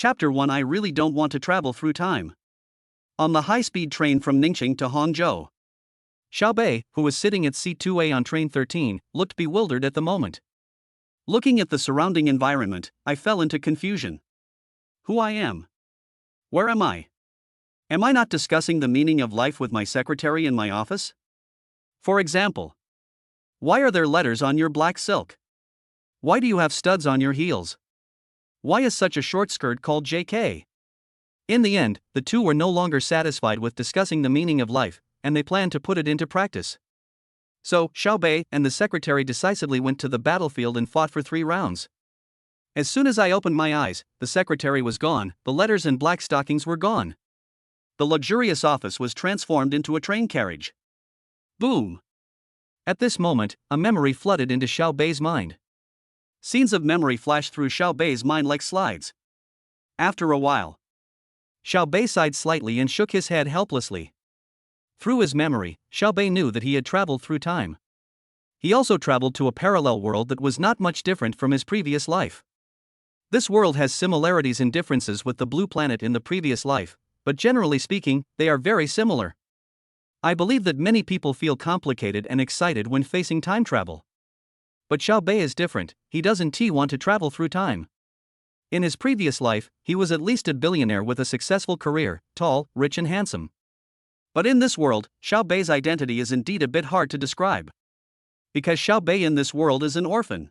Chapter 1. I really don't want to travel through time. On the high-speed train from Ningxing to Hangzhou, Xiaobei, who was sitting at seat 2A on train 13, looked bewildered at the moment. Looking at the surrounding environment, I fell into confusion. Who I am? Where am I? Am I not discussing the meaning of life with my secretary in my office? For example, why are there letters on your black silk? Why do you have studs on your heels? Why is such a short skirt called JK? In the end, the two were no longer satisfied with discussing the meaning of life, and they planned to put it into practice. So, Xiaobei and the secretary decisively went to the battlefield and fought for 3 rounds. As soon as I opened my eyes, the secretary was gone, the letters and black stockings were gone. The luxurious office was transformed into a train carriage. Boom! At this moment, a memory flooded into Xiaobei's mind. Scenes of memory flashed through Xiaobei's mind like slides. After a while, Xiaobei sighed slightly and shook his head helplessly. Through his memory, Xiaobei knew that he had traveled through time. He also traveled to a parallel world that was not much different from his previous life. This world has similarities and differences with the blue planet in the previous life, but generally speaking, they are very similar. I believe that many people feel complicated and excited when facing time travel. But Xiaobei is different, he doesn't want to travel through time. In his previous life, he was at least a billionaire with a successful career, tall, rich and handsome. But in this world, Xiaobei's identity is indeed a bit hard to describe. Because Xiaobei in this world is an orphan.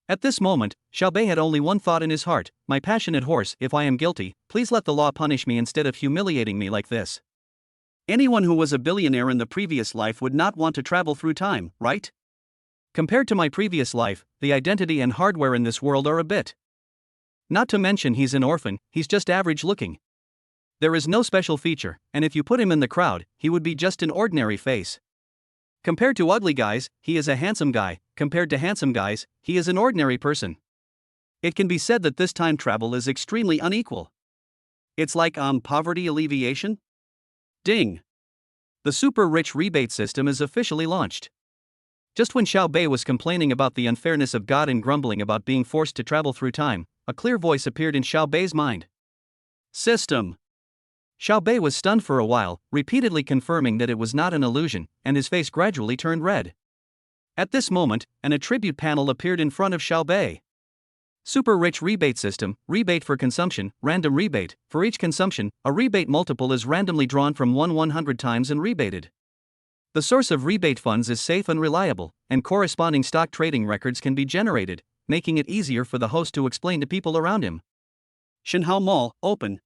At this moment, Xiaobei had only one thought in his heart: my passionate horse, if I am guilty, please let the law punish me instead of humiliating me like this. Anyone who was a billionaire in the previous life would not want to travel through time, right? Compared to my previous life, the identity and hardware in this world are a bit. Not to mention he's an orphan, he's just average looking. There is no special feature, and if you put him in the crowd, he would be just an ordinary face. Compared to ugly guys, he is a handsome guy. Compared to handsome guys, he is an ordinary person. It can be said that this time travel is extremely unequal. It's like poverty alleviation? Ding! The super rich rebate system is officially launched. Just when Xiaobei was complaining about the unfairness of God and grumbling about being forced to travel through time, a clear voice appeared in Xiaobei's mind. System! Xiaobei was stunned for a while, repeatedly confirming that it was not an illusion, and his face gradually turned red. At this moment, an attribute panel appeared in front of Xiaobei. Super rich rebate system, rebate for consumption, random rebate. For each consumption, a rebate multiple is randomly drawn from 100 times and rebated. The source of rebate funds is safe and reliable, and corresponding stock trading records can be generated, making it easier for the host to explain to people around him. Shinhao Mall, open.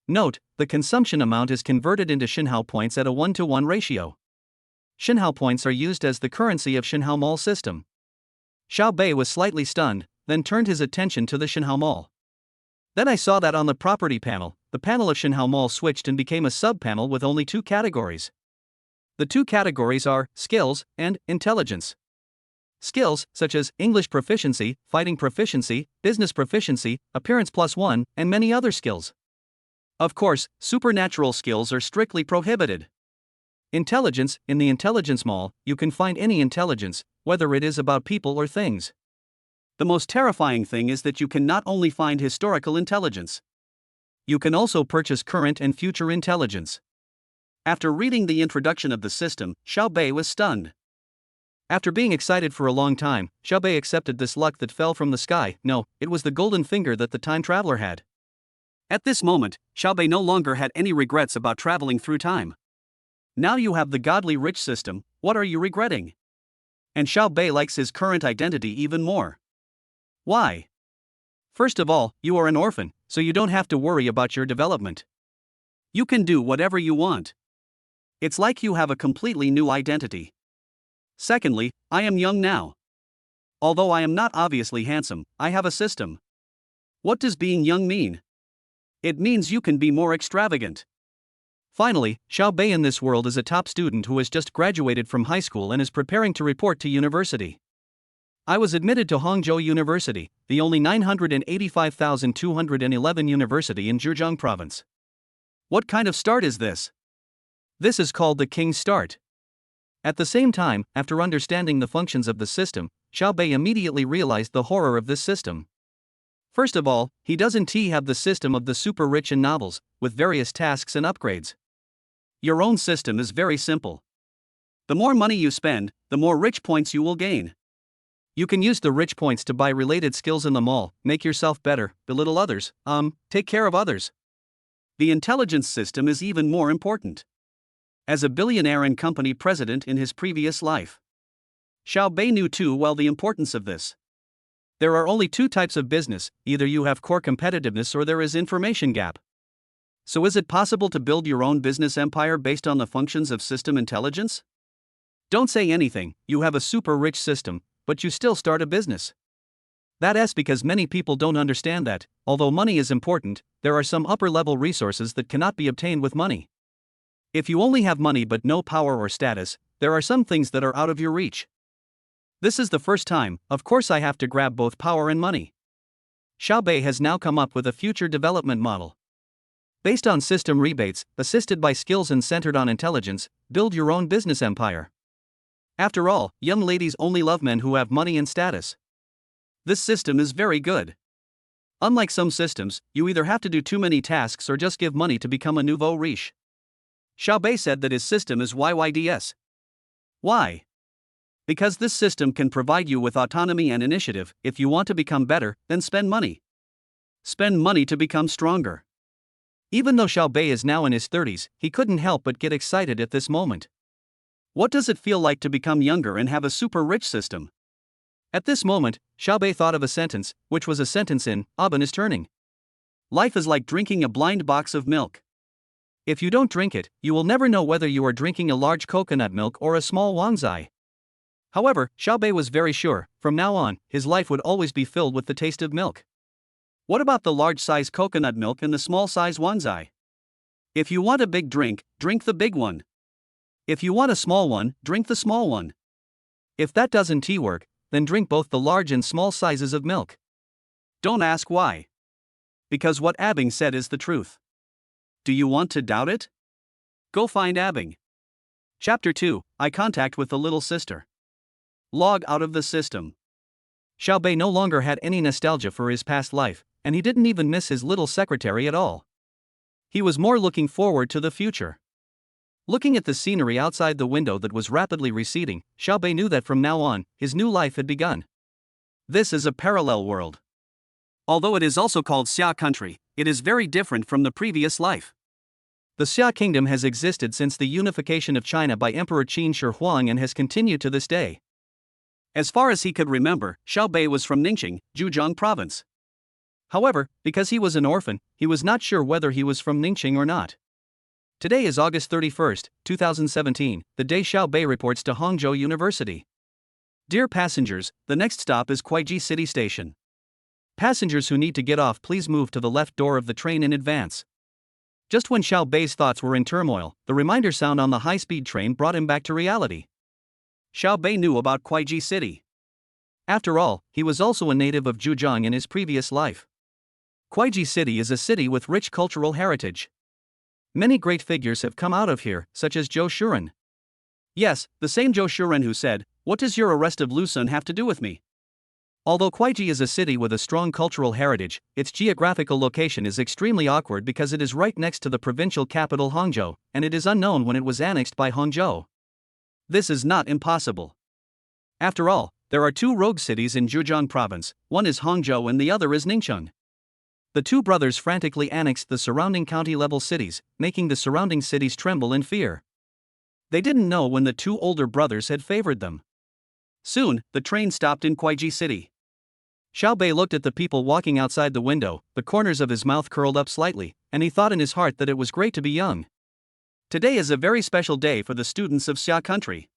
Note, the consumption amount is converted into Shinhao points at a 1-to-1 ratio. Shinhao points are used as the currency of Shinhao Mall system. Xiaobei was slightly stunned, then turned his attention to the Shinhao Mall. Then I saw that on the property panel, the panel of Shinhao Mall switched and became a sub-panel with only 2 categories. The 2 categories are skills and intelligence. Skills, such as English proficiency, fighting proficiency, business proficiency, appearance +1, and many other skills. Of course, supernatural skills are strictly prohibited. Intelligence, in the intelligence mall, you can find any intelligence, whether it is about people or things. The most terrifying thing is that you can not only find historical intelligence, you can also purchase current and future intelligence. After reading the introduction of the system, Xiaobei was stunned. After being excited for a long time, Xiaobei accepted this luck that fell from the sky. No, it was the golden finger that the time traveler had. At this moment, Xiaobei no longer had any regrets about traveling through time. Now you have the godly rich system, what are you regretting? And Xiaobei likes his current identity even more. Why? First of all, you are an orphan, so you don't have to worry about your development. You can do whatever you want. It's like you have a completely new identity. Secondly, I am young now. Although I am not obviously handsome, I have a system. What does being young mean? It means you can be more extravagant. Finally, Xiaobei in this world is a top student who has just graduated from high school and is preparing to report to university. I was admitted to Hangzhou University, the only 985,211 university in Zhejiang province. What kind of start is this? This is called the King's Start. At the same time, after understanding the functions of the system, Xiaobei immediately realized the horror of this system. First of all, he doesn't have the system of the super rich in novels, with various tasks and upgrades. Your own system is very simple. The more money you spend, the more rich points you will gain. You can use the rich points to buy related skills in the mall, make yourself better, belittle others, take care of others. The intelligence system is even more important. As a billionaire and company president in his previous life, Xiao Bei knew too well the importance of this. There are only two types of business, either you have core competitiveness or there is information gap. So is it possible to build your own business empire based on the functions of system intelligence? Don't say anything, you have a super rich system, but you still start a business. That's because many people don't understand that, although money is important, there are some upper-level resources that cannot be obtained with money. If you only have money but no power or status, there are some things that are out of your reach. This is the first time, of course I have to grab both power and money. Xiao Bei has now come up with a future development model. Based on system rebates, assisted by skills and centered on intelligence, build your own business empire. After all, young ladies only love men who have money and status. This system is very good. Unlike some systems, you either have to do too many tasks or just give money to become a nouveau riche. Xiao Bei said that his system is YYDS. Why? Because this system can provide you with autonomy and initiative. If you want to become better, then spend money. Spend money to become stronger. Even though Xiao Bei is now in his 30s, he couldn't help but get excited at this moment. What does it feel like to become younger and have a super rich system? At this moment, Xiao Bei thought of a sentence, which was a sentence in Aben is turning. Life is like drinking a blind box of milk. If you don't drink it, you will never know whether you are drinking a large coconut milk or a small wanzai. However, Xiao Bei was very sure, from now on, his life would always be filled with the taste of milk. What about the large-size coconut milk and the small-size wanzai? If you want a big drink, drink the big one. If you want a small one, drink the small one. If that doesn't work, then drink both the large and small sizes of milk. Don't ask why. Because what Abing said is the truth. Do you want to doubt it? Go find Abing. Chapter 2, Eye Contact with the Little Sister. Log out of the system. Xiao Bei no longer had any nostalgia for his past life, and he didn't even miss his little secretary at all. He was more looking forward to the future. Looking at the scenery outside the window that was rapidly receding, Xiao Bei knew that from now on, his new life had begun. This is a parallel world. Although it is also called Xia country, it is very different from the previous life. The Xia kingdom has existed since the unification of China by Emperor Qin Shi Huang and has continued to this day. As far as he could remember, Xiao Bei was from Ningxing, Zhejiang province. However, because he was an orphan, he was not sure whether he was from Ningxing or not. Today is August 31, 2017, the day Xiao Bei reports to Hangzhou University. Dear passengers, the next stop is Kuaiji City Station. Passengers who need to get off, please move to the left door of the train in advance. Just when Xiao Bei's thoughts were in turmoil, the reminder sound on the high-speed train brought him back to reality. Xiao Bei knew about Kuaiji City. After all, he was also a native of Zhejiang in his previous life. Kuaiji City is a city with rich cultural heritage. Many great figures have come out of here, such as Zhou Shuren. Yes, the same Zhou Shuren who said, "What does your arrest of Lu Sun have to do with me?" Although Kuaiji is a city with a strong cultural heritage, its geographical location is extremely awkward because it is right next to the provincial capital Hangzhou, and it is unknown when it was annexed by Hangzhou. This is not impossible. After all, there are two rogue cities in Zhejiang province, one is Hangzhou and the other is Ningxing. The two brothers frantically annexed the surrounding county-level cities, making the surrounding cities tremble in fear. They didn't know when the two older brothers had favored them. Soon, the train stopped in Kuaiji City. Xiao Bei looked at the people walking outside the window, the corners of his mouth curled up slightly, and he thought in his heart that it was great to be young. Today is a very special day for the students of Xia country.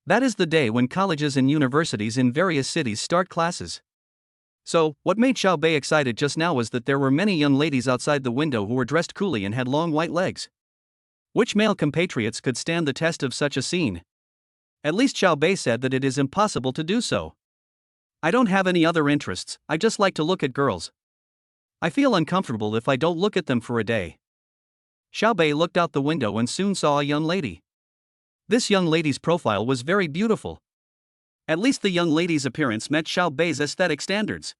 That is the day when colleges and universities in various cities start classes. So, what made Xiao Bei excited just now was that there were many young ladies outside the window who were dressed coolly and had long white legs. Which male compatriots could stand the test of such a scene? At least Xiao Bei said that it is impossible to do so. I don't have any other interests, I just like to look at girls. I feel uncomfortable if I don't look at them for a day. Xiao Bei looked out the window and soon saw a young lady. This young lady's profile was very beautiful. At least the young lady's appearance met Xiao Bei's aesthetic standards.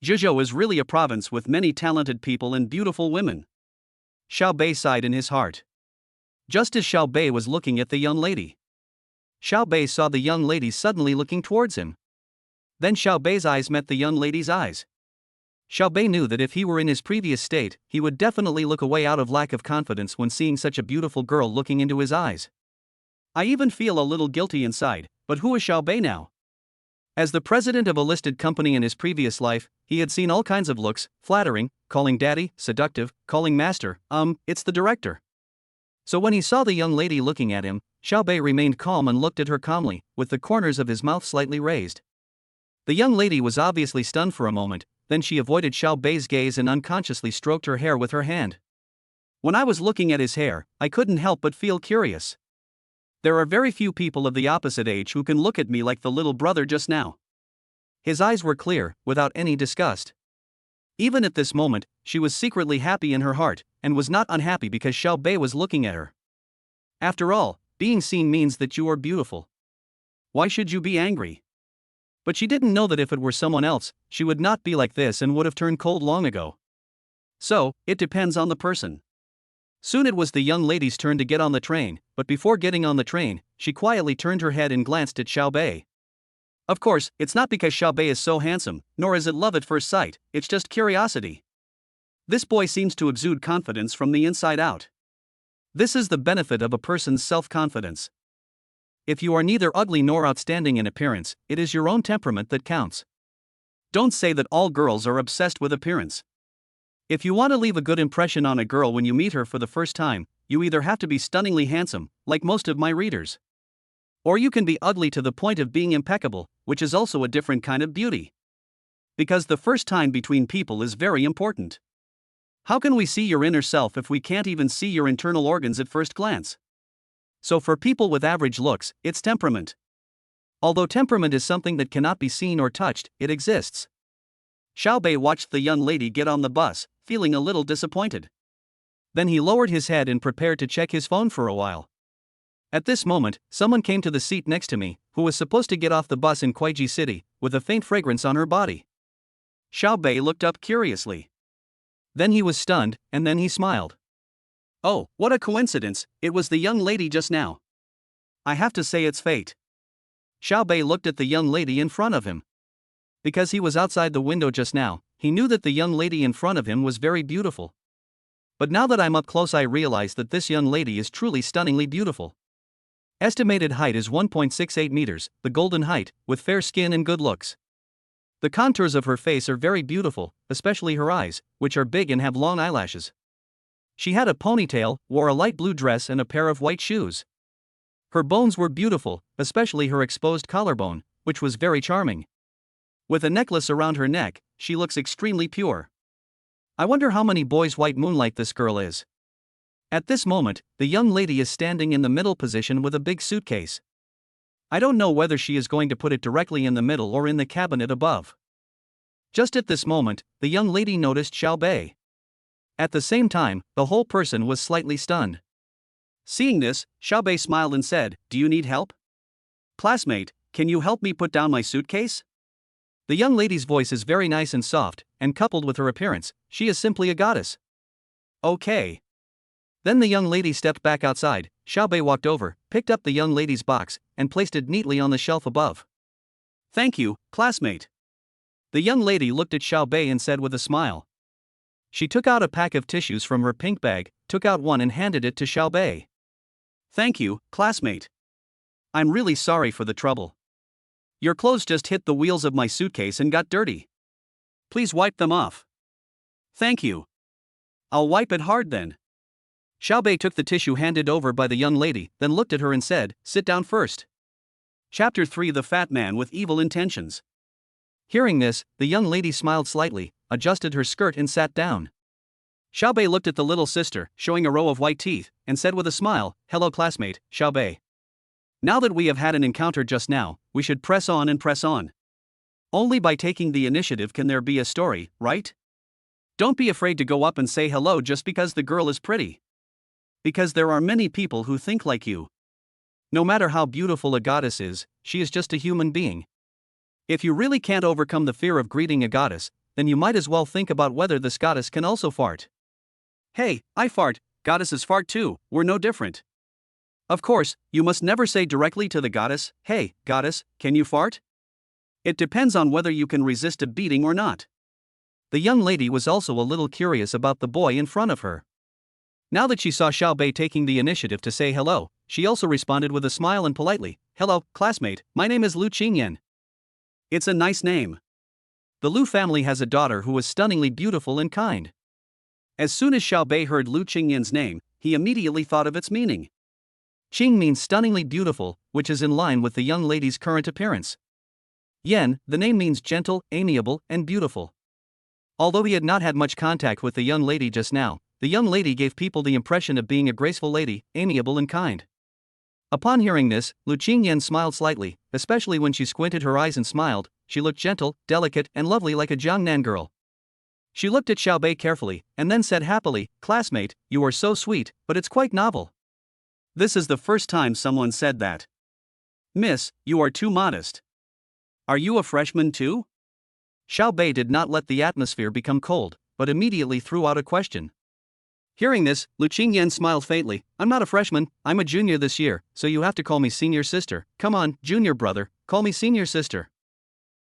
Zhuzhou is really a province with many talented people and beautiful women. Xiao Bei sighed in his heart. Just as Xiao Bei was looking at the young lady, Xiao Bei saw the young lady suddenly looking towards him. Then Xiao Bei's eyes met the young lady's eyes. Xiao Bei knew that if he were in his previous state, he would definitely look away out of lack of confidence when seeing such a beautiful girl looking into his eyes. I even feel a little guilty inside, but who is Xiao Bei now? As the president of a listed company in his previous life, he had seen all kinds of looks, flattering, calling daddy, seductive, calling master, it's the director. So when he saw the young lady looking at him, Xiao Bei remained calm and looked at her calmly, with the corners of his mouth slightly raised. The young lady was obviously stunned for a moment, then she avoided Xiao Bei's gaze and unconsciously stroked her hair with her hand. When I was looking at his hair, I couldn't help but feel curious. There are very few people of the opposite age who can look at me like the little brother just now. His eyes were clear, without any disgust. Even at this moment, she was secretly happy in her heart, and was not unhappy because Xiao Bei was looking at her. After all, being seen means that you are beautiful. Why should you be angry? But she didn't know that if it were someone else, she would not be like this and would have turned cold long ago. So, it depends on the person. Soon it was the young lady's turn to get on the train, but before getting on the train, she quietly turned her head and glanced at Xiao Bei. Of course, it's not because Xiao Bei is so handsome, nor is it love at first sight, it's just curiosity. This boy seems to exude confidence from the inside out. This is the benefit of a person's self-confidence. If you are neither ugly nor outstanding in appearance, it is your own temperament that counts. Don't say that all girls are obsessed with appearance. If you want to leave a good impression on a girl when you meet her for the first time, you either have to be stunningly handsome, like most of my readers, or you can be ugly to the point of being impeccable, which is also a different kind of beauty. Because the first time between people is very important. How can we see your inner self if we can't even see your internal organs at first glance? So for people with average looks, it's temperament. Although temperament is something that cannot be seen or touched, it exists. Xiao Bei watched the young lady get on the bus, feeling a little disappointed. Then he lowered his head and prepared to check his phone for a while. At this moment, someone came to the seat next to me, who was supposed to get off the bus in Kuiji City, with a faint fragrance on her body. Xiao Bei looked up curiously. Then he was stunned, and then he smiled. Oh, what a coincidence, it was the young lady just now. I have to say it's fate. Xiao Bei looked at the young lady in front of him. Because he was outside the window just now, he knew that the young lady in front of him was very beautiful. But now that I'm up close, I realize that this young lady is truly stunningly beautiful. Estimated height is 1.68 meters, the golden height, with fair skin and good looks. The contours of her face are very beautiful, especially her eyes, which are big and have long eyelashes. She had a ponytail, wore a light blue dress and a pair of white shoes. Her bones were beautiful, especially her exposed collarbone, which was very charming. With a necklace around her neck, she looks extremely pure. I wonder how many boys white moonlight this girl is. At this moment, the young lady is standing in the middle position with a big suitcase. I don't know whether she is going to put it directly in the middle or in the cabinet above. Just at this moment, the young lady noticed Xiao Bei. At the same time, the whole person was slightly stunned. Seeing this, Xiao Bei smiled and said, "Do you need help? Classmate, can you help me put down my suitcase?" The young lady's voice is very nice and soft, and coupled with her appearance, she is simply a goddess. Okay. Then the young lady stepped back outside. Xiao Bei walked over, picked up the young lady's box, and placed it neatly on the shelf above. Thank you, classmate. The young lady looked at Xiao Bei and said with a smile. She took out a pack of tissues from her pink bag, took out one and handed it to Xiao Bei. Thank you, classmate. I'm really sorry for the trouble. Your clothes just hit the wheels of my suitcase and got dirty. Please wipe them off. Thank you. I'll wipe it hard then. Xiao Bei took the tissue handed over by the young lady, then looked at her and said, "Sit down first." Chapter 3: The Fat Man with Evil Intentions. Hearing this, the young lady smiled slightly, adjusted her skirt and sat down. Xiao Bei looked at the little sister, showing a row of white teeth, and said with a smile, "Hello classmate, Xiao Bei. Now that we have had an encounter just now, we should press on and press on. Only by taking the initiative can there be a story, right? Don't be afraid to go up and say hello just because the girl is pretty. Because there are many people who think like you. No matter how beautiful a goddess is, she is just a human being. If you really can't overcome the fear of greeting a goddess, then you might as well think about whether this goddess can also fart. Hey, I fart, goddesses fart too, we're no different. Of course, you must never say directly to the goddess, "Hey, goddess, can you fart?" It depends on whether you can resist a beating or not. The young lady was also a little curious about the boy in front of her. Now that she saw Xiao Bei taking the initiative to say hello, she also responded with a smile and politely, "Hello, classmate, my name is Lu Qingyan." It's a nice name. The Lu family has a daughter who is stunningly beautiful and kind. As soon as Xiao Bei heard Lu Qingyan's name, he immediately thought of its meaning. Qing means stunningly beautiful, which is in line with the young lady's current appearance. Yan, the name means gentle, amiable, and beautiful. Although he had not had much contact with the young lady just now, the young lady gave people the impression of being a graceful lady, amiable and kind. Upon hearing this, Lu Qingyan smiled slightly, especially when she squinted her eyes and smiled. She looked gentle, delicate, and lovely like a Jiangnan girl. She looked at Xiao Bei carefully, and then said happily, "Classmate, you are so sweet, but it's quite novel." This is the first time someone said that. "Miss, you are too modest. Are you a freshman too?" Xiao Bei did not let the atmosphere become cold, but immediately threw out a question. Hearing this, Lu Qingyan smiled faintly. "I'm not a freshman, I'm a junior this year, so you have to call me senior sister. Come on, junior brother, call me senior sister."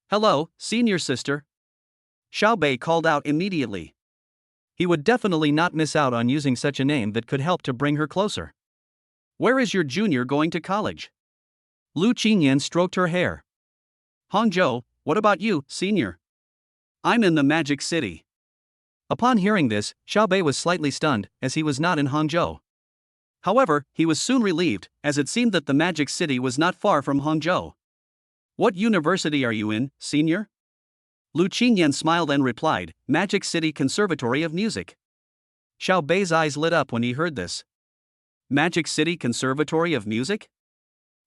"Hello, senior sister." Xiao Bei called out immediately. He would definitely not miss out on using such a name that could help to bring her closer. "Where is your junior going to college?" Lu Qingyan stroked her hair. "Hangzhou, what about you, senior?" "I'm in the Magic City." Upon hearing this, Xiao Bei was slightly stunned, as he was not in Hangzhou. However, he was soon relieved, as it seemed that the Magic City was not far from Hangzhou. "What university are you in, senior?" Lu Qingyan smiled and replied, "Magic City Conservatory of Music." Xiao Bei's eyes lit up when he heard this. Magic City Conservatory of Music?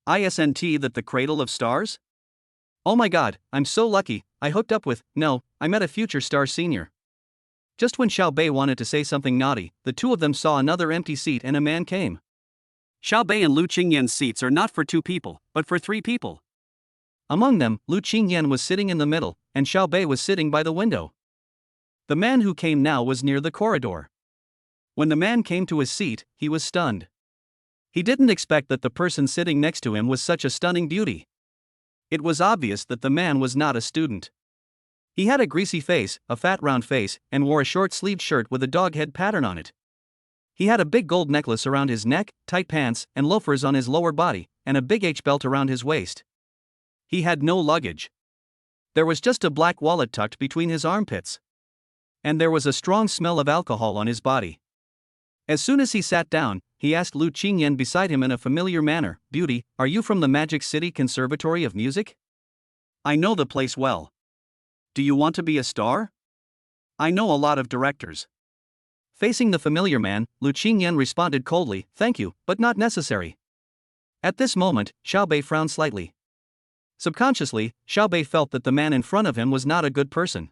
Isn't that the Cradle of Stars? Oh my god, I'm so lucky, I hooked up with, no, I met a future star senior. Just when Xiao Bei wanted to say something naughty, the two of them saw another empty seat and a man came. Xiao Bei and Lu Qingyan's seats are not for 2 people, but for 3 people. Among them, Lu Qingyan was sitting in the middle, and Xiao Bei was sitting by the window. The man who came now was near the corridor. When the man came to his seat, he was stunned. He didn't expect that the person sitting next to him was such a stunning beauty. It was obvious that the man was not a student. He had a greasy face, a fat round face, and wore a short-sleeved shirt with a dog head pattern on it. He had a big gold necklace around his neck, tight pants, and loafers on his lower body, and a big H-belt around his waist. He had no luggage. There was just a black wallet tucked between his armpits. And there was a strong smell of alcohol on his body. As soon as he sat down, he asked Lu Qingyan beside him in a familiar manner, "Beauty, are you from the Magic City Conservatory of Music?" "I know the place well. Do you want to be a star?" "I know a lot of directors." Facing the familiar man, Lu Qingyan responded coldly, "Thank you, but not necessary." At this moment, Xiao Bei frowned slightly. Subconsciously, Xiao Bei felt that the man in front of him was not a good person.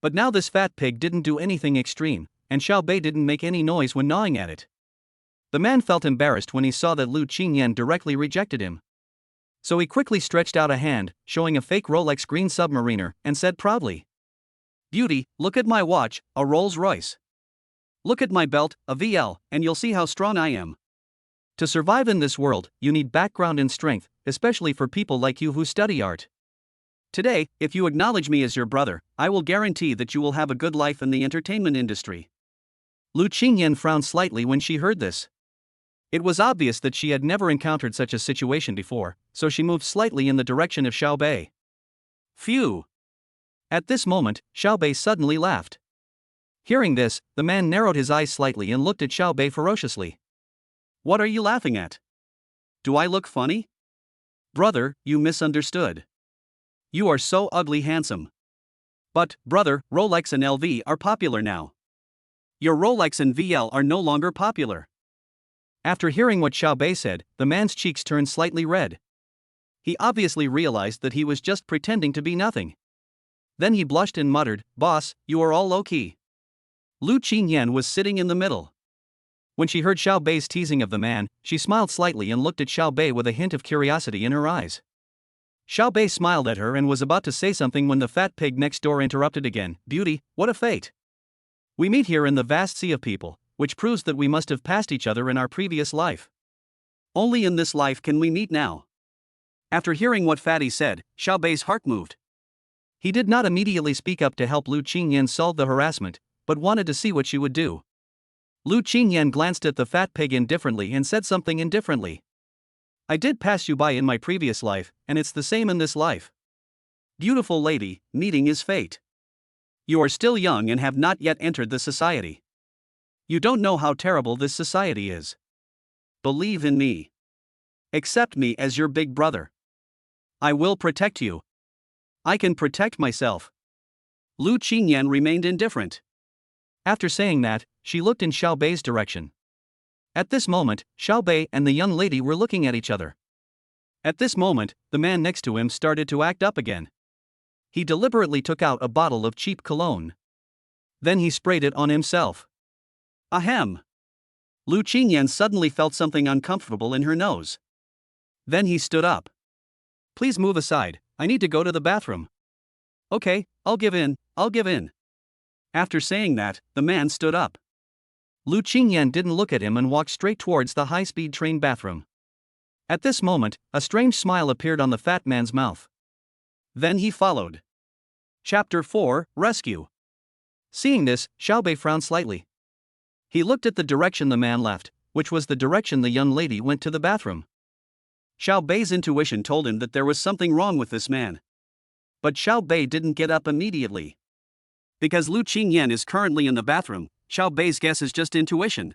But now this fat pig didn't do anything extreme, and Xiao Bei didn't make any noise when gnawing at it. The man felt embarrassed when he saw that Lu Qingyan directly rejected him. So he quickly stretched out a hand, showing a fake Rolex green submariner, and said proudly, "Beauty, look at my watch, a Rolls-Royce. Look at my belt, a VL, and you'll see how strong I am. To survive in this world, you need background and strength, especially for people like you who study art. Today, if you acknowledge me as your brother, I will guarantee that you will have a good life in the entertainment industry." Lu Qingyan frowned slightly when she heard this. It was obvious that she had never encountered such a situation before, so she moved slightly in the direction of Xiao Bei. Phew! At this moment, Xiao Bei suddenly laughed. Hearing this, the man narrowed his eyes slightly and looked at Xiao Bei ferociously. "What are you laughing at? Do I look funny?" "Brother, you misunderstood. You are so ugly handsome." "But, brother, Rolex and LV are popular now. Your Rolex and VL are no longer popular." After hearing what Xiao Bei said, the man's cheeks turned slightly red. He obviously realized that he was just pretending to be nothing. Then he blushed and muttered, "Boss, you are all low-key." Lu Qingyan was sitting in the middle. When she heard Xiao Bei's teasing of the man, she smiled slightly and looked at Xiao Bei with a hint of curiosity in her eyes. Xiao Bei smiled at her and was about to say something when the fat pig next door interrupted again. Beauty, what a fate! We meet here in the vast sea of people, which proves that we must have passed each other in our previous life. Only in this life can we meet now. After hearing what Fatty said, Xiao Bei's heart moved. He did not immediately speak up to help Lu Qingyan solve the harassment, but wanted to see what she would do. Lu Qingyan glanced at the fat pig indifferently and said something indifferently. I did pass you by in my previous life, and it's the same in this life. Beautiful lady, meeting is fate. You are still young and have not yet entered the society. You don't know how terrible this society is. Believe in me. Accept me as your big brother. I will protect you. I can protect myself. Lu Qingyan remained indifferent. After saying that, she looked in Xiao Bei's direction. At this moment, Xiao Bei and the young lady were looking at each other. At this moment, the man next to him started to act up again. He deliberately took out a bottle of cheap cologne. Then he sprayed it on himself. Ahem! Lu Qingyan suddenly felt something uncomfortable in her nose. Then he stood up. Please move aside, I need to go to the bathroom. Okay, I'll give in. After saying that, the man stood up. Lu Qingyan didn't look at him and walked straight towards the high-speed train bathroom. At this moment, a strange smile appeared on the fat man's mouth. Then he followed. Chapter 4, Rescue. Seeing this, Xiao Bei frowned slightly. He looked at the direction the man left, which was the direction the young lady went to the bathroom. Xiao Bei's intuition told him that there was something wrong with this man. But Xiao Bei didn't get up immediately. Because Lu Qingyan is currently in the bathroom, Xiao Bei's guess is just intuition.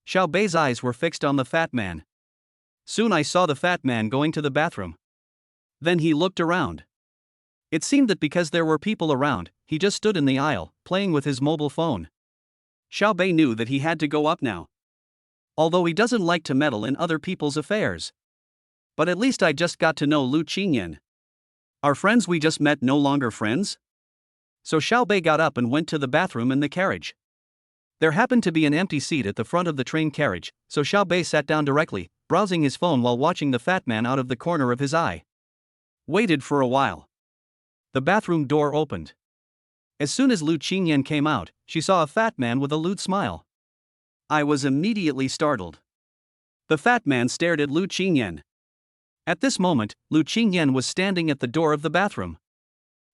Xiao Bei's eyes were fixed on the fat man. Soon I saw the fat man going to the bathroom. Then he looked around. It seemed that because there were people around, he just stood in the aisle, playing with his mobile phone. Xiao Bei knew that he had to go up now. Although he doesn't like to meddle in other people's affairs. But at least I just got to know Lu Qingyan. Are friends we just met no longer friends? So Xiao Bei got up and went to the bathroom in the carriage. There happened to be an empty seat at the front of the train carriage, so Xiao Bei sat down directly, browsing his phone while watching the fat man out of the corner of his eye. Waited for a while. The bathroom door opened. As soon as Lu Qingyan came out, she saw a fat man with a lewd smile. I was immediately startled. The fat man stared at Lu Qingyan. At this moment, Lu Qingyan was standing at the door of the bathroom.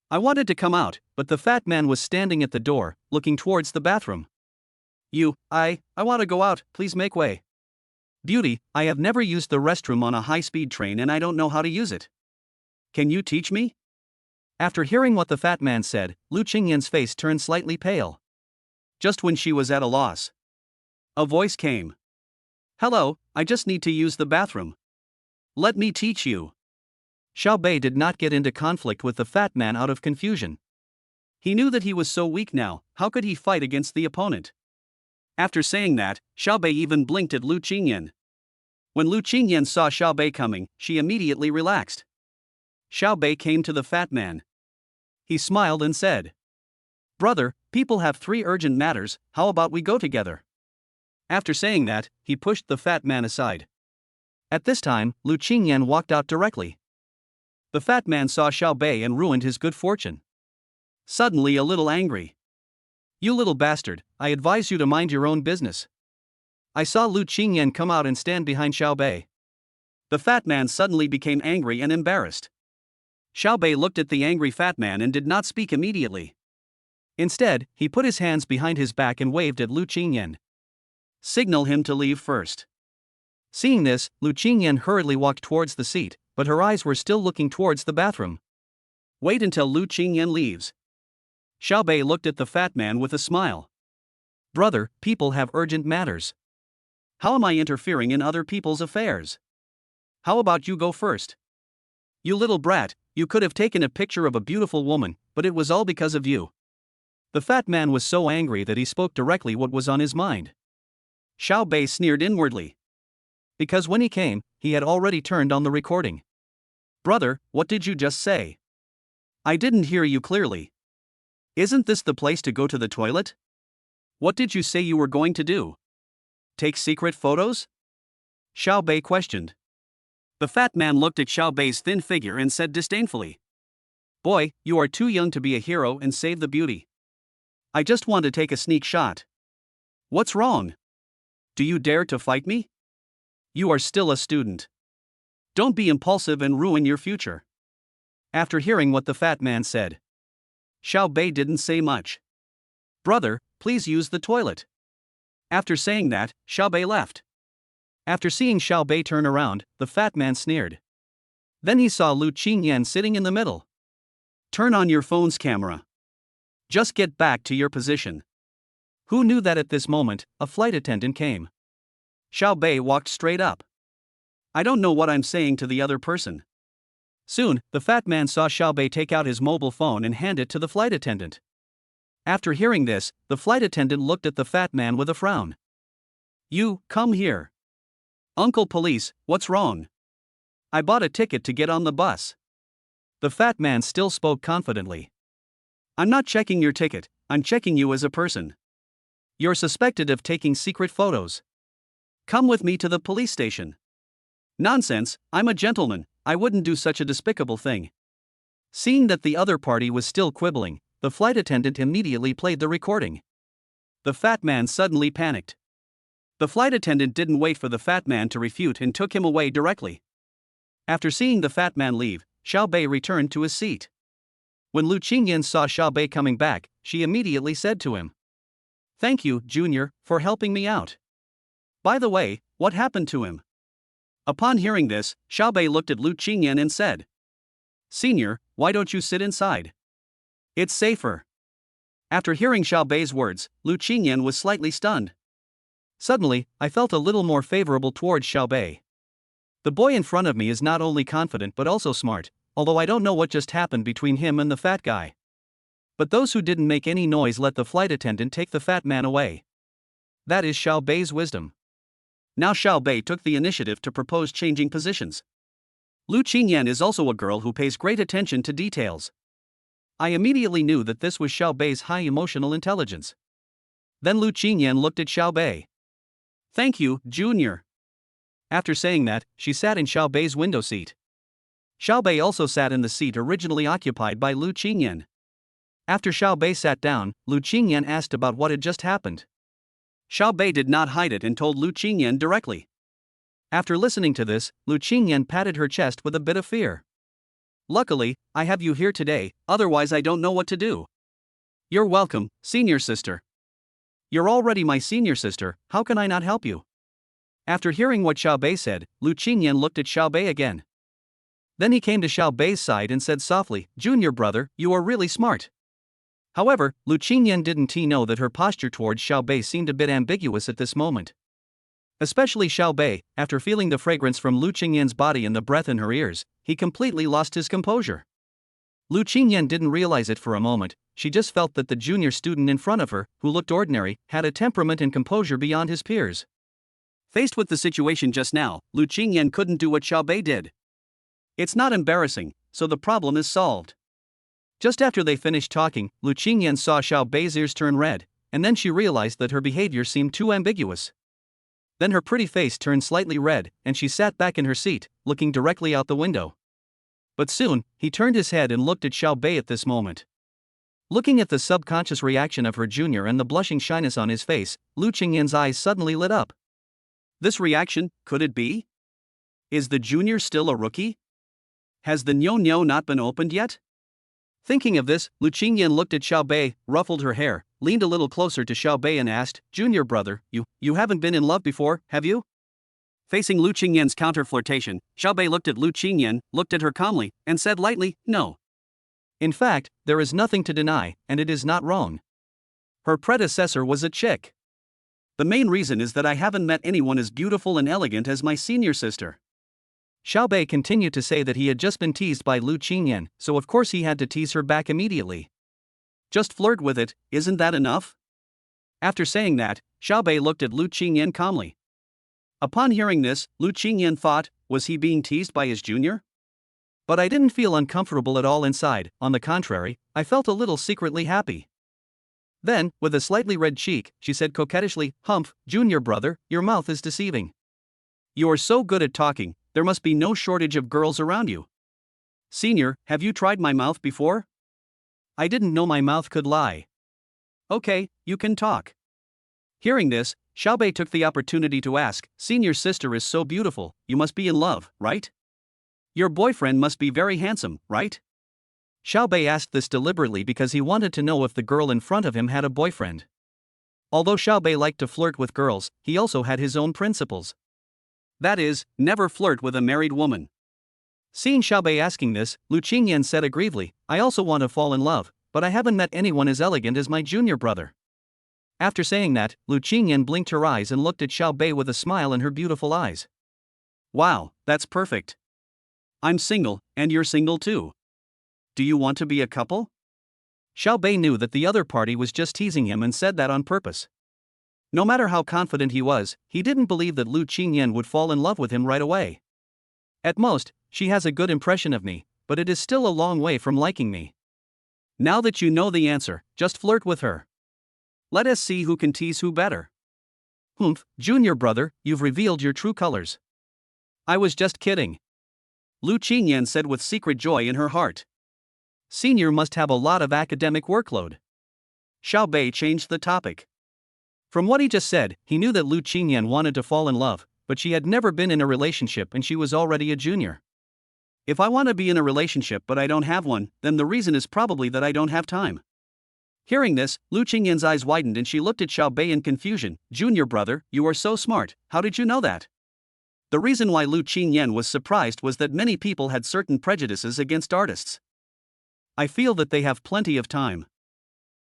I wanted to come out, but the fat man was standing at the door, looking towards the bathroom. I want to go out, please make way. Beauty, I have never used the restroom on a high-speed train and I don't know how to use it. Can you teach me? After hearing what the fat man said, Lu Qingyan's face turned slightly pale. Just when she was at a loss, a voice came. Hello, I just need to use the bathroom. Let me teach you. Xiao Bei did not get into conflict with the fat man out of confusion. He knew that he was so weak now, how could he fight against the opponent? After saying that, Xiao Bei even blinked at Lu Qingyan. When Lu Qingyan saw Xiao Bei coming, she immediately relaxed. Xiao Bei came to the fat man. He smiled and said, Brother, people have 3 urgent matters, how about we go together? After saying that, he pushed the fat man aside. At this time, Lu Qingyan walked out directly. The fat man saw Xiao Bei and ruined his good fortune. Suddenly a little angry. You little bastard, I advise you to mind your own business. I saw Lu Qingyan come out and stand behind Xiao Bei. The fat man suddenly became angry and embarrassed. Xiao Bei looked at the angry fat man and did not speak immediately. Instead, he put his hands behind his back and waved at Lu Qingyan. Signal him to leave first. Seeing this, Lu Qingyan hurriedly walked towards the seat, but her eyes were still looking towards the bathroom. Wait until Lu Qingyan leaves. Xiao Bei looked at the fat man with a smile. Brother, people have urgent matters. How am I interfering in other people's affairs? How about you go first? You little brat, you could have taken a picture of a beautiful woman, but it was all because of you. The fat man was so angry that he spoke directly what was on his mind. Xiao Bei sneered inwardly. Because when he came, he had already turned on the recording. Brother, what did you just say? I didn't hear you clearly. Isn't this the place to go to the toilet? What did you say you were going to do? Take secret photos? Xiao Bei questioned. The fat man looked at Xiao Bei's thin figure and said disdainfully, "Boy, you are too young to be a hero and save the beauty. I just want to take a sneak shot. What's wrong? Do you dare to fight me? You are still a student. Don't be impulsive and ruin your future." After hearing what the fat man said, Xiao Bei didn't say much. "Brother, please use the toilet." After saying that, Xiao Bei left. After seeing Xiao Bei turn around, the fat man sneered. Then he saw Lu Qingyan sitting in the middle. "Turn on your phone's camera. Just get back to your position." Who knew that at this moment, a flight attendant came? Xiao Bei walked straight up. "I don't know what I'm saying to the other person." Soon, the fat man saw Xiao Bei take out his mobile phone and hand it to the flight attendant. After hearing this, the flight attendant looked at the fat man with a frown. "You, come here." "Uncle Police, what's wrong? I bought a ticket to get on the bus." The fat man still spoke confidently. "I'm not checking your ticket, I'm checking you as a person. You're suspected of taking secret photos. Come with me to the police station." "Nonsense, I'm a gentleman, I wouldn't do such a despicable thing." Seeing that the other party was still quibbling, the flight attendant immediately played the recording. The fat man suddenly panicked. The flight attendant didn't wait for the fat man to refute and took him away directly. After seeing the fat man leave, Xiao Bei returned to his seat. When Lu Qingyan saw Xiao Bei coming back, she immediately said to him, "Thank you, Junior, for helping me out. By the way, what happened to him?" Upon hearing this, Xiao Bei looked at Lu Qingyan and said, "Senior, why don't you sit inside? It's safer." After hearing Xiao Bei's words, Lu Qingyan was slightly stunned. Suddenly, I felt a little more favorable towards Xiao Bei. The boy in front of me is not only confident but also smart, although I don't know what just happened between him and the fat guy. But those who didn't make any noise let the flight attendant take the fat man away. That is Xiao Bei's wisdom. Now Xiao Bei took the initiative to propose changing positions. Lu Qingyan is also a girl who pays great attention to details. I immediately knew that this was Xiao Bei's high emotional intelligence. Then Lu Qingyan looked at Xiao Bei. "Thank you, Junior." After saying that, she sat in Xiao Bei's window seat. Xiao Bei also sat in the seat originally occupied by Lu Qingyan. After Xiao Bei sat down, Lu Qingyan asked about what had just happened. Xiao Bei did not hide it and told Lu Qingyan directly. After listening to this, Lu Qingyan patted her chest with a bit of fear. "Luckily, I have you here today, otherwise I don't know what to do." "You're welcome, senior sister." "You're already my senior sister, how can I not help you?" After hearing what Xiao Bei said, Lu Qingyan looked at Xiao Bei again. Then he came to Xiao Bei's side and said softly, "Junior brother, you are really smart." However, Lu Qingyan didn't know that her posture towards Xiao Bei seemed a bit ambiguous at this moment. Especially Xiao Bei, after feeling the fragrance from Lu Qingyan's body and the breath in her ears, he completely lost his composure. Lu Qingyan didn't realize it for a moment, she just felt that the junior student in front of her, who looked ordinary, had a temperament and composure beyond his peers. Faced with the situation just now, Lu Qingyan couldn't do what Xiao Bei did. It's not embarrassing, so the problem is solved. Just after they finished talking, Lu Qingyan saw Xiao Bei's ears turn red, and then she realized that her behavior seemed too ambiguous. Then her pretty face turned slightly red, and she sat back in her seat, looking directly out the window. But soon, he turned his head and looked at Xiao Bei at this moment. Looking at the subconscious reaction of her junior and the blushing shyness on his face, Lu Qingyan's eyes suddenly lit up. This reaction, could it be? Is the junior still a rookie? Has the Nyo not been opened yet? Thinking of this, Lu Qingyan looked at Xiao Bei, ruffled her hair, leaned a little closer to Xiao Bei and asked, "Junior brother, you haven't been in love before, have you?" Facing Lu Qingyan's counter-flirtation, Xiao Bei looked at Lu Qingyan, looked at her calmly, and said lightly, "No. In fact, there is nothing to deny, and it is not wrong. Her predecessor was a chick. The main reason is that I haven't met anyone as beautiful and elegant as my senior sister." Xiao Bei continued to say that he had just been teased by Lu Qingyan, so of course he had to tease her back immediately. Just flirt with it, isn't that enough? After saying that, Xiao Bei looked at Lu Qingyan calmly. Upon hearing this, Lu Qingyan thought, was he being teased by his junior? But I didn't feel uncomfortable at all inside, on the contrary, I felt a little secretly happy. Then, with a slightly red cheek, she said coquettishly, "Humph, junior brother, your mouth is deceiving. You are so good at talking, there must be no shortage of girls around you. Senior, have you tried my mouth before? I didn't know my mouth could lie. Okay, you can talk. Hearing this, Xiaobei took the opportunity to ask, Senior's sister is so beautiful, you must be in love, right? Your boyfriend must be very handsome, right? Xiaobei asked this deliberately because he wanted to know if the girl in front of him had a boyfriend. Although Xiaobei liked to flirt with girls, he also had his own principles. That is, never flirt with a married woman. Seeing Xiaobei asking this, Lu Qingyan said aggrievedly, I also want to fall in love, but I haven't met anyone as elegant as my junior brother. After saying that, Lu Qingyan blinked her eyes and looked at Xiaobei with a smile in her beautiful eyes. Wow, that's perfect. I'm single, and you're single too. Do you want to be a couple? Xiaobei knew that the other party was just teasing him and said that on purpose. No matter how confident he was, he didn't believe that Lu Qingyan would fall in love with him right away. At most, she has a good impression of me, but it is still a long way from liking me. Now that you know the answer, just flirt with her. Let us see who can tease who better. Humph, junior brother, you've revealed your true colors. I was just kidding. Lu Qingyan said with secret joy in her heart. Senior must have a lot of academic workload. Xiaobei changed the topic. From what he just said, he knew that Lu Qingyan wanted to fall in love, but she had never been in a relationship and she was already a junior. If I want to be in a relationship but I don't have one, then the reason is probably that I don't have time. Hearing this, Lu Qingyan's eyes widened and she looked at Xiaobei in confusion. Junior brother, you are so smart, how did you know that? The reason why Lu Qingyan was surprised was that many people had certain prejudices against artists. I feel that they have plenty of time.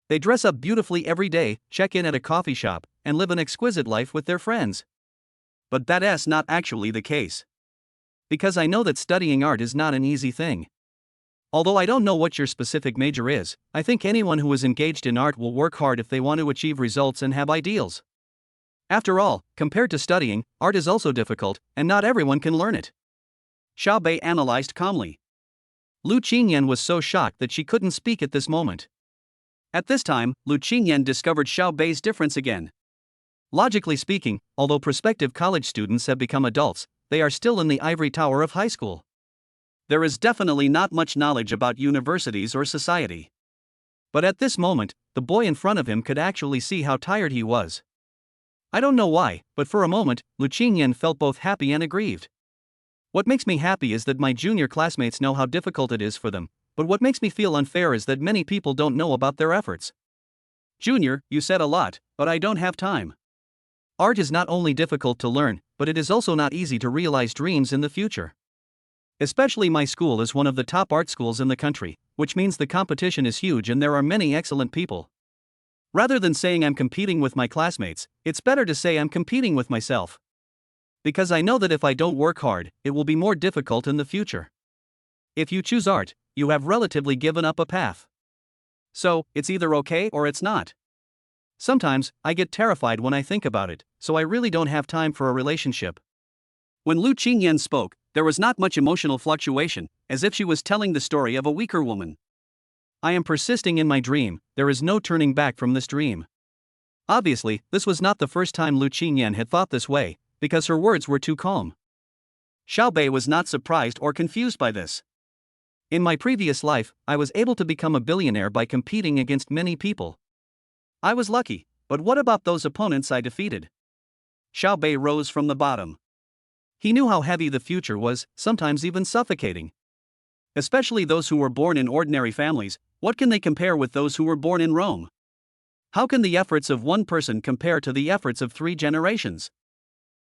They dress up beautifully every day, check in at a coffee shop, and live an exquisite life with their friends. But that's not actually the case. Because I know that studying art is not an easy thing. Although I don't know what your specific major is, I think anyone who is engaged in art will work hard if they want to achieve results and have ideals. After all, compared to studying, art is also difficult, and not everyone can learn it. Xiaobei analyzed calmly. Lu Qingyan was so shocked that she couldn't speak at this moment. At this time, Lu Qingyan discovered Xiaobei's difference again. Logically speaking, although prospective college students have become adults, they are still in the ivory tower of high school. There is definitely not much knowledge about universities or society. But at this moment, the boy in front of him could actually see how tired he was. I don't know why, but for a moment, Lu Qingyan felt both happy and aggrieved. What makes me happy is that my junior classmates know how difficult it is for them, but what makes me feel unfair is that many people don't know about their efforts. Junior, you said a lot, but I don't have time. Art is not only difficult to learn, but it is also not easy to realize dreams in the future. Especially my school is one of the top art schools in the country, which means the competition is huge and there are many excellent people. Rather than saying I'm competing with my classmates, it's better to say I'm competing with myself. Because I know that if I don't work hard, it will be more difficult in the future. If you choose art, you have relatively given up a path. So, it's either okay or it's not. Sometimes, I get terrified when I think about it, so I really don't have time for a relationship. When Lu Qingyan spoke, there was not much emotional fluctuation, as if she was telling the story of a weaker woman. I am persisting in my dream, there is no turning back from this dream. Obviously, this was not the first time Lu Qingyan had thought this way, because her words were too calm. Xiaobei was not surprised or confused by this. In my previous life, I was able to become a billionaire by competing against many people. I was lucky, but what about those opponents I defeated? Xiaobei rose from the bottom. He knew how heavy the future was, sometimes even suffocating. Especially those who were born in ordinary families, what can they compare with those who were born in Rome? How can the efforts of one person compare to the efforts of 3 generations?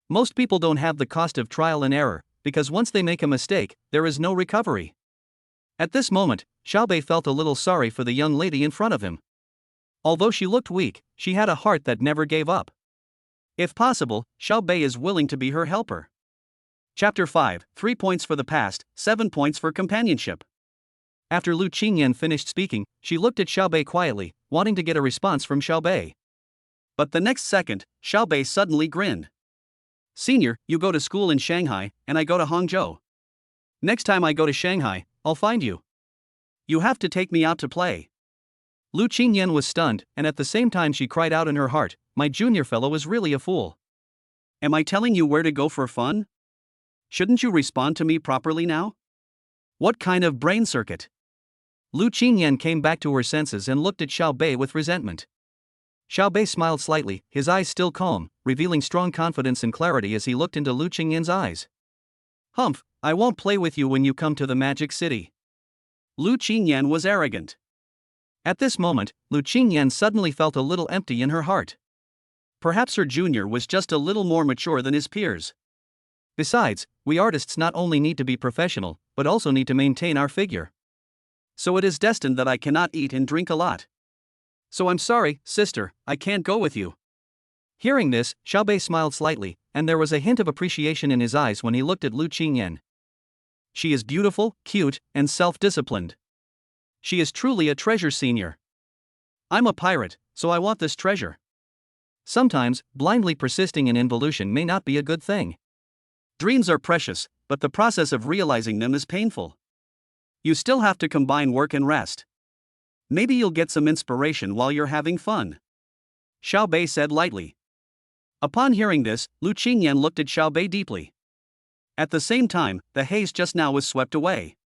Most people don't have the cost of trial and error, because once they make a mistake, there is no recovery. At this moment, Xiaobei felt a little sorry for the young lady in front of him. Although she looked weak, she had a heart that never gave up. If possible, Xiaobei is willing to be her helper. Chapter 5, 3 points for the past, 7 points for companionship. After Lu Qingyan finished speaking, she looked at Xiaobei quietly, wanting to get a response from Xiaobei. But the next second, Xiaobei suddenly grinned. Senior, you go to school in Shanghai, and I go to Hangzhou. Next time I go to Shanghai, I'll find you. You have to take me out to play. Lu Qingyan was stunned, and at the same time she cried out in her heart, my junior fellow is really a fool. Am I telling you where to go for fun? Shouldn't you respond to me properly now? What kind of brain circuit? Lu Qingyan came back to her senses and looked at Xiao Bei with resentment. Xiao Bei smiled slightly, his eyes still calm, revealing strong confidence and clarity as he looked into Lu Qingyan's eyes. Humph, I won't play with you when you come to the Magic City. Lu Qingyan was arrogant. At this moment, Lu Qingyan suddenly felt a little empty in her heart. Perhaps her junior was just a little more mature than his peers. Besides, we artists not only need to be professional, but also need to maintain our figure. So it is destined that I cannot eat and drink a lot. So I'm sorry, sister, I can't go with you. Hearing this, Xiao Bei smiled slightly, and there was a hint of appreciation in his eyes when he looked at Lu Qingyan. She is beautiful, cute, and self-disciplined. She is truly a treasure, senior. I'm a pirate, so I want this treasure. Sometimes, blindly persisting in involution may not be a good thing. Dreams are precious, but the process of realizing them is painful. You still have to combine work and rest. Maybe you'll get some inspiration while you're having fun. Xiao Bei said lightly. Upon hearing this, Lu Qingyan looked at Xiao Bei deeply. At the same time, the haze just now was swept away.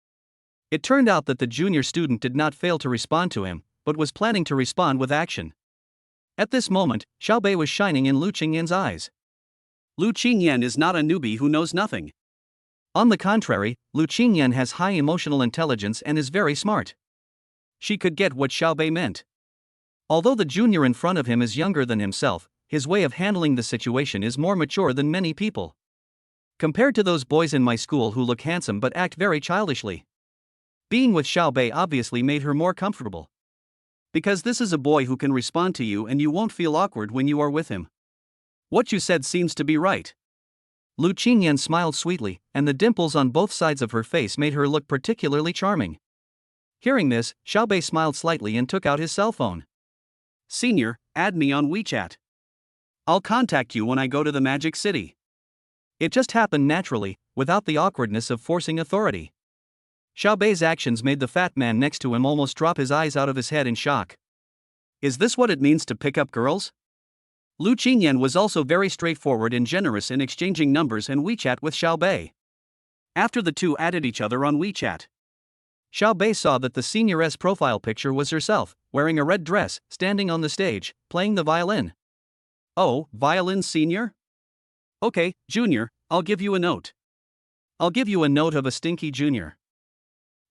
It turned out that the junior student did not fail to respond to him, but was planning to respond with action. At this moment, Xiao Bei was shining in Lu Qingyan's eyes. Lu Qingyan is not a newbie who knows nothing. On the contrary, Lu Qingyan has high emotional intelligence and is very smart. She could get what Xiao Bei meant. Although the junior in front of him is younger than himself, his way of handling the situation is more mature than many people. Compared to those boys in my school who look handsome but act very childishly. Being with Xiao Bei obviously made her more comfortable. Because this is a boy who can respond to you and you won't feel awkward when you are with him. What you said seems to be right. Lu Qingyan smiled sweetly, and the dimples on both sides of her face made her look particularly charming. Hearing this, Xiao Bei smiled slightly and took out his cell phone. Senior, add me on WeChat. I'll contact you when I go to the Magic City. It just happened naturally, without the awkwardness of forcing authority. Xiao Bei's actions made the fat man next to him almost drop his eyes out of his head in shock. Is this what it means to pick up girls? Lu Qingyan was also very straightforward and generous in exchanging numbers and WeChat with Xiao Bei. After the two added each other on WeChat, Xiao Bei saw that the senioress profile picture was herself, wearing a red dress, standing on the stage, playing the violin. Oh, violin senior? Okay, junior, I'll give you a note. I'll give you a note of a stinky junior.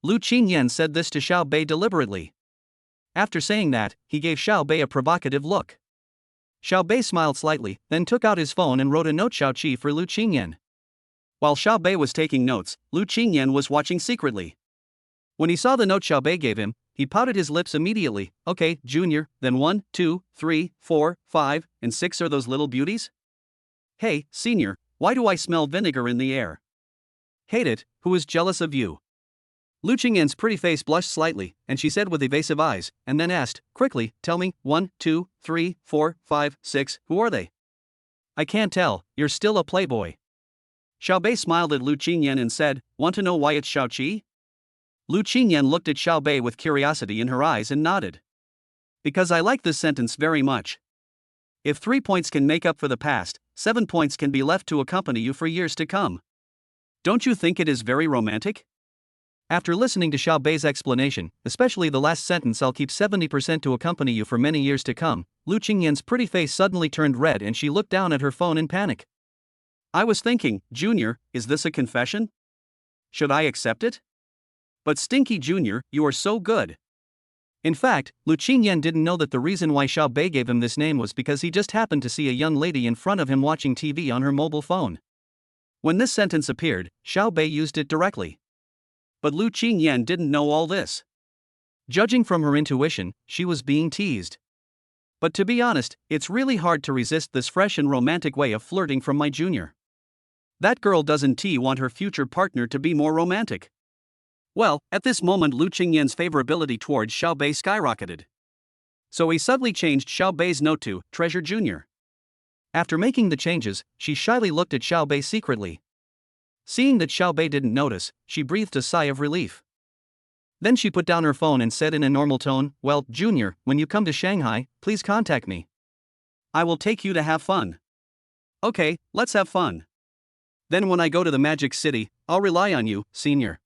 Lu Qingyan said this to Xiao Bei deliberately. After saying that, he gave Xiao Bei a provocative look. Xiao Bei smiled slightly, then took out his phone and wrote a note Xiao Qi for Lu Qingyan. While Xiao Bei was taking notes, Lu Qingyan was watching secretly. When he saw the note Xiao Bei gave him, he pouted his lips immediately. Okay, junior, then 1, 2, 3, 4, 5, and 6 are those little beauties? Hey, senior, why do I smell vinegar in the air? Hate it, who is jealous of you? Lu Qingyan's pretty face blushed slightly, and she said with evasive eyes, and then asked, quickly, tell me, 1, 2, 3, 4, 5, 6, who are they? I can't tell, you're still a playboy. Xiao Bei smiled at Lu Qingyan and said, want to know why it's Xiao Qi? Lu Qingyan looked at Xiao Bei with curiosity in her eyes and nodded. Because I like this sentence very much. If 3 points can make up for the past, 7 points can be left to accompany you for years to come. Don't you think it is very romantic? After listening to Xiao Bei's explanation, especially the last sentence, I'll keep 70% to accompany you for many years to come, Lu Qingyan's pretty face suddenly turned red and she looked down at her phone in panic. I was thinking, Junior, is this a confession? Should I accept it? But Stinky Junior, you are so good. In fact, Lu Qingyan didn't know that the reason why Xiao Bei gave him this name was because he just happened to see a young lady in front of him watching TV on her mobile phone. When this sentence appeared, Xiao Bei used it directly. But Lu Qingyan didn't know all this. Judging from her intuition, she was being teased. But to be honest, it's really hard to resist this fresh and romantic way of flirting from my junior. That girl doesn't want her future partner to be more romantic. Well, at this moment Lu Qingyan's favorability towards Xiao Bei skyrocketed. So he suddenly changed Xiao Bei's note to Treasure Junior. After making the changes, she shyly looked at Xiao Bei secretly. Seeing that Xiao Bei didn't notice, she breathed a sigh of relief. Then she put down her phone and said in a normal tone, well, Junior, when you come to Shanghai, please contact me. I will take you to have fun. Okay, let's have fun. Then when I go to the Magic City, I'll rely on you, Senior.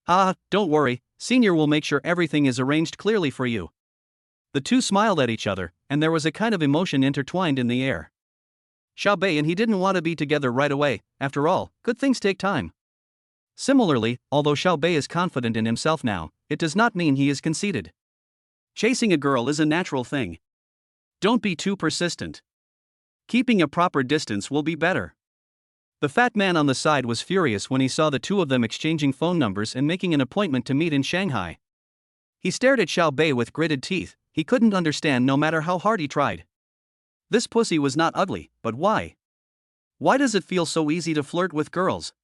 Ah, don't worry, Senior will make sure everything is arranged clearly for you. The two smiled at each other, and there was a kind of emotion intertwined in the air. Xiaobei and he didn't want to be together right away. After all, good things take time. Similarly, although Xiaobei is confident in himself now, it does not mean he is conceited. Chasing a girl is a natural thing. Don't be too persistent. Keeping a proper distance will be better. The fat man on the side was furious when he saw the two of them exchanging phone numbers and making an appointment to meet in Shanghai. He stared at Xiaobei with gritted teeth. He couldn't understand no matter how hard he tried. This pussy was not ugly, but why? Why does it feel so easy to flirt with girls?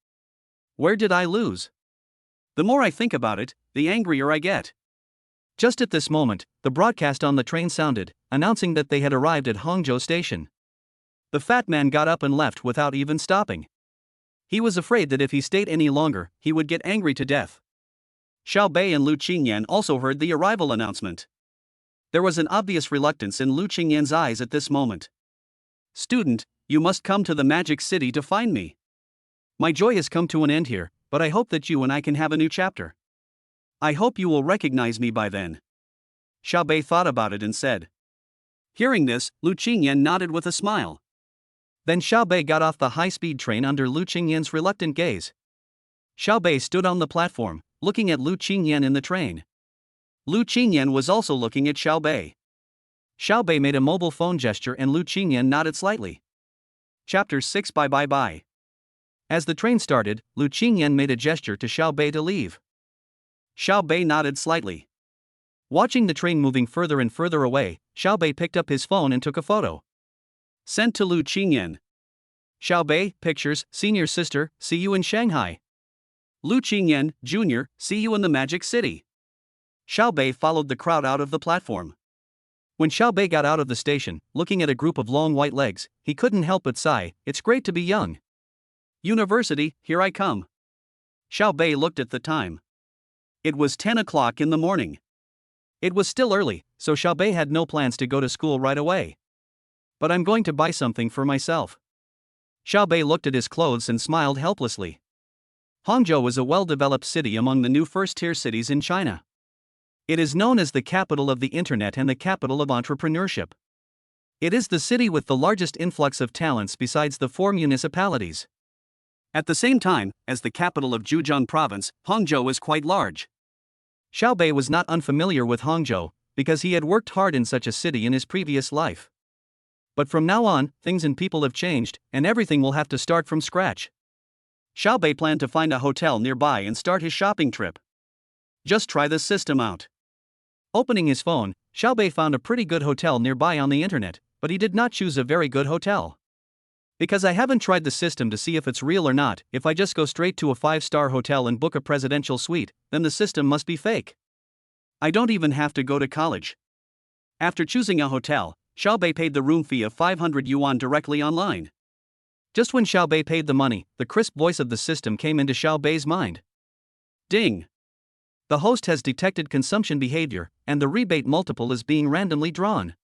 Where did I lose? The more I think about it, the angrier I get. Just at this moment, the broadcast on the train sounded, announcing that they had arrived at Hangzhou Station. The fat man got up and left without even stopping. He was afraid that if he stayed any longer, he would get angry to death. Xiaobei and Lu Qingyan also heard the arrival announcement. There was an obvious reluctance in Lu Qingyan's eyes at this moment. Student, you must come to the Magic City to find me. My joy has come to an end here, but I hope that you and I can have a new chapter. I hope you will recognize me by then. Xiaobei thought about it and said. Hearing this, Lu Qingyan nodded with a smile. Then Xiaobei got off the high-speed train under Lu Qingyan's reluctant gaze. Xiaobei stood on the platform, looking at Lu Qingyan in the train. Lu Qingyan was also looking at Xiaobei. Xiaobei made a mobile phone gesture and Lu Qingyan nodded slightly. Chapter 6. Bye. As the train started, Lu Qingyan made a gesture to Xiaobei to leave. Xiaobei nodded slightly. Watching the train moving further and further away, Xiaobei picked up his phone and took a photo. Sent to Lu Qingyan. Xiaobei, pictures, senior sister, see you in Shanghai. Lu Qingyan, junior, see you in the Magic City. Xiaobei followed the crowd out of the platform. When Xiaobei got out of the station, looking at a group of long white legs, he couldn't help but sigh, it's great to be young. University, here I come. Xiaobei looked at the time. It was 10 o'clock in the morning. It was still early, so Xiaobei had no plans to go to school right away. But I'm going to buy something for myself. Xiaobei looked at his clothes and smiled helplessly. Hangzhou is a well-developed city among the new first-tier cities in China. It is known as the capital of the internet and the capital of entrepreneurship. It is the city with the largest influx of talents besides the 4 municipalities. At the same time, as the capital of Zhejiang province, Hangzhou is quite large. Xiaobei was not unfamiliar with Hangzhou, because he had worked hard in such a city in his previous life. But from now on, things and people have changed, and everything will have to start from scratch. Xiaobei planned to find a hotel nearby and start his shopping trip. Just try this system out. Opening his phone, Xiaobei found a pretty good hotel nearby on the internet, but he did not choose a very good hotel. Because I haven't tried the system to see if it's real or not, if I just go straight to a 5-star hotel and book a presidential suite, then the system must be fake. I don't even have to go to college. After choosing a hotel, Xiaobei paid the room fee of 500 yuan directly online. Just when Xiaobei paid the money, the crisp voice of the system came into Xiaobei's mind. Ding! The host has detected consumption behavior, and the rebate multiple is being randomly drawn.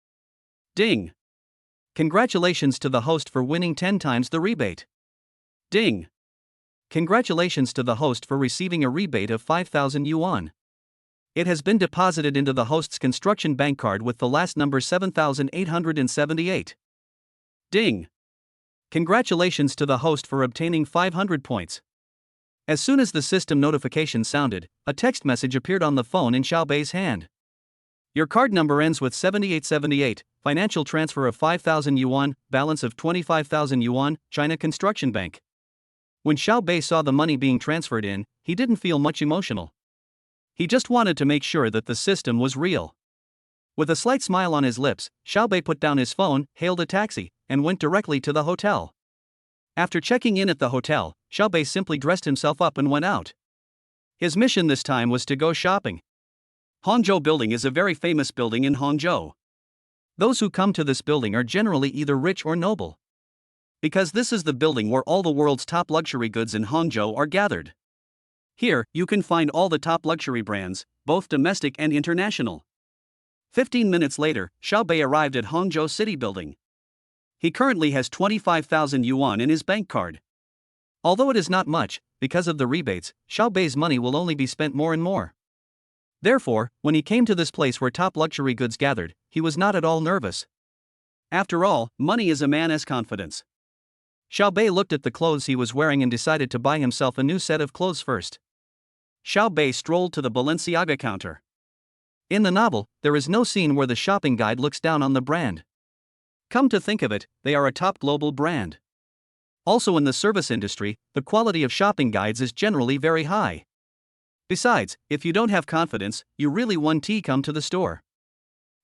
Ding! Congratulations to the host for winning 10 times the rebate. Ding! Congratulations to the host for receiving a rebate of 5,000 yuan. It has been deposited into the host's construction bank card with the last number 7,878. Ding! Congratulations to the host for obtaining 500 points. As soon as the system notification sounded, a text message appeared on the phone in Xiaobei's hand. Your card number ends with 7878, financial transfer of 5,000 yuan, balance of 25,000 yuan, China Construction Bank. When Xiaobei saw the money being transferred in, he didn't feel much emotional. He just wanted to make sure that the system was real. With a slight smile on his lips, Xiaobei put down his phone, hailed a taxi, and went directly to the hotel. After checking in at the hotel, Xiaobei simply dressed himself up and went out. His mission this time was to go shopping. Hangzhou Building is a very famous building in Hangzhou. Those who come to this building are generally either rich or noble. Because this is the building where all the world's top luxury goods in Hangzhou are gathered. Here, you can find all the top luxury brands, both domestic and international. 15 minutes later, Xiaobei arrived at Hangzhou City Building. He currently has 25,000 yuan in his bank card. Although it is not much, because of the rebates, Xiao Bei's money will only be spent more and more. Therefore, when he came to this place where top luxury goods gathered, he was not at all nervous. After all, money is a man's confidence. Xiao Bei looked at the clothes he was wearing and decided to buy himself a new set of clothes first. Xiao Bei strolled to the Balenciaga counter. In the novel, there is no scene where the shopping guide looks down on the brand. Come to think of it, they are a top global brand. Also in the service industry, the quality of shopping guides is generally very high. Besides, if you don't have confidence, you really want to come to the store.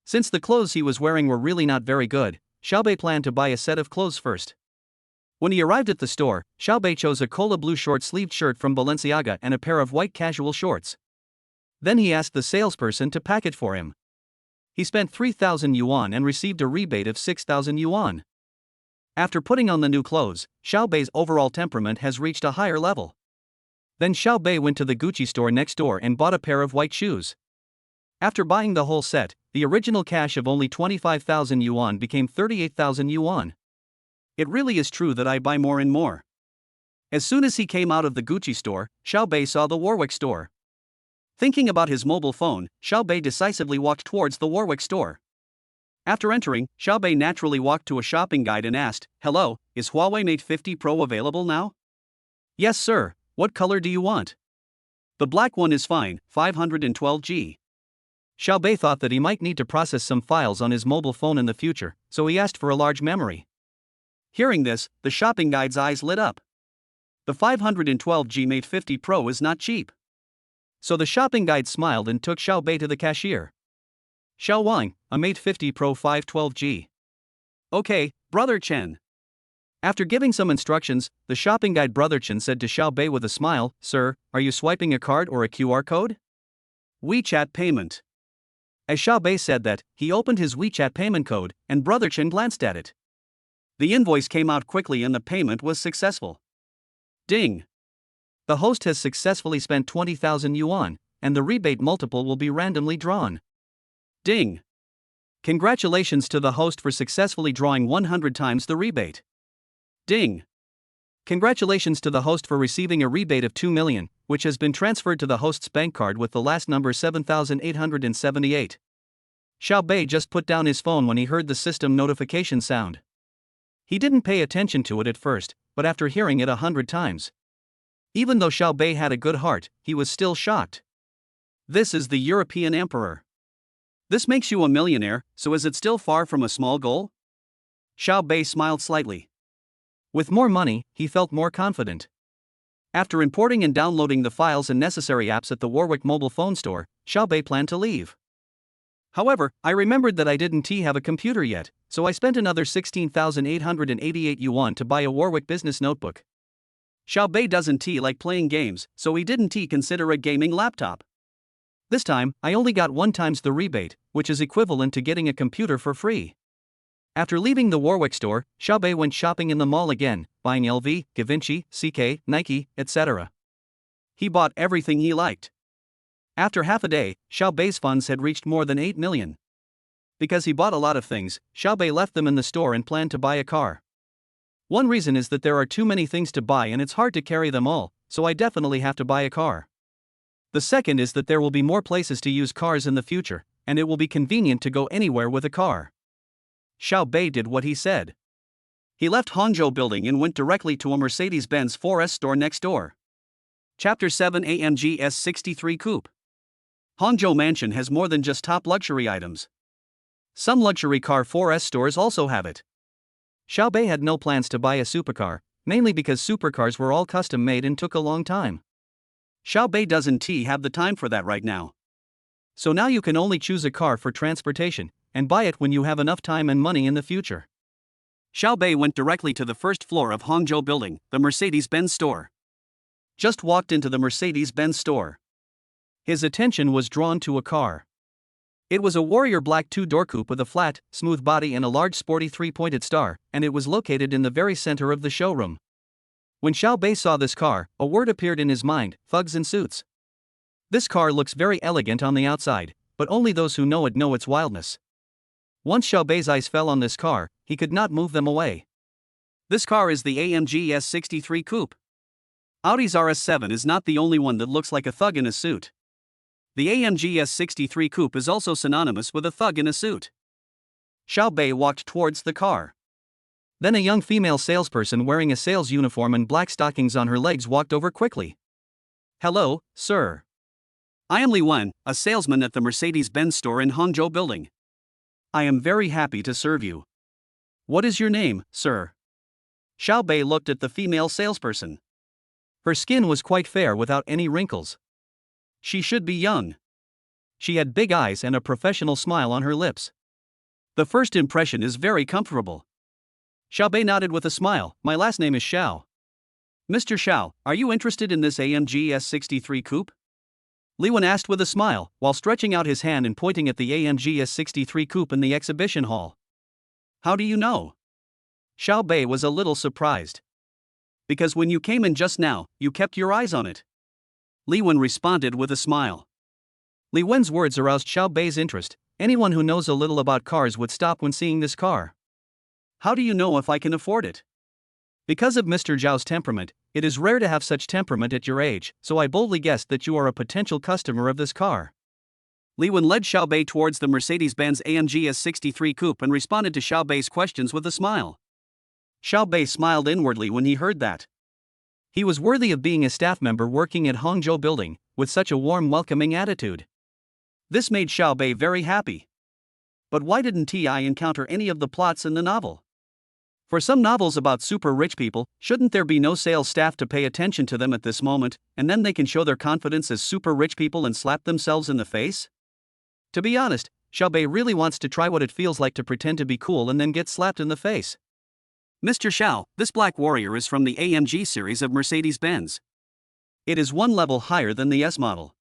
Since the clothes he was wearing were really not very good, Xiao Bei planned to buy a set of clothes first. When he arrived at the store, Xiao Bei chose a cola blue short-sleeved shirt from Balenciaga and a pair of white casual shorts. Then he asked the salesperson to pack it for him. He spent 3,000 yuan and received a rebate of 6,000 yuan. After putting on the new clothes, Xiao Bei's overall temperament has reached a higher level. Then Xiao Bei went to the Gucci store next door and bought a pair of white shoes. After buying the whole set, the original cash of only 25,000 yuan became 38,000 yuan. It really is true that I buy more and more. As soon as he came out of the Gucci store, Xiao Bei saw the Warwick store. Thinking about his mobile phone, Xiao Bei decisively walked towards the Warwick store. After entering, Xiao Bei naturally walked to a shopping guide and asked, "Hello, is Huawei Mate 50 Pro available now?" "Yes sir, what color do you want?" "The black one is fine, 512G. Xiao Bei thought that he might need to process some files on his mobile phone in the future, so he asked for a large memory. Hearing this, the shopping guide's eyes lit up. The 512G Mate 50 Pro is not cheap. So the shopping guide smiled and took Xiao Bei to the cashier. "Xiao Wang, a Mate 50 Pro 512G. "Okay, Brother Chen." After giving some instructions, the shopping guide Brother Chen said to Xiao Bei with a smile, "Sir, are you swiping a card or a QR code?" "WeChat payment." As Xiao Bei said that, he opened his WeChat payment code, and Brother Chen glanced at it. The invoice came out quickly and the payment was successful. Ding! The host has successfully spent 20,000 yuan, and the rebate multiple will be randomly drawn. Ding! Congratulations to the host for successfully drawing 100 times the rebate. Ding! Congratulations to the host for receiving a rebate of 2 million, which has been transferred to the host's bank card with the last number 7878. Xiao Bei just put down his phone when he heard the system notification sound. He didn't pay attention to it at first, but after hearing it 100 times. Even though Xiao Bei had a good heart, he was still shocked. This is the European Emperor. This makes you a millionaire, so is it still far from a small goal? Xiao Bei smiled slightly. With more money, he felt more confident. After importing and downloading the files and necessary apps at the Warwick mobile phone store, Xiao Bei planned to leave. However, I remembered that I didn't have a computer yet, so I spent another 16,888 yuan to buy a Warwick business notebook. Xiao Bei doesn't like playing games, so he didn't consider a gaming laptop. This time, I only got 1 times the rebate, which is equivalent to getting a computer for free. After leaving the Warwick store, Xiao Bei went shopping in the mall again, buying LV, Givenchy, CK, Nike, etc. He bought everything he liked. After half a day, Xiao Bei's funds had reached more than 8 million. Because he bought a lot of things, Xiao Bei left them in the store and planned to buy a car. One reason is that there are too many things to buy and it's hard to carry them all, so I definitely have to buy a car. The second is that there will be more places to use cars in the future, and it will be convenient to go anywhere with a car. Xiao Bei did what he said. He left Hangzhou building and went directly to a Mercedes-Benz 4S store next door. Chapter 7 AMG S63 Coupe. Hangzhou Mansion has more than just top luxury items. Some luxury car 4S stores also have it. Xiao Bei had no plans to buy a supercar, mainly because supercars were all custom made and took a long time. Xiao Bei doesn't have the time for that right now. So now you can only choose a car for transportation, and buy it when you have enough time and money in the future. Xiao Bei went directly to the first floor of Hangzhou building, the Mercedes-Benz store. Just walked into the Mercedes-Benz store. His attention was drawn to a car. It was a Warrior Black 2-door coupe with a flat, smooth body and a large sporty 3-pointed star, and it was located in the very center of the showroom. When Xiao Bei saw this car, a word appeared in his mind: thugs in suits. This car looks very elegant on the outside, but only those who know its wildness. Once Xiao Bei's eyes fell on this car, he could not move them away. This car is the AMG S63 Coupe. Audi's RS7 is not the only one that looks like a thug in a suit. The AMG S63 Coupe is also synonymous with a thug in a suit. Xiao Bei walked towards the car. Then a young female salesperson wearing a sales uniform and black stockings on her legs walked over quickly. "Hello, sir. I am Li Wen, a salesman at the Mercedes-Benz store in Hangzhou building. I am very happy to serve you. What is your name, sir?" Xiao Bei looked at the female salesperson. Her skin was quite fair without any wrinkles. She should be young. She had big eyes and a professional smile on her lips. The first impression is very comfortable. Xiao Bei nodded with a smile. "My last name is Xiao." "Mr. Xiao, are you interested in this AMG S63 Coupe?" Li Wen asked with a smile, while stretching out his hand and pointing at the AMG S63 Coupe in the exhibition hall. "How do you know?" Xiao Bei was a little surprised. "Because when you came in just now, you kept your eyes on it." Li Wen responded with a smile. Li Wen's words aroused Xiao Bei's interest. Anyone who knows a little about cars would stop when seeing this car. "How do you know if I can afford it?" "Because of Mr. Zhao's temperament. It is rare to have such temperament at your age, so I boldly guessed that you are a potential customer of this car." Li Wen led Xiao Bei towards the Mercedes-Benz AMG S63 Coupe and responded to Xiao Bei's questions with a smile. Xiao Bei smiled inwardly when he heard that. He was worthy of being a staff member working at Hangzhou building, with such a warm welcoming attitude. This made Xiao Bei very happy. But why didn't he encounter any of the plots in the novel? For some novels about super rich people, shouldn't there be no sales staff to pay attention to them at this moment, and then they can show their confidence as super rich people and slap themselves in the face? To be honest, Xiao Bei really wants to try what it feels like to pretend to be cool and then get slapped in the face. "Mr. Xiao, this Black Warrior is from the AMG series of Mercedes-Benz. It is one level higher than the S model.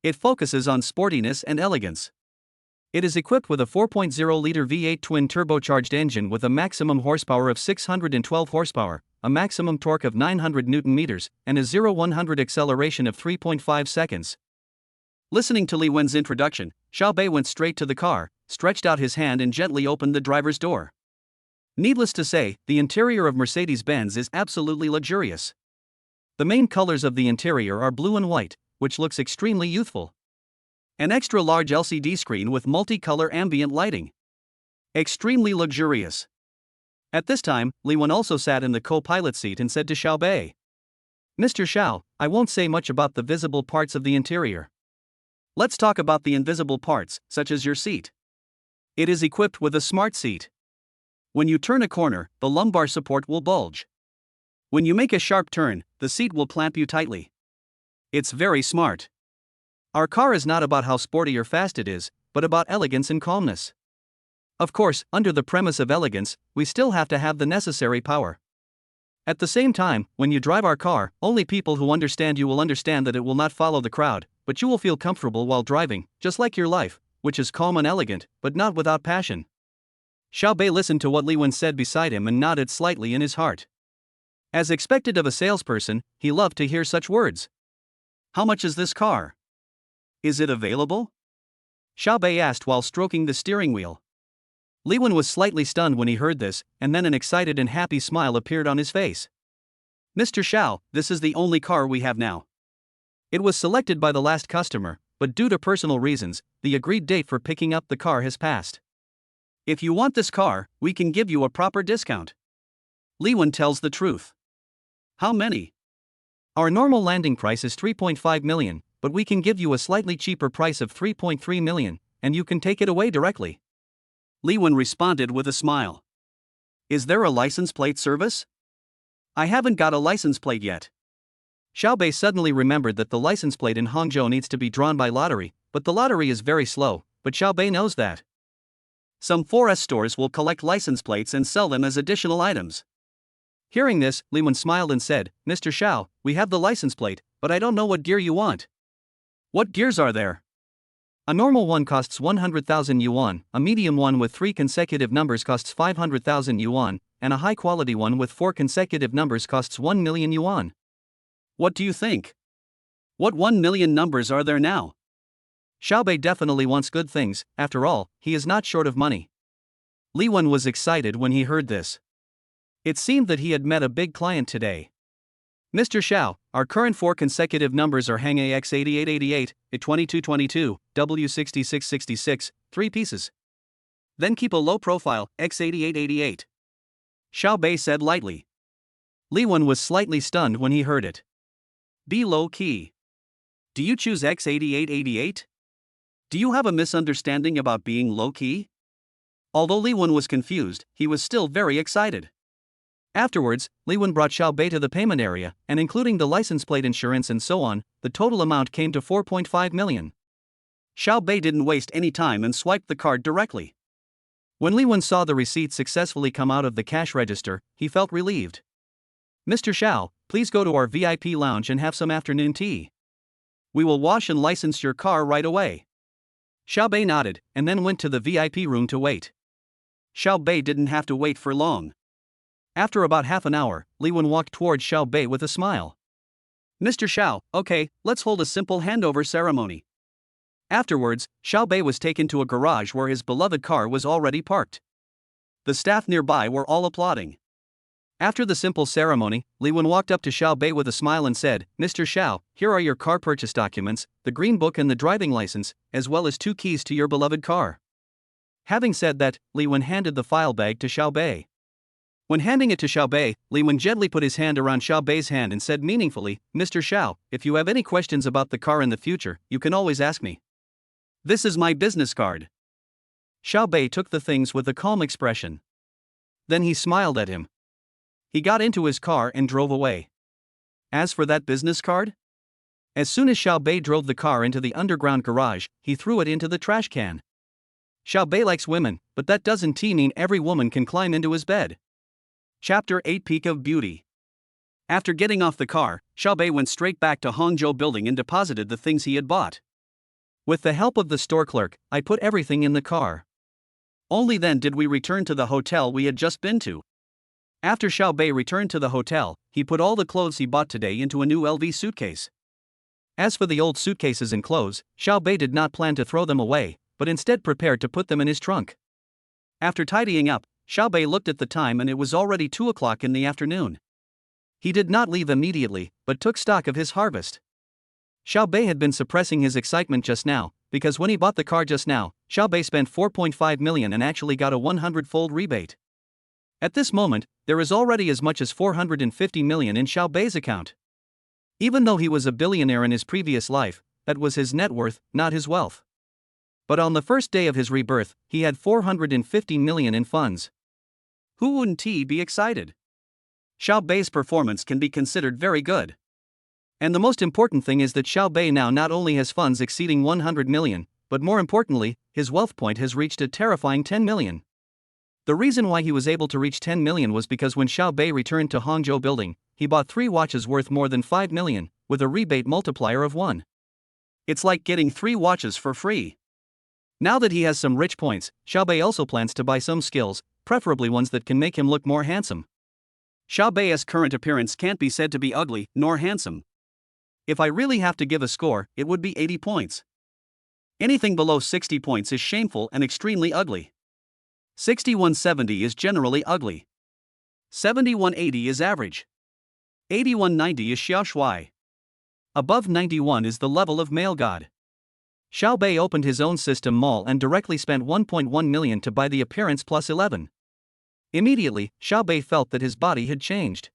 It focuses on sportiness and elegance. It is equipped with a 4.0-liter V8 twin-turbocharged engine with a maximum horsepower of 612 horsepower, a maximum torque of 900 Nm, and a 0-100 acceleration of 3.5 seconds. Listening to Li Wen's introduction, Xiao Bei went straight to the car, stretched out his hand and gently opened the driver's door. Needless to say, the interior of Mercedes-Benz is absolutely luxurious. The main colors of the interior are blue and white, which looks extremely youthful. An extra-large LCD screen with multicolor ambient lighting. Extremely luxurious. At this time, Li Wen also sat in the co-pilot seat and said to Xiao Bei, "Mr. Xiao, I won't say much about the visible parts of the interior. Let's talk about the invisible parts, such as your seat. It is equipped with a smart seat. When you turn a corner, the lumbar support will bulge. When you make a sharp turn, the seat will clamp you tightly. It's very smart. Our car is not about how sporty or fast it is, but about elegance and calmness. Of course, under the premise of elegance, we still have to have the necessary power. At the same time, when you drive our car, only people who understand you will understand that it will not follow the crowd, but you will feel comfortable while driving, just like your life, which is calm and elegant, but not without passion." Xiao Bei listened to what Li Wen said beside him and nodded slightly in his heart. As expected of a salesperson, he loved to hear such words. "How much is this car? Is it available?" Xiao Bei asked while stroking the steering wheel. Li Wen was slightly stunned when he heard this, and then an excited and happy smile appeared on his face. "Mr. Xiao, this is the only car we have now. It was selected by the last customer, but due to personal reasons, the agreed date for picking up the car has passed. If you want this car, we can give you a proper discount." Li Wen tells the truth. "How many?" "Our normal landing price is 3.5 million, but we can give you a slightly cheaper price of 3.3 million, and you can take it away directly." Li Wen responded with a smile. "Is there a license plate service?" "I haven't got a license plate yet." Xiao Bei suddenly remembered that the license plate in Hangzhou needs to be drawn by lottery, but the lottery is very slow, but Xiao Bei knows that. Some 4S stores will collect license plates and sell them as additional items. Hearing this, Li Wen smiled and said, "Mr. Xiao, we have the license plate, but I don't know what gear you want." "What gears are there?" "A normal one costs 100,000 yuan, a medium one with 3 consecutive numbers costs 500,000 yuan, and a high-quality one with 4 consecutive numbers costs 1 million yuan. What do you think? What 1 million numbers are there now?" Xiao Bei definitely wants good things, after all, he is not short of money. Li Wen was excited when he heard this. It seemed that he had met a big client today. "Mr. Xiao, Our current 4 consecutive numbers are Hang AX8888, IT2222, W6666, 3 pieces. Then keep a low profile, X8888. Xiao Bei said lightly. Li Wen was slightly stunned when he heard it. Be low key. Do you choose X8888? Do you have a misunderstanding about being low key? Although Li Wen was confused, he was still very excited. Afterwards, Li Wen brought Xiao Bei to the payment area, and including the license plate insurance and so on, the total amount came to 4.5 million. Xiao Bei didn't waste any time and swiped the card directly. When Li Wen saw the receipt successfully come out of the cash register, he felt relieved. Mr. Xiao, please go to our VIP lounge and have some afternoon tea. We will wash and license your car right away. Xiao Bei nodded, and then went to the VIP room to wait. Xiao Bei didn't have to wait for long. After about half an hour, Li Wen walked towards Xiao Bei with a smile. Mr. Xiao, okay, let's hold a simple handover ceremony. Afterwards, Xiao Bei was taken to a garage where his beloved car was already parked. The staff nearby were all applauding. After the simple ceremony, Li Wen walked up to Xiao Bei with a smile and said, Mr. Xiao, here are your car purchase documents, the green book and the driving license, as well as 2 keys to your beloved car. Having said that, Li Wen handed the file bag to Xiao Bei. When handing it to Xiao Bei, Li Wen gently put his hand around Xiao Bei's hand and said meaningfully, Mr. Xiao, if you have any questions about the car in the future, you can always ask me. This is my business card. Xiao Bei took the things with a calm expression. Then he smiled at him. He got into his car and drove away. As for that business card? As soon as Xiao Bei drove the car into the underground garage, he threw it into the trash can. Xiao Bei likes women, but that doesn't mean every woman can climb into his bed. Chapter 8 Peak of Beauty. After getting off the car, Xiao Bei went straight back to Hangzhou building and deposited the things he had bought. With the help of the store clerk, I put everything in the car. Only then did we return to the hotel we had just been to. After Xiao Bei returned to the hotel, he put all the clothes he bought today into a new LV suitcase. As for the old suitcases and clothes, Xiao Bei did not plan to throw them away, but instead prepared to put them in his trunk. After tidying up, Xiao Bei looked at the time and it was already 2 o'clock in the afternoon. He did not leave immediately, but took stock of his harvest. Xiao Bei had been suppressing his excitement just now, because when he bought the car just now, Xiao Bei spent 4.5 million and actually got a 100-fold rebate. At this moment, there is already as much as 450 million in Xiao Bei's account. Even though he was a billionaire in his previous life, that was his net worth, not his wealth. But on the first day of his rebirth, he had 450 million in funds. Who wouldn't be excited? Xiao Bei's performance can be considered very good. And the most important thing is that Xiao Bei now not only has funds exceeding 100 million, but more importantly, his wealth point has reached a terrifying 10 million. The reason why he was able to reach 10 million was because when Xiao Bei returned to Hangzhou building, he bought 3 watches worth more than 5 million, with a rebate multiplier of 1. It's like getting 3 watches for free. Now that he has some rich points, Xiao Bei also plans to buy some skills, preferably ones that can make him look more handsome. Xiao Bei's current appearance can't be said to be ugly nor handsome. If I really have to give a score, it would be 80 points. Anything below 60 points is shameful and extremely ugly. 6170 is generally ugly. 7180 is average. 8190 is xiao shui. Above 91 is the level of male god. Xiao Bei opened his own system mall and directly spent 1.1 million to buy the appearance plus 11. Immediately, Xiao Bei felt that his body had changed.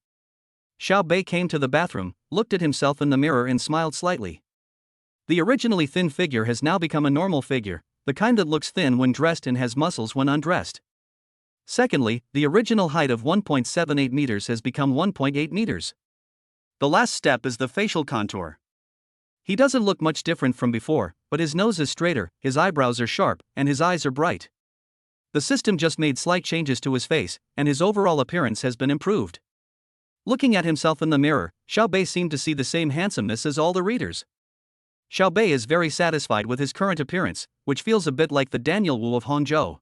Xiao Bei came to the bathroom, looked at himself in the mirror and smiled slightly. The originally thin figure has now become a normal figure, the kind that looks thin when dressed and has muscles when undressed. Secondly, the original height of 1.78 meters has become 1.8 meters. The last step is the facial contour. He doesn't look much different from before, but his nose is straighter, his eyebrows are sharp, and his eyes are bright. The system just made slight changes to his face, and his overall appearance has been improved. Looking at himself in the mirror, Xiao Bei seemed to see the same handsomeness as all the readers. Xiao Bei is very satisfied with his current appearance, which feels a bit like the Daniel Wu of Hangzhou.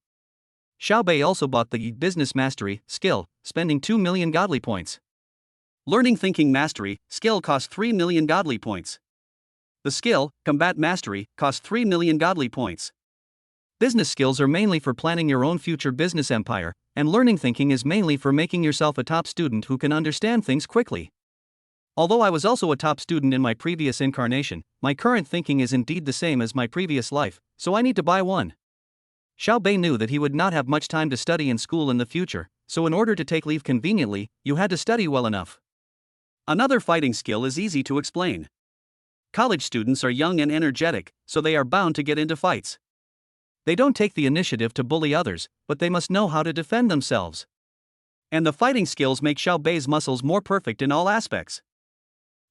Xiao Bei also bought the Business Mastery skill, spending 2 million godly points. Learning Thinking Mastery skill cost 3 million godly points. The skill, Combat Mastery, cost 3 million godly points. Business skills are mainly for planning your own future business empire, and learning thinking is mainly for making yourself a top student who can understand things quickly. Although I was also a top student in my previous incarnation, my current thinking is indeed the same as my previous life, so I need to buy one. Xiao Bei knew that he would not have much time to study in school in the future, so in order to take leave conveniently, you had to study well enough. Another fighting skill is easy to explain. College students are young and energetic, so they are bound to get into fights. They don't take the initiative to bully others, but they must know how to defend themselves. And the fighting skills make Xiao Bei's muscles more perfect in all aspects.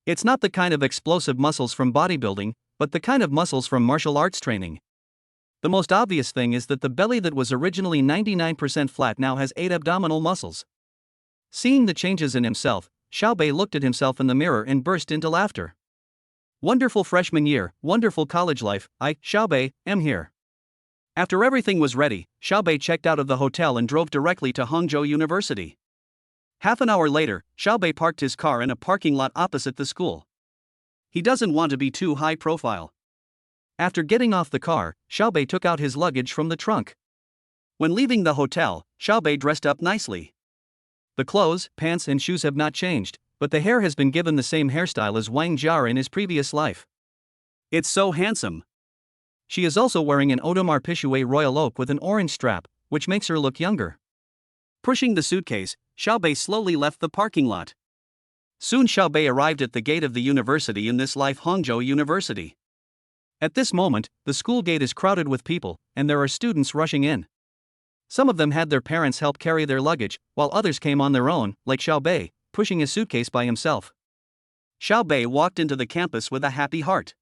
It's not the kind of explosive muscles from bodybuilding, but the kind of muscles from martial arts training. The most obvious thing is that the belly that was originally 99% flat now has 8 abdominal muscles. Seeing the changes in himself, Xiao Bei looked at himself in the mirror and burst into laughter. Wonderful freshman year, wonderful college life, I, Xiao Bei, am here. After everything was ready, Xiao Bei checked out of the hotel and drove directly to Hangzhou University. Half an hour later, Xiao Bei parked his car in a parking lot opposite the school. He doesn't want to be too high profile. After getting off the car, Xiao Bei took out his luggage from the trunk. When leaving the hotel, Xiao Bei dressed up nicely. The clothes, pants and shoes have not changed, but the hair has been given the same hairstyle as Wang Jiar in his previous life. It's so handsome. She is also wearing an Audemars Piguet Royal Oak with an orange strap, which makes her look younger. Pushing the suitcase, Xiao Bei slowly left the parking lot. Soon Xiao Bei arrived at the gate of the university in this life, Hangzhou University. At this moment, the school gate is crowded with people, and there are students rushing in. Some of them had their parents help carry their luggage, while others came on their own, like Xiao Bei, pushing his suitcase by himself. Xiao Bei walked into the campus with a happy heart.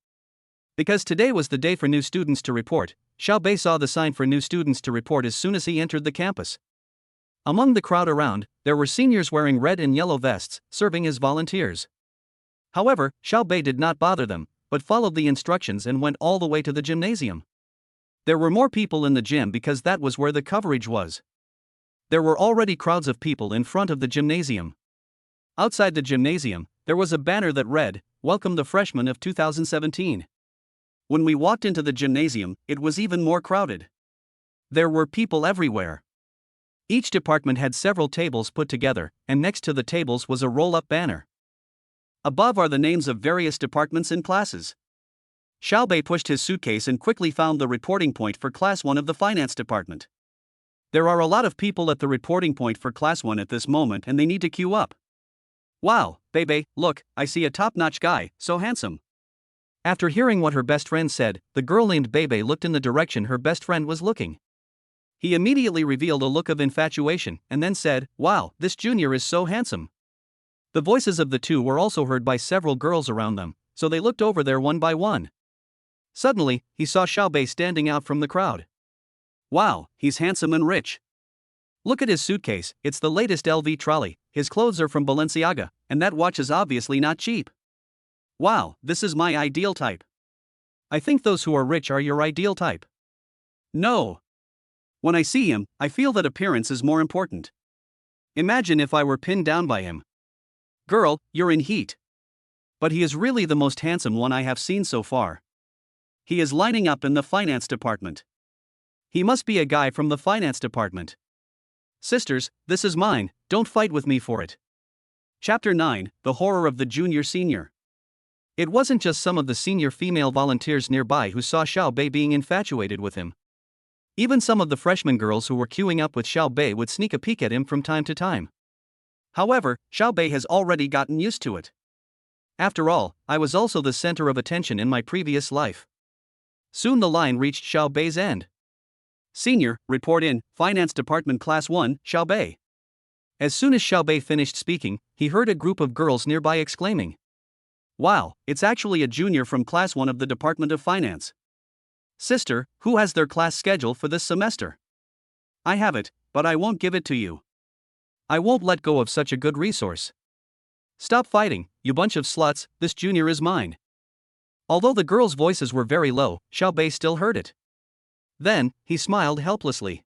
Because today was the day for new students to report, Xiao Bei saw the sign for new students to report as soon as he entered the campus. Among the crowd around, there were seniors wearing red and yellow vests, serving as volunteers. However, Xiao Bei did not bother them, but followed the instructions and went all the way to the gymnasium. There were more people in the gym because that was where the coverage was. There were already crowds of people in front of the gymnasium. Outside the gymnasium, there was a banner that read, "Welcome the freshmen of 2017. When we walked into the gymnasium, it was even more crowded. There were people everywhere. Each department had several tables put together, and next to the tables was a roll-up banner. Above are the names of various departments and classes. Xiao Bei pushed his suitcase and quickly found the reporting point for Class 1 of the Finance Department. There are a lot of people at the reporting point for Class 1 at this moment and they need to queue up. Wow, Bei, look, I see a top-notch guy, so handsome. After hearing what her best friend said, the girl named Bei looked in the direction her best friend was looking. He immediately revealed a look of infatuation and then said, "Wow, this junior is so handsome." The voices of the two were also heard by several girls around them, so they looked over there one by one. Suddenly, he saw Xiao Bei standing out from the crowd. Wow, he's handsome and rich. Look at his suitcase, it's the latest LV trolley, his clothes are from Balenciaga, and that watch is obviously not cheap. Wow, this is my ideal type. I think those who are rich are your ideal type. No. When I see him, I feel that appearance is more important. Imagine if I were pinned down by him. Girl, you're in heat. But he is really the most handsome one I have seen so far. He is lining up in the finance department. He must be a guy from the finance department. Sisters, this is mine, don't fight with me for it. Chapter 9, The Horror of the Junior Senior. It wasn't just some of the senior female volunteers nearby who saw Xiao Bei being infatuated with him. Even some of the freshman girls who were queuing up with Xiao Bei would sneak a peek at him from time to time. However, Xiao Bei has already gotten used to it. After all, I was also the center of attention in my previous life. Soon the line reached Xiao Bei's end. Senior, report in, Finance Department Class 1, Xiao Bei. As soon as Xiao Bei finished speaking, he heard a group of girls nearby exclaiming. Wow, it's actually a junior from Class 1 of the Department of Finance. Sister, who has their class schedule for this semester? I have it, but I won't give it to you. I won't let go of such a good resource. Stop fighting, you bunch of sluts, this junior is mine. Although the girls' voices were very low, Xiao Bei still heard it. Then, he smiled helplessly.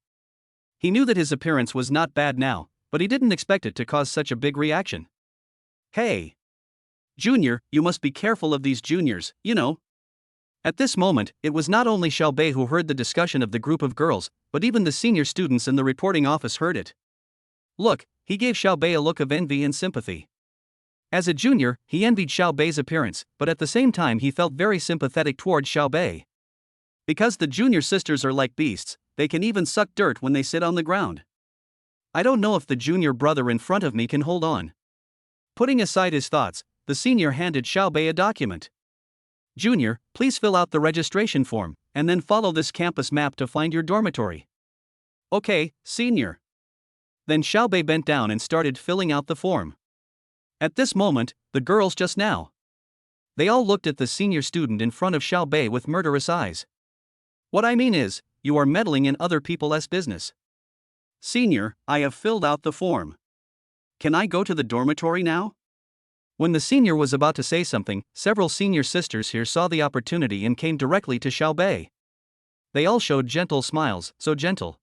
He knew that his appearance was not bad now, but he didn't expect it to cause such a big reaction. Hey! Junior, you must be careful of these juniors, you know. At this moment, it was not only Xiao Bei who heard the discussion of the group of girls, but even the senior students in the reporting office heard it. Look, he gave Xiao Bei a look of envy and sympathy. As a junior, he envied Xiao Bei's appearance, but at the same time he felt very sympathetic towards Xiao Bei. Because the junior sisters are like beasts, they can even suck dirt when they sit on the ground. I don't know if the junior brother in front of me can hold on. Putting aside his thoughts, the senior handed Xiao Bei a document. Junior, please fill out the registration form, and then follow this campus map to find your dormitory. Okay, senior. Then Xiao Bei bent down and started filling out the form. At this moment, the girls just now. They all looked at the senior student in front of Xiao Bei with murderous eyes. What I mean is, you are meddling in other people's business. Senior, I have filled out the form. Can I go to the dormitory now? When the senior was about to say something, several senior sisters here saw the opportunity and came directly to Xiao Bei. They all showed gentle smiles, so gentle.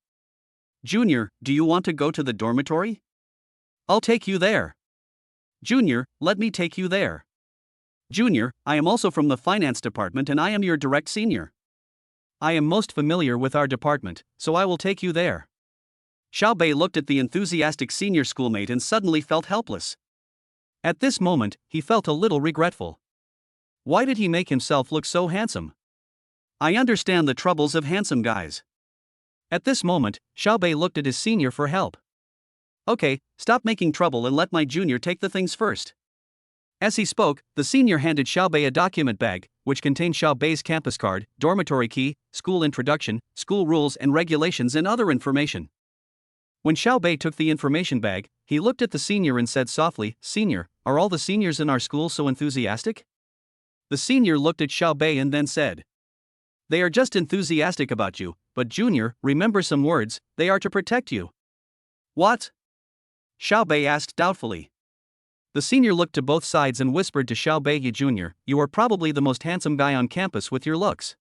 Junior, do you want to go to the dormitory? I'll take you there. Junior, let me take you there. Junior, I am also from the finance department and I am your direct senior. I am most familiar with our department, so I will take you there. Xiao Bei looked at the enthusiastic senior schoolmate and suddenly felt helpless. At this moment, he felt a little regretful. Why did he make himself look so handsome? I understand the troubles of handsome guys. At this moment, Xiao Bei looked at his senior for help. Okay, stop making trouble and let my junior take the things first. As he spoke, the senior handed Xiao Bei a document bag, which contained Xiao Bei's campus card, dormitory key, school introduction, school rules and regulations and other information. When Xiao Bei took the information bag, he looked at the senior and said softly, Senior, are all the seniors in our school so enthusiastic? The senior looked at Xiao Bei and then said, They are just enthusiastic about you, but junior, remember some words, they are to protect you. What? Xiao Bei asked doubtfully. The senior looked to both sides and whispered to Xiao Bei, Junior, you are probably the most handsome guy on campus with your looks.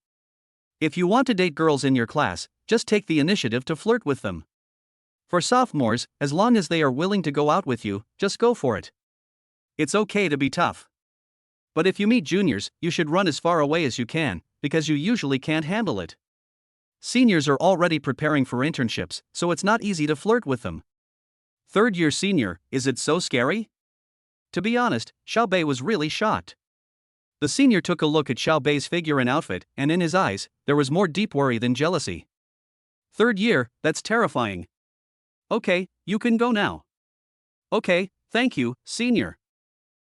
If you want to date girls in your class, just take the initiative to flirt with them. For sophomores, as long as they are willing to go out with you, just go for it. It's okay to be tough. But if you meet juniors, you should run as far away as you can, because you usually can't handle it. Seniors are already preparing for internships, so it's not easy to flirt with them. Third-year senior, is it so scary? To be honest, Xiao Bei was really shocked. The senior took a look at Xiao Bei's figure and outfit, and in his eyes, there was more deep worry than jealousy. Third year, that's terrifying. Okay, you can go now. Okay, thank you, senior.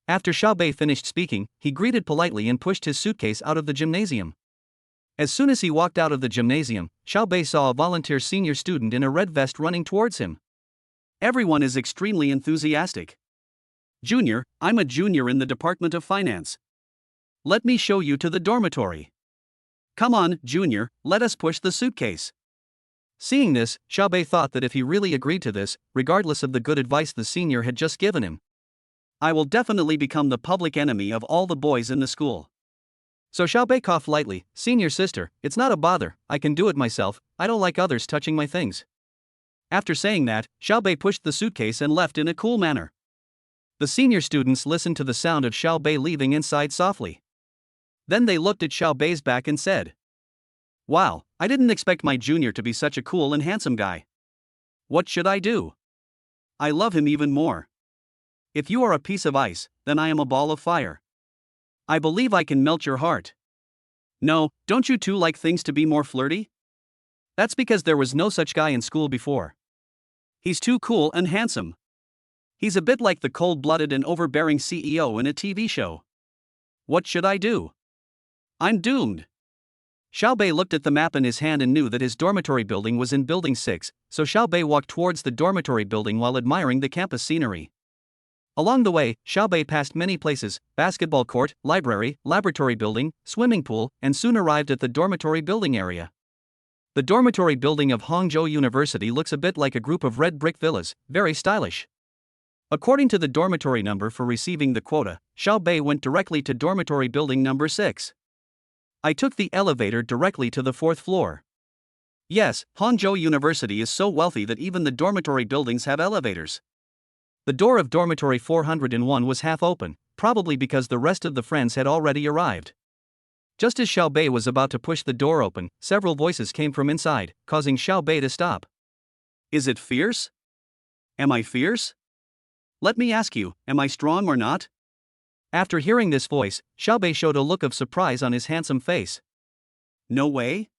After Xiao Bei finished speaking, he greeted politely and pushed his suitcase out of the gymnasium. As soon as he walked out of the gymnasium, Xiao Bei saw a volunteer senior student in a red vest running towards him. Everyone is extremely enthusiastic. Junior, I'm a junior in the Department of Finance. Let me show you to the dormitory. Come on, junior, let us push the suitcase. Seeing this, Xiao Bei thought that if he really agreed to this, regardless of the good advice the senior had just given him, I will definitely become the public enemy of all the boys in the school. So Xiao Bei coughed lightly, Senior sister, it's not a bother, I can do it myself, I don't like others touching my things. After saying that, Xiao Bei pushed the suitcase and left in a cool manner. The senior students listened to the sound of Xiao Bei leaving inside softly. Then they looked at Xiao Bei's back and said, Wow, I didn't expect my junior to be such a cool and handsome guy. What should I do? I love him even more. If you are a piece of ice, then I am a ball of fire. I believe I can melt your heart. No, don't you two like things to be more flirty? That's because there was no such guy in school before. He's too cool and handsome. He's a bit like the cold-blooded and overbearing CEO in a TV show. What should I do? I'm doomed. Xiao Bei looked at the map in his hand and knew that his dormitory building was in Building 6, so Xiao Bei walked towards the dormitory building while admiring the campus scenery. Along the way, Xiao Bei passed many places, basketball court, library, laboratory building, swimming pool, and soon arrived at the dormitory building area. The dormitory building of Hangzhou University looks a bit like a group of red brick villas, very stylish. According to the dormitory number for receiving the quota, Xiao Bei went directly to dormitory building number 6. I took the elevator directly to the 4th floor. Yes, Hangzhou University is so wealthy that even the dormitory buildings have elevators. The door of dormitory 401 was half open, probably because the rest of the friends had already arrived. Just as Xiao Bei was about to push the door open, several voices came from inside, causing Xiao Bei to stop. Is it fierce? Am I fierce? Let me ask you, am I strong or not? After hearing this voice, Xiaobei showed a look of surprise on his handsome face. No way?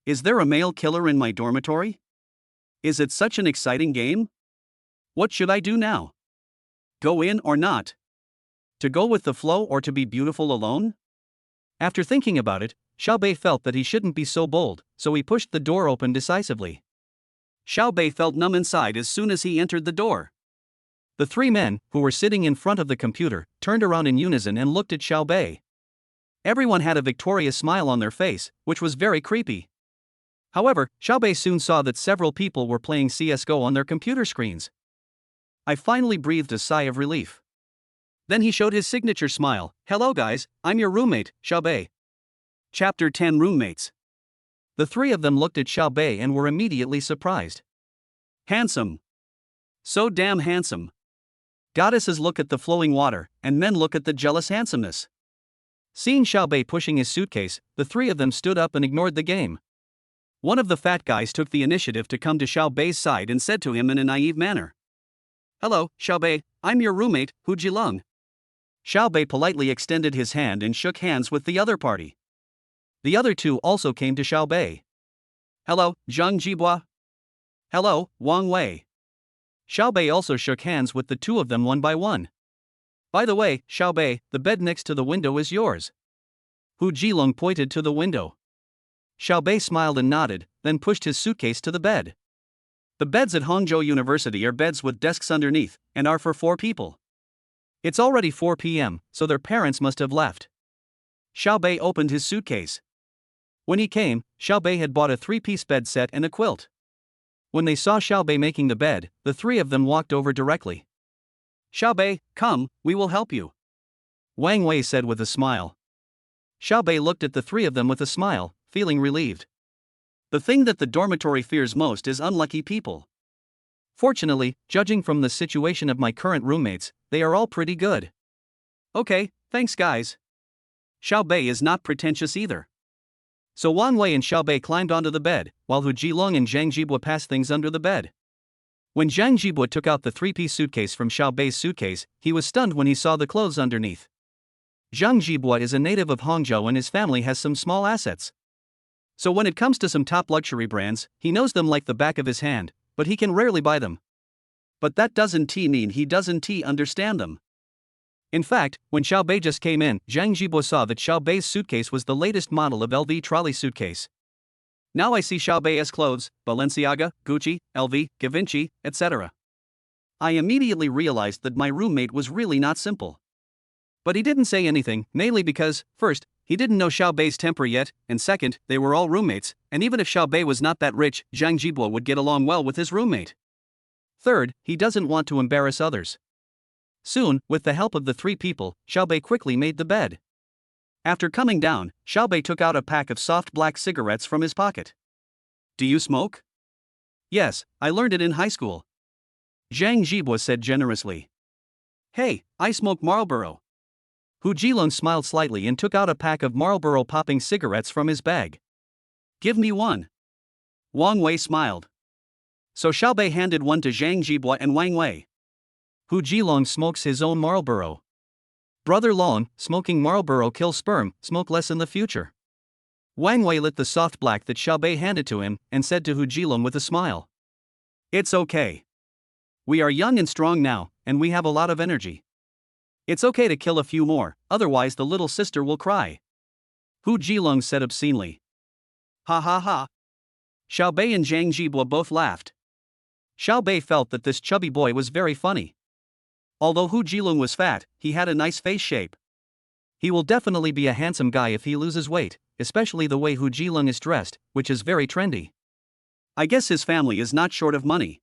Is there a male killer in my dormitory? Is it such an exciting game? What should I do now? Go in or not? To go with the flow or to be beautiful alone? After thinking about it, Xiaobei felt that he shouldn't be so bold, so he pushed the door open decisively. Xiaobei felt numb inside as soon as he entered the door. The three men, who were sitting in front of the computer, turned around in unison and looked at Xiaobei. Everyone had a victorious smile on their face, which was very creepy. However, Xiaobei soon saw that several people were playing CSGO on their computer screens. I finally breathed a sigh of relief. Then he showed his signature smile. Hello guys, I'm your roommate, Xiaobei. Chapter 10 Roommates. The three of them looked at Xiaobei and were immediately surprised. Handsome. So damn handsome. Goddesses look at the flowing water, and men look at the jealous handsomeness. Seeing Xiaobei pushing his suitcase, the three of them stood up and ignored the game. One of the fat guys took the initiative to come to Xiaobei's side and said to him in a naive manner. Hello, Xiaobei, I'm your roommate, Hu Jilong. Xiaobei politely extended his hand and shook hands with the other party. The other two also came to Xiaobei. Hello, Zhang Jibua. Hello, Wang Wei. Xiaobei also shook hands with the two of them one by one. By the way, Xiaobei, the bed next to the window is yours. Hu Jilong pointed to the window. Xiaobei smiled and nodded, then pushed his suitcase to the bed. The beds at Hangzhou University are beds with desks underneath, and are for 4 people. It's already 4 p.m., so their parents must have left. Xiaobei opened his suitcase. When he came, Xiaobei had bought a 3-piece bed set and a quilt. When they saw Xiaobei making the bed, the three of them walked over directly. Xiaobei, come, we will help you. Wang Wei said with a smile. Xiaobei looked at the three of them with a smile, feeling relieved. The thing that the dormitory fears most is unlucky people. Fortunately, judging from the situation of my current roommates, they are all pretty good. Okay, thanks guys. Xiaobei is not pretentious either. So Wang Wei and Xiaobei climbed onto the bed, while Hu Jilong and Zhang Jibua passed things under the bed. When Zhang Jibua took out the 3-piece suitcase from Xiaobei's suitcase, he was stunned when he saw the clothes underneath. Zhang Jibua is a native of Hangzhou and his family has some small assets. So when it comes to some top luxury brands, he knows them like the back of his hand, but he can rarely buy them. But that doesn't mean he doesn't understand them. In fact, when Xiaobei just came in, Zhang Jibua saw that Xiaobei's suitcase was the latest model of LV trolley suitcase. Now I see Xiaobei's clothes, Balenciaga, Gucci, LV, Givenchy, etc. I immediately realized that my roommate was really not simple. But he didn't say anything, mainly because, first, he didn't know Xiaobei's temper yet, and second, they were all roommates, and even if Xiaobei was not that rich, Zhang Jibua would get along well with his roommate. Third, he doesn't want to embarrass others. Soon, with the help of the 3 people, Xiaobei quickly made the bed. After coming down, Xiaobei took out a pack of soft black cigarettes from his pocket. Do you smoke? Yes, I learned it in high school. Zhang Jibua said generously. Hey, I smoke Marlboro. Hu Jilong smiled slightly and took out a pack of Marlboro popping cigarettes from his bag. Give me one. Wang Wei smiled. So Xiaobei handed one to Zhang Jibua and Wang Wei. Hu Jilong smokes his own Marlboro. Brother Long, smoking Marlboro kills sperm, smoke less in the future. Wang Wei lit the soft black that Xiaobei handed to him, and said to Hu Jilong with a smile. It's okay. We are young and strong now, and we have a lot of energy. It's okay to kill a few more, otherwise the little sister will cry. Hu Jilong said obscenely. Ha ha ha. Xiaobei and Zhang Jibua both laughed. Xiaobei felt that this chubby boy was very funny. Although Hu Jilong was fat, he had a nice face shape. He will definitely be a handsome guy if he loses weight, especially the way Hu Jilong is dressed, which is very trendy. I guess his family is not short of money.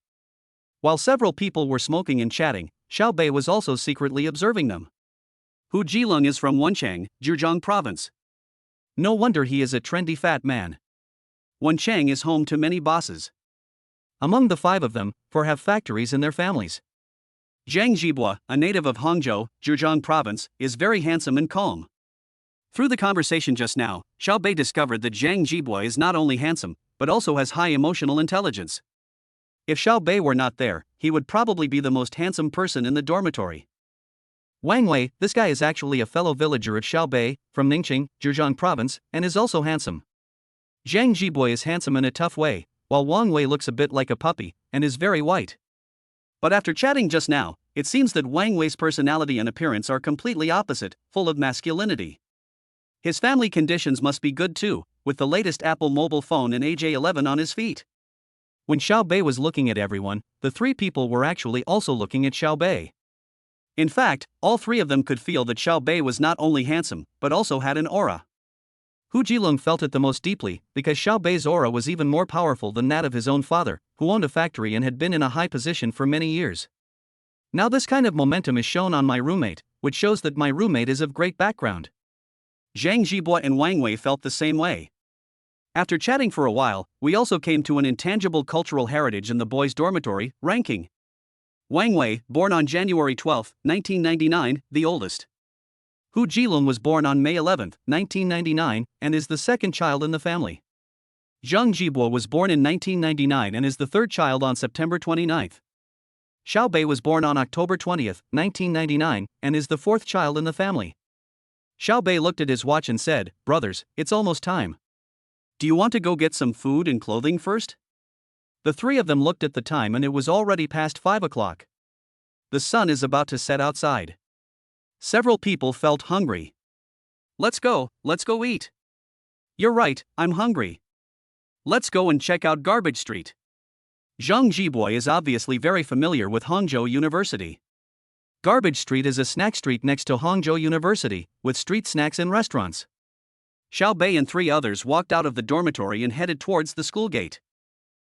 While several people were smoking and chatting, Xiaobei was also secretly observing them. Hu Jilong is from Wenchang, Zhejiang province. No wonder he is a trendy fat man. Wenchang is home to many bosses. Among the 5 of them, 4 have factories in their families. Zhang Jibua, a native of Hangzhou, Zhejiang province, is very handsome and calm. Through the conversation just now, Xiaobei discovered that Zhang Jibua is not only handsome, but also has high emotional intelligence. If Xiaobei were not there, he would probably be the most handsome person in the dormitory. Wang Wei, this guy is actually a fellow villager at Xiaobei, from Ningqing, Zhejiang province, and is also handsome. Zhang Jibo is handsome in a tough way, while Wang Wei looks a bit like a puppy, and is very white. But after chatting just now, it seems that Wang Wei's personality and appearance are completely opposite, full of masculinity. His family conditions must be good too, with the latest Apple mobile phone and AJ11 on his feet. When Xiaobei was looking at everyone, the three people were actually also looking at Xiaobei. In fact, all three of them could feel that Xiaobei was not only handsome, but also had an aura. Hu Jilong felt it the most deeply, because Xiaobei's aura was even more powerful than that of his own father, who owned a factory and had been in a high position for many years. Now this kind of momentum is shown on my roommate, which shows that my roommate is of great background. Zhang Jibo and Wang Wei felt the same way. After chatting for a while, we also came to an intangible cultural heritage in the boys' dormitory, ranking. Wang Wei, born on January 12, 1999, the oldest. Hu Jilong was born on May 11, 1999, and is the second child in the family. Zhang Jibo was born in 1999 and is the third child on September 29. Xiaobei was born on October 20, 1999, and is the fourth child in the family. Xiaobei looked at his watch and said, "Brothers, it's almost time. Do you want to go get some food and clothing first?" The three of them looked at the time and it was already past 5 o'clock. The sun is about to set outside. Several people felt hungry. Let's go eat." "You're right, I'm hungry. Let's go and check out Garbage Street." Zhang Jibo is obviously very familiar with Hangzhou University. Garbage Street is a snack street next to Hangzhou University, with street snacks and restaurants. Xiaobei and three others walked out of the dormitory and headed towards the school gate.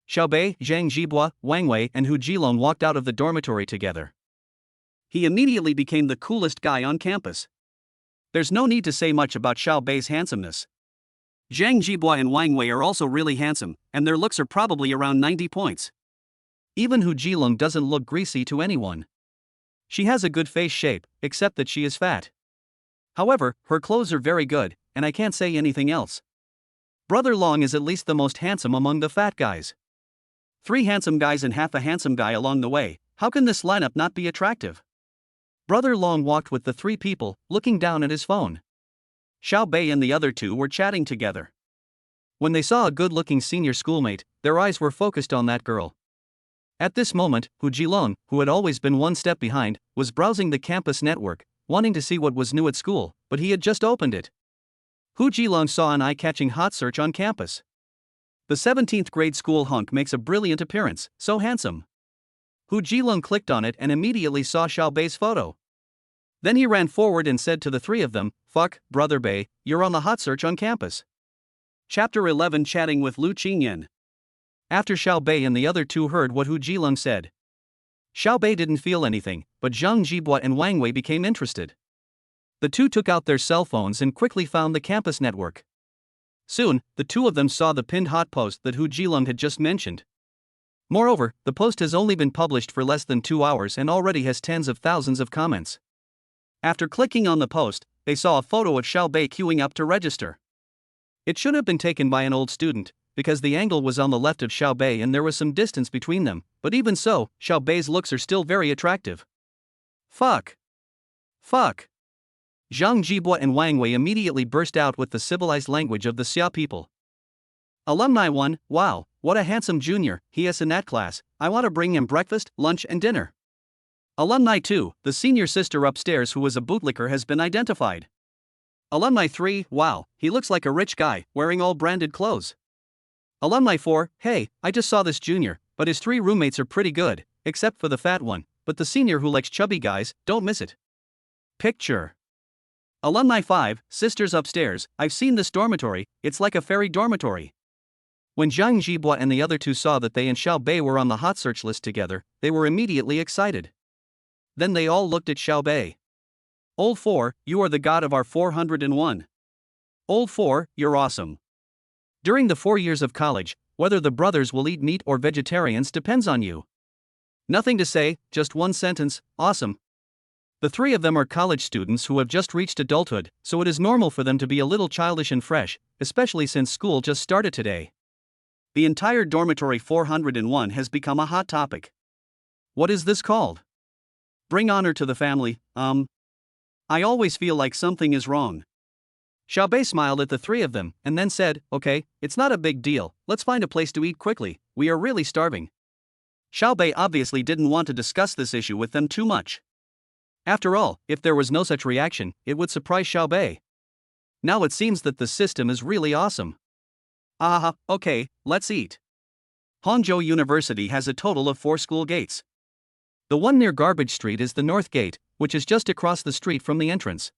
Xiaobei, Zhang Jibo, Wang Wei, and Hu Jilong walked out of the dormitory together. He immediately became the coolest guy on campus. There's no need to say much about Xiaobei's handsomeness. Zhang Jibo and Wang Wei are also really handsome, and their looks are probably around 90 points. Even Hu Jilong doesn't look greasy to anyone. She has a good face shape, except that she is fat. However, her clothes are very good, and I can't say anything else. Brother Long is at least the most handsome among the fat guys. 3 handsome guys and half a handsome guy along the way, how can this lineup not be attractive? Brother Long walked with the 3 people, looking down at his phone. Xiaobei and the other 2 were chatting together. When they saw a good-looking senior schoolmate, their eyes were focused on that girl. At this moment, Hu Jilong, who had always been one step behind, was browsing the campus network, wanting to see what was new at school, but he had just opened it. Hu Jilong saw an eye-catching hot search on campus. The 17th grade school hunk makes a brilliant appearance, so handsome. Hu Jilong clicked on it and immediately saw Xiaobei's photo. Then he ran forward and said to the 3 of them, "Fuck, Brother Bei, you're on the hot search on campus." Chapter 11 Chatting with Lu Qingyan. After Xiaobei and the other 2 heard what Hu Jilong said, Xiaobei didn't feel anything, but Zhang Jibo and Wang Wei became interested. The 2 took out their cell phones and quickly found the campus network. Soon, the 2 of them saw the pinned hot post that Hu Jilong had just mentioned. Moreover, the post has only been published for less than 2 hours and already has tens of thousands of comments. After clicking on the post, they saw a photo of Xiaobei queuing up to register. It should have been taken by an old student, because the angle was on the left of Xiaobei and there was some distance between them, but even so, Xiaobei's looks are still very attractive. Fuck. Zhang Jibo and Wang Wei immediately burst out with the civilized language of the Xia people. Alumni 1, wow, what a handsome junior, he is in that class, I want to bring him breakfast, lunch and dinner. Alumni 2, the senior sister upstairs who was a bootlicker has been identified. Alumni 3, wow, he looks like a rich guy, wearing all branded clothes. Alumni 4, hey, I just saw this junior, but his 3 roommates are pretty good, except for the fat one, but the senior who likes chubby guys, don't miss it. Picture. Alumni 5, sisters upstairs, I've seen this dormitory, it's like a fairy dormitory. When Zhang Jibo and the other 2 saw that they and Xiaobei were on the hot search list together, they were immediately excited. Then they all looked at Xiaobei. Old 4, you are the god of our 401. Old 4, you're awesome. During the 4 years of college, whether the brothers will eat meat or vegetarians depends on you. Nothing to say, just one sentence, awesome. The 3 of them are college students who have just reached adulthood, so it is normal for them to be a little childish and fresh, especially since school just started today. The entire dormitory 401 has become a hot topic. What is this called? Bring honor to the family, I always feel like something is wrong. Xiaobei smiled at the three of them and then said, okay, it's not a big deal, let's find a place to eat quickly, we are really starving. Xiaobei obviously didn't want to discuss this issue with them too much. After all, if there was no such reaction, it would surprise Xiaobei. Now it seems that the system is really awesome. Okay, let's eat. Hangzhou University has a total of 4 school gates. The one near Garbage Street is the North Gate, which is just across the street from the entrance.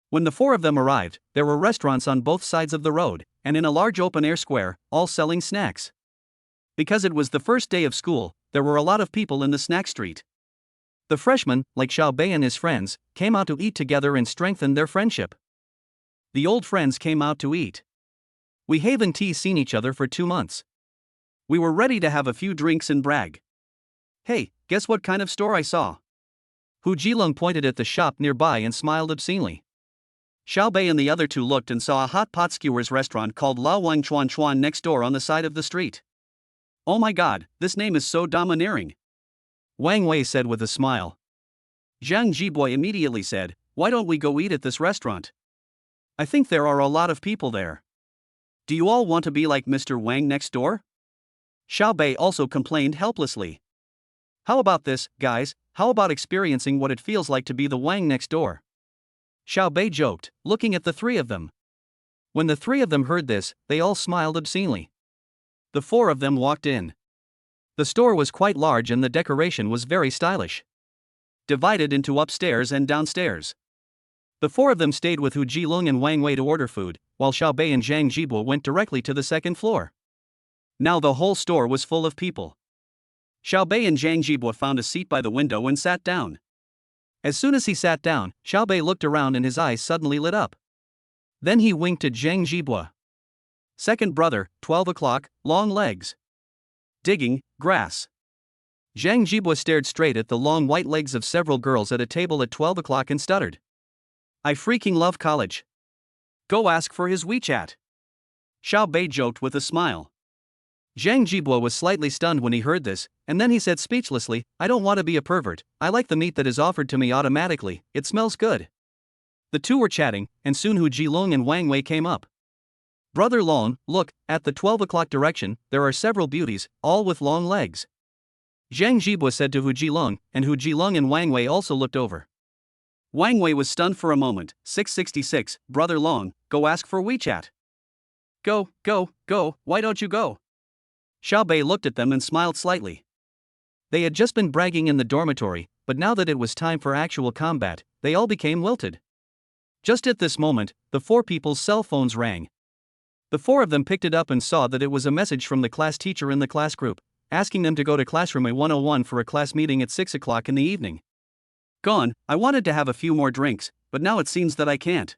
When the 4 of them arrived, there were restaurants on both sides of the road, and in a large open-air square, all selling snacks. Because it was the first day of school, there were a lot of people in the snack street. The freshmen, like Xiaobei and his friends, came out to eat together and strengthened their friendship. The old friends came out to eat. We haven't seen each other for 2 months. We were ready to have a few drinks and brag. Hey, guess what kind of store I saw? Hu Jilong pointed at the shop nearby and smiled obscenely. Xiaobei and the other 2 looked and saw a hot pot skewers restaurant called La Wang Chuan Chuan next door on the side of the street. Oh my god, this name is so domineering. Wang Wei said with a smile. Zhang Jibo immediately said, why don't we go eat at this restaurant? I think there are a lot of people there. Do you all want to be like Mr. Wang next door? Xiaobei also complained helplessly. How about this, guys, how about experiencing what it feels like to be the Wang next door? Xiaobei joked, looking at the 3 of them. When the 3 of them heard this, they all smiled obscenely. The 4 of them walked in. The store was quite large and the decoration was very stylish. Divided into upstairs and downstairs. The 4 of them stayed with Hu Jilong and Wang Wei to order food, while Xiaobei and Zhang Jibo went directly to the 2nd floor. Now the whole store was full of people. Xiaobei and Zhang Jibo found a seat by the window and sat down. As soon as he sat down, Xiaobei looked around and his eyes suddenly lit up. Then he winked at Zhang Jibo. Second brother, 12 o'clock, long legs. Digging, grass. Zhang Jibo stared straight at the long white legs of several girls at a table at 12 o'clock and stuttered. I freaking love college. Go ask for his WeChat. Xiaobei joked with a smile. Zhang Jibo was slightly stunned when he heard this, and then he said speechlessly, I don't want to be a pervert, I like the meat that is offered to me automatically, it smells good. The 2 were chatting, and soon Hu Jilong and Wang Wei came up. Brother Long, look, at the 12 o'clock direction, there are several beauties, all with long legs. Zhang Jibo said to Hu Jilong, and Hu Jilong and Wang Wei also looked over. Wang Wei was stunned for a moment. 666, Brother Long, go ask for WeChat. Go, why don't you go? Xiaobei looked at them and smiled slightly. They had just been bragging in the dormitory, but now that it was time for actual combat, they all became wilted. Just at this moment, the 4 people's cell phones rang. The 4 of them picked it up and saw that it was a message from the class teacher in the class group, asking them to go to classroom A101 for a class meeting at 6 o'clock in the evening. Gone, I wanted to have a few more drinks, but now it seems that I can't.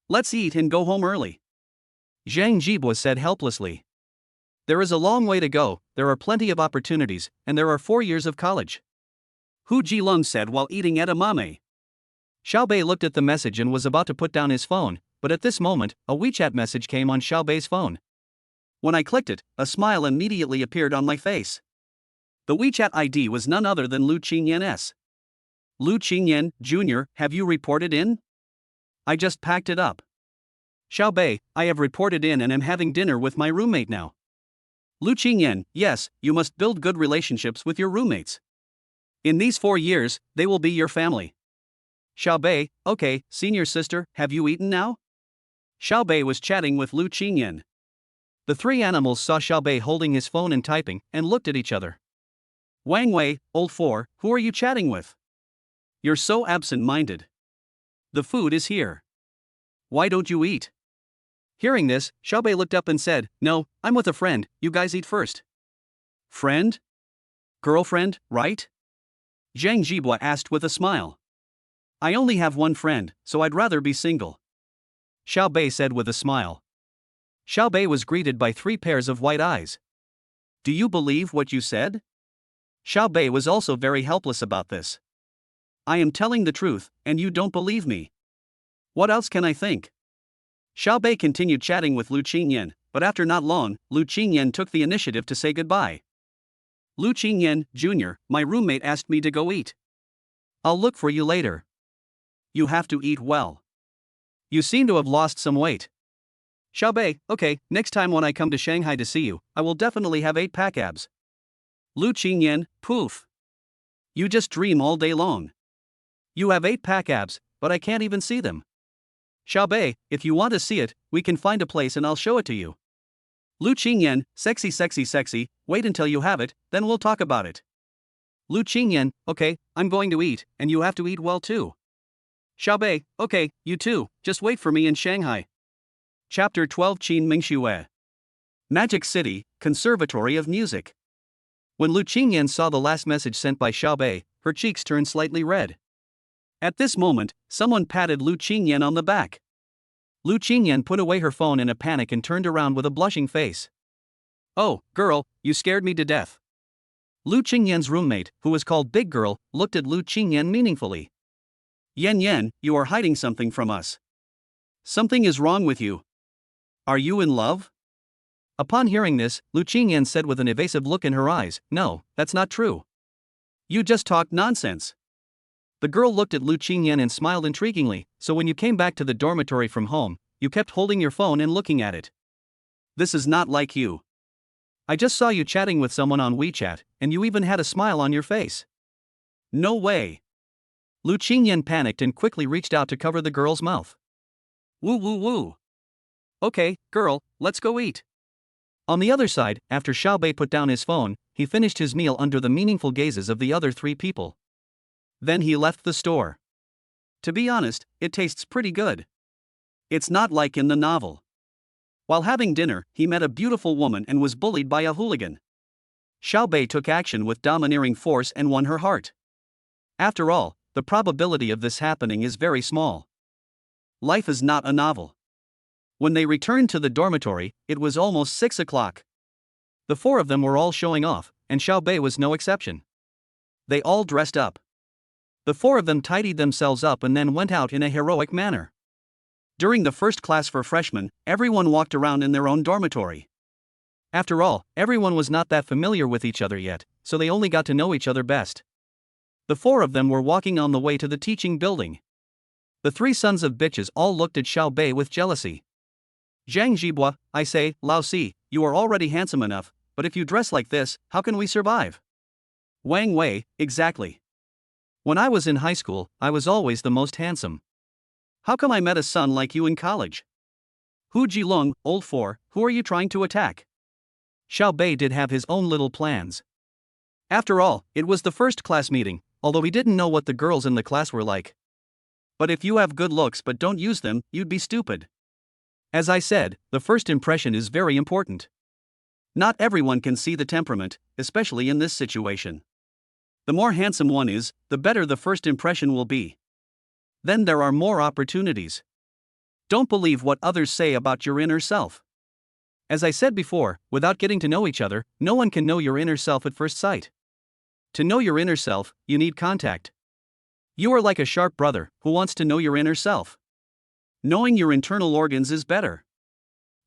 Let's eat and go home early. Zhang Jibo said helplessly. There is a long way to go, there are plenty of opportunities, and there are 4 years of college. Hu Jilong said while eating edamame. Xiaobei looked at the message and was about to put down his phone, but at this moment, a WeChat message came on Xiaobei's phone. When I clicked it, a smile immediately appeared on my face. The WeChat ID was none other than Lu Qingyan S. Lu Qingyan, Jr., have you reported in? I just packed it up. Xiaobei, I have reported in and am having dinner with my roommate now. Lu Qingyan, yes, you must build good relationships with your roommates. In these 4 years, they will be your family. Xiaobei, okay, senior sister, have you eaten now? Xiaobei was chatting with Lu Qingyan. The 3 animals saw Xiaobei holding his phone and typing, and looked at each other. Wang Wei, old 4, who are you chatting with? You're so absent-minded. The food is here. Why don't you eat? Hearing this, Xiaobei looked up and said, no, I'm with a friend, you guys eat first. Friend? Girlfriend, right? Zhang Jibo asked with a smile. I only have one friend, so I'd rather be single. Xiaobei said with a smile. Xiaobei was greeted by 3 pairs of white eyes. Do you believe what you said? Xiaobei was also very helpless about this. I am telling the truth, and you don't believe me. What else can I think? Xiaobei continued chatting with Lu Qingyan, but after not long, Lu Qingyan took the initiative to say goodbye. Lu Qingyan, Jr., my roommate asked me to go eat. I'll look for you later. You have to eat well. You seem to have lost some weight. Xiaobei, okay, next time when I come to Shanghai to see you, I will definitely have 8-pack abs. Lu Qingyan, poof. You just dream all day long. You have 8-pack abs, but I can't even see them. Xiaobei, if you want to see it, we can find a place and I'll show it to you. Lu Qingyan, sexy sexy sexy, wait until you have it, then we'll talk about it. Lu Qingyan, okay, I'm going to eat, and you have to eat well too. Xiaobei, okay, you too, just wait for me in Shanghai. Chapter 12 Qin Mingxue. Magic City, Conservatory of Music. When Lu Qingyan saw the last message sent by Xiaobei, her cheeks turned slightly red. At this moment, someone patted Lu Qingyan on the back. Lu Qingyan put away her phone in a panic and turned around with a blushing face. Oh, girl, you scared me to death. Lu Qingyan's roommate, who was called Big Girl, looked at Lu Qingyan meaningfully. Yan, you are hiding something from us. Something is wrong with you. Are you in love? Upon hearing this, Lu Qingyan said with an evasive look in her eyes, no, that's not true. You just talked nonsense. The girl looked at Lu Qingyan and smiled intriguingly, so when you came back to the dormitory from home, you kept holding your phone and looking at it. This is not like you. I just saw you chatting with someone on WeChat, and you even had a smile on your face. No way. Lu Qingyan panicked and quickly reached out to cover the girl's mouth. Woo. Okay, girl, let's go eat. On the other side, after Xiaobei put down his phone, he finished his meal under the meaningful gazes of the other 3 people. Then he left the store. To be honest, it tastes pretty good. It's not like in the novel. While having dinner, he met a beautiful woman and was bullied by a hooligan. Xiaobei took action with domineering force and won her heart. After all, the probability of this happening is very small. Life is not a novel. When they returned to the dormitory, it was almost 6 o'clock. The 4 of them were all showing off, and Xiaobei was no exception. They all dressed up. The 4 of them tidied themselves up and then went out in a heroic manner. During the first class for freshmen, everyone walked around in their own dormitory. After all, everyone was not that familiar with each other yet, so they only got to know each other best. The 4 of them were walking on the way to the teaching building. The 3 sons of bitches all looked at Xiaobei with jealousy. Zhang Zhibua, I say, Lao Si, you are already handsome enough, but if you dress like this, how can we survive? Wang Wei, exactly. When I was in high school, I was always the most handsome. How come I met a son like you in college? Hu Jilong, old 4, who are you trying to attack? Xiaobei did have his own little plans. After all, it was the first class meeting, although he didn't know what the girls in the class were like. But if you have good looks but don't use them, you'd be stupid. As I said, the first impression is very important. Not everyone can see the temperament, especially in this situation. The more handsome one is, the better the first impression will be. Then there are more opportunities. Don't believe what others say about your inner self. As I said before, without getting to know each other, no one can know your inner self at first sight. To know your inner self, you need contact. You are like a sharp brother who wants to know your inner self. Knowing your internal organs is better.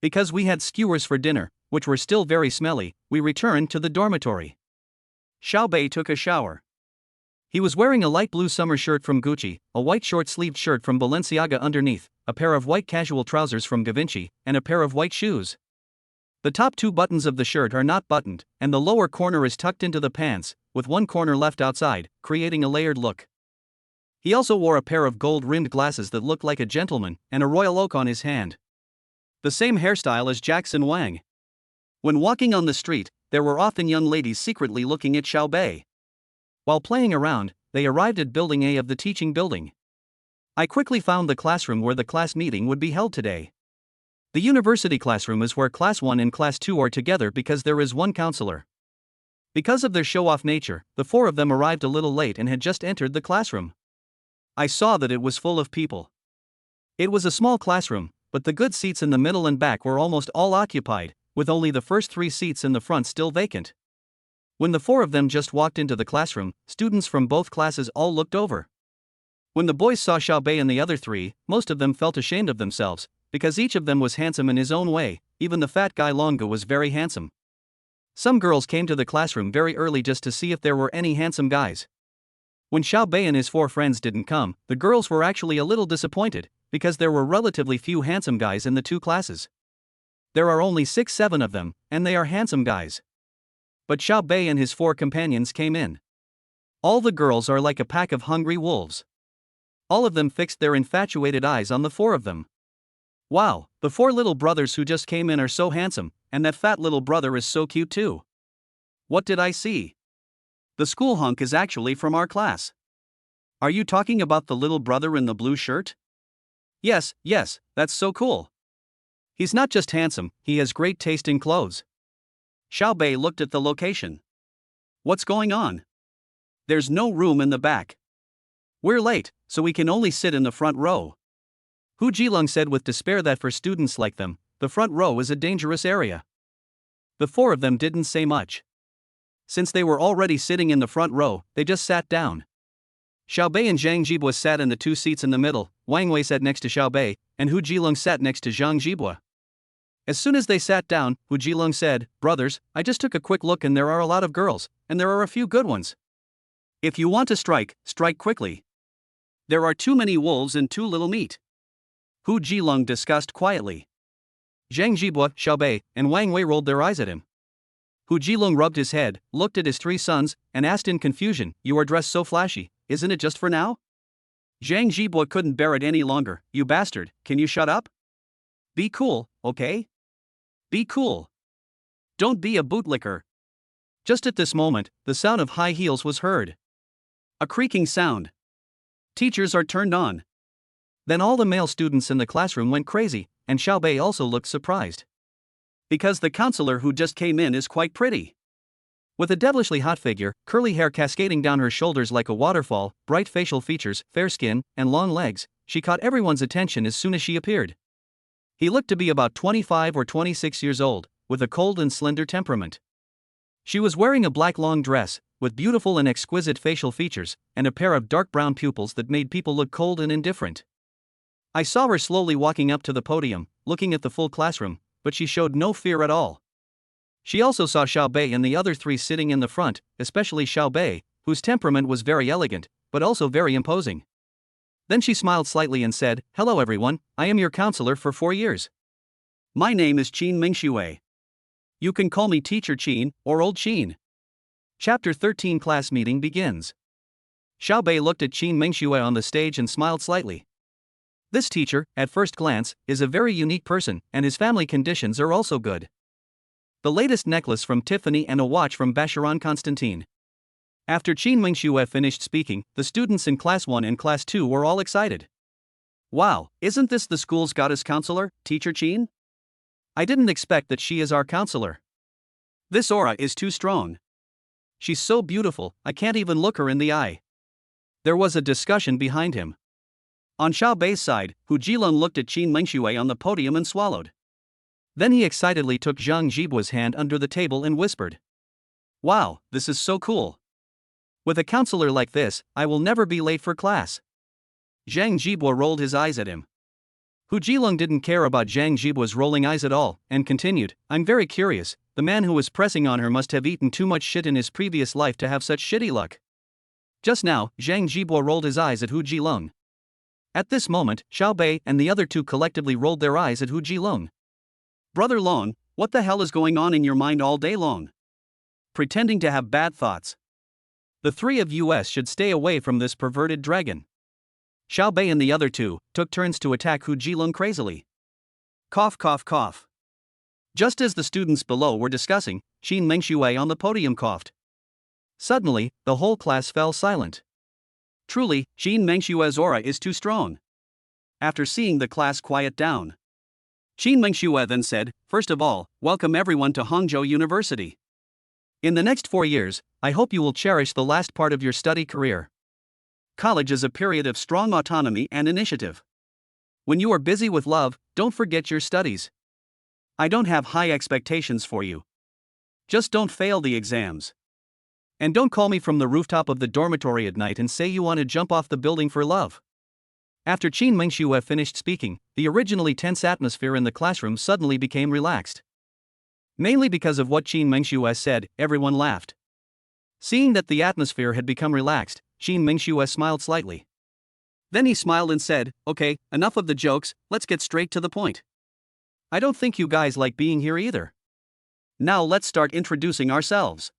Because we had skewers for dinner, which were still very smelly, we returned to the dormitory. Xiaobei took a shower. He was wearing a light blue summer shirt from Gucci, a white short-sleeved shirt from Balenciaga underneath, a pair of white casual trousers from Givenchy, and a pair of white shoes. The top 2 buttons of the shirt are not buttoned, and the lower corner is tucked into the pants, with one corner left outside, creating a layered look. He also wore a pair of gold-rimmed glasses that looked like a gentleman, and a royal oak on his hand. The same hairstyle as Jackson Wang. When walking on the street, there were often young ladies secretly looking at Xiaobei. While playing around, they arrived at Building A of the teaching building. I quickly found the classroom where the class meeting would be held today. The university classroom is where Class 1 and Class 2 are together because there is one counselor. Because of their show-off nature, the 4 of them arrived a little late and had just entered the classroom. I saw that it was full of people. It was a small classroom, but the good seats in the middle and back were almost all occupied, with only the first 3 seats in the front still vacant. When the 4 of them just walked into the classroom, students from both classes all looked over. When the boys saw Xiaobei and the other 3, most of them felt ashamed of themselves, because each of them was handsome in his own way. Even the fat guy Longa was very handsome. Some girls came to the classroom very early just to see if there were any handsome guys. When Xiao Bei and his 4 friends didn't come, the girls were actually a little disappointed, because there were relatively few handsome guys in the 2 classes. There are only 6-7 of them, and they are handsome guys. But Xiao Bei and his 4 companions came in. All the girls are like a pack of hungry wolves. All of them fixed their infatuated eyes on the 4 of them. Wow, the 4 little brothers who just came in are so handsome, and that fat little brother is so cute too. What did I see? The school hunk is actually from our class. Are you talking about the little brother in the blue shirt? Yes, that's so cool. He's not just handsome, he has great taste in clothes. Xiao Bei looked at the location. What's going on? There's no room in the back. We're late, so we can only sit in the front row. Hu Jilong said with despair that for students like them, the front row is a dangerous area. The 4 of them didn't say much. Since they were already sitting in the front row, they just sat down. Xiao Bei and Zhang Jibua sat in the 2 seats in the middle, Wang Wei sat next to Xiao Bei, and Hu Jilong sat next to Zhang Jibua. As soon as they sat down, Hu Jilong said, "Brothers, I just took a quick look and there are a lot of girls, and there are a few good ones. If you want to strike, strike quickly. There are too many wolves and too little meat." Hu Jilong discussed quietly. Zhang Jibua, Xiao Bei, and Wang Wei rolled their eyes at him. Hu Jilong rubbed his head, looked at his 3 sons, and asked in confusion, "You are dressed so flashy, isn't it just for now?" Zhang Jibua couldn't bear it any longer. "You bastard, can you shut up? Be cool, okay? Be cool. Don't be a bootlicker." Just at this moment, the sound of high heels was heard. A creaking sound. Teachers are turned on. Then all the male students in the classroom went crazy, and Xiao Bei also looked surprised. Because the counselor who just came in is quite pretty. With a devilishly hot figure, curly hair cascading down her shoulders like a waterfall, bright facial features, fair skin, and long legs, she caught everyone's attention as soon as she appeared. He looked to be about 25 or 26 years old, with a cold and slender temperament. She was wearing a black long dress, with beautiful and exquisite facial features, and a pair of dark brown pupils that made people look cold and indifferent. I saw her slowly walking up to the podium, looking at the full classroom, but she showed no fear at all. She also saw Xiao Bei and the other 3 sitting in the front, especially Xiao Bei, whose temperament was very elegant, but also very imposing. Then she smiled slightly and said, "Hello everyone, I am your counselor for 4 years. My name is Qin Mingxue. You can call me Teacher Qin, or Old Qin." Chapter 13 Class Meeting begins. Xiao Bei looked at Qin Mingxue on the stage and smiled slightly. This teacher, at first glance, is a very unique person, and his family conditions are also good. The latest necklace from Tiffany and a watch from Bacheron Constantine. After Qin Mingxue finished speaking, the students in Class 1 and Class 2 were all excited. "Wow, isn't this the school's goddess counselor, Teacher Qin? I didn't expect that she is our counselor. This aura is too strong. She's so beautiful, I can't even look her in the eye." There was a discussion behind him. On Xiao Bei's side, Hu Jilong looked at Qin Mingxue on the podium and swallowed. Then he excitedly took Zhang Jibua's hand under the table and whispered, "Wow, this is so cool. With a counselor like this, I will never be late for class." Zhang Jibua rolled his eyes at him. Hu Jilong didn't care about Zhang Jibua's rolling eyes at all, and continued, "I'm very curious, the man who was pressing on her must have eaten too much shit in his previous life to have such shitty luck." Just now, Zhang Jibua rolled his eyes at Hu Jilong. At this moment, Xiao Bei and the other 2 collectively rolled their eyes at Hu Jilong. "Brother Long, what the hell is going on in your mind all day long? Pretending to have bad thoughts. The 3 of us should stay away from this perverted dragon." Xiao Bei and the other 2 took turns to attack Hu Jilong crazily. Cough cough cough. Just as the students below were discussing, Qin Mingxue on the podium coughed. Suddenly, the whole class fell silent. Truly, Qin Mengshue's aura is too strong. After seeing the class quiet down, Qin Mingxue then said, "First of all, welcome everyone to Hangzhou University. In the next 4 years, I hope you will cherish the last part of your study career. College is a period of strong autonomy and initiative. When you are busy with love, don't forget your studies. I don't have high expectations for you. Just don't fail the exams. And don't call me from the rooftop of the dormitory at night and say you want to jump off the building for love." After Qin Mingxue finished speaking, the originally tense atmosphere in the classroom suddenly became relaxed. Mainly because of what Qin Mingxue said, everyone laughed. Seeing that the atmosphere had become relaxed, Qin Mingxue smiled slightly. Then he smiled and said, "Okay, enough of the jokes, let's get straight to the point. I don't think you guys like being here either. Now let's start introducing ourselves.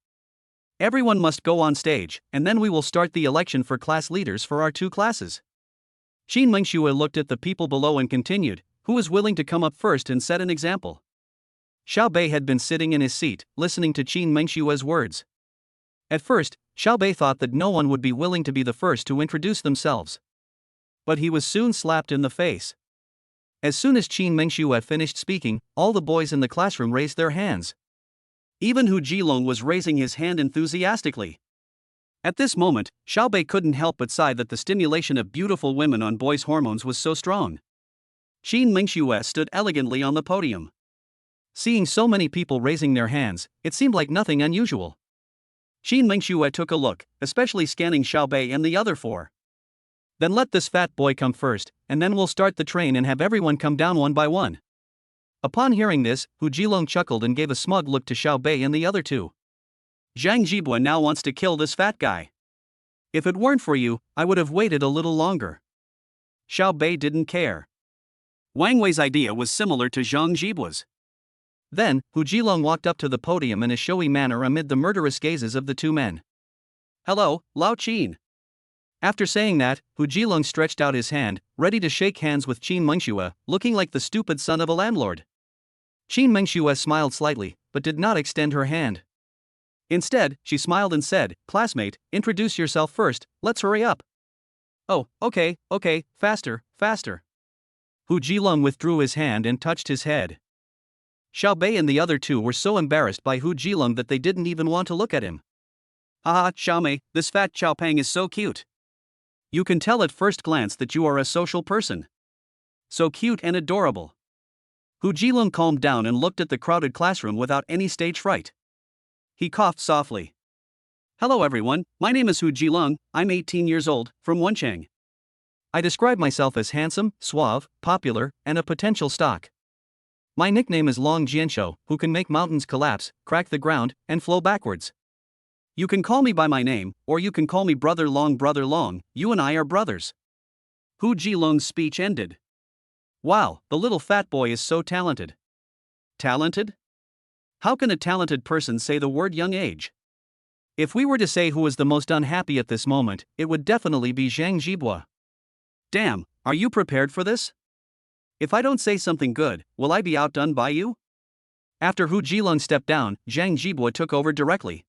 Everyone must go on stage, and then we will start the election for class leaders for our two classes." Qin Mingxue looked at the people below and continued, "Who is willing to come up first and set an example?" Xiao Bei had been sitting in his seat, listening to Qin Mengshue's words. At first, Xiao Bei thought that no one would be willing to be the first to introduce themselves. But he was soon slapped in the face. As soon as Qin Mengxue finished speaking, all the boys in the classroom raised their hands. Even Hu Jilong was raising his hand enthusiastically. At this moment, Xiao Bei couldn't help but sigh that the stimulation of beautiful women on boys' hormones was so strong. Qin Mengxue stood elegantly on the podium. Seeing so many people raising their hands, it seemed like nothing unusual. Qin Mengxue took a look, especially scanning Xiao Bei and the other four. "Then let this fat boy come first, and then we'll start the train and have everyone come down one by one." Upon hearing this, Hu Jilong chuckled and gave a smug look to Xiao Bei and the other two. "Zhang Jibua now wants to kill this fat guy. If it weren't for you, I would have waited a little longer." Xiao Bei didn't care. Wang Wei's idea was similar to Zhang Jibua's. Then, Hu Jilong walked up to the podium in a showy manner amid the murderous gazes of the two men. "Hello, Lao Qin." After saying that, Hu Jilong stretched out his hand, ready to shake hands with Qin Mengxue, looking like the stupid son of a landlord. Qin Mengxue smiled slightly, but did not extend her hand. Instead, she smiled and said, "Classmate, introduce yourself first, let's hurry up." "Oh, okay, faster, faster." Hu Jilong withdrew his hand and touched his head. Xiao Bei and the other two were so embarrassed by Hu Jilong that they didn't even want to look at him. "Haha, Xiaomei, this fat Xiaopeng is so cute. You can tell at first glance that you are a social person. So cute and adorable." Hu Jilong calmed down and looked at the crowded classroom without any stage fright. He coughed softly. "Hello everyone, my name is Hu Jilong, I'm 18 years old, from Wenchang. I describe myself as handsome, suave, popular, and a potential stock. My nickname is Long Jianshou, who can make mountains collapse, crack the ground, and flow backwards. You can call me by my name, or you can call me Brother Long, you and I are brothers." Hu Jilong's speech ended. Wow, the little fat boy is so talented. Talented? How can a talented person say the word young age? If we were to say who was the most unhappy at this moment, it would definitely be Zhang Jibua. Damn, are you prepared for this? If I don't say something good, will I be outdone by you? After Hu Jilong stepped down, Zhang Jibua took over directly.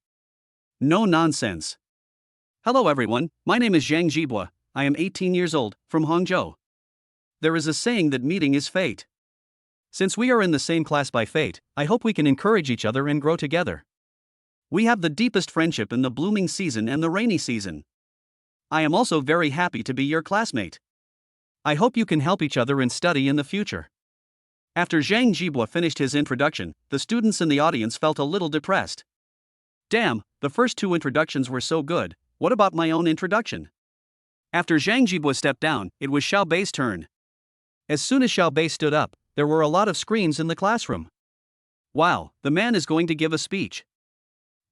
No nonsense. "Hello everyone, my name is Zhang Jibua, I am 18 years old, from Hangzhou. There is a saying that meeting is fate. Since we are in the same class by fate, I hope we can encourage each other and grow together. We have the deepest friendship in the blooming season and the rainy season. I am also very happy to be your classmate. I hope you can help each other in study in the future." After Zhang Jibua finished his introduction, the students in the audience felt a little depressed. Damn, the first two introductions were so good, what about my own introduction? After Zhang Jibua stepped down, it was Xiao Bei's turn. As soon as Xiao Bei stood up, there were a lot of screams in the classroom. Wow, the man is going to give a speech.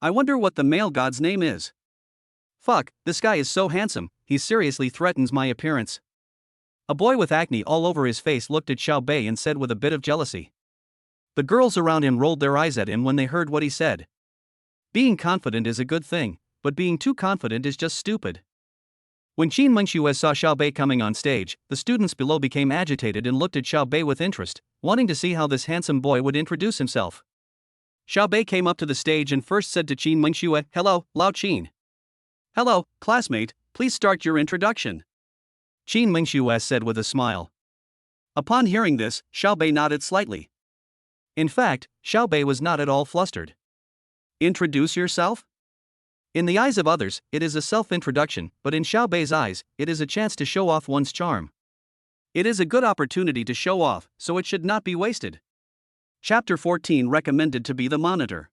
I wonder what the male god's name is. Fuck, this guy is so handsome, he seriously threatens my appearance. A boy with acne all over his face looked at Xiao Bei and said with a bit of jealousy. The girls around him rolled their eyes at him when they heard what he said. Being confident is a good thing, but being too confident is just stupid. When Qin Mengxue saw Xiao Bei coming on stage, the students below became agitated and looked at Xiao Bei with interest, wanting to see how this handsome boy would introduce himself. Xiao Bei came up to the stage and first said to Qin Mengxue, "Hello, Lao Qin." "Hello, classmate, please start your introduction." Qin Mengxue said with a smile. Upon hearing this, Xiao Bei nodded slightly. In fact, Xiao Bei was not at all flustered. Introduce yourself? In the eyes of others, it is a self-introduction, but in Xiao Bei's eyes, it is a chance to show off one's charm. It is a good opportunity to show off, so it should not be wasted. Chapter 14 recommended to be the monitor.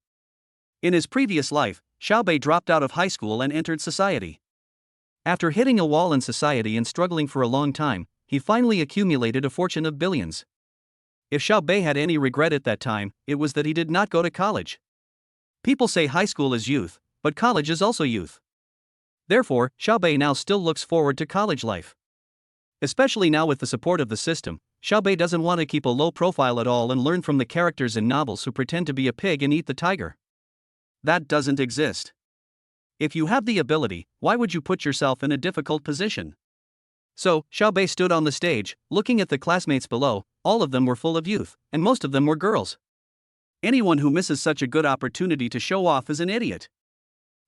In his previous life, Xiao Bei dropped out of high school and entered society. After hitting a wall in society and struggling for a long time, he finally accumulated a fortune of billions. If Xiao Bei had any regret at that time, it was that he did not go to college. People say high school is youth, but college is also youth. Therefore, Xiaobei now still looks forward to college life. Especially now with the support of the system, Xiaobei doesn't want to keep a low profile at all and learn from the characters in novels who pretend to be a pig and eat the tiger. That doesn't exist. If you have the ability, why would you put yourself in a difficult position? So, Xiaobei stood on the stage, looking at the classmates below. All of them were full of youth, and most of them were girls. Anyone who misses such a good opportunity to show off is an idiot.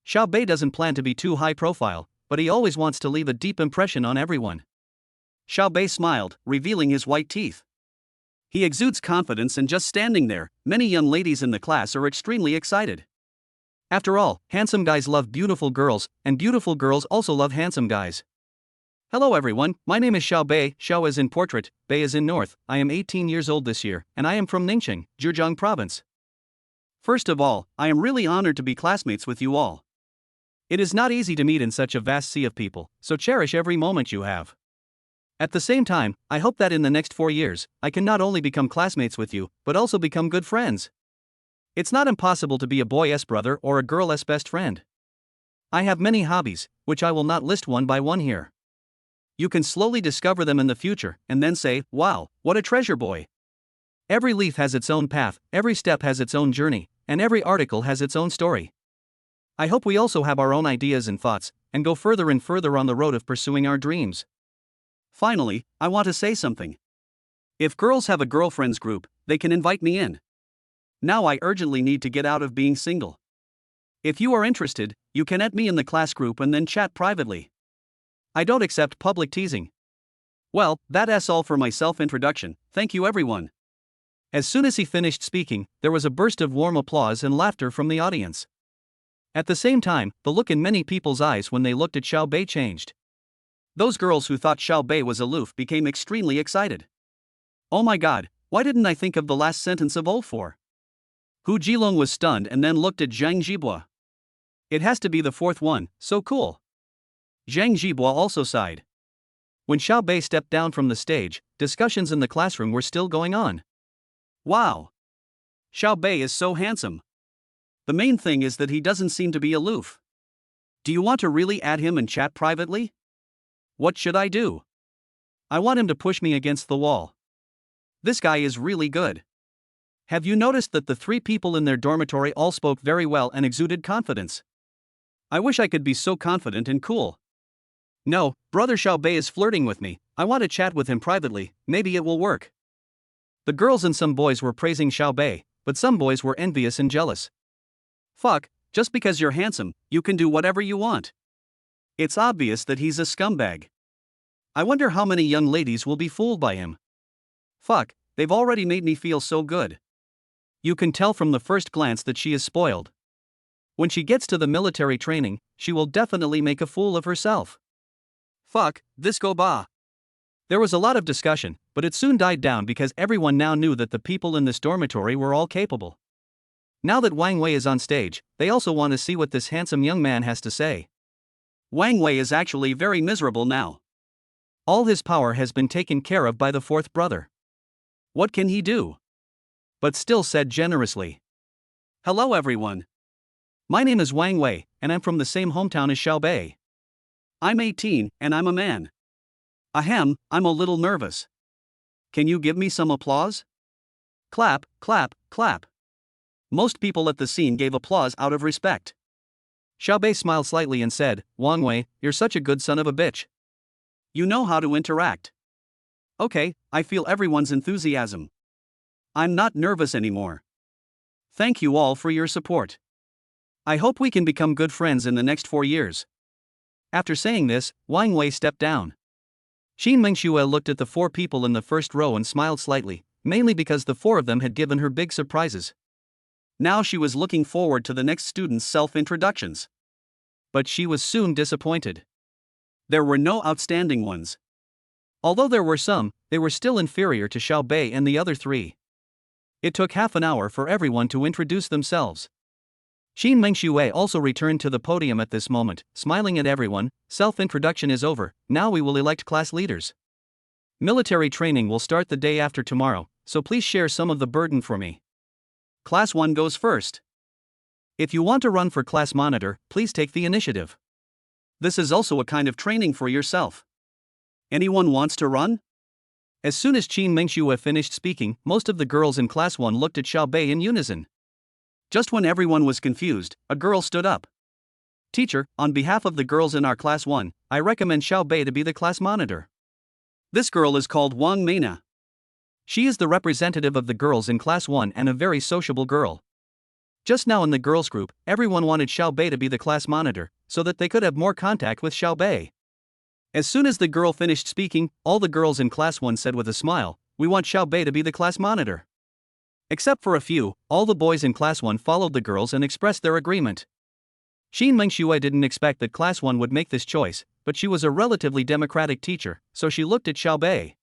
Xiaobei doesn't plan to be too high profile, but he always wants to leave a deep impression on everyone. Xiaobei smiled, revealing his white teeth. He exudes confidence, and just standing there, many young ladies in the class are extremely excited. After all, handsome guys love beautiful girls, and beautiful girls also love handsome guys. Hello everyone, my name is Xiaobei. Xiao is in portrait, Bei is in north. I am 18 years old this year, and I am from Ningxing, Zhejiang province. First of all, I am really honored to be classmates with you all. It is not easy to meet in such a vast sea of people, so cherish every moment you have. At the same time, I hope that in the next 4 years, I can not only become classmates with you, but also become good friends. It's not impossible to be a boy's brother or a girl's best friend. I have many hobbies, which I will not list one by one here. You can slowly discover them in the future, and then say, wow, what a treasure boy. Every leaf has its own path, every step has its own journey, and every article has its own story. I hope we also have our own ideas and thoughts, and go further and further on the road of pursuing our dreams. Finally, I want to say something. If girls have a girlfriends group, they can invite me in. Now I urgently need to get out of being single. If you are interested, you can add me in the class group and then chat privately. I don't accept public teasing. Well, that's all for my self-introduction. Thank you everyone. As soon as he finished speaking, there was a burst of warm applause and laughter from the audience. At the same time, the look in many people's eyes when they looked at Xiaobei changed. Those girls who thought Xiaobei was aloof became extremely excited. Oh my god, why didn't I think of the last sentence of all four? Hu Jilong was stunned and then looked at Zhang Jibua. It has to be the fourth one, so cool. Zhang Jibua also sighed. When Xiaobei stepped down from the stage, discussions in the classroom were still going on. Wow! Xiaobei is so handsome. The main thing is that he doesn't seem to be aloof. Do you want to really add him and chat privately? What should I do? I want him to push me against the wall. This guy is really good. Have you noticed that the 3 people in their dormitory all spoke very well and exuded confidence? I wish I could be so confident and cool. No, brother Xiaobei is flirting with me. I want to chat with him privately, maybe it will work. The girls and some boys were praising Xiaobei, but some boys were envious and jealous. Fuck, just because you're handsome, you can do whatever you want. It's obvious that he's a scumbag. I wonder how many young ladies will be fooled by him. Fuck, they've already made me feel so good. You can tell from the first glance that she is spoiled. When she gets to the military training, she will definitely make a fool of herself. Fuck, this go ba. There was a lot of discussion, but it soon died down because everyone now knew that the people in this dormitory were all capable. Now that Wang Wei is on stage, they also want to see what this handsome young man has to say. Wang Wei is actually very miserable now. All his power has been taken care of by the fourth brother. What can he do? But still said generously. Hello everyone. My name is Wang Wei, and I'm from the same hometown as Xiaobei. I'm 18, and I'm a man. Ahem, I'm a little nervous. Can you give me some applause? Clap, clap, clap. Most people at the scene gave applause out of respect. Xiaobei smiled slightly and said, Wang Wei, you're such a good son of a bitch. You know how to interact. Okay, I feel everyone's enthusiasm. I'm not nervous anymore. Thank you all for your support. I hope we can become good friends in the next 4 years. After saying this, Wang Wei stepped down. Xin Mingxue looked at the 4 people in the first row and smiled slightly, mainly because the 4 of them had given her big surprises. Now she was looking forward to the next students' self-introductions. But she was soon disappointed. There were no outstanding ones. Although there were some, they were still inferior to Xiaobei and the other 3. It took half an hour for everyone to introduce themselves. Xin Mingxue also returned to the podium at this moment, smiling at everyone. Self-introduction is over, now we will elect class leaders. Military training will start the day after tomorrow, so please share some of the burden for me. Class 1 goes first. If you want to run for class monitor, please take the initiative. This is also a kind of training for yourself. Anyone wants to run? As soon as Qin Mengxue finished speaking, most of the girls in Class 1 looked at Xiao Bei in unison. Just when everyone was confused, a girl stood up. Teacher, on behalf of the girls in our Class 1, I recommend Xiao Bei to be the class monitor. This girl is called Wang Meina. She is the representative of the girls in Class 1 and a very sociable girl. Just now in the girls' group, everyone wanted Xiao Bei to be the class monitor, so that they could have more contact with Xiao Bei. As soon as the girl finished speaking, all the girls in Class 1 said with a smile, "We want Xiao Bei to be the class monitor." Except for a few, all the boys in Class 1 followed the girls and expressed their agreement. Qin Mengxue didn't expect that Class 1 would make this choice, but she was a relatively democratic teacher, so she looked at Xiao Bei.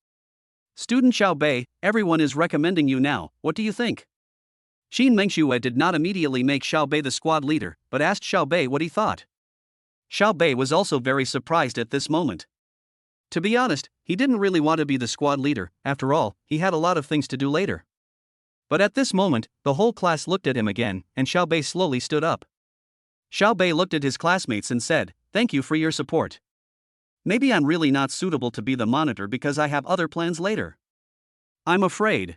"Student Xiao Bei, everyone is recommending you now, what do you think?" Qin Mengxue did not immediately make Xiao Bei the squad leader, but asked Xiao Bei what he thought. Xiao Bei was also very surprised at this moment. To be honest, he didn't really want to be the squad leader, after all, he had a lot of things to do later. But at this moment, the whole class looked at him again, and Xiao Bei slowly stood up. Xiao Bei looked at his classmates and said, "Thank you for your support. Maybe I'm really not suitable to be the monitor because I have other plans later. I'm afraid."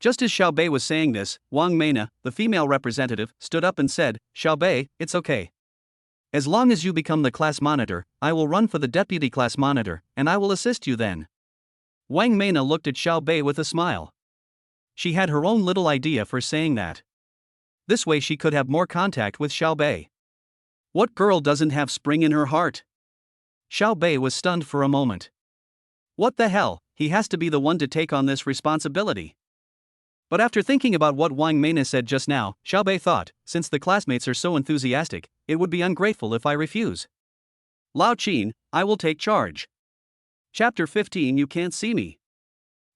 Just as Xiao Bei was saying this, Wang Meina, the female representative, stood up and said, "Xiao Bei, it's okay. As long as you become the class monitor, I will run for the deputy class monitor, and I will assist you then." Wang Meina looked at Xiao Bei with a smile. She had her own little idea for saying that. This way she could have more contact with Xiao Bei. What girl doesn't have spring in her heart? Xiao Bei was stunned for a moment. What the hell, he has to be the one to take on this responsibility. But after thinking about what Wang Meina said just now, Xiao Bei thought, since the classmates are so enthusiastic, it would be ungrateful if I refuse. Lao Qin, I will take charge. Chapter 15. You can't see me.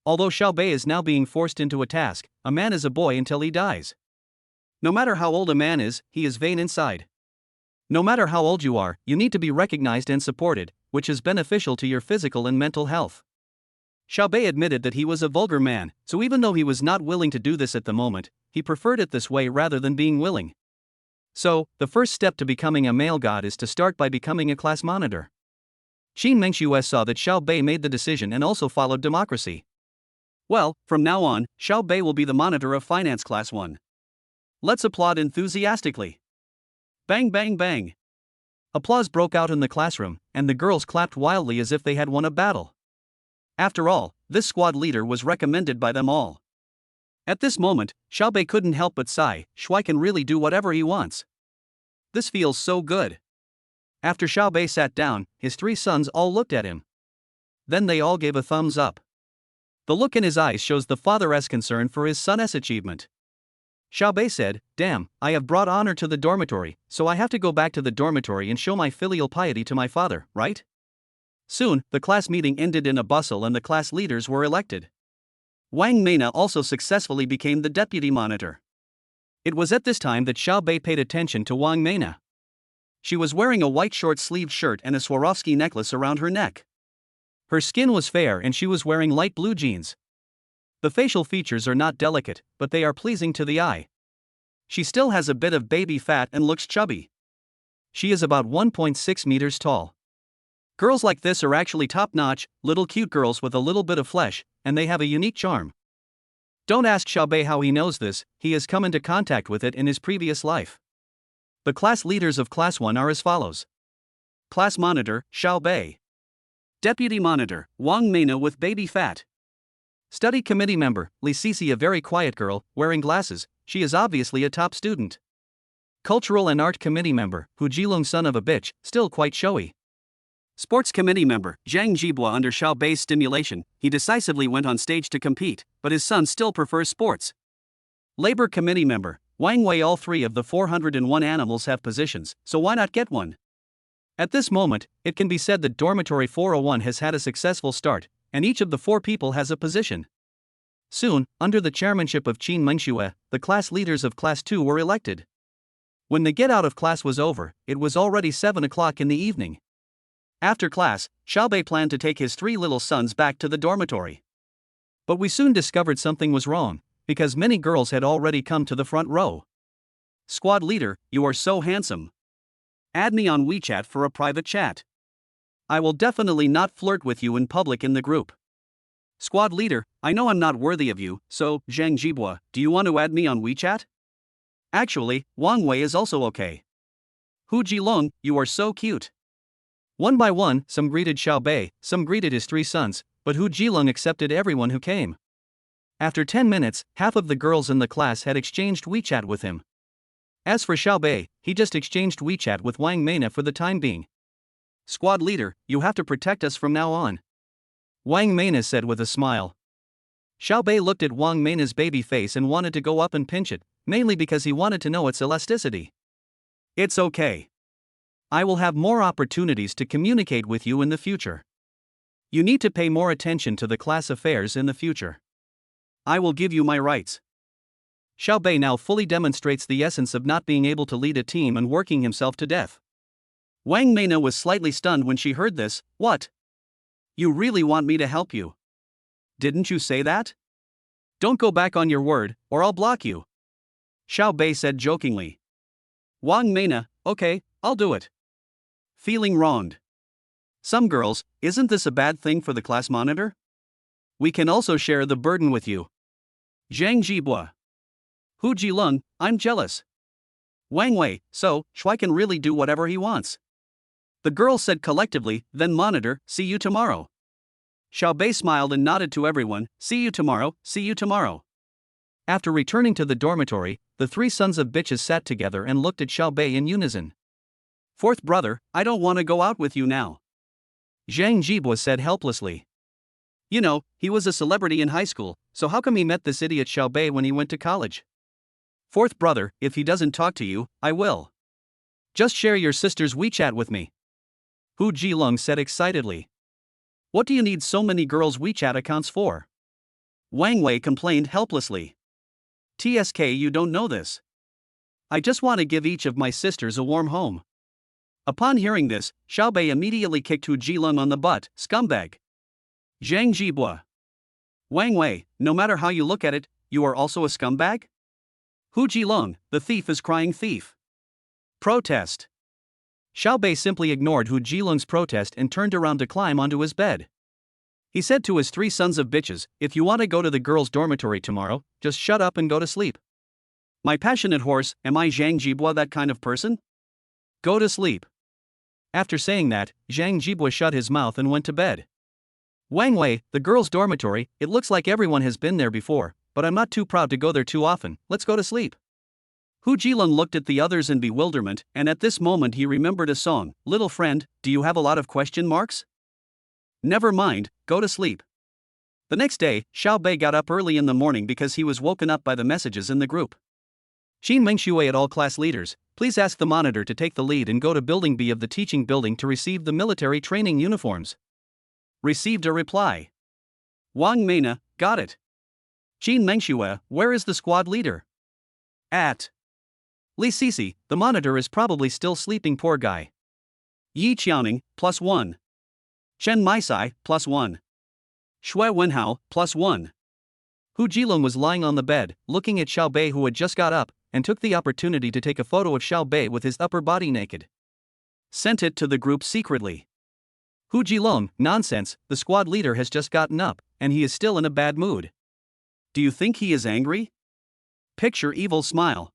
Although Xiao Bei is now being forced into a task, a man is a boy until he dies. No matter how old a man is, he is vain inside. No matter how old you are, you need to be recognized and supported, which is beneficial to your physical and mental health. Xiao Bei admitted that he was a vulgar man, so even though he was not willing to do this at the moment, he preferred it this way rather than being willing. So, the first step to becoming a male god is to start by becoming a class monitor. Qin Mengxue saw that Xiao Bei made the decision and also followed democracy. Well, from now on, Xiao Bei will be the monitor of finance class 1. Let's applaud enthusiastically. Bang bang bang. Applause broke out in the classroom, and the girls clapped wildly as if they had won a battle. After all, this squad leader was recommended by them all. At this moment, Xiao Bei couldn't help but sigh, Shui can really do whatever he wants. This feels so good. After Xiao Bei sat down, his 3 sons all looked at him. Then they all gave a thumbs up. The look in his eyes shows the father's concern for his son's achievement. Xiao Bei said, "Damn, I have brought honor to the dormitory, so I have to go back to the dormitory and show my filial piety to my father, right?" Soon, the class meeting ended in a bustle and the class leaders were elected. Wang Meina also successfully became the deputy monitor. It was at this time that Xiao Bei paid attention to Wang Meina. She was wearing a white short-sleeved shirt and a Swarovski necklace around her neck. Her skin was fair and she was wearing light blue jeans. The facial features are not delicate, but they are pleasing to the eye. She still has a bit of baby fat and looks chubby. She is about 1.6 meters tall. Girls like this are actually top-notch, little cute girls with a little bit of flesh, and they have a unique charm. Don't ask Xiao Bei how he knows this, he has come into contact with it in his previous life. The class leaders of Class 1 are as follows. Class Monitor, Xiao Bei. Deputy Monitor, Wang Meina with baby fat. Study Committee Member, Li Sisi, a very quiet girl, wearing glasses, she is obviously a top student. Cultural and Art Committee Member, Hu Jilong, son of a bitch, still quite showy. Sports Committee Member, Zhang Jibua. Under Xiao Bei's stimulation, he decisively went on stage to compete, but his son still prefers sports. Labor Committee Member, Wang Wei. All 3 of the 401 animals have positions, so why not get one? At this moment, it can be said that Dormitory 401 has had a successful start, and each of the 4 people has a position. Soon, under the chairmanship of Qin Mengxue, the class leaders of Class 2 were elected. When the get out of class was over, it was already 7 o'clock in the evening. After class, Xiao Bei planned to take his 3 little sons back to the dormitory. But we soon discovered something was wrong, because many girls had already come to the front row. Squad leader, you are so handsome. Add me on WeChat for a private chat. I will definitely not flirt with you in public in the group. Squad leader, I know I'm not worthy of you, so, Zhang Jibua, do you want to add me on WeChat? Actually, Wang Wei is also okay. Hu Jilong, you are so cute. One by one, some greeted Xiao Bei, some greeted his three sons, but Hu Jilong accepted everyone who came. After 10 minutes, half of the girls in the class had exchanged WeChat with him. As for Xiao Bei, he just exchanged WeChat with Wang Mena for the time being. Squad leader, you have to protect us from now on. Wang Mena said with a smile. Xiao Bei looked at Wang Mena's baby face and wanted to go up and pinch it, mainly because he wanted to know its elasticity. It's okay. I will have more opportunities to communicate with you in the future. You need to pay more attention to the class affairs in the future. I will give you my rights. Xiao Bei now fully demonstrates the essence of not being able to lead a team and working himself to death. Wang Mena was slightly stunned when she heard this. What? You really want me to help you? Didn't you say that? Don't go back on your word, or I'll block you. Xiao Bei said jokingly. Wang Mena, okay, I'll do it. Feeling wronged. Some girls, isn't this a bad thing for the class monitor? We can also share the burden with you. Zhang Jibua. Hu Jilong, I'm jealous. Wang Wei, so, Shui can really do whatever he wants. The girls said collectively, then monitor, see you tomorrow. Xiao Bei smiled and nodded to everyone, see you tomorrow, see you tomorrow. After returning to the dormitory, the three sons of bitches sat together and looked at Xiao Bei in unison. Fourth brother, I don't want to go out with you now. Zhang Jibua said helplessly. You know, he was a celebrity in high school, so how come he met this idiot Xiao Bei when he went to college? Fourth brother, if he doesn't talk to you, I will. Just share your sister's WeChat with me. Hu Jilong said excitedly. What do you need so many girls' WeChat accounts for? Wang Wei complained helplessly. TSK, you don't know this. I just want to give each of my sisters a warm home. Upon hearing this, Xiao Bei immediately kicked Hu Jilong on the butt, scumbag. Zhang Jibua. Wang Wei, no matter how you look at it, you are also a scumbag? Hu Jilong, the thief is crying thief. Protest. Xiao Bei simply ignored Hu Jilong's protest and turned around to climb onto his bed. He said to his three sons of bitches, if you want to go to the girls' dormitory tomorrow, just shut up and go to sleep. My passionate horse, am I Zhang Jibua that kind of person? Go to sleep. After saying that, Zhang Jibua shut his mouth and went to bed. Wang Wei, the girls' dormitory, it looks like everyone has been there before, but I'm not too proud to go there too often, let's go to sleep. Hu Jilong looked at the others in bewilderment, and at this moment he remembered a song, Little friend, do you have a lot of question marks? Never mind, go to sleep. The next day, Xiao Bei got up early in the morning because he was woken up by the messages in the group. Xin Mengshui at all class leaders, please ask the monitor to take the lead and go to Building B of the teaching building to receive the military training uniforms. Received a reply. Wang Mena, got it. Xin Mengshui, where is the squad leader? At Li Sisi, the monitor is probably still sleeping, poor guy. Yi Qiaoning, +1. Chen Maisai, +1. Shui Wenhao, +1. Hu Jilong was lying on the bed, looking at Xiao Bei who had just got up, and took the opportunity to take a photo of Xiao Bei with his upper body naked. Sent it to the group secretly. Hu Jilong, nonsense, the squad leader has just gotten up, and he is still in a bad mood. Do you think he is angry? Picture evil smile.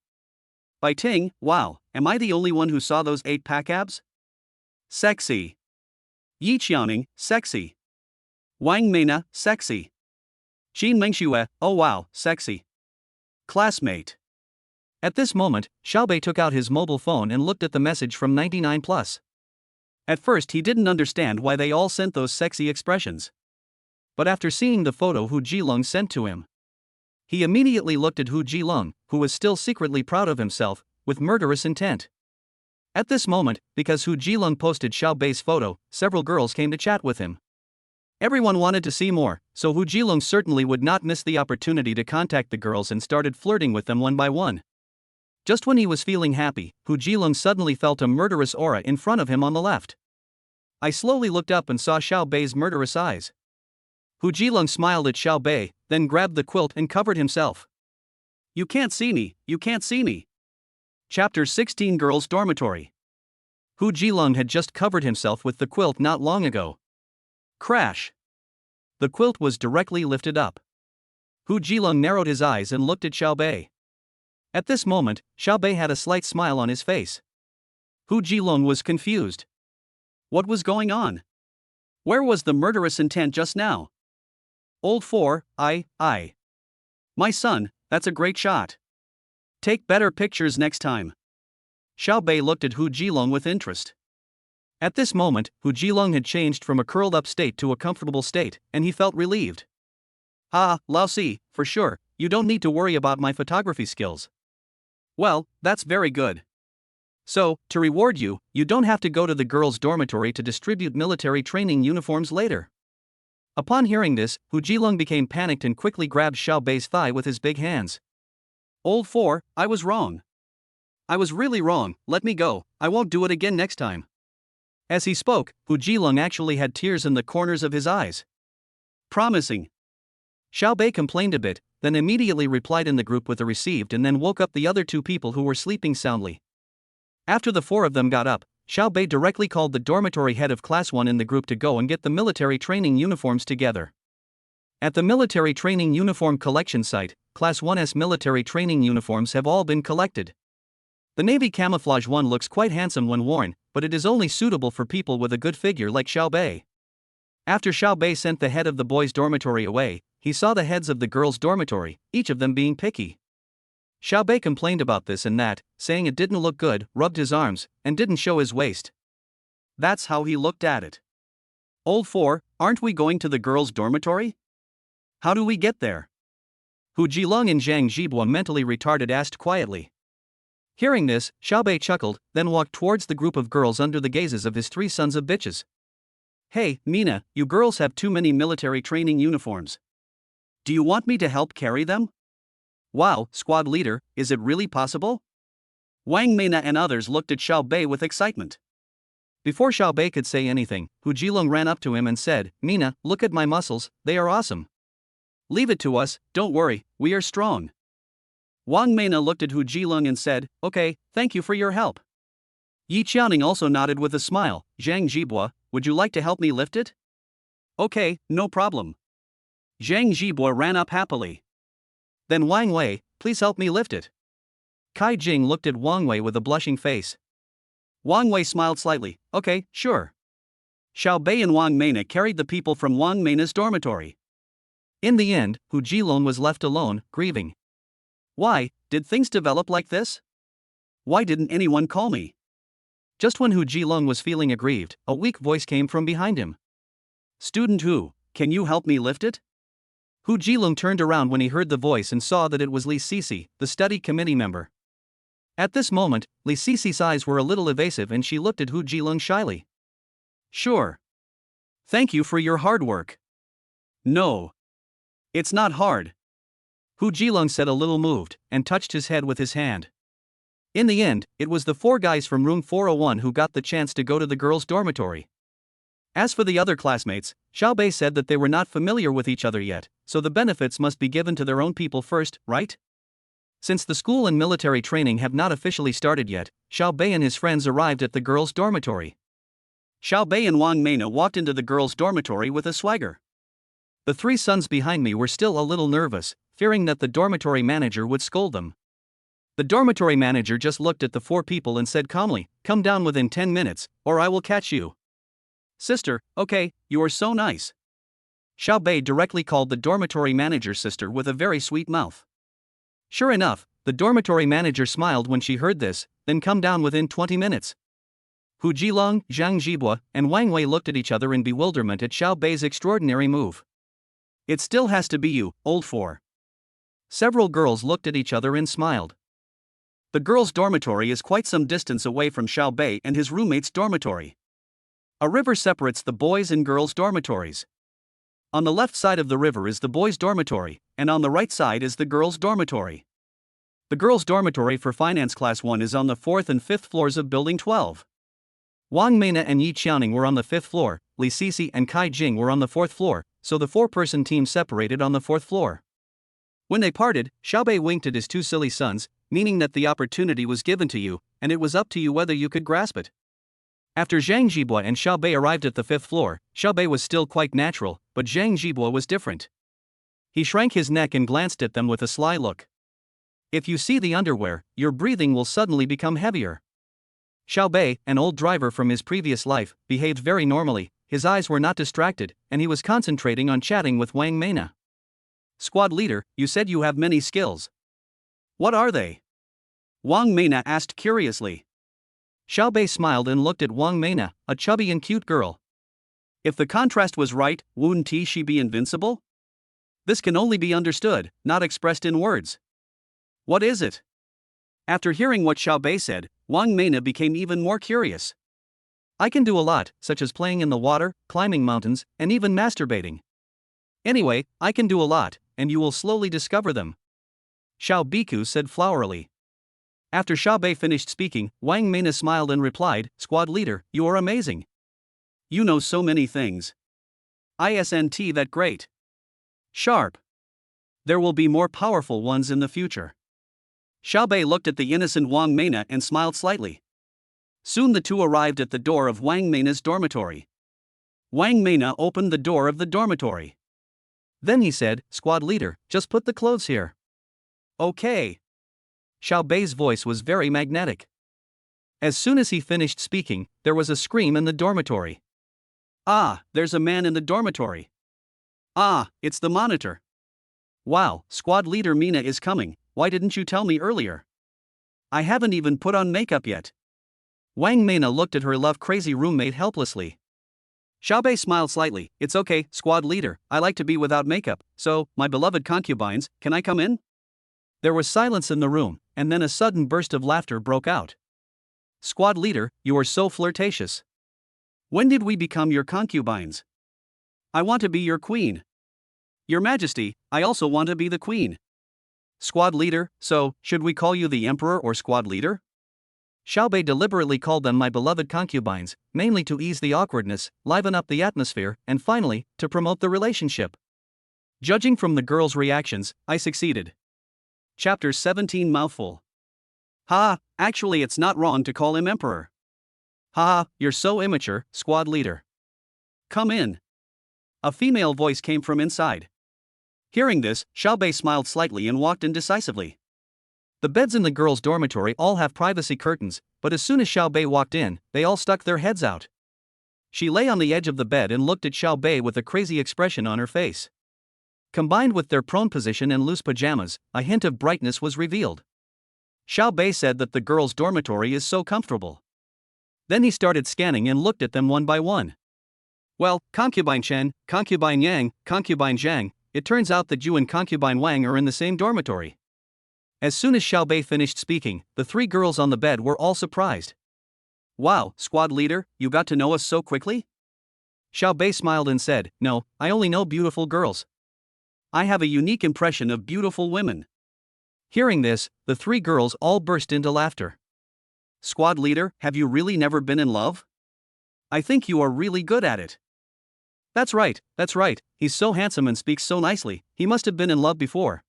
By Ting, wow, am I the only one who saw those 8-pack abs? Sexy. Yi Qiaoning, sexy. Wang Mena, sexy. Xin Mengshui, oh wow, sexy. Classmate. At this moment, Xiao Bei took out his mobile phone and looked at the message from 99+. At first he didn't understand why they all sent those sexy expressions. But after seeing the photo Hu Jilong sent to him, he immediately looked at Hu Jilong, who was still secretly proud of himself, with murderous intent. At this moment, because Hu Jilong posted Xiao Bei's photo, several girls came to chat with him. Everyone wanted to see more, so Hu Jilong certainly would not miss the opportunity to contact the girls and started flirting with them one by one. Just when he was feeling happy, Hu Jilong suddenly felt a murderous aura in front of him on the left. I slowly looked up and saw Xiao Bei's murderous eyes. Hu Jilong smiled at Xiao Bei, then grabbed the quilt and covered himself. You can't see me, you can't see me. Chapter 16 Girls' Dormitory. Hu Jilong had just covered himself with the quilt not long ago. Crash! The quilt was directly lifted up. Hu Jilong narrowed his eyes and looked at Xiaobei. At this moment, Xiaobei had a slight smile on his face. Hu Jilong was confused. What was going on? Where was the murderous intent just now? Old 4, I. My son, that's a great shot. Take better pictures next time. Xiaobei looked at Hu Jilong with interest. At this moment, Hu Jilong had changed from a curled-up state to a comfortable state, and he felt relieved. Ah, Lao Si, for sure, you don't need to worry about my photography skills. Well, that's very good. So, to reward you, you don't have to go to the girls' dormitory to distribute military training uniforms later. Upon hearing this, Hu Jilong became panicked and quickly grabbed Xiaobei's thigh with his big hands. Old 4, I was wrong. I was really wrong, let me go, I won't do it again next time. As he spoke, Hu Jilong actually had tears in the corners of his eyes. Promising. Xiaobei complained a bit, then immediately replied in the group with a received and then woke up the other two people who were sleeping soundly. After the four of them got up, Xiaobei directly called the dormitory head of Class 1 in the group to go and get the military training uniforms together. At the military training uniform collection site, Class 1's military training uniforms have all been collected. The Navy Camouflage one looks quite handsome when worn, but it is only suitable for people with a good figure like Xiaobei. After Xiaobei sent the head of the boys' dormitory away, he saw the heads of the girls' dormitory, each of them being picky. Xiaobei complained about this and that, saying it didn't look good, rubbed his arms, and didn't show his waist. That's how he looked at it. Old 4, aren't we going to the girls' dormitory? How do we get there? Hu Jilong and Zhang Zhibua, mentally retarded, asked quietly. Hearing this, Xiaobei chuckled, then walked towards the group of girls under the gazes of his three sons of bitches. Hey, Mina, you girls have too many military training uniforms. Do you want me to help carry them? Wow, squad leader, is it really possible? Wang Mena and others looked at Xiaobei with excitement. Before Xiaobei could say anything, Hu Jilong ran up to him and said, Mina, look at my muscles, they are awesome. Leave it to us, don't worry, we are strong. Wang Mena looked at Hu Jilong and said, okay, thank you for your help. Yi Qiaoning also nodded with a smile. Zhang Zhibua, would you like to help me lift it? Okay, no problem. Zhang Zhibua ran up happily. Then Wang Wei, please help me lift it. Kai Jing looked at Wang Wei with a blushing face. Wang Wei smiled slightly, okay, sure. Xiaobei and Wang Mena carried the people from Wang Mena's dormitory. In the end, Hu Jilong was left alone, grieving. Why did things develop like this? Why didn't anyone call me? Just when Hu Jilong was feeling aggrieved, a weak voice came from behind him. Student Hu, can you help me lift it? Hu Jilong turned around when he heard the voice and saw that it was Li Sisi, the study committee member. At this moment, Li Sisi's eyes were a little evasive and she looked at Hu Jilong shyly. Sure. Thank you for your hard work. No. It's not hard. Hu Jilong said, a little moved, and touched his head with his hand. In the end, it was the four guys from room 401 who got the chance to go to the girls' dormitory. As for the other classmates, Xiaobei said that they were not familiar with each other yet, so the benefits must be given to their own people first, right? Since the school and military training have not officially started yet, Xiaobei and his friends arrived at the girls' dormitory. Xiaobei and Wang Mena walked into the girls' dormitory with a swagger. The three sons behind me were still a little nervous, fearing that the dormitory manager would scold them. The dormitory manager just looked at the four people and said calmly, come down within 10 minutes, or I will catch you. Sister, okay, you are so nice. Xiaobei directly called the dormitory manager sister with a very sweet mouth. Sure enough, the dormitory manager smiled when she heard this, then come down within 20 minutes. Hu Jilong, Zhang Zhibua, and Wang Wei looked at each other in bewilderment at Xiaobei's extraordinary move. It still has to be you, old 4. Several girls looked at each other and smiled. The girls' dormitory is quite some distance away from Xiaobei and his roommate's dormitory. A river separates the boys' and girls' dormitories. On the left side of the river is the boys' dormitory, and on the right side is the girls' dormitory. The girls' dormitory for Finance Class 1 is on the 4th and 5th floors of Building 12. Wang Mena and Yi Qiaoning were on the 5th floor, Li Sisi and Kai Jing were on the 4th floor, so the four-person team separated on the 4th floor. When they parted, Xiaobei winked at his two silly sons, meaning that the opportunity was given to you, and it was up to you whether you could grasp it. After Zhang Jibua and Xiao Bei arrived at the 5th floor, Xiao Bei was still quite natural, but Zhang Jibua was different. He shrank his neck and glanced at them with a sly look. If you see the underwear, your breathing will suddenly become heavier. Xiao Bei, an old driver from his previous life, behaved very normally. His eyes were not distracted, and he was concentrating on chatting with Wang Meina. Squad leader, you said you have many skills. What are they? Wang Meina asked curiously. Xiao Bei smiled and looked at Wang Meina, a chubby and cute girl. If the contrast was right, wouldn't she be invincible? This can only be understood, not expressed in words. What is it? After hearing what Xiao Bei said, Wang Meina became even more curious. I can do a lot, such as playing in the water, climbing mountains, and even masturbating. Anyway, I can do a lot, and you will slowly discover them. Xiao Biku said flowerily. After Xiao Bei finished speaking, Wang Meina smiled and replied, Squad leader, you are amazing. You know so many things. Isn't that great? Sharp. There will be more powerful ones in the future. Xiao Bei looked at the innocent Wang Meina and smiled slightly. Soon the two arrived at the door of Wang Meina's dormitory. Wang Meina opened the door of the dormitory. Then he said, Squad leader, just put the clothes here. Okay. Xiao Bei's voice was very magnetic. As soon as he finished speaking, there was a scream in the dormitory. Ah, there's a man in the dormitory. Ah, it's the monitor. Wow, squad leader Mina is coming, why didn't you tell me earlier? I haven't even put on makeup yet. Wang Meina looked at her love-crazy roommate helplessly. Xiao Bei smiled slightly, it's okay, squad leader, I like to be without makeup, so, my beloved concubines, can I come in? There was silence in the room, and then a sudden burst of laughter broke out. Squad leader, you are so flirtatious. When did we become your concubines? I want to be your queen. Your Majesty, I also want to be the queen. Squad leader, so, should we call you the emperor or squad leader? Xiao Bei deliberately called them my beloved concubines, mainly to ease the awkwardness, liven up the atmosphere, and finally, to promote the relationship. Judging from the girls' reactions, I succeeded. Chapter 17 Mouthful. Actually it's not wrong to call him emperor. You're so immature, squad leader. Come in. A female voice came from inside. Hearing this, Xiao Bei smiled slightly and walked in decisively. The beds in the girls' dormitory all have privacy curtains, but as soon as Xiao Bei walked in, they all stuck their heads out. She lay on the edge of the bed and looked at Xiao Bei with a crazy expression on her face. Combined with their prone position and loose pajamas, a hint of brightness was revealed. Xiao Bei said that the girls' dormitory is so comfortable. Then he started scanning and looked at them one by one. Well, concubine Chen, concubine Yang, concubine Zhang, it turns out that you and concubine Wang are in the same dormitory. As soon as Xiao Bei finished speaking, the three girls on the bed were all surprised. Wow, squad leader, you got to know us so quickly? Xiao Bei smiled and said, no, I only know beautiful girls. I have a unique impression of beautiful women. Hearing this, the three girls all burst into laughter. Squad leader, have you really never been in love? I think you are really good at it. That's right, he's so handsome and speaks so nicely, he must have been in love before.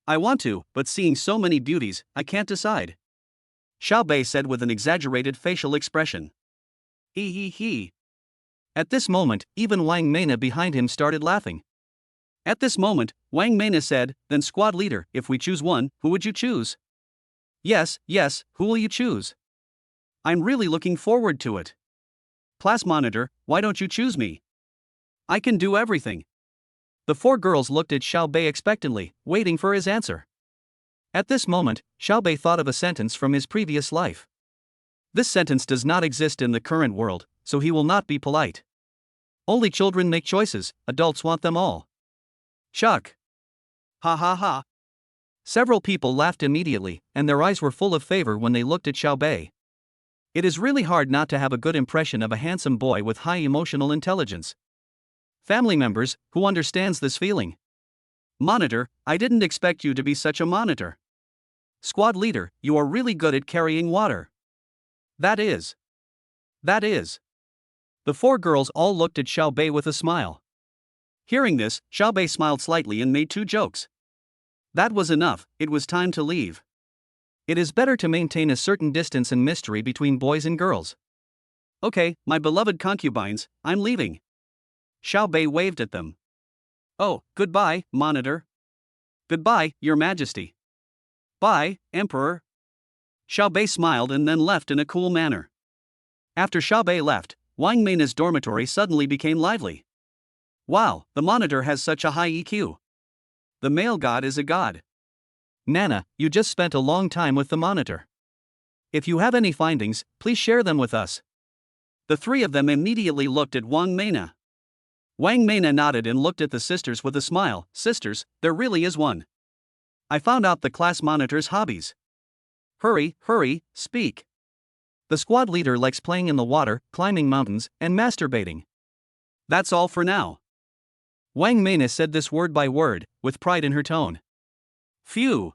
I want to, but seeing so many beauties, I can't decide. Xiao Bei said with an exaggerated facial expression. He. At this moment, even Wang Meina behind him started laughing. At this moment, Wang Meina said, then squad leader, if we choose one, who would you choose? Yes, who will you choose? I'm really looking forward to it. Class monitor, why don't you choose me? I can do everything. The four girls looked at Xiao Bei expectantly, waiting for his answer. At this moment, Xiao Bei thought of a sentence from his previous life. This sentence does not exist in the current world, so he will not be polite. Only children make choices, adults want them all. Chuck. Ha. Several people laughed immediately, and their eyes were full of favor when they looked at Xiao Bei. It is really hard not to have a good impression of a handsome boy with high emotional intelligence. Family members, who understands this feeling? Monitor, I didn't expect you to be such a monitor. Squad leader, you are really good at carrying water. That is. The four girls all looked at Xiao Bei with a smile. Hearing this, Xiao Bei smiled slightly and made two jokes. That was enough, it was time to leave. It is better to maintain a certain distance and mystery between boys and girls. Okay, my beloved concubines, I'm leaving. Xiao Bei waved at them. Oh, goodbye, monitor. Goodbye, Your Majesty. Bye, Emperor. Xiao Bei smiled and then left in a cool manner. After Xiao Bei left, Wang Meina's dormitory suddenly became lively. Wow, the monitor has such a high EQ. The male god is a god. Nana, you just spent a long time with the monitor. If you have any findings, please share them with us. The three of them immediately looked at Wang Meina. Wang Meina nodded and looked at the sisters with a smile. Sisters, there really is one. I found out the class monitor's hobbies. Hurry, speak. The squad leader likes playing in the water, climbing mountains, and masturbating. That's all for now. Wang Meina said this word by word, with pride in her tone. Phew!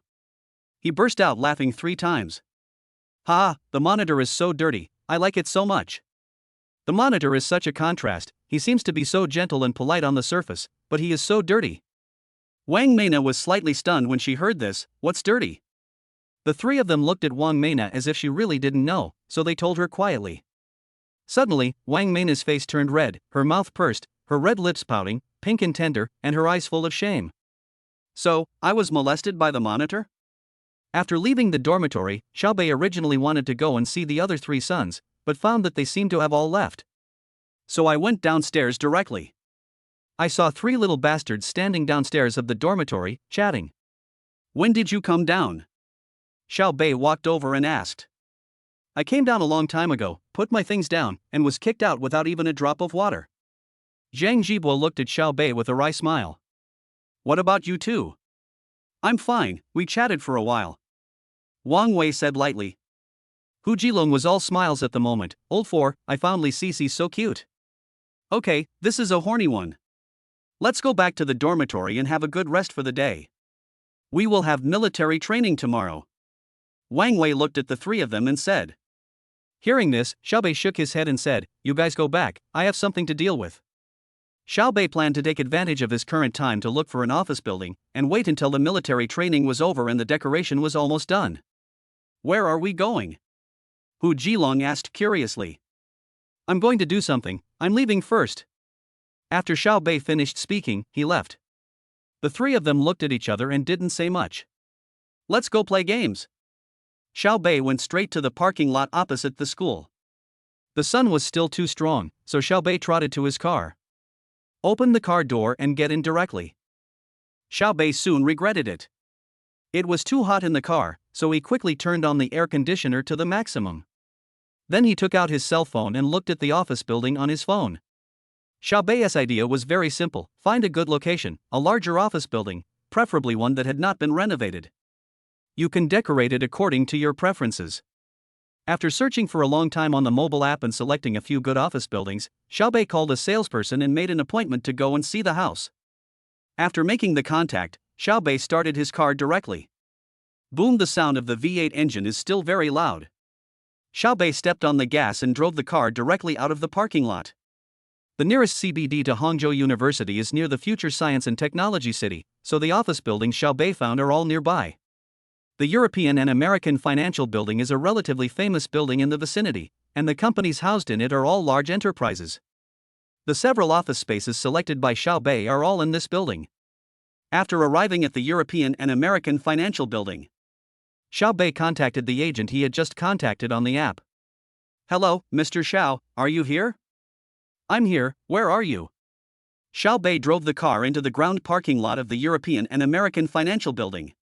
He burst out laughing 3 times. Ha, the monitor is so dirty, I like it so much. The monitor is such a contrast, he seems to be so gentle and polite on the surface, but he is so dirty. Wang Meina was slightly stunned when she heard this. What's dirty? The three of them looked at Wang Meina as if she really didn't know, so they told her quietly. Suddenly, Wang Meina's face turned red, her mouth pursed, her red lips pouting, pink and tender, and her eyes full of shame. So, I was molested by the monitor? After leaving the dormitory, Xiao Bei originally wanted to go and see the other 3 sons, but found that they seemed to have all left. So I went downstairs directly. I saw 3 little bastards standing downstairs of the dormitory, chatting. When did you come down? Xiao Bei walked over and asked. I came down a long time ago, put my things down, and was kicked out without even a drop of water. Zhang Jibo looked at Xiao Bei with a wry smile. What about you two? I'm fine, we chatted for a while. Wang Wei said lightly. Hu Jilong was all smiles at the moment. Old 4, I found Li Sisi so cute. Okay, this is a horny one. Let's go back to the dormitory and have a good rest for the day. We will have military training tomorrow. Wang Wei looked at the 3 of them and said. Hearing this, Xiao Bei shook his head and said, You guys go back, I have something to deal with. Xiao Bei planned to take advantage of his current time to look for an office building, and wait until the military training was over and the decoration was almost done. Where are we going? Hu Jilong asked curiously. I'm going to do something, I'm leaving first. After Xiao Bei finished speaking, he left. The 3 of them looked at each other and didn't say much. Let's go play games. Xiao Bei went straight to the parking lot opposite the school. The sun was still too strong, so Xiao Bei trotted to his car. Open the car door and get in directly. Xiao Bei soon regretted it. It was too hot in the car, so he quickly turned on the air conditioner to the maximum. Then he took out his cell phone and looked at the office building on his phone. Xiao Bei's idea was very simple, find a good location, a larger office building, preferably one that had not been renovated. You can decorate it according to your preferences. After searching for a long time on the mobile app and selecting a few good office buildings, Xiao Bei called a salesperson and made an appointment to go and see the house. After making the contact, Xiao Bei started his car directly. Boom, the sound of the V8 engine is still very loud. Xiao Bei stepped on the gas and drove the car directly out of the parking lot. The nearest CBD to Hangzhou University is near the future science and technology city, so the office buildings Xiao Bei found are all nearby. The European and American Financial Building is a relatively famous building in the vicinity, and the companies housed in it are all large enterprises. The several office spaces selected by Xiao Bei are all in this building. After arriving at the European and American Financial Building, Xiao Bei contacted the agent he had just contacted on the app. Hello, Mr. Xiao, are you here? I'm here, where are you? Xiao Bei drove the car into the ground parking lot of the European and American Financial Building.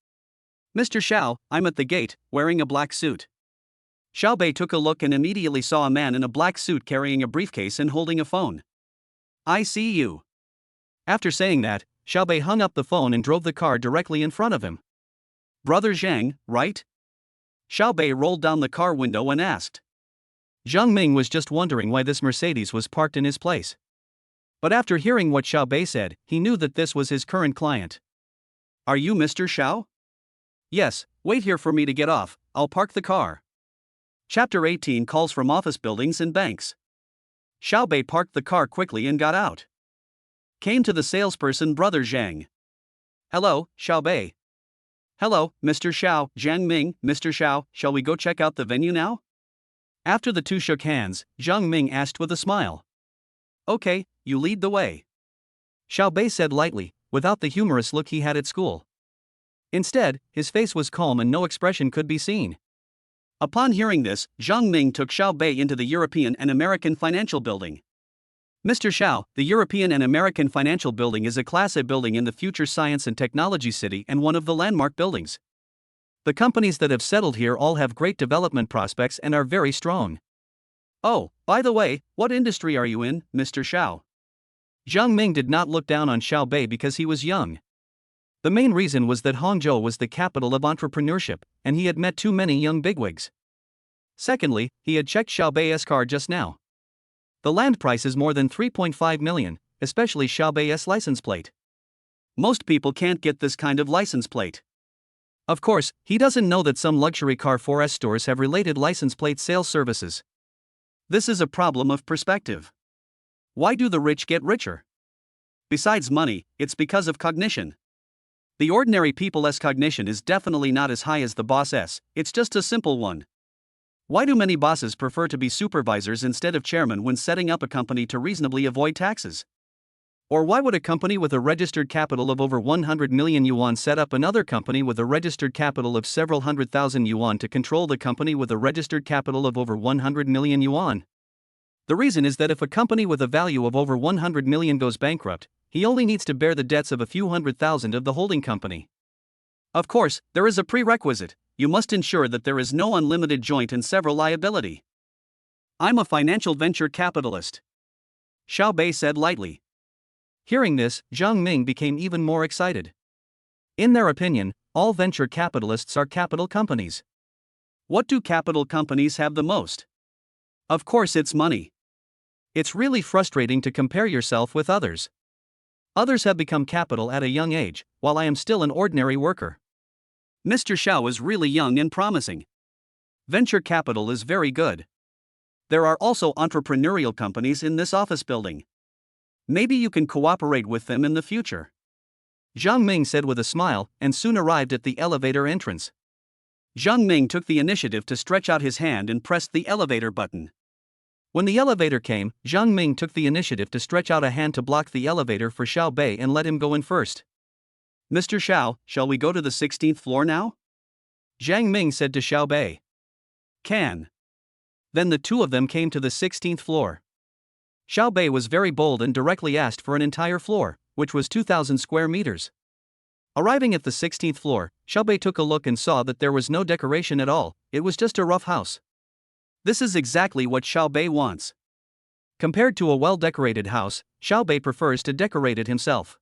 Mr. Xiao, I'm at the gate, wearing a black suit. Xiao Bei took a look and immediately saw a man in a black suit carrying a briefcase and holding a phone. I see you. After saying that, Xiao Bei hung up the phone and drove the car directly in front of him. Brother Zhang, right? Xiao Bei rolled down the car window and asked. Zhang Ming was just wondering why this Mercedes was parked in his place. But after hearing what Xiao Bei said, he knew that this was his current client. Are you Mr. Xiao? Yes, wait here for me to get off, I'll park the car. Chapter 18 calls from office buildings and banks. Xiao Bei parked the car quickly and got out. Came to the salesperson Brother Zhang. Hello, Xiao Bei. Hello, Mr. Xiao, Zhang Ming, Mr. Xiao, shall we go check out the venue now? After the two shook hands, Zhang Ming asked with a smile. Okay, you lead the way. Xiao Bei said lightly, without the humorous look he had at school. Instead, his face was calm and no expression could be seen. Upon hearing this, Zhang Ming took Xiao Bei into the European and American Financial Building. Mr. Xiao, the European and American Financial Building is a Class A building in the Future Science and Technology City and one of the landmark buildings. The companies that have settled here all have great development prospects and are very strong. Oh, by the way, what industry are you in, Mr. Xiao? Zhang Ming did not look down on Xiao Bei because he was young. The main reason was that Hangzhou was the capital of entrepreneurship, and he had met too many young bigwigs. Secondly, he had checked Xiao Bei's car just now. The land price is more than 3.5 million, especially Xiao Bei's license plate. Most people can't get this kind of license plate. Of course, he doesn't know that some luxury car 4S stores have related license plate sales services. This is a problem of perspective. Why do the rich get richer? Besides money, it's because of cognition. The ordinary people's cognition is definitely not as high as the boss's, it's just a simple one. Why do many bosses prefer to be supervisors instead of chairmen when setting up a company to reasonably avoid taxes? Or why would a company with a registered capital of over 100 million yuan set up another company with a registered capital of several 100,000 yuan to control the company with a registered capital of over 100 million yuan? The reason is that if a company with a value of over 100 million goes bankrupt, he only needs to bear the debts of a few 100,000 of the holding company. Of course, there is a prerequisite. You must ensure that there is no unlimited joint and several liability. I'm a financial venture capitalist, Xiao Bei said lightly. Hearing this, Zhang Ming became even more excited. In their opinion, all venture capitalists are capital companies. What do capital companies have the most? Of course, it's money. It's really frustrating to compare yourself with others. Others have become capital at a young age, while I am still an ordinary worker. Mr. Xiao is really young and promising. Venture capital is very good. There are also entrepreneurial companies in this office building. Maybe you can cooperate with them in the future. Zhang Ming said with a smile, and soon arrived at the elevator entrance. Zhang Ming took the initiative to stretch out his hand and pressed the elevator button. When the elevator came, Zhang Ming took the initiative to stretch out a hand to block the elevator for Xiao Bei and let him go in first. Mr. Xiao, shall we go to the 16th floor now? Zhang Ming said to Xiao Bei. Can. Then the two of them came to the 16th floor. Xiao Bei was very bold and directly asked for an entire floor, which was 2,000 square meters. Arriving at the 16th floor, Xiao Bei took a look and saw that there was no decoration at all, it was just a rough house. This is exactly what Xiao Bei wants. Compared to a well-decorated house, Xiao Bei prefers to decorate it himself.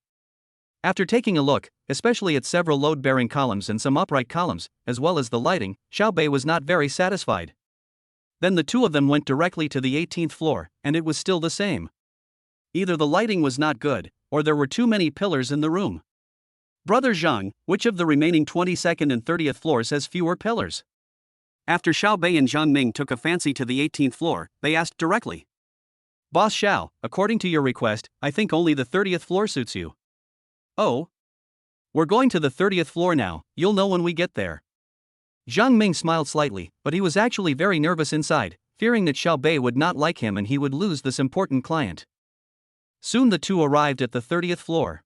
After taking a look, especially at several load-bearing columns and some upright columns, as well as the lighting, Xiao Bei was not very satisfied. Then the two of them went directly to the 18th floor, and it was still the same. Either the lighting was not good, or there were too many pillars in the room. Brother Zhang, which of the remaining 22nd and 30th floors has fewer pillars? After Xiao Bei and Zhang Ming took a fancy to the 18th floor, they asked directly. Boss Xiao, according to your request, I think only the 30th floor suits you. Oh? We're going to the 30th floor now, you'll know when we get there. Zhang Ming smiled slightly, but he was actually very nervous inside, fearing that Xiao Bei would not like him and he would lose this important client. Soon the two arrived at the 30th floor.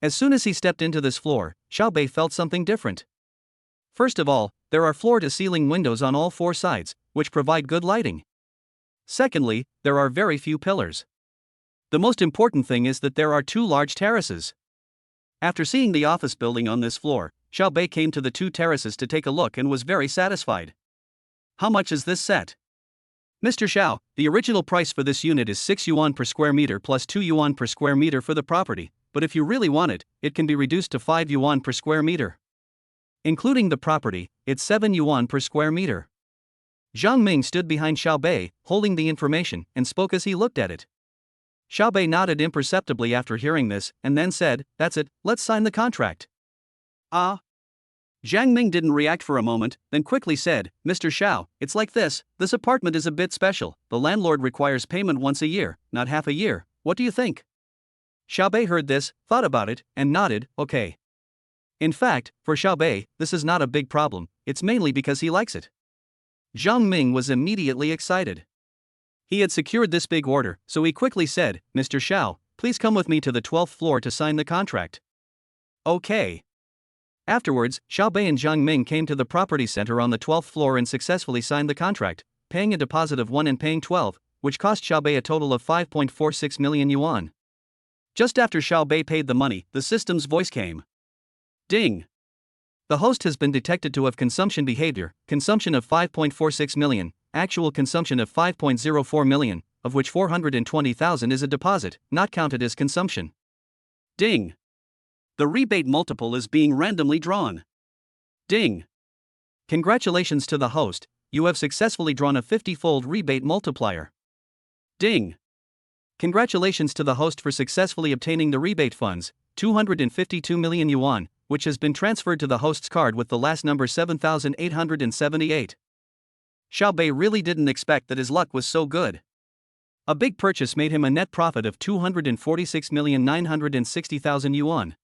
As soon as he stepped into this floor, Xiao Bei felt something different. First of all, there are floor-to-ceiling windows on all four sides, which provide good lighting. Secondly, there are very few pillars. The most important thing is that there are two large terraces. After seeing the office building on this floor, Xiao Bei came to the two terraces to take a look and was very satisfied. How much is this set? Mr. Xiao, the original price for this unit is 6 yuan per square meter plus 2 yuan per square meter for the property, but if you really want it, it can be reduced to 5 yuan per square meter. Including the property, it's 7 yuan per square meter. Zhang Ming stood behind Xiao Bei, holding the information, and spoke as he looked at it. Xiao Bei nodded imperceptibly after hearing this, and then said, "That's it, let's sign the contract." Ah. Zhang Ming didn't react for a moment, then quickly said, "Mr. Xiao, it's like this apartment is a bit special, the landlord requires payment once a year, not half a year, what do you think?" Xiao Bei heard this, thought about it, and nodded, okay. In fact, for Xiao Bei, this is not a big problem, it's mainly because he likes it. Zhang Ming was immediately excited. He had secured this big order, so he quickly said, "Mr. Xiao, please come with me to the 12th floor to sign the contract." Okay. Afterwards, Xiao Bei and Zhang Ming came to the property center on the 12th floor and successfully signed the contract, paying a deposit of 1 and paying 12, which cost Xiao Bei a total of 5.46 million yuan. Just after Xiao Bei paid the money, the system's voice came. Ding! The host has been detected to have consumption behavior, consumption of 5.46 million, actual consumption of 5.04 million, of which 420,000 is a deposit, not counted as consumption. Ding! The rebate multiple is being randomly drawn. Ding! Congratulations to the host, you have successfully drawn a 50-fold rebate multiplier. Ding! Congratulations to the host for successfully obtaining the rebate funds, 252 million yuan, which has been transferred to the host's card with the last number 7,878. Xiao Bei really didn't expect that his luck was so good. A big purchase made him a net profit of 246,960,000 yuan.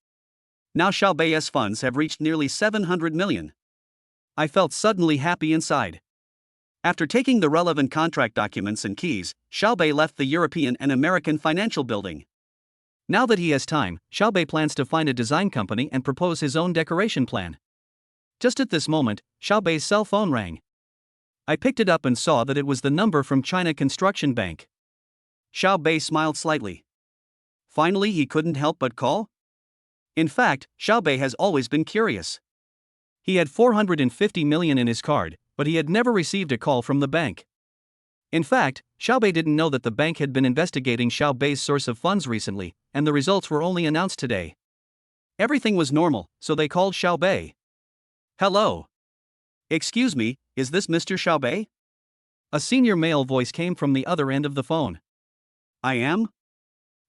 Now Xiao Bei's funds have reached nearly 700 million. I felt suddenly happy inside. After taking the relevant contract documents and keys, Xiao Bei left the European and American financial building. Now that he has time, Xiao Bei plans to find a design company and propose his own decoration plan. Just at this moment, Xiao Bei's cell phone rang. I picked it up and saw that it was the number from China Construction Bank. Xiao Bei smiled slightly. Finally, he couldn't help but call? In fact, Xiao Bei has always been curious. He had 450 million in his card, but he had never received a call from the bank. In fact, Xiao Bei didn't know that the bank had been investigating Xiao Bei's source of funds recently, and the results were only announced today. Everything was normal, so they called Xiao Bei. Hello. Excuse me, is this Mr. Xiao Bei? A senior male voice came from the other end of the phone. I am?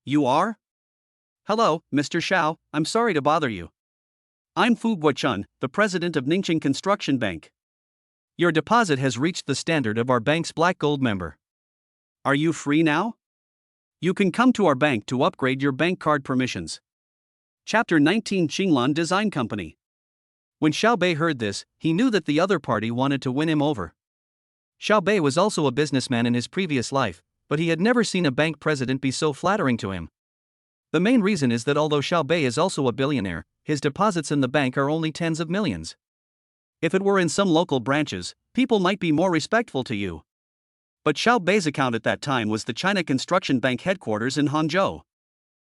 You are? Hello, Mr. Xiao, I'm sorry to bother you. I'm Fu Guochun, the president of Ningqing Construction Bank. Your deposit has reached the standard of our bank's Black Gold member. Are you free now? You can come to our bank to upgrade your bank card permissions. Chapter 19 Qinglan Design Company. When Xiao Bei heard this, he knew that the other party wanted to win him over. Xiao Bei was also a businessman in his previous life, but he had never seen a bank president be so flattering to him. The main reason is that although Xiao Bei is also a billionaire, his deposits in the bank are only tens of millions. If it were in some local branches, people might be more respectful to you. But Xiao Bei's account at that time was the China Construction Bank headquarters in Hangzhou.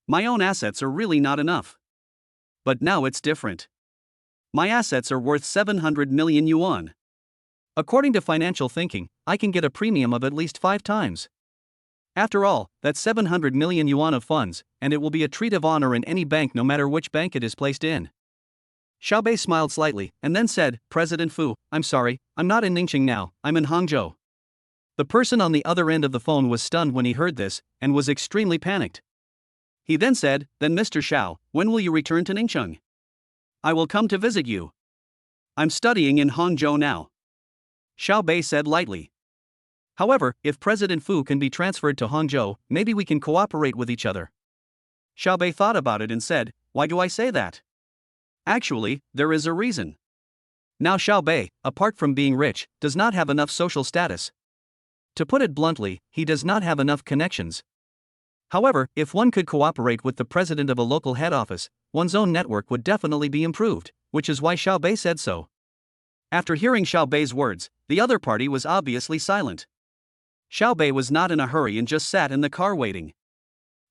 My own assets are really not enough. But now it's different. My assets are worth 700 million yuan. According to financial thinking, I can get a premium of at least 5 times. After all, that's 700 million yuan of funds, and it will be a treat of honor in any bank no matter which bank it is placed in. Xiao Bei smiled slightly, and then said, President Fu, I'm sorry, I'm not in Ningqing now, I'm in Hangzhou. The person on the other end of the phone was stunned when he heard this, and was extremely panicked. He then said, Then Mr. Xiao, when will you return to Ningqing? I will come to visit you. I'm studying in Hangzhou now. Xiao Bei said lightly. However, if President Fu can be transferred to Hangzhou, maybe we can cooperate with each other. Xiao Bei thought about it and said, Why do I say that? Actually, there is a reason. Now Xiao Bei, apart from being rich, does not have enough social status. To put it bluntly, he does not have enough connections. However, if one could cooperate with the president of a local head office, one's own network would definitely be improved, which is why Xiao Bei said so. After hearing Xiao Bei's words, the other party was obviously silent. Xiao Bei was not in a hurry and just sat in the car waiting.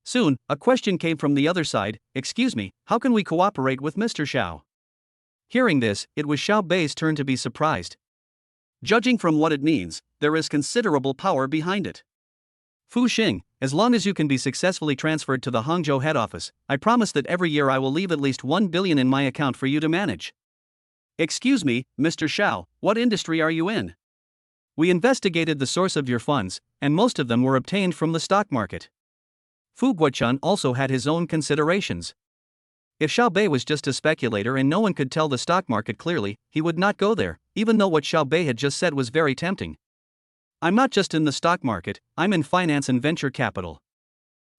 Soon, a question came from the other side, Excuse me, how can we cooperate with Mr. Xiao? Hearing this, it was Xiao Bei's turn to be surprised. Judging from what it means, there is considerable power behind it. Fu Xing, as long as you can be successfully transferred to the Hangzhou head office, I promise that every year I will leave at least 1 billion in my account for you to manage. Excuse me, Mr. Xiao, what industry are you in? We investigated the source of your funds, and most of them were obtained from the stock market. Fu Guochun also had his own considerations. If Xiao Bei was just a speculator and no one could tell the stock market clearly, he would not go there, even though what Xiao Bei had just said was very tempting. I'm not just in the stock market, I'm in finance and venture capital.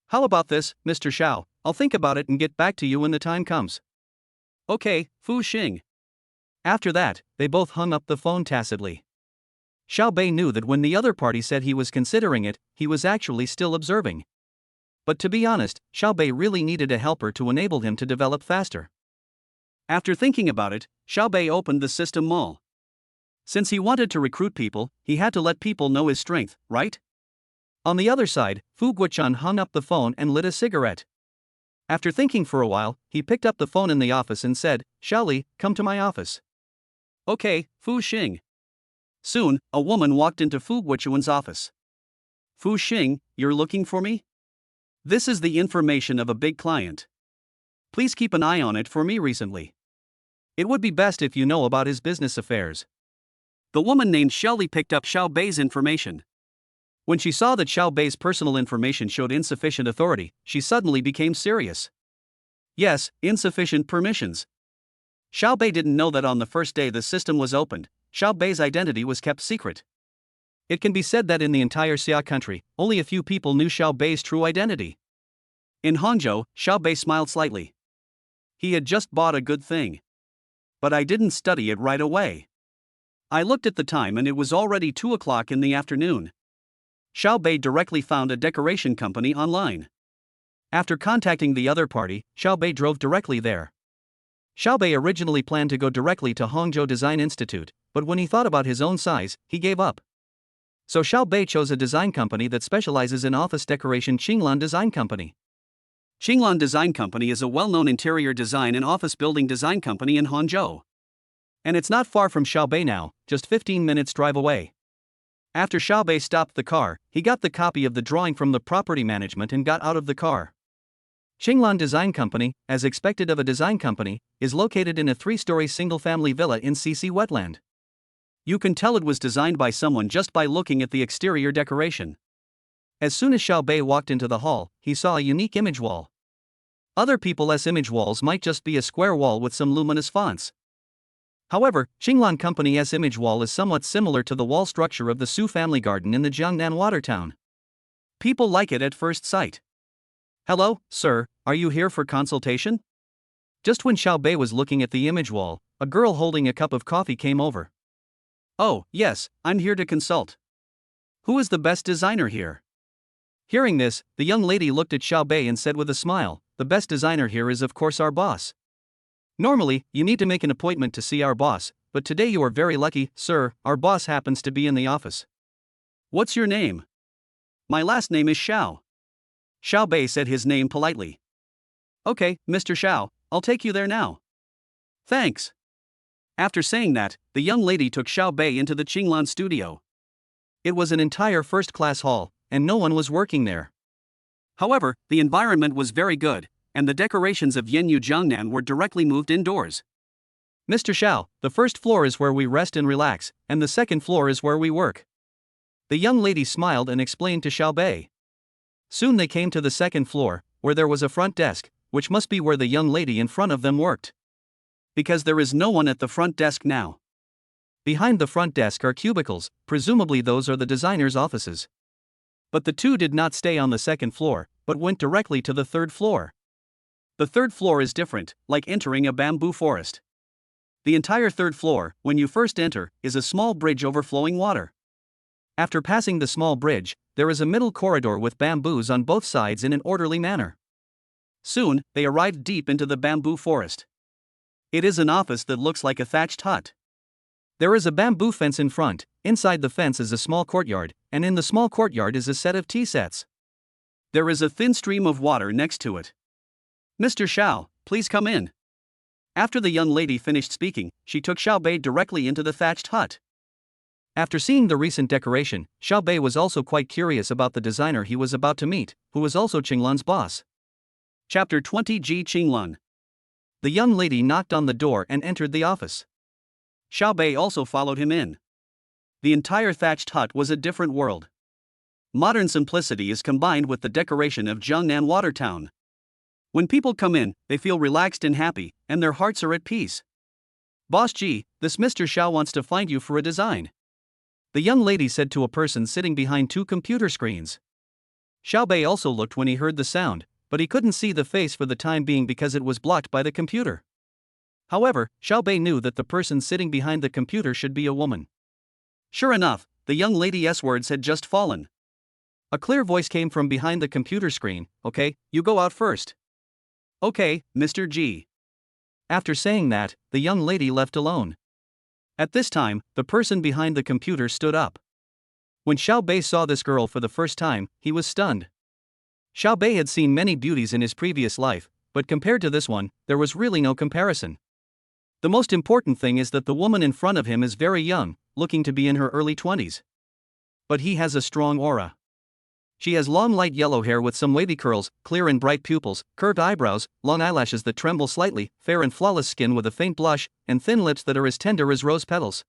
How about this, Mr. Xiao? I'll think about it and get back to you when the time comes. Okay, Fu Xing. After that, they both hung up the phone tacitly. Xiao Bei knew that when the other party said he was considering it, he was actually still observing. But to be honest, Xiao Bei really needed a helper to enable him to develop faster. After thinking about it, Xiao Bei opened the system mall. Since he wanted to recruit people, he had to let people know his strength, right? On the other side, Fu Guochun hung up the phone and lit a cigarette. After thinking for a while, he picked up the phone in the office and said, "Xiaoli, come to my office." "Okay, Fu Xing." Soon, a woman walked into Fu Guochun's office. "Fu Xing, you're looking for me? This is the information of a big client. Please keep an eye on it for me recently. It would be best if you know about his business affairs." The woman named Xiaoli picked up Xiao Bei's information. When she saw that Xiao Bei's personal information showed insufficient authority, she suddenly became serious. Yes, insufficient permissions. Xiao Bei didn't know that on the first day the system was opened, Xiao Bei's identity was kept secret. It can be said that in the entire Xia country, only a few people knew Xiao Bei's true identity. In Hangzhou, Xiao Bei smiled slightly. He had just bought a good thing. But I didn't study it right away. I looked at the time and it was already 2 o'clock in the afternoon. Xiao Bei directly found a decoration company online. After contacting the other party, Xiao Bei drove directly there. Xiao Bei originally planned to go directly to Hangzhou Design Institute, but when he thought about his own size, he gave up. So Xiao Bei chose a design company that specializes in office decoration, Qinglan Design Company. Qinglan Design Company is a well-known interior design and office building design company in Hangzhou. And it's not far from Xiao Bei now, just 15 minutes drive away. After Xiao Bei stopped the car, he got the copy of the drawing from the property management and got out of the car. Qinglan Design Company, as expected of a design company, is located in a 3-story single-family villa in CC Wetland. You can tell it was designed by someone just by looking at the exterior decoration. As soon as Xiao Bei walked into the hall, he saw a unique image wall. Other people's image walls might just be a square wall with some luminous fonts. However, Qinglan Company's image wall is somewhat similar to the wall structure of the Su family garden in the Jiangnan water town. People like it at first sight. "Hello, sir, are you here for consultation?" Just when Xiao Bei was looking at the image wall, a girl holding a cup of coffee came over. "Oh, yes, I'm here to consult. Who is the best designer here?" Hearing this, the young lady looked at Xiao Bei and said with a smile, "The best designer here is of course our boss. Normally, you need to make an appointment to see our boss, but today you are very lucky, sir, our boss happens to be in the office." "What's your name?" "My last name is Xiao." Xiao Bei said his name politely. "Okay, Mr. Xiao, I'll take you there now." "Thanks." After saying that, the young lady took Xiao Bei into the Qinglan studio. It was an entire first-class hall, and no one was working there. However, the environment was very good, and the decorations of Yanyu Jiangnan were directly moved indoors. "Mr. Xiao, the first floor is where we rest and relax, and the second floor is where we work." The young lady smiled and explained to Xiao Bei. Soon they came to the second floor, where there was a front desk, which must be where the young lady in front of them worked. Because there is no one at the front desk now. Behind the front desk are cubicles, presumably those are the designers' offices. But the two did not stay on the second floor, but went directly to the third floor. The third floor is different, like entering a bamboo forest. The entire third floor, when you first enter, is a small bridge overflowing water. After passing the small bridge, there is a middle corridor with bamboos on both sides in an orderly manner. Soon, they arrived deep into the bamboo forest. It is an office that looks like a thatched hut. There is a bamboo fence in front, inside the fence is a small courtyard, and in the small courtyard is a set of tea sets. There is a thin stream of water next to it. "Mr. Xiao, please come in." After the young lady finished speaking, she took Xiao Bei directly into the thatched hut. After seeing the recent decoration, Xiao Bei was also quite curious about the designer he was about to meet, who was also Qinglan's boss. Chapter 20 Ji Qinglan. The young lady knocked on the door and entered the office. Xiao Bei also followed him in. The entire thatched hut was a different world. Modern simplicity is combined with the decoration of Jiangnan water town. When people come in, they feel relaxed and happy, and their hearts are at peace. "Boss Ji, this Mr. Xiao wants to find you for a design," the young lady said to a person sitting behind two computer screens. Xiao Bei also looked when he heard the sound, but he couldn't see the face for the time being because it was blocked by the computer. However, Xiao Bei knew that the person sitting behind the computer should be a woman. Sure enough, the young lady's words had just fallen. A clear voice came from behind the computer screen. Okay, you go out first. Okay, Mr. G. After saying that, the young lady left alone. At this time, the person behind the computer stood up. When Xiao Bei saw this girl for the first time, he was stunned. Xiao Bei had seen many beauties in his previous life, but compared to this one, there was really no comparison. The most important thing is that the woman in front of him is very young, looking to be in her early 20s. But he has a strong aura. She has long light yellow hair with some wavy curls, clear and bright pupils, curved eyebrows, long eyelashes that tremble slightly, fair and flawless skin with a faint blush, and thin lips that are as tender as rose petals.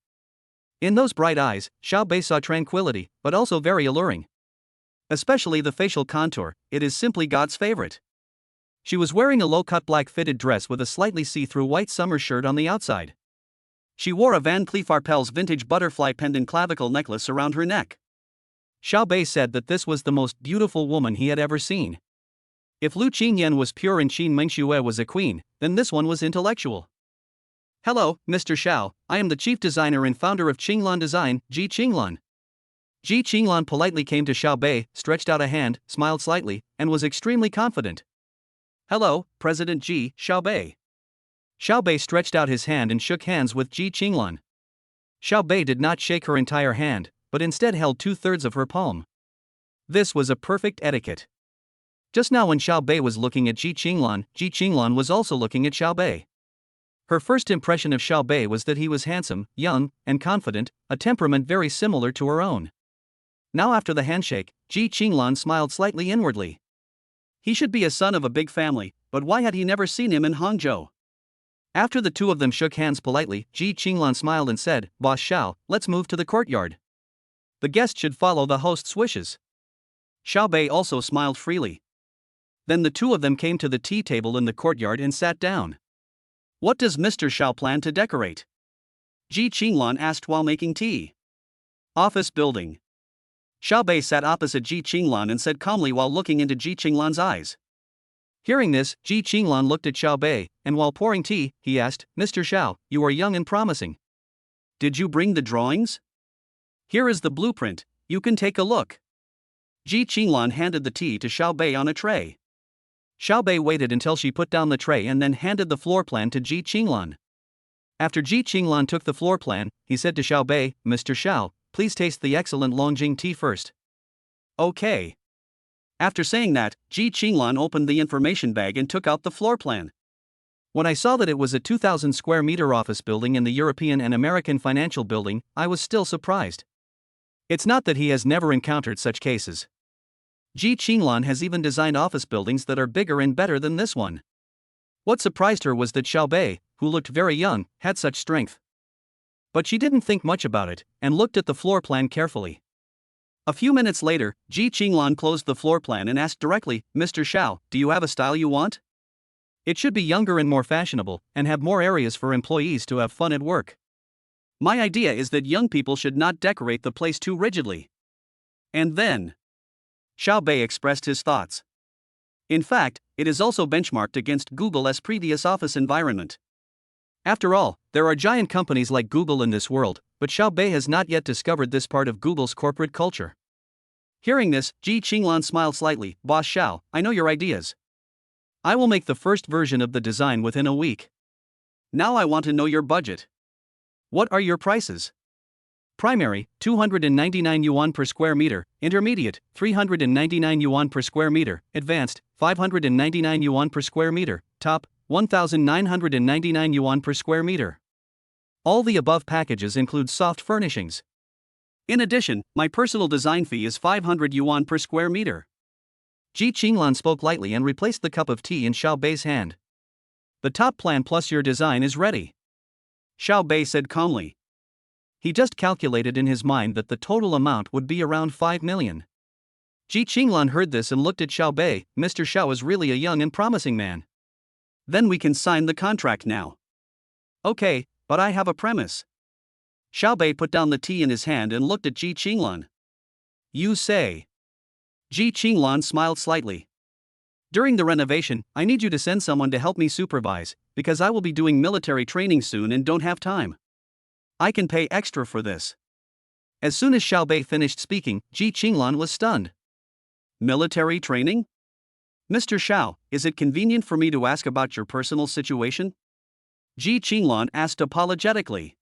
In those bright eyes, Xiao Bei saw tranquility, but also very alluring. Especially the facial contour, it is simply God's favorite. She was wearing a low-cut black fitted dress with a slightly see-through white summer shirt on the outside. She wore a Van Cleef Arpels vintage butterfly pendant clavicle necklace around her neck. Xiao Bei said that this was the most beautiful woman he had ever seen. If Lu Qingyan was pure and Qin Mengxue was a queen, then this one was intellectual. Hello, Mr. Xiao, I am the chief designer and founder of Qinglan Design, Ji Qinglan. Ji Qinglan politely came to Xiao Bei, stretched out a hand, smiled slightly, and was extremely confident. Hello, President Ji, Xiao Bei. Xiao Bei stretched out his hand and shook hands with Ji Qinglan. Xiao Bei did not shake her entire hand, but instead held 2/3 of her palm. This was a perfect etiquette. Just now when Xiao Bei was looking at Ji Qinglan was also looking at Xiao Bei. Her first impression of Xiao Bei was that he was handsome, young, and confident, a temperament very similar to her own. Now after the handshake, Ji Qinglan smiled slightly inwardly. He should be a son of a big family, but why had he never seen him in Hangzhou? After the two of them shook hands politely, Ji Qinglan smiled and said, Boss Xiao, let's move to the courtyard. The guest should follow the host's wishes. Xiao Bei also smiled freely. Then the two of them came to the tea table in the courtyard and sat down. What does Mr. Xiao plan to decorate? Ji Qinglan asked while making tea. Office building. Xiao Bei sat opposite Ji Qinglan and said calmly while looking into Ji Qinglan's eyes. Hearing this, Ji Qinglan looked at Xiao Bei, and while pouring tea, he asked, Mr. Xiao, you are young and promising. Did you bring the drawings? Here is the blueprint, you can take a look. Ji Qinglan handed the tea to Xiao Bei on a tray. Xiao Bei waited until she put down the tray and then handed the floor plan to Ji Qinglan. After Ji Qinglan took the floor plan, he said to Xiao Bei, Mr. Xiao, please taste the excellent Longjing tea first. Okay. After saying that, Ji Qinglan opened the information bag and took out the floor plan. When I saw that it was a 2,000 square meter office building in the European and American financial building, I was still surprised. It's not that he has never encountered such cases. Ji Qinglan has even designed office buildings that are bigger and better than this one. What surprised her was that Xiao Bei, who looked very young, had such strength. But she didn't think much about it, and looked at the floor plan carefully. A few minutes later, Ji Qinglan closed the floor plan and asked directly, Mr. Xiao, do you have a style you want? It should be younger and more fashionable, and have more areas for employees to have fun at work. My idea is that young people should not decorate the place too rigidly. And then, Xiao Bei expressed his thoughts. In fact, it is also benchmarked against Google's previous office environment. After all, there are giant companies like Google in this world, but Xiao Bei has not yet discovered this part of Google's corporate culture. Hearing this, Ji Qinglan smiled slightly. Boss Xiao, I know your ideas. I will make the first version of the design within a week. Now I want to know your budget. What are your prices? Primary, 299 yuan per square meter, intermediate, 399 yuan per square meter, advanced, 599 yuan per square meter, top, 1,999 yuan per square meter. All the above packages include soft furnishings. In addition, my personal design fee is 500 yuan per square meter. Ji Qinglan spoke lightly and replaced the cup of tea in Xiao Bei's hand. The top plan plus your design is ready. Xiao Bei said calmly. He just calculated in his mind that the total amount would be around 5 million. Ji Qinglan heard this and looked at Xiao Bei. Mr. Xiao is really a young and promising man. Then we can sign the contract now. Okay, but I have a premise. Xiao Bei put down the tea in his hand and looked at Ji Qinglan. You say. Ji Qinglan smiled slightly. During the renovation, I need you to send someone to help me supervise, because I will be doing military training soon and don't have time. I can pay extra for this. As soon as Xiaobei finished speaking, Ji Qinglan was stunned. Military training? Mr. Xiao, is it convenient for me to ask about your personal situation? Ji Qinglan asked apologetically.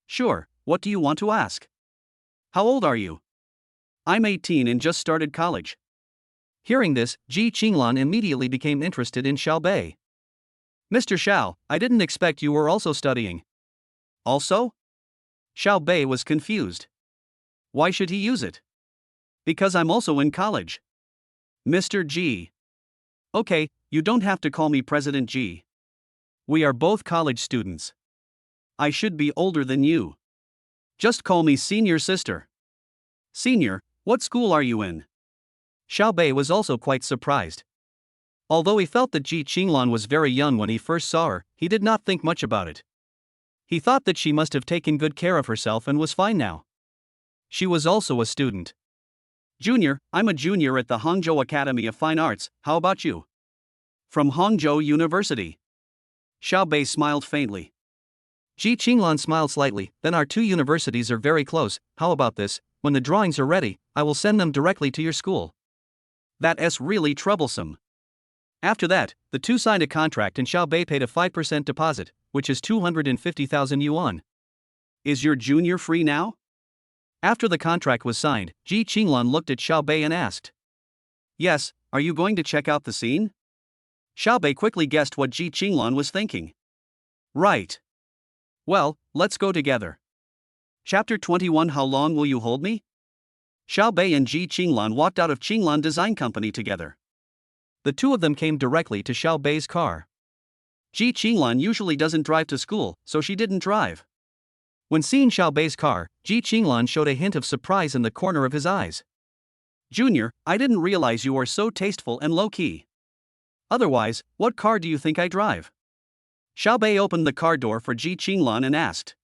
Sure, what do you want to ask? How old are you? I'm 18 and just started college. Hearing this, Ji Qinglan immediately became interested in Xiaobei. Mr. Xiao, I didn't expect you were also studying. Also? Xiaobei was confused. Why should he use it? Because I'm also in college. Mr. Ji. Okay, you don't have to call me President Ji. We are both college students. I should be older than you. Just call me senior sister. Senior, what school are you in? Xiaobei was also quite surprised. Although he felt that Ji Qinglan was very young when he first saw her, he did not think much about it. He thought that she must have taken good care of herself and was fine now. She was also a student. Junior, I'm a junior at the Hangzhou Academy of Fine Arts, how about you? From Hangzhou University. Xiaobei smiled faintly. Ji Qinglan smiled slightly, then our two universities are very close, how about this, when the drawings are ready, I will send them directly to your school. That's really troublesome. After that, the two signed a contract and Xiaobei paid a 5% deposit, which is 250,000 yuan. Is your junior free now? After the contract was signed, Ji Qinglan looked at Xiaobei and asked. Yes, are you going to check out the scene? Xiaobei quickly guessed what Ji Qinglan was thinking. Right. Well, let's go together. Chapter 21 How long will you hold me? Xiaobei and Ji Qinglan walked out of Qinglan Design Company together. The two of them came directly to Xiaobei's car. Ji Qinglan usually doesn't drive to school, so she didn't drive. When seeing Xiaobei's car, Ji Qinglan showed a hint of surprise in the corner of his eyes. Junior, I didn't realize you are so tasteful and low-key. Otherwise, what car do you think I drive? Xiaobei opened the car door for Ji Qinglan and asked.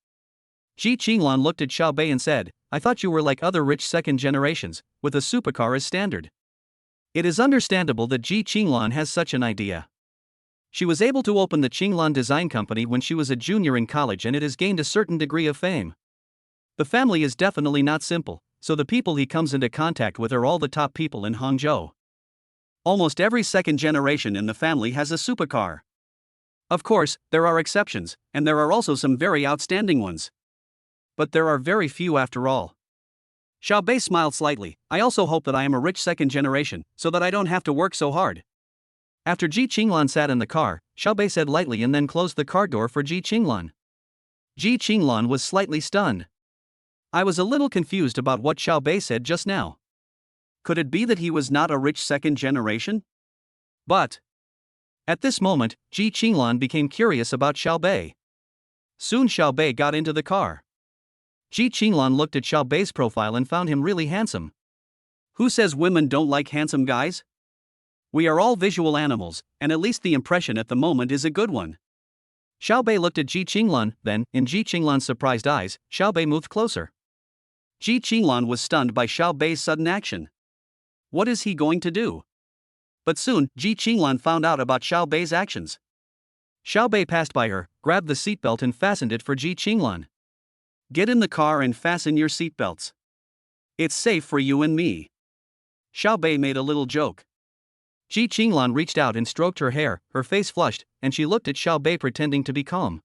Ji Qinglan looked at Xiaobei and said, I thought you were like other rich second generations, with a supercar as standard. It is understandable that Ji Qinglan has such an idea. She was able to open the Qinglan Design Company when she was a junior in college and it has gained a certain degree of fame. The family is definitely not simple, so the people he comes into contact with are all the top people in Hangzhou. Almost every second generation in the family has a supercar. Of course, there are exceptions, and there are also some very outstanding ones. But there are very few after all. Xiaobei smiled slightly. I also hope that I am a rich second generation, so that I don't have to work so hard. After Ji Qinglan sat in the car, Xiaobei said lightly and then closed the car door for Ji Qinglan. Ji Qinglan was slightly stunned. I was a little confused about what Xiaobei said just now. Could it be that he was not a rich second generation? But at this moment, Ji Qinglan became curious about Xiaobei. Soon Xiaobei got into the car. Ji Qinglan looked at Xiaobei's profile and found him really handsome. Who says women don't like handsome guys? We are all visual animals, and at least the impression at the moment is a good one. Xiaobei looked at Ji Qinglan, then, in Ji Qinglan's surprised eyes, Xiaobei moved closer. Ji Qinglan was stunned by Xiaobei's sudden action. What is he going to do? But soon, Ji Qinglan found out about Xiaobei's actions. Xiaobei passed by her, grabbed the seatbelt and fastened it for Ji Qinglan. Get in the car and fasten your seatbelts. It's safe for you and me. Xiaobei made a little joke. Ji Qinglan reached out and stroked her hair, her face flushed, and she looked at Xiaobei pretending to be calm.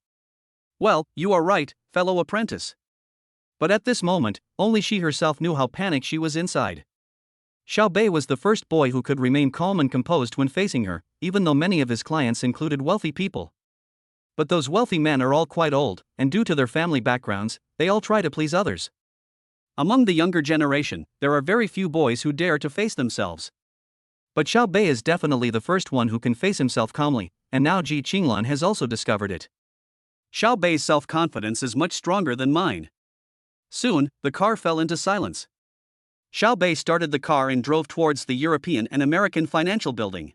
Well, you are right, fellow apprentice. But at this moment, only she herself knew how panicked she was inside. Xiaobei was the first boy who could remain calm and composed when facing her, even though many of his clients included wealthy people. But those wealthy men are all quite old, and due to their family backgrounds, they all try to please others. Among the younger generation, there are very few boys who dare to face themselves. But Xiaobei is definitely the first one who can face himself calmly, and now Ji Qinglan has also discovered it. Xiaobei's self-confidence is much stronger than mine. Soon, the car fell into silence. Xiaobei started the car and drove towards the European and American Financial Building.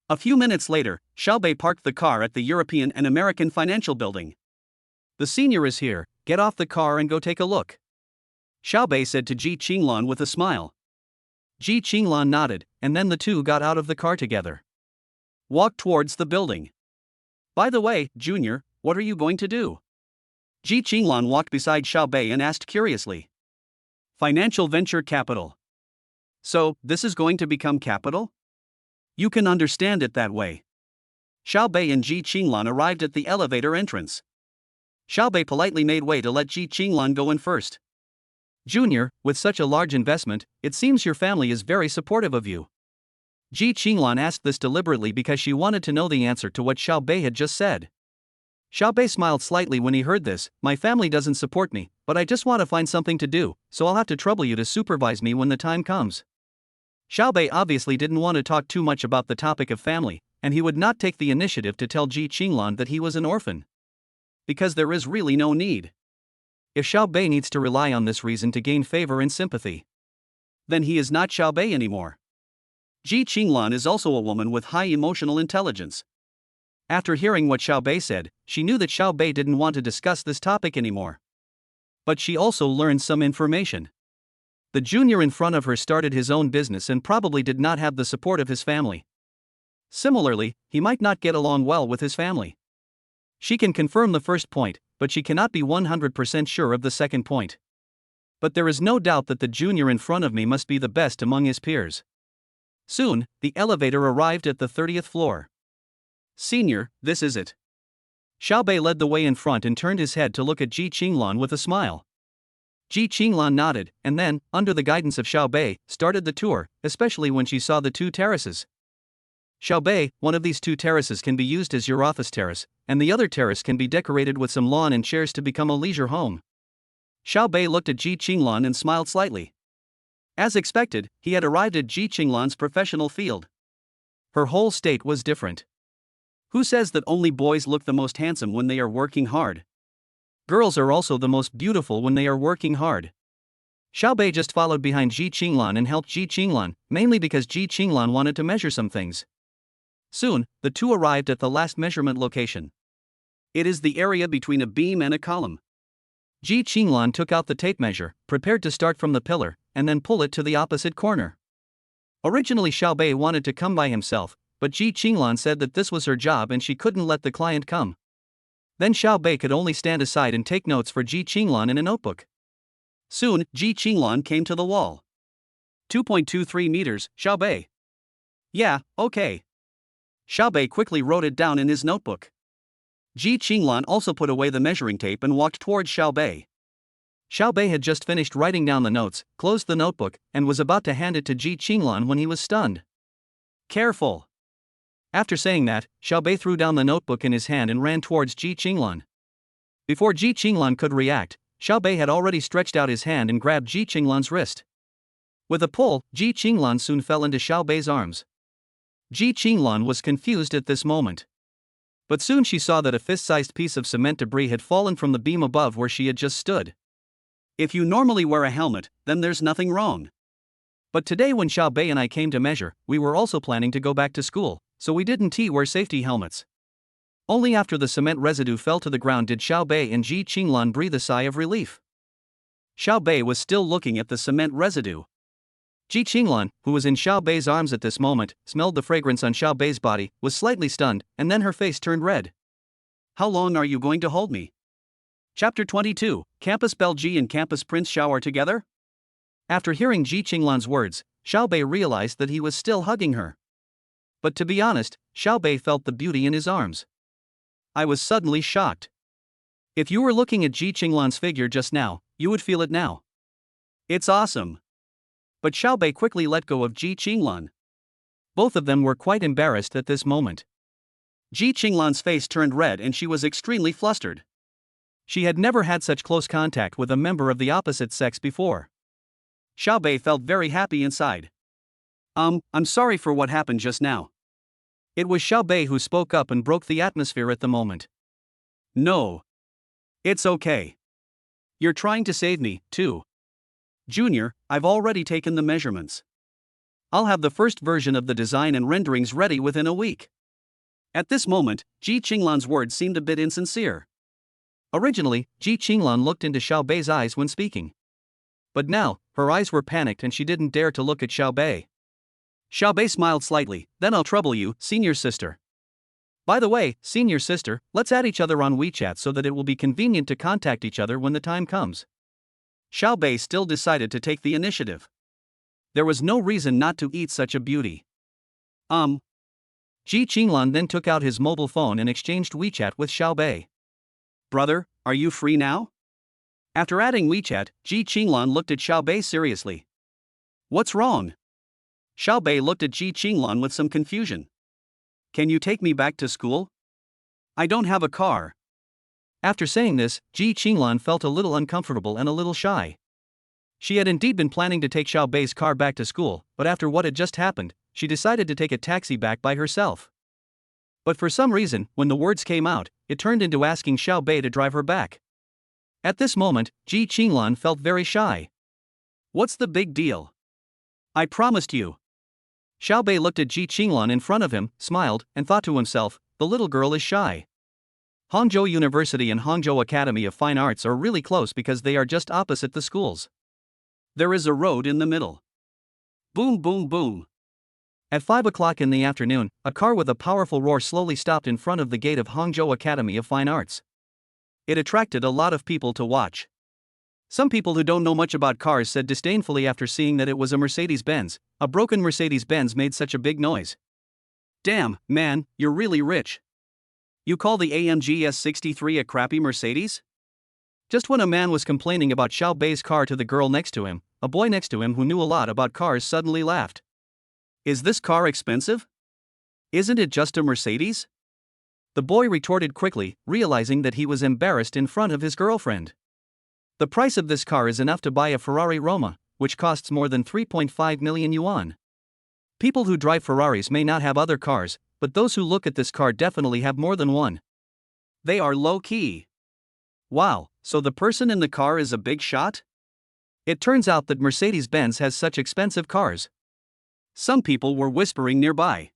A few minutes later, Xiaobei parked the car at the European and American Financial Building. The senior is here, get off the car and go take a look. Xiaobei said to Ji Qinglan with a smile. Ji Qinglan nodded, and then the two got out of the car together. Walked towards the building. By the way, Junior, what are you going to do? Ji Qinglan walked beside Xiaobei and asked curiously. Financial venture capital. So, this is going to become capital? You can understand it that way. Xiaobei and Ji Qinglan arrived at the elevator entrance. Xiaobei politely made way to let Ji Qinglan go in first. Junior, with such a large investment, it seems your family is very supportive of you. Ji Qinglan asked this deliberately because she wanted to know the answer to what Xiaobei had just said. Xiaobei smiled slightly when he heard this. My family doesn't support me, but I just want to find something to do, so I'll have to trouble you to supervise me when the time comes. Xiaobei obviously didn't want to talk too much about the topic of family, and he would not take the initiative to tell Ji Qinglan that he was an orphan. Because there is really no need. If Xiaobei needs to rely on this reason to gain favor and sympathy, then he is not Xiaobei anymore. Ji Qinglan is also a woman with high emotional intelligence. After hearing what Xiaobei said, she knew that Xiaobei didn't want to discuss this topic anymore. But she also learned some information. The junior in front of her started his own business and probably did not have the support of his family. Similarly, he might not get along well with his family. She can confirm the first point, but she cannot be 100% sure of the second point. But there is no doubt that the junior in front of me must be the best among his peers. Soon, the elevator arrived at the 30th floor. Senior, this is it. Xiaobei led the way in front and turned his head to look at Ji Qinglan with a smile. Ji Qinglan nodded, and then, under the guidance of Xiaobei, started the tour, especially when she saw the two terraces. Xiaobei, one of these two terraces can be used as your office terrace, and the other terrace can be decorated with some lawn and chairs to become a leisure home. Xiaobei looked at Ji Qinglan and smiled slightly. As expected, he had arrived at Ji Qinglan's professional field. Her whole state was different. Who says that only boys look the most handsome when they are working hard? Girls are also the most beautiful when they are working hard. Xiaobei just followed behind Ji Qinglan and helped Ji Qinglan, mainly because Ji Qinglan wanted to measure some things. Soon, the two arrived at the last measurement location. It is the area between a beam and a column. Ji Qinglan took out the tape measure, prepared to start from the pillar, and then pull it to the opposite corner. Originally Xiaobei wanted to come by himself, but Ji Qinglan said that this was her job and she couldn't let the client come. Then Xiaobei could only stand aside and take notes for Ji Qinglan in a notebook. Soon, Ji Qinglan came to the wall. 2.23 meters, Xiaobei. Yeah, okay. Xiaobei quickly wrote it down in his notebook. Ji Qinglan also put away the measuring tape and walked towards Xiaobei. Xiaobei had just finished writing down the notes, closed the notebook, and was about to hand it to Ji Qinglan when he was stunned. Careful. After saying that, Xiaobei threw down the notebook in his hand and ran towards Ji Qinglan. Before Ji Qinglan could react, Xiaobei had already stretched out his hand and grabbed Ji Qinglan's wrist. With a pull, Ji Qinglan soon fell into Xiaobei's arms. Ji Qinglan was confused at this moment. But soon she saw that a fist-sized piece of cement debris had fallen from the beam above where she had just stood. If you normally wear a helmet, then there's nothing wrong. But today when Xiaobei and I came to measure, we were also planning to go back to school, so we didn't wear safety helmets. Only after the cement residue fell to the ground did Xiaobei and Ji Qinglan breathe a sigh of relief. Xiaobei was still looking at the cement residue. Ji Qinglan, who was in Xiaobei's arms at this moment, smelled the fragrance on Xiaobei's body, was slightly stunned, and then her face turned red. How long are you going to hold me? Chapter 22, Campus Belgi and Campus Prince shower together? After hearing Ji Qinglan's words, Xiaobei realized that he was still hugging her. But to be honest, Xiaobei felt the beauty in his arms. I was suddenly shocked. If you were looking at Ji Qinglan's figure just now, you would feel it now. It's awesome. But Xiaobei quickly let go of Ji Qinglan. Both of them were quite embarrassed at this moment. Ji Qinglan's face turned red and she was extremely flustered. She had never had such close contact with a member of the opposite sex before. Xiaobei felt very happy inside. I'm sorry for what happened just now. It was Xiaobei who spoke up and broke the atmosphere at the moment. No. It's okay. You're trying to save me, too. Junior, I've already taken the measurements. I'll have the first version of the design and renderings ready within a week. At this moment, Ji Qinglan's words seemed a bit insincere. Originally, Ji Qinglan looked into Xiaobei's eyes when speaking. But now, her eyes were panicked and she didn't dare to look at Xiaobei. Xiaobei smiled slightly. Then I'll trouble you, senior sister. By the way, senior sister, let's add each other on WeChat so that it will be convenient to contact each other when the time comes. Xiao Bei still decided to take the initiative. There was no reason not to eat such a beauty. Ji Qinglan then took out his mobile phone and exchanged WeChat with Xiao Bei. Brother, are you free now? After adding WeChat, Ji Qinglan looked at Xiao Bei seriously. What's wrong? Xiao Bei looked at Ji Qinglan with some confusion. Can you take me back to school? I don't have a car. After saying this, Ji Qinglan felt a little uncomfortable and a little shy. She had indeed been planning to take Xiao Bei's car back to school, but after what had just happened, she decided to take a taxi back by herself. But for some reason, when the words came out, it turned into asking Xiao Bei to drive her back. At this moment, Ji Qinglan felt very shy. What's the big deal? I promised you. Xiao Bei looked at Ji Qinglan in front of him, smiled, and thought to himself, the little girl is shy. Hangzhou University and Hangzhou Academy of Fine Arts are really close because they are just opposite the schools. There is a road in the middle. Boom, boom, boom. At 5 o'clock in the afternoon, a car with a powerful roar slowly stopped in front of the gate of Hangzhou Academy of Fine Arts. It attracted a lot of people to watch. Some people who don't know much about cars said disdainfully after seeing that it was a Mercedes-Benz, a broken Mercedes-Benz made such a big noise. Damn, man, you're really rich. You call the AMG S63 a crappy Mercedes? Just when a man was complaining about Xiao Bei's car to the girl next to him, a boy next to him who knew a lot about cars suddenly laughed. Is this car expensive? Isn't it just a Mercedes? The boy retorted quickly, realizing that he was embarrassed in front of his girlfriend. The price of this car is enough to buy a Ferrari Roma, which costs more than 3.5 million yuan. People who drive Ferraris may not have other cars, but those who look at this car definitely have more than one. They are low-key. Wow, so the person in the car is a big shot? It turns out that Mercedes-Benz has such expensive cars. Some people were whispering nearby.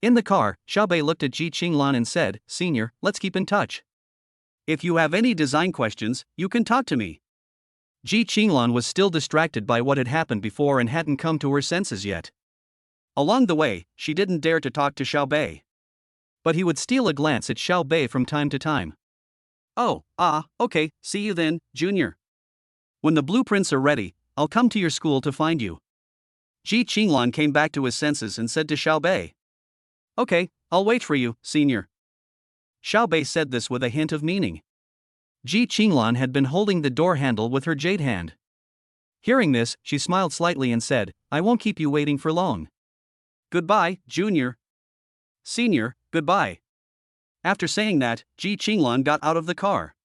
In the car, Xiao Bei looked at Ji Qinglan and said, Senior, let's keep in touch. If you have any design questions, you can talk to me. Ji Qinglan was still distracted by what had happened before and hadn't come to her senses yet. Along the way, she didn't dare to talk to Xiao Bei. But he would steal a glance at Xiao Bei from time to time. Oh, okay, see you then, Junior. When the blueprints are ready, I'll come to your school to find you. Ji Qinglan came back to his senses and said to Xiao Bei. Okay, I'll wait for you, Senior. Xiao Bei said this with a hint of meaning. Ji Qinglan had been holding the door handle with her jade hand. Hearing this, she smiled slightly and said, I won't keep you waiting for long. Goodbye, Junior. Senior, goodbye. After saying that, Ji Qinglan got out of the car.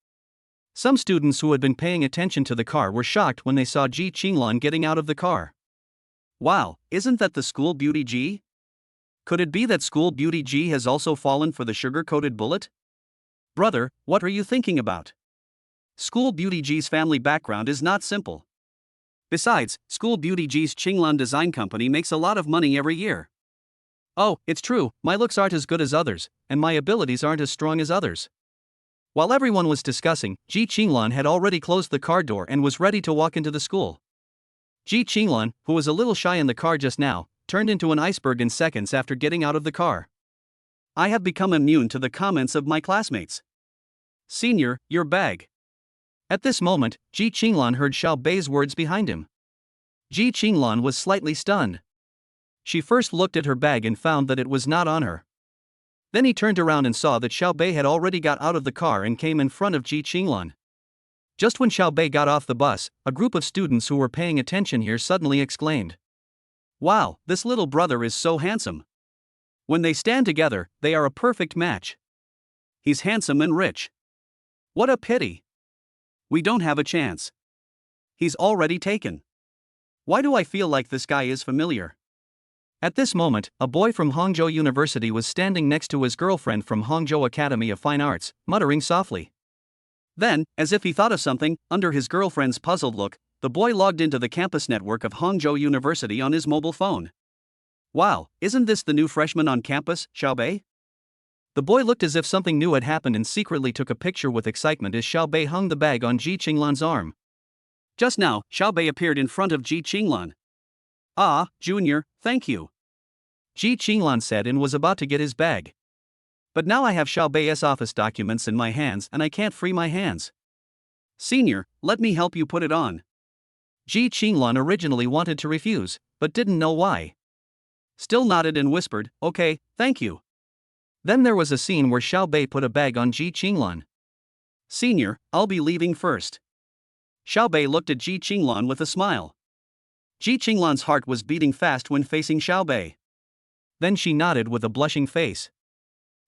Some students who had been paying attention to the car were shocked when they saw Ji Qinglan getting out of the car. Wow, isn't that the school beauty Ji? Could it be that school beauty Ji has also fallen for the sugar-coated bullet? Brother, what are you thinking about? School beauty Ji's family background is not simple. Besides, school beauty Ji's Qinglan Design Company makes a lot of money every year. Oh, it's true, my looks aren't as good as others, and my abilities aren't as strong as others. While everyone was discussing, Ji Qinglan had already closed the car door and was ready to walk into the school. Ji Qinglan, who was a little shy in the car just now, turned into an iceberg in seconds after getting out of the car. I have become immune to the comments of my classmates. Senior, your bag. At this moment, Ji Qinglan heard Xiao Bei's words behind him. Ji Qinglan was slightly stunned. She first looked at her bag and found that it was not on her. Then he turned around and saw that Xiao Bei had already got out of the car and came in front of Ji Qinglan. Just when Xiao Bei got off the bus, a group of students who were paying attention here suddenly exclaimed. Wow, this little brother is so handsome. When they stand together, they are a perfect match. He's handsome and rich. What a pity. We don't have a chance. He's already taken. Why do I feel like this guy is familiar? At this moment, a boy from Hangzhou University was standing next to his girlfriend from Hangzhou Academy of Fine Arts, muttering softly. Then, as if he thought of something, under his girlfriend's puzzled look, the boy logged into the campus network of Hangzhou University on his mobile phone. Wow, isn't this the new freshman on campus, Xiao Bei? The boy looked as if something new had happened and secretly took a picture with excitement as Xiao Bei hung the bag on Ji Qinglan's arm. Just now, Xiao Bei appeared in front of Ji Qinglan. Ah, Junior, thank you. Ji Qinglan said and was about to get his bag. But now I have Xiao Bei's office documents in my hands and I can't free my hands. Senior, let me help you put it on. Ji Qinglan originally wanted to refuse, but didn't know why. Still nodded and whispered, okay, thank you. Then there was a scene where Xiao Bei put a bag on Ji Qinglan. Senior, I'll be leaving first. Xiao Bei looked at Ji Qinglan with a smile. Ji Qinglan's heart was beating fast when facing Xiao Bei. Then she nodded with a blushing face.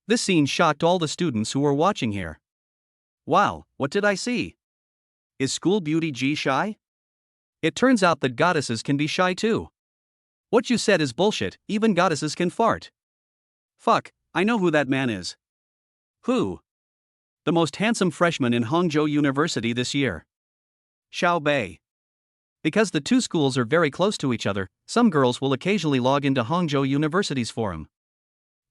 This scene shocked all the students who were watching here. Wow, what did I see? Is school beauty Ji shy? It turns out that goddesses can be shy too. What you said is bullshit, even goddesses can fart. Fuck, I know who that man is. Who? The most handsome freshman in Hangzhou University this year. Xiao Bei. Because the two schools are very close to each other, some girls will occasionally log into Hangzhou University's forum.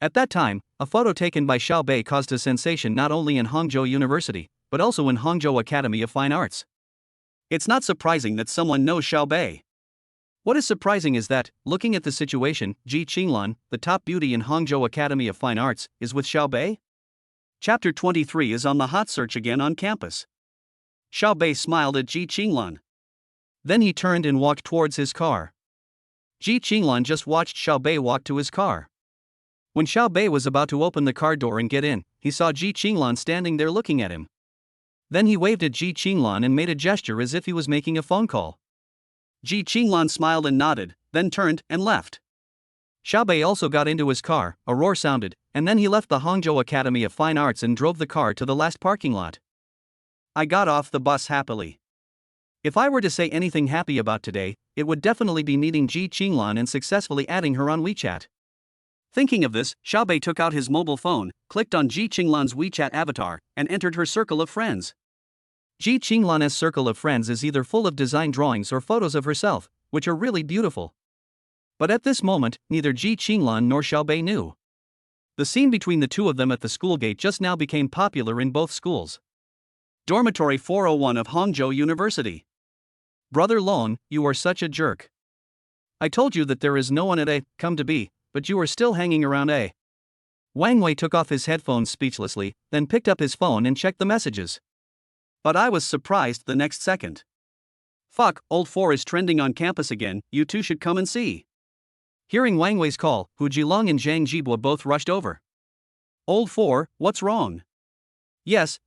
At that time, a photo taken by Xiao Bei caused a sensation not only in Hangzhou University, but also in Hangzhou Academy of Fine Arts. It's not surprising that someone knows Xiao Bei. What is surprising is that, looking at the situation, Ji Qinglan, the top beauty in Hangzhou Academy of Fine Arts, is with Xiao Bei? Chapter 23 is on the hot search again on campus. Xiao Bei smiled at Ji Qinglan. Then he turned and walked towards his car. Ji Qinglan just watched Xiao Bei walk to his car. When Xiao Bei was about to open the car door and get in, he saw Ji Qinglan standing there looking at him. Then he waved at Ji Qinglan and made a gesture as if he was making a phone call. Ji Qinglan smiled and nodded, then turned and left. Xiao Bei also got into his car, a roar sounded, and then he left the Hangzhou Academy of Fine Arts and drove the car to the last parking lot. I got off the bus happily. If I were to say anything happy about today, it would definitely be meeting Ji Qinglan and successfully adding her on WeChat. Thinking of this, Xiao Bei took out his mobile phone, clicked on Ji Qinglan's WeChat avatar, and entered her circle of friends. Ji Qinglan's circle of friends is either full of design drawings or photos of herself, which are really beautiful. But at this moment, neither Ji Qinglan nor Xiao Bei knew. The scene between the two of them at the school gate just now became popular in both schools. Dormitory 401 of Hangzhou University. Brother Lon, you are such a jerk. I told you that there is no one at A, come to B, but you are still hanging around A. Wang Wei took off his headphones speechlessly, then picked up his phone and checked the messages. But I was surprised the next second. Fuck, old 4 is trending on campus again, you two should come and see. Hearing Wang Wei's call, Hu Jilong and Zhang Jibua both rushed over. Old 4, what's wrong? Yes,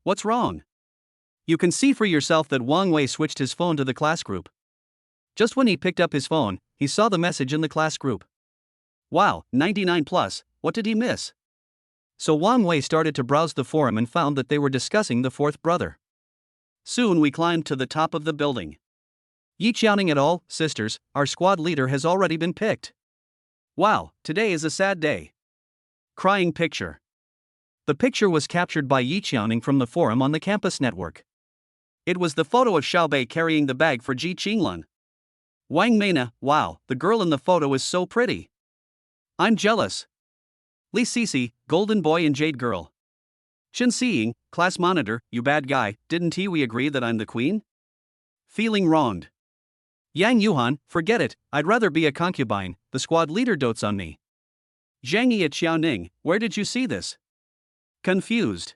what's wrong? You can see for yourself that Wang Wei switched his phone to the class group. Just when he picked up his phone, he saw the message in the class group. Wow, 99 plus, what did he miss? So Wang Wei started to browse the forum and found that they were discussing the fourth brother. Soon we climbed to the top of the building. Yi Qiaoning et al., sisters, our squad leader has already been picked. Wow, today is a sad day. Crying picture. The picture was captured by Yi Qiaoning from the forum on the campus network. It was the photo of Xiao Bei carrying the bag for Ji Qinglan. Wang Meina, wow, the girl in the photo is so pretty. I'm jealous. Li Sisi, golden boy and jade girl. Chen Xiying, class monitor, you bad guy, didn't we agree that I'm the queen? Feeling wronged. Yang Yuhan, forget it, I'd rather be a concubine, the squad leader dotes on me. Zhang Yi at Xiaoning, where did you see this? Confused.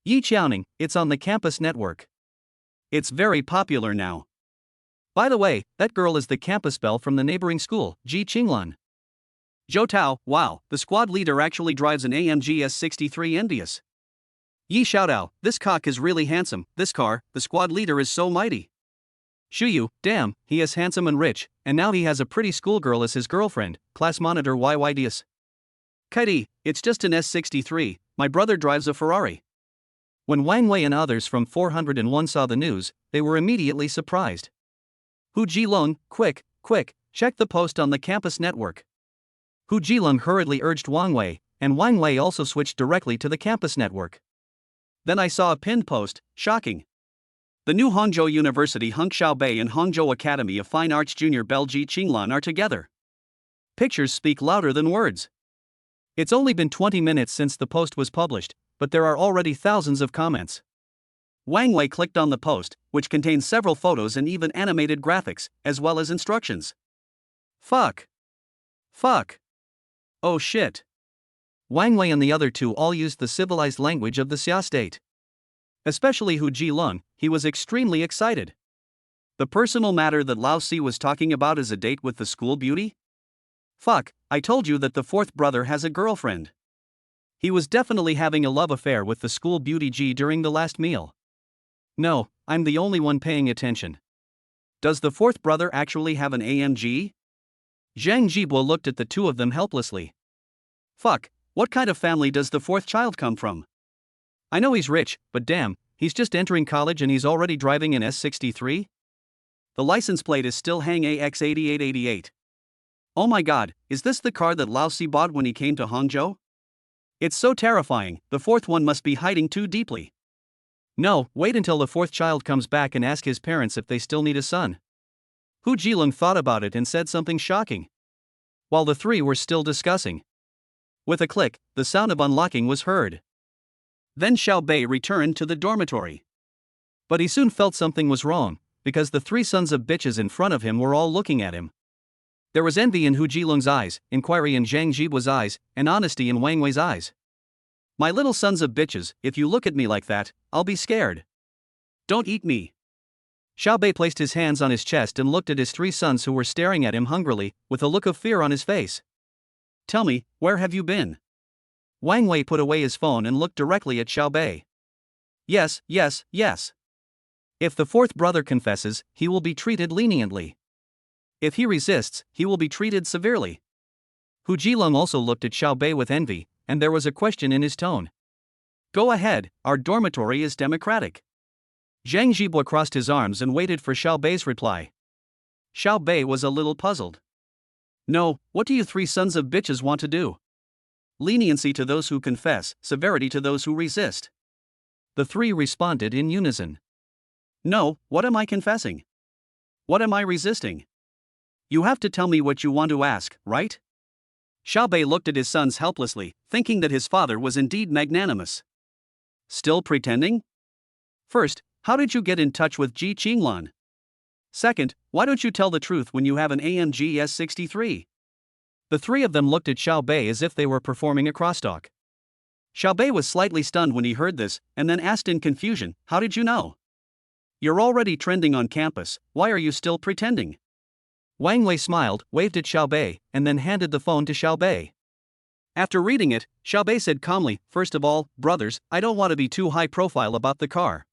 Yi Qiaoning, it's on the campus network. It's very popular now. By the way, that girl is the campus belle from the neighboring school, Ji Qinglan. Zhou Tao, wow, the squad leader actually drives an AMG S63 envious. Yi Xiaodao, this cock is really handsome, this car, the squad leader is so mighty. Shuyu, damn, he is handsome and rich, and now he has a pretty schoolgirl as his girlfriend, class monitor YYDS. Kaidi, it's just an S63, my brother drives a Ferrari. When Wang Wei and others from 401 saw the news, they were immediately surprised. Hu Jilong, quick, check the post on the campus network. Hu Jilong hurriedly urged Wang Wei, and Wang Wei also switched directly to the campus network. Then I saw a pinned post, shocking. The new Hangzhou University Hung Xiao Bei and Hangzhou Academy of Fine Arts Junior Belle Ji Qinglan are together. Pictures speak louder than words. It's only been 20 minutes since the post was published, but there are already thousands of comments. Wang Wei clicked on the post, which contains several photos and even animated graphics, as well as instructions. Fuck. Oh shit. Wang Wei and the other two all used the civilized language of the Xia state. Especially Hu Jilong, he was extremely excited. The personal matter that Lao Si was talking about is a date with the school beauty? Fuck, I told you that the fourth brother has a girlfriend. He was definitely having a love affair with the school beauty G during the last meal. No, I'm the only one paying attention. Does the fourth brother actually have an AMG? Zhang Jibo looked at the two of them helplessly. Fuck, what kind of family does the fourth child come from? I know he's rich, but damn, he's just entering college and he's already driving an S63? The license plate is still Hang AX8888. Oh my god, is this the car that Lao Si bought when he came to Hangzhou? It's so terrifying, the fourth one must be hiding too deeply. No, wait until the fourth child comes back and ask his parents if they still need a son. Hu Jilong thought about it and said something shocking. While the three were still discussing. With a click, the sound of unlocking was heard. Then Xiao Bei returned to the dormitory. But he soon felt something was wrong, because the three sons of bitches in front of him were all looking at him. There was envy in Hu Jilong's eyes, inquiry in Zhang Jibo's eyes, and honesty in Wang Wei's eyes. My little sons of bitches, if you look at me like that, I'll be scared. Don't eat me. Xiao Bei placed his hands on his chest and looked at his three sons who were staring at him hungrily, with a look of fear on his face. Tell me, where have you been? Wang Wei put away his phone and looked directly at Xiao Bei. Yes. If the fourth brother confesses, he will be treated leniently. If he resists, he will be treated severely. Hu Jilong also looked at Xiao Bei with envy, and there was a question in his tone. Go ahead, our dormitory is democratic. Zhang Jibo crossed his arms and waited for Xiao Bei's reply. Xiao Bei was a little puzzled. No, what do you three sons of bitches want to do? Leniency to those who confess, severity to those who resist. The three responded in unison. No, what am I confessing? What am I resisting? You have to tell me what you want to ask, right? Xiao Bei looked at his sons helplessly, thinking that his father was indeed magnanimous. Still pretending? First, how did you get in touch with Ji Qinglan? Second, why don't you tell the truth when you have an AMG S63? The three of them looked at Xiao Bei as if they were performing a crosstalk. Xiao Bei was slightly stunned when he heard this, and then asked in confusion, how did you know? You're already trending on campus, why are you still pretending? Wang Wei smiled, waved at Xiao Bei, and then handed the phone to Xiao Bei. After reading it, Xiao Bei said calmly, first of all, brothers, I don't want to be too high profile about the car.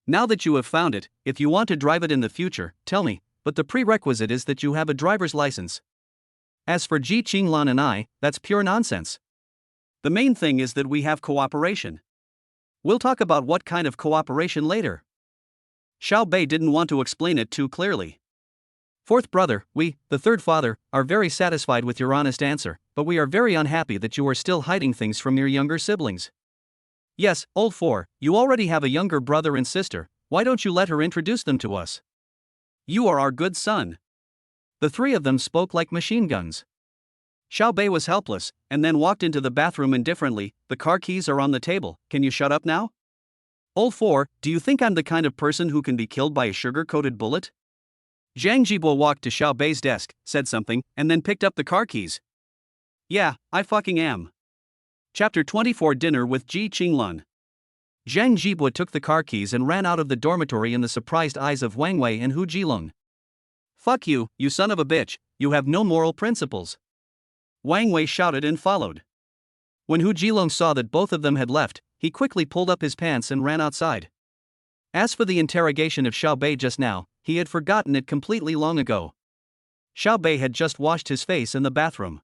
Now that you have found it, if you want to drive it in the future, tell me, but the prerequisite is that you have a driver's license. As for Ji Qinglan and I, that's pure nonsense. The main thing is that we have cooperation. We'll talk about what kind of cooperation later. Xiao Bei didn't want to explain it too clearly. Fourth brother, we, the third father, are very satisfied with your honest answer, but we are very unhappy that you are still hiding things from your younger siblings. Yes, old four, you already have a younger brother and sister, why don't you let her introduce them to us? You are our good son. The three of them spoke like machine guns. Xiao Bei was helpless, and then walked into the bathroom indifferently, the car keys are on the table, can you shut up now? Old four, do you think I'm the kind of person who can be killed by a sugar-coated bullet? Zhang Jibo walked to Xiao Bei's desk, said something, and then picked up the car keys. Yeah, I fucking am. Chapter 24 Dinner with Ji Qinglan. Zhang Jibo took the car keys and ran out of the dormitory in the surprised eyes of Wang Wei and Hu Jilong. Fuck you, you son of a bitch, you have no moral principles. Wang Wei shouted and followed. When Hu Jilong saw that both of them had left, he quickly pulled up his pants and ran outside. As for the interrogation of Xiao Bei just now, he had forgotten it completely long ago. Xiao Bei had just washed his face in the bathroom.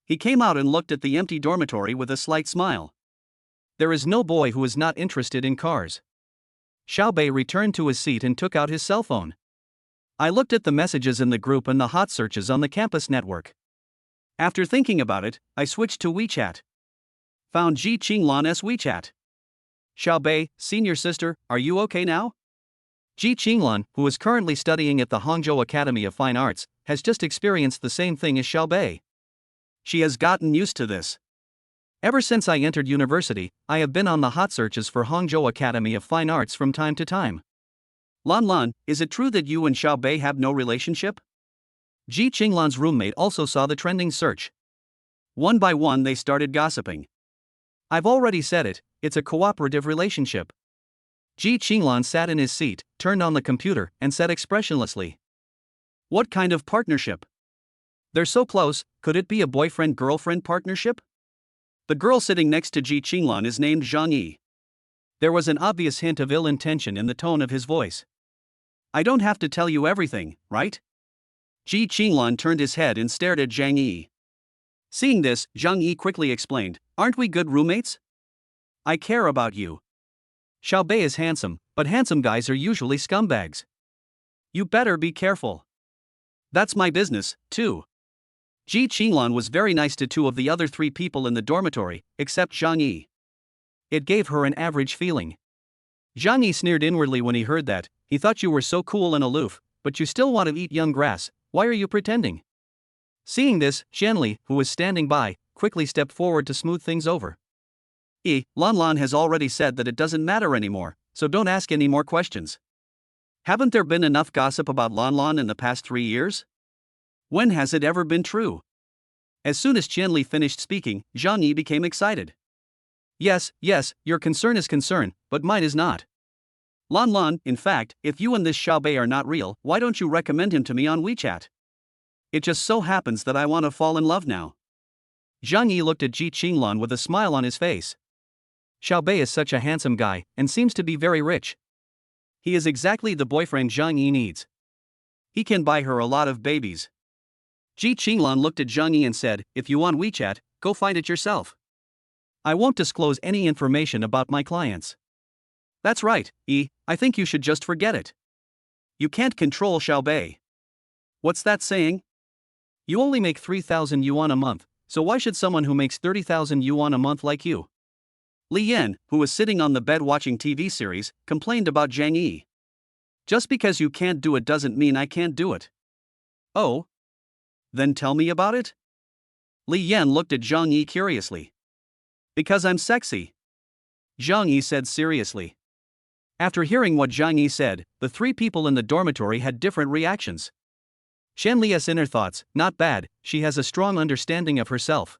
He came out and looked at the empty dormitory with a slight smile. There is no boy who is not interested in cars. Xiao Bei returned to his seat and took out his cell phone. I looked at the messages in the group and the hot searches on the campus network. After thinking about it, I switched to WeChat. Found Ji Qinglan's WeChat. Xiao Bei, senior sister, are you okay now? Ji Qinglan, who is currently studying at the Hangzhou Academy of Fine Arts, has just experienced the same thing as Xiao Bei. She has gotten used to this. Ever since I entered university, I have been on the hot searches for Hangzhou Academy of Fine Arts from time to time. Lan Lan, is it true that you and Xiao Bei have no relationship? Ji Qinglan's roommate also saw the trending search. One by one they started gossiping. I've already said it, it's a cooperative relationship. Ji Qinglan sat in his seat, turned on the computer, and said expressionlessly, "What kind of partnership? They're so close, could it be a boyfriend-girlfriend partnership?" The girl sitting next to Ji Qinglan is named Zhang Yi. There was an obvious hint of ill intention in the tone of his voice. "I don't have to tell you everything, right?" Ji Qinglan turned his head and stared at Zhang Yi. Seeing this, Zhang Yi quickly explained, "Aren't we good roommates? I care about you. Xiao Bei is handsome, but handsome guys are usually scumbags. You better be careful. That's my business, too." Ji Qinglan was very nice to two of the other three people in the dormitory, except Zhang Yi. It gave her an average feeling. Zhang Yi sneered inwardly when he heard that. He thought you were so cool and aloof, but you still want to eat young grass, why are you pretending? Seeing this, Xianli, who was standing by, quickly stepped forward to smooth things over. Lan Lan has already said that it doesn't matter anymore, so don't ask any more questions. Haven't there been enough gossip about Lan Lan in the past 3 years? When has it ever been true? As soon as Qianli finished speaking, Zhang Yi became excited. Yes, your concern is concern, but mine is not. Lan Lan, in fact, if you and this Xiao Bei are not real, why don't you recommend him to me on WeChat? It just so happens that I want to fall in love now. Zhang Yi looked at Ji Qinglan with a smile on his face. Xiao Bei is such a handsome guy, and seems to be very rich. He is exactly the boyfriend Zhang Yi needs. He can buy her a lot of babies. Ji Qinglan looked at Zhang Yi and said, "If you want WeChat, go find it yourself. I won't disclose any information about my clients." That's right, I think you should just forget it. You can't control Xiao Bei. What's that saying? You only make 3,000 yuan a month, so why should someone who makes 30,000 yuan a month like you? Li Yan, who was sitting on the bed watching TV series, complained about Zhang Yi. Just because you can't do it doesn't mean I can't do it. Oh? Then tell me about it? Li Yan looked at Zhang Yi curiously. Because I'm sexy. Zhang Yi said seriously. After hearing what Zhang Yi said, the three people in the dormitory had different reactions. Shanli's inner thoughts, not bad, she has a strong understanding of herself.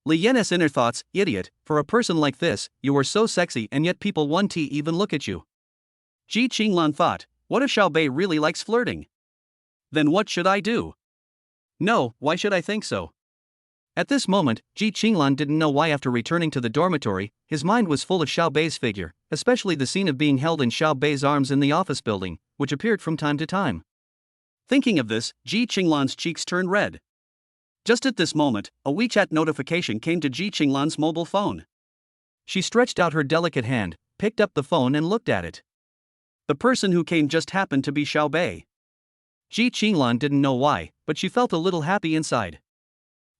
Li Yan's inner thoughts, idiot, for a person like this, you are so sexy and yet people won't even look at you. Ji Qinglan thought, what if Xiao Bei really likes flirting? Then what should I do? No, why should I think so? At this moment, Ji Qinglan didn't know why after returning to the dormitory, his mind was full of Xiao Bei's figure, especially the scene of being held in Xiao Bei's arms in the office building, which appeared from time to time. Thinking of this, Ji Qinglan's cheeks turned red. Just at this moment, a WeChat notification came to Ji Qinglan's mobile phone. She stretched out her delicate hand, picked up the phone and looked at it. The person who came just happened to be Xiao Bei. Ji Qinglan didn't know why, but she felt a little happy inside.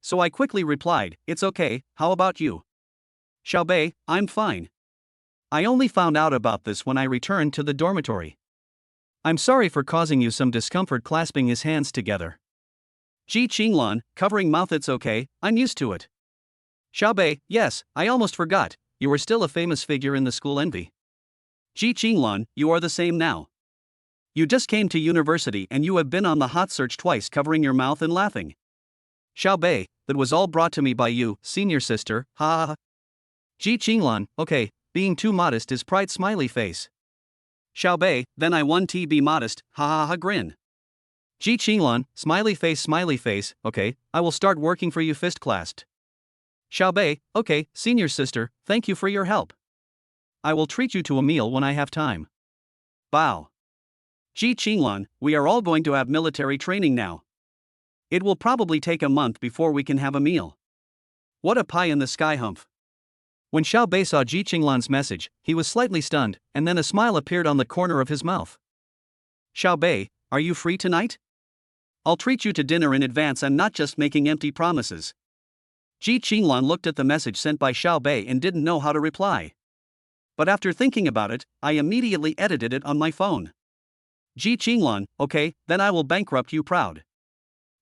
So I quickly replied, "It's okay, how about you?" "Xiao Bei, I'm fine. I only found out about this when I returned to the dormitory. I'm sorry for causing you some discomfort." Clasping his hands together. Ji Qinglan, covering mouth. "It's okay, I'm used to it." "Xiao Bei, yes, I almost forgot, you were still a famous figure in the school envy." "Ji Qinglan, you are the same now. You just came to university and you have been on the hot search twice covering your mouth and laughing." "Xiao Bei, that was all brought to me by you, senior sister, ha ha ha." Ji Qinglan, okay, being too modest is pride. Smiley face. "Xiao Bei, then I want to be modest, ha ha ha." Grin. Ji Qinglan, smiley face, okay, I will start working for you. Fist clasped. "Xiao Bei, okay, senior sister, thank you for your help. I will treat you to a meal when I have time." Bow. "Ji Qinglan, we are all going to have military training now. It will probably take a month before we can have a meal. What a pie in the sky humph." When Xiao Bei saw Ji Qinglan's message, he was slightly stunned, and then a smile appeared on the corner of his mouth. "Xiao Bei, are you free tonight? I'll treat you to dinner in advance. I'm not just making empty promises." Ji Qinglan looked at the message sent by Xiao Bei and didn't know how to reply. But after thinking about it, I immediately edited it on my phone. "Ji Qinglan, okay, then I will bankrupt you proud."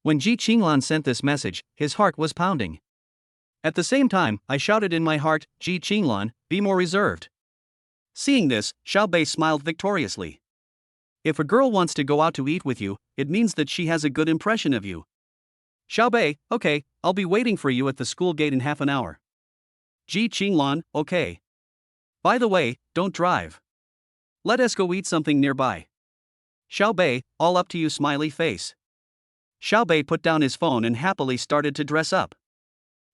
When Ji Qinglan sent this message, his heart was pounding. At the same time, I shouted in my heart, "Ji Qinglan, be more reserved." Seeing this, Xiao Bei smiled victoriously. If a girl wants to go out to eat with you, it means that she has a good impression of you. "Xiao Bei, okay, I'll be waiting for you at the school gate in half an hour." Ji Qinglan, okay. By the way, don't drive. Let us go eat something nearby. Xiaobei, all up to you smiley face. Xiaobei put down his phone and happily started to dress up.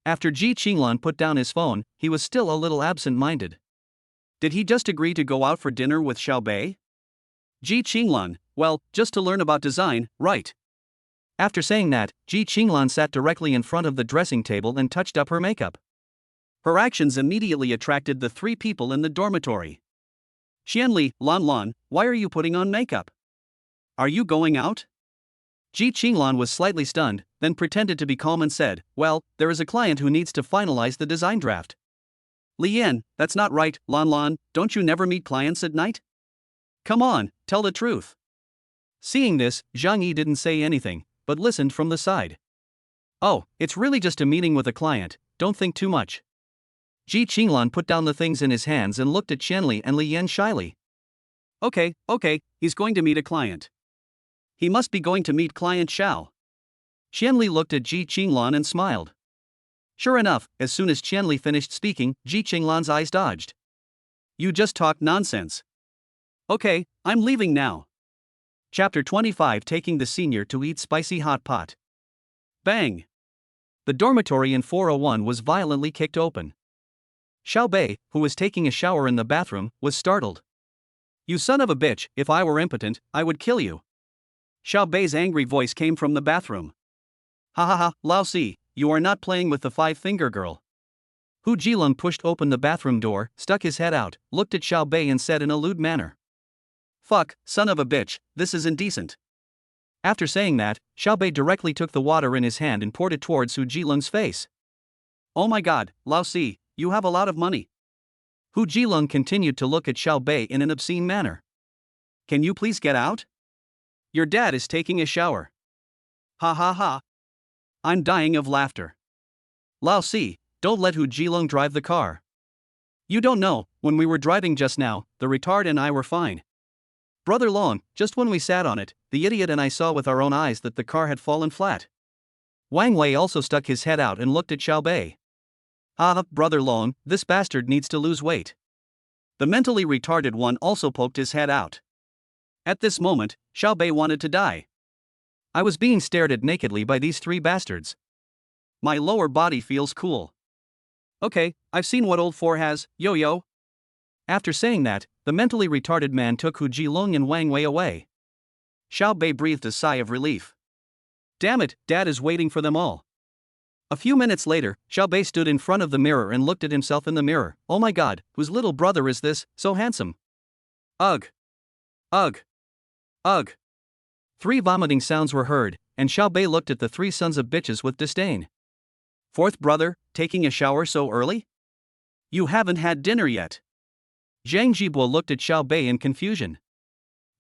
After Ji Qinglan put down his phone, he was still a little absent-minded. Did he just agree to go out for dinner with Xiaobei? Ji Qinglan, well, just to learn about design, right? After saying that, Ji Qinglan sat directly in front of the dressing table and touched up her makeup. Her actions immediately attracted the three people in the dormitory. Xianli, Lan, why are you putting on makeup? Are you going out? Ji Qinglan was slightly stunned, then pretended to be calm and said, well, there is a client who needs to finalize the design draft. Lian, that's not right, Lan, don't you never meet clients at night? Come on, tell the truth. Seeing this, Zhang Yi didn't say anything, but listened from the side. Oh, it's really just a meeting with a client, don't think too much. Ji Qinglan put down the things in his hands and looked at Qianli and Lian shyly. Okay, he's going to meet a client. He must be going to meet client Xiao. Qianli looked at Ji Qinglan and smiled. Sure enough, as soon as Qianli finished speaking, Ji Qinglan's eyes dodged. You just talked nonsense. Okay, I'm leaving now. Chapter 25, Taking the Senior to Eat Spicy Hot Pot. Bang! The dormitory in 401 was violently kicked open. Xiaobei, who was taking a shower in the bathroom, was startled. You son of a bitch, if I were impotent, I would kill you. Xiaobei's angry voice came from the bathroom. Ha ha ha, Lao Si, you are not playing with the five-finger girl. Hu Jilong pushed open the bathroom door, stuck his head out, looked at Xiaobei and said in a lewd manner. Fuck, son of a bitch, this is indecent. After saying that, Xiaobei directly took the water in his hand and poured it towards Hu Jilong's face. Oh my god, Lao Si, you have a lot of money. Hu Jilong continued to look at Xiaobei in an obscene manner. Can you please get out? Your dad is taking a shower. Ha ha ha. I'm dying of laughter. Lao Si, don't let Hu Jilong drive the car. You don't know, when we were driving just now, the retard and I were fine. Brother Long, just when we sat on it, the idiot and I saw with our own eyes that the car had fallen flat. Wang Wei also stuck his head out and looked at Xiaobei. Ah, Brother Long, this bastard needs to lose weight. The mentally retarded one also poked his head out. At this moment, Xiaobei wanted to die. I was being stared at nakedly by these three bastards. My lower body feels cool. Okay, I've seen what old four has, yo. After saying that, the mentally retarded man took Hu Jilong and Wang Wei away. Xiaobei breathed a sigh of relief. Damn it, Dad is waiting for them all. A few minutes later, Xiaobei stood in front of the mirror and looked at himself in the mirror. Oh my god, whose little brother is this, so handsome? Ugh. Three vomiting sounds were heard, and Xiaobei looked at the three sons of bitches with disdain. Fourth brother, taking a shower so early? You haven't had dinner yet. Zhang Jibo looked at Xiaobei in confusion.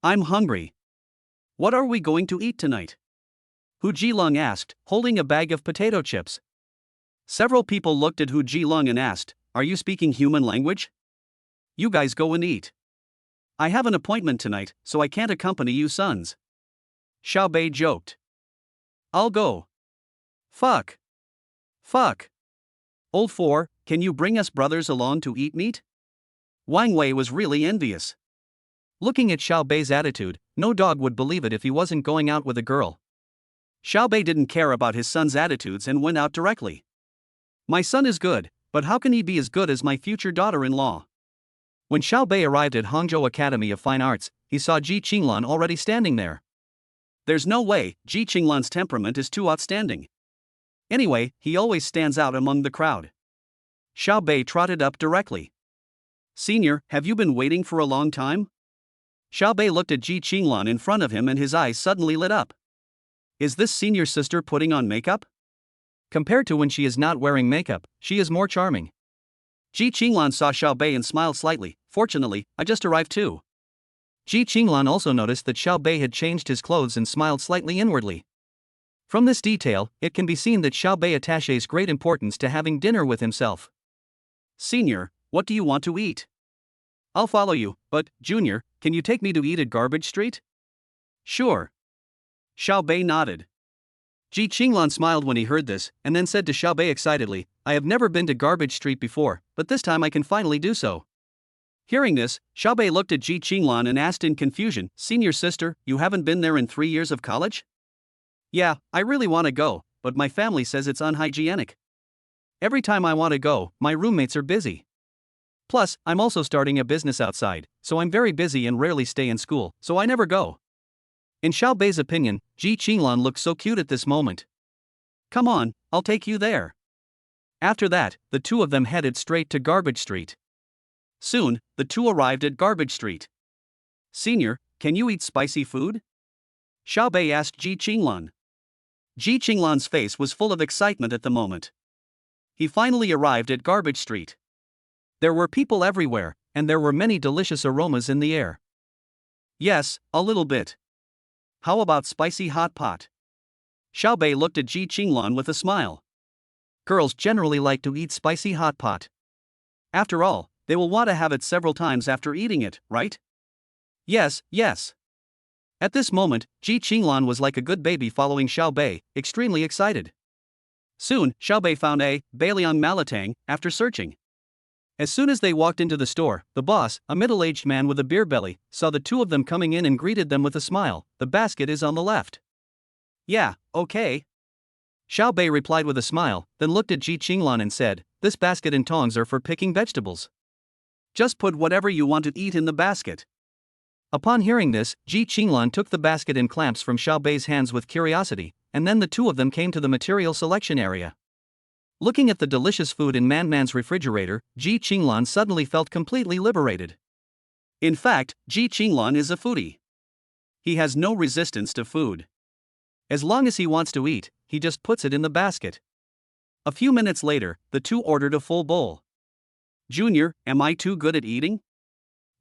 I'm hungry. What are we going to eat tonight? Hu Jilong asked, holding a bag of potato chips. Several people looked at Hu Jilong and asked, are you speaking human language? You guys go and eat. I have an appointment tonight, so I can't accompany you sons. Xiaobei joked. I'll go. Fuck. Old four, can you bring us brothers along to eat meat? Wang Wei was really envious. Looking at Xiaobei's attitude, no dog would believe it if he wasn't going out with a girl. Xiaobei didn't care about his son's attitudes and went out directly. My son is good, but how can he be as good as my future daughter-in-law? When Xiaobei arrived at Hangzhou Academy of Fine Arts, he saw Ji Qinglan already standing there. There's no way, Ji Qinglan's temperament is too outstanding. Anyway, he always stands out among the crowd. Xiaobei trotted up directly. Senior, have you been waiting for a long time? Xiaobei looked at Ji Qinglan in front of him and his eyes suddenly lit up. Is this senior's sister putting on makeup? Compared to when she is not wearing makeup, she is more charming. Ji Qinglan saw Xiaobei and smiled slightly. Fortunately, I just arrived too. Ji Qinglan also noticed that Xiaobei had changed his clothes and smiled slightly inwardly. From this detail, it can be seen that Xiaobei attaches great importance to having dinner with himself. Senior, what do you want to eat? I'll follow you, but, Junior, can you take me to eat at Garbage Street? Sure. Xiaobei nodded. Ji Qinglan smiled when he heard this, and then said to Xiaobei excitedly, I have never been to Garbage Street before, but this time I can finally do so. Hearing this, Xiaobei looked at Ji Qinglan and asked in confusion, "Senior sister, you haven't been there in 3 years of college?" "Yeah, I really want to go, but my family says it's unhygienic. Every time I want to go, my roommates are busy. Plus, I'm also starting a business outside, so I'm very busy and rarely stay in school, so I never go." In Xiaobei's opinion, Ji Qinglan looked so cute at this moment. "Come on, I'll take you there." After that, the two of them headed straight to Garbage Street. Soon, the two arrived at Garbage Street. "Senior, can you eat spicy food?" Xiaobei asked Ji Qinglan. Ji Qinglan's face was full of excitement at the moment. He finally arrived at Garbage Street. There were people everywhere, and there were many delicious aromas in the air. "Yes, a little bit." "How about spicy hot pot?" Xiaobei looked at Ji Qinglan with a smile. Girls generally like to eat spicy hot pot. After all, they will want to have it several times after eating it, right? "Yes, yes." At this moment, Ji Qinglan was like a good baby following Xiaobei, extremely excited. Soon, Xiaobei found a Bailiang Malatang after searching. As soon as they walked into the store, the boss, a middle-aged man with a beer belly, saw the two of them coming in and greeted them with a smile. "The basket is on the left." "Yeah, okay." Xiaobei replied with a smile, then looked at Ji Qinglan and said, "This basket and tongs are for picking vegetables. Just put whatever you want to eat in the basket." Upon hearing this, Ji Qinglan took the basket and clamps from Xiaobei's hands with curiosity, and then the two of them came to the material selection area. Looking at the delicious food in Man's refrigerator, Ji Qinglan suddenly felt completely liberated. In fact, Ji Qinglan is a foodie. He has no resistance to food. As long as he wants to eat, he just puts it in the basket. A few minutes later, the two ordered a full bowl. "Junior, am I too good at eating?"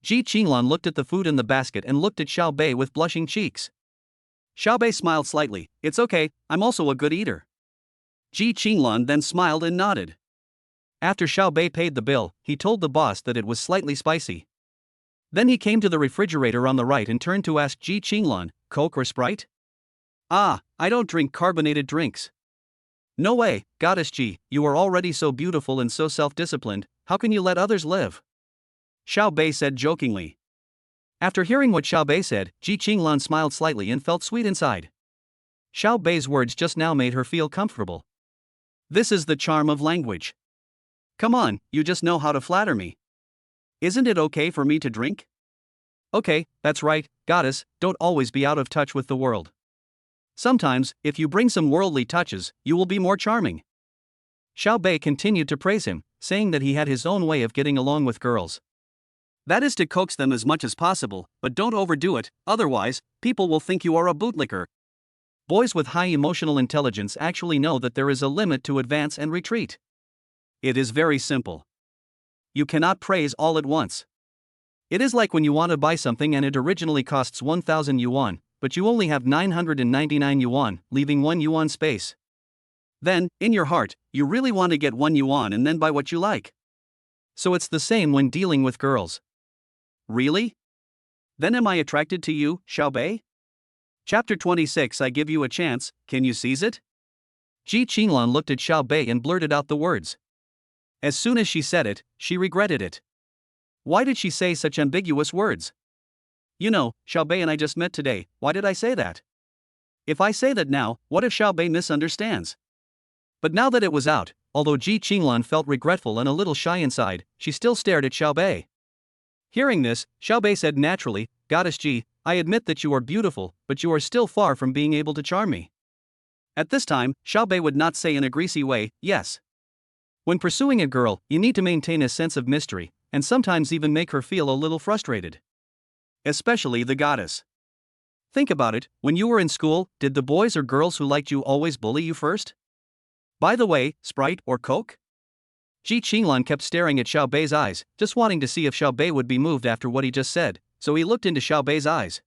Ji Qinglan looked at the food in the basket and looked at Xiaobei with blushing cheeks. Xiaobei smiled slightly. "It's okay, I'm also a good eater." Ji Qinglan then smiled and nodded. After Xiaobei paid the bill, he told the boss that it was slightly spicy. Then he came to the refrigerator on the right and turned to ask Ji Qinglan, "Coke or Sprite?" "Ah, I don't drink carbonated drinks." "No way, Goddess Ji, you are already so beautiful and so self-disciplined, how can you let others live?" Xiaobei said jokingly. After hearing what Xiaobei said, Ji Qinglan smiled slightly and felt sweet inside. Xiaobei's words just now made her feel comfortable. This is the charm of language. "Come on, you just know how to flatter me. Isn't it okay for me to drink?" "Okay, that's right, goddess, don't always be out of touch with the world. Sometimes, if you bring some worldly touches, you will be more charming." Xiaobei continued to praise him, saying that he had his own way of getting along with girls. That is to coax them as much as possible, but don't overdo it, otherwise, people will think you are a bootlicker. Boys with high emotional intelligence actually know that there is a limit to advance and retreat. It is very simple. You cannot praise all at once. It is like when you want to buy something and it originally costs 1,000 yuan, but you only have 999 yuan, leaving 1 yuan space. Then, in your heart, you really want to get 1 yuan and then buy what you like. So it's the same when dealing with girls. Really? Then am I attracted to you, Xiaobei? Chapter 26. I give you a chance, can you seize it? Ji Qinglan looked at Xiaobei and blurted out the words. As soon as she said it, she regretted it. Why did she say such ambiguous words? You know, Xiaobei and I just met today, why did I say that? If I say that now, what if Xiaobei misunderstands? But now that it was out, although Ji Qinglan felt regretful and a little shy inside, she still stared at Xiaobei. Hearing this, Xiaobei said naturally, Goddess Ji, I admit that you are beautiful, but you are still far from being able to charm me. At this time, Xiaobei would not say in a greasy way, yes. When pursuing a girl, you need to maintain a sense of mystery, and sometimes even make her feel a little frustrated. Especially the goddess. Think about it, when you were in school, did the boys or girls who liked you always bully you first? By the way, Sprite or Coke? Ji Qinglan kept staring at Xiaobei's eyes, just wanting to see if Xiaobei would be moved after what he just said, so he looked into Xiaobei's eyes.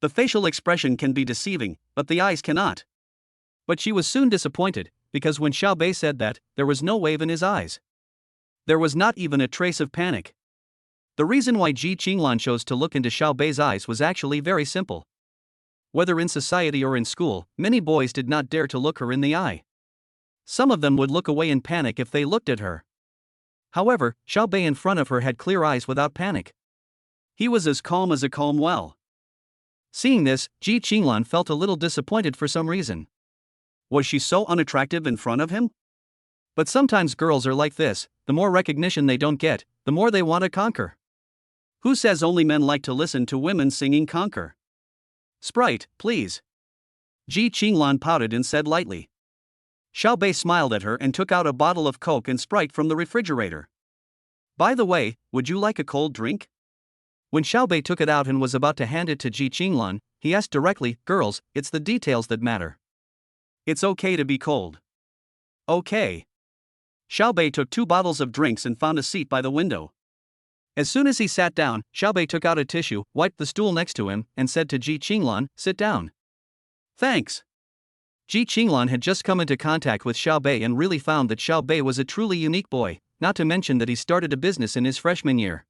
The facial expression can be deceiving, but the eyes cannot. But she was soon disappointed, because when Xiaobei said that, there was no wave in his eyes. There was not even a trace of panic. The reason why Ji Qinglan chose to look into Xiaobei's eyes was actually very simple. Whether in society or in school, many boys did not dare to look her in the eye. Some of them would look away in panic if they looked at her. However, Xiao Bei in front of her had clear eyes without panic. He was as calm as a calm well. Seeing this, Ji Qinglan felt a little disappointed for some reason. Was she so unattractive in front of him? But sometimes girls are like this, the more recognition they don't get, the more they want to conquer. Who says only men like to listen to women singing conquer? Sprite, please. Ji Qinglan pouted and said lightly. Xiao Bei smiled at her and took out a bottle of Coke and Sprite from the refrigerator. By the way, would you like a cold drink? When Xiao Bei took it out and was about to hand it to Ji Qinglan, he asked directly, girls, it's the details that matter. It's okay to be cold. Okay. Xiao Bei took 2 bottles of drinks and found a seat by the window. As soon as he sat down, Xiao Bei took out a tissue, wiped the stool next to him, and said to Ji Qinglan, sit down. Thanks. Ji Qinglan had just come into contact with Xiao Bei and really found that Xiao Bei was a truly unique boy, not to mention that he started a business in his freshman year.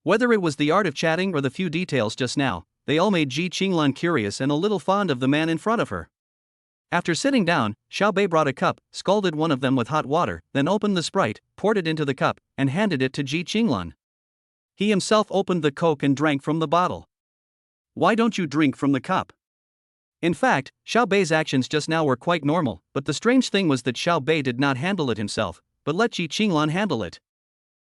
Whether it was the art of chatting or the few details just now, they all made Ji Qinglan curious and a little fond of the man in front of her. After sitting down, Xiao Bei brought a cup, scalded one of them with hot water, then opened the Sprite, poured it into the cup, and handed it to Ji Qinglan. He himself opened the Coke and drank from the bottle. Why don't you drink from the cup? In fact, Xiao Bei's actions just now were quite normal, but the strange thing was that Xiao Bei did not handle it himself, but let Ji Qinglan handle it.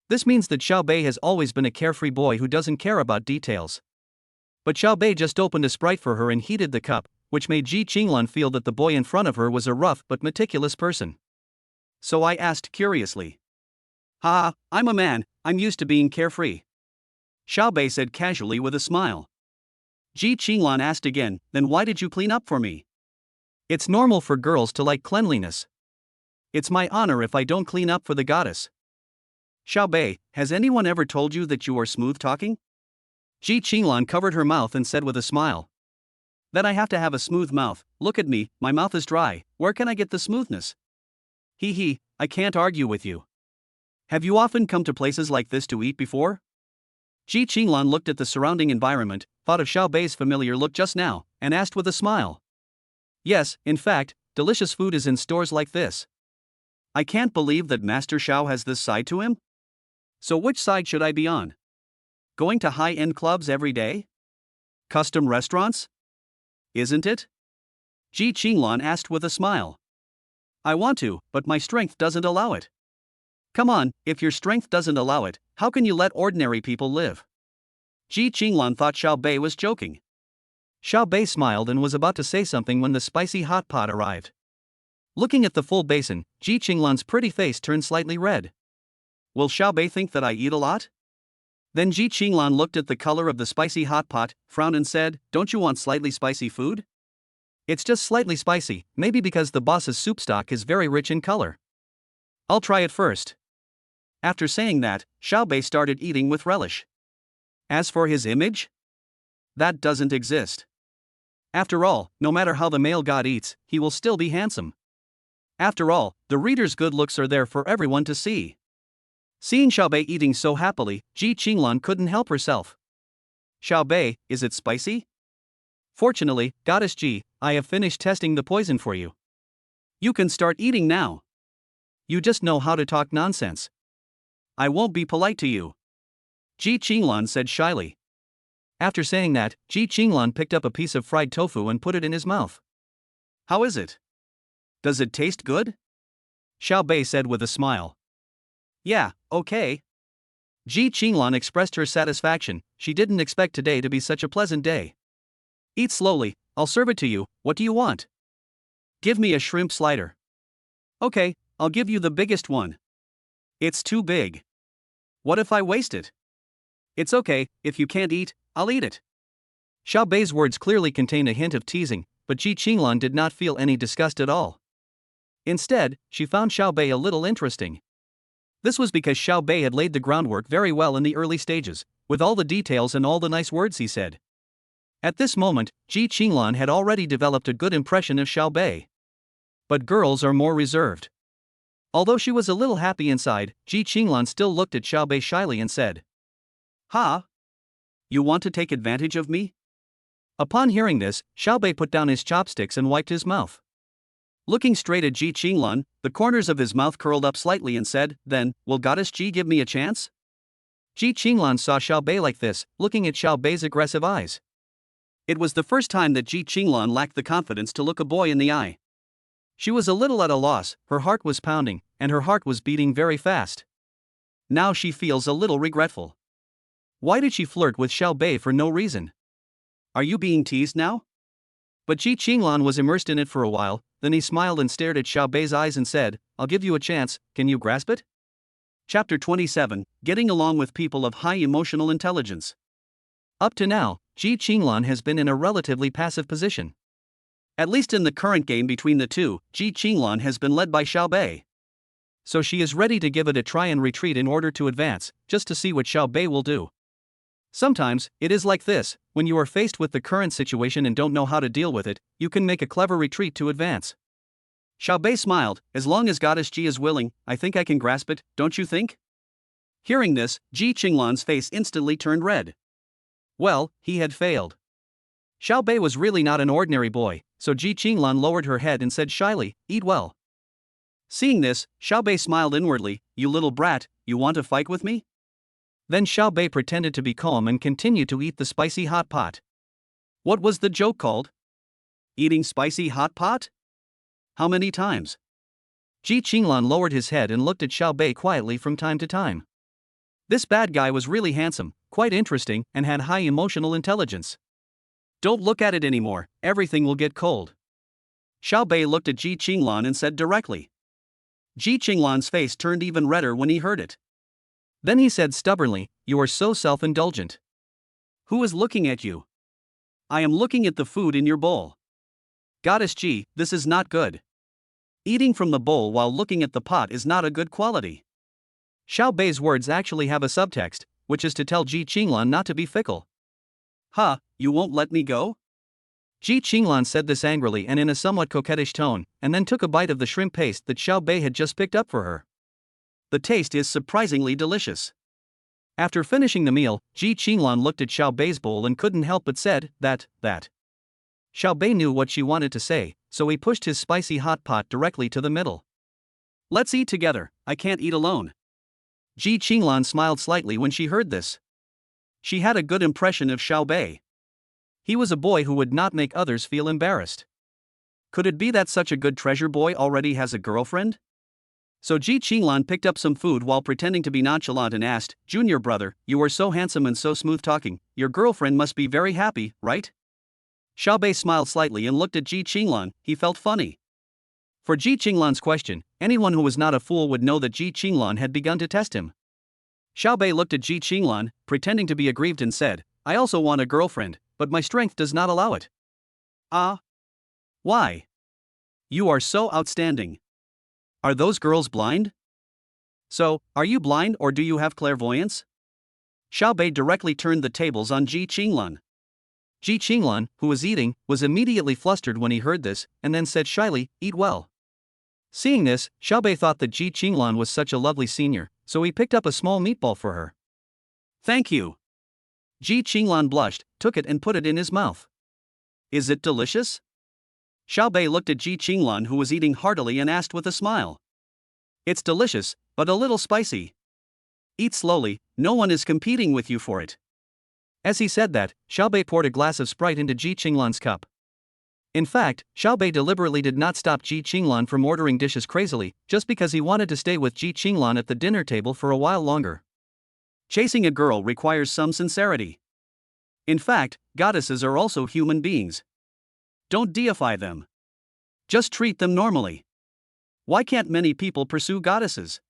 This means that Xiao Bei has always been a carefree boy who doesn't care about details. But Xiao Bei just opened a Sprite for her and heated the cup, which made Ji Qinglan feel that the boy in front of her was a rough but meticulous person. So I asked curiously. Ha, I'm a man, I'm used to being carefree. Xiao Bei said casually with a smile. Ji Qinglan asked again, then why did you clean up for me? It's normal for girls to like cleanliness. It's my honor if I don't clean up for the goddess. Xiao Bei, has anyone ever told you that you are smooth talking? Ji Qinglan covered her mouth and said with a smile. That I have to have a smooth mouth, look at me, my mouth is dry, where can I get the smoothness? Hee, I can't argue with you. Have you often come to places like this to eat before? Ji Qinglan looked at the surrounding environment, thought of Xiao Bei's familiar look just now, and asked with a smile. Yes, in fact, delicious food is in stores like this. I can't believe that Master Xiao has this side to him. So which side should I be on? Going to high-end clubs every day? Custom restaurants? Isn't it? Ji Qinglan asked with a smile. I want to, but my strength doesn't allow it. Come on, if your strength doesn't allow it, how can you let ordinary people live? Ji Qinglan thought Xiao Bei was joking. Xiao Bei smiled and was about to say something when the spicy hot pot arrived. Looking at the full basin, Ji Qinglan's pretty face turned slightly red. Will Xiao Bei think that I eat a lot? Then Ji Qinglan looked at the color of the spicy hot pot, frowned and said, don't you want slightly spicy food? It's just slightly spicy, maybe because the boss's soup stock is very rich in color. I'll try it first. After saying that, Xiao Bei started eating with relish. As for his image? That doesn't exist. After all, no matter how the male god eats, he will still be handsome. After all, the reader's good looks are there for everyone to see. Seeing Xiao Bei eating so happily, Ji Qinglan couldn't help herself. Xiao Bei, is it spicy? Fortunately, Goddess Ji, I have finished testing the poison for you. You can start eating now. You just know how to talk nonsense. I won't be polite to you. Ji Qinglan said shyly. After saying that, Ji Qinglan picked up a piece of fried tofu and put it in his mouth. How is it? Does it taste good? Xiao Bei said with a smile. Yeah, okay. Ji Qinglan expressed her satisfaction, she didn't expect today to be such a pleasant day. Eat slowly, I'll serve it to you, what do you want? Give me a shrimp slider. Okay, I'll give you the biggest one. It's too big. What if I waste it? It's okay, if you can't eat, I'll eat it. Xiao Bei's words clearly contained a hint of teasing, but Ji Qinglan did not feel any disgust at all. Instead, she found Xiao Bei a little interesting. This was because Xiao Bei had laid the groundwork very well in the early stages, with all the details and all the nice words he said. At this moment, Ji Qinglan had already developed a good impression of Xiao Bei. But girls are more reserved. Although she was a little happy inside, Ji Qinglan still looked at Xiao Bei shyly and said, Ha? You want to take advantage of me? Upon hearing this, Xiao Bei put down his chopsticks and wiped his mouth. Looking straight at Ji Qinglan, the corners of his mouth curled up slightly and said, "Then, will Goddess Ji give me a chance?" Ji Qinglan saw Xiao Bei like this, looking at Xiao Bei's aggressive eyes. It was the first time that Ji Qinglan lacked the confidence to look a boy in the eye. She was a little at a loss, her heart was pounding, and her heart was beating very fast. Now she feels a little regretful. Why did she flirt with Xiao Bei for no reason? Are you being teased now? But Ji Qinglan was immersed in it for a while, then he smiled and stared at Xiao Bei's eyes and said, "I'll give you a chance, can you grasp it?" Chapter 27, Getting Along with People of High Emotional Intelligence. Up to now, Ji Qinglan has been in a relatively passive position. At least in the current game between the two, Ji Qinglan has been led by Xiao Bei. So she is ready to give it a try and retreat in order to advance, just to see what Xiao Bei will do. Sometimes, it is like this: when you are faced with the current situation and don't know how to deal with it, you can make a clever retreat to advance. Xiao Bei smiled, "As long as Goddess Ji is willing, I think I can grasp it, don't you think?" Hearing this, Ji Qinglan's face instantly turned red. Well, he had failed. Xiao Bei was really not an ordinary boy, so Ji Qinglan lowered her head and said shyly, "Eat well." Seeing this, Xiao Bei smiled inwardly, "You little brat, you want to fight with me?" Then Xiao Bei pretended to be calm and continued to eat the spicy hot pot. What was the joke called? Eating spicy hot pot? How many times? Ji Qinglan lowered his head and looked at Xiao Bei quietly from time to time. This bad guy was really handsome, quite interesting, and had high emotional intelligence. Don't look at it anymore, everything will get cold. Xiao Bei looked at Ji Qinglan and said directly. Ji Qinglan's face turned even redder when he heard it. Then he said stubbornly, "You are so self-indulgent. Who is looking at you?" "I am looking at the food in your bowl." "Goddess Ji, this is not good. Eating from the bowl while looking at the pot is not a good quality." Xiao Bei's words actually have a subtext, which is to tell Ji Qinglan not to be fickle. "Huh, you won't let me go?" Ji Qinglan said this angrily and in a somewhat coquettish tone, and then took a bite of the shrimp paste that Xiao Bei had just picked up for her. The taste is surprisingly delicious. After finishing the meal, Ji Qinglan looked at Xiao Bei's bowl and couldn't help but said, that. Xiao Bei knew what she wanted to say, so he pushed his spicy hot pot directly to the middle. "Let's eat together, I can't eat alone." Ji Qinglan smiled slightly when she heard this. She had a good impression of Xiao Bei. He was a boy who would not make others feel embarrassed. Could it be that such a good treasure boy already has a girlfriend? So Ji Qinglan picked up some food while pretending to be nonchalant and asked, "Junior brother, you are so handsome and so smooth talking, your girlfriend must be very happy, right?" Xiao Bei smiled slightly and looked at Ji Qinglan, he felt funny. For Ji Qinglan's question, anyone who was not a fool would know that Ji Qinglan had begun to test him. Xiao Bei looked at Ji Qinglan, pretending to be aggrieved and said, "I also want a girlfriend, but my strength does not allow it." "Ah? Why? You are so outstanding. Are those girls blind?" "So, are you blind or do you have clairvoyance?" Xiao Bei directly turned the tables on Ji Qinglan. Ji Qinglan, who was eating, was immediately flustered when he heard this, and then said shyly, "Eat well." Seeing this, Xiao Bei thought that Ji Qinglan was such a lovely senior, so he picked up a small meatball for her. "Thank you." Ji Qinglan blushed, took it and put it in his mouth. "Is it delicious?" Xiao Bei looked at Ji Qinglan who was eating heartily and asked with a smile. "It's delicious, but a little spicy. Eat slowly, no one is competing with you for it." As he said that, Xiao Bei poured a glass of Sprite into Ji Qinglan's cup. In fact, Xiao Bei deliberately did not stop Ji Qinglan from ordering dishes crazily, just because he wanted to stay with Ji Qinglan at the dinner table for a while longer. Chasing a girl requires some sincerity. In fact, goddesses are also human beings. Don't deify them. Just treat them normally. Why can't many people pursue goddesses?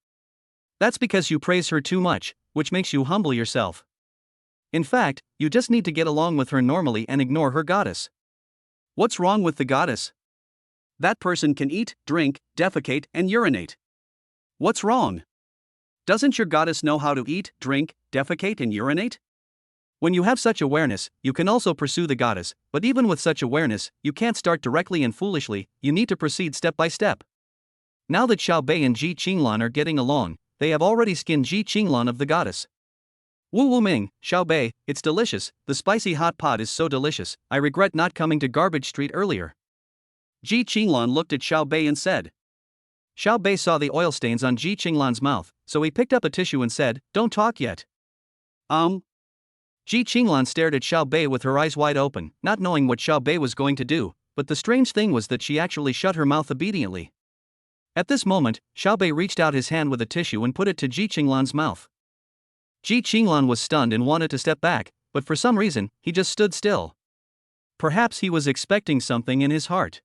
That's because you praise her too much, which makes you humble yourself. In fact, you just need to get along with her normally and ignore her goddess. What's wrong with the goddess? That person can eat, drink, defecate, and urinate. What's wrong? Doesn't your goddess know how to eat, drink, defecate, and urinate? When you have such awareness, you can also pursue the goddess, but even with such awareness, you can't start directly and foolishly, you need to proceed step by step. Now that Xiao Bei and Ji Qinglan are getting along, they have already skinned Ji Qinglan of the goddess. "Wu Wu Ming, Xiao Bei, it's delicious, the spicy hot pot is so delicious, I regret not coming to Garbage Street earlier." Ji Qinglan looked at Xiao Bei and said. Xiao Bei saw the oil stains on Ji Qinglan's mouth, so he picked up a tissue and said, "Don't talk yet." Ji Qinglan stared at Xiao Bei with her eyes wide open, not knowing what Xiao Bei was going to do, but the strange thing was that she actually shut her mouth obediently. At this moment, Xiao Bei reached out his hand with a tissue and put it to Ji Qinglan's mouth. Ji Qinglan was stunned and wanted to step back, but for some reason, he just stood still. Perhaps he was expecting something in his heart.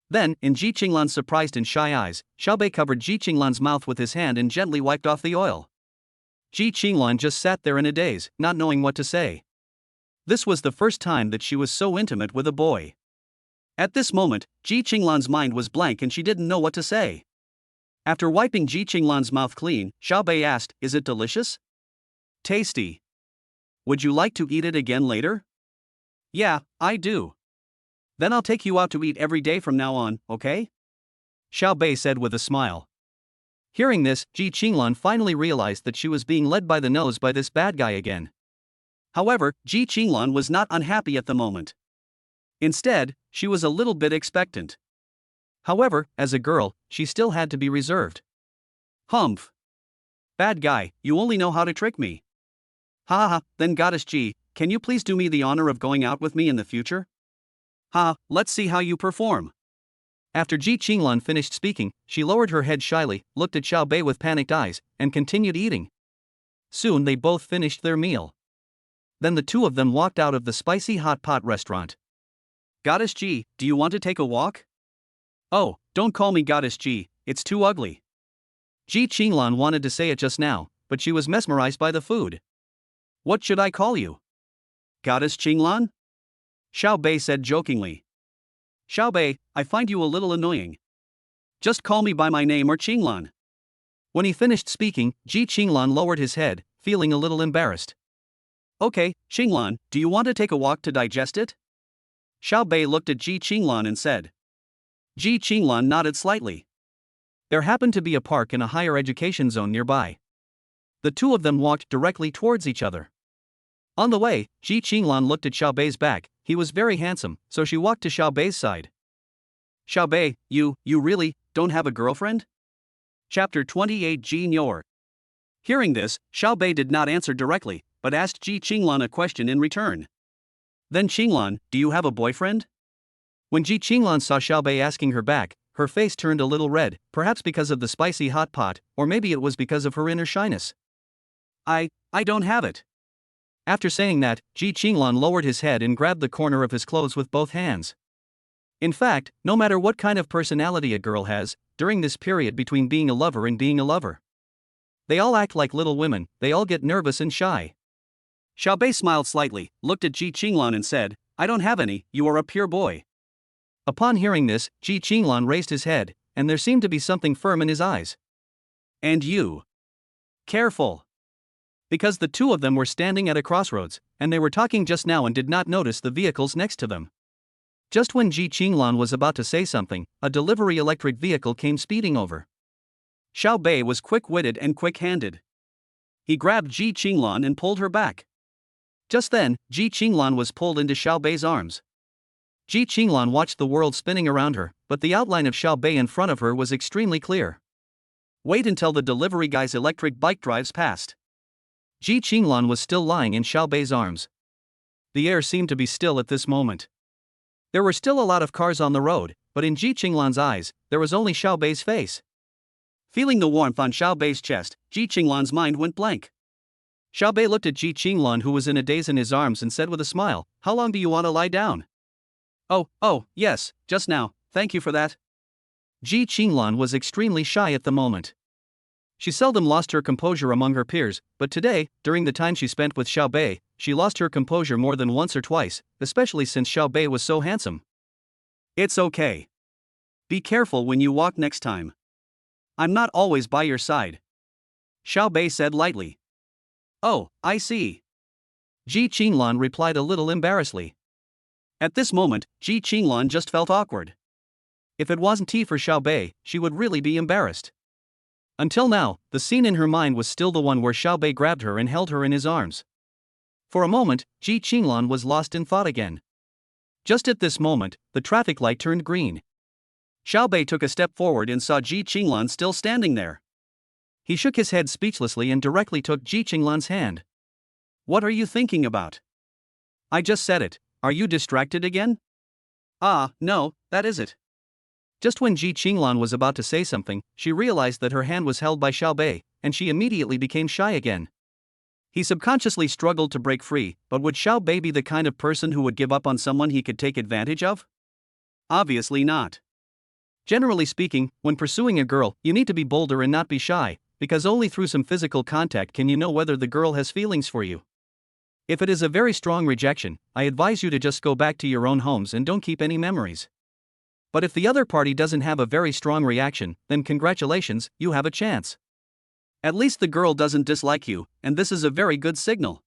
Then, in Ji Qinglan's surprised and shy eyes, Xiao Bei covered Ji Qinglan's mouth with his hand and gently wiped off the oil. Ji Qinglan just sat there in a daze, not knowing what to say. This was the first time that she was so intimate with a boy. At this moment, Ji Qinglan's mind was blank and she didn't know what to say. After wiping Ji Qinglan's mouth clean, Xiao Bei asked, "Is it delicious?" "Tasty. Would you like to eat it again later?" "Yeah, I do." "Then I'll take you out to eat every day from now on, okay?" Xiao Bei said with a smile. Hearing this, Ji Qinglan finally realized that she was being led by the nose by this bad guy again. However, Ji Qinglan was not unhappy at the moment. Instead, she was a little bit expectant. However, as a girl, she still had to be reserved. "Humph. Bad guy, you only know how to trick me." "Ha ha ha, then Goddess Ji, can you please do me the honor of going out with me in the future?" "Ha, let's see how you perform." After Ji Qinglan finished speaking, she lowered her head shyly, looked at Xiao Bei with panicked eyes, and continued eating. Soon they both finished their meal. Then the two of them walked out of the spicy hot pot restaurant. "Goddess Ji, do you want to take a walk?" "Oh, don't call me Goddess Ji, it's too ugly." Ji Qinglan wanted to say it just now, but she was mesmerized by the food. "What should I call you?" "Goddess Qinglan?" Xiao Bei said jokingly. "Xiao Bei, I find you a little annoying. Just call me by my name or Qinglan." When he finished speaking, Ji Qinglan lowered his head, feeling a little embarrassed. "Okay, Qinglan, do you want to take a walk to digest it?" Xiao Bei looked at Ji Qinglan and said. Ji Qinglan nodded slightly. There happened to be a park in a higher education zone nearby. The two of them walked directly towards each other. On the way, Ji Qinglan looked at Xiao Bei's back. He was very handsome, so she walked to Xiao Bei's side. "Xiao Bei, you really don't have a girlfriend?" Chapter 28 Ji Nyor. Hearing this, Xiao Bei did not answer directly, but asked Ji Qinglan a question in return. "Then Qinglan, do you have a boyfriend?" When Ji Qinglan saw Xiao Bei asking her back, her face turned a little red, perhaps because of the spicy hot pot, or maybe it was because of her inner shyness. I don't have it." After saying that, Ji Qinglan lowered his head and grabbed the corner of his clothes with both hands. In fact, no matter what kind of personality a girl has, during this period between being a lover and being a lover, they all act like little women, they all get nervous and shy. Xiao Bei smiled slightly, looked at Ji Qinglan and said, "I don't have any, you are a pure boy." Upon hearing this, Ji Qinglan raised his head, and there seemed to be something firm in his eyes. "And you? Careful." Because the two of them were standing at a crossroads, and they were talking just now and did not notice the vehicles next to them. Just when Ji Qinglan was about to say something, a delivery electric vehicle came speeding over. Xiao Bei was quick-witted and quick-handed. He grabbed Ji Qinglan and pulled her back. Just then, Ji Qinglan was pulled into Xiao Bei's arms. Ji Qinglan watched the world spinning around her, but the outline of Xiao Bei in front of her was extremely clear. Wait until the delivery guy's electric bike drives past. Ji Qinglan was still lying in Xiao Bei's arms. The air seemed to be still at this moment. There were still a lot of cars on the road, but in Ji Qinglan's eyes, there was only Xiao Bei's face. Feeling the warmth on Xiao Bei's chest, Ji Qinglan's mind went blank. Xiao Bei looked at Ji Qinglan, who was in a daze, in his arms and said with a smile, "How long do you want to lie down?" Oh, yes, just now, thank you for that." Ji Qinglan was extremely shy at the moment. She seldom lost her composure among her peers, but today, during the time she spent with Xiao Bei, she lost her composure more than once or twice, especially since Xiao Bei was so handsome. "It's okay. Be careful when you walk next time. I'm not always by your side," Xiao Bei said lightly. "Oh, I see." Ji Qinglan replied a little embarrassedly. At this moment, Ji Qinglan just felt awkward. If it wasn't tea for Xiao Bei, she would really be embarrassed. Until now, the scene in her mind was still the one where Xiao Bei grabbed her and held her in his arms. For a moment, Ji Qinglan was lost in thought again. Just at this moment, the traffic light turned green. Xiaobei took a step forward and saw Ji Qinglan still standing there. He shook his head speechlessly and directly took Ji Qinglan's hand. What are you thinking about? I just said it. Are you distracted again? Ah, no, that is it. Just when Ji Qinglan was about to say something, she realized that her hand was held by Xiaobei, and she immediately became shy again. He subconsciously struggled to break free, but would Xiaobei be the kind of person who would give up on someone he could take advantage of? Obviously not. Generally speaking, when pursuing a girl, you need to be bolder and not be shy, because only through some physical contact can you know whether the girl has feelings for you. If it is a very strong rejection, I advise you to just go back to your own homes and don't keep any memories. But if the other party doesn't have a very strong reaction, then congratulations, you have a chance. At least the girl doesn't dislike you, and this is a very good signal.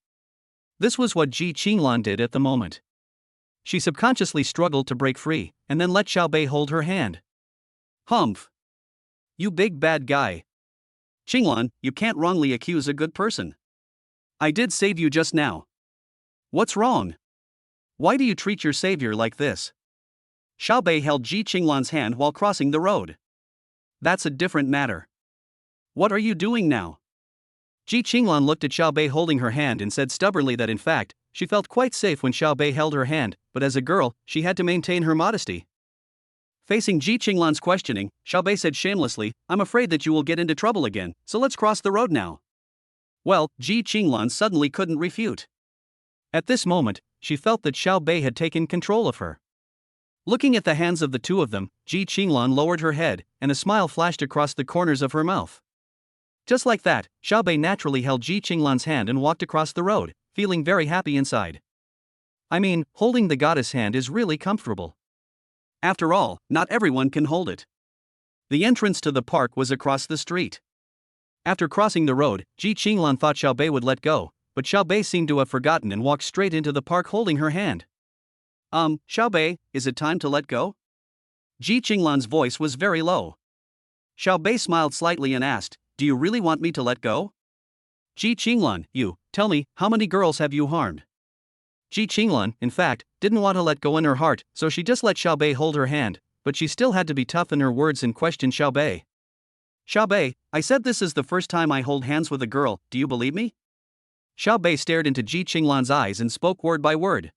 This was what Ji Qinglan did at the moment. She subconsciously struggled to break free, and then let Xiaobei hold her hand. Humph! You big bad guy. Qinglan, you can't wrongly accuse a good person. I did save you just now. What's wrong? Why do you treat your savior like this? Xiaobei held Ji Qinglan's hand while crossing the road. That's a different matter. What are you doing now? Ji Qinglan looked at Xiaobei holding her hand and said stubbornly that in fact, she felt quite safe when Xiaobei held her hand, but as a girl, she had to maintain her modesty. Facing Ji Qinglan's questioning, Xiaobei said shamelessly, I'm afraid that you will get into trouble again, so let's cross the road now. Well, Ji Qinglan suddenly couldn't refute. At this moment, she felt that Xiaobei had taken control of her. Looking at the hands of the two of them, Ji Qinglan lowered her head, and a smile flashed across the corners of her mouth. Just like that, Xiaobei naturally held Ji Qinglan's hand and walked across the road, feeling very happy inside. I mean, holding the goddess hand is really comfortable. After all, not everyone can hold it. The entrance to the park was across the street. After crossing the road, Ji Qinglan thought Xiaobei would let go, but Xiaobei seemed to have forgotten and walked straight into the park holding her hand. Xiaobei, is it time to let go? Ji Qinglan's voice was very low. Xiaobei smiled slightly and asked, do you really want me to let go? Ji Qinglan, tell me, how many girls have you harmed? Ji Qinglan, in fact, didn't want to let go in her heart, so she just let Xiaobei hold her hand, but she still had to be tough in her words and question Xiaobei. Xiaobei, I said this is the first time I hold hands with a girl, do you believe me? Xiaobei stared into Ji Qinglan's eyes and spoke word by word.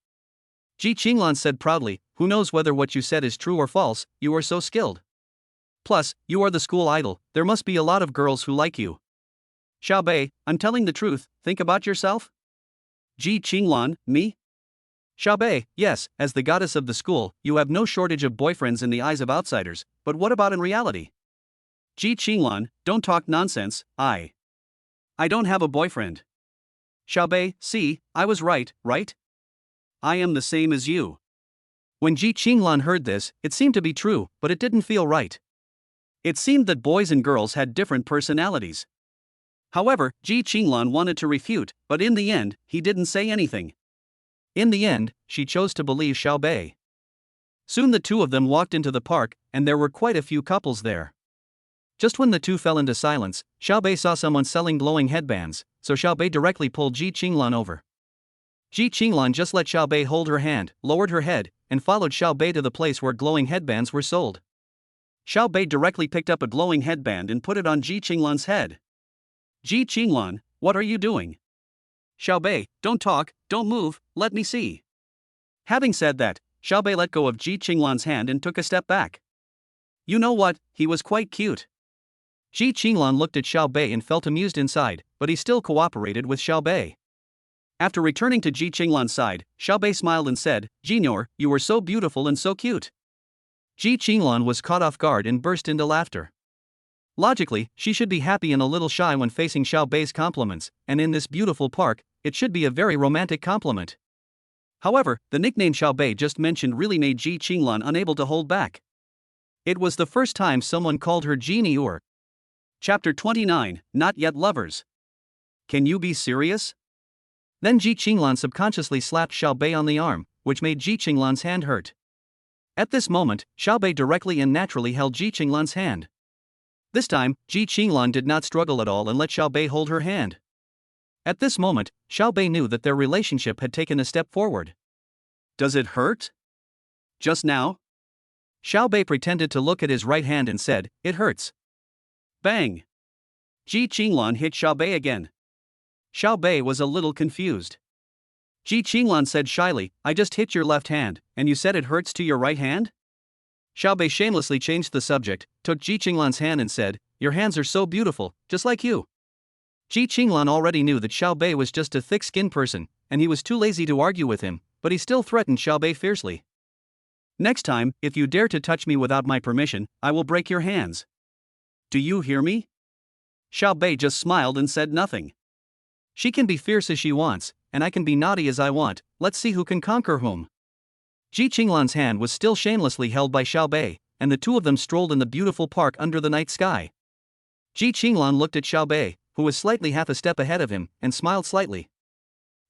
Ji Qinglan said proudly, who knows whether what you said is true or false, you are so skilled. Plus, you are the school idol, there must be a lot of girls who like you. Xiaobei, I'm telling the truth, think about yourself. Ji Qinglan, me? Xiaobei, yes, as the goddess of the school, you have no shortage of boyfriends in the eyes of outsiders, but what about in reality? Ji Qinglan, don't talk nonsense, I don't have a boyfriend. Xiaobei, see, I was right? I am the same as you. When Ji Qinglan heard this, it seemed to be true, but it didn't feel right. It seemed that boys and girls had different personalities. However, Ji Qinglan wanted to refute, but in the end, he didn't say anything. In the end, she chose to believe Xiaobei. Soon the two of them walked into the park, and there were quite a few couples there. Just when the two fell into silence, Xiaobei saw someone selling glowing headbands, so Xiaobei directly pulled Ji Qinglan over. Ji Qinglan just let Xiaobei hold her hand, lowered her head, and followed Xiaobei to the place where glowing headbands were sold. Xiaobei directly picked up a glowing headband and put it on Ji Qinglan's head. Ji Qinglan, what are you doing? Xiaobei, don't talk, don't move, let me see. Having said that, Xiaobei let go of Ji Qinglan's hand and took a step back. You know what, he was quite cute. Ji Qinglan looked at Xiaobei and felt amused inside, but he still cooperated with Xiaobei. After returning to Ji Qinglan's side, Xiaobei smiled and said, Junior, you were so beautiful and so cute. Ji Qinglan was caught off guard and burst into laughter. Logically, she should be happy and a little shy when facing Xiaobei's compliments, and in this beautiful park, it should be a very romantic compliment. However, the nickname Xiaobei just mentioned really made Ji Qinglan unable to hold back. It was the first time someone called her Genie or. Chapter 29, Not Yet Lovers. Can you be serious? Then Ji Qinglan subconsciously slapped Xiaobei on the arm, which made Ji Qinglan's hand hurt. At this moment, Xiaobei directly and naturally held Ji Qinglan's hand. This time, Ji Qinglan did not struggle at all and let Xiaobei hold her hand. At this moment, Xiaobei knew that their relationship had taken a step forward. Does it hurt? Just now? Xiao Bei pretended to look at his right hand and said, "It hurts." Bang! Ji Qinglan hit Xiao Bei again. Xiao Bei was a little confused. Ji Qinglan said shyly, "I just hit your left hand, and you said it hurts to your right hand?" Xiao Bei shamelessly changed the subject, took Ji Qinglan's hand and said, "Your hands are so beautiful, just like you." Ji Qinglan already knew that Xiao Bei was just a thick-skinned person, and he was too lazy to argue with him, but he still threatened Xiao Bei fiercely. "Next time, if you dare to touch me without my permission, I will break your hands. Do you hear me?" Xiao Bei just smiled and said nothing. She can be fierce as she wants, and I can be naughty as I want. Let's see who can conquer whom. Ji Qinglan's hand was still shamelessly held by Xiao Bei, and the two of them strolled in the beautiful park under the night sky. Ji Qinglan looked at Xiao Bei, who was slightly half a step ahead of him, and smiled slightly.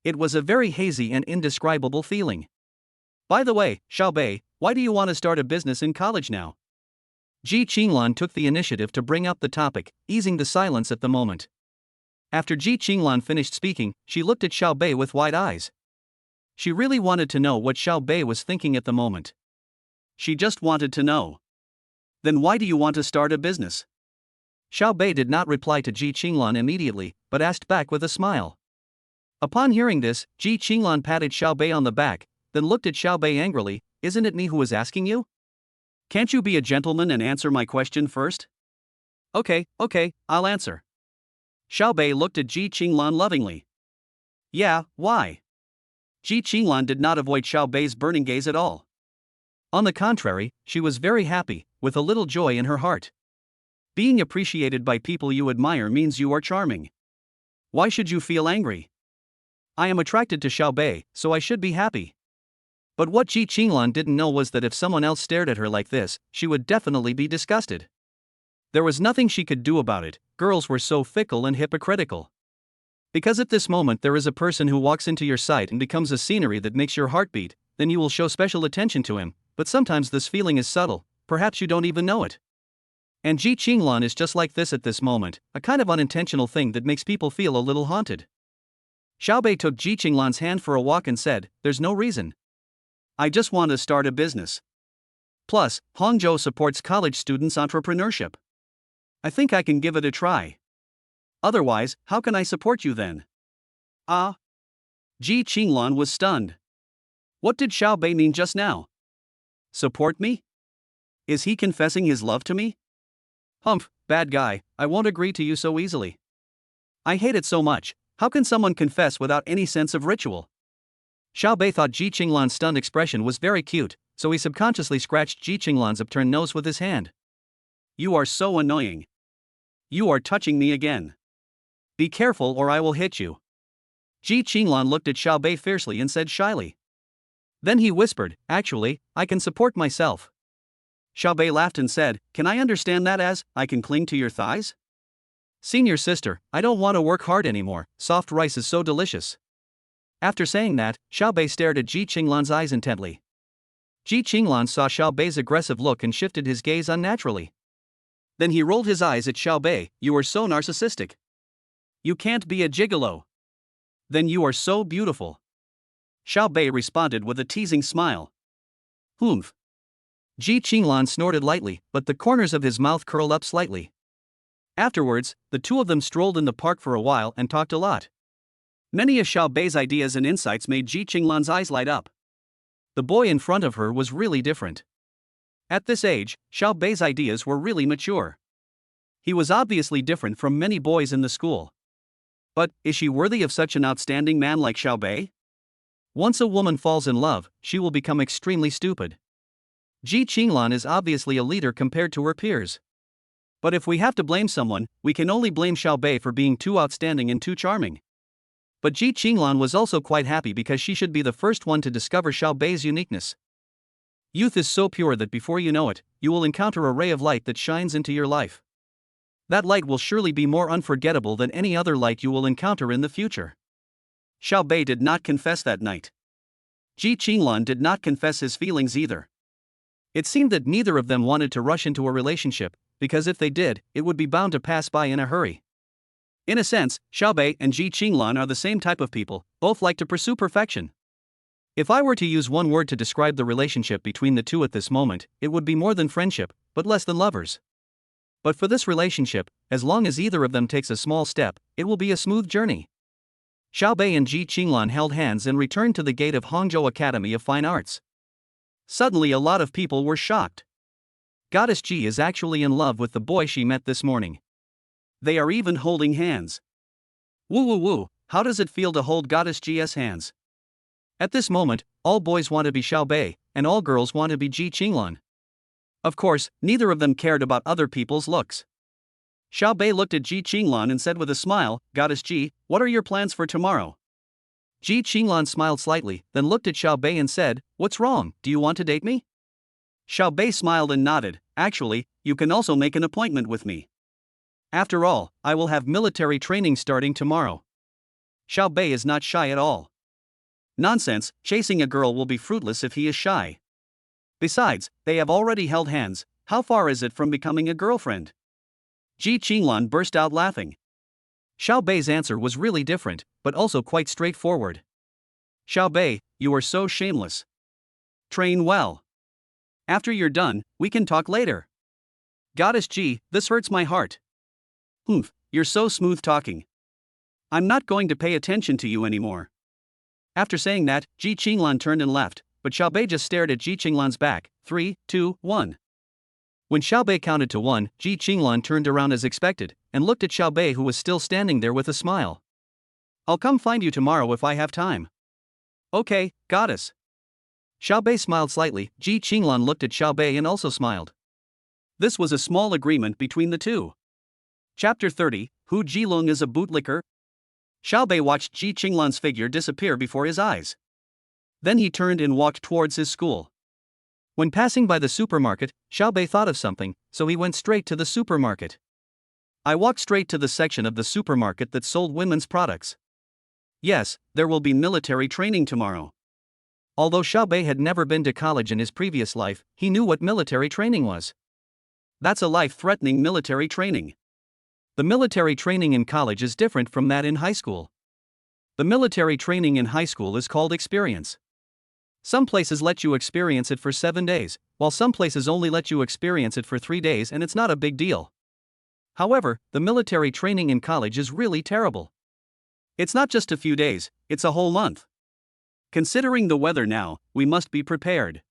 It was a very hazy and indescribable feeling. "By the way, Xiao Bei, why do you want to start a business in college now?" Ji Qinglan took the initiative to bring up the topic, easing the silence at the moment. After Ji Qinglan finished speaking, she looked at Xiao Bei with wide eyes. She really wanted to know what Xiao Bei was thinking at the moment. She just wanted to know. "Then why do you want to start a business?" Xiao Bei did not reply to Ji Qinglan immediately, but asked back with a smile. Upon hearing this, Ji Qinglan patted Xiao Bei on the back, then looked at Xiao Bei angrily. "Isn't it me who is asking you? Can't you be a gentleman and answer my question first?" Okay, I'll answer." Xiao Bei looked at Ji Qinglan lovingly. "Yeah, why?" Ji Qinglan did not avoid Xiao Bei's burning gaze at all. On the contrary, she was very happy, with a little joy in her heart. Being appreciated by people you admire means you are charming. Why should you feel angry? I am attracted to Xiao Bei, so I should be happy. But what Ji Qinglan didn't know was that if someone else stared at her like this, she would definitely be disgusted. There was nothing she could do about it. Girls were so fickle and hypocritical. Because at this moment there is a person who walks into your sight and becomes a scenery that makes your heart beat, then you will show special attention to him, but sometimes this feeling is subtle, perhaps you don't even know it. And Ji Qinglan is just like this at this moment, a kind of unintentional thing that makes people feel a little haunted. Xiao Bei took Ji Qinglan's hand for a walk and said, "There's no reason. I just want to start a business. Plus, Hangzhou supports college students' entrepreneurship. I think I can give it a try. Otherwise, how can I support you then?" Ah? Ji Qinglan was stunned. What did Xiao Bei mean just now? Support me? Is he confessing his love to me? Humph, bad guy, I won't agree to you so easily. I hate it so much. How can someone confess without any sense of ritual? Xiao Bei thought Ji Qinglan's stunned expression was very cute, so he subconsciously scratched Ji Qinglan's upturned nose with his hand. "You are so annoying. You are touching me again. Be careful or I will hit you." Ji Qinglan looked at Xiao Bei fiercely and said shyly. Then he whispered, "Actually, I can support myself." Xiao Bei laughed and said, "Can I understand that as, I can cling to your thighs?" "Senior sister, I don't want to work hard anymore, soft rice is so delicious." After saying that, Xiao Bei stared at Ji Qinglan's eyes intently. Ji Qinglan saw Xiao Bei's aggressive look and shifted his gaze unnaturally. Then he rolled his eyes at Xiao Bei. "You are so narcissistic. You can't be a gigolo. Then you are so beautiful." Xiao Bei responded with a teasing smile. "Humph." Ji Qinglan snorted lightly, but the corners of his mouth curled up slightly. Afterwards, the two of them strolled in the park for a while and talked a lot. Many of Xiao Bei's ideas and insights made Ji Qinglan's eyes light up. The boy in front of her was really different. At this age, Xiao Bei's ideas were really mature. He was obviously different from many boys in the school. But, is she worthy of such an outstanding man like Xiao Bei? Once a woman falls in love, she will become extremely stupid. Ji Qinglan is obviously a leader compared to her peers. But if we have to blame someone, we can only blame Xiao Bei for being too outstanding and too charming. But Ji Qinglan was also quite happy because she should be the first one to discover Xiao Bei's uniqueness. Youth is so pure that before you know it, you will encounter a ray of light that shines into your life. That light will surely be more unforgettable than any other light you will encounter in the future. Xiao Bei did not confess that night. Ji Qinglan did not confess his feelings either. It seemed that neither of them wanted to rush into a relationship, because if they did, it would be bound to pass by in a hurry. In a sense, Xiao Bei and Ji Qinglan are the same type of people, both like to pursue perfection. If I were to use one word to describe the relationship between the two at this moment, it would be more than friendship, but less than lovers. But for this relationship, as long as either of them takes a small step, it will be a smooth journey. Xiaobei and Ji Qinglan held hands and returned to the gate of Hangzhou Academy of Fine Arts. Suddenly a lot of people were shocked. Goddess Ji is actually in love with the boy she met this morning. They are even holding hands. Woo woo woo, how does it feel to hold Goddess Ji's hands? At this moment, all boys want to be Xiaobei, and all girls want to be Ji Qinglan. Of course, neither of them cared about other people's looks. Xiaobei looked at Ji Qinglan and said with a smile, Goddess Ji, what are your plans for tomorrow? Ji Qinglan smiled slightly, then looked at Xiaobei and said, what's wrong, do you want to date me? Xiaobei smiled and nodded, actually, you can also make an appointment with me. After all, I will have military training starting tomorrow. Xiaobei is not shy at all. Nonsense, chasing a girl will be fruitless if he is shy. Besides, they have already held hands, how far is it from becoming a girlfriend? Ji Qinglan burst out laughing. Xiaobei's answer was really different, but also quite straightforward. Xiaobei, you are so shameless. Train well. After you're done, we can talk later. Goddess Ji, this hurts my heart. Humph, you're so smooth talking. I'm not going to pay attention to you anymore. After saying that, Ji Qinglan turned and left, but Xiaobei just stared at Ji Qinglan's back. 3, 2, 1. When Xiaobei counted to 1, Ji Qinglan turned around as expected, and looked at Xiaobei who was still standing there with a smile. I'll come find you tomorrow if I have time. Okay, goddess. Xiaobei smiled slightly, Ji Qinglan looked at Xiaobei and also smiled. This was a small agreement between the two. Chapter 30, Hu Jilong is a bootlicker. Xiaobei watched Ji Qinglan's figure disappear before his eyes. Then he turned and walked towards his school. When passing by the supermarket, Xiaobei thought of something, so he went straight to the supermarket. I walked straight to the section of the supermarket that sold women's products. Yes, there will be military training tomorrow. Although Xiaobei had never been to college in his previous life, he knew what military training was. That's a life-threatening military training. The military training in college is different from that in high school. The military training in high school is called experience. Some places let you experience it for 7 days, while some places only let you experience it for 3 days and it's not a big deal. However, the military training in college is really terrible. It's not just a few days, it's a whole month. Considering the weather now, we must be prepared.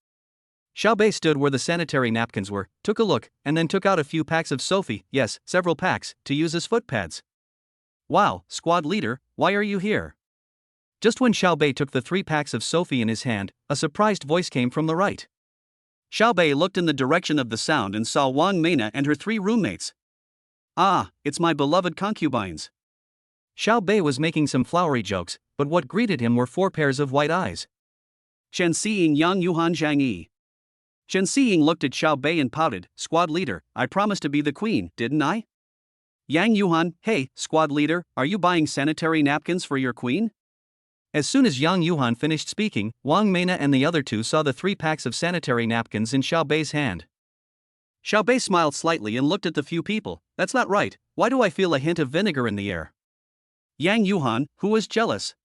Xiaobei stood where the sanitary napkins were, took a look, and then took out a few packs of Sophie, yes, several packs, to use as foot pads. Wow, squad leader, why are you here? Just when Xiaobei took the 3 packs of Sophie in his hand, a surprised voice came from the right. Xiaobei looked in the direction of the sound and saw Wang Meina and her 3 roommates. Ah, it's my beloved concubines. Xiaobei was making some flowery jokes, but what greeted him were 4 pairs of white eyes. Chen Xiying, Yang Yuhan, Zhang Yi. Chen Xiying looked at Xiaobei and pouted, squad leader, I promised to be the queen, didn't I? Yang Yuhan, hey, squad leader, are you buying sanitary napkins for your queen? As soon as Yang Yuhan finished speaking, Wang Meina and the other 2 saw the 3 packs of sanitary napkins in Xiaobei's hand. Xiaobei smiled slightly and looked at the few people. That's not right, why do I feel a hint of vinegar in the air? Yang Yuhan, who was jealous?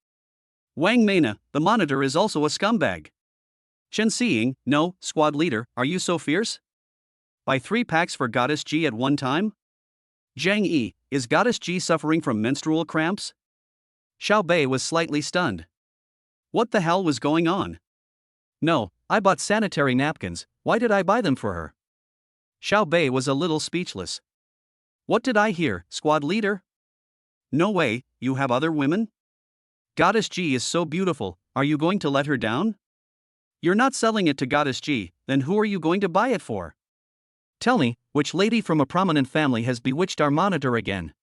Wang Meina, the monitor is also a scumbag. Chen Xiying, no, squad leader, are you so fierce? Buy 3 packs for Goddess Ji at one time? Zhang Yi, is Goddess Ji suffering from menstrual cramps? Xiaobei was slightly stunned. What the hell was going on? No, I bought sanitary napkins, why did I buy them for her? Xiaobei was a little speechless. What did I hear, squad leader? No way, you have other women? Goddess Ji is so beautiful, are you going to let her down? You're not selling it to Goddess Ji, then who are you going to buy it for? Tell me, which lady from a prominent family has bewitched our monitor again?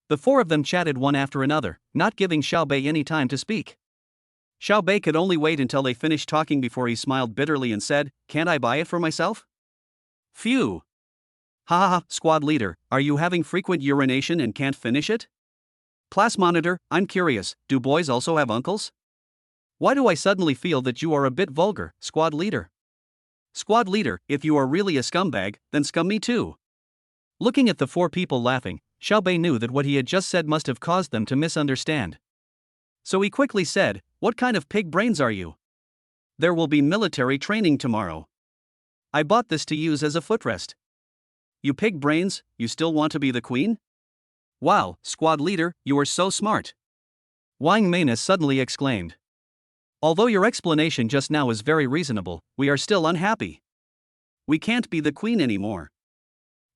The 4 of them chatted one after another, not giving Xiaobei any time to speak. Xiaobei could only wait until they finished talking before he smiled bitterly and said, can't I buy it for myself? Phew. Ha ha ha, squad leader, are you having frequent urination and can't finish it? Class monitor, I'm curious, do boys also have uncles? Why do I suddenly feel that you are a bit vulgar, squad leader? Squad leader, if you are really a scumbag, then scum me too. Looking at the 4 people laughing, Xiaobei knew that what he had just said must have caused them to misunderstand. So he quickly said, what kind of pig brains are you? There will be military training tomorrow. I bought this to use as a footrest. You pig brains, you still want to be the queen? Wow, squad leader, you are so smart. Wang Mena suddenly exclaimed. Although your explanation just now is very reasonable, we are still unhappy. We can't be the queen anymore.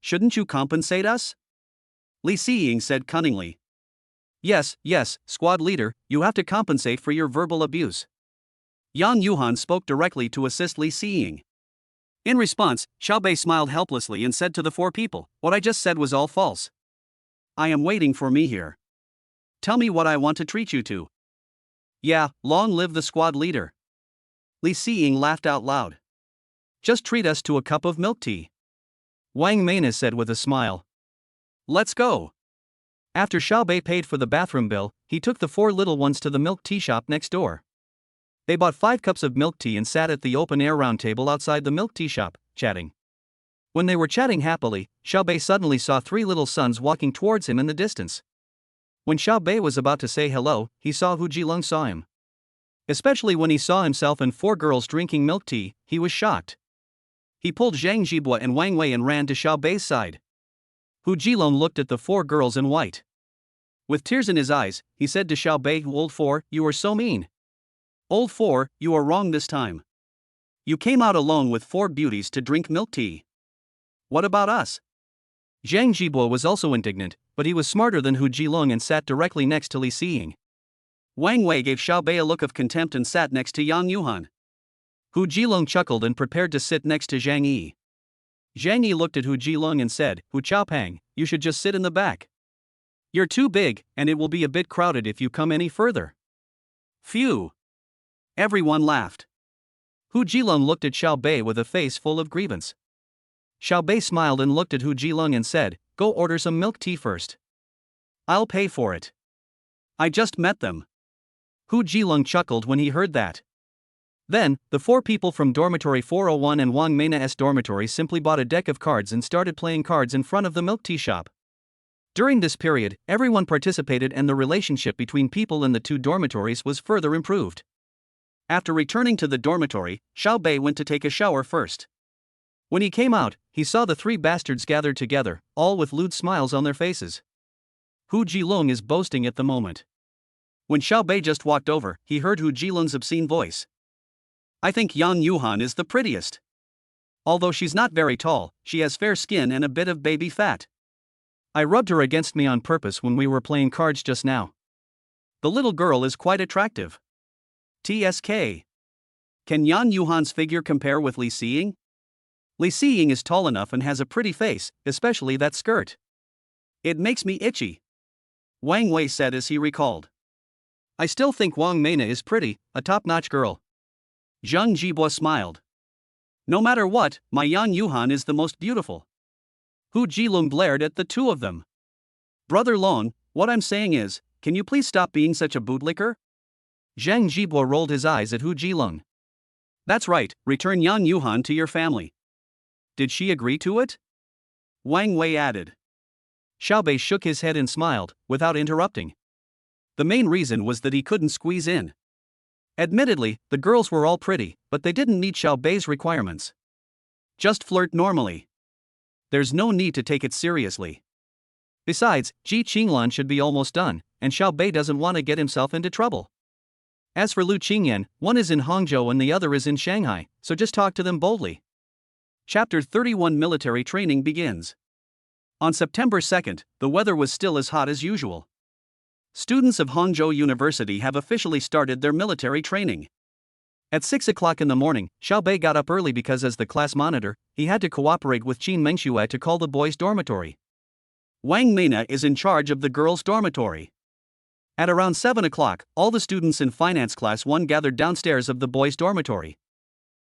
Shouldn't you compensate us? Li Siying said cunningly. Yes, squad leader, you have to compensate for your verbal abuse. Yang Yuhan spoke directly to assist Li Siying. In response, Xiaobei smiled helplessly and said to the four people, what I just said was all false. I am waiting for me here. Tell me what I want to treat you to. Yeah, long live the squad leader. Li Siying laughed out loud. Just treat us to a cup of milk tea. Wang Mena said with a smile. Let's go. After Xiaobei paid for the bathroom bill, he took the four little ones to the milk tea shop next door. They bought 5 cups of milk tea and sat at the open-air round table outside the milk tea shop, chatting. When they were chatting happily, Xiaobei suddenly saw 3 little sons walking towards him in the distance. When Xiaobei was about to say hello, he saw Hu Jilong saw him. Especially when he saw himself and 4 girls drinking milk tea, he was shocked. He pulled Zhang Jibua and Wang Wei and ran to Xiaobei's side. Hu Jilong looked at the 4 girls in white. With tears in his eyes, he said to Xiaobei, Old 4, you are so mean. Old 4, you are wrong this time. You came out alone with 4 beauties to drink milk tea. What about us? Zhang Jibua was also indignant, but he was smarter than Hu Jilong and sat directly next to Li Siying. Wang Wei gave Xiaobei a look of contempt and sat next to Yang Yuhan. Hu Jilong chuckled and prepared to sit next to Zhang Yi. Zhang Yi looked at Hu Jilong and said, Hu Chaopang, you should just sit in the back. You're too big, and it will be a bit crowded if you come any further. Phew. Everyone laughed. Hu Jilong looked at Xiaobei with a face full of grievance. Xiaobei smiled and looked at Hu Jilong and said, Go order some milk tea first. I'll pay for it. I just met them. Hu Jilong chuckled when he heard that. Then, the 4 people from dormitory 401 and Wang Mena's dormitory simply bought a deck of cards and started playing cards in front of the milk tea shop. During this period, everyone participated and the relationship between people in the 2 dormitories was further improved. After returning to the dormitory, Xiaobei went to take a shower first. When he came out, he saw the 3 bastards gathered together, all with lewd smiles on their faces. Hu Jilong is boasting at the moment. When Xiaobei just walked over, he heard Hu Jilong's obscene voice. I think Yang Yuhan is the prettiest. Although she's not very tall, she has fair skin and a bit of baby fat. I rubbed her against me on purpose when we were playing cards just now. The little girl is quite attractive. TSK. Can Yang Yuhan's figure compare with Li Siying? Li Siying is tall enough and has a pretty face, especially that skirt. It makes me itchy. Wang Wei said as he recalled. I still think Wang Mena is pretty, a top-notch girl. Zhang Jibua smiled. No matter what, my Yang Yuhan is the most beautiful. Hu Jilong glared at the 2 of them. Brother Long, what I'm saying is, can you please stop being such a bootlicker? Zhang Jibua rolled his eyes at Hu Jilong. That's right, return Yang Yuhan to your family. Did she agree to it? Wang Wei added. Xiaobei shook his head and smiled, without interrupting. The main reason was that he couldn't squeeze in. Admittedly, the girls were all pretty, but they didn't meet Xiaobei's requirements. Just flirt normally. There's no need to take it seriously. Besides, Ji Qinglan should be almost done, and Xiaobei doesn't want to get himself into trouble. As for Lu Qingyan, one is in Hangzhou and the other is in Shanghai, so just talk to them boldly. Chapter 31 Military Training begins. On September 2nd, the weather was still as hot as usual. Students of Hangzhou University have officially started their military training. At 6 o'clock in the morning, Xiaobei got up early because as the class monitor, he had to cooperate with Qin Mengxue to call the boys' dormitory. Wang Mena is in charge of the girls' dormitory. At around 7 o'clock, all the students in finance class 1 gathered downstairs of the boys' dormitory.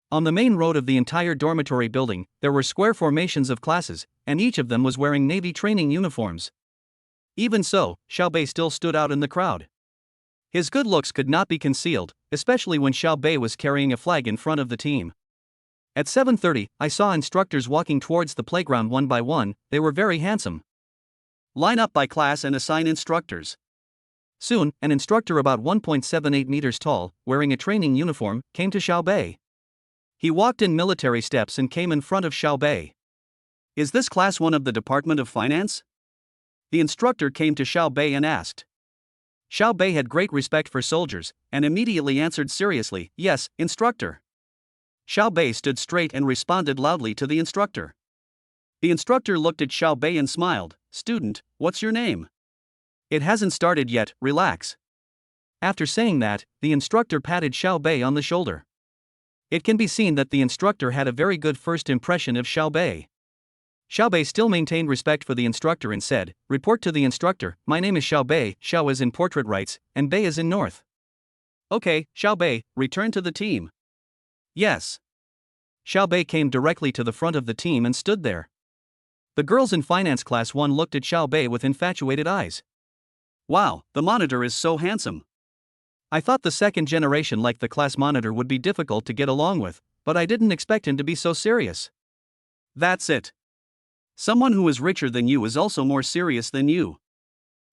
On the main road of the entire dormitory building, there were square formations of classes, and each of them was wearing Navy training uniforms. Even so, Xiaobei still stood out in the crowd. His good looks could not be concealed, especially when Xiaobei was carrying a flag in front of the team. At 7:30, I saw instructors walking towards the playground one by one. They were very handsome. Line up by class and assign instructors. Soon, an instructor about 1.78 meters tall, wearing a training uniform, came to Xiao Bei. He walked in military steps and came in front of Xiao Bei. "Is this class 1 of the Department of Finance?" The instructor came to Xiao Bei and asked. Xiao Bei had great respect for soldiers, and immediately answered seriously, "Yes, instructor." Xiao Bei stood straight and responded loudly to the instructor. The instructor looked at Xiao Bei and smiled. "Student, what's your name?" "It hasn't started yet, relax." After saying that, the instructor patted Xiao Bei on the shoulder. It can be seen that the instructor had a very good first impression of Xiao Bei. Xiao Bei still maintained respect for the instructor and said, "Report to the instructor, my name is Xiao Bei." Xiao is in portrait rights, and Bei is in north. "Okay, Xiao Bei, return to the team." "Yes." Xiao Bei came directly to the front of the team and stood there. The girls in finance class 1 looked at Xiao Bei with infatuated eyes. "Wow, the monitor is so handsome. I thought the second generation like the class monitor would be difficult to get along with, but I didn't expect him to be so serious." "That's it. Someone who is richer than you is also more serious than you.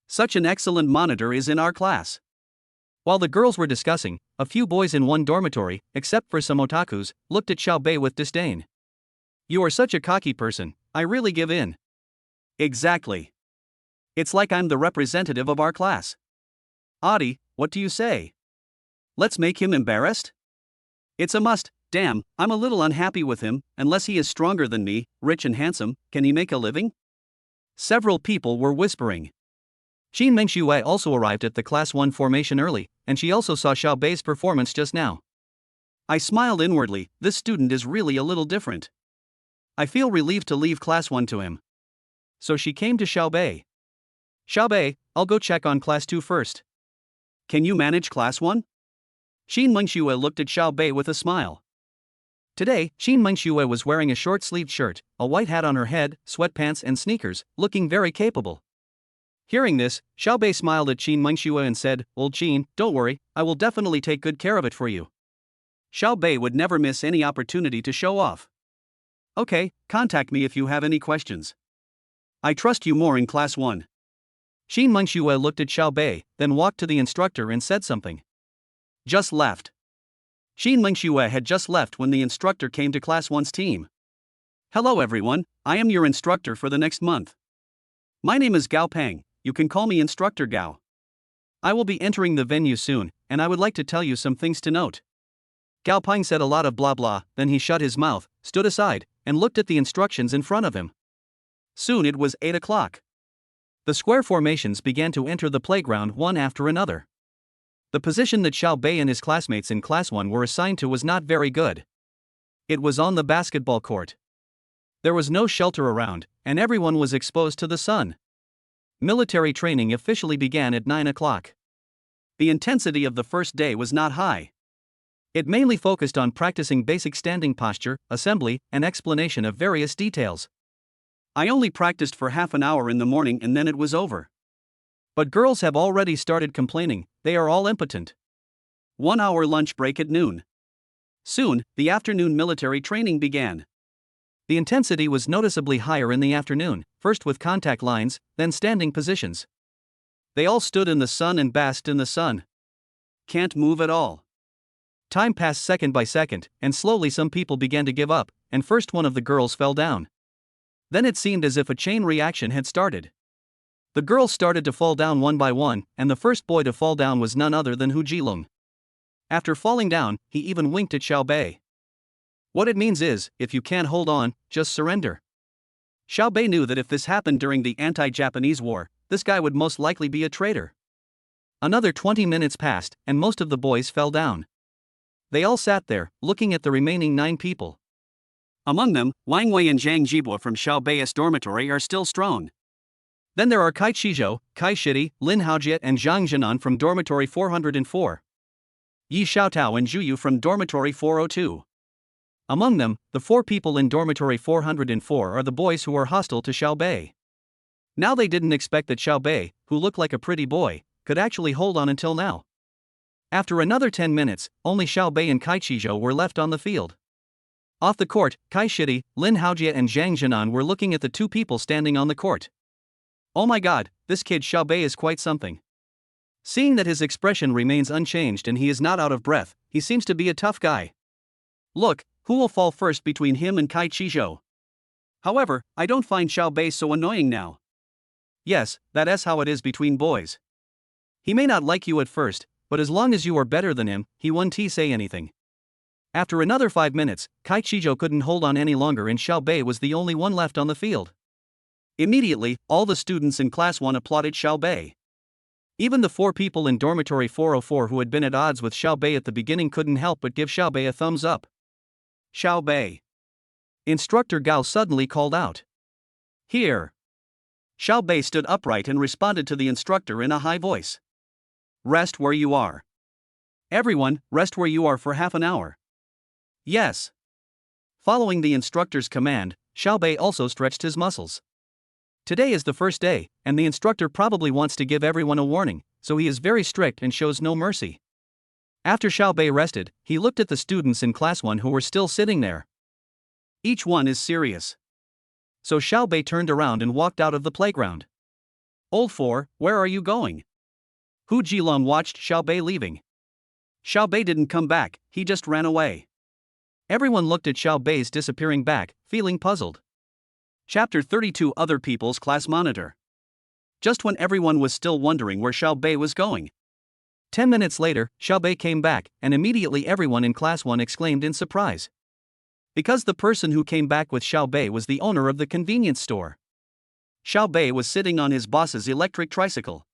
Such an excellent monitor is in our class." While the girls were discussing, a few boys in one dormitory, except for some otakus, looked at Xiao Bei with disdain. "You are such a cocky person, I really give in." "Exactly. It's like I'm the representative of our class." "Adi, what do you say? Let's make him embarrassed?" "It's a must. Damn, I'm a little unhappy with him. Unless he is stronger than me, rich and handsome, can he make a living?" Several people were whispering. Qin Mengxue also arrived at the class 1 formation early, and she also saw Xiao Bei's performance just now. I smiled inwardly. This student is really a little different. I feel relieved to leave class 1 to him. So she came to Xiao Bei. "Xiao Bei, I'll go check on class 2 first. Can you manage class 1? Qin Mengxue looked at Xiao Bei with a smile. Today, Qin Mengxue was wearing a short-sleeved shirt, a white hat on her head, sweatpants and sneakers, looking very capable. Hearing this, Xiao Bei smiled at Qin Mengxue and said, "Old Qin, don't worry, I will definitely take good care of it for you." Xiao Bei would never miss any opportunity to show off. "Okay, contact me if you have any questions. I trust you more in class 1. Qin Mengxue looked at Xiao Bei, then walked to the instructor and said something. Just left. Qin Mengxue had just left when the instructor came to class 1's team. "Hello everyone, I am your instructor for the next month. My name is Gao Peng, you can call me Instructor Gao. I will be entering the venue soon, and I would like to tell you some things to note." Gao Peng said a lot of blah blah, then he shut his mouth, stood aside, and looked at the instructions in front of him. Soon it was 8 o'clock. The square formations began to enter the playground one after another. The position that Xiao Bei and his classmates in class 1 were assigned to was not very good. It was on the basketball court. There was no shelter around, and everyone was exposed to the sun. Military training officially began at 9 o'clock. The intensity of the first day was not high. It mainly focused on practicing basic standing posture, assembly, and explanation of various details. I only practiced for half an hour in the morning and then it was over. But girls have already started complaining, they are all impotent. 1 hour lunch break at noon. Soon, the afternoon military training began. The intensity was noticeably higher in the afternoon, first with contact lines, then standing positions. They all stood in the sun and basked in the sun. Can't move at all. Time passed second by second, and slowly some people began to give up, and first one of the girls fell down. Then it seemed as if a chain reaction had started. The girls started to fall down one by one, and the first boy to fall down was none other than Hu Jilong. After falling down, he even winked at Xiao Bei. What it means is, if you can't hold on, just surrender. Xiao Bei knew that if this happened during the anti-Japanese war, this guy would most likely be a traitor. Another 20 minutes passed, and most of the boys fell down. They all sat there, looking at the remaining 9 people. Among them, Wang Wei and Zhang Jibua from Xiao Bei's dormitory are still strong. Then there are Kai Chizhou, Kai Shidi, Lin Haojiet and Zhang Jinan from dormitory 404. Yi Xiaotao and Zhu Yu from dormitory 402. Among them, the 4 people in dormitory 404 are the boys who are hostile to Xiao Bei. Now they didn't expect that Xiao Bei, who looked like a pretty boy, could actually hold on until now. After another 10 minutes, only Xiao Bei and Kai Chizhou were left on the field. Off the court, Kai Shidi, Lin Haojiet and Zhang Jinan were looking at the 2 people standing on the court. Oh my god, this kid Xiao Bei is quite something. Seeing that his expression remains unchanged and he is not out of breath, he seems to be a tough guy. Look, who will fall first between him and Kai Chizhou? However, I don't find Xiao Bei so annoying now. Yes, that's how it is between boys. He may not like you at first, but as long as you are better than him, he won't say anything. After another 5 minutes, Kai Chizhou couldn't hold on any longer and Xiao Bei was the only one left on the field. Immediately, all the students in Class 1 applauded Xiao Bei. Even the 4 people in dormitory 404 who had been at odds with Xiao Bei at the beginning couldn't help but give Xiao Bei a thumbs up. Xiao Bei. Instructor Gao suddenly called out. Here. Xiao Bei stood upright and responded to the instructor in a high voice. Rest where you are. Everyone, rest where you are for half an hour. Yes. Following the instructor's command, Xiao Bei also stretched his muscles. Today is the first day, and the instructor probably wants to give everyone a warning, so he is very strict and shows no mercy. After Xiao Bei rested, he looked at the students in Class 1 who were still sitting there. Each one is serious. So Xiao Bei turned around and walked out of the playground. Old 4, where are you going? Hu Jilong watched Xiao Bei leaving. Xiao Bei didn't come back, he just ran away. Everyone looked at Xiao Bei's disappearing back, feeling puzzled. Chapter 32 Other People's Class Monitor. Just when everyone was still wondering where Xiao Bei was going. 10 minutes later, Xiao Bei came back, and immediately everyone in Class 1 exclaimed in surprise. Because the person who came back with Xiao Bei was the owner of the convenience store. Xiao Bei was sitting on his boss's electric tricycle.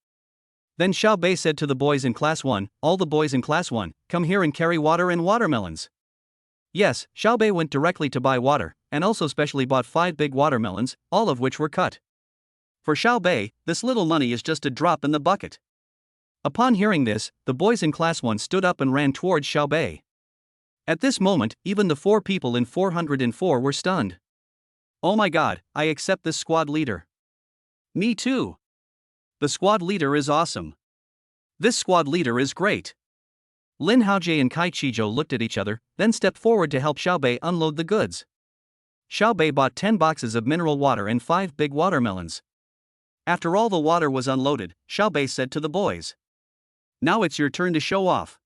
Then Xiao Bei said to the boys in Class 1, all the boys in Class 1, come here and carry water and watermelons. Yes, Xiao Bei went directly to buy water, and also specially bought 5 big watermelons, all of which were cut. For Xiao Bei, this little money is just a drop in the bucket. Upon hearing this, the boys in Class 1 stood up and ran towards Xiao Bei. At this moment, even the 4 people in 404 were stunned. Oh my god, I accept this squad leader. Me too. The squad leader is awesome. This squad leader is great. Lin Haojie and Kai Chizhou looked at each other, then stepped forward to help Xiao Bei unload the goods. Xiao Bei bought 10 boxes of mineral water and 5 big watermelons. After all the water was unloaded, Xiao Bei said to the boys. Now it's your turn to show off.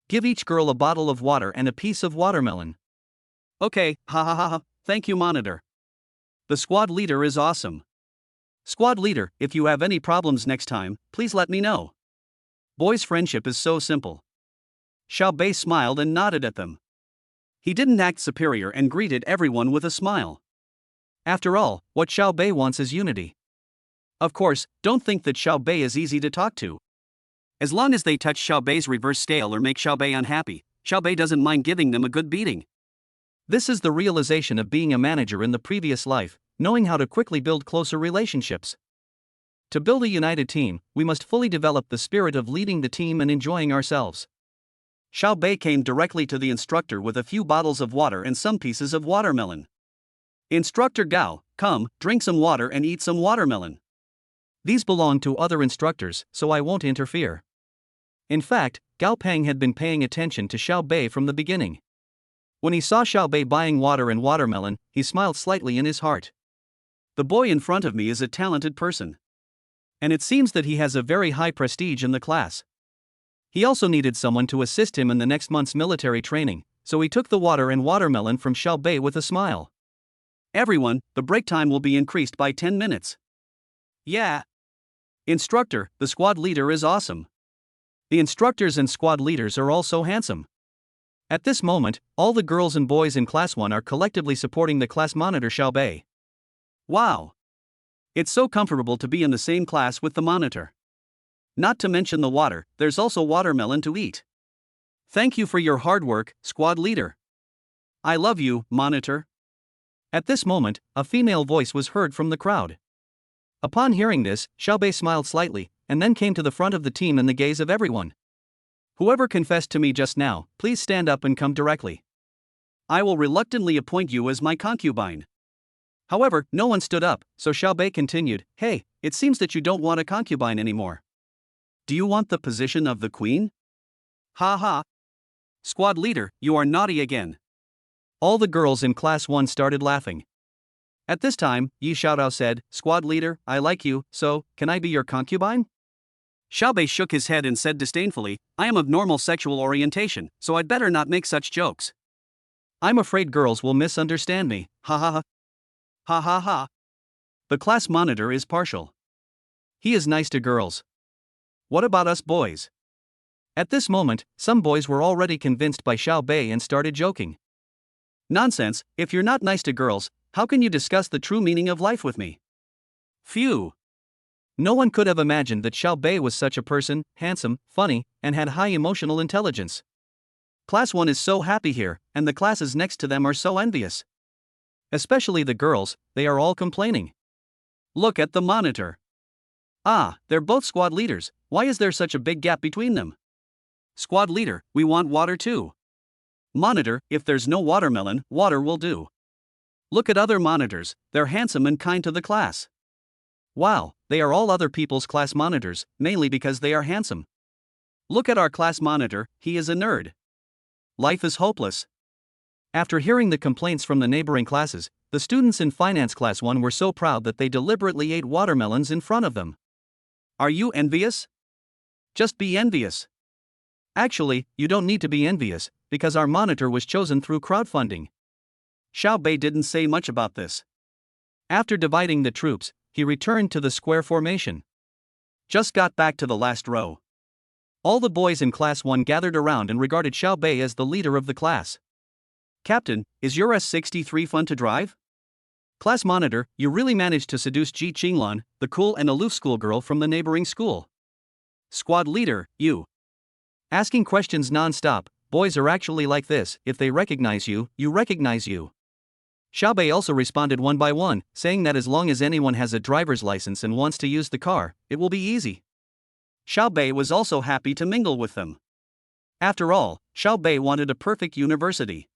Give each girl a bottle of water and a piece of watermelon. Okay, ha ha ha ha, thank you monitor. The squad leader is awesome. Squad leader, if you have any problems next time, please let me know. Boys' friendship is so simple. Xiao Bei smiled and nodded at them. He didn't act superior and greeted everyone with a smile. After all, what Xiao Bei wants is unity. Of course, don't think that Xiao Bei is easy to talk to. As long as they touch Xiao Bei's reverse scale or make Xiao Bei unhappy, Xiao Bei doesn't mind giving them a good beating. This is the realization of being a manager in the previous life, knowing how to quickly build closer relationships. To build a united team, we must fully develop the spirit of leading the team and enjoying ourselves. Xiao Bei came directly to the instructor with a few bottles of water and some pieces of watermelon. Instructor Gao, come, drink some water and eat some watermelon. These belong to other instructors, so I won't interfere. In fact, Gao Peng had been paying attention to Xiao Bei from the beginning. When he saw Xiao Bei buying water and watermelon, he smiled slightly in his heart. The boy in front of me is a talented person. And it seems that he has a very high prestige in the class. He also needed someone to assist him in the next month's military training, so he took the water and watermelon from Xiao Bei with a smile. Everyone, the break time will be increased by 10 minutes. Yeah. Instructor, the squad leader is awesome. The instructors and squad leaders are all so handsome. At this moment, all the girls and boys in Class 1 are collectively supporting the class monitor Xiao Bei. Wow. It's so comfortable to be in the same class with the monitor. Not to mention the water, there's also watermelon to eat. Thank you for your hard work, squad leader. I love you, monitor. At this moment, a female voice was heard from the crowd. Upon hearing this, Xiao Bei smiled slightly, and then came to the front of the team in the gaze of everyone. Whoever confessed to me just now, please stand up and come directly. I will reluctantly appoint you as my concubine. However, no one stood up, so Xiao Bei continued, hey, it seems that you don't want a concubine anymore. Do you want the position of the queen? Ha ha. Squad leader, you are naughty again. All the girls in Class 1 started laughing. At this time, Yi Xiaodao said, Squad leader, I like you, so, can I be your concubine? Xiaobei shook his head and said disdainfully, I am of normal sexual orientation, so I'd better not make such jokes. I'm afraid girls will misunderstand me, ha ha ha. Ha ha ha. The class monitor is partial. He is nice to girls. What about us boys? At this moment, some boys were already convinced by Xiaobei and started joking. Nonsense, if you're not nice to girls, how can you discuss the true meaning of life with me? Phew. No one could have imagined that Xiaobei was such a person, handsome, funny, and had high emotional intelligence. Class 1 is so happy here, and the classes next to them are so envious. Especially the girls, they are all complaining. Look at the monitor. Ah, they're both squad leaders, why is there such a big gap between them? Squad leader, we want water too. Monitor, if there's no watermelon, water will do. Look at other monitors, they're handsome and kind to the class. Wow, they are all other people's class monitors, mainly because they are handsome. Look at our class monitor, he is a nerd. Life is hopeless. After hearing the complaints from the neighboring classes, the students in finance class 1 were so proud that they deliberately ate watermelons in front of them. Are you envious? Just be envious. Actually, you don't need to be envious, because our monitor was chosen through crowdfunding. Xiaobei didn't say much about this. After dividing the troops, he returned to the square formation. Just got back to the last row. All the boys in class 1 gathered around and regarded Xiaobei as the leader of the class. Captain, is your S63 fun to drive? Class monitor, you really managed to seduce Ji Qinglan, the cool and aloof schoolgirl from the neighboring school. Squad leader, you. Asking questions non-stop, boys are actually like this, if they recognize you, you recognize you. Xiaobei also responded one by one, saying that as long as anyone has a driver's license and wants to use the car, it will be easy. Xiaobei was also happy to mingle with them. After all, Xiaobei wanted a perfect university.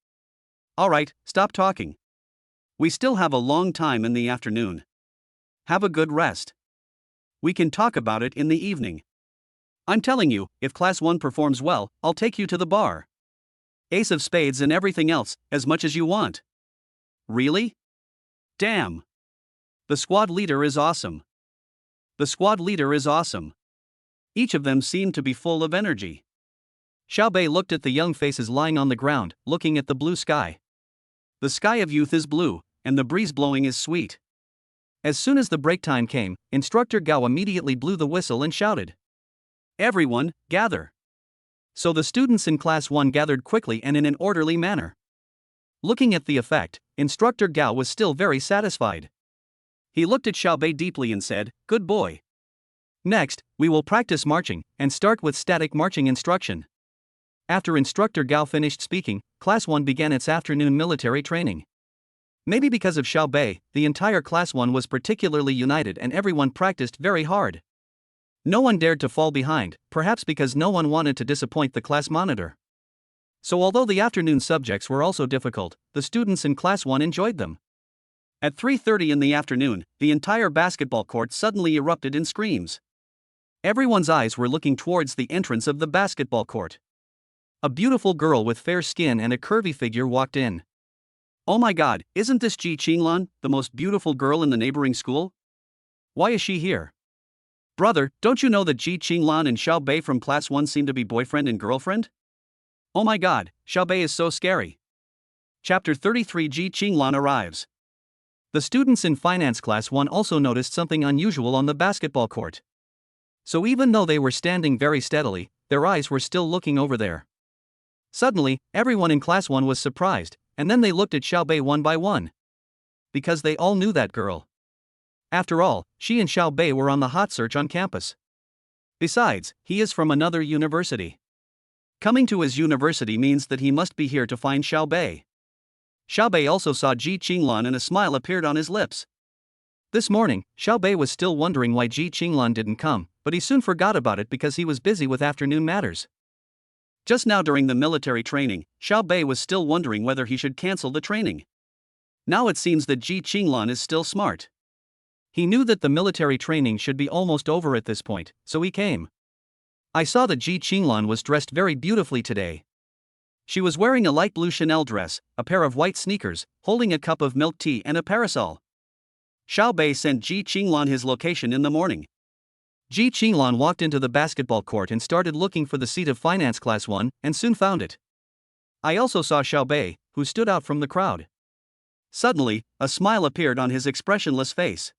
Alright, stop talking. We still have a long time in the afternoon. Have a good rest. We can talk about it in the evening. I'm telling you, if class 1 performs well, I'll take you to the bar. Ace of spades and everything else, as much as you want. Really? Damn. The squad leader is awesome. The squad leader is awesome. Each of them seemed to be full of energy. Xiaobei looked at the young faces lying on the ground, looking at the blue sky. The sky of youth is blue, and the breeze blowing is sweet. As soon as the break time came, Instructor Gao immediately blew the whistle and shouted, Everyone, gather. So the students in class 1 gathered quickly and in an orderly manner. Looking at the effect, Instructor Gao was still very satisfied. He looked at Xiaobei deeply and said, Good boy. Next, we will practice marching, and start with static marching instruction. After Instructor Gao finished speaking, Class 1 began its afternoon military training. Maybe because of Xiaobei, the entire Class 1 was particularly united and everyone practiced very hard. No one dared to fall behind, perhaps because no one wanted to disappoint the class monitor. So although the afternoon subjects were also difficult, the students in Class 1 enjoyed them. At 3:30 in the afternoon, the entire basketball court suddenly erupted in screams. Everyone's eyes were looking towards the entrance of the basketball court. A beautiful girl with fair skin and a curvy figure walked in. Oh my god, isn't this Ji Qinglan, the most beautiful girl in the neighboring school? Why is she here? Brother, don't you know that Ji Qinglan and Xiaobei from Class 1 seem to be boyfriend and girlfriend? Oh my god, Xiaobei is so scary. Chapter 33 Ji Qinglan arrives. The students in Finance Class 1 also noticed something unusual on the basketball court. So even though they were standing very steadily, their eyes were still looking over there. Suddenly, everyone in Class 1 was surprised, and then they looked at Xiaobei one by one. Because they all knew that girl. After all, she and Xiaobei were on the hot search on campus. Besides, he is from another university. Coming to his university means that he must be here to find Xiaobei. Xiaobei also saw Ji Qinglan and a smile appeared on his lips. This morning, Xiaobei was still wondering why Ji Qinglan didn't come, but he soon forgot about it because he was busy with afternoon matters. Just now during the military training, Xiaobei was still wondering whether he should cancel the training. Now it seems that Ji Qinglan is still smart. He knew that the military training should be almost over at this point, so he came. I saw that Ji Qinglan was dressed very beautifully today. She was wearing a light blue Chanel dress, a pair of white sneakers, holding a cup of milk tea and a parasol. Xiaobei sent Ji Qinglan his location in the morning. Ji Qinglan walked into the basketball court and started looking for the seat of Finance Class 1 and soon found it. I also saw Xiaobei, who stood out from the crowd. Suddenly, a smile appeared on his expressionless face.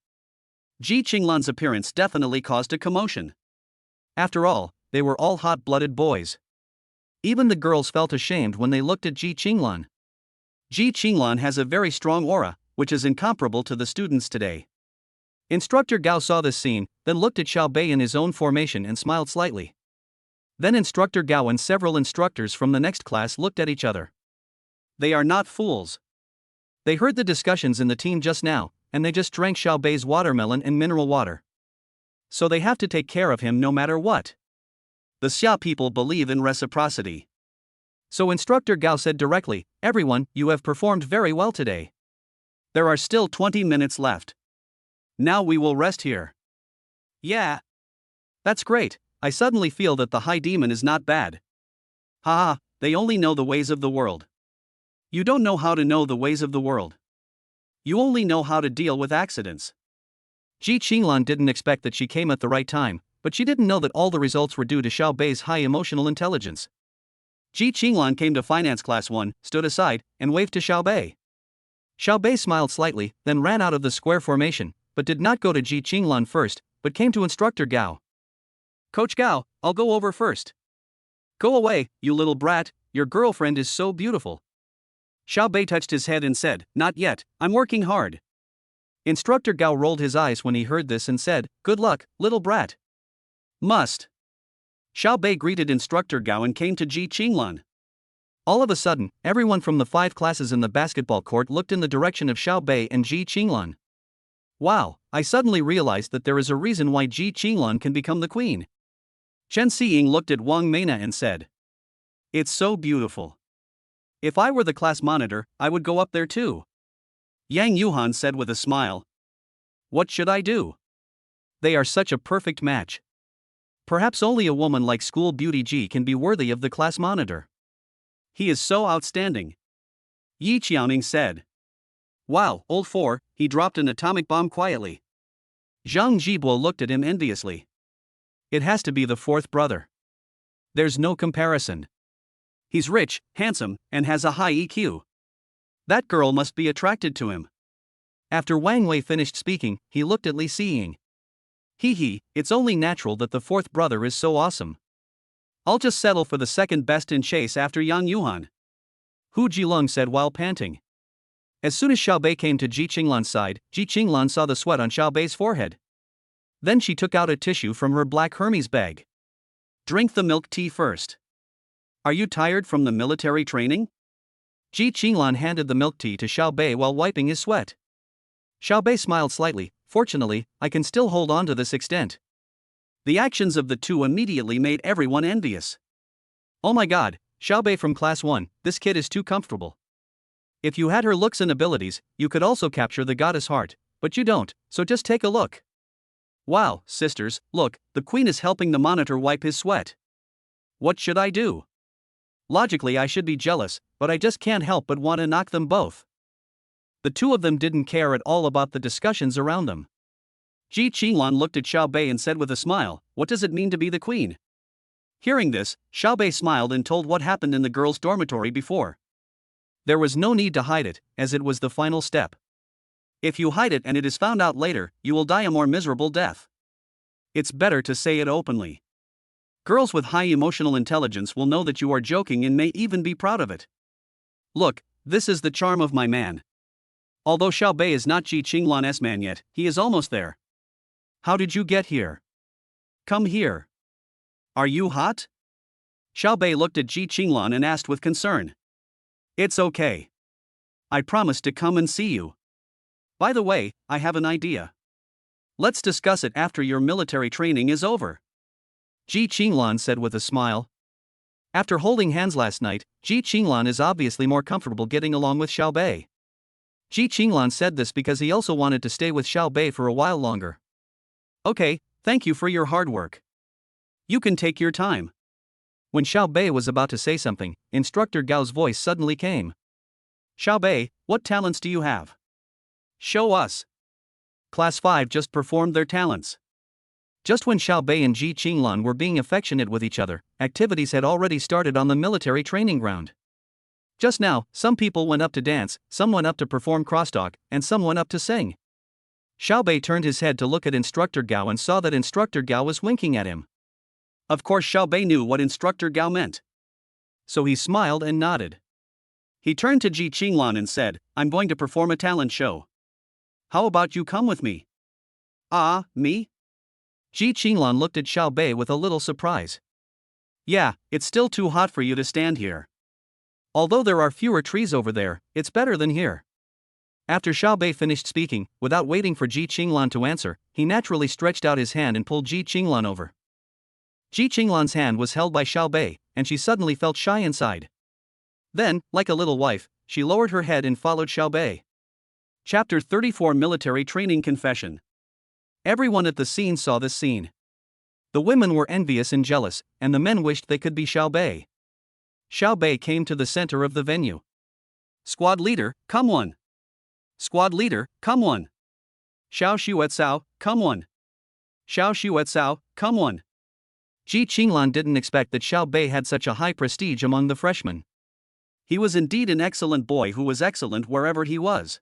Ji Qinglan's appearance definitely caused a commotion. After all, they were all hot-blooded boys. Even the girls felt ashamed when they looked at Ji Qinglan. Ji Qinglan has a very strong aura, which is incomparable to the students today. Instructor Gao saw this scene, then looked at Xiaobei in his own formation and smiled slightly. Then Instructor Gao and several instructors from the next class looked at each other. They are not fools. They heard the discussions in the team just now, and they just drank Xiaobei's watermelon and mineral water. So they have to take care of him no matter what. The Xia people believe in reciprocity. So Instructor Gao said directly, "Everyone, you have performed very well today. There are still 20 minutes left. Now we will rest here." Yeah. That's great. I suddenly feel that the high demon is not bad. Haha, they only know the ways of the world. You don't know how to know the ways of the world. You only know how to deal with accidents. Ji Qinglan didn't expect that she came at the right time, but she didn't know that all the results were due to Xiaobei's high emotional intelligence. Ji Qinglan came to Finance Class 1, stood aside, and waved to Xiaobei. Xiaobei smiled slightly, then ran out of the square formation, but did not go to Ji Qinglan first, but came to Instructor Gao. "Coach Gao, I'll go over first." "Go away, you little brat, your girlfriend is so beautiful." Xiaobei touched his head and said, "Not yet, I'm working hard." Instructor Gao rolled his eyes when he heard this and said, "Good luck, little brat." Must. Xiaobei greeted Instructor Gao and came to Ji Qinglan. All of a sudden, everyone from the 5 classes in the basketball court looked in the direction of Xiaobei and Ji Qinglan. Wow, I suddenly realized that there is a reason why Ji Qinglan can become the queen. Chen Xiying looked at Wang Meina and said, "It's so beautiful. If I were the class monitor, I would go up there too." Yang Yuhan said with a smile, "What should I do? They are such a perfect match. Perhaps only a woman like School Beauty Ji can be worthy of the class monitor. He is so outstanding." Yi Qiaoning said. "Wow, old 4, he dropped an atomic bomb quietly." Zhang Jibo looked at him enviously. "It has to be the 4th brother. There's no comparison. He's rich, handsome, and has a high EQ. That girl must be attracted to him." After Wang Wei finished speaking, he looked at Li Xiying. "Hee, it's only natural that the 4th brother is so awesome. I'll just settle for the 2nd best in chase after Yang Yuhan," Hu Jilong said while panting. As soon as Xiaobei came to Ji Qinglan's side, Ji Qinglan saw the sweat on Xiaobei's forehead. Then she took out a tissue from her black Hermes bag. "Drink the milk tea first. Are you tired from the military training?" Ji Qinglan handed the milk tea to Xiaobei while wiping his sweat. Xiaobei smiled slightly. "Fortunately, I can still hold on to this extent." The actions of the two immediately made everyone envious. "Oh my god, Xiaobei from class 1, this kid is too comfortable. If you had her looks and abilities, you could also capture the goddess heart, but you don't, so just take a look. Wow, sisters, look, the queen is helping the monitor wipe his sweat. What should I do? Logically I should be jealous, but I just can't help but want to knock them both." The two of them didn't care at all about the discussions around them. Ji Qinglan looked at Xiaobei and said with a smile, "What does it mean to be the queen?" Hearing this, Xiaobei smiled and told what happened in the girls' dormitory before. There was no need to hide it, as it was the final step. If you hide it and it is found out later, you will die a more miserable death. It's better to say it openly. Girls with high emotional intelligence will know that you are joking and may even be proud of it. Look, this is the charm of my man. Although Xiaobei is not Ji Qinglan's man yet, he is almost there. How did you get here? Come here. Are you hot? Xiaobei looked at Ji Qinglan and asked with concern. It's okay. I promise to come and see you. By the way, I have an idea. Let's discuss it after your military training is over. Ji Qinglan said with a smile. After holding hands last night, Ji Qinglan is obviously more comfortable getting along with Xiaobei. Ji Qinglan said this because he also wanted to stay with Xiaobei for a while longer. Okay, thank you for your hard work. You can take your time. When Xiaobei was about to say something, Instructor Gao's voice suddenly came. Xiaobei, what talents do you have? Show us. Class 5 just performed their talents. Just when Xiao Bei and Ji Qinglan were being affectionate with each other, activities had already started on the military training ground. Just now, some people went up to dance, some went up to perform crosstalk, and some went up to sing. Xiao Bei turned his head to look at Instructor Gao and saw that Instructor Gao was winking at him. Of course, Xiao Bei knew what Instructor Gao meant. So he smiled and nodded. He turned to Ji Qinglan and said, "I'm going to perform a talent show. How about you come with me?" "Ah, me?" Ji Qinglan looked at Xiao Bei with a little surprise. "Yeah, it's still too hot for you to stand here. Although there are fewer trees over there, it's better than here." After Xiao Bei finished speaking, without waiting for Ji Qinglan to answer, he naturally stretched out his hand and pulled Ji Qinglan over. Ji Qinglan's hand was held by Xiao Bei, and she suddenly felt shy inside. Then, like a little wife, she lowered her head and followed Xiao Bei. Chapter 34 Military Training Confession. Everyone at the scene saw this scene. The women were envious and jealous, and the men wished they could be Xiao Bei. Xiao Bei came to the center of the venue. "Squad leader, come one. Squad leader, come one. Xiao Xuetzao, come one. Xiao Xuetzao, come one." Ji Qinglan didn't expect that Xiao Bei had such a high prestige among the freshmen. He was indeed an excellent boy who was excellent wherever he was.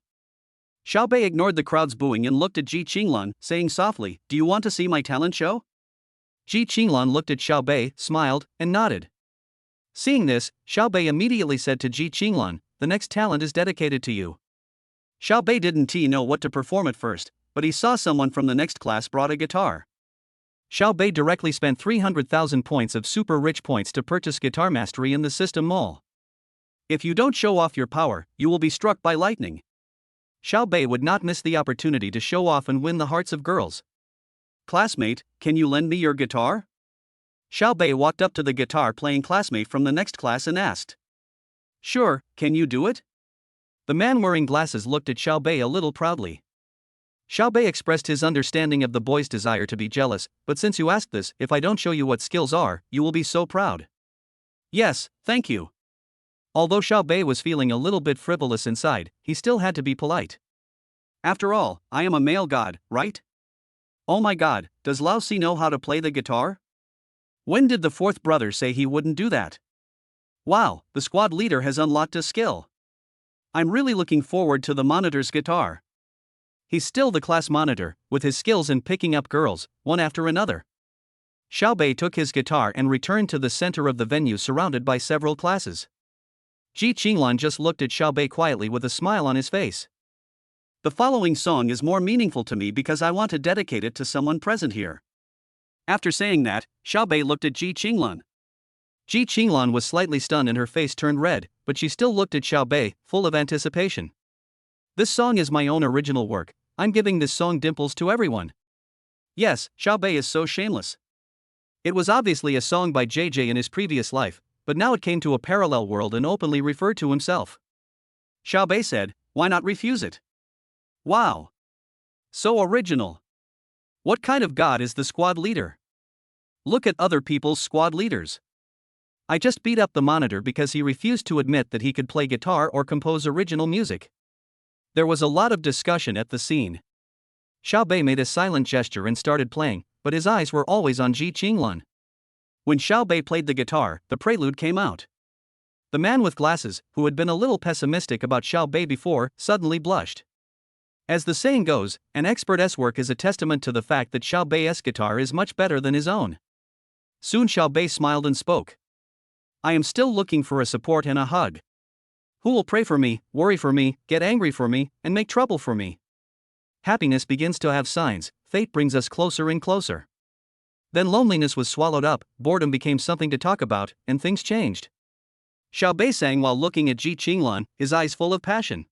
Xiao Bei ignored the crowd's booing and looked at Ji Qinglan, saying softly, "Do you want to see my talent show?" Ji Qinglan looked at Xiao Bei, smiled, and nodded. Seeing this, Xiao Bei immediately said to Ji Qinglan, "The next talent is dedicated to you." Xiao Bei didn't know what to perform at first, but he saw someone from the next class brought a guitar. Xiao Bei directly spent 300,000 points of super rich points to purchase guitar mastery in the system mall. If you don't show off your power, you will be struck by lightning. Xiao Bei would not miss the opportunity to show off and win the hearts of girls. "Classmate, can you lend me your guitar?" Xiao Bei walked up to the guitar-playing classmate from the next class and asked. "Sure, can you do it?" The man wearing glasses looked at Xiao Bei a little proudly. Xiao Bei expressed his understanding of the boy's desire to be jealous, "But since you asked this, if I don't show you what skills are, you will be so proud." "Yes, thank you." Although Xiao Bei was feeling a little bit frivolous inside, he still had to be polite. "After all, I am a male god, right? Oh my god, does Lao Si know how to play the guitar? When did the fourth brother say he wouldn't do that? Wow, the squad leader has unlocked a skill. I'm really looking forward to the monitor's guitar. He's still the class monitor, with his skills in picking up girls, one after another." Xiao Bei took his guitar and returned to the center of the venue surrounded by several classes. Ji Qinglan just looked at Xiao Bei quietly with a smile on his face. "The following song is more meaningful to me because I want to dedicate it to someone present here." After saying that, Xiao Bei looked at Ji Qinglan. Ji Qinglan was slightly stunned and her face turned red, but she still looked at Xiao Bei, full of anticipation. "This song is my own original work. I'm giving this song dimples to everyone." Yes, Xiao Bei is so shameless. It was obviously a song by JJ in his previous life, but now it came to a parallel world and openly referred to himself. Xiao Bei said, "Why not refuse it? Wow! So original. What kind of god is the squad leader? Look at other people's squad leaders. I just beat up the monitor because he refused to admit that he could play guitar or compose original music." There was a lot of discussion at the scene. Xiao Bei made a silent gesture and started playing, but his eyes were always on Ji Qinglan. When Xiao Bei played the guitar, the prelude came out. The man with glasses, who had been a little pessimistic about Xiao Bei before, suddenly blushed. As the saying goes, an expert's work is a testament to the fact that Xiao Bei's guitar is much better than his own. Soon Xiao Bei smiled and spoke. "I am still looking for a support and a hug. Who will pray for me, worry for me, get angry for me, and make trouble for me? Happiness begins to have signs, fate brings us closer and closer." Then loneliness was swallowed up, boredom became something to talk about, and things changed. Xiao Bei sang while looking at Ji Qinglan, his eyes full of passion.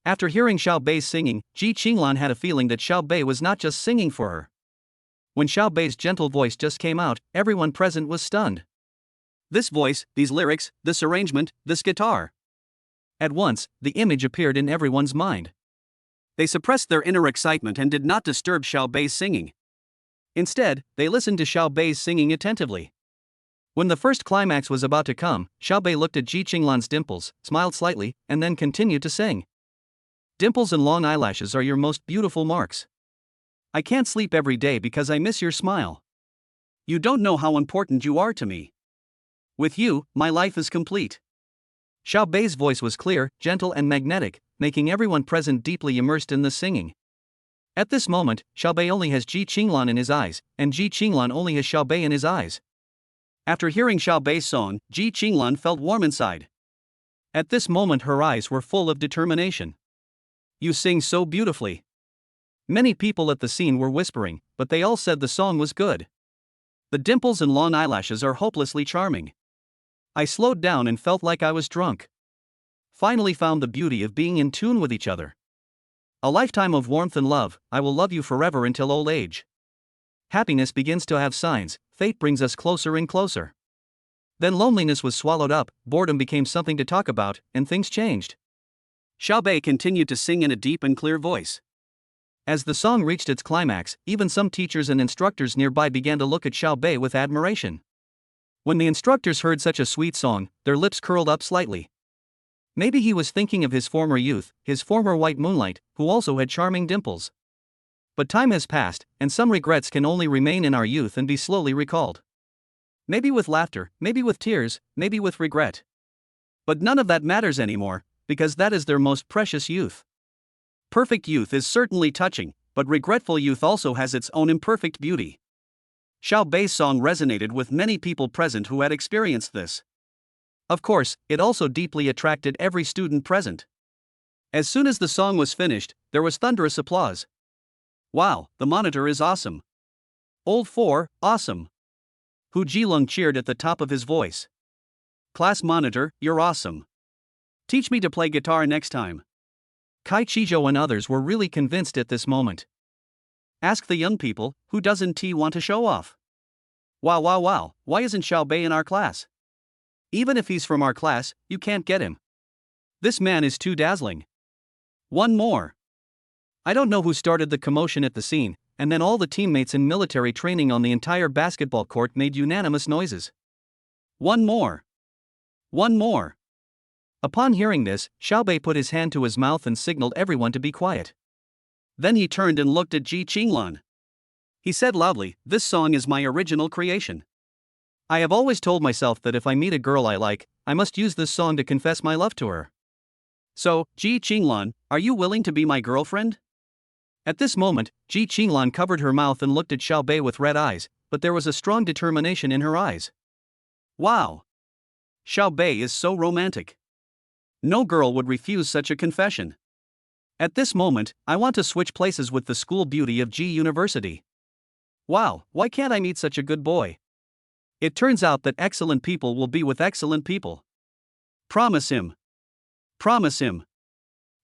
After hearing Xiao Bei's singing, Ji Qinglan had a feeling that Xiao Bei was not just singing for her. When Xiao Bei's gentle voice just came out, everyone present was stunned. This voice, these lyrics, this arrangement, this guitar. At once, the image appeared in everyone's mind. They suppressed their inner excitement and did not disturb Xiao Bei's singing. Instead, they listened to Xiao Bei's singing attentively. When the first climax was about to come, Xiao Bei looked at Ji Qinglan's dimples, smiled slightly, and then continued to sing. "Dimples and long eyelashes are your most beautiful marks. I can't sleep every day because I miss your smile. You don't know how important you are to me. With you, my life is complete. Xiao Bei's voice was clear, gentle and magnetic, making everyone present deeply immersed in the singing. At this moment, Xiao Bei only has Ji Qinglan in his eyes, and Ji Qinglan only has Xiao Bei in his eyes. After hearing Xiao Bei's song, Ji Qinglan felt warm inside. At this moment her eyes were full of determination. You sing so beautifully. Many people at the scene were whispering, but they all said the song was good. The dimples and long eyelashes are hopelessly charming. I slowed down and felt like I was drunk. Finally found the beauty of being in tune with each other. A lifetime of warmth and love, I will love you forever until old age. Happiness begins to have signs, fate brings us closer and closer. Then loneliness was swallowed up, boredom became something to talk about, and things changed. Xiao Bei continued to sing in a deep and clear voice. As the song reached its climax, even some teachers and instructors nearby began to look at Xiao Bei with admiration. When the instructors heard such a sweet song, their lips curled up slightly. Maybe he was thinking of his former youth, his former white moonlight, who also had charming dimples. But time has passed, and some regrets can only remain in our youth and be slowly recalled. Maybe with laughter, maybe with tears, maybe with regret. But none of that matters anymore, because that is their most precious youth. Perfect youth is certainly touching, but regretful youth also has its own imperfect beauty. Xiao Bei's song resonated with many people present who had experienced this. Of course, it also deeply attracted every student present. As soon as the song was finished, there was thunderous applause. Wow, the monitor is awesome. Old 4, awesome. Hu Jilong cheered at the top of his voice. Class monitor, you're awesome. Teach me to play guitar next time. Kai Chizhou and others were really convinced at this moment. Ask the young people, who doesn't want to show off? Wow, why isn't Xiao Bei in our class? Even if he's from our class, you can't get him. This man is too dazzling. One more. I don't know who started the commotion at the scene, and then all the teammates in military training on the entire basketball court made unanimous noises. One more. One more. Upon hearing this, Xiao Bei put his hand to his mouth and signaled everyone to be quiet. Then he turned and looked at Ji Qinglan. He said loudly, "This song is my original creation. I have always told myself that if I meet a girl I like, I must use this song to confess my love to her. So, Ji Qinglan, are you willing to be my girlfriend?" At this moment, Ji Qinglan covered her mouth and looked at Xiao Bei with red eyes, but there was a strong determination in her eyes. Wow! Xiao Bei is so romantic. No girl would refuse such a confession. At this moment, I want to switch places with the school beauty of Ji University. Wow, why can't I meet such a good boy? It turns out that excellent people will be with excellent people. Promise him. Promise him.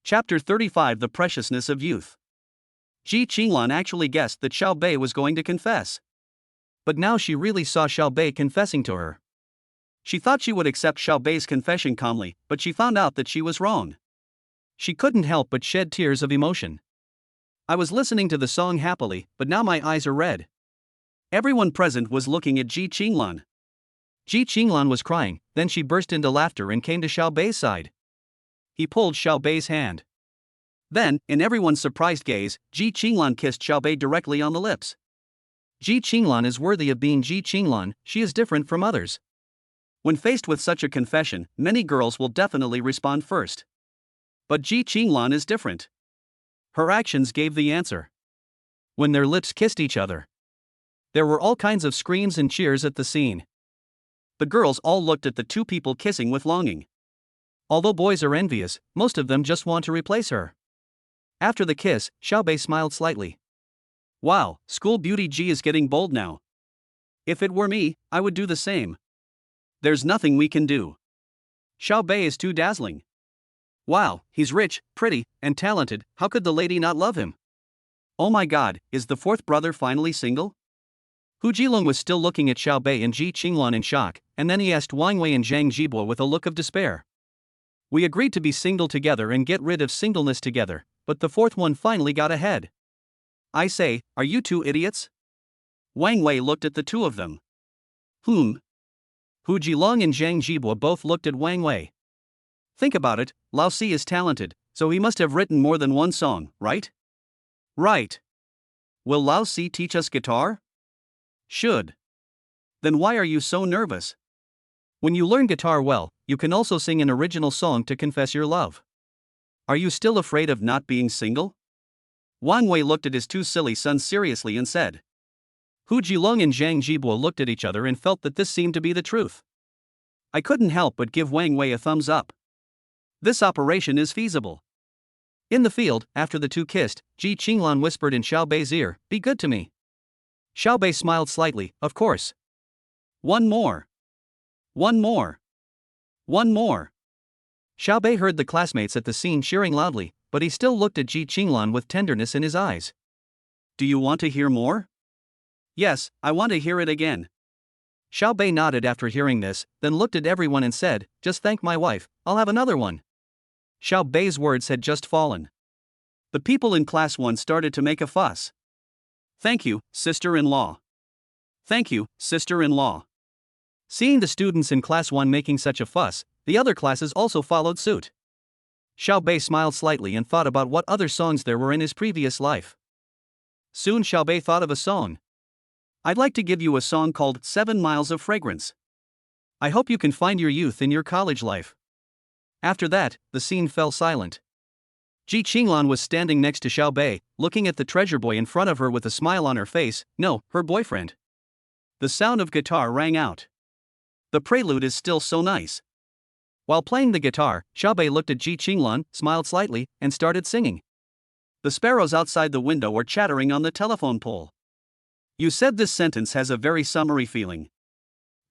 Chapter 35 The Preciousness of Youth. Ji Qinglan actually guessed that Xiao Bei was going to confess. But now she really saw Xiao Bei confessing to her. She thought she would accept Xiao Bei's confession calmly, but she found out that she was wrong. She couldn't help but shed tears of emotion. I was listening to the song happily, but now my eyes are red. Everyone present was looking at Ji Qinglan. Ji Qinglan was crying, then she burst into laughter and came to Xiao Bei's side. He pulled Xiao Bei's hand. Then, in everyone's surprised gaze, Ji Qinglan kissed Xiao Bei directly on the lips. Ji Qinglan is worthy of being Ji Qinglan, she is different from others. When faced with such a confession, many girls will definitely respond first. But Ji Qinglan is different. Her actions gave the answer. When their lips kissed each other, there were all kinds of screams and cheers at the scene. The girls all looked at the two people kissing with longing. Although boys are envious, most of them just want to replace her. After the kiss, Xiao Bei smiled slightly. Wow, school beauty Ji is getting bold now. If it were me, I would do the same. There's nothing we can do. Xiao Bei is too dazzling. Wow, he's rich, pretty, and talented, how could the lady not love him? Oh my god, is the fourth brother finally single? Hu Jilong was still looking at Xiao Bei and Ji Qinglan in shock, and then he asked Wang Wei and Zhang Jibo with a look of despair. We agreed to be single together and get rid of singleness together, but the fourth one finally got ahead. I say, are you two idiots? Wang Wei looked at the two of them. Hu Jilong and Zhang Jibo both looked at Wang Wei. Think about it, Lao Si is talented, so he must have written more than one song, right? Right. Will Lao Si teach us guitar? Should. Then why are you so nervous? When you learn guitar well, you can also sing an original song to confess your love. Are you still afraid of not being single? Wang Wei looked at his two silly sons seriously and said. Hu Jilong and Zhang Jibo looked at each other and felt that this seemed to be the truth. I couldn't help but give Wang Wei a thumbs up. This operation is feasible. In the field, after the two kissed, Ji Qinglan whispered in Xiao Bei's ear, "Be good to me." Xiao Bei smiled slightly, "Of course." One more. One more. One more. Xiao Bei heard the classmates at the scene cheering loudly, but he still looked at Ji Qinglan with tenderness in his eyes. Do you want to hear more? Yes, I want to hear it again. Xiao Bei nodded after hearing this, then looked at everyone and said, "Just thank my wife, I'll have another one." Xiao Bei's words had just fallen. The people in class 1 started to make a fuss. Thank you, sister-in-law. Thank you, sister-in-law. Seeing the students in class 1 making such a fuss, the other classes also followed suit. Xiao Bei smiled slightly and thought about what other songs there were in his previous life. Soon Xiao Bei thought of a song. I'd like to give you a song called 7 Miles of Fragrance. I hope you can find your youth in your college life. After that, the scene fell silent. Ji Qinglan was standing next to Xiao Bei, looking at the treasure boy in front of her with a smile on her face, no, her boyfriend. The sound of guitar rang out. The prelude is still so nice. While playing the guitar, Xiao Bei looked at Ji Qinglan, smiled slightly, and started singing. The sparrows outside the window were chattering on the telephone pole. You said this sentence has a very summery feeling.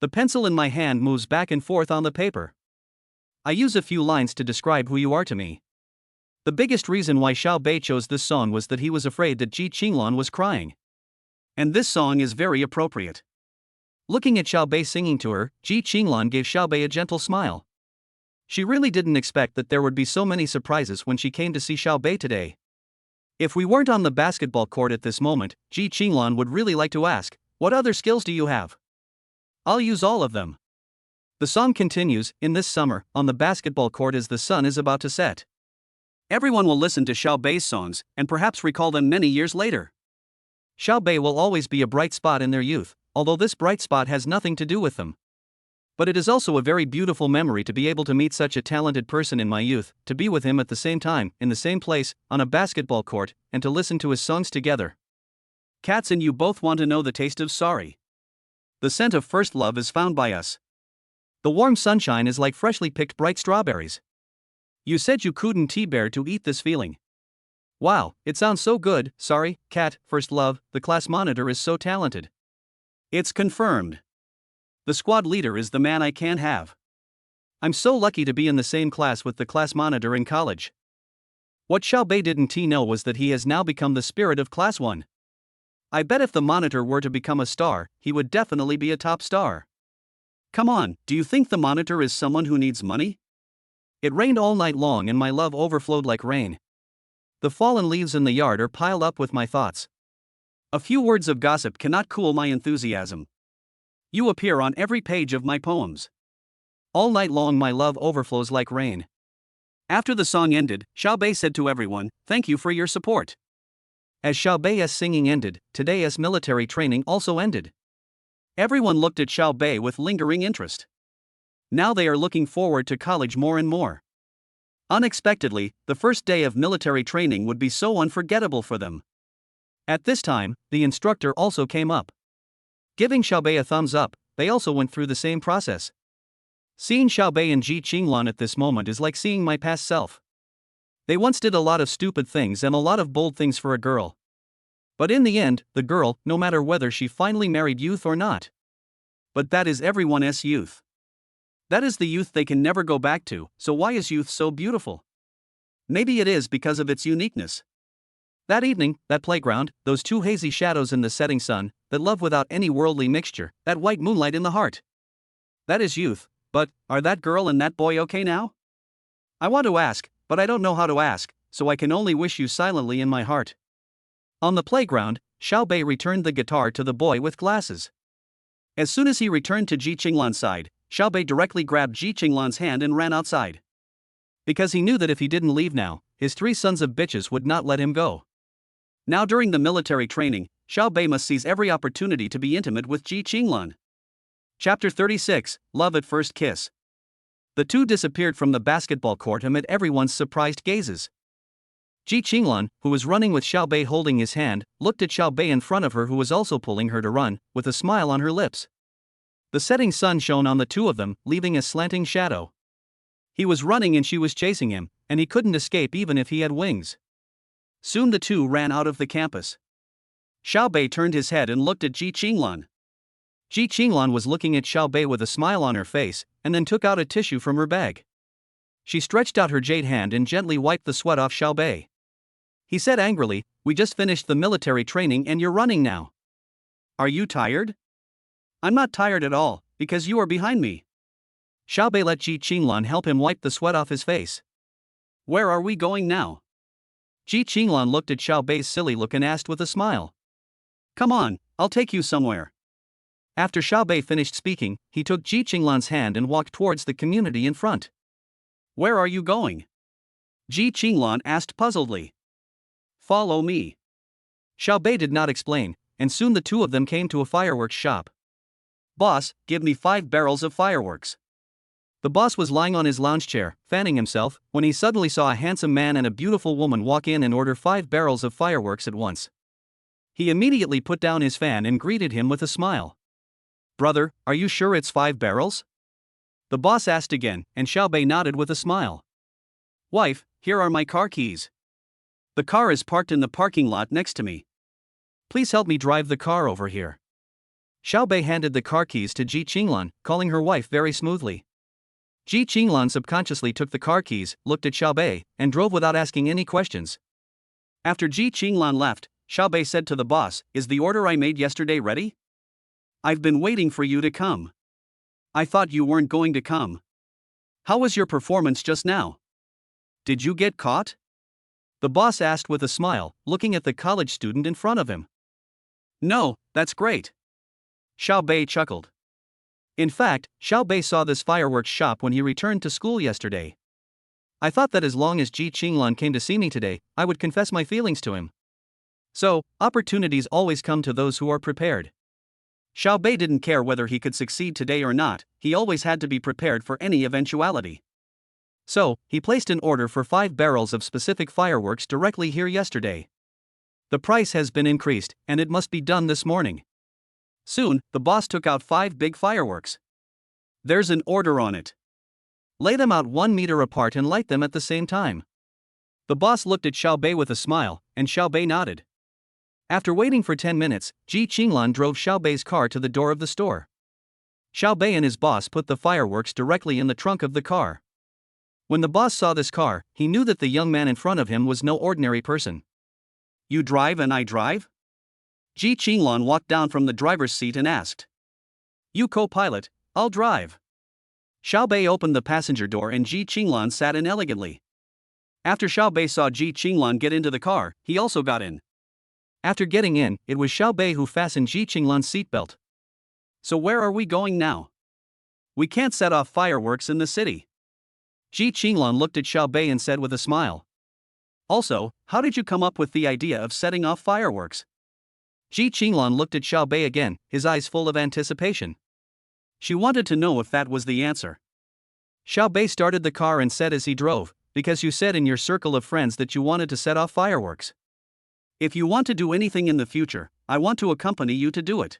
The pencil in my hand moves back and forth on the paper. I use a few lines to describe who you are to me. The biggest reason why Xiao Bei chose this song was that he was afraid that Ji Qinglan was crying. And this song is very appropriate. Looking at Xiao Bei singing to her, Ji Qinglan gave Xiao Bei a gentle smile. She really didn't expect that there would be so many surprises when she came to see Xiao Bei today. If we weren't on the basketball court at this moment, Ji Qinglan would really like to ask, what other skills do you have? I'll use all of them. The song continues, in this summer, on the basketball court as the sun is about to set. Everyone will listen to Xiao Bei's songs, and perhaps recall them many years later. Xiao Bei will always be a bright spot in their youth, although this bright spot has nothing to do with them. But it is also a very beautiful memory to be able to meet such a talented person in my youth, to be with him at the same time, in the same place, on a basketball court, and to listen to his songs together. Cats and you both want to know the taste of sorry. The scent of first love is found by us. The warm sunshine is like freshly picked bright strawberries. You said you couldn't bear to eat this feeling. Wow, it sounds so good, sorry, cat, first love, the class monitor is so talented. It's confirmed. The squad leader is the man I can't have. I'm so lucky to be in the same class with the class monitor in college. What Xiao Bei didn't know was that he has now become the spirit of class 1. I bet if the monitor were to become a star, he would definitely be a top star. Come on, do you think the monitor is someone who needs money? It rained all night long and my love overflowed like rain. The fallen leaves in the yard are piled up with my thoughts. A few words of gossip cannot cool my enthusiasm. You appear on every page of my poems. All night long my love overflows like rain. After the song ended, Xiao Bei said to everyone, thank you for your support. As Xiao Bei's singing ended, today's military training also ended. Everyone looked at Xiao Bei with lingering interest. Now they are looking forward to college more and more. Unexpectedly, the first day of military training would be so unforgettable for them. At this time, the instructor also came up. Giving Xiao Bei a thumbs up, they also went through the same process. Seeing Xiao Bei and Ji Qinglan at this moment is like seeing my past self. They once did a lot of stupid things and a lot of bold things for a girl. But in the end, the girl, no matter whether she finally married youth or not. But that is everyone's youth. That is the youth they can never go back to, so why is youth so beautiful? Maybe it is because of its uniqueness. That evening, that playground, those two hazy shadows in the setting sun, that love without any worldly mixture, that white moonlight in the heart. That is youth, but, are that girl and that boy okay now? I want to ask, but I don't know how to ask, so I can only wish you silently in my heart. On the playground, Xiao Bei returned the guitar to the boy with glasses. As soon as he returned to Ji Qinglan's side, Xiao Bei directly grabbed Ji Qinglan's hand and ran outside. Because he knew that if he didn't leave now, his 3 sons of bitches would not let him go. Now during the military training, Xiao Bei must seize every opportunity to be intimate with Ji Qinglan. Chapter 36, Love at First Kiss. The two disappeared from the basketball court amid everyone's surprised gazes. Ji Qinglan, who was running with Xiao Bei holding his hand, looked at Xiao Bei in front of her, who was also pulling her to run, with a smile on her lips. The setting sun shone on the two of them, leaving a slanting shadow. He was running and she was chasing him, and he couldn't escape even if he had wings. Soon the two ran out of the campus. Xiao Bei turned his head and looked at Ji Qinglan. Ji Qinglan was looking at Xiao Bei with a smile on her face, and then took out a tissue from her bag. She stretched out her jade hand and gently wiped the sweat off Xiao Bei. He said angrily, "We just finished the military training and you're running now. Are you tired?" "I'm not tired at all, because you are behind me." Xiao Bei let Ji Qinglan help him wipe the sweat off his face. "Where are we going now?" Ji Qinglan looked at Xiao Bei's silly look and asked with a smile. "Come on, I'll take you somewhere." After Xiao Bei finished speaking, he took Ji Qinglan's hand and walked towards the community in front. "Where are you going?" Ji Qinglan asked puzzledly. "Follow me." Xiao Bei did not explain, and soon the two of them came to a fireworks shop. "Boss, give me 5 barrels of fireworks." The boss was lying on his lounge chair, fanning himself, when he suddenly saw a handsome man and a beautiful woman walk in and order 5 barrels of fireworks at once. He immediately put down his fan and greeted him with a smile. "Brother, are you sure it's 5 barrels?" The boss asked again, and Xiao Bei nodded with a smile. "Wife, here are my car keys. The car is parked in the parking lot next to me. Please help me drive the car over here." Xiao Bei handed the car keys to Ji Qinglan, calling her wife very smoothly. Ji Qinglan subconsciously took the car keys, looked at Xiao Bei, and drove without asking any questions. After Ji Qinglan left, Xiao Bei said to the boss, "Is the order I made yesterday ready? I've been waiting for you to come. I thought you weren't going to come. How was your performance just now? Did you get caught?" The boss asked with a smile, looking at the college student in front of him. "No, that's great." Xiao Bei chuckled. In fact, Xiao Bei saw this fireworks shop when he returned to school yesterday. "I thought that as long as Ji Qinglan came to see me today, I would confess my feelings to him." So, opportunities always come to those who are prepared. Xiao Bei didn't care whether he could succeed today or not, he always had to be prepared for any eventuality. So, he placed an order for 5 barrels of specific fireworks directly here yesterday. The price has been increased, and it must be done this morning. Soon, the boss took out 5 big fireworks. "There's an order on it. Lay them out 1 meter apart and light them at the same time." The boss looked at Xiao Bei with a smile, and Xiao Bei nodded. After waiting for 10 minutes, Ji Qinglan drove Xiao Bei's car to the door of the store. Xiao Bei and his boss put the fireworks directly in the trunk of the car. When the boss saw this car, he knew that the young man in front of him was no ordinary person. "You drive and I drive?" Ji Qinglan walked down from the driver's seat and asked. "You co-pilot, I'll drive." Xiao Bei opened the passenger door and Ji Qinglan sat in elegantly. After Xiao Bei saw Ji Qinglan get into the car, he also got in. After getting in, it was Xiao Bei who fastened Ji Qinglan's seatbelt. "So where are we going now? We can't set off fireworks in the city." Ji Qinglan looked at Xiao Bei and said with a smile. "Also, how did you come up with the idea of setting off fireworks?" Ji Qinglan looked at Xiao Bei again, his eyes full of anticipation. She wanted to know if that was the answer. Xiao Bei started the car and said as he drove, "Because you said in your circle of friends that you wanted to set off fireworks. If you want to do anything in the future, I want to accompany you to do it."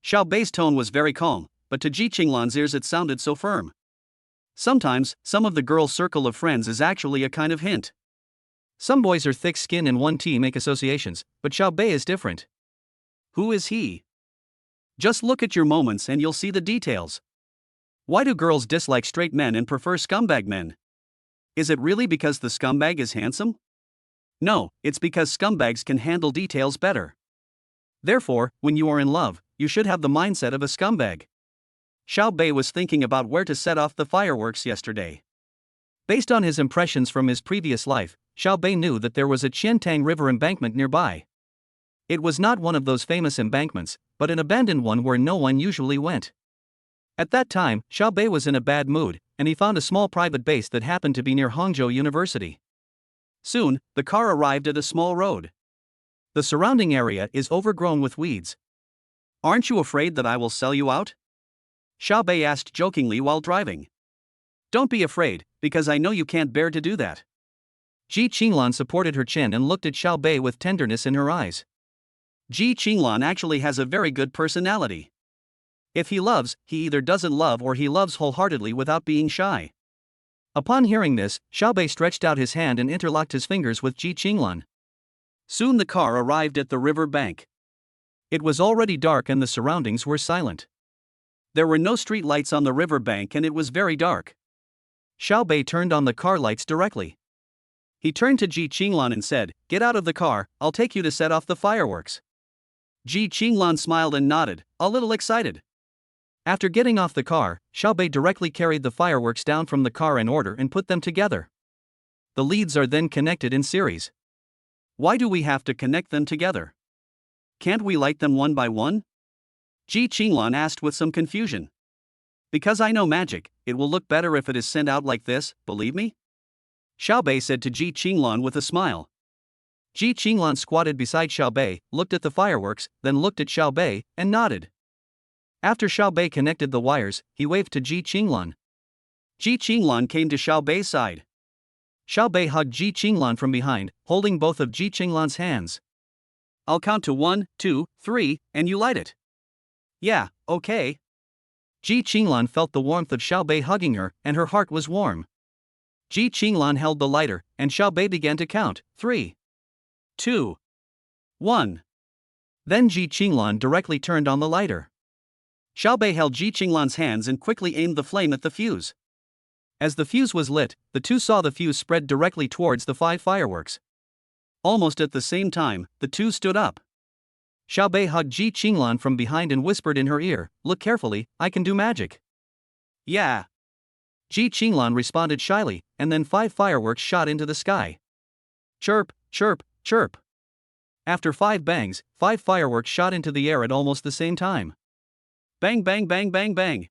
Xiao Bei's tone was very calm, but to Ji Qinglan's ears it sounded so firm. Sometimes, some of the girl's circle of friends is actually a kind of hint. Some boys are thick-skinned and 1T make associations, but Xiao Bei is different. Who is he? Just look at your moments and you'll see the details. Why do girls dislike straight men and prefer scumbag men? Is it really because the scumbag is handsome? No, it's because scumbags can handle details better. Therefore, when you are in love, you should have the mindset of a scumbag. Xiao Bei was thinking about where to set off the fireworks yesterday. Based on his impressions from his previous life, Xiao Bei knew that there was a Qiantang River embankment nearby. It was not one of those famous embankments, but an abandoned one where no one usually went. At that time, Xiao Bei was in a bad mood, and he found a small private base that happened to be near Hangzhou University. Soon, the car arrived at a small road. The surrounding area is overgrown with weeds. Aren't you afraid that I will sell you out? Xiaobei asked jokingly while driving. Don't be afraid, because I know you can't bear to do that. Ji Qinglan supported her chin and looked at Xiaobei with tenderness in her eyes. Ji Qinglan actually has a very good personality. If he loves, he either doesn't love or he loves wholeheartedly without being shy. Upon hearing this, Xiaobei stretched out his hand and interlocked his fingers with Ji Qinglan. Soon the car arrived at the river bank. It was already dark and the surroundings were silent. There were no street lights on the river bank and it was very dark. Xiaobei turned on the car lights directly. He turned to Ji Qinglan and said, "Get out of the car, I'll take you to set off the fireworks." Ji Qinglan smiled and nodded, a little excited. After getting off the car, Xiaobei directly carried the fireworks down from the car in order and put them together. The leads are then connected in series. Why do we have to connect them together? Can't we light them one by one? Ji Qinglan asked with some confusion. Because I know magic, it will look better if it is sent out like this, believe me? Xiaobei said to Ji Qinglan with a smile. Ji Qinglan squatted beside Xiaobei, looked at the fireworks, then looked at Xiaobei, and nodded. After Xiaobei connected the wires, he waved to Ji Qinglan. Ji Qinglan came to Xiaobei's side. Xiaobei hugged Ji Qinglan from behind, holding both of Ji Qinglan's hands. I'll count to 1, 2, 3, and you light it. Yeah, okay. Ji Qinglan felt the warmth of Xiaobei hugging her, and her heart was warm. Ji Qinglan held the lighter, and Xiaobei began to count, 3, 2, 1. Then Ji Qinglan directly turned on the lighter. Xiaobei held Ji Qinglan's hands and quickly aimed the flame at the fuse. As the fuse was lit, the two saw the fuse spread directly towards the 5 fireworks. Almost at the same time, the two stood up. Xiaobei hugged Ji Qinglan from behind and whispered in her ear, "Look carefully, I can do magic." Yeah. Ji Qinglan responded shyly, and then 5 fireworks shot into the sky. Chirp, chirp, chirp. After 5 bangs, 5 fireworks shot into the air at almost the same time. Bang bang bang bang bang.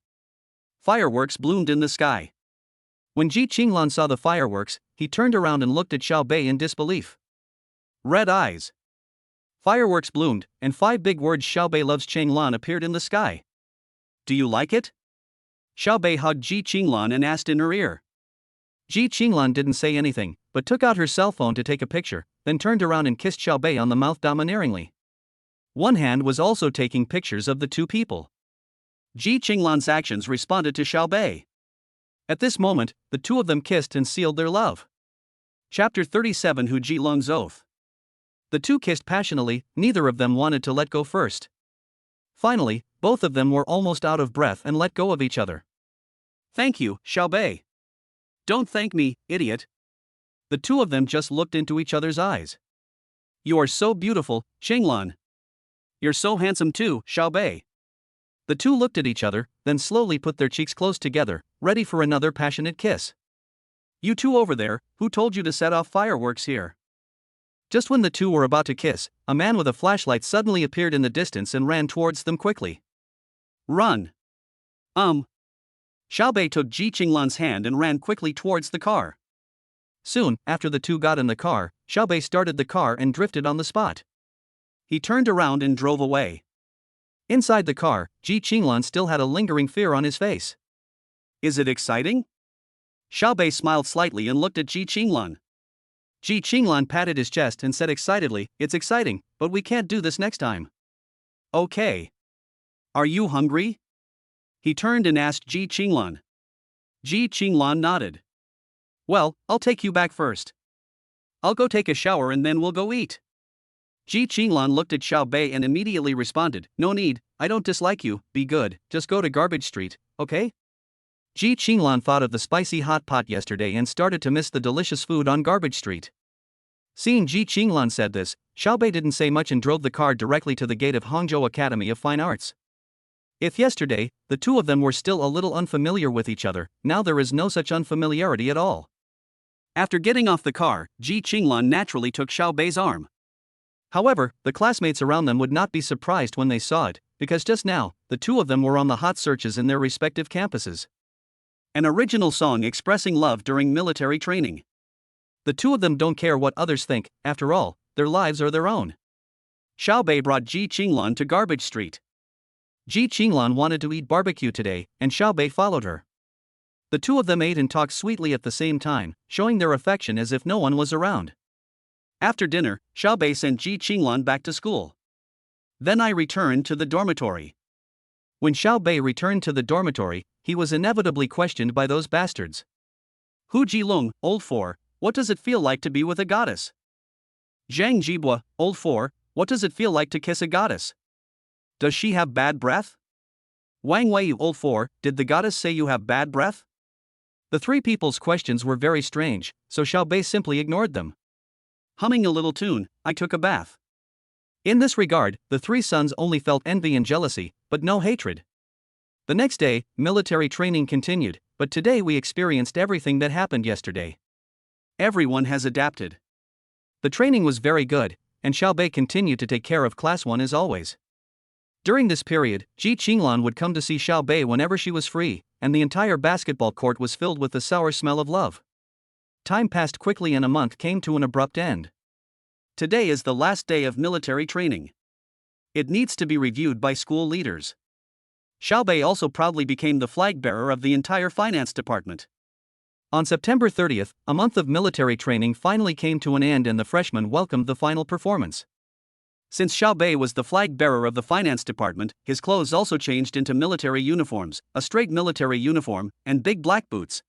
Fireworks bloomed in the sky. When Ji Qinglan saw the fireworks, he turned around and looked at Xiaobei in disbelief. Red eyes. Fireworks bloomed, and 5 big words "Xiaobei loves Qinglan" appeared in the sky. Do you like it? Xiaobei hugged Ji Qinglan and asked in her ear. Ji Qinglan didn't say anything, but took out her cell phone to take a picture, then turned around and kissed Xiaobei on the mouth domineeringly. One hand was also taking pictures of the two people. Ji Qinglan's actions responded to Xiaobei. At this moment, the two of them kissed and sealed their love. Chapter 37 Hu Jilong's Oath. The two kissed passionately, neither of them wanted to let go first. Finally, both of them were almost out of breath and let go of each other. Thank you, Xiaobei. Don't thank me, idiot. The two of them just looked into each other's eyes. You are so beautiful, Qinglan. You're so handsome too, Xiaobei. The two looked at each other, then slowly put their cheeks close together, ready for another passionate kiss. You two over there, who told you to set off fireworks here? Just when the two were about to kiss, a man with a flashlight suddenly appeared in the distance and ran towards them quickly. Run. Xiaobei took Ji Qinglan's hand and ran quickly towards the car. Soon, after the two got in the car, Xiaobei started the car and drifted on the spot. He turned around and drove away. Inside the car, Ji Qinglan still had a lingering fear on his face. Is it exciting? Xiaobei smiled slightly and looked at Ji Qinglan. Ji Qinglan patted his chest and said excitedly, "It's exciting, but we can't do this next time." Okay. Are you hungry? He turned and asked Ji Qinglan. Ji Qinglan nodded. Well, I'll take you back first. I'll go take a shower and then we'll go eat. Ji Qinglan looked at Xiaobei and immediately responded, "No need, I don't dislike you, be good, just go to Garbage Street, okay?" Ji Qinglan thought of the spicy hot pot yesterday and started to miss the delicious food on Garbage Street. Seeing Ji Qinglan said this, Xiaobei didn't say much and drove the car directly to the gate of Hangzhou Academy of Fine Arts. If yesterday, the two of them were still a little unfamiliar with each other, now there is no such unfamiliarity at all. After getting off the car, Ji Qinglan naturally took Xiaobei's arm. However, the classmates around them would not be surprised when they saw it, because just now, the two of them were on the hot searches in their respective campuses. An original song expressing love during military training. The two of them don't care what others think, after all, their lives are their own. Xiaobei brought Ji Qinglan to Garbage Street. Ji Qinglan wanted to eat barbecue today, and Xiaobei followed her. The two of them ate and talked sweetly at the same time, showing their affection as if no one was around. After dinner, Xiaobei sent Ji Qinglan back to school. Then I returned to the dormitory. When Xiaobei returned to the dormitory, he was inevitably questioned by those bastards. Hu Jilong, old 4, what does it feel like to be with a goddess? Zhang Jibua, old 4, what does it feel like to kiss a goddess? Does she have bad breath? Wang Wei, old 4, did the goddess say you have bad breath? The three people's questions were very strange, so Xiaobei simply ignored them. Humming a little tune, I took a bath. In this regard, the three sons only felt envy and jealousy, but no hatred. The next day, military training continued, but today we experienced everything that happened yesterday. Everyone has adapted. The training was very good, and Xiaobei continued to take care of Class 1 as always. During this period, Ji Qinglan would come to see Xiaobei whenever she was free, and the entire basketball court was filled with the sour smell of love. Time passed quickly and a month came to an abrupt end. Today is the last day of military training. It needs to be reviewed by school leaders. Xiaobei also proudly became the flag bearer of the entire finance department. On September 30th, a month of military training finally came to an end and the freshmen welcomed the final performance. Since Xiaobei was the flag bearer of the finance department, his clothes also changed into military uniforms, a straight military uniform, and big black boots.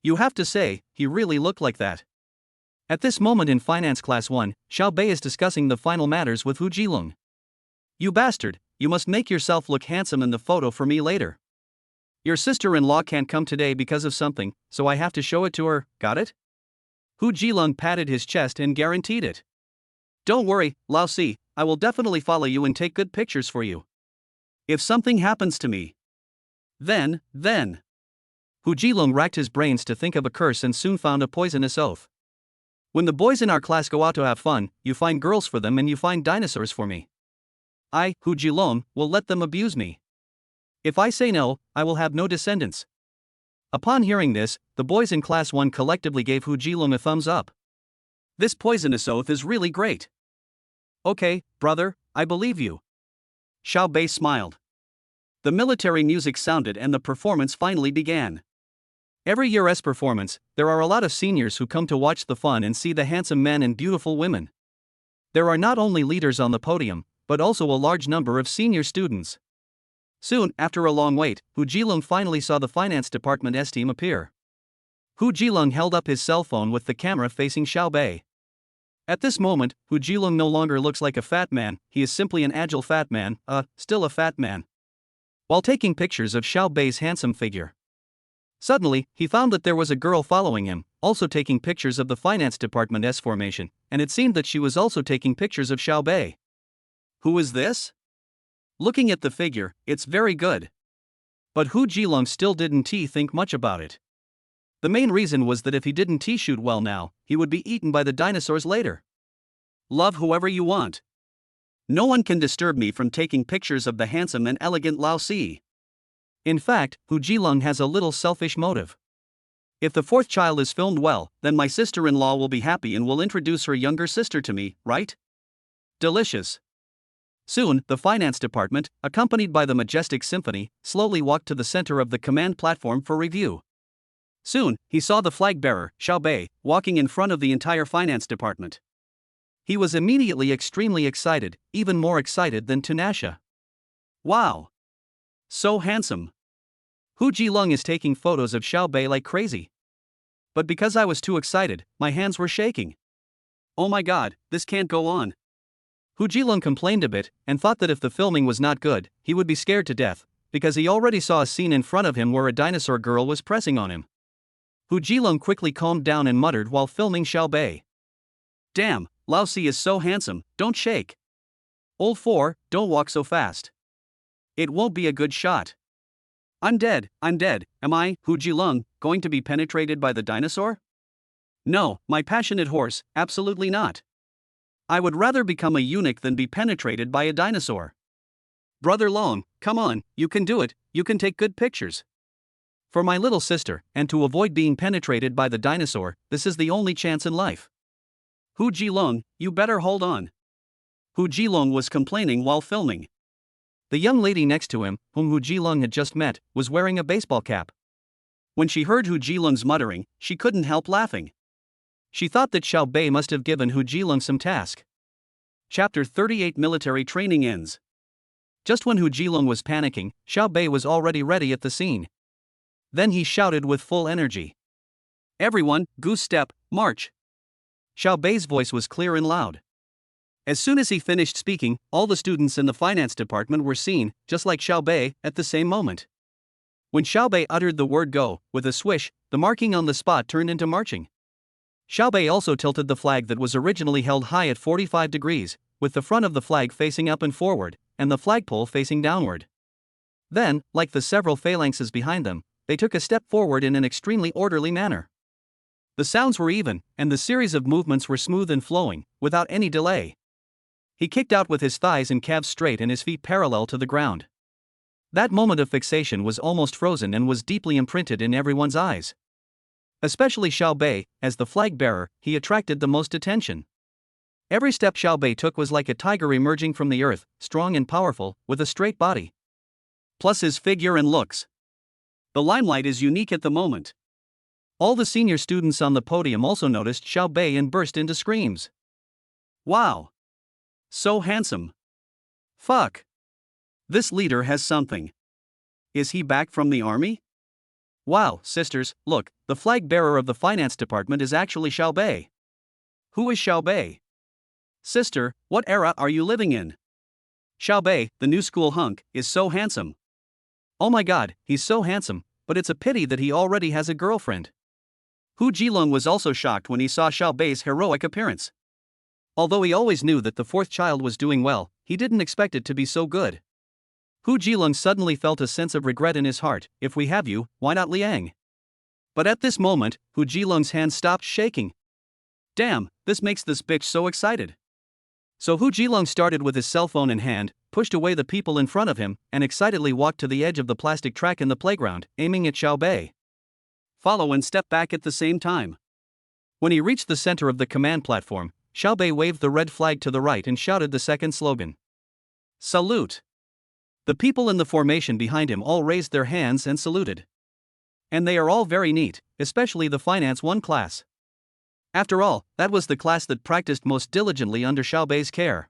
You have to say, he really looked like that. At this moment in Finance Class 1, Xiaobei is discussing the final matters with Hu Jilong. You bastard, you must make yourself look handsome in the photo for me later. Your sister-in-law can't come today because of something, so I have to show it to her, got it? Hu Jilong patted his chest and guaranteed it. Don't worry, Lao Si, I will definitely follow you and take good pictures for you. If something happens to me, then. Hu Jilong racked his brains to think of a curse and soon found a poisonous oath. When the boys in our class go out to have fun, you find girls for them and you find dinosaurs for me. I, Hu Jilong, will let them abuse me. If I say no, I will have no descendants. Upon hearing this, the boys in Class 1 collectively gave Hu Jilong a thumbs up. This poisonous oath is really great. Okay, brother, I believe you. Xiaobei smiled. The military music sounded and the performance finally began. Every year's performance, there are a lot of seniors who come to watch the fun and see the handsome men and beautiful women. There are not only leaders on the podium, but also a large number of senior students. Soon, after a long wait, Hu Jilong finally saw the finance department's team appear. Hu Jilong held up his cell phone with the camera facing Xiaobei. At this moment, Hu Jilong no longer looks like a fat man, he is simply an agile fat man, still a fat man. While taking pictures of Xiaobei's handsome figure. Suddenly, he found that there was a girl following him, also taking pictures of the finance department's formation, and it seemed that she was also taking pictures of Xiaobei. Who is this? Looking at the figure, it's very good. But Hu Jilong still didn't think much about it. The main reason was that if he didn't shoot well now, he would be eaten by the dinosaurs later. Love whoever you want. No one can disturb me from taking pictures of the handsome and elegant Lao Si. In fact, Hu Jilong has a little selfish motive. If the fourth child is filmed well, then my sister-in-law will be happy and will introduce her younger sister to me, right? Delicious. Soon, the finance department, accompanied by the majestic symphony, slowly walked to the center of the command platform for review. Soon, he saw the flag bearer, Xiaobei, walking in front of the entire finance department. He was immediately extremely excited, even more excited than Tunasha. Wow! So handsome. Hu Jilong is taking photos of Xiaobei like crazy. But because I was too excited, my hands were shaking. Oh my god, this can't go on. Hu Jilong complained a bit, and thought that if the filming was not good, he would be scared to death, because he already saw a scene in front of him where a dinosaur girl was pressing on him. Hu Jilong quickly calmed down and muttered while filming Xiaobei. Damn, Lao Si is so handsome, don't shake. Old 4, don't walk so fast. It won't be a good shot. I'm dead, am I, Hu Jilong, going to be penetrated by the dinosaur? No, my passionate horse, absolutely not. I would rather become a eunuch than be penetrated by a dinosaur. Brother Long, come on, you can do it, you can take good pictures. For my little sister, and to avoid being penetrated by the dinosaur, this is the only chance in life. Hu Jilong, you better hold on. Hu Jilong was complaining while filming. The young lady next to him, whom Hu Jilong had just met, was wearing a baseball cap. When she heard Hu Jilong's muttering, she couldn't help laughing. She thought that Xiao Bei must have given Hu Jilong some task. Chapter 38 Military Training ends. Just when Hu Jilong was panicking, Xiao Bei was already ready at the scene. Then he shouted with full energy. "Everyone, goose step, march!" Xiao Bei's voice was clear and loud. As soon as he finished speaking, all the students in the finance department were seen, just like Xiao Bei, at the same moment. When Xiao Bei uttered the word go, with a swish, the marking on the spot turned into marching. Xiao Bei also tilted the flag that was originally held high at 45 degrees, with the front of the flag facing up and forward, and the flagpole facing downward. Then, like the several phalanxes behind them, they took a step forward in an extremely orderly manner. The sounds were even, and the series of movements were smooth and flowing, without any delay. He kicked out with his thighs and calves straight and his feet parallel to the ground. That moment of fixation was almost frozen and was deeply imprinted in everyone's eyes. Especially Xiao Bei, as the flag bearer, he attracted the most attention. Every step Xiao Bei took was like a tiger emerging from the earth, strong and powerful, with a straight body. Plus his figure and looks. The limelight is unique at the moment. All the senior students on the podium also noticed Xiao Bei and burst into screams. Wow! So handsome. Fuck. This leader has something. Is he back from the army? Wow, sisters, look, the flag bearer of the finance department is actually Xiao Bei. Who is Xiao Bei? Sister, what era are you living in? Xiao Bei, the new school hunk, is so handsome. Oh my god, he's so handsome, but it's a pity that he already has a girlfriend. Hu Jilong was also shocked when he saw Xiao Bei's heroic appearance. Although he always knew that the fourth child was doing well, he didn't expect it to be so good. Hu Jilong suddenly felt a sense of regret in his heart. If we have you, why not Liang? But at this moment, Hu Jilong's hand stopped shaking. Damn, this makes this bitch so excited. So Hu Jilong started with his cell phone in hand, pushed away the people in front of him, and excitedly walked to the edge of the plastic track in the playground, aiming at Xiao Bei. Follow and step back at the same time. When he reached the center of the command platform, Xiao Bei waved the red flag to the right and shouted the second slogan. Salute! The people in the formation behind him all raised their hands and saluted. And they are all very neat, especially the Finance 1 class. After all, that was the class that practiced most diligently under Xiao Bei's care.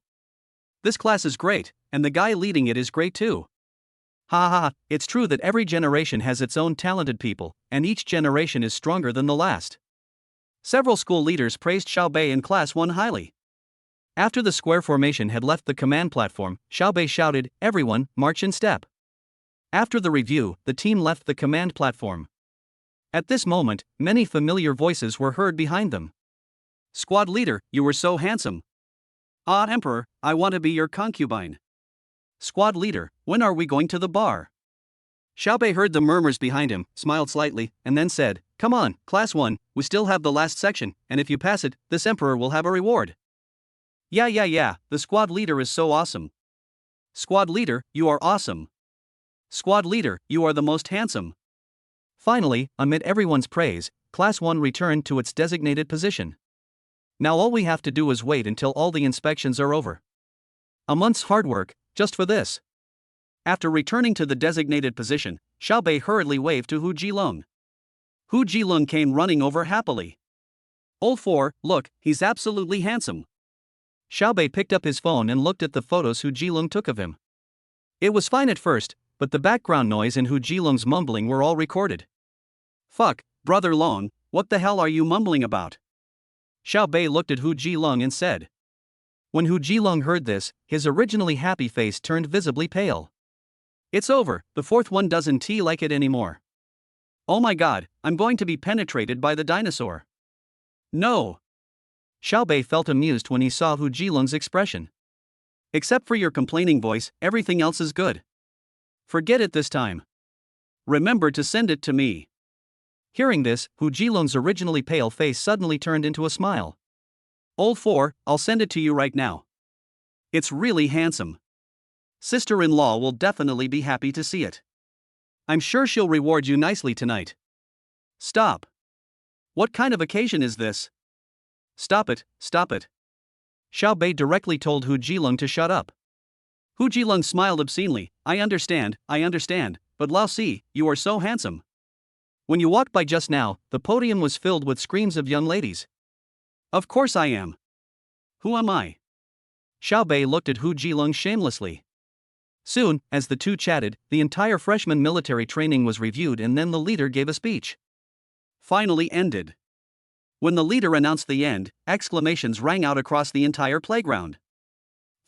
This class is great, and the guy leading it is great too. Ha ha ha, it's true that every generation has its own talented people, and each generation is stronger than the last. Several school leaders praised Xiao Bei in Class 1 highly. After the square formation had left the command platform, Xiao Bei shouted, "Everyone, march in step." After the review, the team left the command platform. At this moment, many familiar voices were heard behind them. Squad leader, you were so handsome. Ah, Emperor, I want to be your concubine. Squad leader, when are we going to the bar? Xiao Bei heard the murmurs behind him, smiled slightly, and then said, "Come on, Class 1, we still have the last section, and if you pass it, this Emperor will have a reward." Yeah, the squad leader is so awesome. Squad leader, you are awesome. Squad leader, you are the most handsome. Finally, amid everyone's praise, Class 1 returned to its designated position. Now all we have to do is wait until all the inspections are over. A month's hard work, just for this. After returning to the designated position, Xiao Bei hurriedly waved to Hu Jilong. Hu Jilong came running over happily. Old 4, look, he's absolutely handsome. Xiao Bei picked up his phone and looked at the photos Hu Jilong took of him. It was fine at first, but the background noise and Hu Jilong's mumbling were all recorded. Fuck, brother Long, what the hell are you mumbling about? Xiao Bei looked at Hu Jilong and said. When Hu Jilong heard this, his originally happy face turned visibly pale. It's over, the fourth one doesn't like it anymore. Oh my god, I'm going to be penetrated by the dinosaur. No. Xiao Bei felt amused when he saw Hu Jilong's expression. Except for your complaining voice, everything else is good. Forget it this time. Remember to send it to me. Hearing this, Hu Jilong's originally pale face suddenly turned into a smile. Old 4, I'll send it to you right now. It's really handsome. Sister-in-law will definitely be happy to see it. I'm sure she'll reward you nicely tonight. Stop. What kind of occasion is this? Stop it, stop it. Xiao Bei directly told Hu Jilong to shut up. Hu Jilong smiled obscenely. I understand, but Lao Si, you are so handsome. When you walked by just now, the podium was filled with screams of young ladies. Of course I am. Who am I? Xiao Bei looked at Hu Jilong shamelessly. Soon, as the two chatted, the entire freshman military training was reviewed and then the leader gave a speech. Finally ended. When the leader announced the end, exclamations rang out across the entire playground.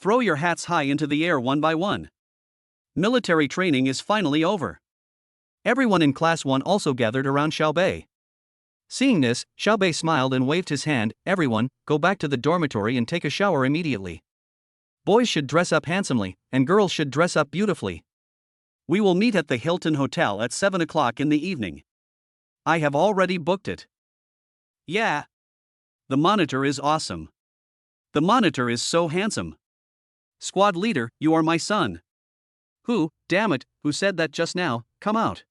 Throw your hats high into the air one by one. Military training is finally over. Everyone in Class 1 also gathered around Xiao Bei. Seeing this, Xiao Bei smiled and waved his hand. Everyone, go back to the dormitory and take a shower immediately. Boys should dress up handsomely, and girls should dress up beautifully. We will meet at the Hilton Hotel at 7 o'clock in the evening. I have already booked it. Yeah. The monitor is awesome. The monitor is so handsome. Squad leader, you are my son. Who, damn it, who said that just now? Come out.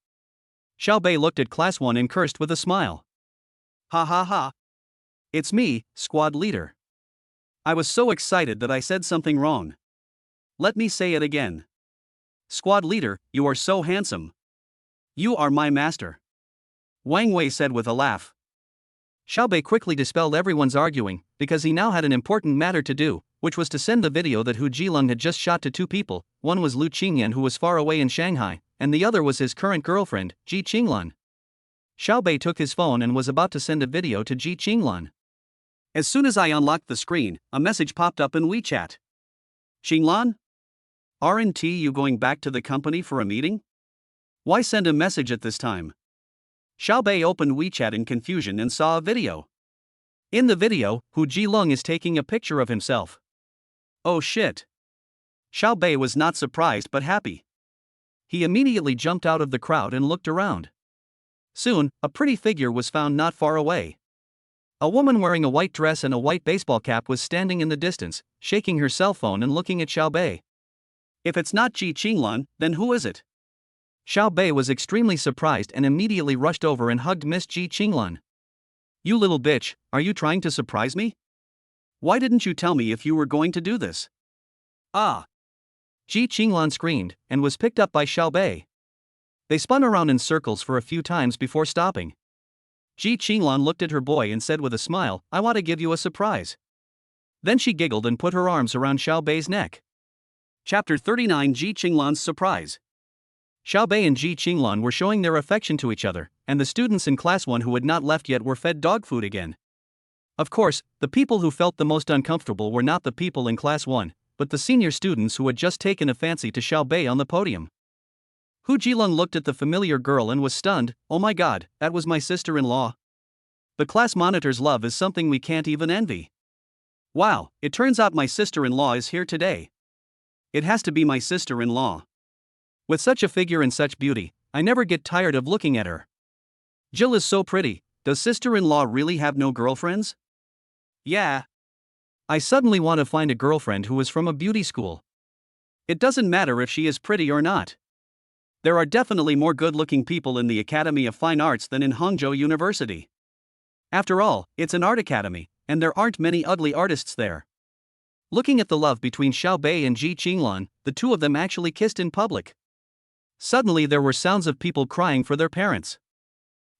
Xiao Bei looked at Class 1 and cursed with a smile. Ha ha ha. It's me, squad leader. I was so excited that I said something wrong. Let me say it again. Squad leader, you are so handsome. You are my master. Wang Wei said with a laugh. Xiao Bei quickly dispelled everyone's arguing, because he now had an important matter to do, which was to send the video that Hu Jilong had just shot to two people. One was Lu Qingyan, who was far away in Shanghai, and the other was his current girlfriend, Ji Qinglan. Xiao Bei took his phone and was about to send a video to Ji Qinglan. As soon as I unlocked the screen, a message popped up in WeChat. Qinglan? Aren't you going back to the company for a meeting? Why send a message at this time? Xiao Bei opened WeChat in confusion and saw a video. In the video, Hu Jilong is taking a picture of himself. Oh shit. Xiao Bei was not surprised but happy. He immediately jumped out of the crowd and looked around. Soon, a pretty figure was found not far away. A woman wearing a white dress and a white baseball cap was standing in the distance, shaking her cell phone and looking at Xiao Bei. If it's not Ji Qinglan, then who is it? Xiao Bei was extremely surprised and immediately rushed over and hugged Miss Ji Qinglan. You little bitch, are you trying to surprise me? Why didn't you tell me if you were going to do this? Ah! Ji Qinglan screamed, and was picked up by Xiao Bei. They spun around in circles for a few times before stopping. Ji Qinglan looked at her boy and said with a smile, I want to give you a surprise. Then she giggled and put her arms around Xiao Bei's neck. Chapter 39 Ji Qinglan's Surprise. Xiao Bei and Ji Qinglan were showing their affection to each other, and the students in Class 1 who had not left yet were fed dog food again. Of course, the people who felt the most uncomfortable were not the people in Class 1, but the senior students who had just taken a fancy to Xiao Bei on the podium. Hu Jilong looked at the familiar girl and was stunned. Oh my god, that was my sister-in-law. The class monitor's love is something we can't even envy. Wow, it turns out my sister-in-law is here today. It has to be my sister-in-law. With such a figure and such beauty, I never get tired of looking at her. Jill is so pretty. Does sister-in-law really have no girlfriends? Yeah. I suddenly want to find a girlfriend who is from a beauty school. It doesn't matter if she is pretty or not. There are definitely more good-looking people in the Academy of Fine Arts than in Hangzhou University. After all, it's an art academy, and there aren't many ugly artists there. Looking at the love between Xiao Bei and Ji Qinglan, the two of them actually kissed in public. Suddenly there were sounds of people crying for their parents.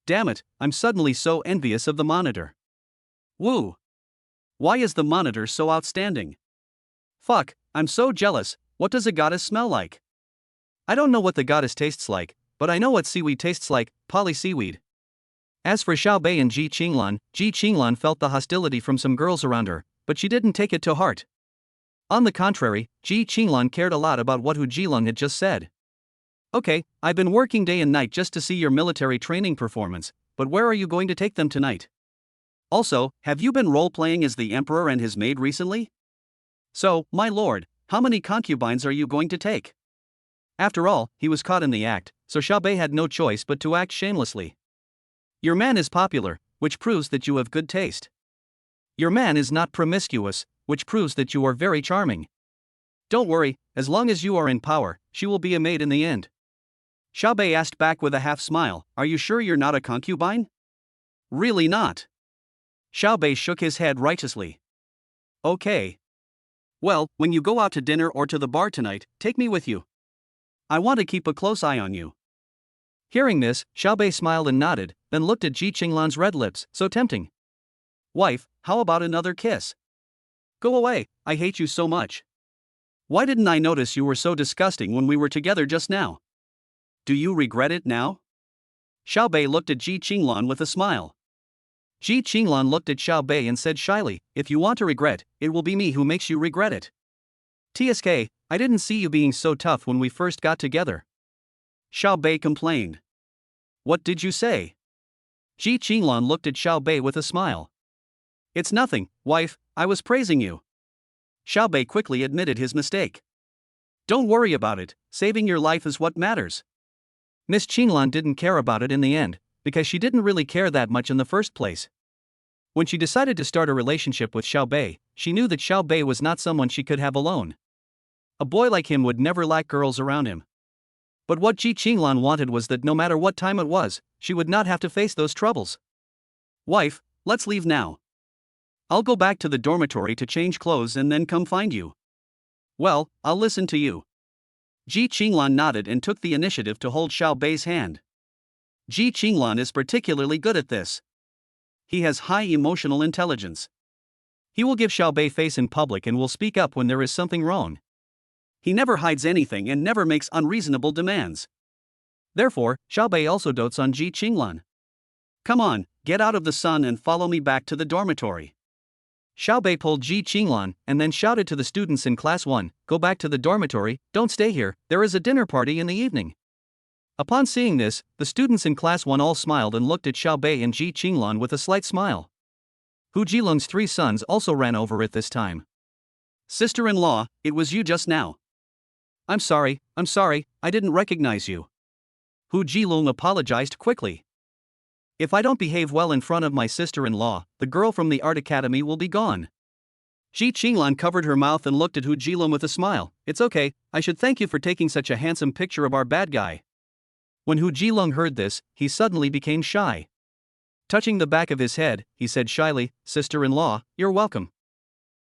Damn it, I'm suddenly so envious of the monitor. Woo! Why is the monitor so outstanding? Fuck, I'm so jealous. What does a goddess smell like? I don't know what the goddess tastes like, but I know what seaweed tastes like, poly-seaweed. As for Xiao Bei and Ji Qinglan felt the hostility from some girls around her, but she didn't take it to heart. On the contrary, Ji Qinglan cared a lot about what Hu Jilong had just said. Okay, I've been working day and night just to see your military training performance, but where are you going to take them tonight? Also, have you been role-playing as the emperor and his maid recently? So, my lord, how many concubines are you going to take? After all, he was caught in the act, so Xiao Bei had no choice but to act shamelessly. Your man is popular, which proves that you have good taste. Your man is not promiscuous, which proves that you are very charming. Don't worry, as long as you are in power, she will be a maid in the end. Xiao Bei asked back with a half smile, are you sure you're not a concubine? Really not. Xiao Bei shook his head righteously. Okay. Well, when you go out to dinner or to the bar tonight, take me with you. I want to keep a close eye on you. Hearing this, Xiaobei smiled and nodded, then looked at Ji Qinglan's red lips, so tempting. Wife, how about another kiss? Go away, I hate you so much. Why didn't I notice you were so disgusting when we were together just now? Do you regret it now? Xiaobei looked at Ji Qinglan with a smile. Ji Qinglan looked at Xiaobei and said shyly, if you want to regret, it will be me who makes you regret it. TSK, I didn't see you being so tough when we first got together. Xiaobei complained. What did you say? Ji Qinglan looked at Xiaobei with a smile. It's nothing, wife, I was praising you. Xiaobei quickly admitted his mistake. Don't worry about it, saving your life is what matters. Miss Qinglan didn't care about it in the end, because she didn't really care that much in the first place. When she decided to start a relationship with Xiaobei, she knew that Xiaobei was not someone she could have alone. A boy like him would never lack girls around him. But what Ji Qinglan wanted was that no matter what time it was, she would not have to face those troubles. Wife, let's leave now. I'll go back to the dormitory to change clothes and then come find you. Well, I'll listen to you. Ji Qinglan nodded and took the initiative to hold Xiaobei's hand. Ji Qinglan is particularly good at this. He has high emotional intelligence. He will give Xiaobei face in public and will speak up when there is something wrong. He never hides anything and never makes unreasonable demands. Therefore, Xiaobei also dotes on Ji Qinglan. Come on, get out of the sun and follow me back to the dormitory. Xiaobei pulled Ji Qinglan and then shouted to the students in class 1, go back to the dormitory, don't stay here, there is a dinner party in the evening. Upon seeing this, the students in class 1 all smiled and looked at Xiaobei and Ji Qinglan with a slight smile. Hu Jilong's 3 sons also ran over at this time. Sister-in-law, it was you just now. I'm sorry, I didn't recognize you. Hu Jilong apologized quickly. If I don't behave well in front of my sister-in-law, the girl from the art academy will be gone. Ji Qinglan covered her mouth and looked at Hu Jilong with a smile. It's okay, I should thank you for taking such a handsome picture of our bad guy. When Hu Jilong heard this, he suddenly became shy. Touching the back of his head, he said shyly, sister-in-law, you're welcome.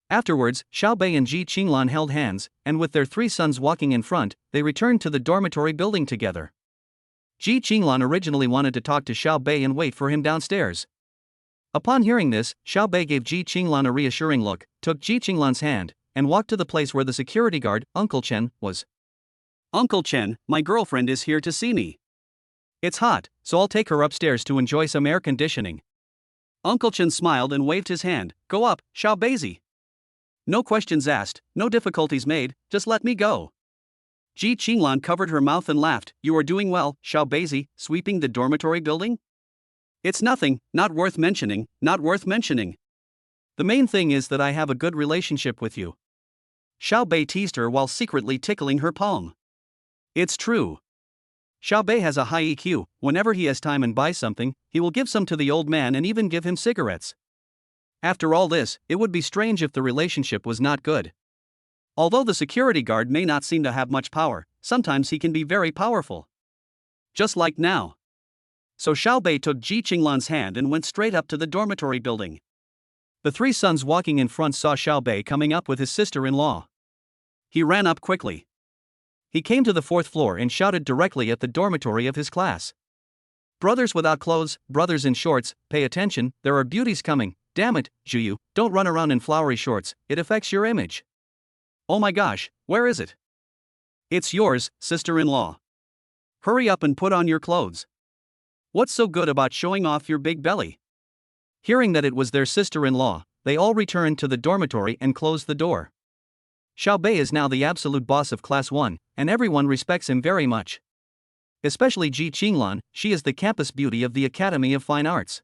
Afterwards, Xiaobei and Ji Qinglan held hands, and with their 3 sons walking in front, they returned to the dormitory building together. Ji Qinglan originally wanted to talk to Xiaobei and wait for him downstairs. Upon hearing this, Xiaobei gave Ji Qinglan a reassuring look, took Ji Qinglan's hand, and walked to the place where the security guard, Uncle Chen, was. Uncle Chen, my girlfriend is here to see me. It's hot, so I'll take her upstairs to enjoy some air conditioning. Uncle Chen smiled and waved his hand. Go up, Xiaobei. No questions asked, no difficulties made, just let me go. Ji Qinglan covered her mouth and laughed. You are doing well, Xiaobei, sweeping the dormitory building? It's nothing, not worth mentioning. The main thing is that I have a good relationship with you. Xiaobei teased her while secretly tickling her palm. It's true. Xiaobei has a high EQ, whenever he has time and buys something, he will give some to the old man and even give him cigarettes. After all this, it would be strange if the relationship was not good. Although the security guard may not seem to have much power, sometimes he can be very powerful. Just like now. So Xiaobei took Ji Qinglan's hand and went straight up to the dormitory building. The 3 sons walking in front saw Xiaobei coming up with his sister-in-law. He ran up quickly. He came to the 4th floor and shouted directly at the dormitory of his class. Brothers without clothes, brothers in shorts, pay attention, there are beauties coming, damn it, Juyu, don't run around in flowery shorts, it affects your image. Oh my gosh, where is it? It's yours, sister-in-law. Hurry up and put on your clothes. What's so good about showing off your big belly? Hearing that it was their sister-in-law, they all returned to the dormitory and closed the door. Xiaobei is now the absolute boss of class 1, and everyone respects him very much. Especially Ji Qinglan, she is the campus beauty of the Academy of Fine Arts.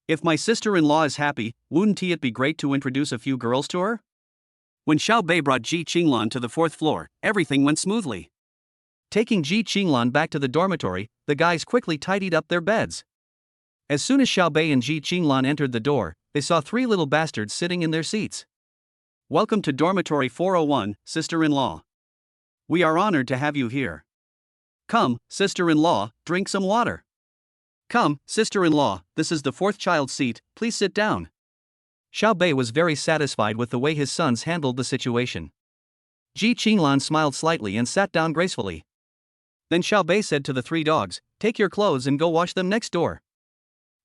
If my sister-in-law is happy, wouldn't it be great to introduce a few girls to her? When Xiaobei brought Ji Qinglan to the 4th floor, everything went smoothly. Taking Ji Qinglan back to the dormitory, the guys quickly tidied up their beds. As soon as Xiaobei and Ji Qinglan entered the door, they saw 3 little bastards sitting in their seats. Welcome to dormitory 401, sister-in-law. We are honored to have you here. Come, sister-in-law, drink some water. Come, sister-in-law, this is the 4th child's seat, please sit down. Xiao Bei was very satisfied with the way his sons handled the situation. Ji Qinglan smiled slightly and sat down gracefully. Then Xiao Bei said to the three dogs, "Take your clothes and go wash them next door."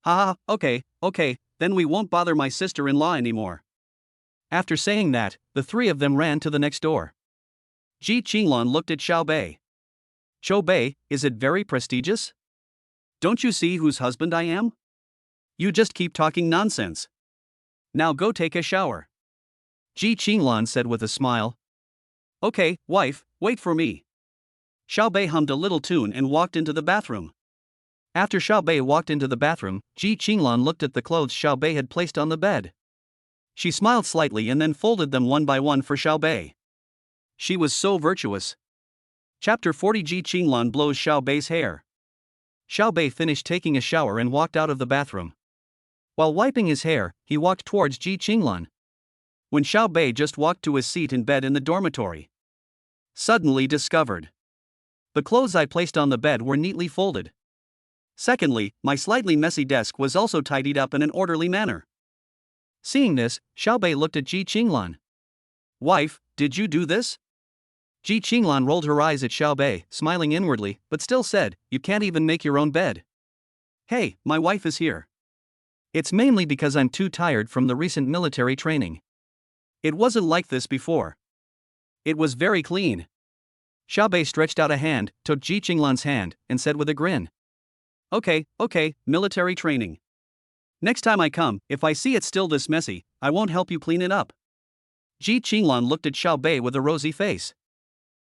Haha, okay, then we won't bother my sister-in-law anymore. After saying that, the three of them ran to the next door. Ji Qinglan looked at Xiao Bei. "Xiao Bei, is it very prestigious? Don't you see whose husband I am? You just keep talking nonsense. Now go take a shower." Ji Qinglan said with a smile. "Okay, wife, wait for me." Xiao Bei hummed a little tune and walked into the bathroom. After Xiao Bei walked into the bathroom, Ji Qinglan looked at the clothes Xiao Bei had placed on the bed. She smiled slightly and then folded them one by one for Xiao Bei. She was so virtuous. Chapter 40. Ji Qinglan blows Xiao Bei's hair. Xiao Bei finished taking a shower and walked out of the bathroom. While wiping his hair, he walked towards Ji Qinglan. When Xiao Bei just walked to his seat in bed in the dormitory, suddenly discovered. The clothes I placed on the bed were neatly folded. Secondly, my slightly messy desk was also tidied up in an orderly manner. Seeing this, Xiao Bei looked at Ji Qinglan. "Wife, did you do this?" Ji Qinglan rolled her eyes at Xiao Bei, smiling inwardly, but still said, "You can't even make your own bed." "Hey, my wife is here. It's mainly because I'm too tired from the recent military training. It wasn't like this before. It was very clean." Xiao Bei stretched out a hand, took Ji Qinglan's hand, and said with a grin, Okay, military training. Next time I come, if I see it's still this messy, I won't help you clean it up." Ji Qinglan looked at Xiao Bei with a rosy face.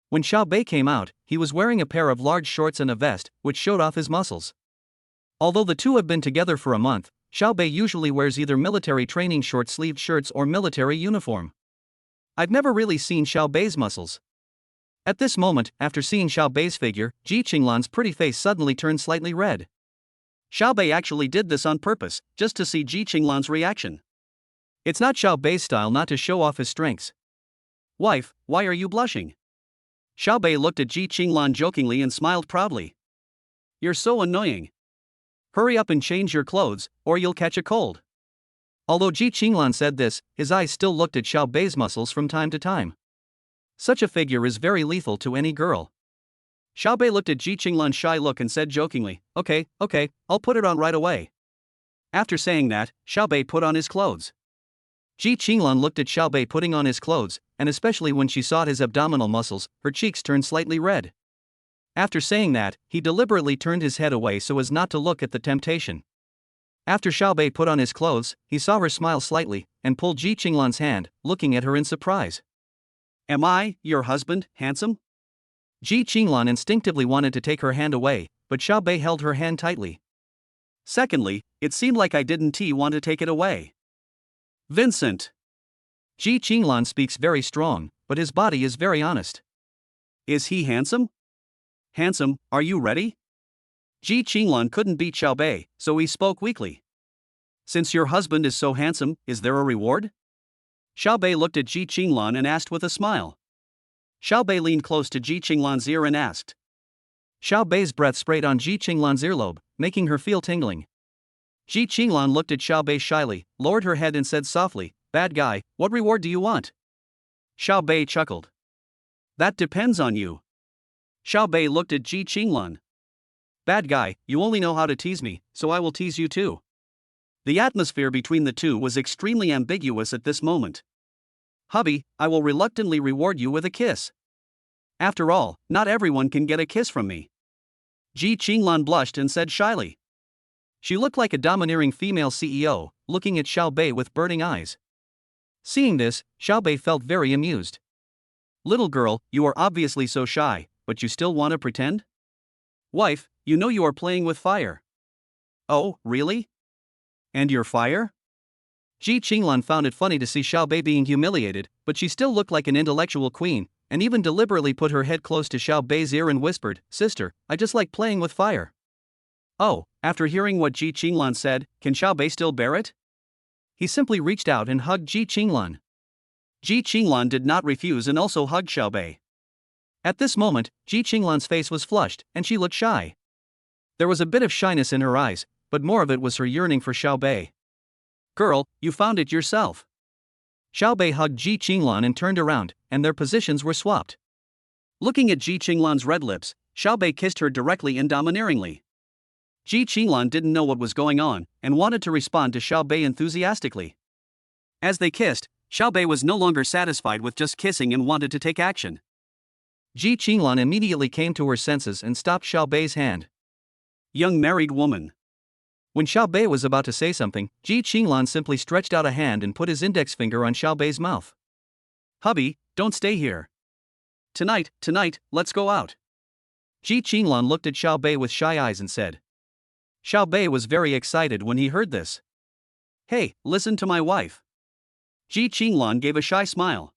When Xiao Bei came out, he was wearing a pair of large shorts and a vest, which showed off his muscles. Although the two have been together for a month, Xiao Bei usually wears either military training short-sleeved shirts or military uniform. I've never really seen Xiao Bei's muscles. At this moment, after seeing Xiao Bei's figure, Ji Qinglan's pretty face suddenly turned slightly red. Xiao Bei actually did this on purpose, just to see Ji Qinglan's reaction. It's not Xiao Bei's style not to show off his strengths. "Wife, why are you blushing?" Xiao Bei looked at Ji Qinglan jokingly and smiled proudly. "You're so annoying. Hurry up and change your clothes, or you'll catch a cold." Although Ji Qinglan said this, his eyes still looked at Xiao Bei's muscles from time to time. Such a figure is very lethal to any girl. Xiao Bei looked at Ji Qinglan's shy look and said jokingly, Okay, I'll put it on right away." After saying that, Xiao Bei put on his clothes. Ji Qinglan looked at Xiao Bei putting on his clothes, and especially when she saw his abdominal muscles, her cheeks turned slightly red. After saying that, he deliberately turned his head away so as not to look at the temptation. After Xiao Bei put on his clothes, he saw her smile slightly, and pulled Ji Qinglan's hand, looking at her in surprise. "Am I, your husband, handsome?" Ji Qinglan instinctively wanted to take her hand away, but Xiao Bei held her hand tightly. Secondly, it seemed like I didn't want to take it away. "Vincent." Ji Qinglan speaks very strong, but his body is very honest. "Is he handsome?" "Handsome, are you ready?" Ji Qinglan couldn't beat Xiao Bei, so he spoke weakly. "Since your husband is so handsome, is there a reward?" Xiao Bei looked at Ji Qinglan and asked with a smile. Xiao Bei leaned close to Ji Qinglan's ear and asked. Xiao Bei's breath sprayed on Ji Qinglan's earlobe, making her feel tingling. Ji Qinglan looked at Xiao Bei shyly, lowered her head and said softly, "Bad guy, what reward do you want?" Xiao Bei chuckled. "That depends on you." Xiao Bei looked at Ji Qinglan. "Bad guy, you only know how to tease me, so I will tease you too." The atmosphere between the two was extremely ambiguous at this moment. "Hubby, I will reluctantly reward you with a kiss. After all, not everyone can get a kiss from me." Ji Qinglan blushed and said shyly. She looked like a domineering female CEO, looking at Xiao Bei with burning eyes. Seeing this, Xiao Bei felt very amused. "Little girl, you are obviously so shy, but you still want to pretend? Wife, you know you are playing with fire." "Oh, really? And your fire?" Ji Qinglan found it funny to see Xiao Bei being humiliated, but she still looked like an intellectual queen, and even deliberately put her head close to Xiao Bei's ear and whispered, "Sister, I just like playing with fire." Oh, after hearing what Ji Qinglan said, can Xiao Bei still bear it? He simply reached out and hugged Ji Qinglan. Ji Qinglan did not refuse and also hugged Xiao Bei. At this moment, Ji Qinglan's face was flushed, and she looked shy. There was a bit of shyness in her eyes, but more of it was her yearning for Xiao Bei. Girl, you found it yourself. Xiaobei hugged Ji Qinglan and turned around, and their positions were swapped. Looking at Ji Qinglan's red lips, Xiaobei kissed her directly and domineeringly. Ji Qinglan didn't know what was going on, and wanted to respond to Xiaobei enthusiastically. As they kissed, Xiaobei was no longer satisfied with just kissing and wanted to take action. Ji Qinglan immediately came to her senses and stopped Xiaobei's hand. Young married woman. When Xiaobei was about to say something, Ji Qinglan simply stretched out a hand and put his index finger on Xiaobei's mouth. Hubby, don't stay here. Tonight, let's go out. Ji Qinglan looked at Xiaobei with shy eyes and said. Xiaobei was very excited when he heard this. Hey, listen to my wife. Ji Qinglan gave a shy smile.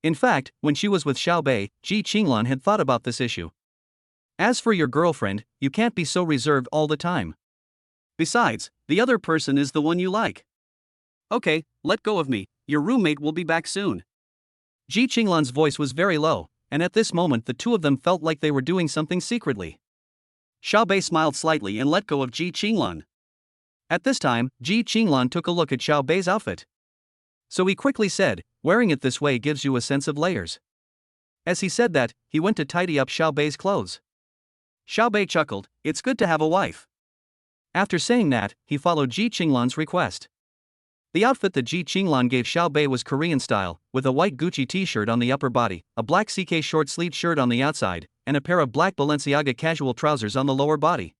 In fact, when she was with Xiaobei, Ji Qinglan had thought about this issue. As for your girlfriend, you can't be so reserved all the time. Besides, the other person is the one you like. Okay, let go of me, your roommate will be back soon. Ji Qinglan's voice was very low, and at this moment the two of them felt like they were doing something secretly. Xiaobei smiled slightly and let go of Ji Qinglan. At this time, Ji Qinglan took a look at Xiaobei's outfit. So he quickly said, wearing it this way gives you a sense of layers. As he said that, he went to tidy up Xiaobei's clothes. Xiaobei chuckled, it's good to have a wife. After saying that, he followed Ji Qinglan's request. The outfit that Ji Qinglan gave Xiaobei was Korean style, with a white Gucci t-shirt on the upper body, a black CK short-sleeved shirt on the outside, and a pair of black Balenciaga casual trousers on the lower body.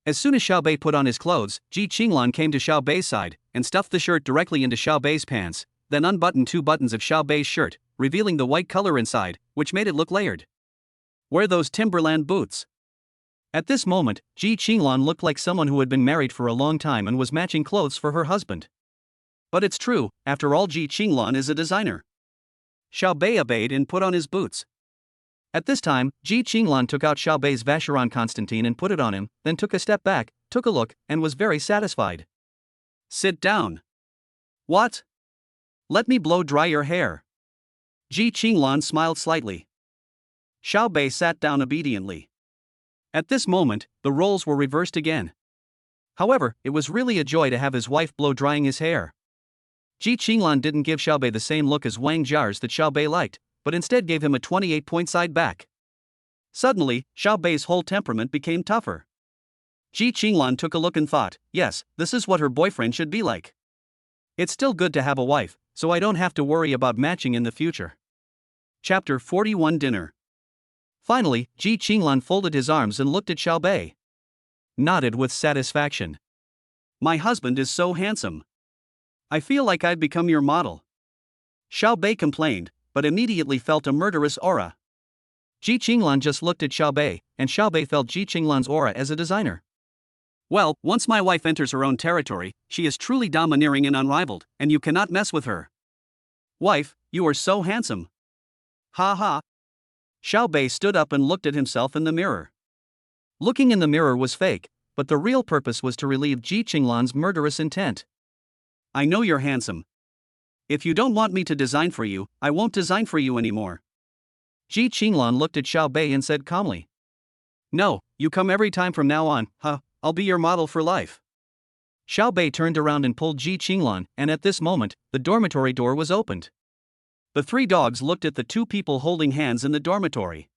As soon as Xiaobei put on his clothes, Ji Qinglan came to Xiaobei's side, and stuffed the shirt directly into Xiaobei's pants, then unbuttoned 2 buttons of Xiaobei's shirt, revealing the white color inside, which made it look layered. Wear those Timberland boots. At this moment, Ji Qinglan looked like someone who had been married for a long time and was matching clothes for her husband. But it's true, after all, Ji Qinglan is a designer. Xiaobei obeyed and put on his boots. At this time, Ji Qinglan took out Xiaobei's Vacheron Constantine and put it on him, then took a step back, took a look, and was very satisfied. Sit down. What? Let me blow dry your hair. Ji Qinglan smiled slightly. Xiaobei sat down obediently. At this moment, the roles were reversed again. However, it was really a joy to have his wife blow drying his hair. Ji Qinglan didn't give Xiaobei the same look as Wang Jia's that Xiaobei liked, but instead gave him a 28-point side back. Suddenly, Xiaobei's whole temperament became tougher. Ji Qinglan took a look and thought, yes, this is what her boyfriend should be like. It's still good to have a wife, so I don't have to worry about matching in the future. Chapter 41 Dinner. Finally, Ji Qinglan folded his arms and looked at Xiaobei. Nodded with satisfaction. My husband is so handsome. I feel like I've become your model. Xiaobei complained, but immediately felt a murderous aura. Ji Qinglan just looked at Xiaobei, and Xiaobei felt Ji Qinglan's aura as a designer. Well, once my wife enters her own territory, she is truly domineering and unrivaled, and you cannot mess with her. Wife, you are so handsome. Ha ha. Xiaobei stood up and looked at himself in the mirror. Looking in the mirror was fake, but the real purpose was to relieve Ji Qinglan's murderous intent. I know you're handsome. If you don't want me to design for you, I won't design for you anymore. Ji Qinglan looked at Xiaobei and said calmly. No, you come every time from now on, huh, I'll be your model for life. Xiaobei turned around and pulled Ji Qinglan, and at this moment, the dormitory door was opened. The 3 dogs looked at the 2 people holding hands in the dormitory.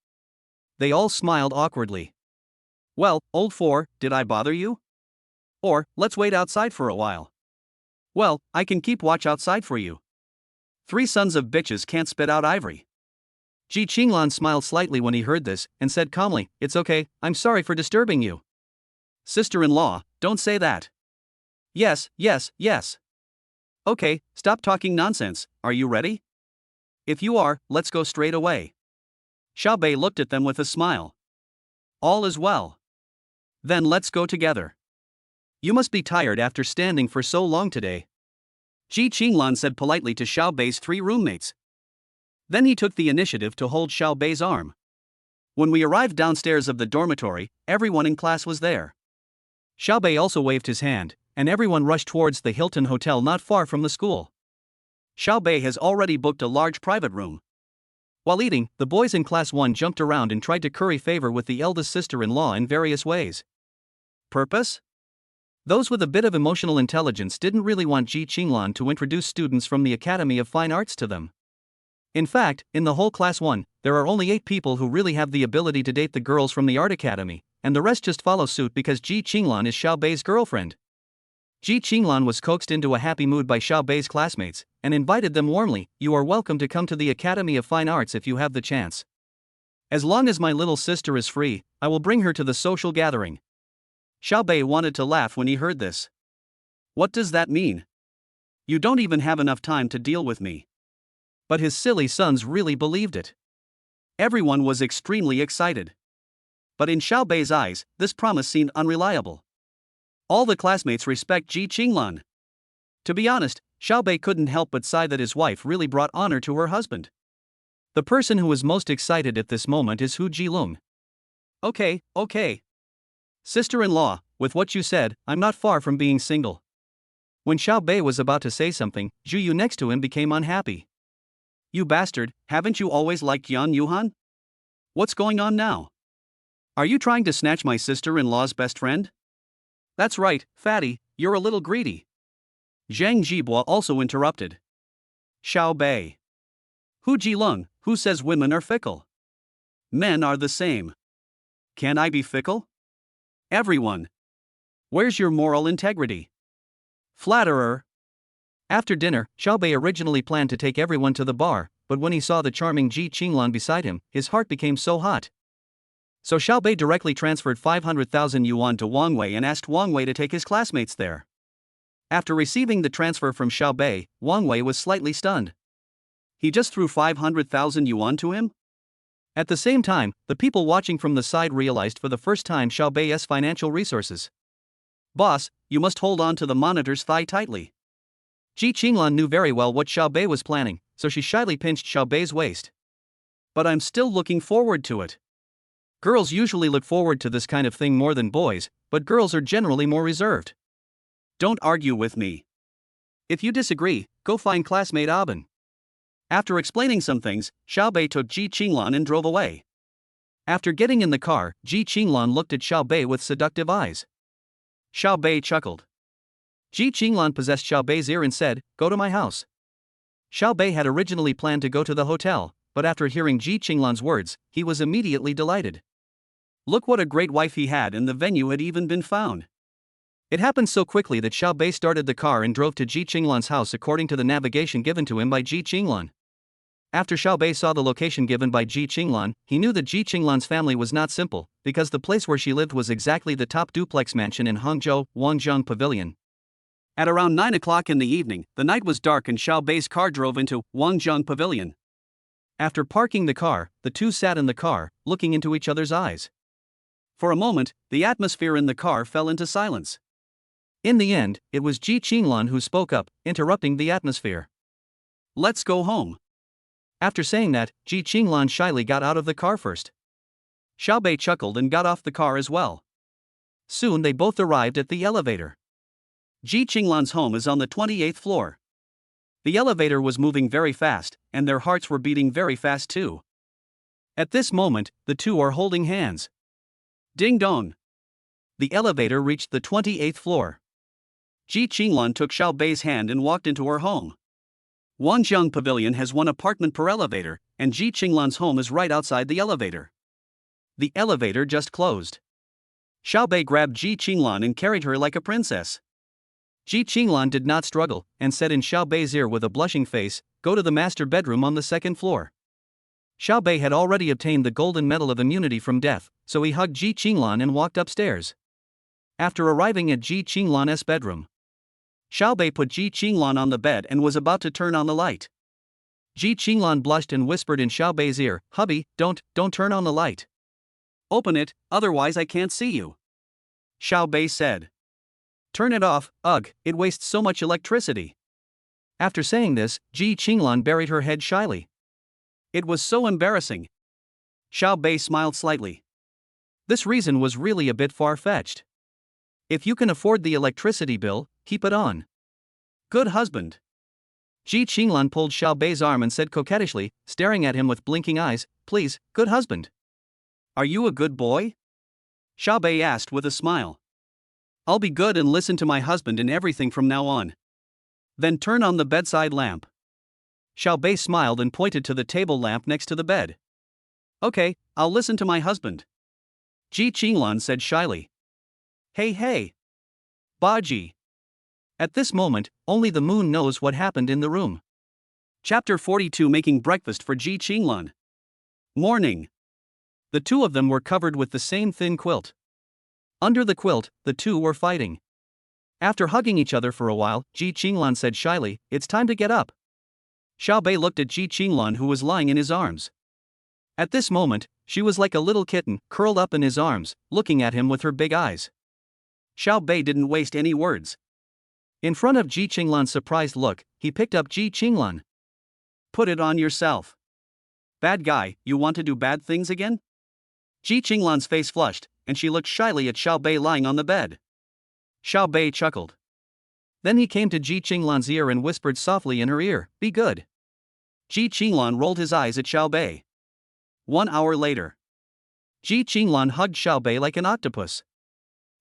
They all smiled awkwardly. Well, old 4, did I bother you? Or, let's wait outside for a while. Well, I can keep watch outside for you. 3 sons of bitches can't spit out ivory. Ji Qinglan smiled slightly when he heard this, and said calmly, it's okay, I'm sorry for disturbing you. Sister-in-law, don't say that. Yes. Okay, stop talking nonsense, are you ready? If you are, let's go straight away. Xiaobei looked at them with a smile. All is well. Then let's go together. You must be tired after standing for so long today. Ji Qinglan said politely to Xiaobei's 3 roommates. Then he took the initiative to hold Xiaobei's arm. When we arrived downstairs of the dormitory, everyone in class was there. Xiaobei also waved his hand, and everyone rushed towards the Hilton Hotel not far from the school. Xiaobei has already booked a large private room. While eating, the boys in class 1 jumped around and tried to curry favor with the eldest sister-in-law in various ways. Purpose? Those with a bit of emotional intelligence didn't really want Ji Qinglan to introduce students from the Academy of Fine Arts to them. In fact, in the whole Class 1, there are only 8 people who really have the ability to date the girls from the Art Academy, and the rest just follow suit because Ji Qinglan is Xiao Bei's girlfriend. Ji Qinglan was coaxed into a happy mood by Xiao Bei's classmates, and invited them warmly, "You are welcome to come to the Academy of Fine Arts if you have the chance. As long as my little sister is free, I will bring her to the social gathering." Xiao Bei wanted to laugh when he heard this. What does that mean? You don't even have enough time to deal with me. But his silly sons really believed it. Everyone was extremely excited. But in Xiao Bei's eyes, this promise seemed unreliable. All the classmates respect Ji Qinglan. To be honest, Xiao Bei couldn't help but sigh that his wife really brought honor to her husband. The person who was most excited at this moment is Hu Jilung. Okay. Sister-in-law, with what you said, I'm not far from being single. When Xiao Bei was about to say something, Zhu Yu next to him became unhappy. You bastard, haven't you always liked Yan Yuhan? What's going on now? Are you trying to snatch my sister-in-law's best friend? That's right, fatty, you're a little greedy. Zhang Jibua also interrupted. Xiao Bei. Hu Jilung, who says women are fickle? Men are the same. Can I be fickle? Everyone. Where's your moral integrity? Flatterer. After dinner, Xiao Bei originally planned to take everyone to the bar, but when he saw the charming Ji Qinglan beside him, his heart became so hot. So Xiao Bei directly transferred 500,000 yuan to Wang Wei and asked Wang Wei to take his classmates there. After receiving the transfer from Xiao Bei, Wang Wei was slightly stunned. He just threw 500,000 yuan to him? At the same time, the people watching from the side realized for the first time Xiao Bei's financial resources. Boss, you must hold on to the monitor's thigh tightly. Ji Qinglan knew very well what Xiao Bei was planning, so she shyly pinched Xiao Bei's waist. But I'm still looking forward to it. Girls usually look forward to this kind of thing more than boys, but girls are generally more reserved. Don't argue with me. If you disagree, go find classmate Aben. After explaining some things, Xiao Bei took Ji Qinglan and drove away. After getting in the car, Ji Qinglan looked at Xiao Bei with seductive eyes. Xiao Bei chuckled. Ji Qinglan possessed Xiao Bei's ear and said, "Go to my house." Xiao Bei had originally planned to go to the hotel, but after hearing Ji Qinglan's words, he was immediately delighted. Look what a great wife he had, and the venue had even been found. It happened so quickly that Xiao Bei started the car and drove to Ji Qinglan's house according to the navigation given to him by Ji Qinglan. After Xiao Bei saw the location given by Ji Qinglan, he knew that Ji Qinglan's family was not simple, because the place where she lived was exactly the top duplex mansion in Hangzhou, Wangjiang Pavilion. At around 9 o'clock in the evening, the night was dark and Xiao Bei's car drove into Wangjiang Pavilion. After parking the car, the two sat in the car, looking into each other's eyes. For a moment, the atmosphere in the car fell into silence. In the end, it was Ji Qinglan who spoke up, interrupting the atmosphere. Let's go home. After saying that, Ji Qinglan shyly got out of the car first. Xiao Bei chuckled and got off the car as well. Soon they both arrived at the elevator. Ji Qinglan's home is on the 28th floor. The elevator was moving very fast, and their hearts were beating very fast too. At this moment, the two are holding hands. Ding dong! The elevator reached the 28th floor. Ji Qinglan took Xiao Bei's hand and walked into her home. Wangjiang Pavilion has one apartment per elevator, and Ji Qinglan's home is right outside the elevator. The elevator just closed. Xiao Bei grabbed Ji Qinglan and carried her like a princess. Ji Qinglan did not struggle, and said in Xiao Bei's ear with a blushing face, "Go to the master bedroom on the 2nd floor." Xiao Bei had already obtained the golden medal of immunity from death, so he hugged Ji Qinglan and walked upstairs. After arriving at Ji Qinglan's bedroom, Xiao Bei put Ji Qinglan on the bed and was about to turn on the light. Ji Qinglan blushed and whispered in Xiao Bei's ear, "Hubby, don't turn on the light. Open it, otherwise I can't see you." Xiao Bei said. "Turn it off, ugh, it wastes so much electricity." After saying this, Ji Qinglan buried her head shyly. It was so embarrassing. Xiao Bei smiled slightly. This reason was really a bit far-fetched. If you can afford the electricity bill, keep it on. Good husband. Ji Qinglan pulled Xiao Bei's arm and said coquettishly, staring at him with blinking eyes, "Please, good husband. Are you a good boy?" Xiao Bei asked with a smile. I'll be good and listen to my husband in everything from now on. Then turn on the bedside lamp. Xiao Bei smiled and pointed to the table lamp next to the bed. Okay, I'll listen to my husband. Ji Qinglan said shyly. Hey. Baji. At this moment, only the moon knows what happened in the room. Chapter 42, Making breakfast for Ji Qinglan. Morning. The two of them were covered with the same thin quilt. Under the quilt, the two were fighting. After hugging each other for a while, Ji Qinglan said shyly, "It's time to get up." Xiao Bei looked at Ji Qinglan, who was lying in his arms. At this moment, she was like a little kitten, curled up in his arms, looking at him with her big eyes. Xiao Bei didn't waste any words. In front of Ji Qinglan's surprised look, he picked up Ji Qinglan. "Put it on yourself. Bad guy, you want to do bad things again?" Ji Qinglan's face flushed, and she looked shyly at Xiao Bei lying on the bed. Xiao Bei chuckled. Then he came to Ji Qinglan's ear and whispered softly in her ear, "Be good." Ji Qinglan rolled his eyes at Xiao Bei. 1 hour later. Ji Qinglan hugged Xiao Bei like an octopus.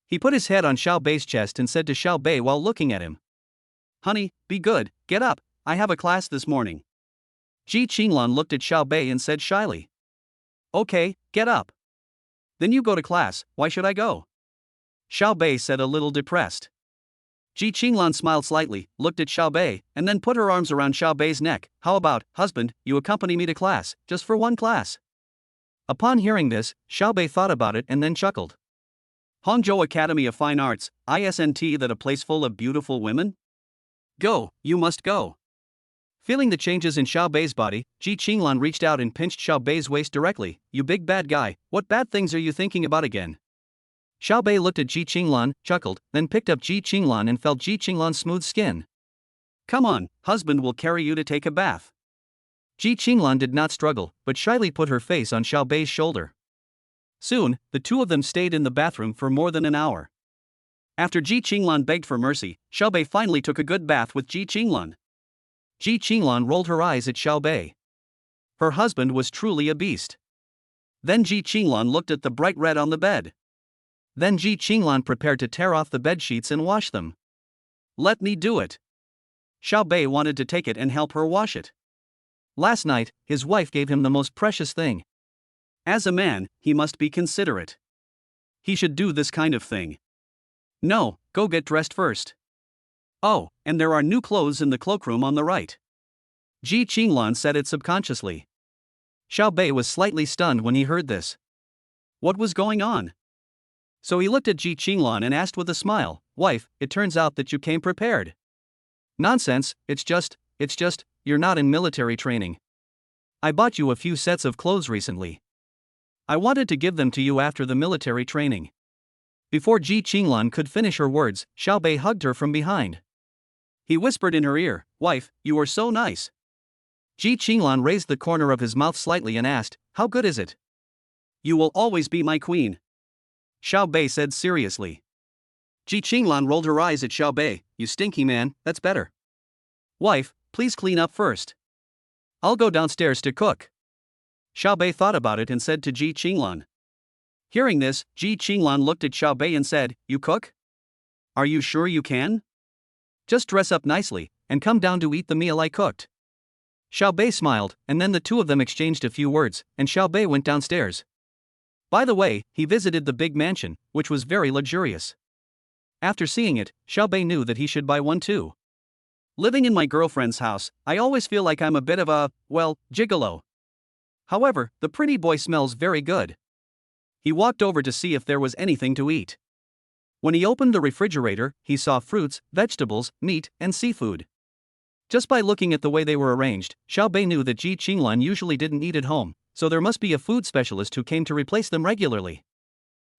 He put his head on Xiao Bei's chest and said to Xiao Bei while looking at him, "Honey, be good, get up, I have a class this morning." Ji Qinglan looked at Xiao Bei and said shyly, "Okay, get up." "Then you go to class, why should I go?" Xiao Bei said, a little depressed. Ji Qinglan smiled slightly, looked at Xiao Bei, and then put her arms around Xiao Bei's neck. "How about, husband, you accompany me to class, just for one class?" Upon hearing this, Xiao Bei thought about it and then chuckled. Hangzhou Academy of Fine Arts, isn't that a place full of beautiful women? Go, you must go. Feeling the changes in Xiao Bei's body, Ji Qinglan reached out and pinched Xiao Bei's waist directly. "You big bad guy, what bad things are you thinking about again?" Xiao Bei looked at Ji Qinglan, chuckled, then picked up Ji Qinglan and felt Ji Qinglan's smooth skin. "Come on, husband will carry you to take a bath." Ji Qinglan did not struggle, but shyly put her face on Xiao Bei's shoulder. Soon, the two of them stayed in the bathroom for more than an hour. After Ji Qinglan begged for mercy, Xiao Bei finally took a good bath with Ji Qinglan. Ji Qinglan rolled her eyes at Xiao Bei. Her husband was truly a beast. Then Ji Qinglan looked at the bright red on the bed. Then Ji Qinglan prepared to tear off the bed sheets and wash them. "Let me do it." Xiao Bei wanted to take it and help her wash it. Last night, his wife gave him the most precious thing. As a man, he must be considerate. He should do this kind of thing. "No, go get dressed first." "Oh, and there are new clothes in the cloakroom on the right." Ji Qinglan said it subconsciously. Xiao Bei was slightly stunned when he heard this. What was going on? So he looked at Ji Qinglan and asked with a smile, "Wife, it turns out that you came prepared." "Nonsense, it's just, you're not in military training. I bought you a few sets of clothes recently. I wanted to give them to you after the military training." Before Ji Qinglan could finish her words, Xiao Bei hugged her from behind. He whispered in her ear, "Wife, you are so nice." Ji Qinglan raised the corner of his mouth slightly and asked, "How good is it?" "You will always be my queen," Xiao Bei said seriously. Ji Qinglan rolled her eyes at Xiao Bei. "You stinky man, that's better." "Wife, please clean up first. I'll go downstairs to cook." Xiao Bei thought about it and said to Ji Qinglan. Hearing this, Ji Qinglan looked at Xiao Bei and said, "You cook? Are you sure you can? Just dress up nicely, and come down to eat the meal I cooked." Xiao Bei smiled, and then the two of them exchanged a few words, and Xiao Bei went downstairs. By the way, he visited the big mansion, which was very luxurious. After seeing it, Xiao Bei knew that he should buy one too. "Living in my girlfriend's house, I always feel like I'm a bit of a, gigolo. However, the pretty boy smells very good." He walked over to see if there was anything to eat. When he opened the refrigerator, he saw fruits, vegetables, meat, and seafood. Just by looking at the way they were arranged, Xiao Bei knew that Ji Qinglan usually didn't eat at home, so there must be a food specialist who came to replace them regularly.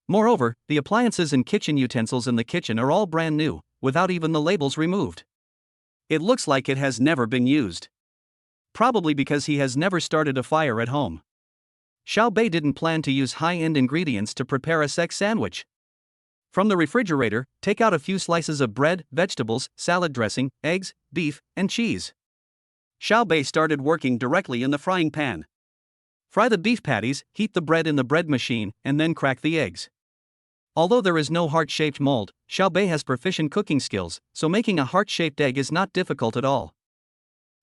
Moreover, the appliances and kitchen utensils in the kitchen are all brand new, without even the labels removed. It looks like it has never been used. Probably because he has never started a fire at home. Xiao Bei didn't plan to use high-end ingredients to prepare a sex sandwich. From the refrigerator, take out a few slices of bread, vegetables, salad dressing, eggs, beef, and cheese. Xiao Bei started working directly in the frying pan. Fry the beef patties, heat the bread in the bread machine, and then crack the eggs. Although there is no heart-shaped mold, Xiaobei has proficient cooking skills, so making a heart-shaped egg is not difficult at all.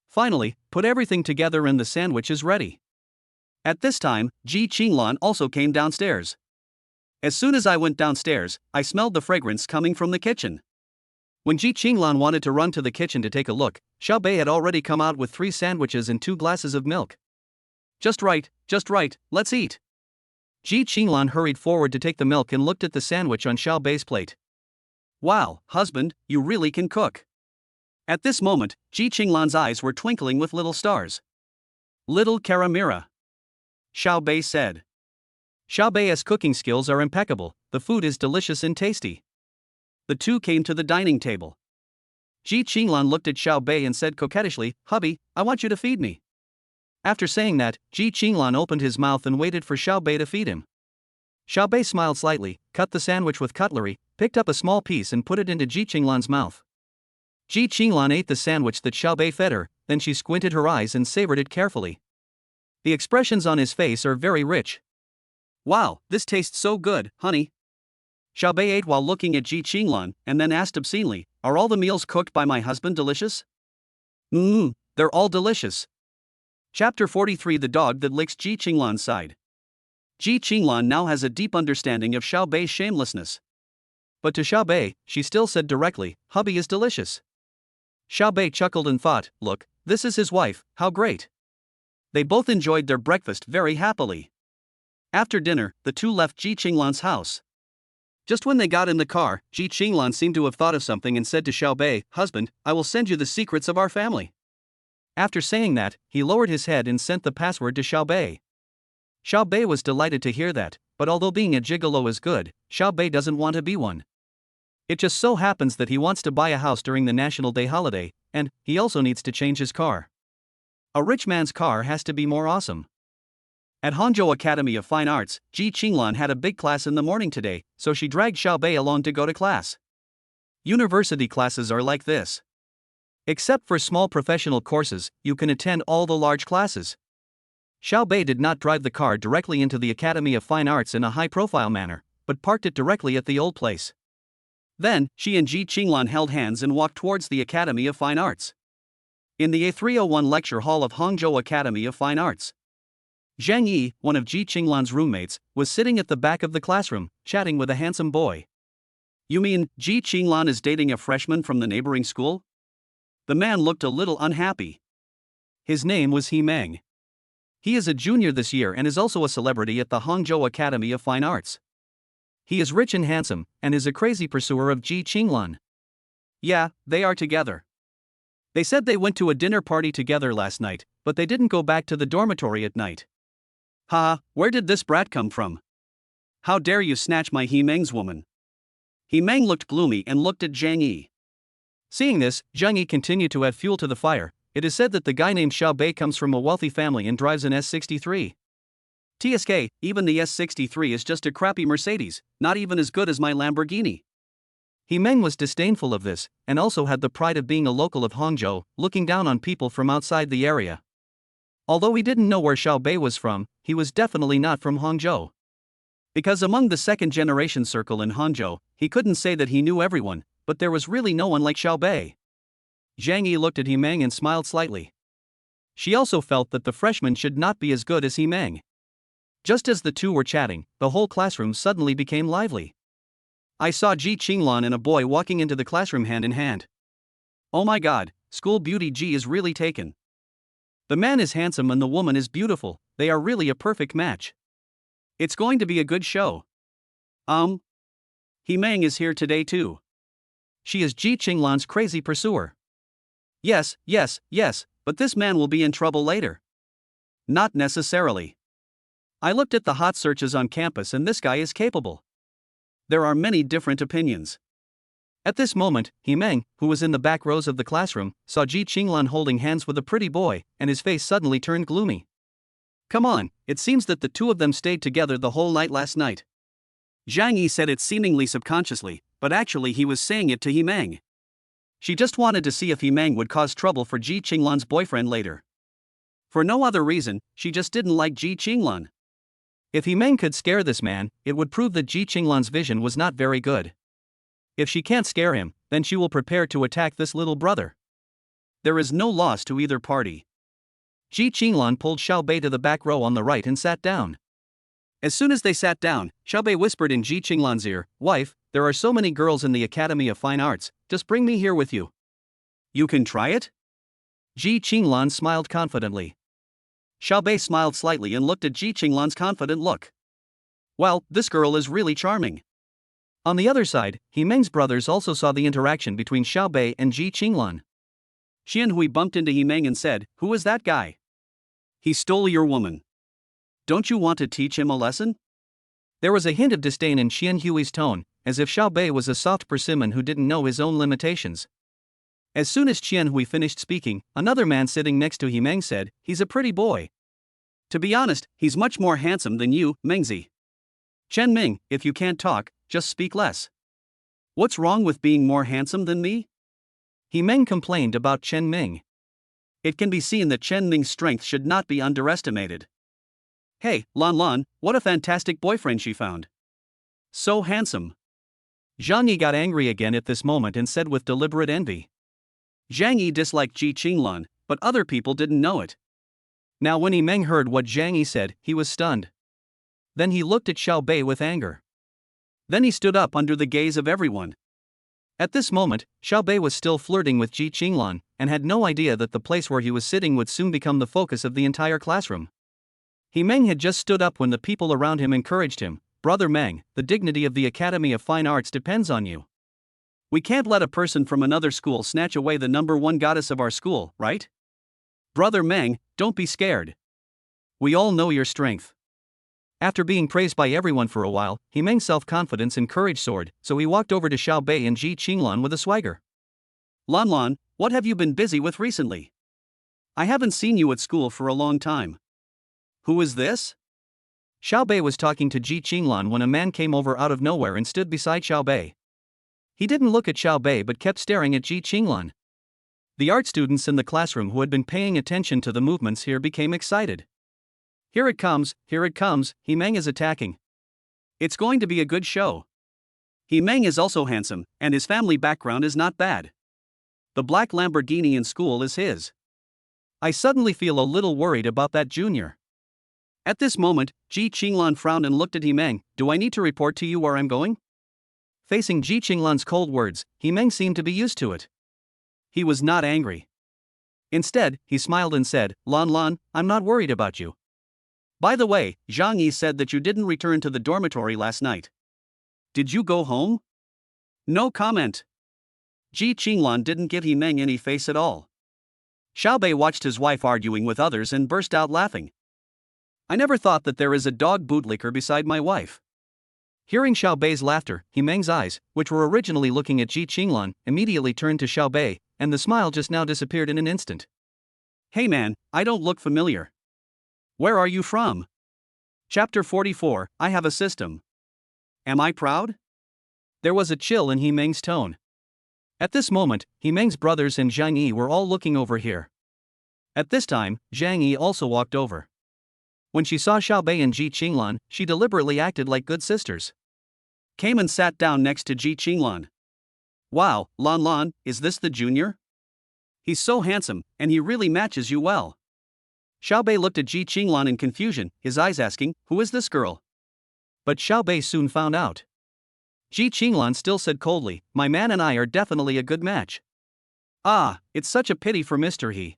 Finally, put everything together and the sandwich is ready. At this time, Ji Qinglan also came downstairs. As soon as I went downstairs, I smelled the fragrance coming from the kitchen. When Ji Qinglan wanted to run to the kitchen to take a look, Xiaobei had already come out with 3 sandwiches and 2 glasses of milk. Just right, let's eat. Ji Qinglan hurried forward to take the milk and looked at the sandwich on Xiaobei's plate. Wow, husband, you really can cook. At this moment, Ji Qinglan's eyes were twinkling with little stars. Little Karamira, Xiaobei said. Xiaobei's cooking skills are impeccable, the food is delicious and tasty. The two came to the dining table. Ji Qinglan looked at Xiaobei and said coquettishly, "Hubby, I want you to feed me." After saying that, Ji Qinglan opened his mouth and waited for Xiaobei to feed him. Xiaobei smiled slightly, cut the sandwich with cutlery, picked up a small piece and put it into Ji Qinglan's mouth. Ji Qinglan ate the sandwich that Xiaobei fed her, then she squinted her eyes and savored it carefully. The expressions on his face are very rich. Wow, this tastes so good, honey. Xiaobei ate while looking at Ji Qinglan, and then asked obscenely, "Are all the meals cooked by my husband delicious?" They're all delicious. Chapter 43: The Dog That Licks Ji Qinglan's Side. Ji Qinglan now has a deep understanding of Xiaobei's shamelessness. But to Xiaobei, she still said directly, "Hubby is delicious." Xiaobei chuckled and thought, "Look, this is his wife, how great." They both enjoyed their breakfast very happily. After dinner, the two left Ji Qinglan's house. Just when they got in the car, Ji Qinglan seemed to have thought of something and said to Xiaobei, "Husband, I will send you the secrets of our family." After saying that, he lowered his head and sent the password to Xiaobei. Xiaobei was delighted to hear that, but although being a gigolo is good, Xiaobei doesn't want to be one. It just so happens that he wants to buy a house during the National Day holiday, and he also needs to change his car. A rich man's car has to be more awesome. At Hangzhou Academy of Fine Arts, Ji Qinglan had a big class in the morning today, so she dragged Xiaobei along to go to class. University classes are like this. Except for small professional courses, you can attend all the large classes. Xiaobei did not drive the car directly into the Academy of Fine Arts in a high-profile manner, but parked it directly at the old place. Then, she and Ji Qinglan held hands and walked towards the Academy of Fine Arts. In the A301 lecture hall of Hangzhou Academy of Fine Arts, Zhang Yi, one of Ji Qinglan's roommates, was sitting at the back of the classroom, chatting with a handsome boy. "You mean, Ji Qinglan is dating a freshman from the neighboring school?" The man looked a little unhappy. His name was He Meng. He is a junior this year and is also a celebrity at the Hangzhou Academy of Fine Arts. He is rich and handsome, and is a crazy pursuer of Ji Qinglan. Yeah, they are together. They said they went to a dinner party together last night, but they didn't go back to the dormitory at night. Haha, where did this brat come from? How dare you snatch my He Meng's woman? He Meng looked gloomy and looked at Zhang Yi. Seeing this, Zhang Yi continued to add fuel to the fire. It is said that the guy named Xiaobei comes from a wealthy family and drives an S63. TSK, even the S63 is just a crappy Mercedes, not even as good as my Lamborghini. He Meng was disdainful of this, and also had the pride of being a local of Hangzhou, looking down on people from outside the area. Although he didn't know where Xiaobei was from, he was definitely not from Hangzhou. Because among the second-generation circle in Hangzhou, he couldn't say that he knew everyone, but there was really no one like Xiaobei. Zhang Yi looked at He Meng and smiled slightly. She also felt that the freshman should not be as good as He Meng. Just as the two were chatting, the whole classroom suddenly became lively. I saw Ji Qinglan and a boy walking into the classroom hand in hand. Oh my god, school beauty Ji is really taken. The man is handsome and the woman is beautiful, they are really a perfect match. It's going to be a good show. He Meng is here today too. She is Ji Qinglan's crazy pursuer. Yes, but this man will be in trouble later. Not necessarily. I looked at the hot searches on campus and this guy is capable. There are many different opinions. At this moment, He Meng, who was in the back rows of the classroom, saw Ji Qinglan holding hands with a pretty boy, and his face suddenly turned gloomy. Come on, it seems that the two of them stayed together the whole night last night. Zhang Yi said it seemingly subconsciously, but actually he was saying it to He Meng. She just wanted to see if He Meng would cause trouble for Ji Qinglan's boyfriend later. For no other reason, she just didn't like Ji Qinglan. If He Meng could scare this man, it would prove that Ji Qinglan's vision was not very good. If she can't scare him, then she will prepare to attack this little brother. There is no loss to either party. Ji Qinglan pulled Xiao Bei to the back row on the right and sat down. As soon as they sat down, Xiao Bei whispered in Ji Qinglan's ear, "Wife, there are so many girls in the Academy of Fine Arts, just bring me here with you." "You can try it?" Ji Qinglan smiled confidently. Xiao Bei smiled slightly and looked at Ji Qinglan's confident look. "Well, this girl is really charming." On the other side, He Meng's brothers also saw the interaction between Xiao Bei and Ji Qinglan. Xian Hui bumped into He Meng and said, "Who is that guy? He stole your woman. Don't you want to teach him a lesson?" There was a hint of disdain in Xian Hui's tone, as if Xiao Bei was a soft persimmon who didn't know his own limitations. As soon as Xian Hui finished speaking, another man sitting next to He Meng said, "He's a pretty boy. To be honest, he's much more handsome than you, Mengzi. Chen Ming, if you can't talk, just speak less. What's wrong with being more handsome than me?" He Meng complained about Chen Ming. It can be seen that Chen Ming's strength should not be underestimated. "Hey, Lan Lan, what a fantastic boyfriend she found. So handsome." Zhang Yi got angry again at this moment and said with deliberate envy. Zhang Yi disliked Ji Qinglan, but other people didn't know it. Now when He Meng heard what Zhang Yi said, he was stunned. Then he looked at Xiao Bei with anger. Then he stood up under the gaze of everyone. At this moment, Xiao Bei was still flirting with Ji Qinglan, and had no idea that the place where he was sitting would soon become the focus of the entire classroom. He Meng had just stood up when the people around him encouraged him. "Brother Meng, the dignity of the Academy of Fine Arts depends on you. We can't let a person from another school snatch away the #1 goddess of our school, right? Brother Meng, don't be scared. We all know your strength." After being praised by everyone for a while, He Meng's self-confidence and courage soared, so he walked over to Xiao Bei and Ji Qinglan with a swagger. "Lan Lan, what have you been busy with recently? I haven't seen you at school for a long time. Who is this?" Xiao Bei was talking to Ji Qinglan when a man came over out of nowhere and stood beside Xiao Bei. He didn't look at Xiao Bei but kept staring at Ji Qinglan. The art students in the classroom who had been paying attention to the movements here became excited. Here it comes, He Meng is attacking. It's going to be a good show. He Meng is also handsome, and his family background is not bad. The black Lamborghini in school is his. I suddenly feel a little worried about that junior." At this moment, Ji Qinglan frowned and looked at He Meng. "Do I need to report to you where I'm going?" Facing Ji Qinglan's cold words, He Meng seemed to be used to it. He was not angry. Instead, he smiled and said, "Lan Lan, I'm not worried about you. By the way, Zhang Yi said that you didn't return to the dormitory last night. Did you go home?" No comment. Ji Qinglan didn't give He Meng any face at all. Xiao Bei watched his wife arguing with others and burst out laughing. "I never thought that there is a dog bootlicker beside my wife." Hearing Xiao Bei's laughter, He Meng's eyes, which were originally looking at Ji Qinglan, immediately turned to Xiao Bei, and the smile just now disappeared in an instant. "Hey man, I don't look familiar. Where are you from?" Chapter 44, I Have a System. Am I proud? There was a chill in He Meng's tone. At this moment, He Meng's brothers and Zhang Yi were all looking over here. At this time, Zhang Yi also walked over. When she saw Xiao Bei and Ji Qinglan, she deliberately acted like good sisters. Came and sat down next to Ji Qinglan. "Wow, Lan Lan, is this the junior? He's so handsome, and he really matches you well." Xiao Bei looked at Ji Qinglan in confusion, his eyes asking, "Who is this girl?" But Xiao Bei soon found out. Ji Qinglan still said coldly, "My man and I are definitely a good match." "Ah, it's such a pity for Mr. He.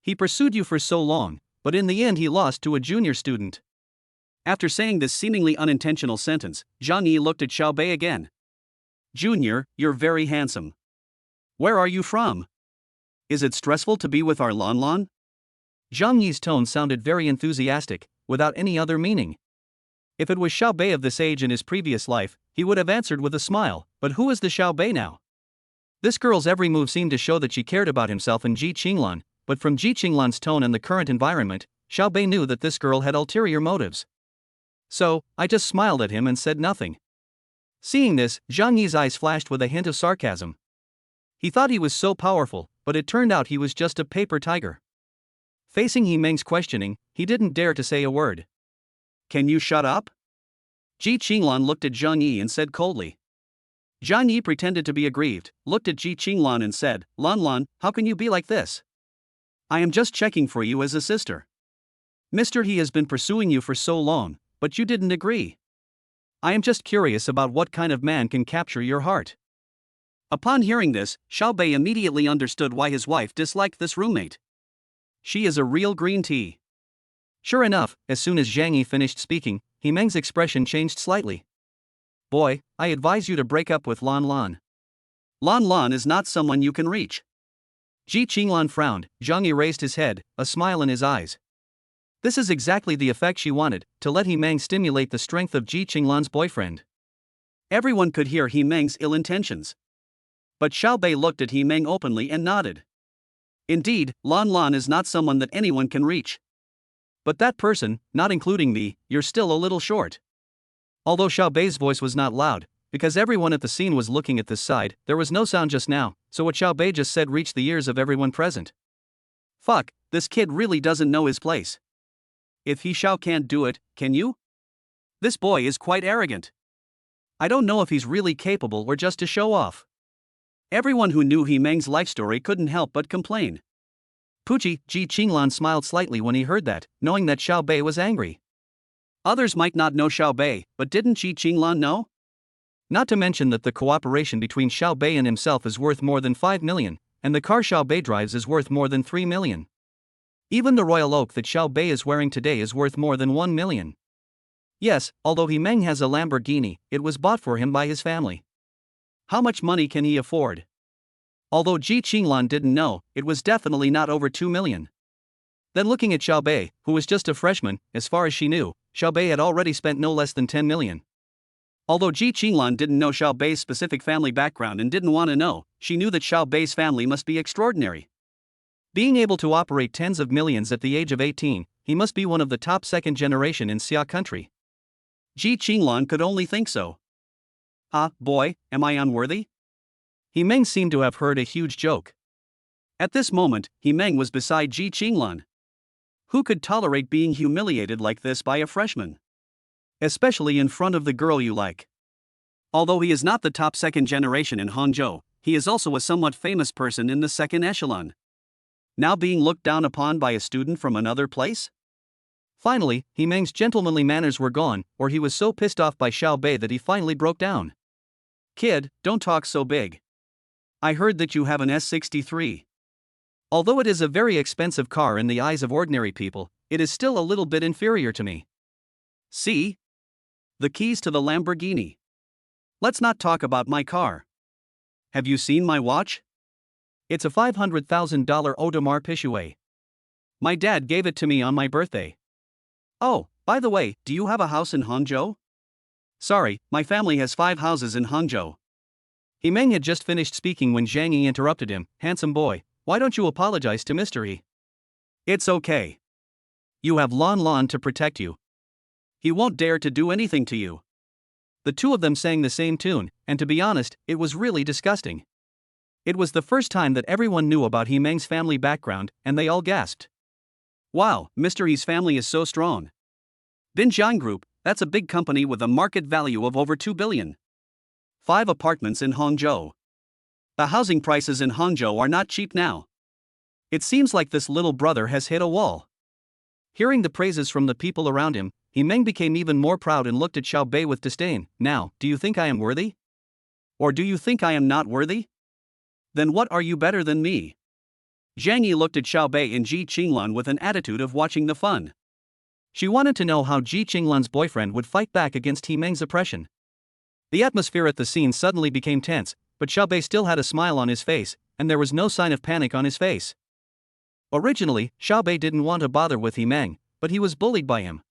He pursued you for so long, but in the end he lost to a junior student." After saying this seemingly unintentional sentence, Zhang Yi looked at Xiao Bei again. "Junior, you're very handsome. Where are you from? Is it stressful to be with our Lan Lan?" Zhang Yi's tone sounded very enthusiastic, without any other meaning. If it was Xiao Bei of this age in his previous life, he would have answered with a smile, but who is the Xiao Bei now? This girl's every move seemed to show that she cared about himself and Ji Qinglan, but from Ji Qinglan's tone and the current environment, Xiao Bei knew that this girl had ulterior motives. So, I just smiled at him and said nothing. Seeing this, Zhang Yi's eyes flashed with a hint of sarcasm. He thought he was so powerful, but it turned out he was just a paper tiger. Facing He Meng's questioning, he didn't dare to say a word. Can you shut up? Ji Qinglan looked at Zhang Yi and said coldly. Zhang Yi pretended to be aggrieved, looked at Ji Qinglan and said, Lan Lan, how can you be like this? I am just checking for you as a sister. Mr. He has been pursuing you for so long, but you didn't agree. I am just curious about what kind of man can capture your heart. Upon hearing this, Xiao Bei immediately understood why his wife disliked this roommate. She is a real green tea. Sure enough, as soon as Zhang Yi finished speaking, He Meng's expression changed slightly. Boy, I advise you to break up with Lan Lan. Lan Lan is not someone you can reach. Ji Qinglan frowned, Zhang Yi raised his head, a smile in his eyes. This is exactly the effect she wanted, to let He Meng stimulate the strength of Ji Qinglan's boyfriend. Everyone could hear He Meng's ill intentions. But Xiao Bei looked at He Meng openly and nodded. Indeed, Lan Lan is not someone that anyone can reach. But that person, not including me, you're still a little short. Although Xiao Bei's voice was not loud, because everyone at the scene was looking at this side, there was no sound just now, so what Xiao Bei just said reached the ears of everyone present. Fuck, this kid really doesn't know his place. If he Xiao can't do it, can you? This boy is quite arrogant. I don't know if he's really capable or just to show off. Everyone who knew He Meng's life story couldn't help but complain. Pucci, Ji Qinglan smiled slightly when he heard that, knowing that Xiao Bei was angry. Others might not know Xiao Bei, but didn't Ji Qinglan know? Not to mention that the cooperation between Xiao Bei and himself is worth more than 5 million, and the car Xiao Bei drives is worth more than 3 million. Even the royal oak that Xiao Bei is wearing today is worth more than 1 million. Yes, although He Meng has a Lamborghini, it was bought for him by his family. How much money can he afford? Although Ji Qinglan didn't know, it was definitely not over 2 million. Then looking at Xiao Bei, who was just a freshman, as far as she knew, Xiao Bei had already spent no less than 10 million. Although Ji Qinglan didn't know Xiao Bei's specific family background and didn't want to know, she knew that Xiao Bei's family must be extraordinary. Being able to operate tens of millions at the age of 18, he must be one of the top second generation in Xia country. Ji Qinglan could only think so. Boy, am I unworthy? He Meng seemed to have heard a huge joke. At this moment, He Meng was beside Ji Qinglan. Who could tolerate being humiliated like this by a freshman? Especially in front of the girl you like. Although he is not the top second generation in Hangzhou, he is also a somewhat famous person in the second echelon. Now being looked down upon by a student from another place? Finally, He Meng's gentlemanly manners were gone, or he was so pissed off by Xiao Bei that he finally broke down. Kid, don't talk so big. I heard that you have an S63. Although it is a very expensive car in the eyes of ordinary people, it is still a little bit inferior to me. See? The keys to the Lamborghini. Let's not talk about my car. Have you seen my watch? It's a $500,000 Audemars Piguet. My dad gave it to me on my birthday. Oh, by the way, do you have a house in Hangzhou? Sorry, my family has 5 houses in Hangzhou. He Meng had just finished speaking when Zhang Yi interrupted him. Handsome boy, why don't you apologize to Mr. Yi? It's okay. You have Lan Lan to protect you. He won't dare to do anything to you. The two of them sang the same tune, and to be honest, it was really disgusting. It was the first time that everyone knew about He Meng's family background, and they all gasped. Wow, Mr. Yi's family is so strong. Binjiang Group, that's a big company with a market value of over 2 billion. 5 apartments in Hangzhou. The housing prices in Hangzhou are not cheap now. It seems like this little brother has hit a wall. Hearing the praises from the people around him, He Meng became even more proud and looked at Xiao Bei with disdain. Now, do you think I am worthy? Or do you think I am not worthy? Then what are you better than me? Zhang Yi looked at Xiao Bei and Ji Qinglan with an attitude of watching the fun. She wanted to know how Ji Qinglan's boyfriend would fight back against He Meng's oppression. The atmosphere at the scene suddenly became tense, but Xiao Bei still had a smile on his face, and there was no sign of panic on his face. Originally, Xiao Bei didn't want to bother with He Meng, but he was bullied by him.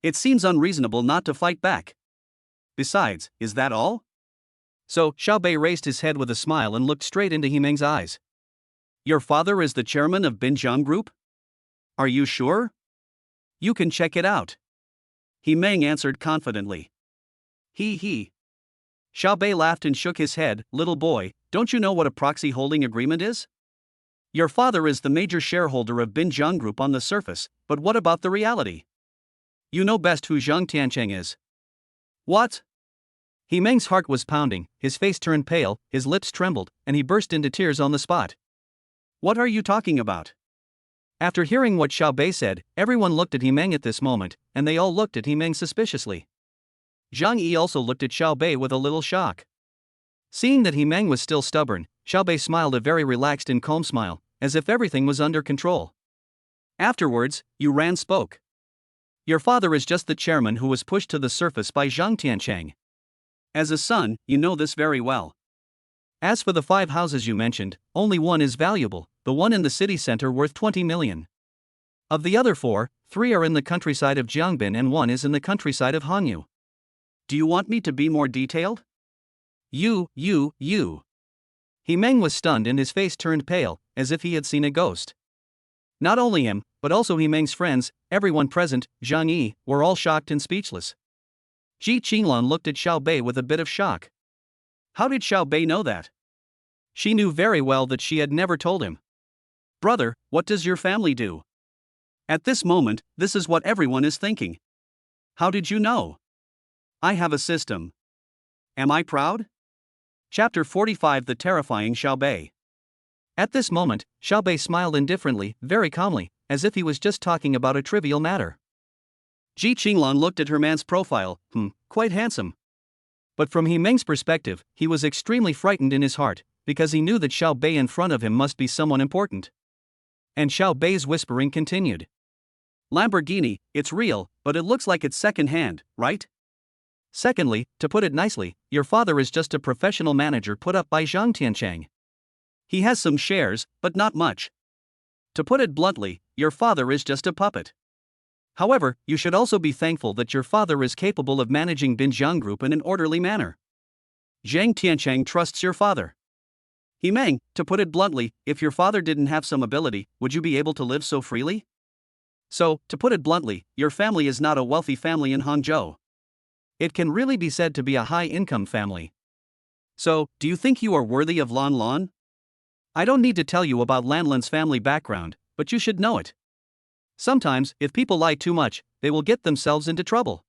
It seems unreasonable not to fight back. Besides, is that all? So, Xiao Bei raised his head with a smile and looked straight into He Meng's eyes. Your father is the chairman of Binjiang Group? Are you sure? You can check it out. He Meng answered confidently. He. Xiao Bei laughed and shook his head. Little boy, don't you know what a proxy holding agreement is? Your father is the major shareholder of Binjiang Group on the surface, but what about the reality? You know best who Zhang Tiancheng is. What? He Meng's heart was pounding, his face turned pale, his lips trembled, and he burst into tears on the spot. What are you talking about? After hearing what Xiao Bei said, everyone looked at He Meng at this moment, and they all looked at He Meng suspiciously. Zhang Yi also looked at Xiao Bei with a little shock. Seeing that He Meng was still stubborn, Xiao Bei smiled a very relaxed and calm smile, as if everything was under control. Afterwards, Yu Ran spoke. Your father is just the chairman who was pushed to the surface by Zhang Tiancheng. As a son, you know this very well. As for the 5 houses you mentioned, only one is valuable, the one in the city center worth 20 million. Of the other 4, 3 are in the countryside of Jiangbin and 1 is in the countryside of Hanyu. Do you want me to be more detailed? You. He Meng was stunned and his face turned pale, as if he had seen a ghost. Not only him, but also He Meng's friends, everyone present, Zhang Yi, were all shocked and speechless. Ji Qinglan looked at Xiao Bei with a bit of shock. How did Xiao Bei know that? She knew very well that she had never told him. Brother, what does your family do? At this moment, this is what everyone is thinking. How did you know? I have a system. Am I proud? Chapter 45 The Terrifying Xiao Bei. At this moment, Xiao Bei smiled indifferently, very calmly, as if he was just talking about a trivial matter. Ji Qinglan looked at her man's profile, quite handsome. But from He Meng's perspective, he was extremely frightened in his heart, because he knew that Xiao Bei in front of him must be someone important. And Xiao Bei's whispering continued. Lamborghini, it's real, but it looks like it's second-hand, right? Secondly, to put it nicely, your father is just a professional manager put up by Zhang Tiancheng. He has some shares, but not much. To put it bluntly, your father is just a puppet. However, you should also be thankful that your father is capable of managing Binjiang Group in an orderly manner. Zhang Tiancheng trusts your father. He Meng, to put it bluntly, if your father didn't have some ability, would you be able to live so freely? So, to put it bluntly, your family is not a wealthy family in Hangzhou. It can really be said to be a high-income family. So, do you think you are worthy of Lan Lan? I don't need to tell you about Lan Lan's family background, but you should know it. Sometimes, if people lie too much, they will get themselves into trouble.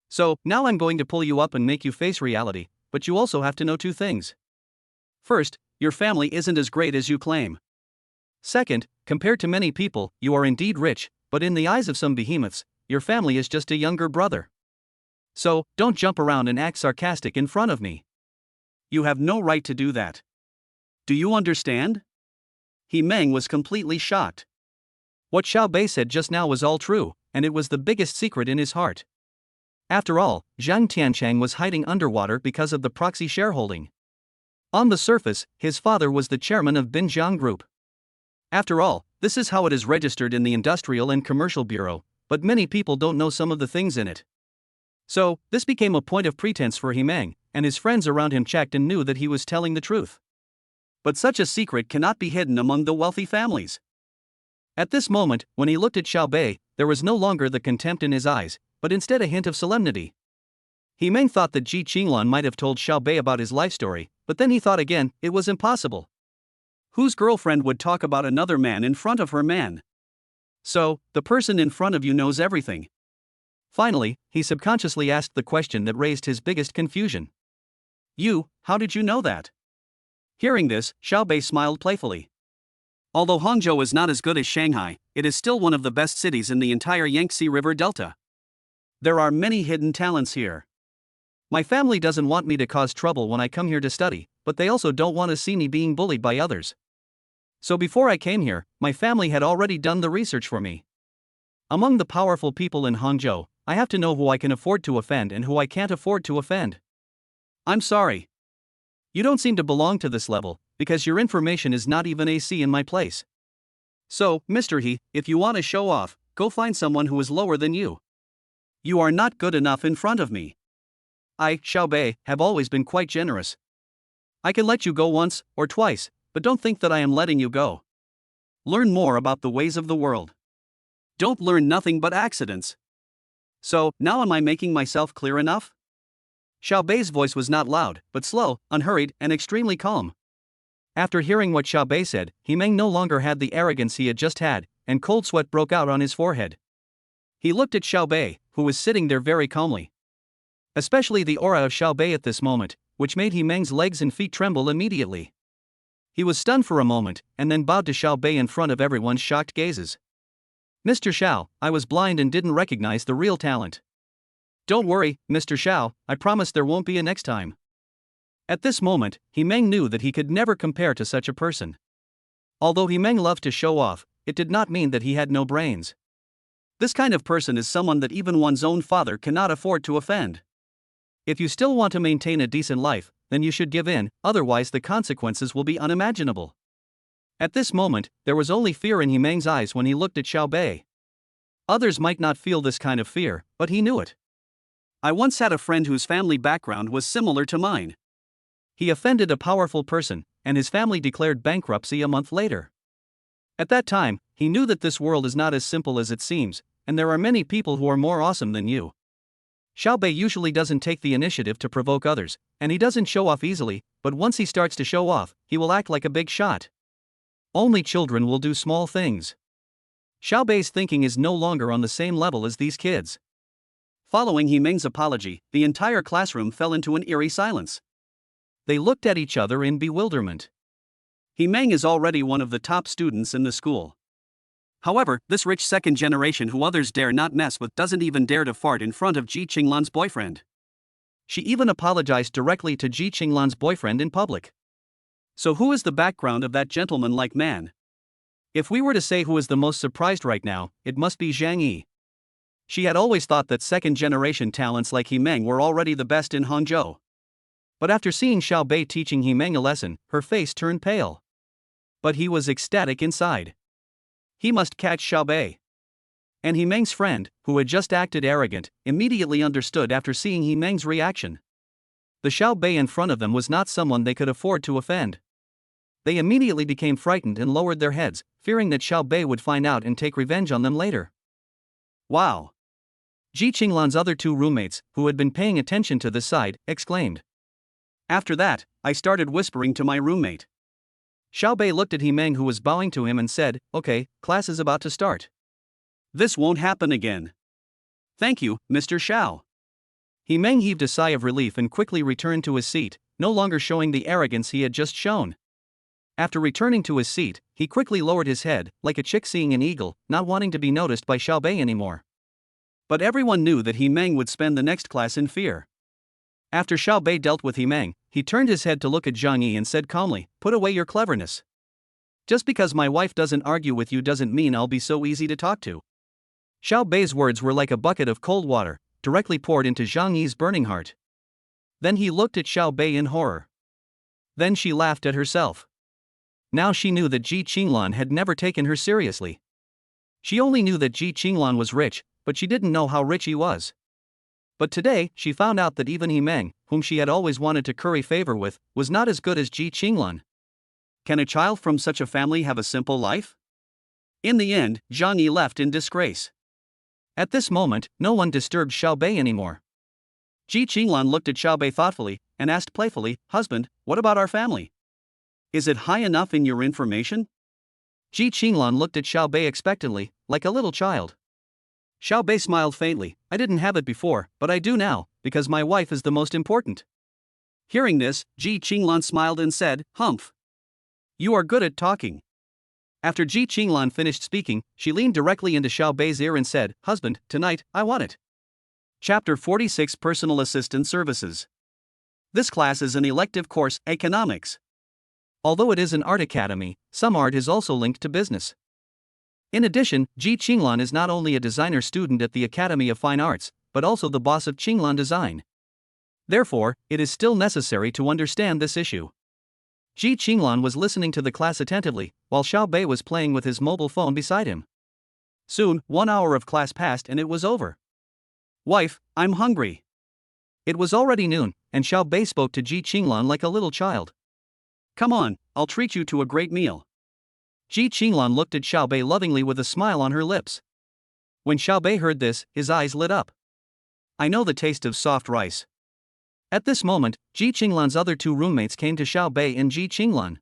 So, now I'm going to pull you up and make you face reality, but you also have to know 2 things. First, your family isn't as great as you claim. Second, compared to many people, you are indeed rich, but in the eyes of some behemoths, your family is just a younger brother. So, don't jump around and act sarcastic in front of me. You have no right to do that. Do you understand? He Meng was completely shocked. What Xiao Bei said just now was all true, and it was the biggest secret in his heart. After all, Zhang Tiancheng was hiding underwater because of the proxy shareholding. On the surface, his father was the chairman of Binjiang Group. After all, this is how it is registered in the Industrial and Commercial Bureau, but many people don't know some of the things in it. So, this became a point of pretense for He Meng, and his friends around him checked and knew that he was telling the truth. But such a secret cannot be hidden among the wealthy families. At this moment, when he looked at Xiao Bei, there was no longer the contempt in his eyes, but instead a hint of solemnity. He Meng thought that Ji Qinglan might have told Xiao Bei about his life story, but then he thought again, it was impossible. Whose girlfriend would talk about another man in front of her man? So, the person in front of you knows everything. Finally, he subconsciously asked the question that raised his biggest confusion. You, how did you know that? Hearing this, Xiao Bei smiled playfully. Although Hangzhou is not as good as Shanghai, it is still one of the best cities in the entire Yangtze River Delta. There are many hidden talents here. My family doesn't want me to cause trouble when I come here to study, but they also don't want to see me being bullied by others. So before I came here, my family had already done the research for me. Among the powerful people in Hangzhou, I have to know who I can afford to offend and who I can't afford to offend. I'm sorry. You don't seem to belong to this level, because your information is not even AC in my place. So, Mr. He, if you want to show off, go find someone who is lower than you. You are not good enough in front of me. I, Xiao Bei, have always been quite generous. I can let you go once, or twice, but don't think that I am letting you go. Learn more about the ways of the world. Don't learn nothing but accidents. So, now am I making myself clear enough? Xiao Bei's voice was not loud, but slow, unhurried, and extremely calm. After hearing what Xiao Bei said, He Meng no longer had the arrogance he had just had, and cold sweat broke out on his forehead. He looked at Xiaobei, who was sitting there very calmly. Especially the aura of Xiaobei at this moment, which made He Meng's legs and feet tremble immediately. He was stunned for a moment, and then bowed to Xiaobei in front of everyone's shocked gazes. Mr. Xiao, I was blind and didn't recognize the real talent. Don't worry, Mr. Xiao, I promise there won't be a next time. At this moment, He Meng knew that he could never compare to such a person. Although He Meng loved to show off, it did not mean that he had no brains. This kind of person is someone that even one's own father cannot afford to offend. If you still want to maintain a decent life, then you should give in, otherwise the consequences will be unimaginable. At this moment, there was only fear in He Meng's eyes when he looked at Xiaobei. Others might not feel this kind of fear, but he knew it. I once had a friend whose family background was similar to mine. He offended a powerful person, and his family declared bankruptcy a month later. At that time, he knew that this world is not as simple as it seems, and there are many people who are more awesome than you. Xiaobei usually doesn't take the initiative to provoke others, and he doesn't show off easily, but once he starts to show off, he will act like a big shot. Only children will do small things. Xiaobei's thinking is no longer on the same level as these kids. Following He Meng's apology, the entire classroom fell into an eerie silence. They looked at each other in bewilderment. He Meng is already one of the top students in the school. However, this rich second generation who others dare not mess with doesn't even dare to fart in front of Ji Qinglan's boyfriend. She even apologized directly to Ji Qinglan's boyfriend in public. So who is the background of that gentleman-like man? If we were to say who is the most surprised right now, it must be Zhang Yi. She had always thought that second-generation talents like He Meng were already the best in Hangzhou. But after seeing Xiaobei teaching He Meng a lesson, her face turned pale. But he was ecstatic inside. He must catch Xiaobei. And He Meng's friend, who had just acted arrogant, immediately understood after seeing He Meng's reaction. The Xiaobei in front of them was not someone they could afford to offend. They immediately became frightened and lowered their heads, fearing that Xiaobei would find out and take revenge on them later. Wow! Ji Qinglan's other two roommates, who had been paying attention to this side, exclaimed. After that, I started whispering to my roommate. Xiaobei looked at He Meng, who was bowing to him, and said, "Okay, class is about to start. This won't happen again. Thank you, Mr. Xiao." He Meng heaved a sigh of relief and quickly returned to his seat, no longer showing the arrogance he had just shown. After returning to his seat, he quickly lowered his head, like a chick seeing an eagle, not wanting to be noticed by Xiaobei anymore. But everyone knew that He Meng would spend the next class in fear. After Xiaobei dealt with He Meng, he turned his head to look at Zhang Yi and said calmly, "Put away your cleverness. Just because my wife doesn't argue with you doesn't mean I'll be so easy to talk to." Xiaobei's words were like a bucket of cold water, directly poured into Zhang Yi's burning heart. Then he looked at Xiaobei in horror. Then she laughed at herself. Now she knew that Ji Qinglan had never taken her seriously. She only knew that Ji Qinglan was rich, but she didn't know how rich he was. But today, she found out that even He Meng, whom she had always wanted to curry favor with, was not as good as Ji Qinglan. Can a child from such a family have a simple life? In the end, Zhang Yi left in disgrace. At this moment, no one disturbed Xiaobei anymore. Ji Qinglan looked at Xiaobei thoughtfully, and asked playfully, "Husband, what about our family? Is it high enough in your information?" Ji Qinglan looked at Xiaobei expectantly, like a little child. Xiaobei smiled faintly. "I didn't have it before, but I do now, because my wife is the most important." Hearing this, Ji Qinglan smiled and said, "Humph. You are good at talking." After Ji Qinglan finished speaking, she leaned directly into Xiaobei's ear and said, "Husband, tonight, I want it." Chapter 46, Personal Assistant Services. This class is an elective course, Economics. Although it is an art academy, some art is also linked to business. In addition, Ji Qinglan is not only a designer student at the Academy of Fine Arts, but also the boss of Qinglan Design. Therefore, it is still necessary to understand this issue. Ji Qinglan was listening to the class attentively, while Xiaobei was playing with his mobile phone beside him. Soon, 1 hour of class passed and it was over. "Wife, I'm hungry." It was already noon, and Xiaobei spoke to Ji Qinglan like a little child. "Come on, I'll treat you to a great meal." Ji Qinglan looked at Xiaobei lovingly with a smile on her lips. When Xiaobei heard this, his eyes lit up. "I know the taste of soft rice." At this moment, Ji Qinglan's other two roommates came to Xiaobei and Ji Qinglan.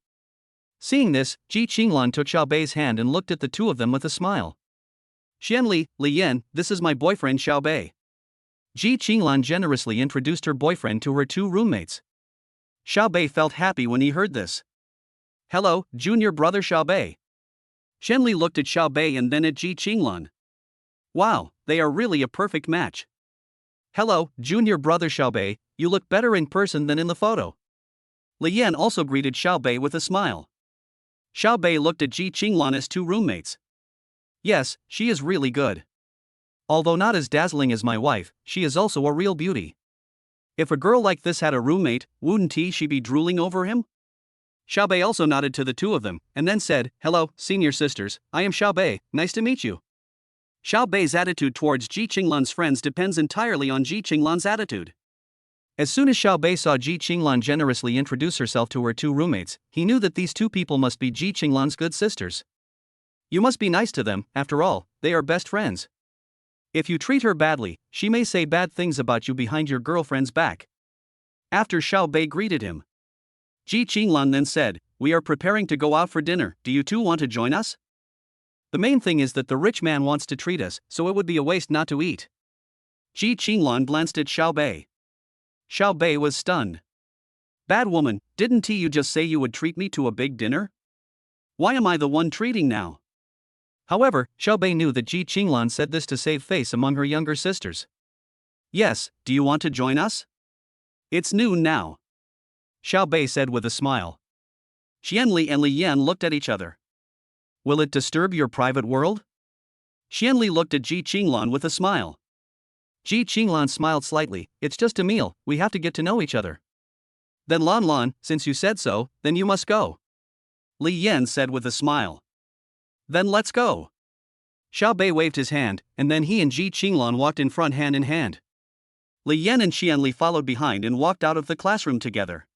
Seeing this, Ji Qinglan took Xiaobei's hand and looked at the two of them with a smile. Xianli, Li Yan, this is my boyfriend Xiao Bei. Ji Qinglan generously introduced her boyfriend to her two roommates. Xiao Bei felt happy when he heard this. Hello, junior brother Xiao Bei. Xianli looked at Xiao Bei and then at Ji Qinglan. Wow, they are really a perfect match. Hello, junior brother Xiao Bei, you look better in person than in the photo. Li Yan also greeted Xiao Bei with a smile. Xiao Bei looked at Ji Qinglan as two roommates. Yes, she is really good. Although not as dazzling as my wife, she is also a real beauty. If a girl like this had a roommate, wouldn't she be drooling over him? Xiao Bei also nodded to the two of them, and then said, Hello, senior sisters, I am Xiao Bei, nice to meet you. Xiao Bei's attitude towards Ji Qinglan's friends depends entirely on Ji Qinglan's attitude. As soon as Xiao Bei saw Ji Qinglan generously introduce herself to her two roommates, he knew that these two people must be Ji Qinglan's good sisters. You must be nice to them, after all, they are best friends. If you treat her badly, she may say bad things about you behind your girlfriend's back. After Xiao Bei greeted him, Ji Qinglan then said, We are preparing to go out for dinner, do you two want to join us? The main thing is that the rich man wants to treat us, so it would be a waste not to eat. Ji Qinglan glanced at Xiao Bei. Xiao Bei was stunned. Bad woman, didn't you just say you would treat me to a big dinner? Why am I the one treating now? However, Xiao Bei knew that Ji Qinglan said this to save face among her younger sisters. Yes, do you want to join us? It's noon now. Xiao Bei said with a smile. Xianli and Li Yan looked at each other. Will it disturb your private world? Xianli looked at Ji Qinglan with a smile. Ji Qinglan smiled slightly, It's just a meal, we have to get to know each other. Then Lan, since you said so, then you must go. Li Yan said with a smile. Then let's go. Xiao Bei waved his hand, and then he and Ji Qinglan walked in front hand in hand. Li Yan and Xianli followed behind and walked out of the classroom together.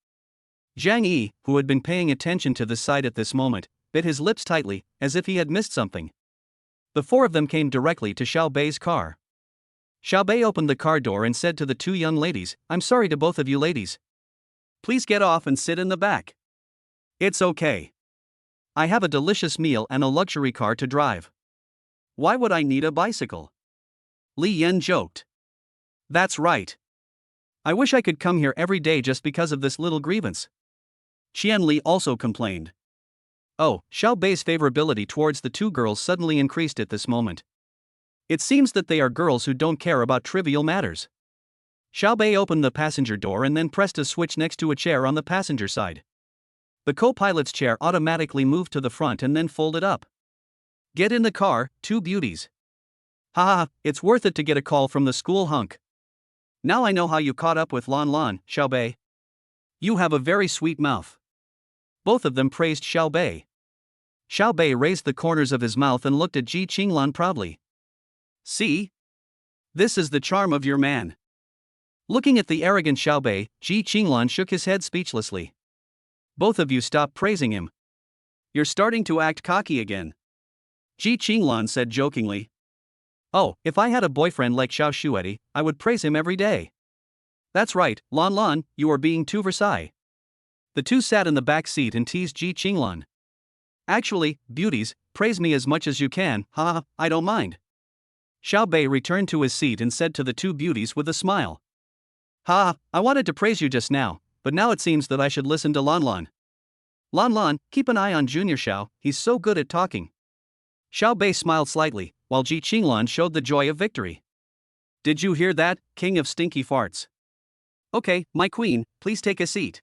Zhang Yi, who had been paying attention to the side at this moment, bit his lips tightly, as if he had missed something. The four of them came directly to Xiao Bei's car. Xiao Bei opened the car door and said to the two young ladies, I'm sorry to both of you ladies. Please get off and sit in the back. It's okay. I have a delicious meal and a luxury car to drive. Why would I need a bicycle? Li Yan joked. That's right. I wish I could come here every day just because of this little grievance. Qianli also complained. Oh, Xiao Bei's favorability towards the two girls suddenly increased at this moment. It seems that they are girls who don't care about trivial matters. Xiao Bei opened the passenger door and then pressed a switch next to a chair on the passenger side. The co-pilot's chair automatically moved to the front and then folded up. Get in the car, two beauties. Haha, it's worth it to get a call from the school hunk. Now I know how you caught up with Lan, Xiao Bei. You have a very sweet mouth. Both of them praised Xiao Bei. Xiao Bei raised the corners of his mouth and looked at Ji Qinglan proudly. See? This is the charm of your man. Looking at the arrogant Xiao Bei, Ji Qinglan shook his head speechlessly. Both of you stop praising him. You're starting to act cocky again. Ji Qinglan said jokingly. Oh, if I had a boyfriend like Xiao Shueti, I would praise him every day. That's right, Lan, you are being too Versailles. The two sat in the back seat and teased Ji Qinglan. Actually, beauties, praise me as much as you can, haha, I don't mind. Xiao Bei returned to his seat and said to the two beauties with a smile. Ha, I wanted to praise you just now, but now it seems that I should listen to Lan. Lan, keep an eye on Junior Xiao, he's so good at talking. Xiao Bei smiled slightly, while Ji Qinglan showed the joy of victory. Did you hear that, king of stinky farts? Okay, my queen, please take a seat.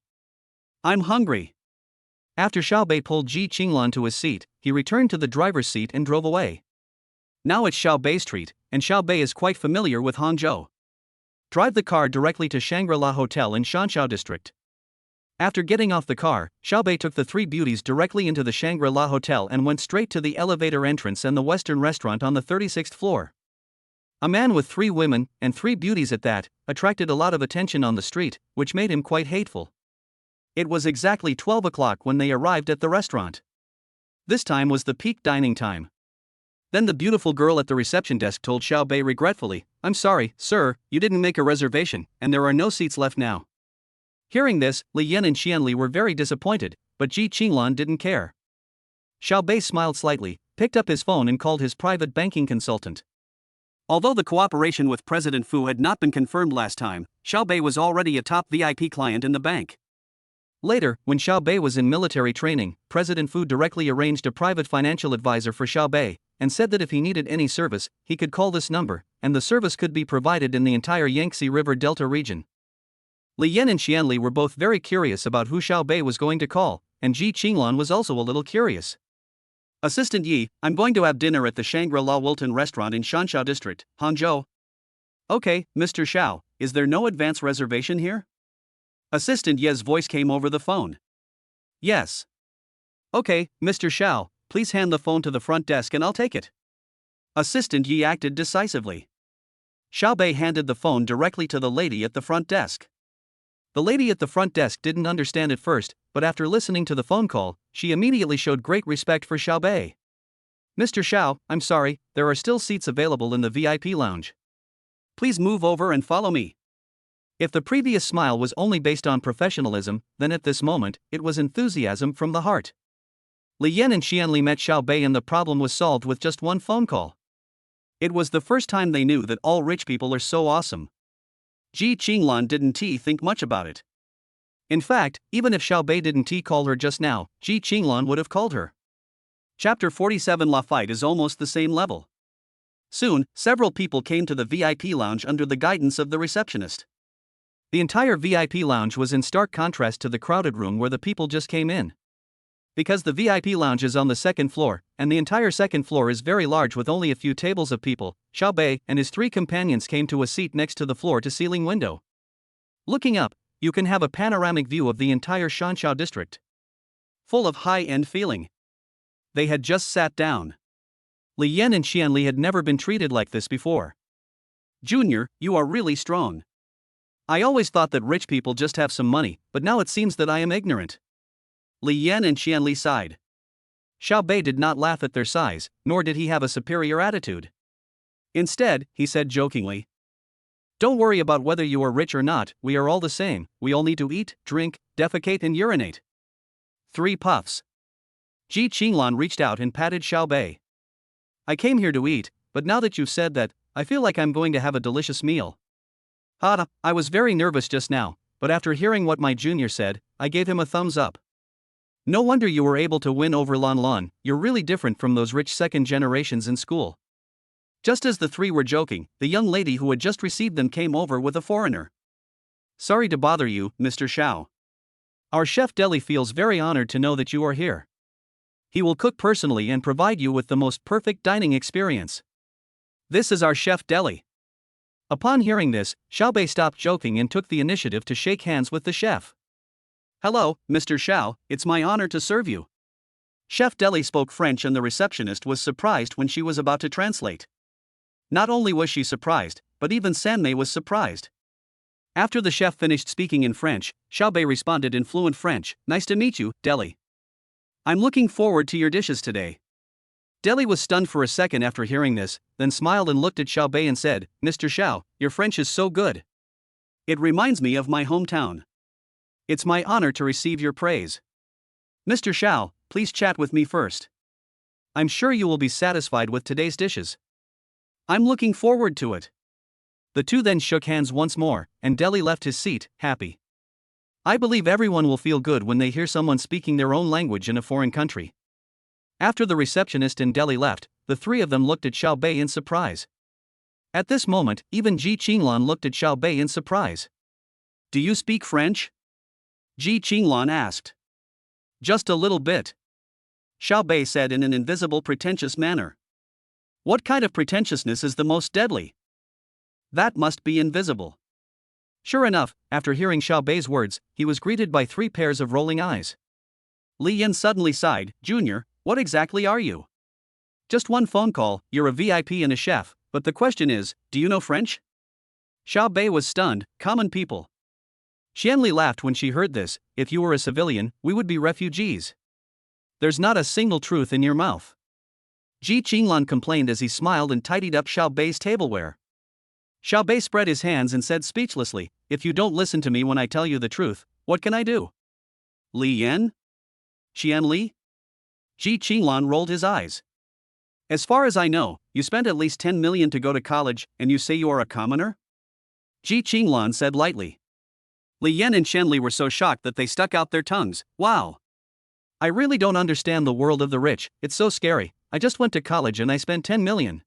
I'm hungry. After Xiao Bei pulled Ji Qinglan to his seat, he returned to the driver's seat and drove away. Now it's Xiao Bei's treat, and Xiao Bei is quite familiar with Hangzhou. Drive the car directly to Shangri-La Hotel in Shanxiao District. After getting off the car, Xiao Bei took the three beauties directly into the Shangri-La Hotel and went straight to the elevator entrance and the Western restaurant on the 36th floor. A man with three women, and three beauties at that, attracted a lot of attention on the street, which made him quite hateful. It was exactly 12 o'clock when they arrived at the restaurant. This time was the peak dining time. Then the beautiful girl at the reception desk told Xiao Bei regretfully, I'm sorry, sir, you didn't make a reservation, and there are no seats left now. Hearing this, Li Yan and Qianli were very disappointed, but Ji Qinglan didn't care. Xiao Bei smiled slightly, picked up his phone and called his private banking consultant. Although the cooperation with President Fu had not been confirmed last time, Xiao Bei was already a top VIP client in the bank. Later, when Xiao Bei was in military training, President Fu directly arranged a private financial advisor for Xiao Bei, and said that if he needed any service, he could call this number, and the service could be provided in the entire Yangtze River Delta region. Li Yan and Xianli were both very curious about who Xiao Bei was going to call, and Ji Qinglan was also a little curious. Assistant Yi, I'm going to have dinner at the Shangri-La Wilton restaurant in Shanxiao District, Hangzhou. Okay, Mr. Xiao, is there no advance reservation here? Assistant Ye's voice came over the phone. Yes. Okay, Mr. Xiao, please hand the phone to the front desk and I'll take it. Assistant Yi acted decisively. Xiao Bei handed the phone directly to the lady at the front desk. The lady at the front desk didn't understand at first, but after listening to the phone call, she immediately showed great respect for Xiao Bei. Mr. Xiao, I'm sorry, there are still seats available in the VIP lounge. Please move over and follow me. If the previous smile was only based on professionalism, then at this moment, it was enthusiasm from the heart. Li Yan and Xianli met Xiao Bei and the problem was solved with just one phone call. It was the first time they knew that all rich people are so awesome. Ji Qinglan didn't think much about it. In fact, even if Xiao Bei didn't call her just now, Ji Qinglan would have called her. Chapter 47 La fight is almost the same level. Soon, several people came to the VIP lounge under the guidance of the receptionist. The entire VIP lounge was in stark contrast to the crowded room where the people just came in. Because the VIP lounge is on the second floor, and the entire second floor is very large with only a few tables of people, Xiao Bei and his three companions came to a seat next to the floor-to-ceiling window. Looking up, you can have a panoramic view of the entire Shanxiao district. Full of high-end feeling. They had just sat down. Li Yan and Xianli had never been treated like this before. Junior, you are really strong. I always thought that rich people just have some money, but now it seems that I am ignorant. Li Yan and Xianli sighed. Xiao Bei did not laugh at their size, nor did he have a superior attitude. Instead, he said jokingly, "Don't worry about whether you are rich or not, we are all the same, we all need to eat, drink, defecate and urinate." 3 puffs. Ji Qinglan reached out and patted Xiao Bei. "I came here to eat, but now that you've said that, I feel like I'm going to have a delicious meal. I was very nervous just now, but after hearing what my junior said, I gave him a thumbs up. No wonder you were able to win over Lan Lan, you're really different from those rich second generations in school." Just as the three were joking, the young lady who had just received them came over with a foreigner. "Sorry to bother you, Mr. Xiao. Our chef Deli feels very honored to know that you are here. He will cook personally and provide you with the most perfect dining experience. This is our chef Deli." Upon hearing this, Xiao Bei stopped joking and took the initiative to shake hands with the chef. "Hello, Mr. Xiao, it's my honor to serve you." Chef Deli spoke French and the receptionist was surprised when she was about to translate. Not only was she surprised, but even Sanmei was surprised. After the chef finished speaking in French, Xiao Bei responded in fluent French, "Nice to meet you, Deli. I'm looking forward to your dishes today." Deli was stunned for a second after hearing this, then smiled and looked at Xiao Bei and said, "Mr. Xiao, your French is so good. It reminds me of my hometown. It's my honor to receive your praise. Mr. Xiao, please chat with me first. I'm sure you will be satisfied with today's dishes. I'm looking forward to it." The two then shook hands once more, and Deli left his seat, happy. I believe everyone will feel good when they hear someone speaking their own language in a foreign country. After the receptionist and Deli left, the three of them looked at Xiao Bei in surprise. At this moment, even Ji Qinglan looked at Xiao Bei in surprise. "Do you speak French?" Ji Qinglan asked. "Just a little bit," Xiao Bei said in an invisible pretentious manner. What kind of pretentiousness is the most deadly? That must be invisible. Sure enough, after hearing Xiao Bei's words, he was greeted by 3 pairs of rolling eyes. Li Yan suddenly sighed, "Junior, what exactly are you? Just one phone call, you're a VIP and a chef, but the question is, do you know French?" Xiao Bei was stunned, "Common people." Xianli laughed when she heard this, "If you were a civilian, we would be refugees. There's not a single truth in your mouth." Ji Qinglan complained as he smiled and tidied up Xiao Bei's tableware. Xiao Bei spread his hands and said speechlessly, "If you don't listen to me when I tell you the truth, what can I do?" "Li Yan? Xianli?" Ji Qinglan rolled his eyes. As far as I know, you spent at least 10 million to go to college, and you say you are a commoner? Ji Qinglan said lightly. Li Yan and Shenli were so shocked that they stuck out their tongues. Wow! I really don't understand the world of the rich, it's so scary. I just went to college and I spent 10 million.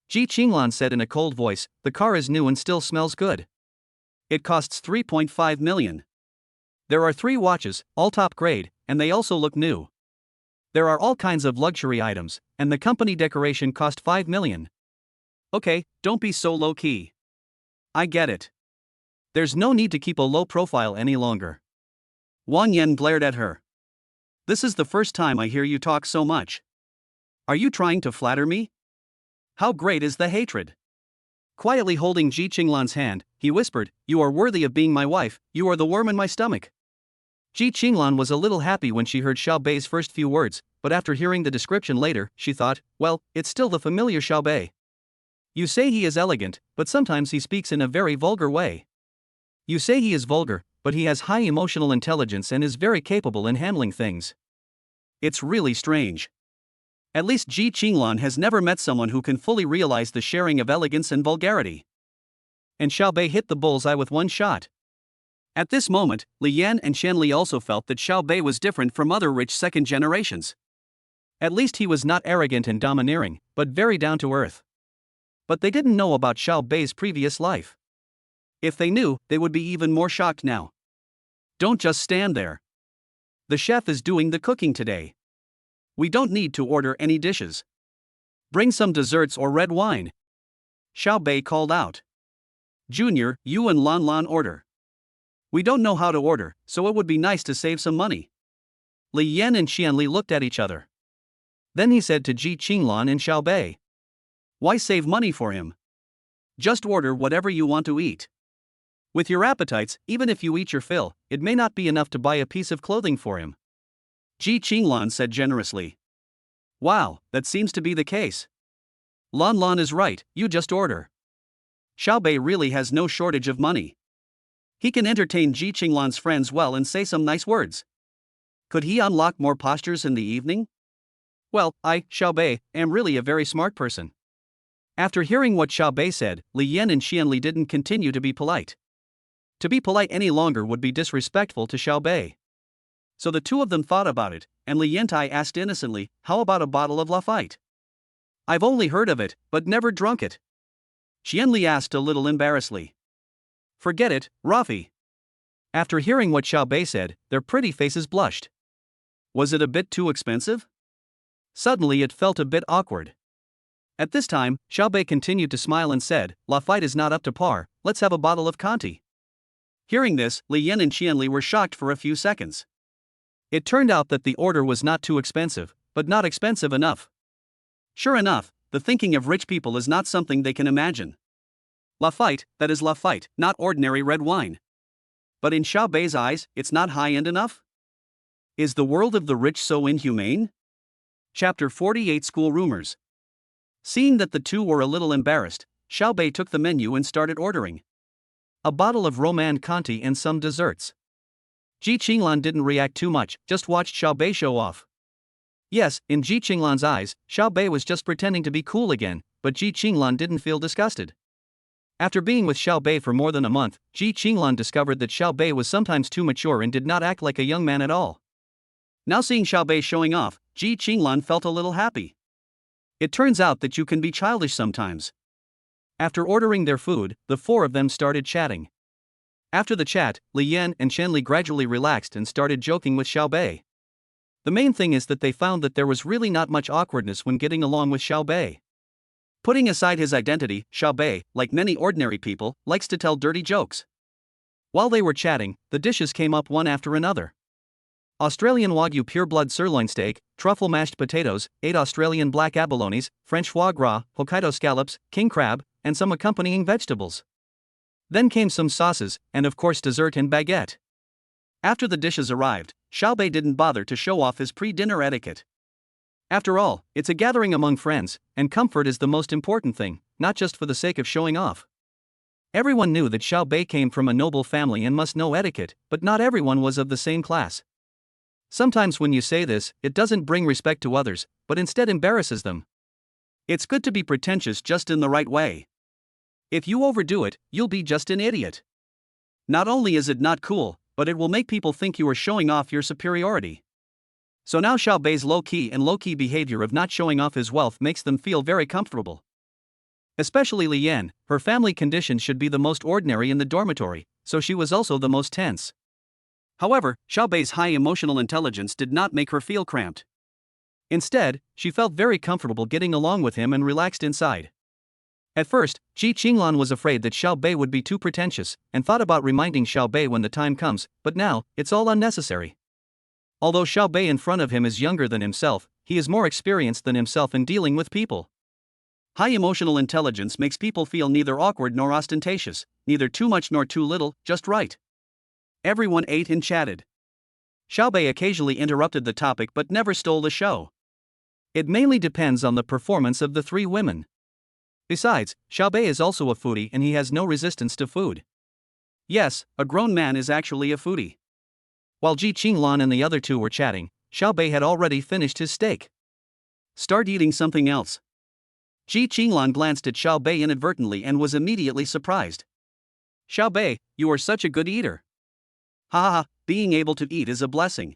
Ji Qinglan said in a cold voice, the car is new and still smells good. It costs 3.5 million. There are 3 watches, all top grade, and they also look new. There are all kinds of luxury items, and the company decoration cost 5 million. Okay, don't be so low-key. I get it. There's no need to keep a low profile any longer. Wang Yan glared at her. This is the first time I hear you talk so much. Are you trying to flatter me? How great is the hatred? Quietly holding Ji Qinglan's hand, he whispered, you are worthy of being my wife, you are the worm in my stomach. Ji Qinglan was a little happy when she heard Xiao Bei's first few words, but after hearing the description later, she thought, well, it's still the familiar Xiao Bei. You say he is elegant, but sometimes he speaks in a very vulgar way. You say he is vulgar, but he has high emotional intelligence and is very capable in handling things. It's really strange. At least Ji Qinglan has never met someone who can fully realize the sharing of elegance and vulgarity. And Xiao Bei hit the bullseye with one shot. At this moment, Li Yan and Shenli also felt that Xiao Bei was different from other rich second generations. At least he was not arrogant and domineering, but very down to earth. But they didn't know about Xiao Bei's previous life. If they knew, they would be even more shocked now. Don't just stand there. The chef is doing the cooking today. We don't need to order any dishes. Bring some desserts or red wine. Xiao Bei called out. Junior, you and Lan Lan order. We don't know how to order, so it would be nice to save some money. Li Yan and Xianli looked at each other. Then he said to Ji Qinglan and Xiao Bei. Why save money for him? Just order whatever you want to eat. With your appetites, even if you eat your fill, it may not be enough to buy a piece of clothing for him. Ji Qinglan said generously. Wow, that seems to be the case. Lan Lan is right, you just order. Xiao Bei really has no shortage of money. He can entertain Ji Qinglan's friends well and say some nice words. Could he unlock more postures in the evening? Well, I, Xiao Bei, am really a very smart person. After hearing what Xiao Bei said, Li Yan and Xianli didn't continue to be polite. To be polite any longer would be disrespectful to Xiao Bei. So the two of them thought about it, and Li Yantai asked innocently, how about a bottle of Lafite? I've only heard of it, but never drunk it. Xianli asked a little embarrassedly. Forget it, Rafi. After hearing what Xiao Bei said, their pretty faces blushed. Was it a bit too expensive? Suddenly it felt a bit awkward. At this time, Xiao Bei continued to smile and said, Lafite is not up to par, let's have a bottle of Conti. Hearing this, Li Yan and Xianli were shocked for a few seconds. It turned out that the order was not too expensive, but not expensive enough. Sure enough, the thinking of rich people is not something they can imagine. Lafite, that is Lafite, not ordinary red wine. But in Xiao Bei's eyes, it's not high-end enough? Is the world of the rich so inhumane? Chapter 48 School Rumors. Seeing that the two were a little embarrassed, Xiao Bei took the menu and started ordering. A bottle of Roman Conti and some desserts. Ji Qinglan didn't react too much, just watched Xiao Bei show off. Yes, in Ji Qinglan's eyes, Xiao Bei was just pretending to be cool again, but Ji Qinglan didn't feel disgusted. After being with Xiao Bei for more than a month, Ji Qinglan discovered that Xiao Bei was sometimes too mature and did not act like a young man at all. Now seeing Xiao Bei showing off, Ji Qinglan felt a little happy. It turns out that you can be childish sometimes. After ordering their food, the four of them started chatting. After the chat, Li Yan and Shenli gradually relaxed and started joking with Xiao Bei. The main thing is that they found that there was really not much awkwardness when getting along with Xiao Bei. Putting aside his identity, Xiao Bei, like many ordinary people, likes to tell dirty jokes. While they were chatting, the dishes came up one after another. Australian Wagyu pureblood sirloin steak, truffle mashed potatoes, 8 Australian black abalones, French foie gras, Hokkaido scallops, king crab, and some accompanying vegetables. Then came some sauces, and of course dessert and baguette. After the dishes arrived, Xiao Bei didn't bother to show off his pre-dinner etiquette. After all, it's a gathering among friends, and comfort is the most important thing, not just for the sake of showing off. Everyone knew that Xiao Bei came from a noble family and must know etiquette, but not everyone was of the same class. Sometimes when you say this, it doesn't bring respect to others, but instead embarrasses them. It's good to be pretentious just in the right way. If you overdo it, you'll be just an idiot. Not only is it not cool, but it will make people think you are showing off your superiority. So now Xiao Bei's low-key behavior of not showing off his wealth makes them feel very comfortable. Especially Li Yan, her family conditions should be the most ordinary in the dormitory, so she was also the most tense. However, Xiao Bei's high emotional intelligence did not make her feel cramped. Instead, she felt very comfortable getting along with him and relaxed inside. At first, Ji Qinglan was afraid that Xiao Bei would be too pretentious, and thought about reminding Xiao Bei when the time comes, but now, it's all unnecessary. Although Xiao Bei in front of him is younger than himself, he is more experienced than himself in dealing with people. High emotional intelligence makes people feel neither awkward nor ostentatious, neither too much nor too little, just right. Everyone ate and chatted. Xiao Bei occasionally interrupted the topic but never stole the show. It mainly depends on the performance of the three women. Besides, Xiao Bei is also a foodie and he has no resistance to food. Yes, a grown man is actually a foodie. While Ji Qinglan and the other two were chatting, Xiao Bei had already finished his steak. Start eating something else. Ji Qinglan glanced at Xiao Bei inadvertently and was immediately surprised. Xiao Bei, you are such a good eater. Ha ha ha, being able to eat is a blessing.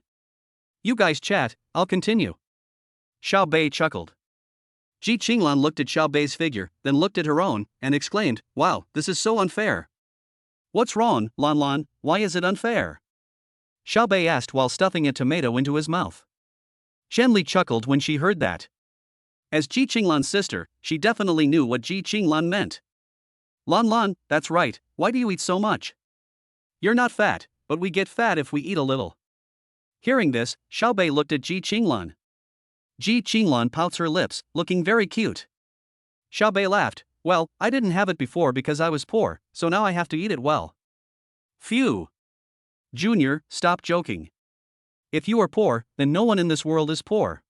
You guys chat, I'll continue. Xiao Bei chuckled. Ji Qinglan looked at Xiao Bei's figure, then looked at her own, and exclaimed, "Wow, this is so unfair." "What's wrong, Lan Lan, why is it unfair?" Xiao Bei asked while stuffing a tomato into his mouth. Shenli chuckled when she heard that. As Ji Qinglan's sister, she definitely knew what Ji Qinglan meant. "Lan Lan, that's right, why do you eat so much? You're not fat, but we get fat if we eat a little." Hearing this, Xiao Bei looked at Ji Qinglan. Ji Qinglan pouts her lips, looking very cute. Xiao Bei laughed, "Well, I didn't have it before because I was poor, so now I have to eat it well." Phew. Junior, stop joking. If you are poor, then no one in this world is poor.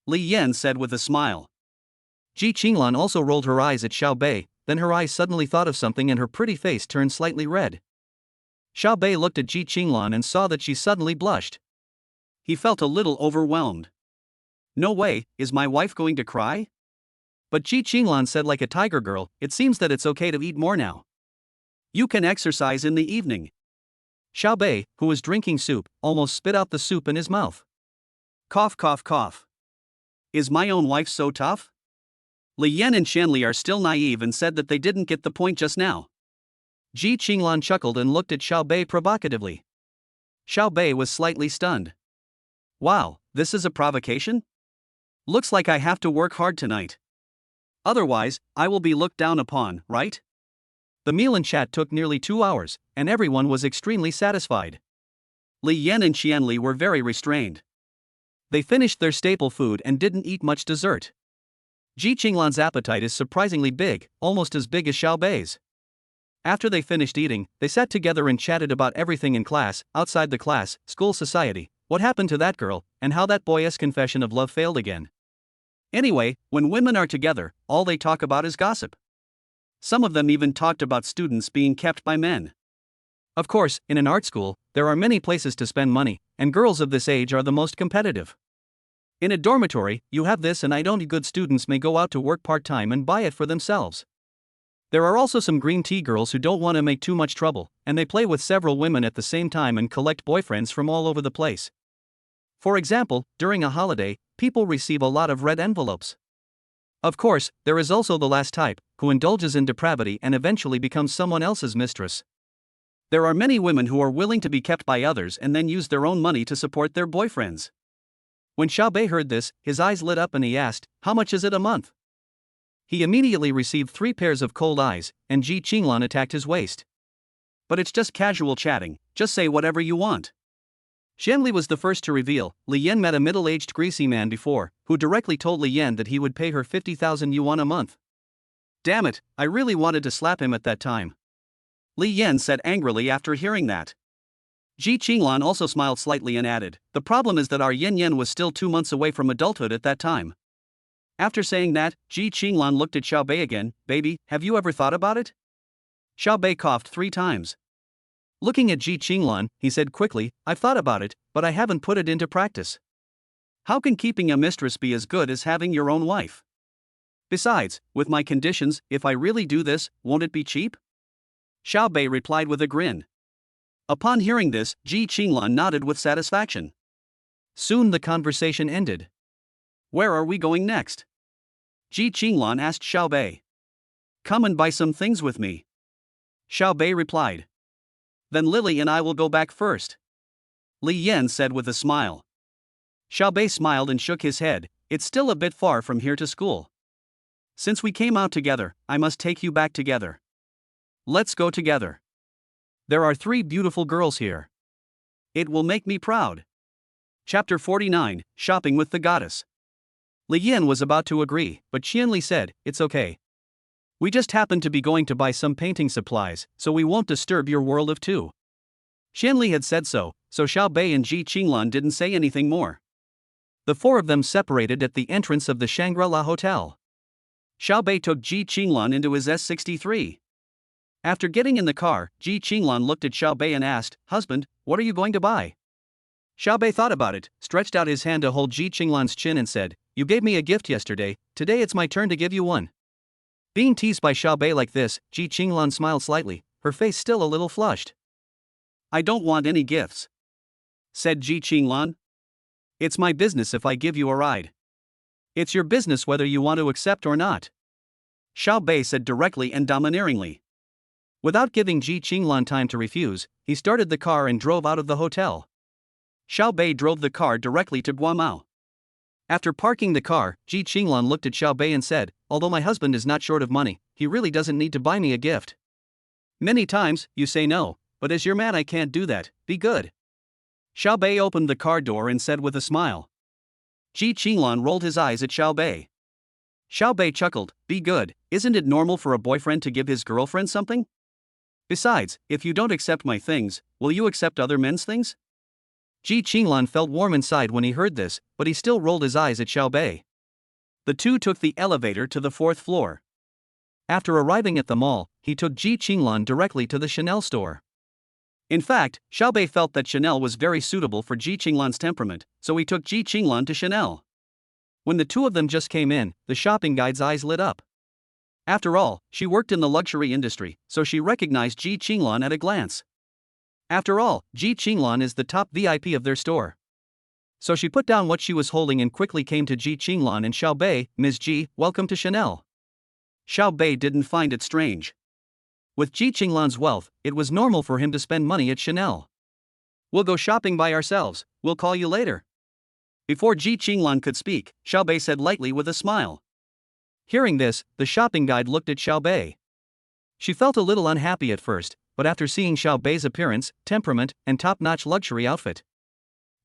Li Yan said with a smile. Ji Qinglan also rolled her eyes at Xiao Bei, then her eyes suddenly thought of something and her pretty face turned slightly red. Xiao Bei looked at Ji Qinglan and saw that she suddenly blushed. He felt a little overwhelmed. No way, is my wife going to cry? But Ji Qinglan said like a tiger girl, "It seems that it's okay to eat more now. You can exercise in the evening." Xiao Bei, who was drinking soup, almost spit out the soup in his mouth. Cough cough cough. Is my own wife so tough? Li Yan and Shanli are still naive and said that they didn't get the point just now. Ji Qinglan chuckled and looked at Xiao Bei provocatively. Xiao Bei was slightly stunned. Wow, this is a provocation? Looks like I have to work hard tonight. Otherwise, I will be looked down upon, right? The meal and chat took nearly 2 hours, and everyone was extremely satisfied. Li Yan and Qianli were very restrained. They finished their staple food and didn't eat much dessert. Ji Qinglan's appetite is surprisingly big, almost as big as Xiao Bei's. After they finished eating, they sat together and chatted about everything in class, outside the class, school, society, what happened to that girl, and how that boy's confession of love failed again. Anyway, when women are together, all they talk about is gossip. Some of them even talked about students being kept by men. Of course, in an art school, there are many places to spend money, and girls of this age are the most competitive. In a dormitory, you have this, and only good students may go out to work part-time and buy it for themselves. There are also some green tea girls who don't want to make too much trouble, and they play with several women at the same time and collect boyfriends from all over the place. For example, during a holiday, people receive a lot of red envelopes. Of course, there is also the last type, who indulges in depravity and eventually becomes someone else's mistress. There are many women who are willing to be kept by others and then use their own money to support their boyfriends. When Xiao Bei heard this, his eyes lit up and he asked, "How much is it a month?" He immediately received 3 pairs of cold eyes, and Ji Qinglan attacked his waist. "But it's just casual chatting, just say whatever you want." Shenli was the first to reveal. Li Yan met a middle-aged greasy man before, who directly told Li Yan that he would pay her 50,000 yuan a month. Damn it, I really wanted to slap him at that time. Li Yan said angrily after hearing that. Ji Qinglan also smiled slightly and added, "The problem is that our Yen Yen was still 2 months away from adulthood at that time." After saying that, Ji Qinglan looked at Xiao Bei again. "Baby, have you ever thought about it?" Xiao Bei coughed 3 times. Looking at Ji Qinglan, he said quickly, "I've thought about it, but I haven't put it into practice." How can keeping a mistress be as good as having your own wife? Besides, with my conditions, if I really do this, won't it be cheap? Xiao Bei replied with a grin. Upon hearing this, Ji Qinglan nodded with satisfaction. Soon the conversation ended. Where are we going next? Ji Qinglan asked Xiao Bei. Come and buy some things with me. Xiao Bei replied. Then Lily and I will go back first. Li Yan said with a smile. Xiao Bei smiled and shook his head. It's still a bit far from here to school. Since we came out together, I must take you back together. Let's go together. There are 3 beautiful girls here. It will make me proud. Chapter 49, Shopping with the Goddess. Li Yan was about to agree, but Qianli said, it's okay. We just happen to be going to buy some painting supplies, so we won't disturb your world of 2. Qianli had said so Xiao Bei and Ji Qinglan didn't say anything more. The 4 of them separated at the entrance of the Shangri-La Hotel. Xiao Bei took Ji Qinglan into his S63. After getting in the car, Ji Qinglan looked at Xiao Bei and asked, Husband, what are you going to buy? Xiao Bei thought about it, stretched out his hand to hold Ji Qinglan's chin and said, You gave me a gift yesterday, today it's my turn to give you one. Being teased by Xiao Bei like this, Ji Qinglan smiled slightly, her face still a little flushed. I don't want any gifts, said Ji Qinglan. It's my business if I give you a ride. It's your business whether you want to accept or not, Xiao Bei said directly and domineeringly. Without giving Ji Qinglan time to refuse, he started the car and drove out of the hotel. Xiao Bei drove the car directly to Guamao. After parking the car, Ji Qinglan looked at Xiao Bei and said, Although my husband is not short of money, he really doesn't need to buy me a gift. Many times, you say no, but as your man I can't do that, be good. Xiao Bei opened the car door and said with a smile. Ji Qinglan rolled his eyes at Xiao Bei. Xiao Bei chuckled, Be good, isn't it normal for a boyfriend to give his girlfriend something? Besides, if you don't accept my things, will you accept other men's things? Ji Qinglan felt warm inside when he heard this, but he still rolled his eyes at Xiao Bei. The 2 took the elevator to the 4th floor. After arriving at the mall, he took Ji Qinglan directly to the Chanel store. In fact, Xiao Bei felt that Chanel was very suitable for Ji Qinglan's temperament, so he took Ji Qinglan to Chanel. When the 2 of them just came in, the shopping guide's eyes lit up. After all, she worked in the luxury industry, so she recognized Ji Qinglan at a glance. After all, Ji Qinglan is the top VIP of their store. So she put down what she was holding and quickly came to Ji Qinglan and Xiao Bei. Ms. Ji, welcome to Chanel. Xiao Bei didn't find it strange. With Ji Qinglan's wealth, it was normal for him to spend money at Chanel. We'll go shopping by ourselves, we'll call you later. Before Ji Qinglan could speak, Xiao Bei said lightly with a smile. Hearing this, the shopping guide looked at Xiao Bei. She felt a little unhappy at first, but after seeing Xiao Bei's appearance, temperament, and top-notch luxury outfit,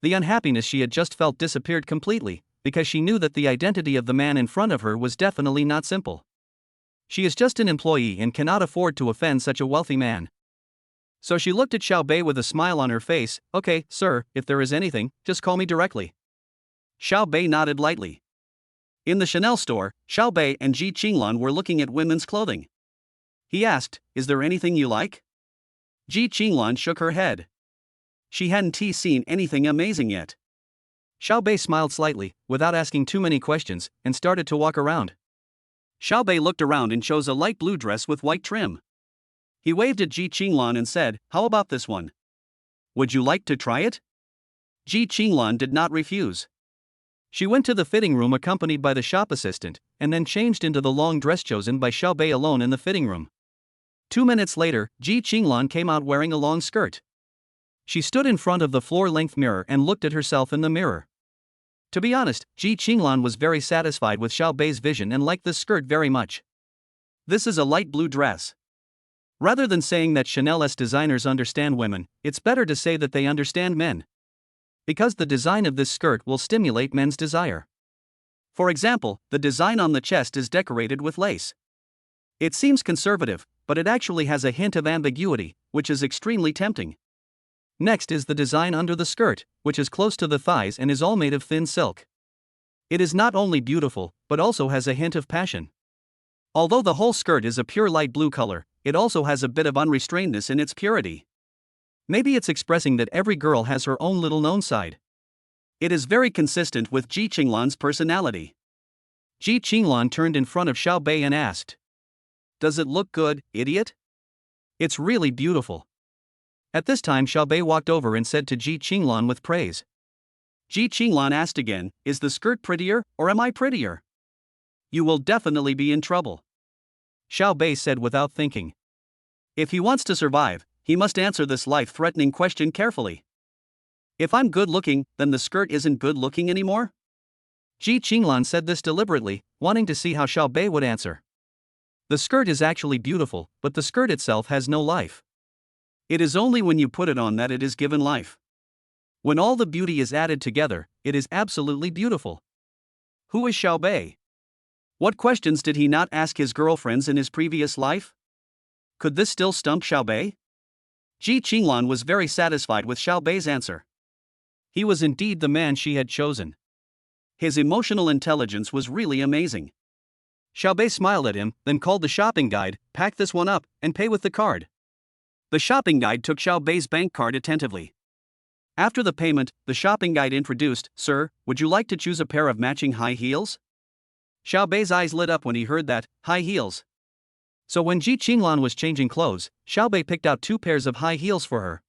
the unhappiness she had just felt disappeared completely, because she knew that the identity of the man in front of her was definitely not simple. She is just an employee and cannot afford to offend such a wealthy man. So she looked at Xiao Bei with a smile on her face. Okay, sir, if there is anything, just call me directly. Xiao Bei nodded lightly. In the Chanel store, Xiao Bei and Ji Qinglan were looking at women's clothing. He asked, Is there anything you like? Ji Qinglan shook her head. She hadn't seen anything amazing yet. Xiao Bei smiled slightly, without asking too many questions, and started to walk around. Xiao Bei looked around and chose a light blue dress with white trim. He waved at Ji Qinglan and said, How about this one? Would you like to try it? Ji Qinglan did not refuse. She went to the fitting room accompanied by the shop assistant, and then changed into the long dress chosen by Xiao Bei alone in the fitting room. 2 minutes later, Ji Qinglan came out wearing a long skirt. She stood in front of the floor-length mirror and looked at herself in the mirror. To be honest, Ji Qinglan was very satisfied with Xiao Bei's vision and liked this skirt very much. This is a light blue dress. Rather than saying that Chanel's designers understand women, it's better to say that they understand men. Because the design of this skirt will stimulate men's desire. For example, the design on the chest is decorated with lace. It seems conservative, but it actually has a hint of ambiguity, which is extremely tempting. Next is the design under the skirt, which is close to the thighs and is all made of thin silk. It is not only beautiful, but also has a hint of passion. Although the whole skirt is a pure light blue color, it also has a bit of unrestrainedness in its purity. Maybe it's expressing that every girl has her own little known side. It is very consistent with Ji Qinglan's personality. Ji Qinglan turned in front of Xiao Bei and asked, "Does it look good, idiot? It's really beautiful." At this time Xiao Bei walked over and said to Ji Qinglan with praise. Ji Qinglan asked again, "Is the skirt prettier, or am I prettier?" "You will definitely be in trouble," Xiao Bei said without thinking. If he wants to survive, he must answer this life-threatening question carefully. "If I'm good-looking, then the skirt isn't good-looking anymore?" Ji Qinglan said this deliberately, wanting to see how Xiao Bei would answer. The skirt is actually beautiful, but the skirt itself has no life. It is only when you put it on that it is given life. When all the beauty is added together, it is absolutely beautiful. Who is Xiao Bei? What questions did he not ask his girlfriends in his previous life? Could this still stump Xiao Bei? Ji Qinglan was very satisfied with Xiao Bei's answer. He was indeed the man she had chosen. His emotional intelligence was really amazing. Xiao Bei smiled at him, then called the shopping guide, "Pack this one up, and pay with the card." The shopping guide took Xiao Bei's bank card attentively. After the payment, the shopping guide introduced, "Sir, would you like to choose a pair of matching high heels?" Xiao Bei's eyes lit up when he heard that, high heels. So when Ji Qinglan was changing clothes, Xiao Bei picked out 2 pairs of high heels for her.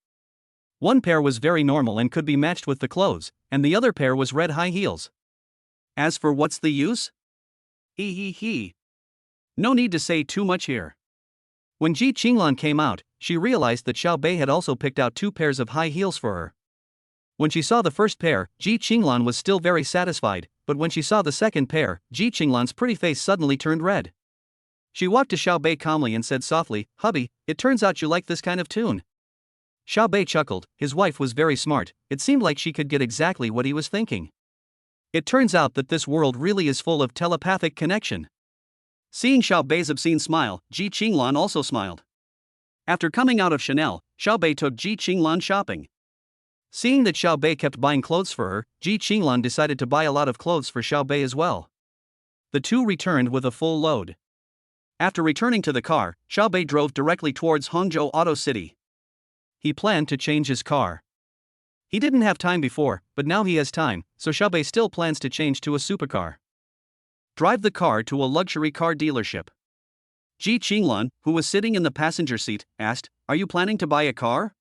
One pair was very normal and could be matched with the clothes, and the other pair was red high heels. As for what's the use? No need to say too much here. When Ji Qinglan came out, she realized that Xiao Bei had also picked out 2 pairs of high heels for her. When she saw the first pair, Ji Qinglan was still very satisfied, but when she saw the second pair, Ji Qinglan's pretty face suddenly turned red. She walked to Xiao Bei calmly and said softly, "Hubby, it turns out you like this kind of tune." Xiao Bei chuckled, his wife was very smart, it seemed like she could get exactly what he was thinking. It turns out that this world really is full of telepathic connection. Seeing Xiao Bei's obscene smile, Ji Qinglan also smiled. After coming out of Chanel, Xiao Bei took Ji Qinglan shopping. Seeing that Xiao Bei kept buying clothes for her, Ji Qinglan decided to buy a lot of clothes for Xiao Bei as well. The two returned with a full load. After returning to the car, Xiao Bei drove directly towards Hangzhou Auto City. He planned to change his car. He didn't have time before, but now he has time, so Xiao Bei still plans to change to a supercar. Drive the car to a luxury car dealership. Ji Qinglan, who was sitting in the passenger seat, asked, "Are you planning to buy a car?"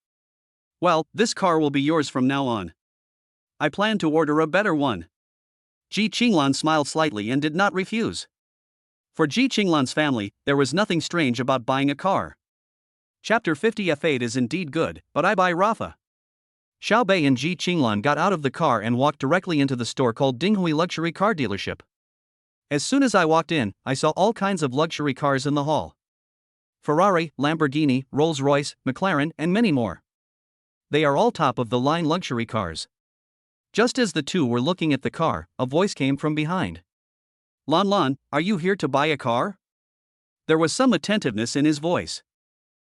"Well, this car will be yours from now on. I plan to order a better one." Ji Qinglan smiled slightly and did not refuse. For Ji Qinglan's family, there was nothing strange about buying a car. Chapter 50 F8 is indeed good, but I buy Rafa. Xiao Bei and Ji Qinglan got out of the car and walked directly into the store called Dinghui Luxury Car Dealership. As soon as I walked in, I saw all kinds of luxury cars in the hall. Ferrari, Lamborghini, Rolls-Royce, McLaren, and many more. They are all top-of-the-line luxury cars. Just as the two were looking at the car, a voice came from behind. "Lan Lan, are you here to buy a car?" There was some attentiveness in his voice.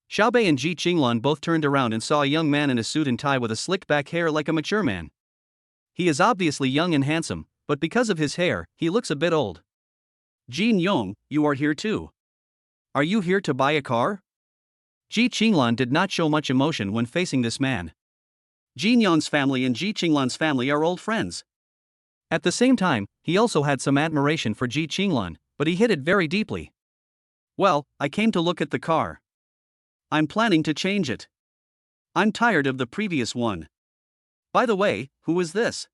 Xiao Bei and Ji Qinglan both turned around and saw a young man in a suit and tie with a slicked back hair like a mature man. He is obviously young and handsome, but because of his hair, he looks a bit old. "Jin Yong, you are here too. Are you here to buy a car?" Ji Qinglan did not show much emotion when facing this man. Jin Yong's family and Ji Qinglan's family are old friends. At the same time, he also had some admiration for Ji Qinglan, but he hid it very deeply. "Well, I came to look at the car. I'm planning to change it. I'm tired of the previous one. By the way, who is this?"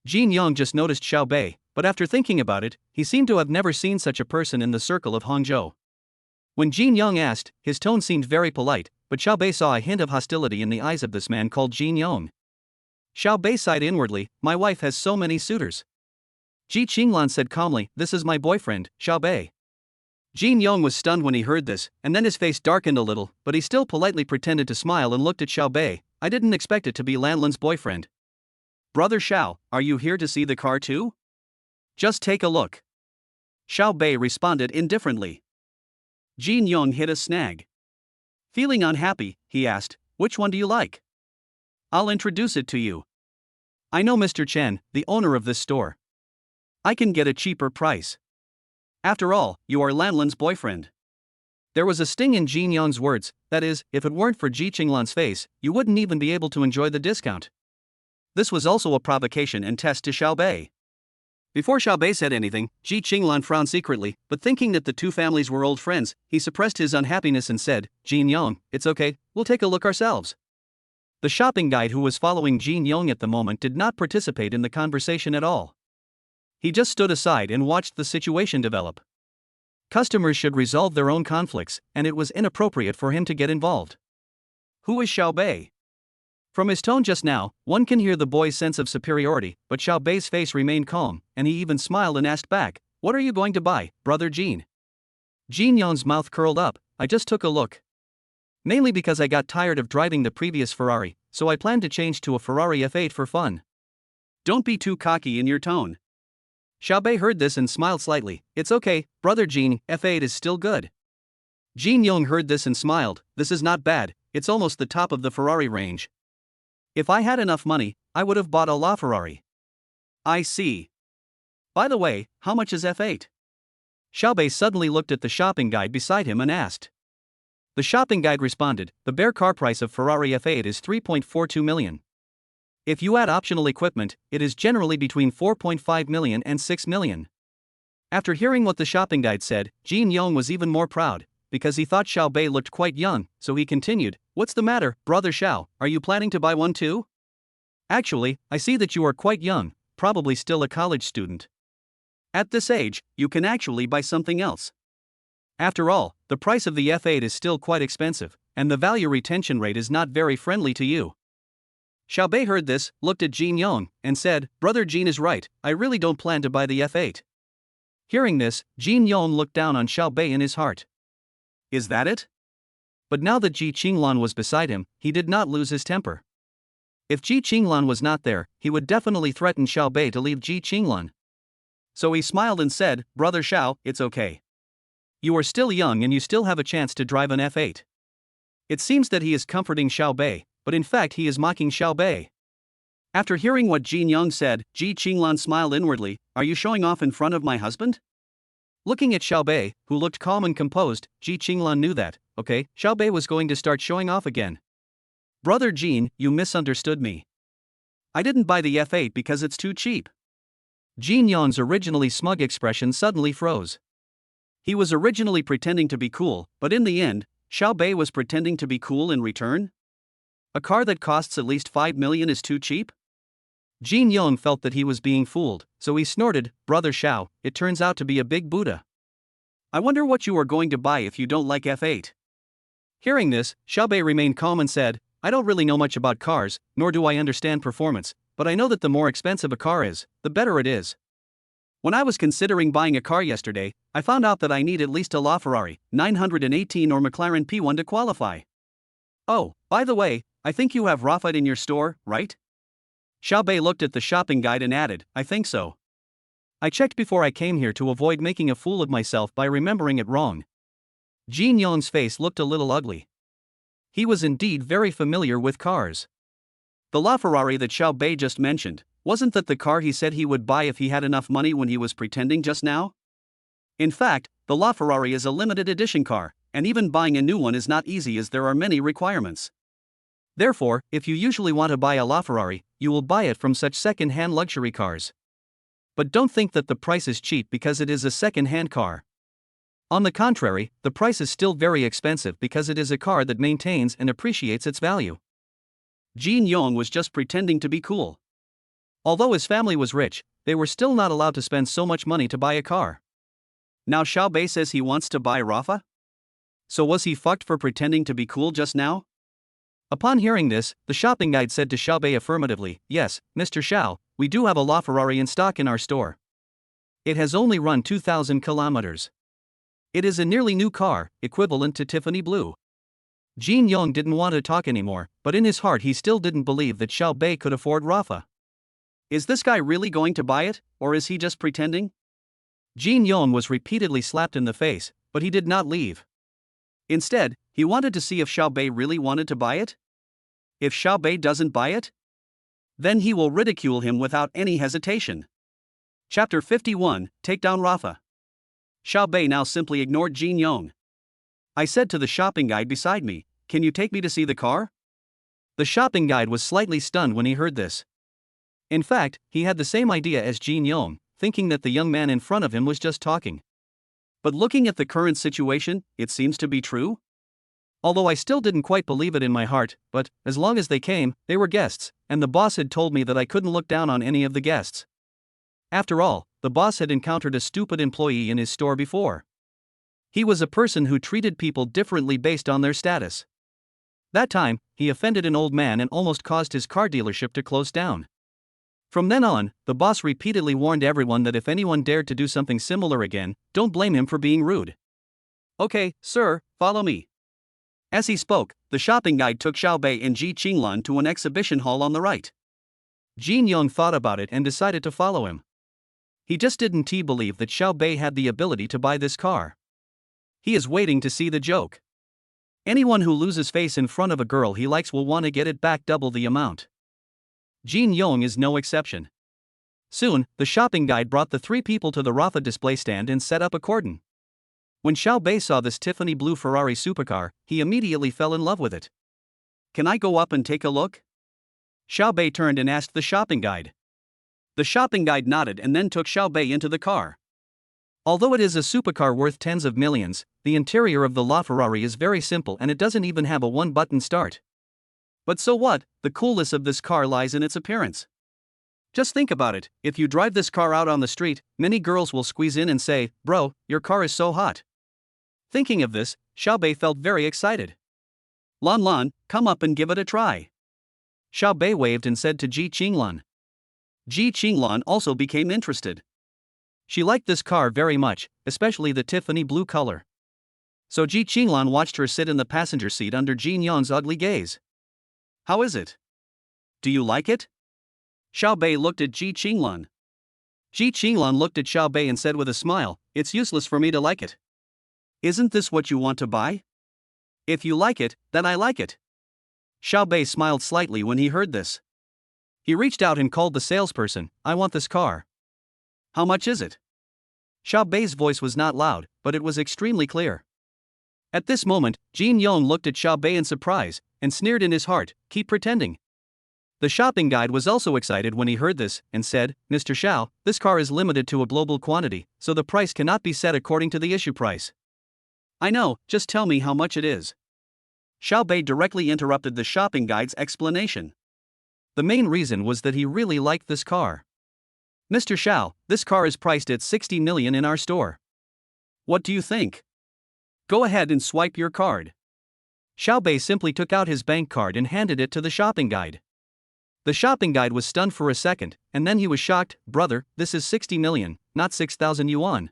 Jin Yong just noticed Xiao Bei, but after thinking about it, he seemed to have never seen such a person in the circle of Hangzhou. When Jin Yong asked, his tone seemed very polite, but Xiao Bei saw a hint of hostility in the eyes of this man called Jin Yong. Xiao Bei sighed inwardly, "My wife has so many suitors." Ji Qinglan said calmly, "This is my boyfriend, Xiao Bei." Jin Yong was stunned when he heard this, and then his face darkened a little, but he still politely pretended to smile and looked at Xiao Bei. "I didn't expect it to be Lan Lan's boyfriend." "Brother Xiao, are you here to see the car too?" "Just take a look." Xiao Bei responded indifferently. Jin Yong hit a snag. Feeling unhappy, he asked, "Which one do you like?" "I'll introduce it to you. I know Mr. Chen, the owner of this store. I can get a cheaper price. After all, you are Lan Lan's boyfriend." There was a sting in Jin Yong's words, that is, if it weren't for Ji Qinglan's face, you wouldn't even be able to enjoy the discount. This was also a provocation and test to Xiao Bei. Before Xiaobei said anything, Ji Qinglan frowned secretly, but thinking that the two families were old friends, he suppressed his unhappiness and said, Jin Yong, it's okay, we'll take a look ourselves. The shopping guide who was following Jin Yong at the moment did not participate in the conversation at all. He just stood aside and watched the situation develop. Customers should resolve their own conflicts, and it was inappropriate for him to get involved. Who is Xiaobei? From his tone just now, one can hear the boy's sense of superiority, but Xiaobei's face remained calm, and he even smiled and asked back, what are you going to buy, brother Jin? Jin Yong's mouth curled up, I just took a look. Mainly because I got tired of driving the previous Ferrari, so I plan to change to a Ferrari F8 for fun. Don't be too cocky in your tone. Xiaobei heard this and smiled slightly, it's okay, brother Jin, F8 is still good. Jin Yong heard this and smiled, this is not bad, it's almost the top of the Ferrari range. If I had enough money, I would have bought a LaFerrari. I see. By the way, how much is F8? Xiaobei suddenly looked at the shopping guide beside him and asked. The shopping guide responded, the bare car price of Ferrari F8 is 3.42 million. If you add optional equipment, it is generally between 4.5 million and 6 million. After hearing what the shopping guide said, Jin Yong was even more proud, because he thought Xiaobei looked quite young, so he continued, what's the matter, brother Xiao, are you planning to buy one too? Actually, I see that you are quite young, probably still a college student. At this age, you can actually buy something else. After all, the price of the F8 is still quite expensive, and the value retention rate is not very friendly to you. Xiaobei heard this, looked at Jin Yong, and said, brother Jin is right, I really don't plan to buy the F8. Hearing this, Jin Yong looked down on Xiaobei in his heart. Is that it? But now that Ji Qinglan was beside him, he did not lose his temper. If Ji Qinglan was not there, he would definitely threaten Xiaobei to leave Ji Qinglan. So he smiled and said, brother Xiao, it's okay. You are still young and you still have a chance to drive an F8. It seems that he is comforting Xiaobei, but in fact he is mocking Xiaobei. After hearing what Jin Yong said, Ji Qinglan smiled inwardly, are you showing off in front of my husband? Looking at Xiaobei, who looked calm and composed, Ji Qinglan knew that, okay, Xiaobei was going to start showing off again. Brother Jin, you misunderstood me. I didn't buy the F8 because it's too cheap. Jin Yong's originally smug expression suddenly froze. He was originally pretending to be cool, but in the end, Xiaobei was pretending to be cool in return? A car that costs at least 5 million is too cheap? Jin Yong felt that he was being fooled, so he snorted, brother Xiao, it turns out to be a big Buddha. I wonder what you are going to buy if you don't like F8. Hearing this, Xiaobei remained calm and said, I don't really know much about cars, nor do I understand performance, but I know that the more expensive a car is, the better it is. When I was considering buying a car yesterday, I found out that I need at least a LaFerrari 918 or McLaren P1 to qualify. Oh, by the way, I think you have Rafat in your store, right? Xiaobei looked at the shopping guide and added, I think so. I checked before I came here to avoid making a fool of myself by remembering it wrong. Jin Yong's face looked a little ugly. He was indeed very familiar with cars. The LaFerrari that Xiaobei just mentioned, wasn't that the car he said he would buy if he had enough money when he was pretending just now? In fact, the LaFerrari is a limited edition car, and even buying a new one is not easy as there are many requirements. Therefore, if you usually want to buy a LaFerrari, you will buy it from such second-hand luxury cars. But don't think that the price is cheap because it is a second-hand car. On the contrary, the price is still very expensive because it is a car that maintains and appreciates its value. Jin Yong was just pretending to be cool. Although his family was rich, they were still not allowed to spend so much money to buy a car. Now Xiaobei says he wants to buy Rafa? So was he fucked for pretending to be cool just now? Upon hearing this, the shopping guide said to Xiaobei affirmatively, yes, Mr. Xiao, we do have a LaFerrari in stock in our store. It has only run 2,000 kilometers. It is a nearly new car, equivalent to Tiffany blue. Jin Yong didn't want to talk anymore, but in his heart he still didn't believe that Xiaobei could afford Rafa. Is this guy really going to buy it, or is he just pretending? Jin Yong was repeatedly slapped in the face, but he did not leave. Instead, he wanted to see if Xiaobei really wanted to buy it. If Xiaobei doesn't buy it, then he will ridicule him without any hesitation. Chapter 51, Take Down Rafa. Xiaobei now simply ignored Jin Yong. I said to the shopping guide beside me, can you take me to see the car? The shopping guide was slightly stunned when he heard this. In fact, he had the same idea as Jin Yong, thinking that the young man in front of him was just talking. But looking at the current situation, it seems to be true. Although I still didn't quite believe it in my heart, but, as long as they came, they were guests, and the boss had told me that I couldn't look down on any of the guests. After all, the boss had encountered a stupid employee in his store before. He was a person who treated people differently based on their status. That time, he offended an old man and almost caused his car dealership to close down. From then on, the boss repeatedly warned everyone that if anyone dared to do something similar again, don't blame him for being rude. Okay, sir, follow me. As he spoke, the shopping guide took Xiaobei and Ji Qinglan to an exhibition hall on the right. Jin Yong thought about it and decided to follow him. He just didn't believe that Xiaobei had the ability to buy this car. He is waiting to see the joke. Anyone who loses face in front of a girl he likes will want to get it back double the amount. Jin Yong is no exception. Soon, the shopping guide brought the three people to the Rafa display stand and set up a cordon. When Xiaobei saw this Tiffany blue Ferrari supercar, he immediately fell in love with it. Can I go up and take a look? Xiaobei turned and asked the shopping guide. The shopping guide nodded and then took Xiaobei into the car. Although it is a supercar worth tens of millions, the interior of the LaFerrari is very simple and it doesn't even have a one-button start. But so what, the coolness of this car lies in its appearance. Just think about it, if you drive this car out on the street, many girls will squeeze in and say, "Bro, your car is so hot." Thinking of this, Xiaobei felt very excited. "Lan Lan, come up and give it a try." Xiaobei waved and said to Ji Qinglan. Ji Qinglan also became interested. She liked this car very much, especially the Tiffany blue color. So Ji Qinglan watched her sit in the passenger seat under Jin Yong's ugly gaze. "How is it? Do you like it?" Xiaobei looked at Ji Qinglan. Ji Qinglan looked at Xiaobei and said with a smile, "It's useless for me to like it. Isn't this what you want to buy? If you like it, then I like it." Xiaobei smiled slightly when he heard this. He reached out and called the salesperson, "I want this car. How much is it?" Xiaobei's voice was not loud, but it was extremely clear. At this moment, Jin Yong looked at Xiaobei in surprise, and sneered in his heart, "Keep pretending." The shopping guide was also excited when he heard this, and said, "Mr. Xiao, this car is limited to a global quantity, so the price cannot be set according to the issue price." "I know, just tell me how much it is." Xiaobei directly interrupted the shopping guide's explanation. The main reason was that he really liked this car. "Mr. Xiao, this car is priced at 60 million in our store. What do you think? Go ahead and swipe your card." Xiaobei simply took out his bank card and handed it to the shopping guide. The shopping guide was stunned for a second, and then he was shocked. "Brother, this is 60 million, not 6,000 yuan.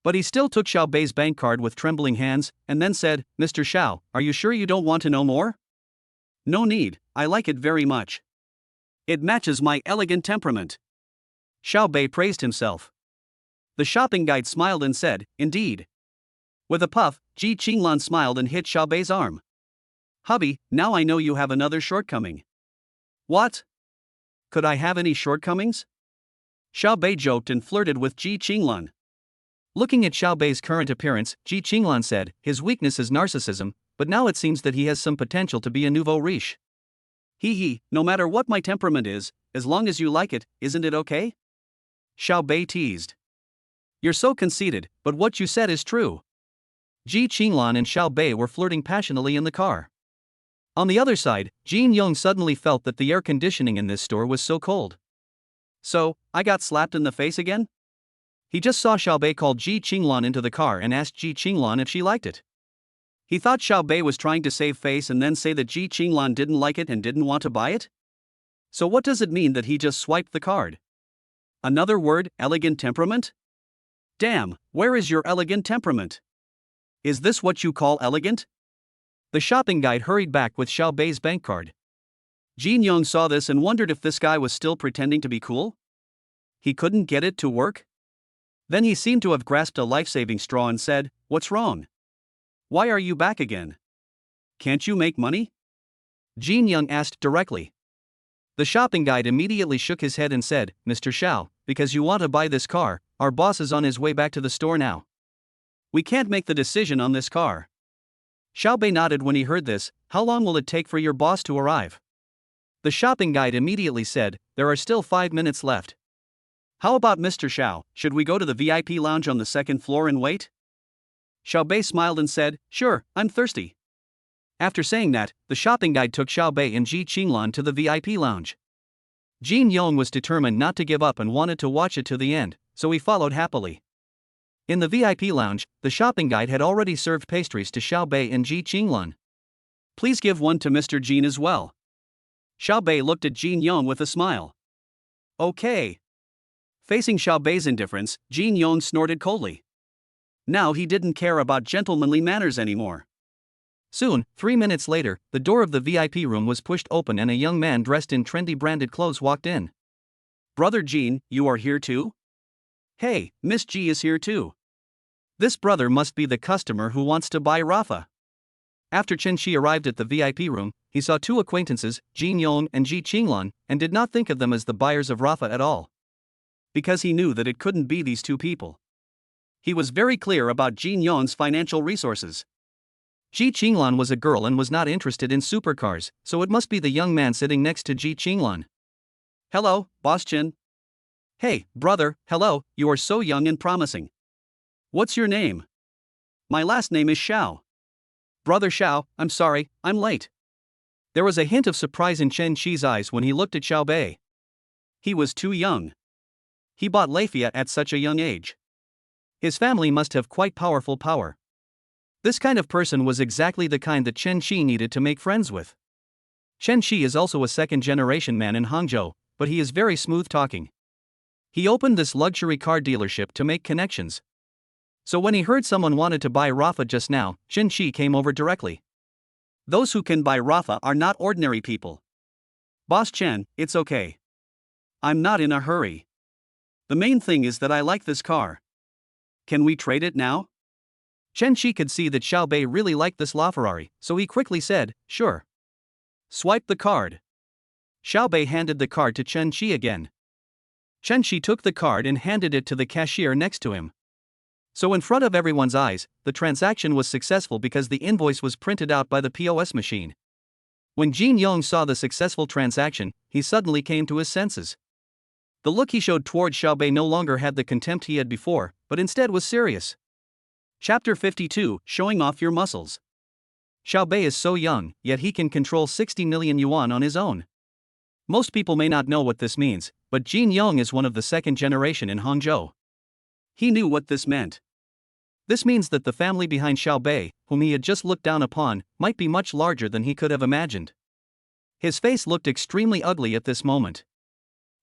But he still took Xiaobei's bank card with trembling hands, and then said, "Mr. Xiao, are you sure you don't want to know more?" "No need, I like it very much. It matches my elegant temperament." Xiaobei praised himself. The shopping guide smiled and said, "Indeed." With a puff, Ji Qinglan smiled and hit Xiaobei's arm. "Hubby, now I know you have another shortcoming." "What? Could I have any shortcomings?" Xiaobei joked and flirted with Ji Qinglan. Looking at Xiaobei's current appearance, Ji Qinglan said, "His weakness is narcissism, but now it seems that he has some potential to be a nouveau riche." He, no matter what my temperament is, as long as you like it, isn't it okay?" Xiaobei teased. "You're so conceited, but what you said is true." Ji Qinglan and Xiaobei were flirting passionately in the car. On the other side, Jin Yong suddenly felt that the air conditioning in this store was so cold. "So, I got slapped in the face again?" He just saw Xiaobei call Ji Qinglan into the car and asked Ji Qinglan if she liked it. He thought Xiaobei was trying to save face and then say that Ji Qinglan didn't like it and didn't want to buy it? So what does it mean that he just swiped the card? Another word, elegant temperament? Damn, where is your elegant temperament? Is this what you call elegant? The shopping guide hurried back with Xiaobei's bank card. Jin Yong saw this and wondered if this guy was still pretending to be cool. He couldn't get it to work? Then he seemed to have grasped a life-saving straw and said, "What's wrong? Why are you back again? Can't you make money?" Jin Young asked directly. The shopping guide immediately shook his head and said, "Mr. Xiao, because you want to buy this car, our boss is on his way back to the store now. We can't make the decision on this car." Xiaobei nodded when he heard this. "How long will it take for your boss to arrive?" The shopping guide immediately said, "There are still 5 minutes left." How about Mr. Xiao, should we go to the VIP lounge on the second floor and wait? Xiao Bei smiled and said, sure, I'm thirsty. After saying that, the shopping guide took Xiao Bei and Ji Qinglan to the VIP lounge. Jin Yong was determined not to give up and wanted to watch it to the end, so he followed happily. In the VIP lounge, the shopping guide had already served pastries to Xiao Bei and Ji Qinglan. Please give one to Mr. Jin as well. Xiao Bei looked at Jin Yong with a smile. Okay. Facing Xiao Bei's indifference, Jin Yong snorted coldly. Now he didn't care about gentlemanly manners anymore. Soon, 3 minutes later, the door of the VIP room was pushed open and a young man dressed in trendy branded clothes walked in. Brother Jean, you are here too? Hey, Miss G is here too. This brother must be the customer who wants to buy Rafa. After Chen Shi arrived at the VIP room, he saw two acquaintances, Jin Yong and Ji Qinglan, and did not think of them as the buyers of Rafa at all. Because he knew that it couldn't be these two people. He was very clear about Jin Yong's financial resources. Ji Qinglan was a girl and was not interested in supercars, so it must be the young man sitting next to Ji Qinglan. Hello, Boss Chen. Hey, brother, hello, you are so young and promising. What's your name? My last name is Xiao. Brother Xiao, I'm sorry, I'm late. There was a hint of surprise in Chen Shi's eyes when he looked at Xiao Bei. He was too young. He bought Lafayette at such a young age. His family must have quite powerful power. This kind of person was exactly the kind that Chen Shi needed to make friends with. Chen Shi is also a second-generation man in Hangzhou, but he is very smooth-talking. He opened this luxury car dealership to make connections. So when he heard someone wanted to buy Rafa just now, Chen Shi came over directly. Those who can buy Rafa are not ordinary people. Boss Chen, it's okay. I'm not in a hurry. The main thing is that I like this car. Can we trade it now? Chen Shi could see that Xiao Bei really liked this LaFerrari, so he quickly said, sure. Swipe the card. Xiao Bei handed the card to Chen Shi again. Chen Shi took the card and handed it to the cashier next to him. So in front of everyone's eyes, the transaction was successful because the invoice was printed out by the POS machine. When Jin Yong saw the successful transaction, he suddenly came to his senses. The look he showed toward Xiao Bei no longer had the contempt he had before, but instead was serious. Chapter 52, Showing Off Your Muscles. Xiao Bei is so young, yet he can control 60 million yuan on his own. Most people may not know what this means, but Jin Yong is one of the second generation in Hangzhou. He knew what this meant. This means that the family behind Xiao Bei, whom he had just looked down upon, might be much larger than he could have imagined. His face looked extremely ugly at this moment.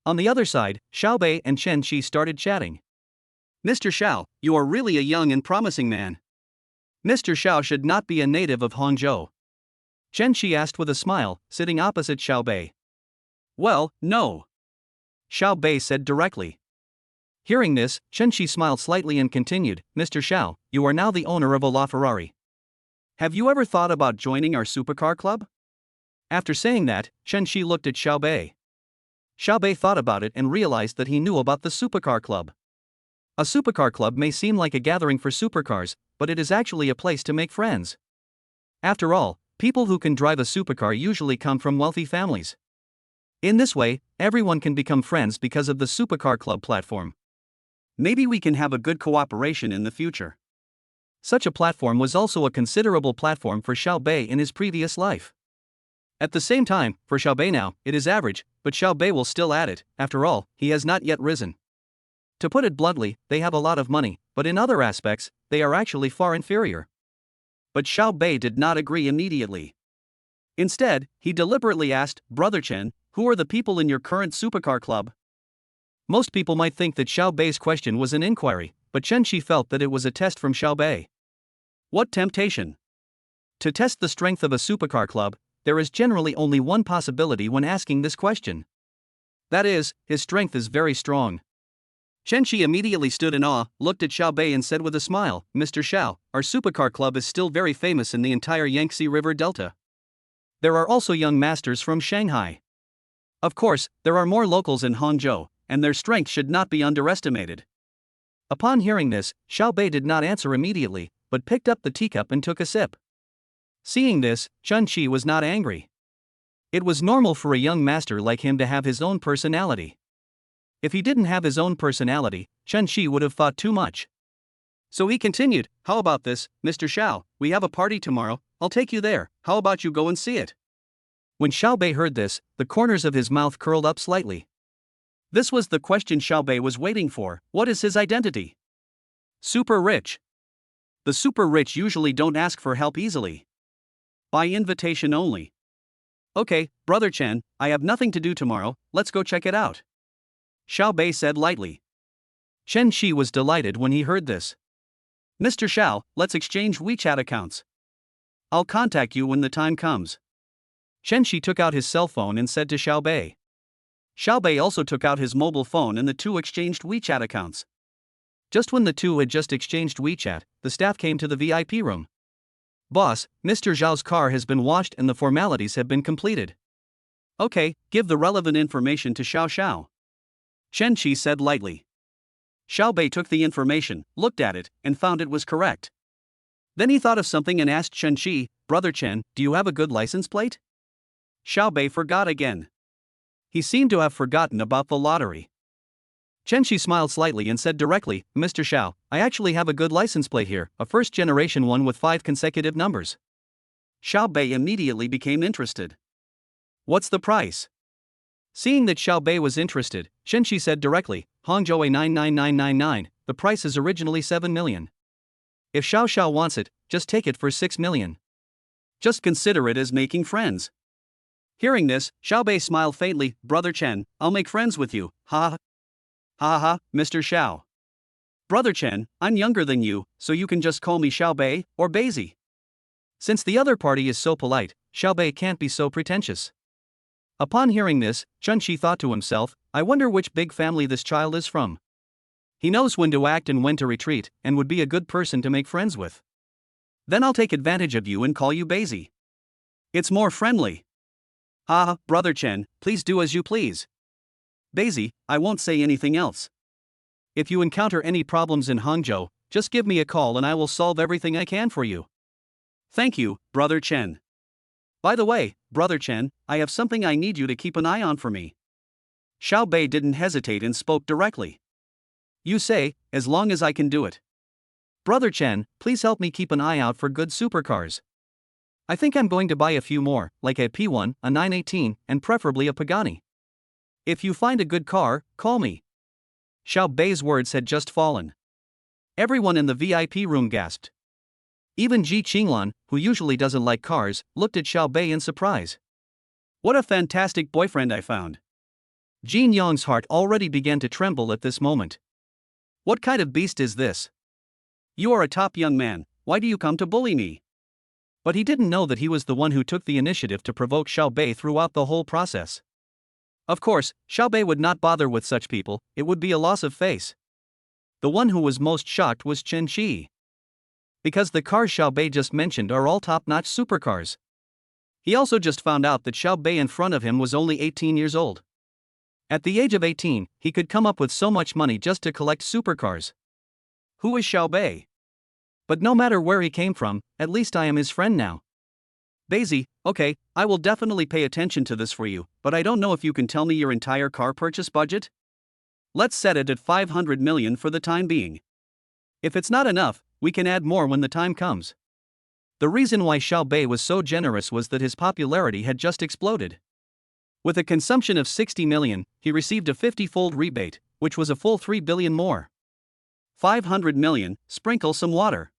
On the other side, Xiao Bei and Chen Shi started chatting. Mr. Xiao, you are really a young and promising man. Mr. Xiao should not be a native of Hangzhou. Chen Shi asked with a smile, sitting opposite Xiao Bei. Well, no. Xiao Bei said directly. Hearing this, Chen Shi smiled slightly and continued, Mr. Xiao, you are now the owner of a LaFerrari. Have you ever thought about joining our supercar club? After saying that, Chen Shi looked at Xiao Bei. Xiao Bei thought about it and realized that he knew about the supercar club. A supercar club may seem like a gathering for supercars, but it is actually a place to make friends. After all, people who can drive a supercar usually come from wealthy families. In this way, everyone can become friends because of the supercar club platform. Maybe we can have a good cooperation in the future. Such a platform was also a considerable platform for Xiao Bei in his previous life. At the same time, for Xiao Bei now, it is average, but Xiao Bei will still add it, after all, he has not yet risen. To put it bluntly, they have a lot of money, but in other aspects, they are actually far inferior. But Xiao Bei did not agree immediately. Instead, he deliberately asked, Brother Chen, who are the people in your current supercar club? Most people might think that Xiao Bei's question was an inquiry, but Chen Shi felt that it was a test from Xiao Bei. What temptation! To test the strength of a supercar club, there is generally only one possibility when asking this question. That is, his strength is very strong. Chen Shi immediately stood in awe, looked at Xiao Bei and said with a smile, Mr. Xiao, our supercar club is still very famous in the entire Yangtze River Delta. There are also young masters from Shanghai. Of course, there are more locals in Hangzhou, and their strength should not be underestimated. Upon hearing this, Xiao Bei did not answer immediately, but picked up the teacup and took a sip. Seeing this, Chen Shi was not angry. It was normal for a young master like him to have his own personality. If he didn't have his own personality, Chen Shi would have thought too much. So he continued, "How about this, Mr. Xiao? We have a party tomorrow, I'll take you there, how about you go and see it?" When Xiao Bei heard this, the corners of his mouth curled up slightly. This was the question Xiao Bei was waiting for. What is his identity? Super rich. The super rich usually don't ask for help easily. By invitation only. "Okay, Brother Chen, I have nothing to do tomorrow, let's go check it out," Xiao Bei said lightly. Chen Shi was delighted when he heard this. "Mr. Xiao, let's exchange WeChat accounts. I'll contact you when the time comes." Chen Shi took out his cell phone and said to Xiao Bei. Xiao Bei also took out his mobile phone and the two exchanged WeChat accounts. Just when the two had just exchanged WeChat, the staff came to the VIP room. "Boss, Mr. Zhao's car has been washed and the formalities have been completed." "Okay, give the relevant information to Xiao Xiao," Chen Shi said lightly. Xiao Bei took the information, looked at it, and found it was correct. Then he thought of something and asked Chen Shi, "Brother Chen, do you have a good license plate?" Xiao Bei forgot again. He seemed to have forgotten about the lottery. Chen Shi smiled slightly and said directly, "Mr. Xiao, I actually have a good license plate here, a first-generation one with 5 consecutive numbers." Xiao Bei immediately became interested. "What's the price?" Seeing that Xiao Bei was interested, Chen Shi said directly, "Hangzhou A 99999, the price is originally 7 million. If Xiao Xiao wants it, just take it for 6 million. Just consider it as making friends." Hearing this, Xiao Bei smiled faintly, "Brother Chen, I'll make friends with you, ha ha. Ha ha, Mr. Xiao. Brother Chen, I'm younger than you, so you can just call me Xiao Bei, or Beizi." Since the other party is so polite, Xiao Bei can't be so pretentious. Upon hearing this, Chen Shi thought to himself, "I wonder which big family this child is from. He knows when to act and when to retreat, and would be a good person to make friends with. Then I'll take advantage of you and call you Beizi. It's more friendly. Ha, Brother Chen, please do as you please. Beizi, I won't say anything else. If you encounter any problems in Hangzhou, just give me a call and I will solve everything I can for you. Thank you, Brother Chen. By the way, Brother Chen, I have something I need you to keep an eye on for me." Xiao Bei didn't hesitate and spoke directly. "You say, as long as I can do it. Brother Chen, please help me keep an eye out for good supercars. I think I'm going to buy a few more, like a P1, a 918, and preferably a Pagani. If you find a good car, call me." Xiao Bei's words had just fallen. Everyone in the VIP room gasped. Even Ji Qinglan, who usually doesn't like cars, looked at Xiao Bei in surprise. "What a fantastic boyfriend I found." Jin Yong's heart already began to tremble at this moment. "What kind of beast is this? You are a top young man, why do you come to bully me?" But he didn't know that he was the one who took the initiative to provoke Xiao Bei throughout the whole process. Of course, Xiao Bei would not bother with such people, it would be a loss of face. The one who was most shocked was Chen Shi. Because the cars Xiao Bei just mentioned are all top-notch supercars. He also just found out that Xiao Bei in front of him was only 18 years old. At the age of 18, he could come up with so much money just to collect supercars. Who is Xiao Bei? But no matter where he came from, at least I am his friend now. Beizi, okay, I will definitely pay attention to this for you, but I don't know if you can tell me your entire car purchase budget? Let's set it at 500 million for the time being. If it's not enough, we can add more when the time comes. The reason why Xiao Bei was so generous was that his popularity had just exploded. With a consumption of 60 million, he received a 50-fold rebate, which was a full 3 billion more. 500 million, sprinkle some water.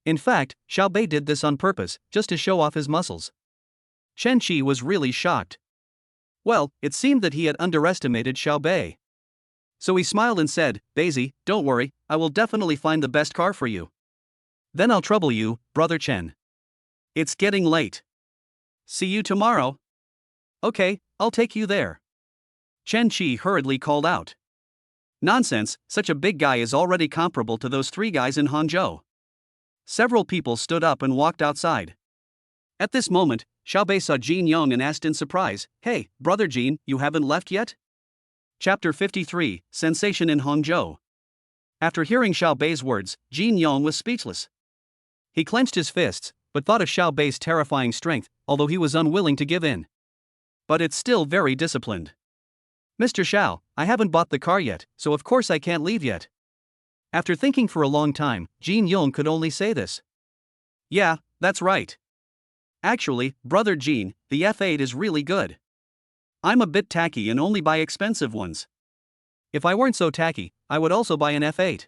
In fact, Xiao Bei did this on purpose, just to show off his muscles. Chen Shi was really shocked. Well, it seemed that he had underestimated Xiao Bei. So he smiled and said, "Beizi, don't worry, I will definitely find the best car for you. Then I'll trouble you, Brother Chen. It's getting late. See you tomorrow." "Okay, I'll take you there." Chen Shi hurriedly called out. "Nonsense, such a big guy is already comparable to those 3 guys in Hangzhou." Several people stood up and walked outside. At this moment, Xiao Bei saw Jin Yong and asked in surprise, "Hey, Brother Jin, you haven't left yet?" Chapter 53, Sensation in Hangzhou. After hearing Xiao Bei's words, Jin Yong was speechless. He clenched his fists, but thought of Xiao Bei's terrifying strength, although he was unwilling to give in. But it's still very disciplined. "Mr. Xiao, I haven't bought the car yet, so of course I can't leave yet. After thinking for a long time, Jin Yong could only say this. Yeah, that's right. Actually, brother Jin, the F8 is really good. I'm a bit tacky and only buy expensive ones. If I weren't so tacky, I would also buy an F8.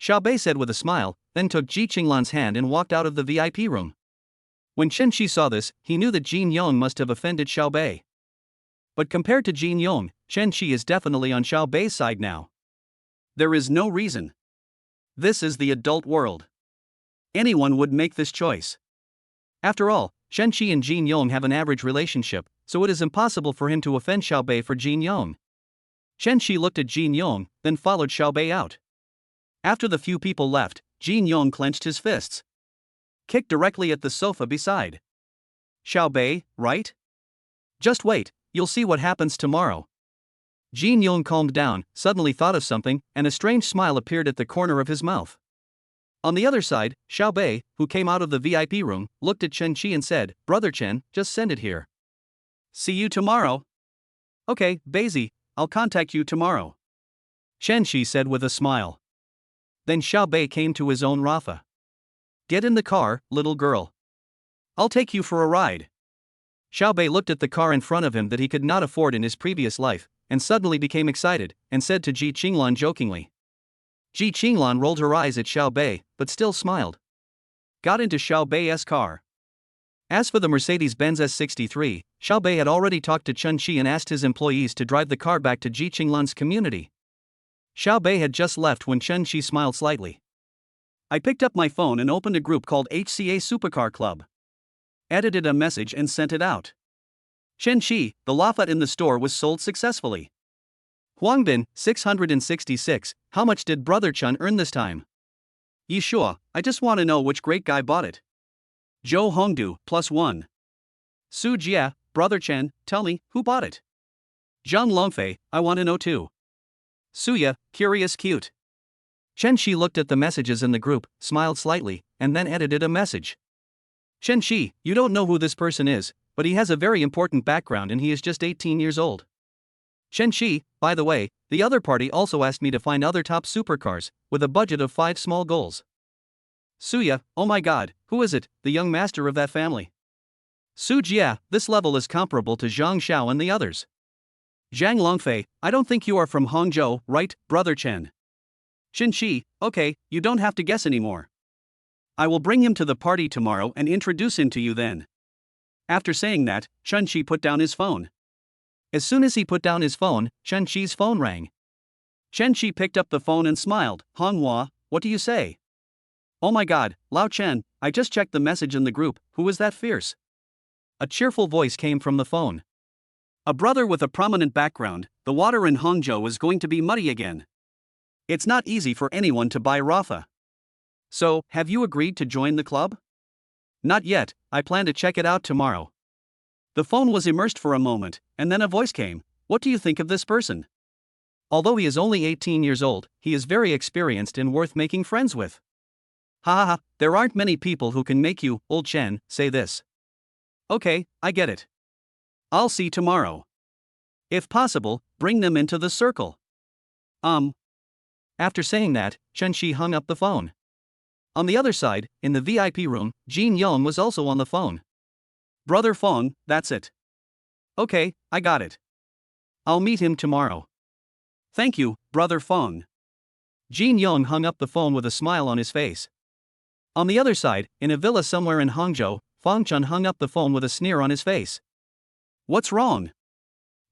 Xiao Bei said with a smile, then took Ji Qinglan's hand and walked out of the VIP room. When Chen Shi saw this, he knew that Jin Yong must have offended Xiao Bei. But compared to Jin Yong, Chen Shi is definitely on Xiao Bei's side now. There is no reason. This is the adult world. Anyone would make this choice. After all, Chen Shi and Jin Yong have an average relationship, so it is impossible for him to offend Xiao Bei for Jin Yong. Chen Shi looked at Jin Yong, then followed Xiao Bei out. After the few people left, Jin Yong clenched his fists. Kicked directly at the sofa beside. Xiao Bei, right? Just wait, you'll see what happens tomorrow. Jin Yong calmed down, suddenly thought of something, and a strange smile appeared at the corner of his mouth. On the other side, Xiao Bei, who came out of the VIP room, looked at Chen Shi and said, Brother Chen, just send it here. See you tomorrow. Okay, Beizi, I'll contact you tomorrow. Chen Shi said with a smile. Then Xiao Bei came to his own Rafa. Get in the car, little girl. I'll take you for a ride. Xiao Bei looked at the car in front of him that he could not afford in his previous life, and suddenly became excited, and said to Ji Qinglan jokingly. Ji Qinglan rolled her eyes at Xiao Bei, but still smiled. Got into Xiao Bei's car. As for the Mercedes-Benz S63, Xiao Bei had already talked to Chen Shi and asked his employees to drive the car back to Ji Qinglan's community. Xiao Bei had just left when Chen Shi smiled slightly. I picked up my phone and opened a group called HCA Supercar Club. Edited a message and sent it out. Chen Shi, the Lafette in the store was sold successfully. Huangbin, 666, how much did Brother Chen earn this time? Yi Shuo, I just want to know which great guy bought it. Zhou Hongdu, +1. Su Jia, Brother Chen, tell me, who bought it? Zhang Longfei, I want to know too. Suya, curious cute. Chen Shi looked at the messages in the group, smiled slightly, and then edited a message. Chen Shi, you don't know who this person is, but he has a very important background and he is just 18 years old. Chen Shi, by the way, the other party also asked me to find other top supercars, with a budget of 5 small goals. Suya, oh my god, who is it, the young master of that family? Su Jia, this level is comparable to Zhang Xiao and the others. Zhang Longfei, I don't think you are from Hangzhou, right, Brother Chen? Chen Shi, okay, you don't have to guess anymore. I will bring him to the party tomorrow and introduce him to you then. After saying that, Chen Shi put down his phone. As soon as he put down his phone, Chen Shi's phone rang. Chen Shi picked up the phone and smiled. Honghua, what do you say? Oh my god, Lao Chen, I just checked the message in the group, who is that fierce? A cheerful voice came from the phone. A brother with a prominent background, the water in Hangzhou is going to be muddy again. It's not easy for anyone to buy Rafa. So, have you agreed to join the club? Not yet, I plan to check it out tomorrow. The phone was immersed for a moment, and then a voice came. What do you think of this person? Although he is only 18 years old, he is very experienced and worth making friends with. Ha ha ha, there aren't many people who can make you, old Chen, say this. Okay, I get it. I'll see tomorrow. If possible, bring them into the circle. After saying that, Chen Shi hung up the phone. On the other side, in the VIP room, Jin Yong was also on the phone. Brother Fong, that's it. Okay, I got it. I'll meet him tomorrow. Thank you, Brother Fong. Jin Yong hung up the phone with a smile on his face. On the other side, in a villa somewhere in Hangzhou, Fong Chun hung up the phone with a sneer on his face. What's wrong?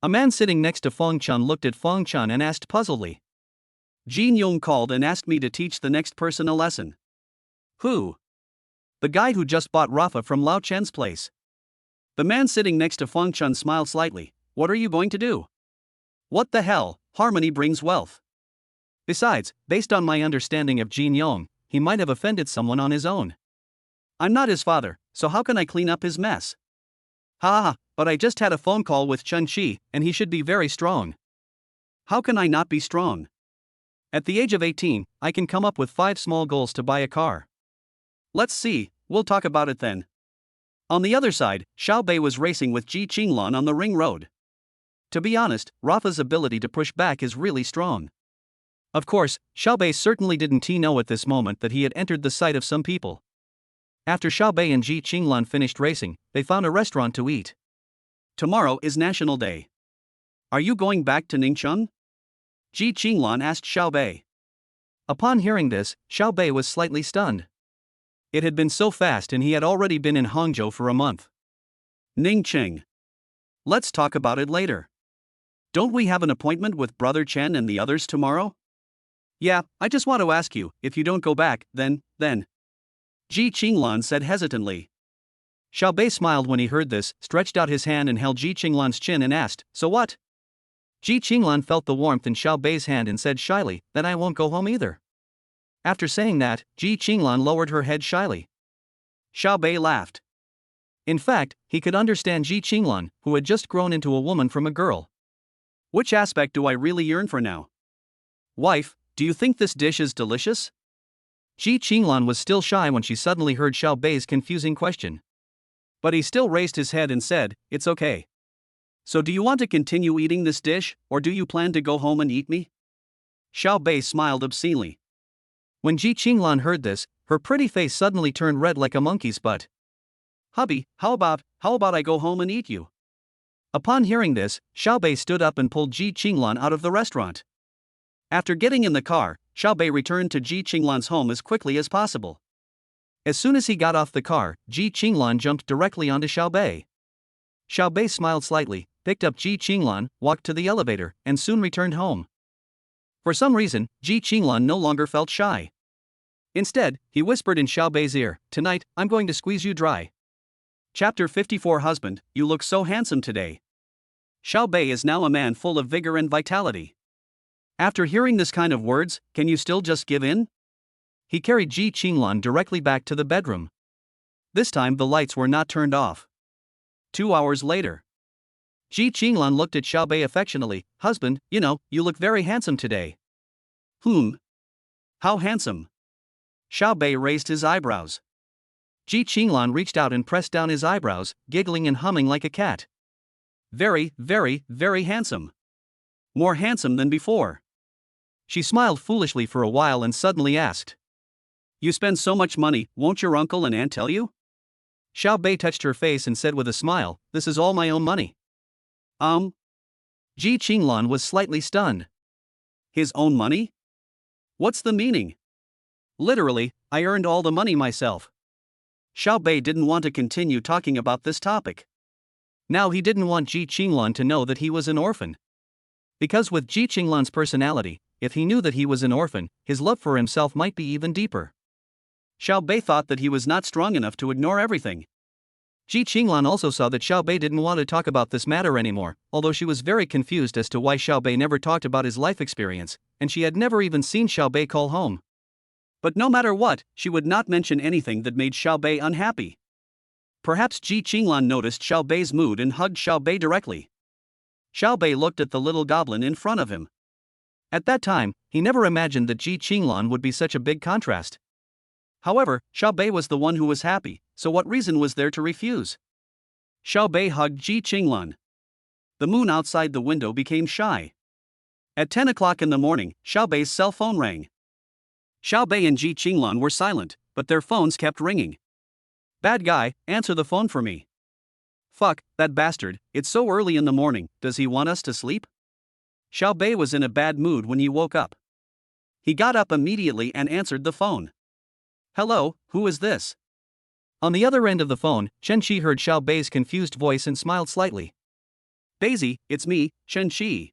A man sitting next to Fong Chun looked at Fong Chun and asked puzzledly. Jin Yong called and asked me to teach the next person a lesson. Who? The guy who just bought Rafa from Lao Chen's place. The man sitting next to Fong Chun smiled slightly. What are you going to do? What the hell, harmony brings wealth. Besides, based on my understanding of Jin Yong, he might have offended someone on his own. I'm not his father, so how can I clean up his mess? Ha ha, but I just had a phone call with Chen Shi, and he should be very strong. How can I not be strong? At the age of 18, I can come up with 5 small goals to buy a car. Let's see, we'll talk about it then. On the other side, Xiao Bei was racing with Ji Qinglan on the ring road. To be honest, Rafa's ability to push back is really strong. Of course, Xiaobei certainly didn't know at this moment that he had entered the sight of some people. After Xiaobei and Ji Qinglan finished racing, they found a restaurant to eat. Tomorrow is National Day. Are you going back to Ningcheng? Ji Qinglan asked Xiaobei. Upon hearing this, Xiaobei was slightly stunned. It had been so fast and he had already been in Hangzhou for a month. Ningcheng. Let's talk about it later. Don't we have an appointment with Brother Chen and the others tomorrow? Yeah, I just want to ask you, if you don't go back, then. Ji Qinglan said hesitantly. Xiaobei smiled when he heard this, stretched out his hand and held Ji Qinglan's chin and asked, so what? Ji Qinglan felt the warmth in Xiaobei's hand and said shyly, then I won't go home either. After saying that, Ji Qinglan lowered her head shyly. Xiaobei laughed. In fact, he could understand Ji Qinglan, who had just grown into a woman from a girl. Which aspect do I really yearn for now? Wife, do you think this dish is delicious? Ji Qinglan was still shy when she suddenly heard Xiaobei's confusing question. But he still raised his head and said, it's okay. So do you want to continue eating this dish, or do you plan to go home and eat me? Xiaobei smiled obscenely. When Ji Qinglan heard this, her pretty face suddenly turned red like a monkey's butt. Hubby, how about I go home and eat you? Upon hearing this, Xiaobei stood up and pulled Ji Qinglan out of the restaurant. After getting in the car, Xiaobei returned to Ji Qinglan's home as quickly as possible. As soon as he got off the car, Ji Qinglan jumped directly onto Xiaobei. Xiaobei smiled slightly, picked up Ji Qinglan, walked to the elevator, and soon returned home. For some reason, Ji Qinglan no longer felt shy. Instead, he whispered in Xiaobei's ear, tonight, I'm going to squeeze you dry. Chapter 54 Husband, you look so handsome today. Xiaobei is now a man full of vigor and vitality. After hearing this kind of words, can you still just give in? He carried Ji Qinglan directly back to the bedroom. This time the lights were not turned off. 2 hours later. Ji Qinglan looked at Xiaobei affectionately, husband, you look very handsome today. How handsome? Xiaobei raised his eyebrows. Ji Qinglan reached out and pressed down his eyebrows, giggling and humming like a cat. Very, very, very handsome. More handsome than before. She smiled foolishly for a while and suddenly asked. You spend so much money, won't your uncle and aunt tell you? Xiaobei touched her face and said with a smile, this is all my own money. Ji Qinglan was slightly stunned. His own money? What's the meaning? Literally, I earned all the money myself. Xiaobei didn't want to continue talking about this topic. Now he didn't want Ji Qinglan to know that he was an orphan. Because with Ji Qinglan's personality, if he knew that he was an orphan, his love for himself might be even deeper. Xiaobei thought that he was not strong enough to ignore everything. Ji Qinglan also saw that Xiaobei didn't want to talk about this matter anymore, although she was very confused as to why Xiaobei never talked about his life experience, and she had never even seen Xiaobei call home. But no matter what, she would not mention anything that made Xiaobei unhappy. Perhaps Ji Qinglan noticed Xiaobei's mood and hugged Xiaobei directly. Xiaobei looked at the little goblin in front of him. At that time, he never imagined that Ji Qinglan would be such a big contrast. However, Xiaobei was the one who was happy, so what reason was there to refuse? Xiaobei hugged Ji Qinglan. The moon outside the window became shy. At 10 o'clock in the morning, Xiaobei's cell phone rang. Xiaobei and Ji Qinglan were silent, but their phones kept ringing. Bad guy, answer the phone for me. Fuck, that bastard, it's so early in the morning, does he want us to sleep? Xiaobei was in a bad mood when he woke up. He got up immediately and answered the phone. Hello, who is this? On the other end of the phone, Chen Qi heard Xiaobei's confused voice and smiled slightly. Daisy, it's me, Chen Qi.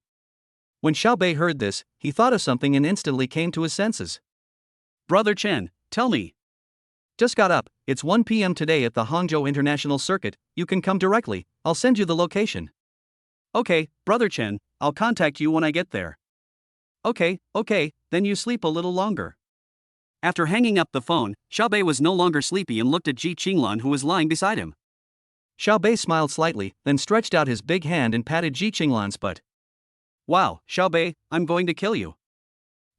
When Xiaobei heard this, he thought of something and instantly came to his senses. Brother Chen, tell me. Just got up, it's 1 p.m. today at the Hangzhou International Circuit, you can come directly, I'll send you the location. Okay, Brother Chen, I'll contact you when I get there. Okay, then you sleep a little longer. After hanging up the phone, Xiaobei was no longer sleepy and looked at Ji Qinglan who was lying beside him. Xiaobei smiled slightly, then stretched out his big hand and patted Ji Qinglan's butt. Wow, Xiaobei, I'm going to kill you.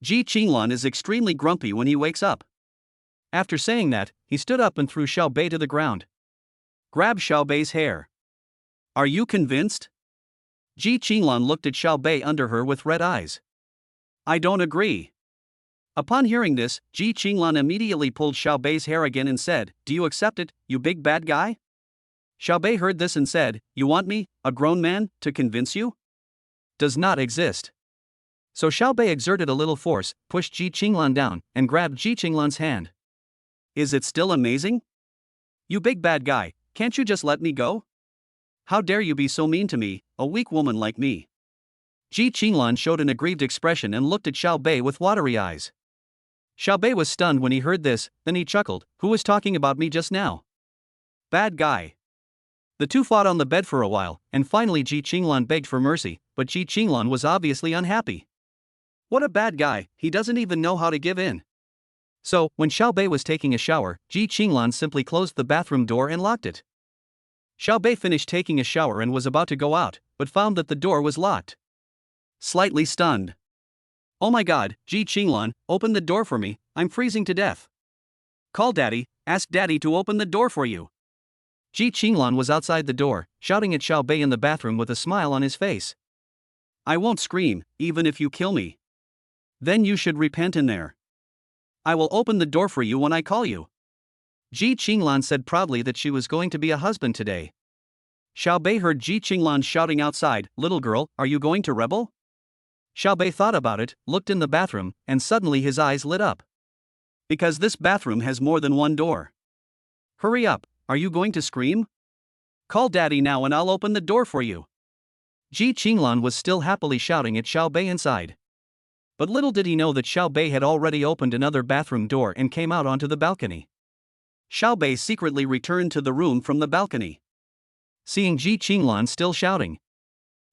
Ji Qinglan is extremely grumpy when he wakes up. After saying that, he stood up and threw Xiaobei to the ground. Grab Xiaobei's hair. Are you convinced? Ji Qinglan looked at Xiao Bei under her with red eyes. I don't agree. Upon hearing this, Ji Qinglan immediately pulled Xiao Bei's hair again and said, Do you accept it, you big bad guy? Xiao Bei heard this and said, You want me, a grown man, to convince you? Does not exist. So Xiao Bei exerted a little force, pushed Ji Qinglan down, and grabbed Ji Qinglan's hand. Is it still amazing? You big bad guy, can't you just let me go? How dare you be so mean to me, a weak woman like me? Ji Qinglan showed an aggrieved expression and looked at Xiao Bei with watery eyes. Xiao Bei was stunned when he heard this, then he chuckled, Who was talking about me just now? Bad guy. The two fought on the bed for a while, and finally Ji Qinglan begged for mercy, but Ji Qinglan was obviously unhappy. What a bad guy, he doesn't even know how to give in. So, when Xiao Bei was taking a shower, Ji Qinglan simply closed the bathroom door and locked it. Xiao Bei finished taking a shower and was about to go out, but found that the door was locked. Slightly stunned. Oh my god, Ji Qinglan, open the door for me, I'm freezing to death. Call daddy, ask daddy to open the door for you. Ji Qinglan was outside the door, shouting at Xiao Bei in the bathroom with a smile on his face. I won't scream, even if you kill me. Then you should repent in there. I will open the door for you when I call you. Ji Qinglan said proudly that she was going to be a husband today. Xiao Bei heard Ji Qinglan shouting outside, Little girl, are you going to rebel? Xiao Bei thought about it, looked in the bathroom, and suddenly his eyes lit up. Because this bathroom has more than one door. Hurry up, are you going to scream? Call daddy now and I'll open the door for you. Ji Qinglan was still happily shouting at Xiao Bei inside. But little did he know that Xiao Bei had already opened another bathroom door and came out onto the balcony. Xiao Bei secretly returned to the room from the balcony. Seeing Ji Qinglan still shouting,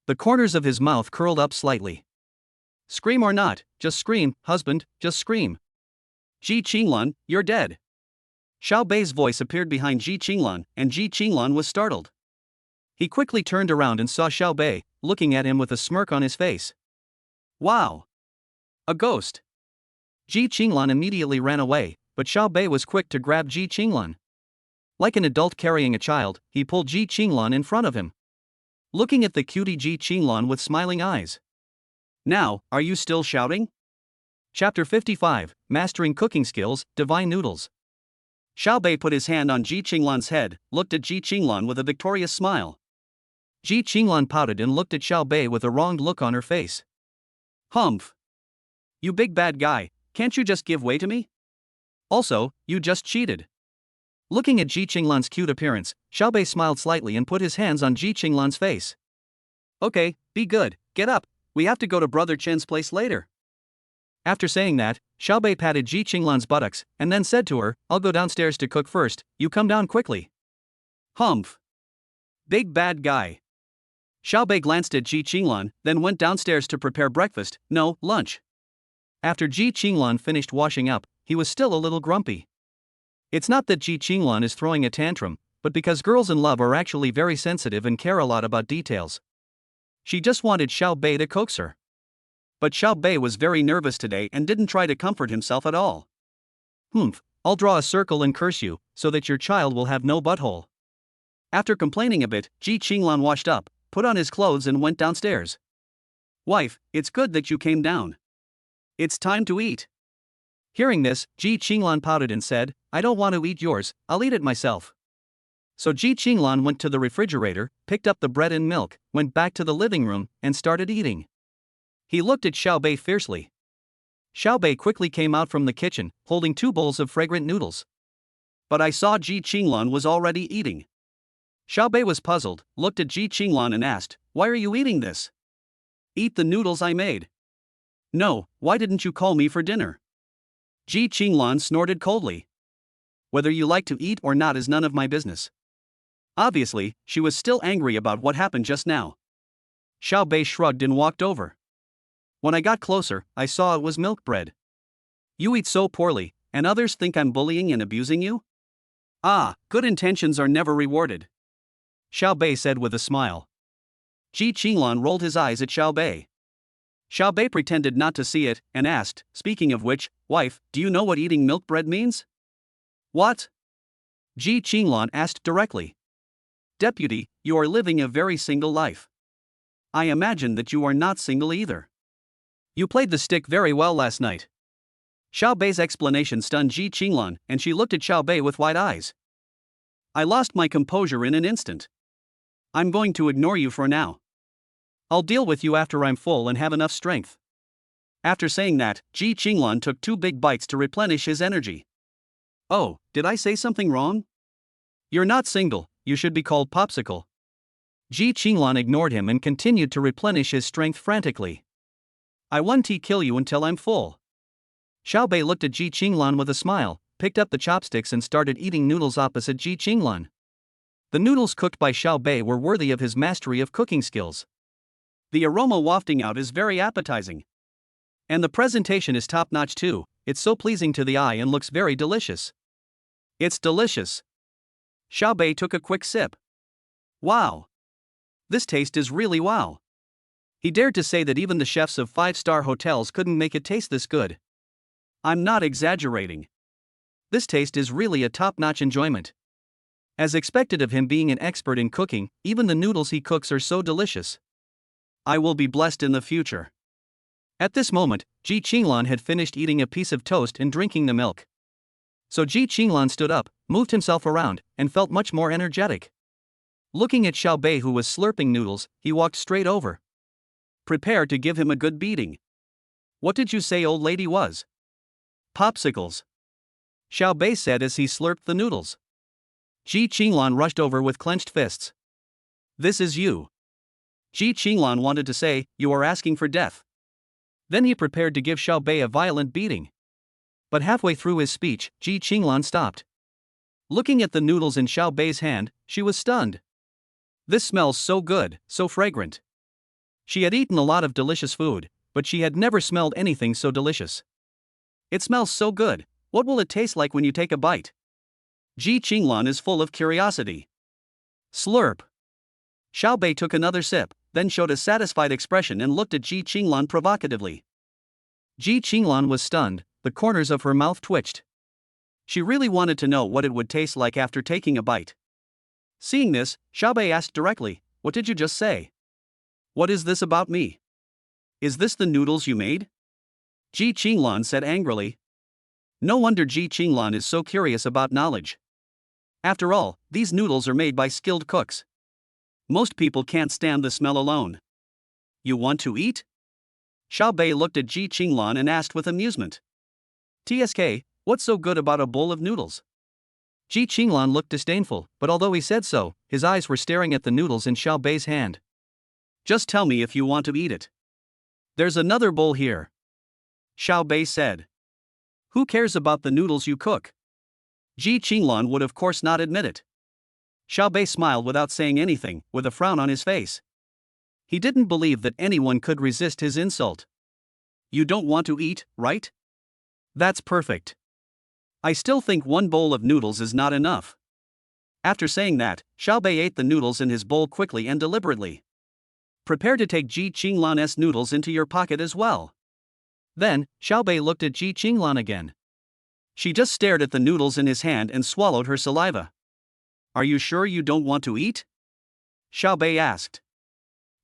the corners of his mouth curled up slightly. Scream or not, just scream, husband, just scream. Ji Qinglan, you're dead. Xiao Bei's voice appeared behind Ji Qinglan, and Ji Qinglan was startled. He quickly turned around and saw Xiao Bei, looking at him with a smirk on his face. Wow! A ghost! Ji Qinglan immediately ran away, but Xiao Bei was quick to grab Ji Qinglan. Like an adult carrying a child, he pulled Ji Qinglan in front of him. Looking at the cutie Ji Qinglan with smiling eyes. Now, are you still shouting? Chapter 55, Mastering Cooking Skills, Divine Noodles. Xiao Bei put his hand on Ji Qinglan's head, looked at Ji Qinglan with a victorious smile. Ji Qinglan pouted and looked at Xiao Bei with a wronged look on her face. Humph! You big bad guy, can't you just give way to me? Also, you just cheated. Looking at Ji Qinglan's cute appearance, Xiao Bei smiled slightly and put his hands on Ji Qinglan's face. Okay, be good, get up, we have to go to Brother Chen's place later. After saying that, Xiao Bei patted Ji Qinglan's buttocks, and then said to her, I'll go downstairs to cook first, you come down quickly. Humph! Big bad guy. Xiao Bei glanced at Ji Qinglan, then went downstairs to prepare breakfast, no, lunch. After Ji Qinglan finished washing up, he was still a little grumpy. It's not that Ji Qinglan is throwing a tantrum, but because girls in love are actually very sensitive and care a lot about details. She just wanted Xiao Bei to coax her. But Xiao Bei was very nervous today and didn't try to comfort himself at all. Humph, I'll draw a circle and curse you, so that your child will have no butthole. After complaining a bit, Ji Qinglan washed up, put on his clothes and went downstairs. Wife, it's good that you came down. It's time to eat. Hearing this, Ji Qinglan pouted and said, I don't want to eat yours, I'll eat it myself. So Ji Qinglan went to the refrigerator, picked up the bread and milk, went back to the living room, and started eating. He looked at Xiao Bei fiercely. Xiao Bei quickly came out from the kitchen, holding 2 bowls of fragrant noodles. But I saw Ji Qinglan was already eating. Xiao Bei was puzzled, looked at Ji Qinglan and asked, Why are you eating this? Eat the noodles I made. No, why didn't you call me for dinner? Ji Qinglan snorted coldly. Whether you like to eat or not is none of my business. Obviously, she was still angry about what happened just now. Xiao Bei shrugged and walked over. When I got closer, I saw it was milk bread. You eat so poorly, and others think I'm bullying and abusing you? Ah, good intentions are never rewarded. Xiao Bei said with a smile. Ji Qinglan rolled his eyes at Xiao Bei. Xiao Bei pretended not to see it, and asked, Speaking of which, wife, do you know what eating milk bread means? What? Ji Qinglan asked directly. Deputy, you are living a very single life. I imagine that you are not single either. You played the stick very well last night. Xiao Bei's explanation stunned Ji Qinglan, and she looked at Xiao Bei with wide eyes. I lost my composure in an instant. I'm going to ignore you for now. I'll deal with you after I'm full and have enough strength. After saying that, Ji Qinglan took 2 big bites to replenish his energy. Oh, did I say something wrong? You're not single, you should be called Popsicle. Ji Qinglan ignored him and continued to replenish his strength frantically. I won't kill you until I'm full. Xiao Bei looked at Ji Qinglan with a smile, picked up the chopsticks and started eating noodles opposite Ji Qinglan. The noodles cooked by Xiao Bei were worthy of his mastery of cooking skills. The aroma wafting out is very appetizing. And the presentation is top-notch too, it's so pleasing to the eye and looks very delicious. It's delicious. Xiao Bei took a quick sip. Wow. This taste is really wow. He dared to say that even the chefs of 5-star hotels couldn't make it taste this good. I'm not exaggerating. This taste is really a top-notch enjoyment. As expected of him being an expert in cooking, even the noodles he cooks are so delicious. I will be blessed in the future. At this moment, Ji Qinglan had finished eating a piece of toast and drinking the milk. So Ji Qinglan stood up, moved himself around, and felt much more energetic. Looking at Xiao Bei who was slurping noodles, he walked straight over. Prepared to give him a good beating. What did you say old lady was? Popsicles. Xiao Bei said as he slurped the noodles. Ji Qinglan rushed over with clenched fists. This is you. Ji Qinglan wanted to say, you are asking for death. Then he prepared to give Xiao Bei a violent beating. But halfway through his speech, Ji Qinglan stopped. Looking at the noodles in Xiao Bei's hand, she was stunned. This smells so good, so fragrant. She had eaten a lot of delicious food, but she had never smelled anything so delicious. It smells so good, what will it taste like when you take a bite? Ji Qinglan is full of curiosity. Slurp. Xiao Bei took another sip, then showed a satisfied expression and looked at Ji Qinglan provocatively. Ji Qinglan was stunned, the corners of her mouth twitched. She really wanted to know what it would taste like after taking a bite. Seeing this, Xiao Bei asked directly, what did you just say? What is this about me? Is this the noodles you made? Ji Qinglan said angrily. No wonder Ji Qinglan is so curious about knowledge. After all, these noodles are made by skilled cooks. Most people can't stand the smell alone. You want to eat? Xiao Bei looked at Ji Qinglan and asked with amusement. TSK, what's so good about a bowl of noodles? Ji Qinglan looked disdainful, but although he said so, his eyes were staring at the noodles in Xiao Bei's hand. Just tell me if you want to eat it. There's another bowl here. Xiao Bei said. Who cares about the noodles you cook? Ji Qinglan would of course not admit it. Xiao Bei smiled without saying anything, with a frown on his face. He didn't believe that anyone could resist his insult. You don't want to eat, right? That's perfect. I still think one bowl of noodles is not enough. After saying that, Xiao Bei ate the noodles in his bowl quickly and deliberately. Prepare to take Ji Qinglan's noodles into your pocket as well. Then, Xiao Bei looked at Ji Qinglan again. She just stared at the noodles in his hand and swallowed her saliva. Are you sure you don't want to eat? Xiao Bei asked.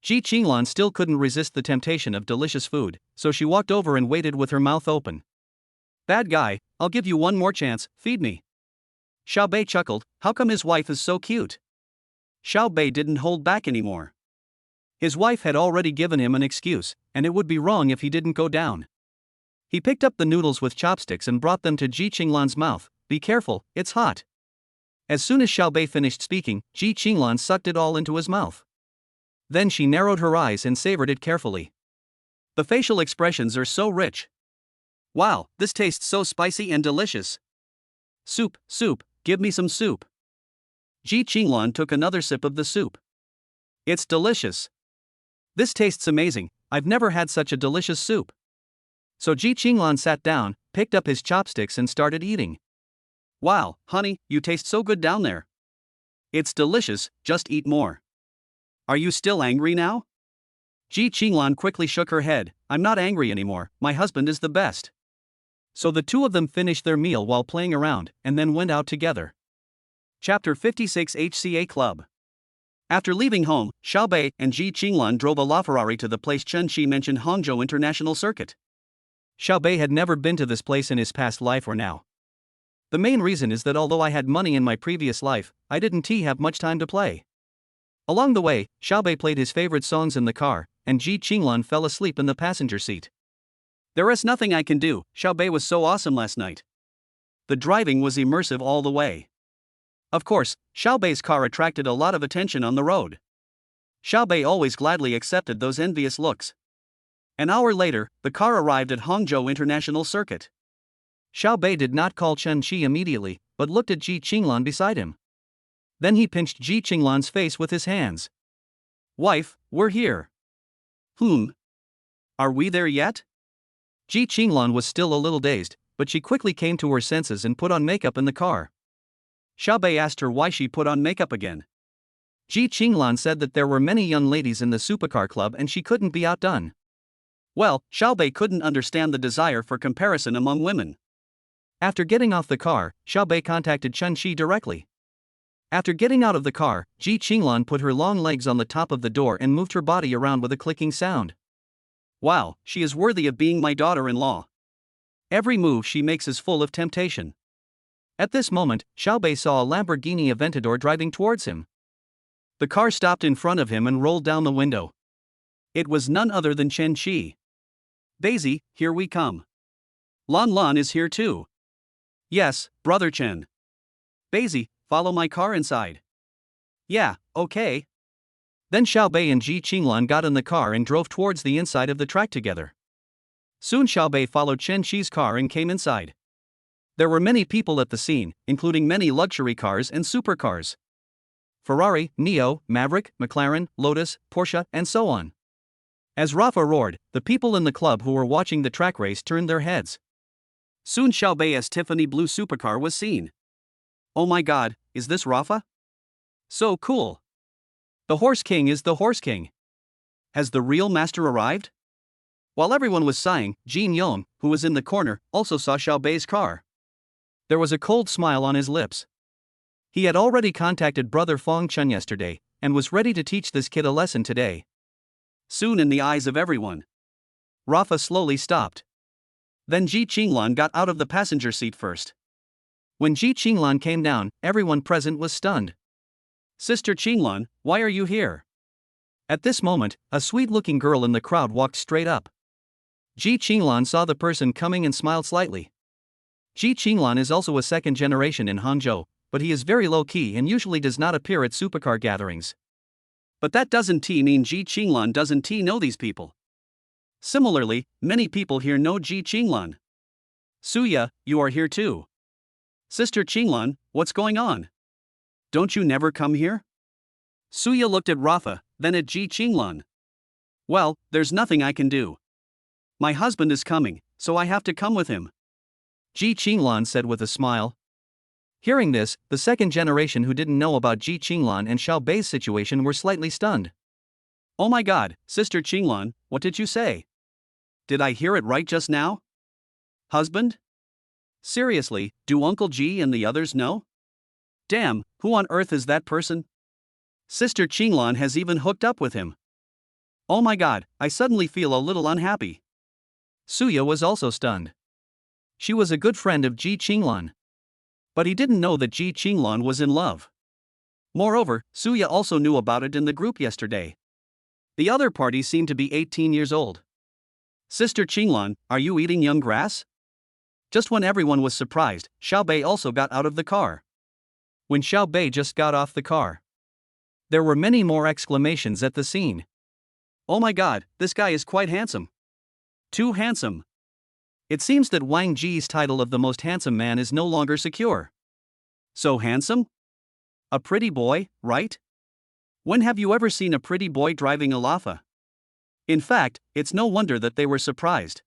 Ji Qinglan still couldn't resist the temptation of delicious food, so she walked over and waited with her mouth open. Bad guy, I'll give you one more chance, feed me. Xiao Bei chuckled, how come his wife is so cute? Xiao Bei didn't hold back anymore. His wife had already given him an excuse, and it would be wrong if he didn't go down. He picked up the noodles with chopsticks and brought them to Ji Qinglan's mouth. Be careful, it's hot. As soon as Xiao Bei finished speaking, Ji Qinglan sucked it all into his mouth. Then she narrowed her eyes and savored it carefully. The facial expressions are so rich. Wow, this tastes so spicy and delicious. Soup, give me some soup. Ji Qinglan took another sip of the soup. It's delicious. This tastes amazing, I've never had such a delicious soup. So Ji Qinglan sat down, picked up his chopsticks and started eating. Wow, honey, you taste so good down there. It's delicious, just eat more. Are you still angry now? Ji Qinglan quickly shook her head. I'm not angry anymore, my husband is the best. So the two of them finished their meal while playing around, and then went out together. Chapter 56 HCA Club. After leaving home, Xiaobei and Ji Qinglan drove a LaFerrari to the place Chen Shi mentioned, Hangzhou International Circuit. Xiaobei had never been to this place in his past life or now. The main reason is that although I had money in my previous life, I didn't have much time to play. Along the way, Xiaobei played his favorite songs in the car, and Ji Qinglan fell asleep in the passenger seat. There is nothing I can do, Xiaobei was so awesome last night. The driving was immersive all the way. Of course, Xiaobei's car attracted a lot of attention on the road. Xiaobei always gladly accepted those envious looks. An hour later, the car arrived at Hangzhou International Circuit. Xiaobei did not call Chen Shi immediately, but looked at Ji Qinglan beside him. Then he pinched Ji Qinglan's face with his hands. "Wife, we're here." Are we there yet?" Ji Qinglan was still a little dazed, but she quickly came to her senses and put on makeup in the car. Xiaobei asked her why she put on makeup again. Ji Qinglan said that there were many young ladies in the supercar club and she couldn't be outdone. Well, Xiaobei couldn't understand the desire for comparison among women. After getting off the car, Xiaobei contacted Chen Shi directly. After getting out of the car, Ji Qinglan put her long legs on the top of the door and moved her body around with a clicking sound. Wow, she is worthy of being my daughter-in-law. Every move she makes is full of temptation. At this moment, Xiaobei saw a Lamborghini Aventador driving towards him. The car stopped in front of him and rolled down the window. It was none other than Chen Shi. "Daisy, here we come. Lan Lan is here too." "Yes, brother Chen." "Daisy, follow my car inside." "Yeah, okay." Then Xiaobei and Ji Qinglan got in the car and drove towards the inside of the track together. Soon Xiaobei followed Chen Shi's car and came inside. There were many people at the scene, including many luxury cars and supercars. Ferrari, Neo, Maverick, McLaren, Lotus, Porsche, and so on. As Rafa roared, the people in the club who were watching the track race turned their heads. Soon Xiaobei's Tiffany blue supercar was seen. "Oh my god, is this Rafa? So cool. The Horse King is the Horse King. Has the real master arrived?" While everyone was sighing, Jin Yong, who was in the corner, also saw Xiaobei's car. There was a cold smile on his lips. He had already contacted brother Fong Chun yesterday, and was ready to teach this kid a lesson today. Soon in the eyes of everyone, Rafa slowly stopped. Then Ji Qinglan got out of the passenger seat first. When Ji Qinglan came down, everyone present was stunned. "Sister Qinglan, why are you here?" At this moment, a sweet-looking girl in the crowd walked straight up. Ji Qinglan saw the person coming and smiled slightly. Ji Qinglan is also a second generation in Hangzhou, but he is very low-key and usually does not appear at supercar gatherings. But that doesn't mean Ji Qinglan doesn't know these people. Similarly, many people here know Ji Qinglan. "Suya, you are here too." "Sister Qinglan, what's going on? Don't you never come here?" Suya looked at Rafa, then at Ji Qinglan. "Well, there's nothing I can do. My husband is coming, so I have to come with him," Ji Qinglan said with a smile. Hearing this, the second generation who didn't know about Ji Qinglan and Xiaobei's situation were slightly stunned. "Oh my god, Sister Qinglan, what did you say? Did I hear it right just now? Husband? Seriously, do Uncle Ji and the others know? Damn, who on earth is that person? Sister Qinglan has even hooked up with him. Oh my god, I suddenly feel a little unhappy." Suya was also stunned. She was a good friend of Ji Qinglan. But he didn't know that Ji Qinglan was in love. Moreover, Suya also knew about it in the group yesterday. The other party seemed to be 18 years old. "Sister Qinglan, are you eating young grass?" Just when everyone was surprised, Xiaobei also got out of the car. When Xiaobei just got off the car, there were many more exclamations at the scene. "Oh my god, this guy is quite handsome. Too handsome." It seems that Wang Ji's title of the most handsome man is no longer secure. So handsome? A pretty boy, right? When have you ever seen a pretty boy driving a Lafa? In fact, it's no wonder that they were surprised.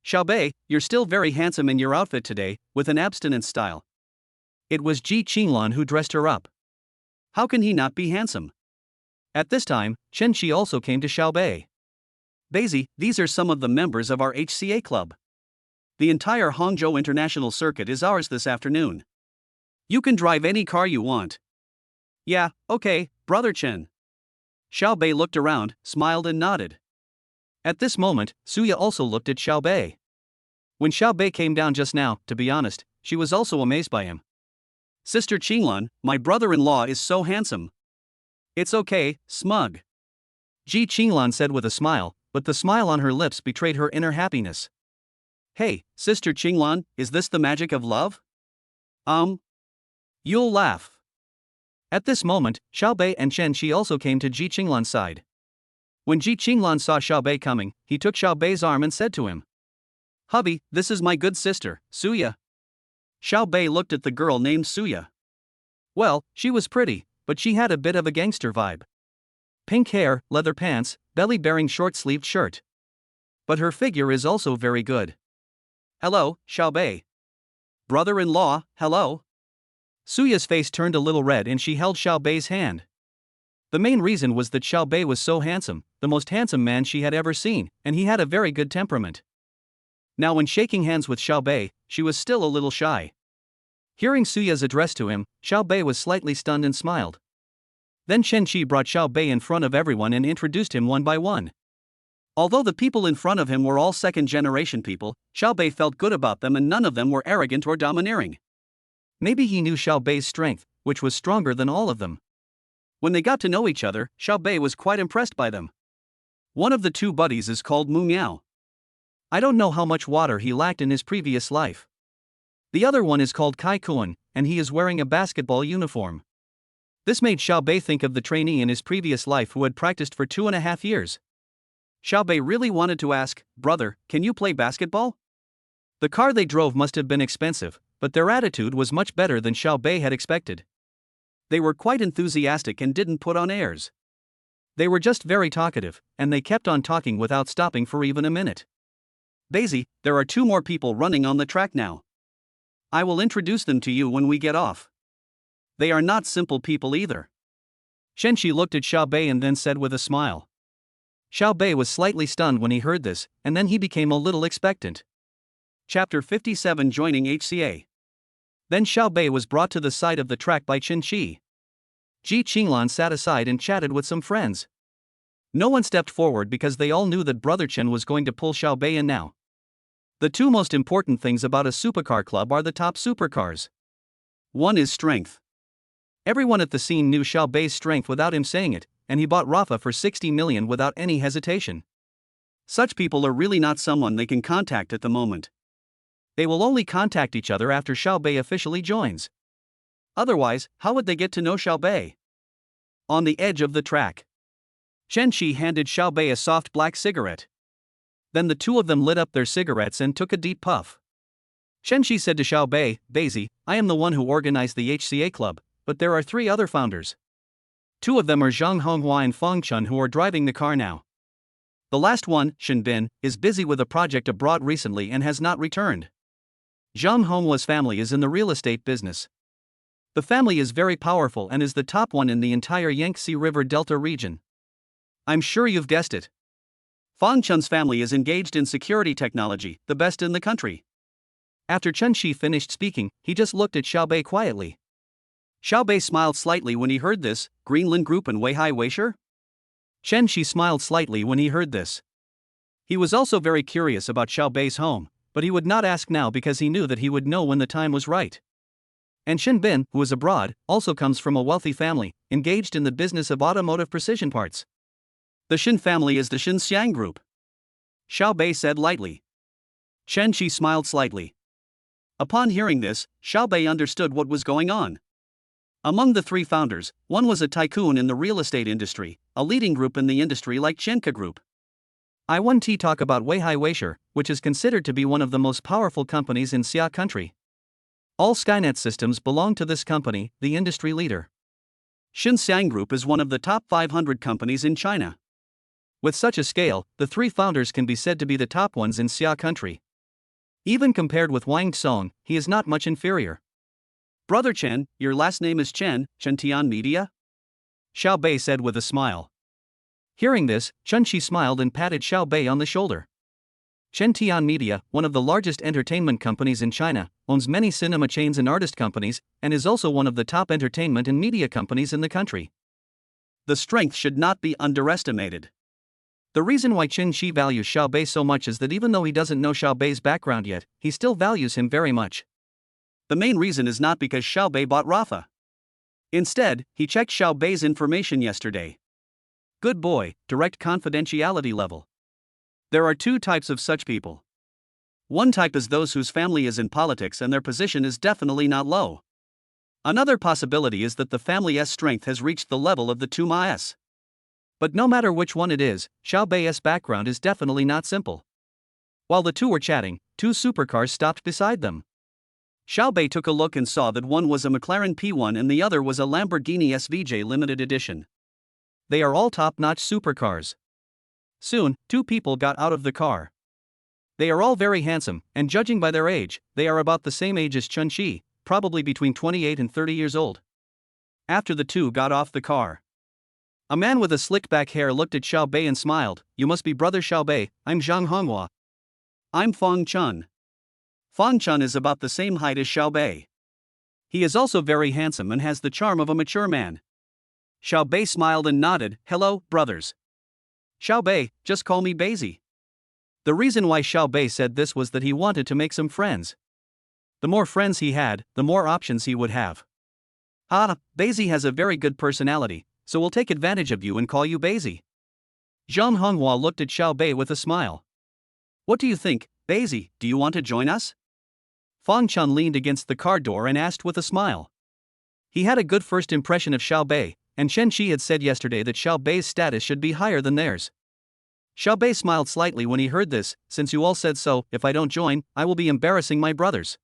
"Xiaobei, you're still very handsome in your outfit today, with an abstinence style." It was Ji Qinglan who dressed her up. How can he not be handsome? At this time, Chen Shi also came to Xiaobei. "Daisy, these are some of the members of our HCA club. The entire Hangzhou International Circuit is ours this afternoon. You can drive any car you want." "Yeah, okay, Brother Chen. Xiao Bei looked around, smiled and nodded. At this moment, Suya also looked at Xiao Bei. When Xiao Bei came down just now, to be honest, she was also amazed by him. Sister Qinglan, my brother-in-law is so handsome. It's okay, smug. Ji Qinglan said with a smile, but the smile on her lips betrayed her inner happiness. Hey, Sister Qinglan, is this the magic of love? You'll laugh. At this moment, Xiao Bei and Chen Shi also came to Ji Qinglan's side. When Ji Qinglan saw Xiao Bei coming, he took Xiao Bei's arm and said to him, Hubby, this is my good sister, Suya. Xiao Bei looked at the girl named Suya. Well, she was pretty, but she had a bit of a gangster vibe. Pink hair, leather pants, belly-bearing short-sleeved shirt. But her figure is also very good. Hello, Xiao Bei. Brother-in-law, hello. Suya's face turned a little red and she held Xiao Bei's hand. The main reason was that Xiao Bei was so handsome, the most handsome man she had ever seen, and he had a very good temperament. Now when shaking hands with Xiao Bei, she was still a little shy. Hearing Suya's address to him, Xiao Bei was slightly stunned and smiled. Then Chen Qi brought Xiao Bei in front of everyone and introduced him one by one. Although the people in front of him were all second-generation people, Xiao Bei felt good about them and none of them were arrogant or domineering. Maybe he knew Xiao Bei's strength, which was stronger than all of them. When they got to know each other, Xiao Bei was quite impressed by them. One of the two buddies is called Mu Miao. I don't know how much water he lacked in his previous life. The other one is called Kai Kuan, and he is wearing a basketball uniform. This made Xiao Bei think of the trainee in his previous life who had practiced for 2.5 years. Xiao Bei really wanted to ask, brother, can you play basketball? The car they drove must have been expensive, but their attitude was much better than Xiao Bei had expected. They were quite enthusiastic and didn't put on airs. They were just very talkative, and they kept on talking without stopping for even a minute. Daisy, there are 2 more people running on the track now. I will introduce them to you when we get off. They are not simple people either. Chen Shi looked at Xiao Bei and then said with a smile. Xiao Bei was slightly stunned when he heard this, and then he became a little expectant. Chapter 57 Joining HCA. Then Xiao Bei was brought to the side of the track by Chen Qi. Ji Qinglan sat aside and chatted with some friends. No one stepped forward because they all knew that Brother Chen was going to pull Xiao Bei in now. The 2 most important things about a supercar club are the top supercars. One is strength. Everyone at the scene knew Xiao Bei's strength without him saying it, and he bought Rafa for 60 million without any hesitation. Such people are really not someone they can contact at the moment. They will only contact each other after Xiao Bei officially joins. Otherwise, how would they get to know Xiao Bei? On the edge of the track. Chen Qi handed Xiao Bei a soft black cigarette. Then the 2 of them lit up their cigarettes and took a deep puff. Chen Qi said to Xiao Bei, Daisy, I am the one who organized the HCA club, but there are 3 other founders. 2 of them are Zhang Honghua and Feng Chun who are driving the car now. The last one, Shen Bin, is busy with a project abroad recently and has not returned. Zhang Honghua's family is in the real estate business. The family is very powerful and is the top one in the entire Yangtze River Delta region. I'm sure you've guessed it. Feng Chun's family is engaged in security technology, the best in the country. After Chen Qi finished speaking, he just looked at Xiao Bei quietly. Xiao Bei smiled slightly when he heard this, Greenland Group and Weihai Weisher? Chen Qi smiled slightly when he heard this. He was also very curious about Xiao Bei's home, but he would not ask now because he knew that he would know when the time was right. And Shen Bin, who is abroad, also comes from a wealthy family, engaged in the business of automotive precision parts. The Shen family is the Shen Xiang Group. Xiao Bei said lightly. Chen Qi smiled slightly. Upon hearing this, Xiao Bei understood what was going on. Among the 3 founders, one was a tycoon in the real estate industry, a leading group in the industry like Chenka Group. I want to talk about Weihai Weisher, which is considered to be one of the most powerful companies in Xia country. All Skynet systems belong to this company, the industry leader. Shen Xiang Group is one of the top 500 companies in China. With such a scale, the 3 founders can be said to be the top ones in Xia country. Even compared with Wang Song, he is not much inferior. Brother Chen, your last name is Chen, Chen Tian Media? Xiao Bei said with a smile. Hearing this, Chen Qi smiled and patted Xiao Bei on the shoulder. Chen Tian Media, one of the largest entertainment companies in China, owns many cinema chains and artist companies, and is also one of the top entertainment and media companies in the country. The strength should not be underestimated. The reason why Chen Shi values Xiaobei so much is that even though he doesn't know Xiaobei's background yet, he still values him very much. The main reason is not because Xiaobei bought Rafa. Instead, he checked Xiaobei's information yesterday. Good boy, direct confidentiality level. There are two types of such people. One type is those whose family is in politics and their position is definitely not low. Another possibility is that the family's strength has reached the level of the Tuma's. But no matter which one it is, Xiaobei's background is definitely not simple. While the two were chatting, two supercars stopped beside them. Xiaobei took a look and saw that one was a McLaren P1 and the other was a Lamborghini SVJ limited edition. They are all top-notch supercars. Soon, two people got out of the car. They are all very handsome, and judging by their age, they are about the same age as Chen Shi, probably between 28 and 30 years old. After the two got off the car, a man with a slicked back hair looked at Xiaobei and smiled. "You must be brother Xiaobei, I'm Zhang Honghua. I'm Feng Chun." Feng Chun is about the same height as Xiaobei. He is also very handsome and has the charm of a mature man. Xiaobei smiled and nodded. "Hello, brothers. Xiaobei, just call me Beizi." The reason why Xiaobei said this was that he wanted to make some friends. The more friends he had, the more options he would have. Beizi has a very good personality, so we'll take advantage of you and call you Beizi. Zhang Honghua looked at Xiaobei with a smile. "What do you think, Beizi, do you want to join us?" Feng Chun leaned against the car door and asked with a smile. He had a good first impression of Xiaobei, and Chen Shi had said yesterday that Xiaobei's status should be higher than theirs. Xiaobei smiled slightly when he heard this. "Since you all said so, if I don't join, I will be embarrassing my brothers."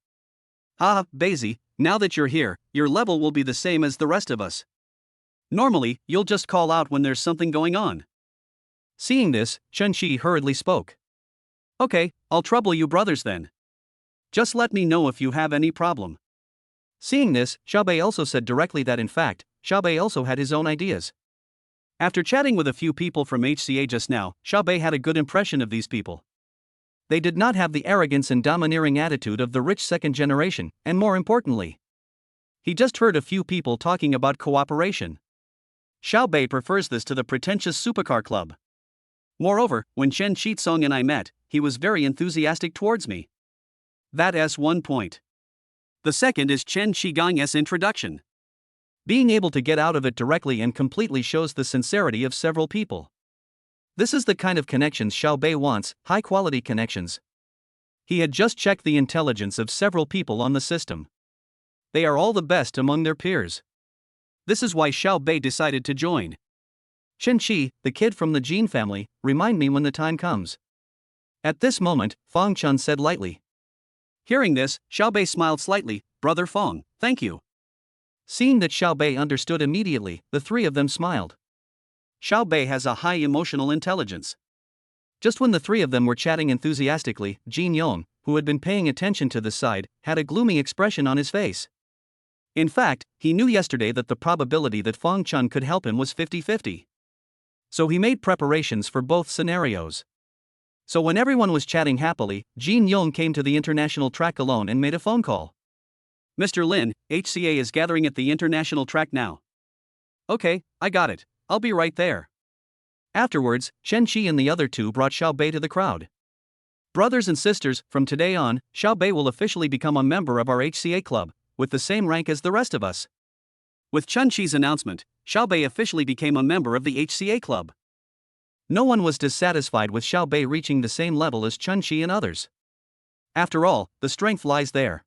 Beizi, now that you're here, your level will be the same as the rest of us. Normally, you'll just call out when there's something going on. Seeing this, Chen Shi hurriedly spoke. "Okay, I'll trouble you brothers then. Just let me know if you have any problem." Seeing this, Xiaobei also said directly that in fact, Xiaobei also had his own ideas. After chatting with a few people from HCA just now, Xiaobei had a good impression of these people. They did not have the arrogance and domineering attitude of the rich second generation, and more importantly, he just heard a few people talking about cooperation. Xiaobei prefers this to the pretentious supercar club. Moreover, when Chen Shitsong and I met, he was very enthusiastic towards me. That is one point. The second is Chen Shigang's introduction. Being able to get out of it directly and completely shows the sincerity of several people. This is the kind of connections Xiaobei wants, high-quality connections. He had just checked the intelligence of several people on the system. They are all the best among their peers. This is why Xiaobei decided to join. "Chen Shi, the kid from the Jin family, remind me when the time comes." At this moment, Feng Chun said lightly. Hearing this, Xiaobei smiled slightly. "Brother Feng, thank you." Seeing that Xiaobei understood immediately, the three of them smiled. Xiaobei has a high emotional intelligence. Just when the three of them were chatting enthusiastically, Jin Yong, who had been paying attention to this side, had a gloomy expression on his face. In fact, he knew yesterday that the probability that Feng Chun could help him was 50-50. So he made preparations for both scenarios. So when everyone was chatting happily, Jin Yong came to the international track alone and made a phone call. "Mr. Lin, HCA is gathering at the international track now." "Okay, I got it. I'll be right there." Afterwards, Chen Shi and the other two brought Xiaobei to the crowd. "Brothers and sisters, from today on, Xiaobei will officially become a member of our HCA club, with the same rank as the rest of us." With Chen Shi's announcement, Xiaobei officially became a member of the HCA club. No one was dissatisfied with Xiaobei reaching the same level as Chen Shi and others. After all, the strength lies there.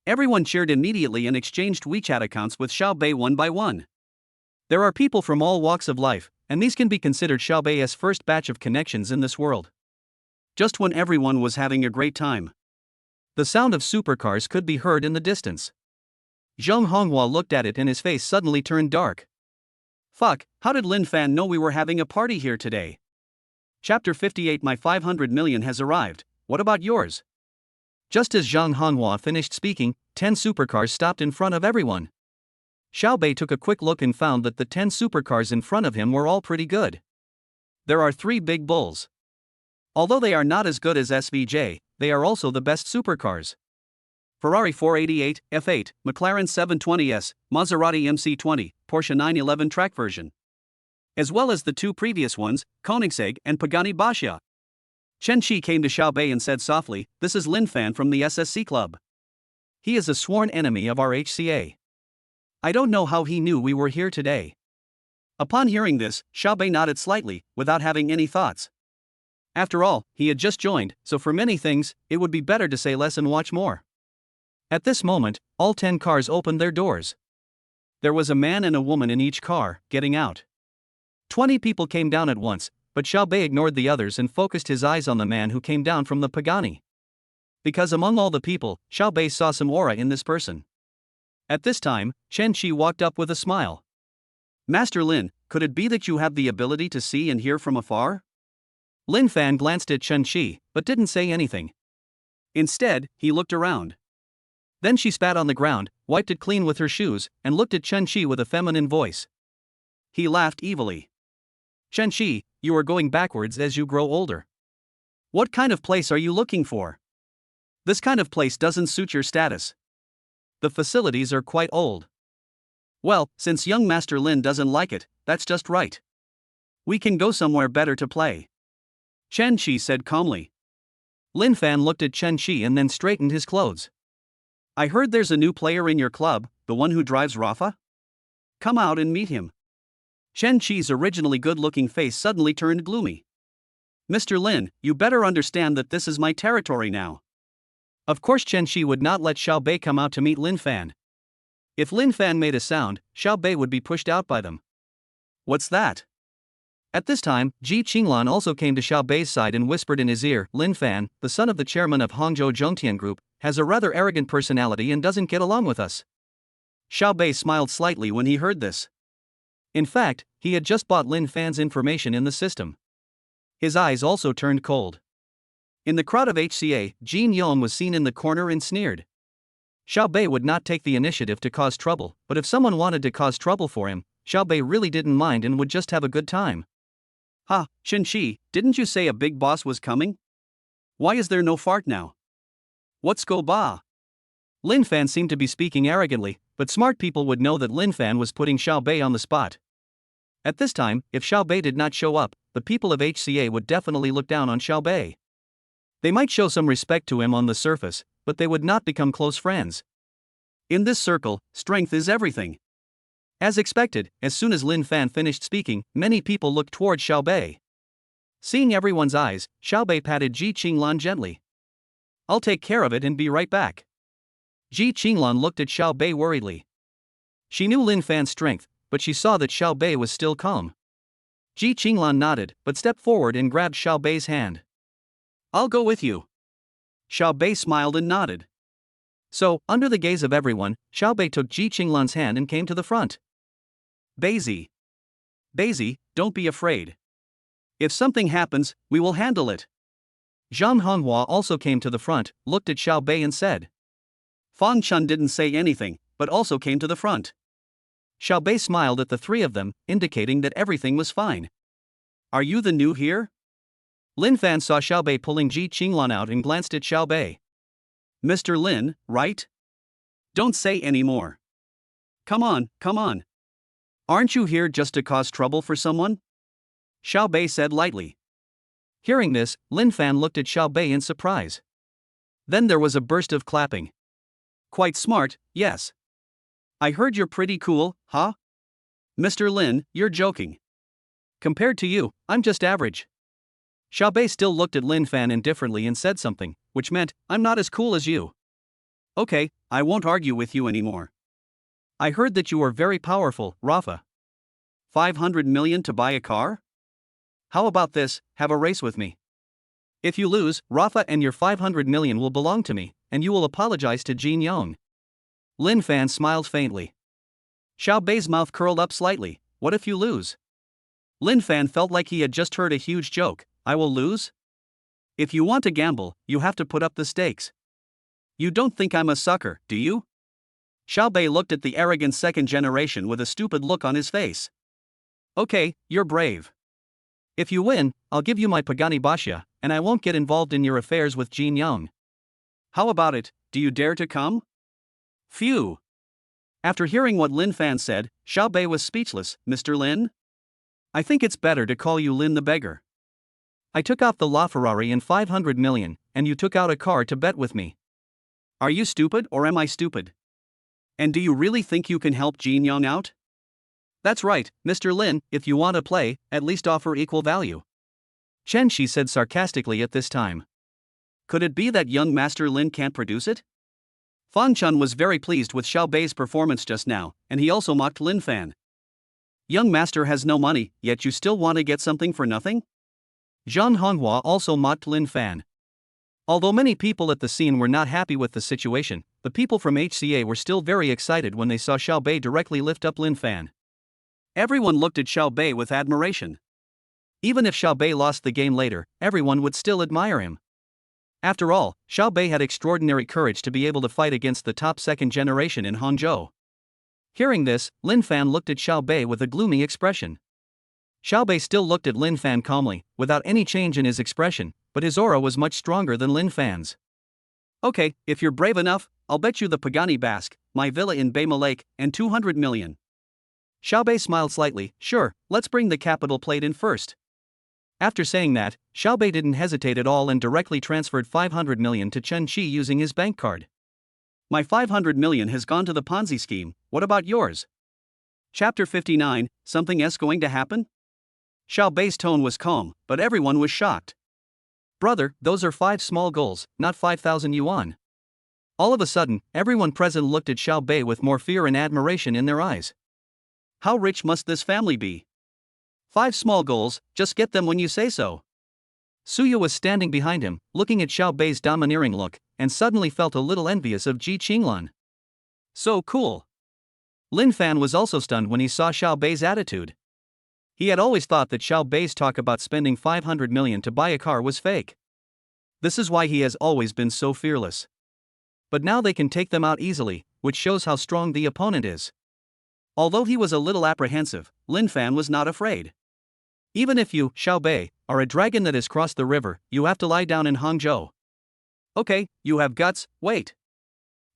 Everyone cheered immediately and exchanged WeChat accounts with Xiaobei one by one. There are people from all walks of life, and these can be considered Xiaobei's first batch of connections in this world. Just when everyone was having a great time, the sound of supercars could be heard in the distance. Zhang Honghua looked at it and his face suddenly turned dark. "Fuck, how did Lin Fan know we were having a party here today?" Chapter 58. My 500 million has arrived, what about yours? Just as Zhang Honghua finished speaking, 10 supercars stopped in front of everyone. Xiaobei took a quick look and found that the 10 supercars in front of him were all pretty good. There are 3 big bulls. Although they are not as good as SVJ, they are also the best supercars. Ferrari 488, F8, McLaren 720S, Maserati MC20, Porsche 911 track version. as well as the two previous ones, Koenigsegg and Pagani Basha. Chen Qi came to Xiao Bei and said softly, "This is Lin Fan from the SSC Club. He is a sworn enemy of our HCA. I don't know how he knew we were here today." Upon hearing this, Xiao Bei nodded slightly, without having any thoughts. After all, he had just joined, so for many things, it would be better to say less and watch more. At this moment, all 10 cars opened their doors. There was a man and a woman in each car, getting out. 20 people came down at once, but Xiao Bei ignored the others and focused his eyes on the man who came down from the Pagani. Because among all the people, Xiao Bei saw some aura in this person. At this time, Chen Qi walked up with a smile. "Master Lin, could it be that you have the ability to see and hear from afar?" Lin Fan glanced at Chen Qi, but didn't say anything. Instead, he looked around. Then she spat on the ground, wiped it clean with her shoes, and looked at Chen Qi with a feminine voice. He laughed evilly. "Chen Qi, you are going backwards as you grow older. What kind of place are you looking for? This kind of place doesn't suit your status. The facilities are quite old." "Well, since young Master Lin doesn't like it, that's just right. We can go somewhere better to play," Chen Qi said calmly. Lin Fan looked at Chen Qi and then straightened his clothes. "I heard there's a new player in your club, the one who drives Rafa? Come out and meet him." Chen Qi's originally good-looking face suddenly turned gloomy. "Mr. Lin, you better understand that this is my territory now." Of course Chen Qi would not let Xiao Bei come out to meet Lin Fan. If Lin Fan made a sound, Xiao Bei would be pushed out by them. "What's that?" At this time, Ji Qinglan also came to Xiao Bei's side and whispered in his ear, "Lin Fan, the son of the chairman of Hangzhou Zhongtian Group, has a rather arrogant personality and doesn't get along with us." Xiao Bei smiled slightly when he heard this. In fact, he had just bought Lin Fan's information in the system. His eyes also turned cold. In the crowd of HCA, Jin Yong was seen in the corner and sneered. Xiao Bei would not take the initiative to cause trouble, but if someone wanted to cause trouble for him, Xiao Bei really didn't mind and would just have a good time. "Ha, Chen Qi, didn't you say a big boss was coming? Why is there no fart now? What's go ba?" Lin Fan seemed to be speaking arrogantly, but smart people would know that Lin Fan was putting Xiao Bei on the spot. At this time, if Xiao Bei did not show up, the people of HCA would definitely look down on Xiao Bei. They might show some respect to him on the surface, but they would not become close friends. In this circle, strength is everything. As expected, as soon as Lin Fan finished speaking, many people looked toward Xiao Bei. Seeing everyone's eyes, Xiao Bei patted Ji Qinglan gently. "I'll take care of it and be right back." Ji Qinglan looked at Xiao Bei worriedly. She knew Lin Fan's strength, but she saw that Xiao Bei was still calm. Ji Qinglan nodded, but stepped forward and grabbed Xiao Bei's hand. "I'll go with you." Xiao Bei smiled and nodded. So, under the gaze of everyone, Xiao Bei took Ji Qinglan's hand and came to the front. "Beizi. Beizi, don't be afraid. If something happens, we will handle it." Zhang Honghua also came to the front, looked at Xiao Bei and said. Fang Chun didn't say anything, but also came to the front. Xiao Bei smiled at the three of them, indicating that everything was fine. "Are you the new here?" Lin Fan saw Xiao Bei pulling Ji Qinglan out and glanced at Xiao Bei. "Mr. Lin, right? Don't say any more. Come on, come on. Aren't you here just to cause trouble for someone?" Xiao Bei said lightly. Hearing this, Lin Fan looked at Xiao Bei in surprise. Then there was a burst of clapping. "Quite smart, yes. I heard you're pretty cool, huh? Mr. Lin, you're joking. Compared to you, I'm just average." Xiao Bei still looked at Lin Fan indifferently and said something, which meant, "I'm not as cool as you." "Okay, I won't argue with you anymore. I heard that you are very powerful, Rafa. 500 million to buy a car? How about this, have a race with me? If you lose, Rafa and your 500 million will belong to me, and you will apologize to Jin Yong." Lin Fan smiled faintly. Xiao Bei's mouth curled up slightly. What if you lose? Lin Fan felt like he had just heard a huge joke. I will lose? If you want to gamble, you have to put up the stakes. You don't think I'm a sucker, do you? Xiao Bei looked at the arrogant second generation with a stupid look on his face. Okay, you're brave. If you win, I'll give you my Pagani Basha, and I won't get involved in your affairs with Jin Yong. How about it, do you dare to come? Phew. After hearing what Lin Fan said, Xiao Bei was speechless. Mr. Lin? I think it's better to call you Lin the beggar. I took off the LaFerrari and 500 million, and you took out a car to bet with me. Are you stupid or am I stupid? And do you really think you can help Jin Young out? That's right, Mr. Lin, if you want to play, at least offer equal value. Chen Shi said sarcastically at this time. Could it be that young Master Lin can't produce it? Fang Chun was very pleased with Xiao Bei's performance just now, and he also mocked Lin Fan. Young Master has no money, yet you still want to get something for nothing? Zhang Honghua also mocked Lin Fan. Although many people at the scene were not happy with the situation, the people from HCA were still very excited when they saw Xiao Bei directly lift up Lin Fan. Everyone looked at Xiao Bei with admiration. Even if Xiao Bei lost the game later, everyone would still admire him. After all, Xiao Bei had extraordinary courage to be able to fight against the top second generation in Hangzhou. Hearing this, Lin Fan looked at Xiao Bei with a gloomy expression. Xiao Bei still looked at Lin Fan calmly, without any change in his expression, but his aura was much stronger than Lin Fan's. Okay, if you're brave enough, I'll bet you the Pagani Basque, my villa in Beima Lake, and 200 million. Xiao Bei smiled slightly. Sure, let's bring the capital plate in first. After saying that, Xiao Bei didn't hesitate at all and directly transferred 500 million to Chen Shi using his bank card. My 500 million has gone to the Ponzi scheme, what about yours? Chapter 59, something else going to happen? Xiao Bei's tone was calm, but everyone was shocked. Brother, those are 5 small goals, not 5,000 yuan. All of a sudden, everyone present looked at Xiao Bei with more fear and admiration in their eyes. How rich must this family be? 5 small goals, just get them when you say so. Suya was standing behind him, looking at Xiao Bei's domineering look, and suddenly felt a little envious of Ji Qinglan. So cool. Lin Fan was also stunned when he saw Xiao Bei's attitude. He had always thought that Xiao Bei's talk about spending 500 million to buy a car was fake. This is why he has always been so fearless. But now they can take them out easily, which shows how strong the opponent is. Although he was a little apprehensive, Lin Fan was not afraid. Even if you, Xiao Bei, are a dragon that has crossed the river, you have to lie down in Hangzhou. Okay, you have guts, wait.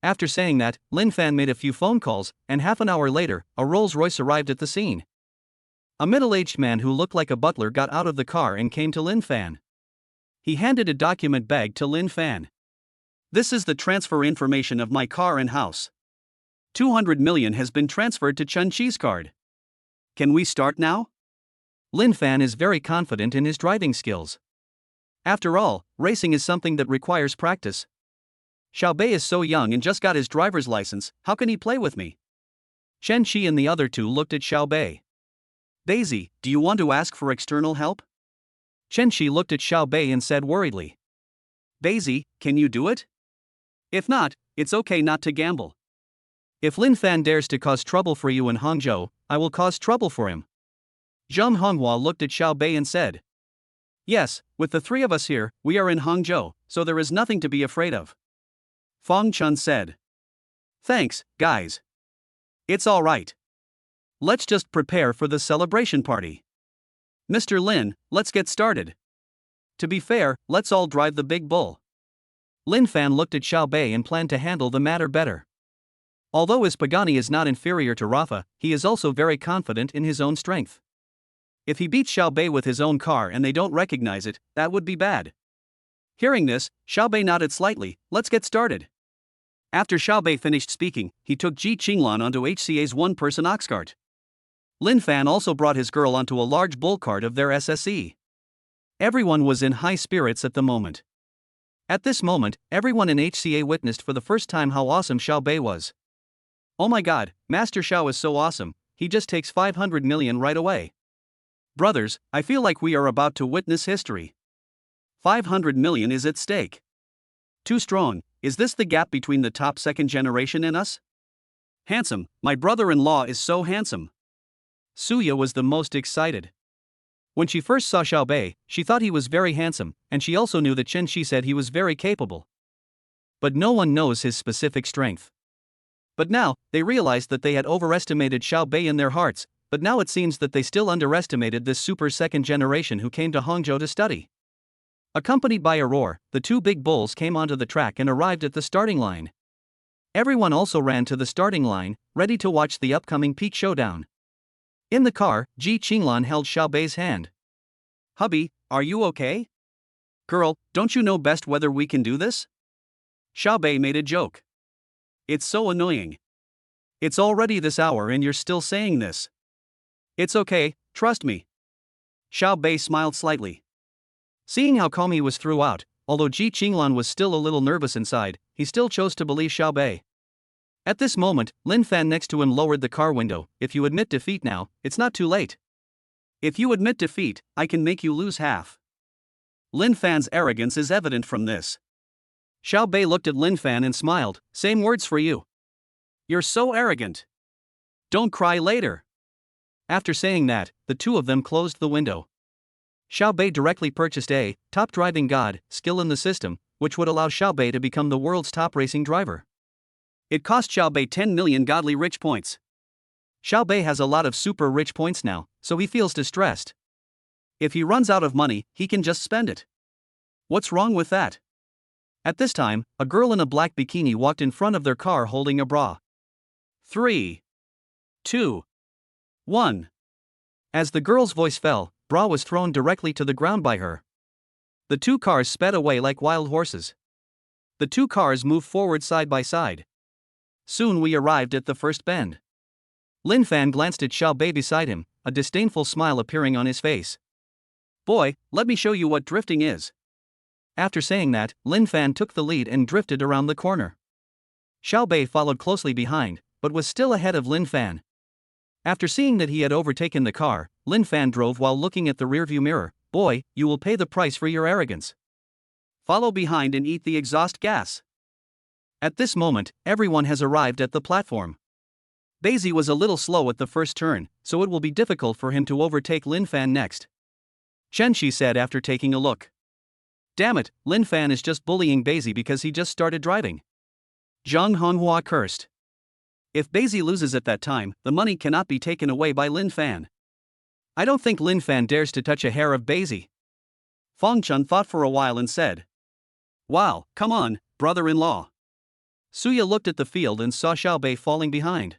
After saying that, Lin Fan made a few phone calls, and half an hour later, a Rolls-Royce arrived at the scene. A middle-aged man who looked like a butler got out of the car and came to Lin Fan. He handed a document bag to Lin Fan. This is the transfer information of my car and house. 200 million has been transferred to Chen Chi's card. Can we start now? Lin Fan is very confident in his driving skills. After all, racing is something that requires practice. Xiao Bei is so young and just got his driver's license, how can he play with me? Chen Chi and the other two looked at Xiao Bei. Daisy, do you want to ask for external help? Chen Chi looked at Xiao Bei and said worriedly. Daisy, can you do it? If not, it's okay not to gamble. If Lin Fan dares to cause trouble for you in Hangzhou, I will cause trouble for him. Zhang Honghua looked at Xiao Bei and said. Yes, with the 3 of us here, we are in Hangzhou, so there is nothing to be afraid of. Fang Chun said. Thanks, guys. It's all right. Let's just prepare for the celebration party. Mr. Lin, let's get started. To be fair, let's all drive the big bull. Lin Fan looked at Xiao Bei and planned to handle the matter better. Although his Pagani is not inferior to Rafa, he is also very confident in his own strength. If he beats Xiao Bei with his own car and they don't recognize it, that would be bad. Hearing this, Xiao Bei nodded slightly. Let's get started. After Xiao Bei finished speaking, he took Ji Qinglan onto HCA's one-person ox cart. Lin Fan also brought his girl onto a large bull cart of their SSE. Everyone was in high spirits at the moment. At this moment, everyone in HCA witnessed for the first time how awesome Xiao Bei was. Oh my god, Master Xiao is so awesome, he just takes 500 million right away. Brothers, I feel like we are about to witness history. 500 million is at stake. Too strong, is this the gap between the top second generation and us? Handsome, my brother-in-law is so handsome. Suya was the most excited. When she first saw Xiao Bei, she thought he was very handsome, and she also knew that Chen Shi said he was very capable. But no one knows his specific strength. But now, they realized that they had overestimated Xiao Bei in their hearts, but now it seems that they still underestimated this super second generation who came to Hangzhou to study. Accompanied by a roar, the 2 big bulls came onto the track and arrived at the starting line. Everyone also ran to the starting line, ready to watch the upcoming peak showdown. In the car, Ji Qinglan held Xiaobei's hand. Hubby, are you okay? Girl, don't you know best whether we can do this? Xiaobei made a joke. It's so annoying. It's already this hour and you're still saying this. It's okay, trust me. Xiaobei smiled slightly. Seeing how calm he was throughout, although Ji Qinglan was still a little nervous inside, he still chose to believe Xiaobei. At this moment, Lin Fan next to him lowered the car window. If you admit defeat now, it's not too late. If you admit defeat, I can make you lose half. Lin Fan's arrogance is evident from this. Xiaobei looked at Lin Fan and smiled. Same words for you. You're so arrogant. Don't cry later. After saying that, the two of them closed the window. Xiaobei directly purchased a top driving god skill in the system, which would allow Xiaobei to become the world's top racing driver. It cost Xiaobei 10 million godly rich points. Xiaobei has a lot of super rich points now, so he feels distressed. If he runs out of money, he can just spend it. What's wrong with that? At this time, a girl in a black bikini walked in front of their car holding a bra. 3, 2, 1. As the girl's voice fell, bra was thrown directly to the ground by her. The two cars sped away like wild horses. The two cars moved forward side by side. Soon we arrived at the first bend. Lin Fan glanced at Xiaobei beside him, a disdainful smile appearing on his face. Boy, let me show you what drifting is. After saying that, Lin Fan took the lead and drifted around the corner. Xiaobei followed closely behind, but was still ahead of Lin Fan. After seeing that he had overtaken the car, Lin Fan drove while looking at the rearview mirror. Boy, you will pay the price for your arrogance. Follow behind and eat the exhaust gas. At this moment, everyone has arrived at the platform. Basie was a little slow at the first turn, so it will be difficult for him to overtake Lin Fan next. Chen Shi said after taking a look. Damn it, Lin Fan is just bullying Basie because he just started driving. Zhang Honghua cursed. If Basie loses at that time, the money cannot be taken away by Lin Fan. I don't think Lin Fan dares to touch a hair of Basie. Feng Chun thought for a while and said. Wow, come on, brother-in-law. Suya looked at the field and saw Xiaobei falling behind.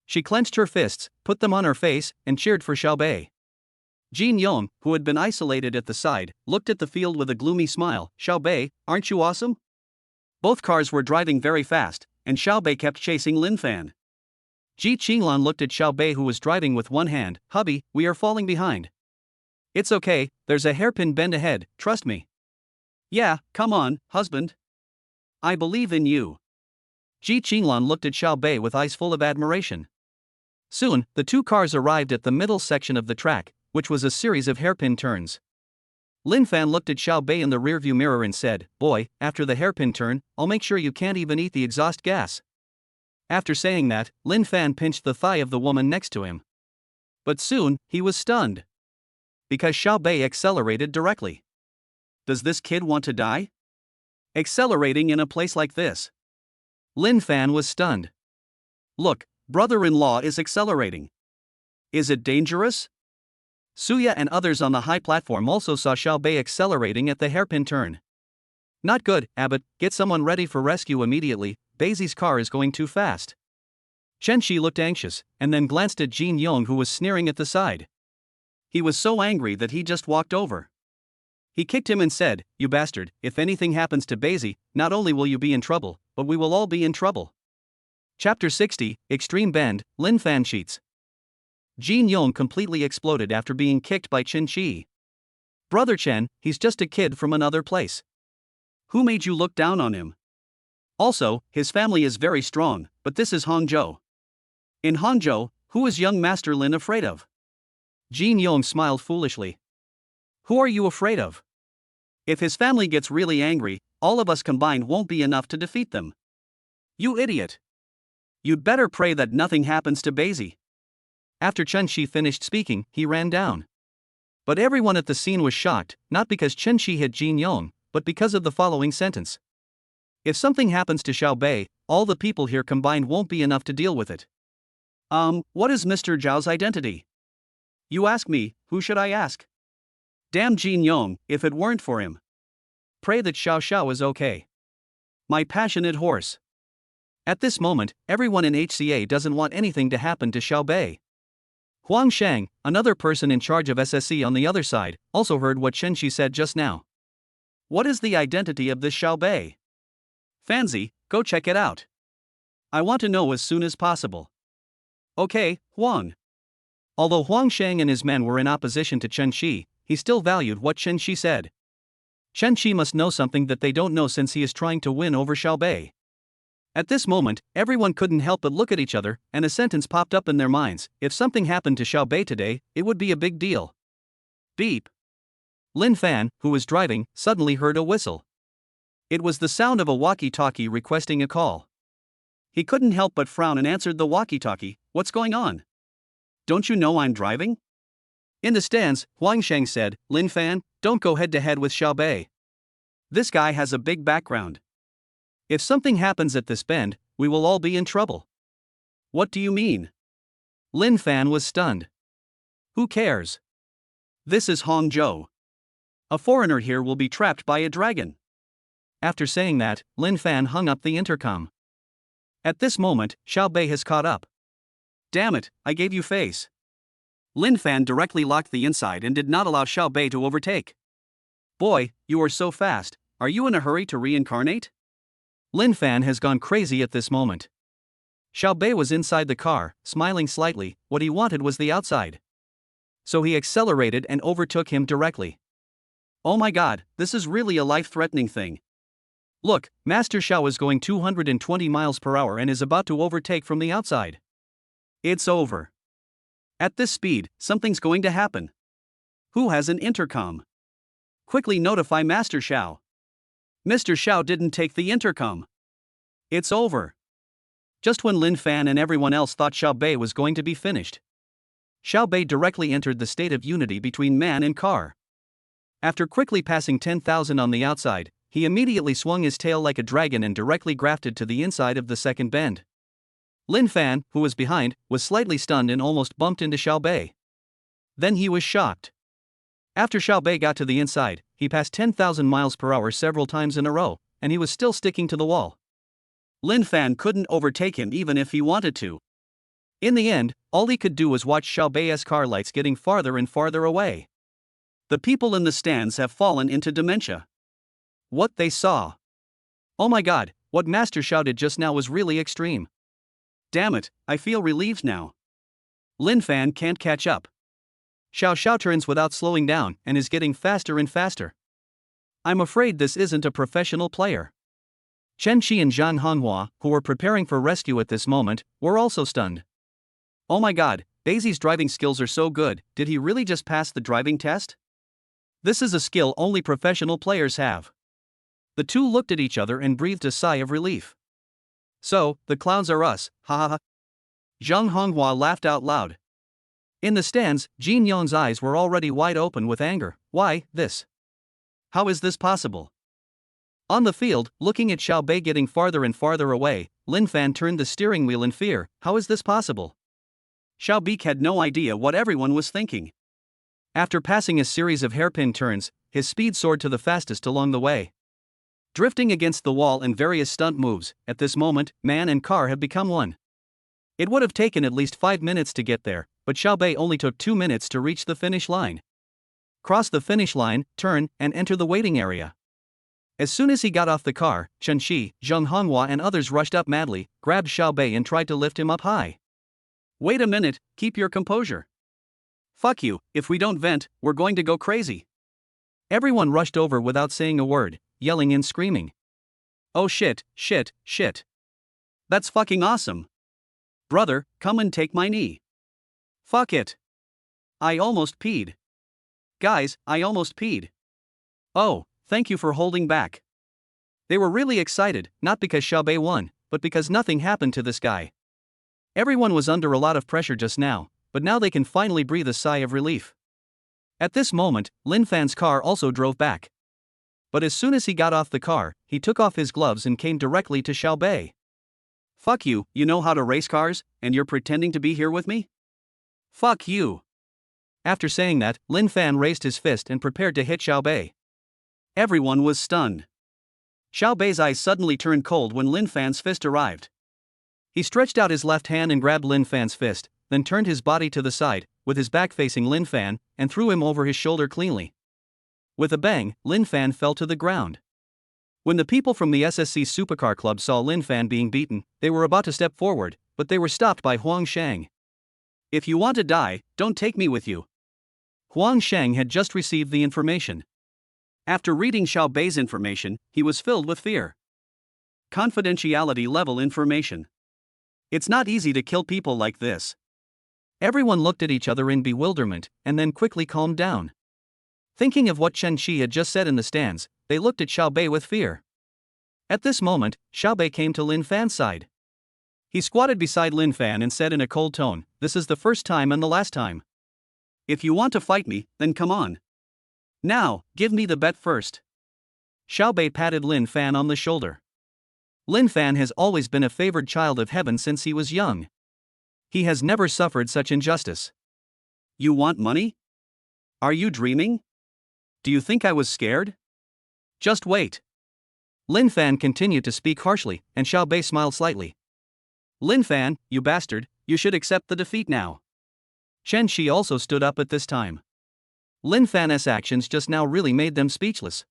She clenched her fists, put them on her face, and cheered for Xiaobei. Jin Yong, who had been isolated at the side, looked at the field with a gloomy smile. Xiaobei, aren't you awesome? Both cars were driving very fast, and Xiaobei kept chasing Lin Fan. Ji Qinglan looked at Xiaobei who was driving with one hand. Hubby, we are falling behind. It's okay, there's a hairpin bend ahead, trust me. Yeah, come on, husband. I believe in you. Ji Qinglan looked at Xiaobei with eyes full of admiration. Soon, the two cars arrived at the middle section of the track, which was a series of hairpin turns. Lin Fan looked at Xiaobei in the rearview mirror and said, Boy, after the hairpin turn, I'll make sure you can't even eat the exhaust gas. After saying that, Lin Fan pinched the thigh of the woman next to him. But soon, he was stunned. Because Xiaobei accelerated directly. Does this kid want to die? Accelerating in a place like this? Lin Fan was stunned. Look, brother-in-law is accelerating. Is it dangerous? Suya and others on the high platform also saw Xiaobei accelerating at the hairpin turn. Not good, Abbot, get someone ready for rescue immediately, Basie's car is going too fast. Chen Shi looked anxious, and then glanced at Jin Yong who was sneering at the side. He was so angry that he just walked over. He kicked him and said, You bastard, if anything happens to Basie, not only will you be in trouble, but we will all be in trouble. Chapter 60, Extreme Bend, Lin Fan cheats. Jin Yong completely exploded after being kicked by Chen Shi. Brother Chen, he's just a kid from another place. Who made you look down on him? Also, his family is very strong, but this is Hangzhou. In Hangzhou, who is young Master Lin afraid of? Jin Yong smiled foolishly. Who are you afraid of? If his family gets really angry, all of us combined won't be enough to defeat them. You idiot. You'd better pray that nothing happens to Basie. After Chen Shi finished speaking, he ran down. But everyone at the scene was shocked, not because Chen Shi hit Jin Yong, but because of the following sentence. If something happens to Xiaobei, all the people here combined won't be enough to deal with it. What is Mr. Zhao's identity? You ask me, who should I ask? Damn Jin Yong, if it weren't for him. Pray that Xiao Xiao is okay. My passionate horse. At this moment, everyone in HCA doesn't want anything to happen to Xiaobei. Huang Shang, another person in charge of SSC on the other side, also heard what Chen Shi said just now. What is the identity of this Xiao Bei? Fanzi, go check it out. I want to know as soon as possible. Okay, Huang. Although Huang Shang and his men were in opposition to Chen Shi, he still valued what Chen Shi said. Chen Shi must know something that they don't know since he is trying to win over Xiao Bei. At this moment, everyone couldn't help but look at each other, and a sentence popped up in their minds: if something happened to Xiao Bei today, it would be a big deal. Beep. Lin Fan, who was driving, suddenly heard a whistle. It was the sound of a walkie-talkie requesting a call. He couldn't help but frown and answered the walkie-talkie. What's going on? Don't you know I'm driving? In the stands, Huang Sheng said, Lin Fan, don't go head-to-head with Xiao Bei. This guy has a big background. If something happens at this bend, we will all be in trouble. What do you mean? Lin Fan was stunned. Who cares? This is Hangzhou. A foreigner here will be trapped by a dragon. After saying that, Lin Fan hung up the intercom. At this moment, Xiao Bei has caught up. Damn it, I gave you face. Lin Fan directly locked the inside and did not allow Xiao Bei to overtake. Boy, you are so fast, are you in a hurry to reincarnate? Lin Fan has gone crazy at this moment. Xiao Bei was inside the car, smiling slightly. What he wanted was the outside. So he accelerated and overtook him directly. Oh my god, this is really a life-threatening thing. Look, Master Xiao is going 220 miles per hour and is about to overtake from the outside. It's over. At this speed, something's going to happen. Who has an intercom? Quickly notify Master Xiao. Mr. Xiao didn't take the intercom. It's over. Just when Lin Fan and everyone else thought Xiao Bei was going to be finished, Xiao Bei directly entered the state of unity between man and car. After quickly passing 10,000 on the outside, he immediately swung his tail like a dragon and directly grafted to the inside of the second bend. Lin Fan, who was behind, was slightly stunned and almost bumped into Xiao Bei. Then he was shocked. After Xiao Bei got to the inside, he passed 10,000 miles per hour several times in a row, and he was still sticking to the wall. Lin Fan couldn't overtake him even if he wanted to. In the end, all he could do was watch Xiao Bei's car lights getting farther and farther away. The people in the stands have fallen into dementia. What they saw. Oh my god, what Master Xiao did just now was really extreme. Damn it, I feel relieved now. Lin Fan can't catch up. Xiao Xiao turns without slowing down and is getting faster and faster. I'm afraid this isn't a professional player. Chen Shi and Zhang Honghua, who were preparing for rescue at this moment, were also stunned. Oh my god, Daisy's driving skills are so good, did he really just pass the driving test? This is a skill only professional players have. The two looked at each other and breathed a sigh of relief. So, the clowns are us, ha ha ha. Zhang Honghua laughed out loud. In the stands, Jin Yong's eyes were already wide open with anger. Why, this? How is this possible? On the field, looking at Xiao Bei getting farther and farther away, Lin Fan turned the steering wheel in fear. How is this possible? Xiao Bei had no idea what everyone was thinking. After passing a series of hairpin turns, his speed soared to the fastest along the way. Drifting against the wall in various stunt moves, at this moment, man and car have become one. It would have taken at least 5 minutes to get there, but Xiao Bei only took 2 minutes to reach the finish line. Cross the finish line, turn, and enter the waiting area. As soon as he got off the car, Chen Shi, Zhang Honghua and others rushed up madly, grabbed Xiao Bei and tried to lift him up high. Wait a minute, keep your composure. Fuck you, if we don't vent, we're going to go crazy. Everyone rushed over without saying a word, yelling and screaming. Oh shit, shit, shit. That's fucking awesome. Brother, come and take my knee. Fuck it. I almost peed. Guys, I almost peed. Oh, thank you for holding back. They were really excited, not because Xiao Bei won, but because nothing happened to this guy. Everyone was under a lot of pressure just now, but now they can finally breathe a sigh of relief. At this moment, Lin Fan's car also drove back. But as soon as he got off the car, he took off his gloves and came directly to Xiao Bei. Fuck you, you know how to race cars, and you're pretending to be here with me? Fuck you. After saying that, Lin Fan raised his fist and prepared to hit Xiao Bei. Everyone was stunned. Xiao Bei's eyes suddenly turned cold when Lin Fan's fist arrived. He stretched out his left hand and grabbed Lin Fan's fist, then turned his body to the side, with his back facing Lin Fan, and threw him over his shoulder cleanly. With a bang, Lin Fan fell to the ground. When the people from the SSC Supercar Club saw Lin Fan being beaten, they were about to step forward, but they were stopped by Huang Shang. "If you want to die, don't take me with you." Huang Shang had just received the information. After reading Xiao Bei's information, he was filled with fear. Confidentiality level information. It's not easy to kill people like this. Everyone looked at each other in bewilderment, and then quickly calmed down. Thinking of what Chen Qi had just said in the stands, they looked at Xiao Bei with fear. At this moment, Xiao Bei came to Lin Fan's side. He squatted beside Lin Fan and said in a cold tone, "This is the first time and the last time. If you want to fight me, then come on. Now, give me the bet first." Xiao Bei patted Lin Fan on the shoulder. Lin Fan has always been a favored child of heaven since he was young. He has never suffered such injustice. "You want money? Are you dreaming? Do you think I was scared? Just wait." Lin Fan continued to speak harshly, and Xiao Bei smiled slightly. "Lin Fan, you bastard, you should accept the defeat now." Chen Qi also stood up at this time. Lin Fan's actions just now really made them speechless.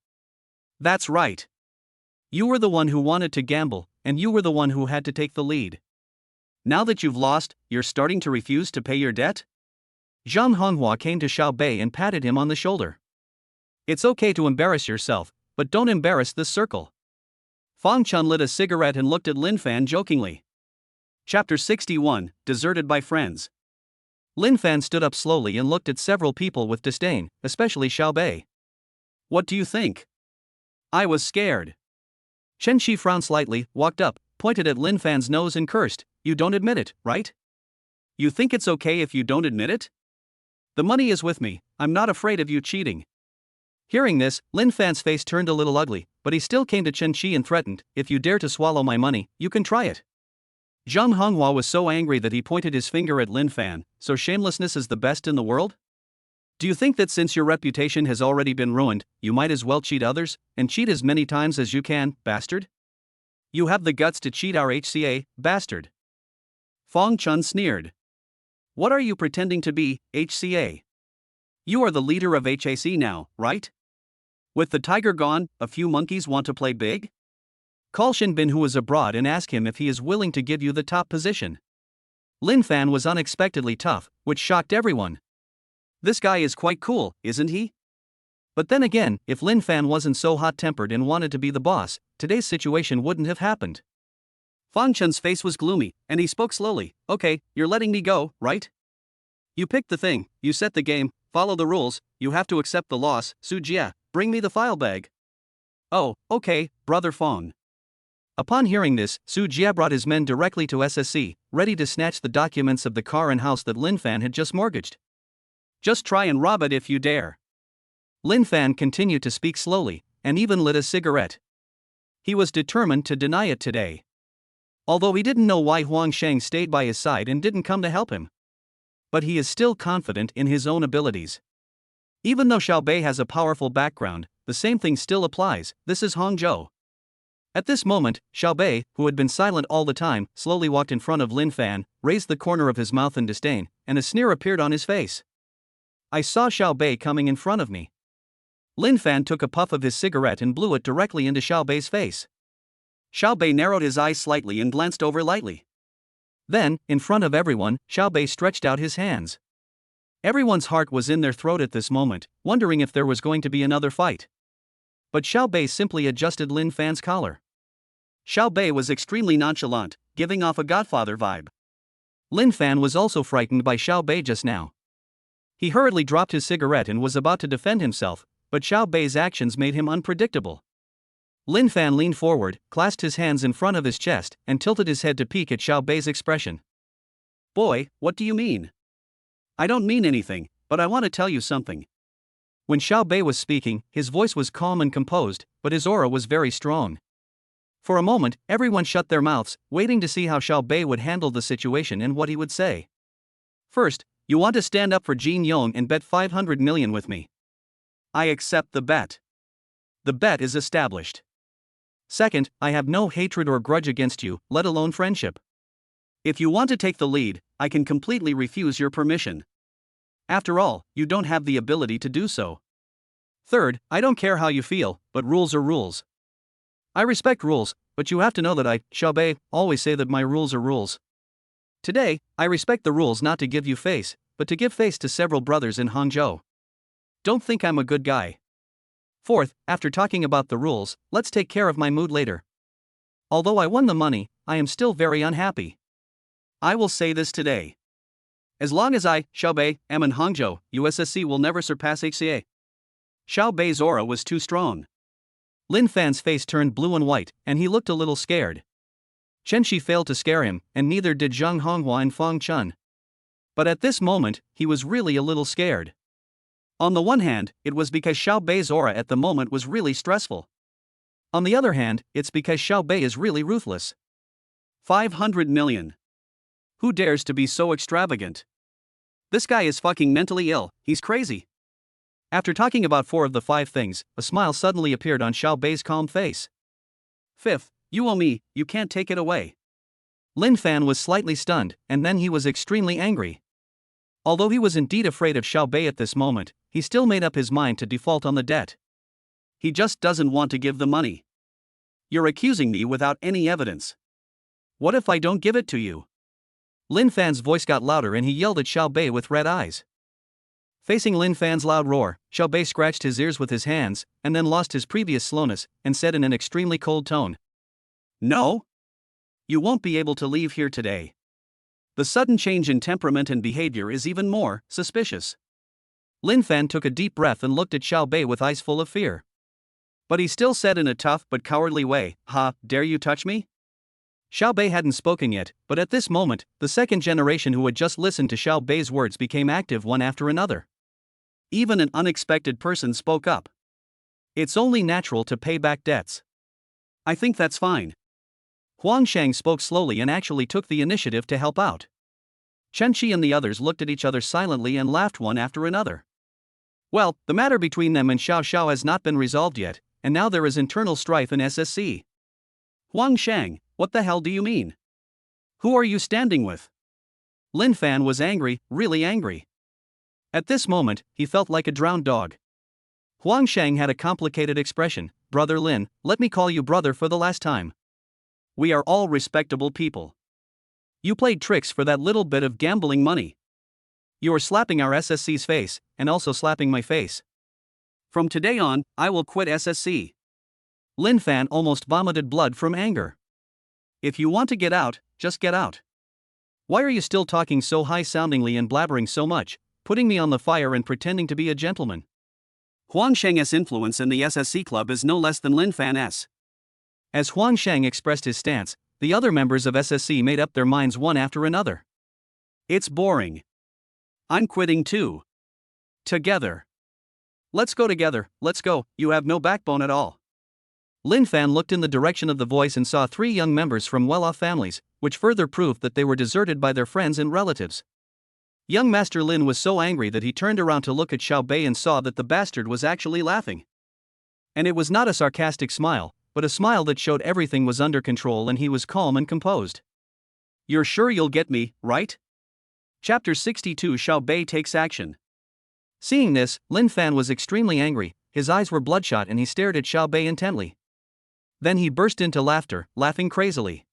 "That's right. You were the one who wanted to gamble, and you were the one who had to take the lead. Now that you've lost, you're starting to refuse to pay your debt?" Zhang Honghua came to Xiao Bei and patted him on the shoulder. "It's okay to embarrass yourself, but don't embarrass this circle." Fang Chun lit a cigarette and looked at Lin Fan jokingly. Chapter 61, Deserted by Friends. Lin Fan stood up slowly and looked at several people with disdain, especially Xiao Bei. "What do you think? I was scared." Chen Qi frowned slightly, walked up, pointed at Lin Fan's nose and cursed, "You don't admit it, right? You think it's okay if you don't admit it? The money is with me, I'm not afraid of you cheating." Hearing this, Lin Fan's face turned a little ugly, but he still came to Chen Qi and threatened, "If you dare to swallow my money, you can try it." Zhang Honghua was so angry that he pointed his finger at Lin Fan. "So shamelessness is the best in the world? Do you think that since your reputation has already been ruined, you might as well cheat others, and cheat as many times as you can, bastard? You have the guts to cheat our HCA, bastard." Fang Chun sneered. "What are you pretending to be, HCA? You are the leader of HAC now, right? With the tiger gone, a few monkeys want to play big? Call Shin Bin who is abroad and ask him if he is willing to give you the top position." Lin Fan was unexpectedly tough, which shocked everyone. This guy is quite cool, isn't he? But then again, if Lin Fan wasn't so hot-tempered and wanted to be the boss, today's situation wouldn't have happened. Fang Chun's face was gloomy, and he spoke slowly. "Okay, you're letting me go, right? You picked the thing, you set the game, follow the rules, you have to accept the loss. Su Jia, bring me the file bag." "Oh, okay, brother Fang." Upon hearing this, Su Jia brought his men directly to SSC, ready to snatch the documents of the car and house that Lin Fan had just mortgaged. "Just try and rob it if you dare." Lin Fan continued to speak slowly, and even lit a cigarette. He was determined to deny it today. Although he didn't know why Huang Shang stayed by his side and didn't come to help him. But he is still confident in his own abilities. Even though Xiao Bei has a powerful background, the same thing still applies. This is Hangzhou. At this moment, Xiao Bei, who had been silent all the time, slowly walked in front of Lin Fan, raised the corner of his mouth in disdain, and a sneer appeared on his face. "I saw Xiao Bei coming in front of me." Lin Fan took a puff of his cigarette and blew it directly into Xiao Bei's face. Xiao Bei narrowed his eyes slightly and glanced over lightly. Then, in front of everyone, Xiao Bei stretched out his hands. Everyone's heart was in their throat at this moment, wondering if there was going to be another fight. But Xiao Bei simply adjusted Lin Fan's collar. Xiao Bei was extremely nonchalant, giving off a godfather vibe. Lin Fan was also frightened by Xiao Bei just now. He hurriedly dropped his cigarette and was about to defend himself, but Xiao Bei's actions made him unpredictable. Lin Fan leaned forward, clasped his hands in front of his chest, and tilted his head to peek at Xiao Bei's expression. "Boy, what do you mean?" "I don't mean anything, but I want to tell you something." When Xiao Bei was speaking, his voice was calm and composed, but his aura was very strong. For a moment, everyone shut their mouths, waiting to see how Xiao Bei would handle the situation and what he would say. "First, you want to stand up for Jin Yong and bet 500 million with me. I accept the bet. The bet is established. Second, I have no hatred or grudge against you, let alone friendship. If you want to take the lead, I can completely refuse your permission. After all, you don't have the ability to do so. Third, I don't care how you feel, but rules are rules. I respect rules, but you have to know that I, Xiaobei, always say that my rules are rules. Today, I respect the rules not to give you face, but to give face to several brothers in Hangzhou. Don't think I'm a good guy. Fourth, after talking about the rules, let's take care of my mood later. Although I won the money, I am still very unhappy. I will say this today. As long as I, Xiaobei, am in Hangzhou, USSC will never surpass HCA. Xiaobei's aura was too strong. Lin Fan's face turned blue and white, and he looked a little scared. Chen Shi failed to scare him, and neither did Zhang Honghua and Fang Chun. But at this moment, he was really a little scared. On the one hand, it was because Xiaobei's aura at the moment was really stressful. On the other hand, it's because Xiaobei is really ruthless. 500 million. Who dares to be so extravagant? This guy is fucking mentally ill, he's crazy. After talking about 4 of the 5 things, a smile suddenly appeared on Xiaobei's calm face. Fifth, you owe me, you can't take it away. Lin Fan was slightly stunned, and then he was extremely angry. Although he was indeed afraid of Xiaobei at this moment, he still made up his mind to default on the debt. He just doesn't want to give the money. You're accusing me without any evidence. What if I don't give it to you? Lin Fan's voice got louder and he yelled at Xiaobei with red eyes. Facing Lin Fan's loud roar, Xiaobei scratched his ears with his hands, and then lost his previous slowness, and said in an extremely cold tone. No? You won't be able to leave here today. The sudden change in temperament and behavior is even more suspicious. Lin Fan took a deep breath and looked at Xiaobei with eyes full of fear. But he still said in a tough but cowardly way, "Ha, dare you touch me?" Xiaobei hadn't spoken yet, but at this moment, the second generation who had just listened to Xiaobei's words became active one after another. Even an unexpected person spoke up. It's only natural to pay back debts. I think that's fine. Huang Shang spoke slowly and actually took the initiative to help out. Chen Qi and the others looked at each other silently and laughed one after another. Well, the matter between them and Xiao Xiao has not been resolved yet, and now there is internal strife in SSC. Huang Shang, what the hell do you mean? Who are you standing with? Lin Fan was angry, really angry. At this moment, he felt like a drowned dog. Huang Shang had a complicated expression. Brother Lin, let me call you brother for the last time. We are all respectable people. You played tricks for that little bit of gambling money. You are slapping our SSC's face, and also slapping my face. From today on, I will quit SSC. Lin Fan almost vomited blood from anger. If you want to get out, just get out. Why are you still talking so high-soundingly and blabbering so much, putting me on the fire and pretending to be a gentleman? Huang Shang's influence in the SSC club is no less than Lin Fan's. As Huang Shang expressed his stance, the other members of SSC made up their minds one after another. It's boring. I'm quitting too. Together. Let's go together, let's go, you have no backbone at all. Lin Fan looked in the direction of the voice and saw 3 young members from well-off families, which further proved that they were deserted by their friends and relatives. Young Master Lin was so angry that he turned around to look at Xiaobei and saw that the bastard was actually laughing. And it was not a sarcastic smile, but a smile that showed everything was under control and he was calm and composed. You're sure you'll get me, right? Chapter 62 Xiaobei takes action. Seeing this, Lin Fan was extremely angry, his eyes were bloodshot and he stared at Xiaobei intently. Then he burst into laughter, laughing crazily.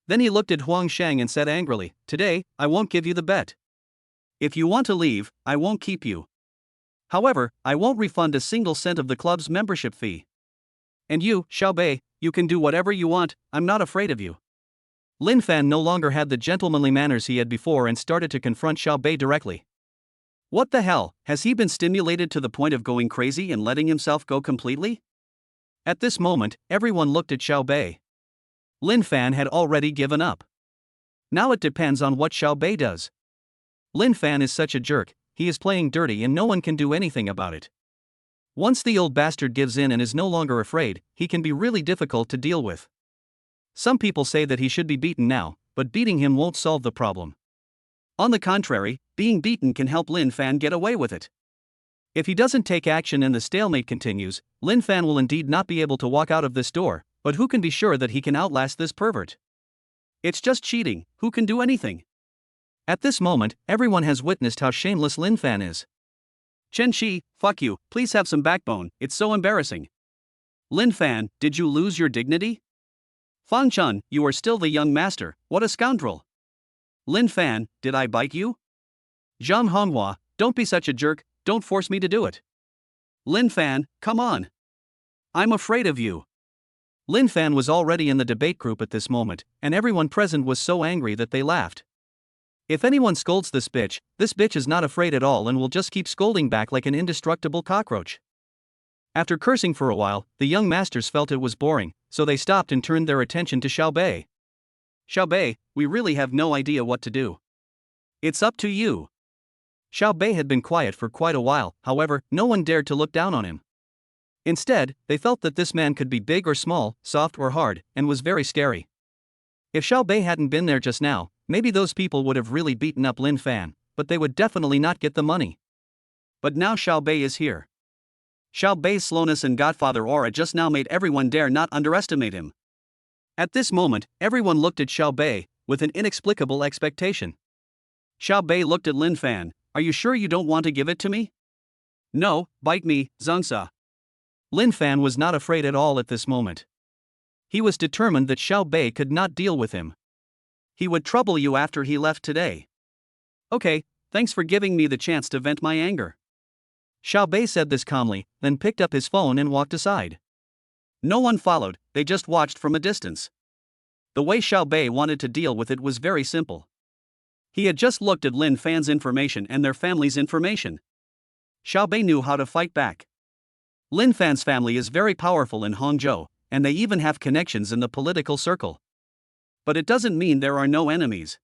Then he looked at Huang Shang and said angrily, "Today, I won't give you the bet. If you want to leave, I won't keep you. However, I won't refund a single cent of the club's membership fee. And you, Xiaobei, you can do whatever you want, I'm not afraid of you." Lin Fan no longer had the gentlemanly manners he had before and started to confront Xiaobei directly. What the hell, has he been stimulated to the point of going crazy and letting himself go completely? At this moment, everyone looked at Xiaobei. Lin Fan had already given up. Now it depends on what Xiaobei does. Lin Fan is such a jerk, he is playing dirty and no one can do anything about it. Once the old bastard gives in and is no longer afraid, he can be really difficult to deal with. Some people say that he should be beaten now, but beating him won't solve the problem. On the contrary, being beaten can help Lin Fan get away with it. If he doesn't take action and the stalemate continues, Lin Fan will indeed not be able to walk out of this door, but who can be sure that he can outlast this pervert? It's just cheating, who can do anything? At this moment, everyone has witnessed how shameless Lin Fan is. Chen Shi, fuck you, please have some backbone, it's so embarrassing. Lin Fan, did you lose your dignity? Fan Chun, you are still the young master, what a scoundrel. Lin Fan, did I bite you? Zhang Honghua, don't be such a jerk, don't force me to do it. Lin Fan, come on. I'm afraid of you. Lin Fan was already in the debate group at this moment, and everyone present was so angry that they laughed. If anyone scolds this bitch is not afraid at all and will just keep scolding back like an indestructible cockroach. After cursing for a while, the young masters felt it was boring, so they stopped and turned their attention to Xiao Bei. Xiao Bei, we really have no idea what to do. It's up to you. Xiao Bei had been quiet for quite a while, however, no one dared to look down on him. Instead, they felt that this man could be big or small, soft or hard, and was very scary. If Xiao Bei hadn't been there just now, maybe those people would have really beaten up Lin Fan, but they would definitely not get the money. But now Xiao Bei is here. Xiao Bei's slowness and Godfather aura just now made everyone dare not underestimate him. At this moment, everyone looked at Xiao Bei with an inexplicable expectation. Xiao Bei looked at Lin Fan. Are you sure you don't want to give it to me? No, bite me, Zhengsa. Lin Fan was not afraid at all at this moment. He was determined that Xiao Bei could not deal with him. He would trouble you after he left today. Okay, thanks for giving me the chance to vent my anger. Xiao Bei said this calmly, then picked up his phone and walked aside. No one followed, they just watched from a distance. The way Xiao Bei wanted to deal with it was very simple. He had just looked at Lin Fan's information and their family's information. Xiao Bei knew how to fight back. Lin Fan's family is very powerful in Hangzhou, and they even have connections in the political circle. But it doesn't mean there are no enemies.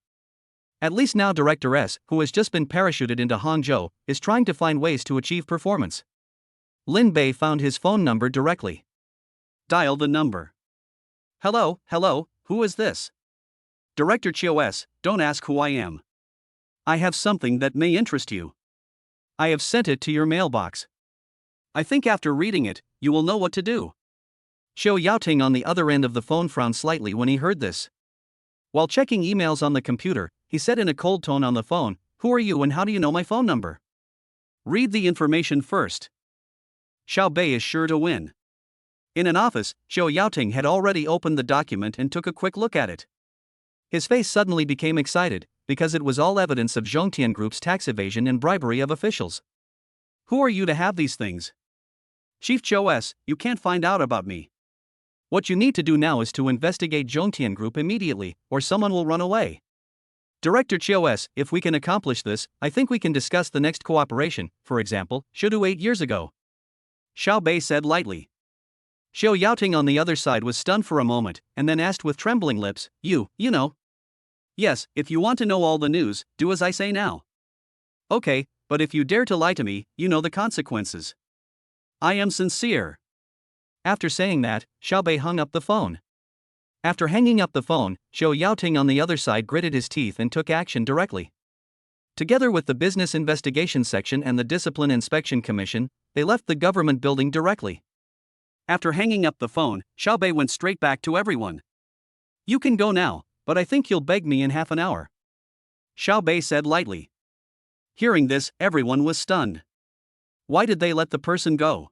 At least now Director S, who has just been parachuted into Hangzhou, is trying to find ways to achieve performance. Lin Bei found his phone number directly. Dial the number. Hello, who is this? Director Chiu S, don't ask who I am. I have something that may interest you. I have sent it to your mailbox. I think after reading it, you will know what to do. Xiao Yaoting on the other end of the phone frowned slightly when he heard this. While checking emails on the computer, he said in a cold tone on the phone, "Who are you and how do you know my phone number?" Read the information first. Xiao Bei is sure to win. In an office, Xiao Yaoting had already opened the document and took a quick look at it. His face suddenly became excited, because it was all evidence of Zhongtian Group's tax evasion and bribery of officials. Who are you to have these things? Chief Chiu S, you can't find out about me. What you need to do now is to investigate Zhongtian Group immediately, or someone will run away. Director Chiu S, if we can accomplish this, I think we can discuss the next cooperation, for example, Shudu 8 years ago. Xiao Bei said lightly. Xiao Yaoting on the other side was stunned for a moment, and then asked with trembling lips, You know. Yes, if you want to know all the news, do as I say now. Okay, but if you dare to lie to me, you know the consequences. I am sincere. After saying that, Xiao Bei hung up the phone. After hanging up the phone, Xiao Yaoting on the other side gritted his teeth and took action directly. Together with the Business Investigation Section and the Discipline Inspection Commission, they left the government building directly. After hanging up the phone, Xiao Bei went straight back to everyone. You can go now, but I think you'll beg me in half an hour. Xiao Bei said lightly. Hearing this, everyone was stunned. Why did they let the person go?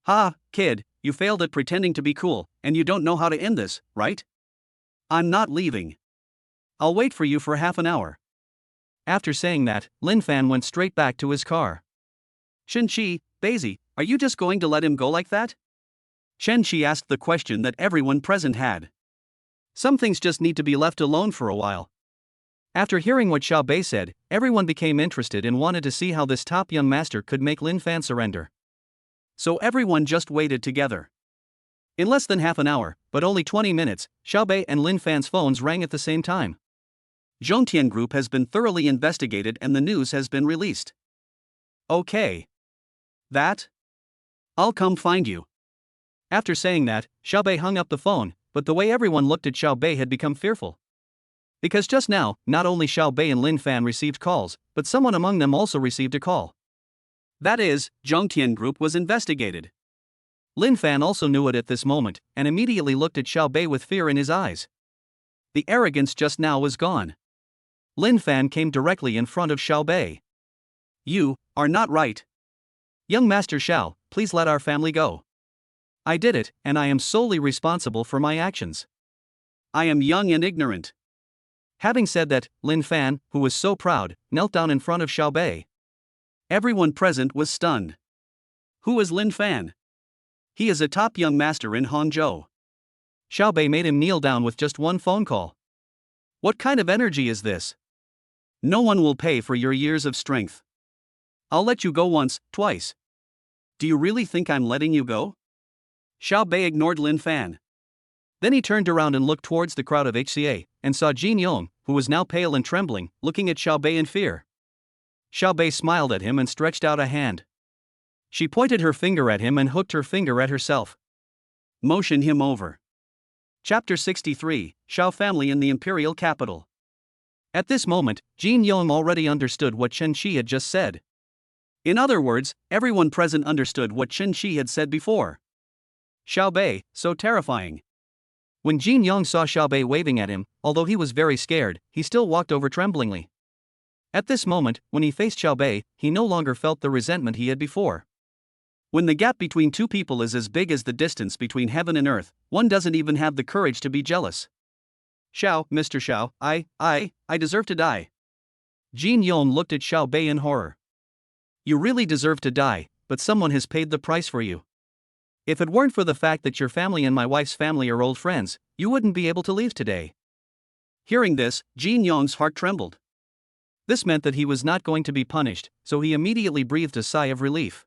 Ha, kid, you failed at pretending to be cool, and you don't know how to end this, right? I'm not leaving. I'll wait for you for half an hour. After saying that, Lin Fan went straight back to his car. Shen Qi, Beizi, are you just going to let him go like that? Shen Qi asked the question that everyone present had. Some things just need to be left alone for a while. After hearing what Xiao Bei said, everyone became interested and wanted to see how this top young master could make Lin Fan surrender. So everyone just waited together. In less than half an hour, but only 20 minutes, Xiao Bei and Lin Fan's phones rang at the same time. Zhongtian Group has been thoroughly investigated and the news has been released. Okay. That? I'll come find you. After saying that, Xiao Bei hung up the phone, but the way everyone looked at Xiao Bei had become fearful. Because just now, not only Xiao Bei and Lin Fan received calls, but someone among them also received a call. That is, Zhongtian Group was investigated. Lin Fan also knew it at this moment, and immediately looked at Xiao Bei with fear in his eyes. The arrogance just now was gone. Lin Fan came directly in front of Xiao Bei. You are not right. Young Master Xiao, please let our family go. I did it, and I am solely responsible for my actions. I am young and ignorant. Having said that, Lin Fan, who was so proud, knelt down in front of Xiao Bei. Everyone present was stunned. Who is Lin Fan? He is a top young master in Hangzhou. Xiao Bei made him kneel down with just one phone call. What kind of energy is this? No one will pay for your years of strength. I'll let you go once, twice. Do you really think I'm letting you go? Xiao Bei ignored Lin Fan. Then he turned around and looked towards the crowd of HCA, and saw Jin Yong, who was now pale and trembling, looking at Xiao Bei in fear. Xiao Bei smiled at him and stretched out a hand. She pointed her finger at him and hooked her finger at herself. Motion him over. Chapter 63, Xiao Family in the Imperial Capital. At this moment, Jin Yong already understood what Chen Shi had just said. In other words, everyone present understood what Chen Shi had said before. Xiao Bei, so terrifying. When Jin Yong saw Xiao Bei waving at him, although he was very scared, he still walked over tremblingly. At this moment, when he faced Xiao Bei, he no longer felt the resentment he had before. When the gap between two people is as big as the distance between heaven and earth, one doesn't even have the courage to be jealous. Xiao, Mr. Xiao, I deserve to die. Jin Yong looked at Xiao Bei in horror. You really deserve to die, but someone has paid the price for you. If it weren't for the fact that your family and my wife's family are old friends, you wouldn't be able to leave today. Hearing this, Jin Yong's heart trembled. This meant that he was not going to be punished, so he immediately breathed a sigh of relief.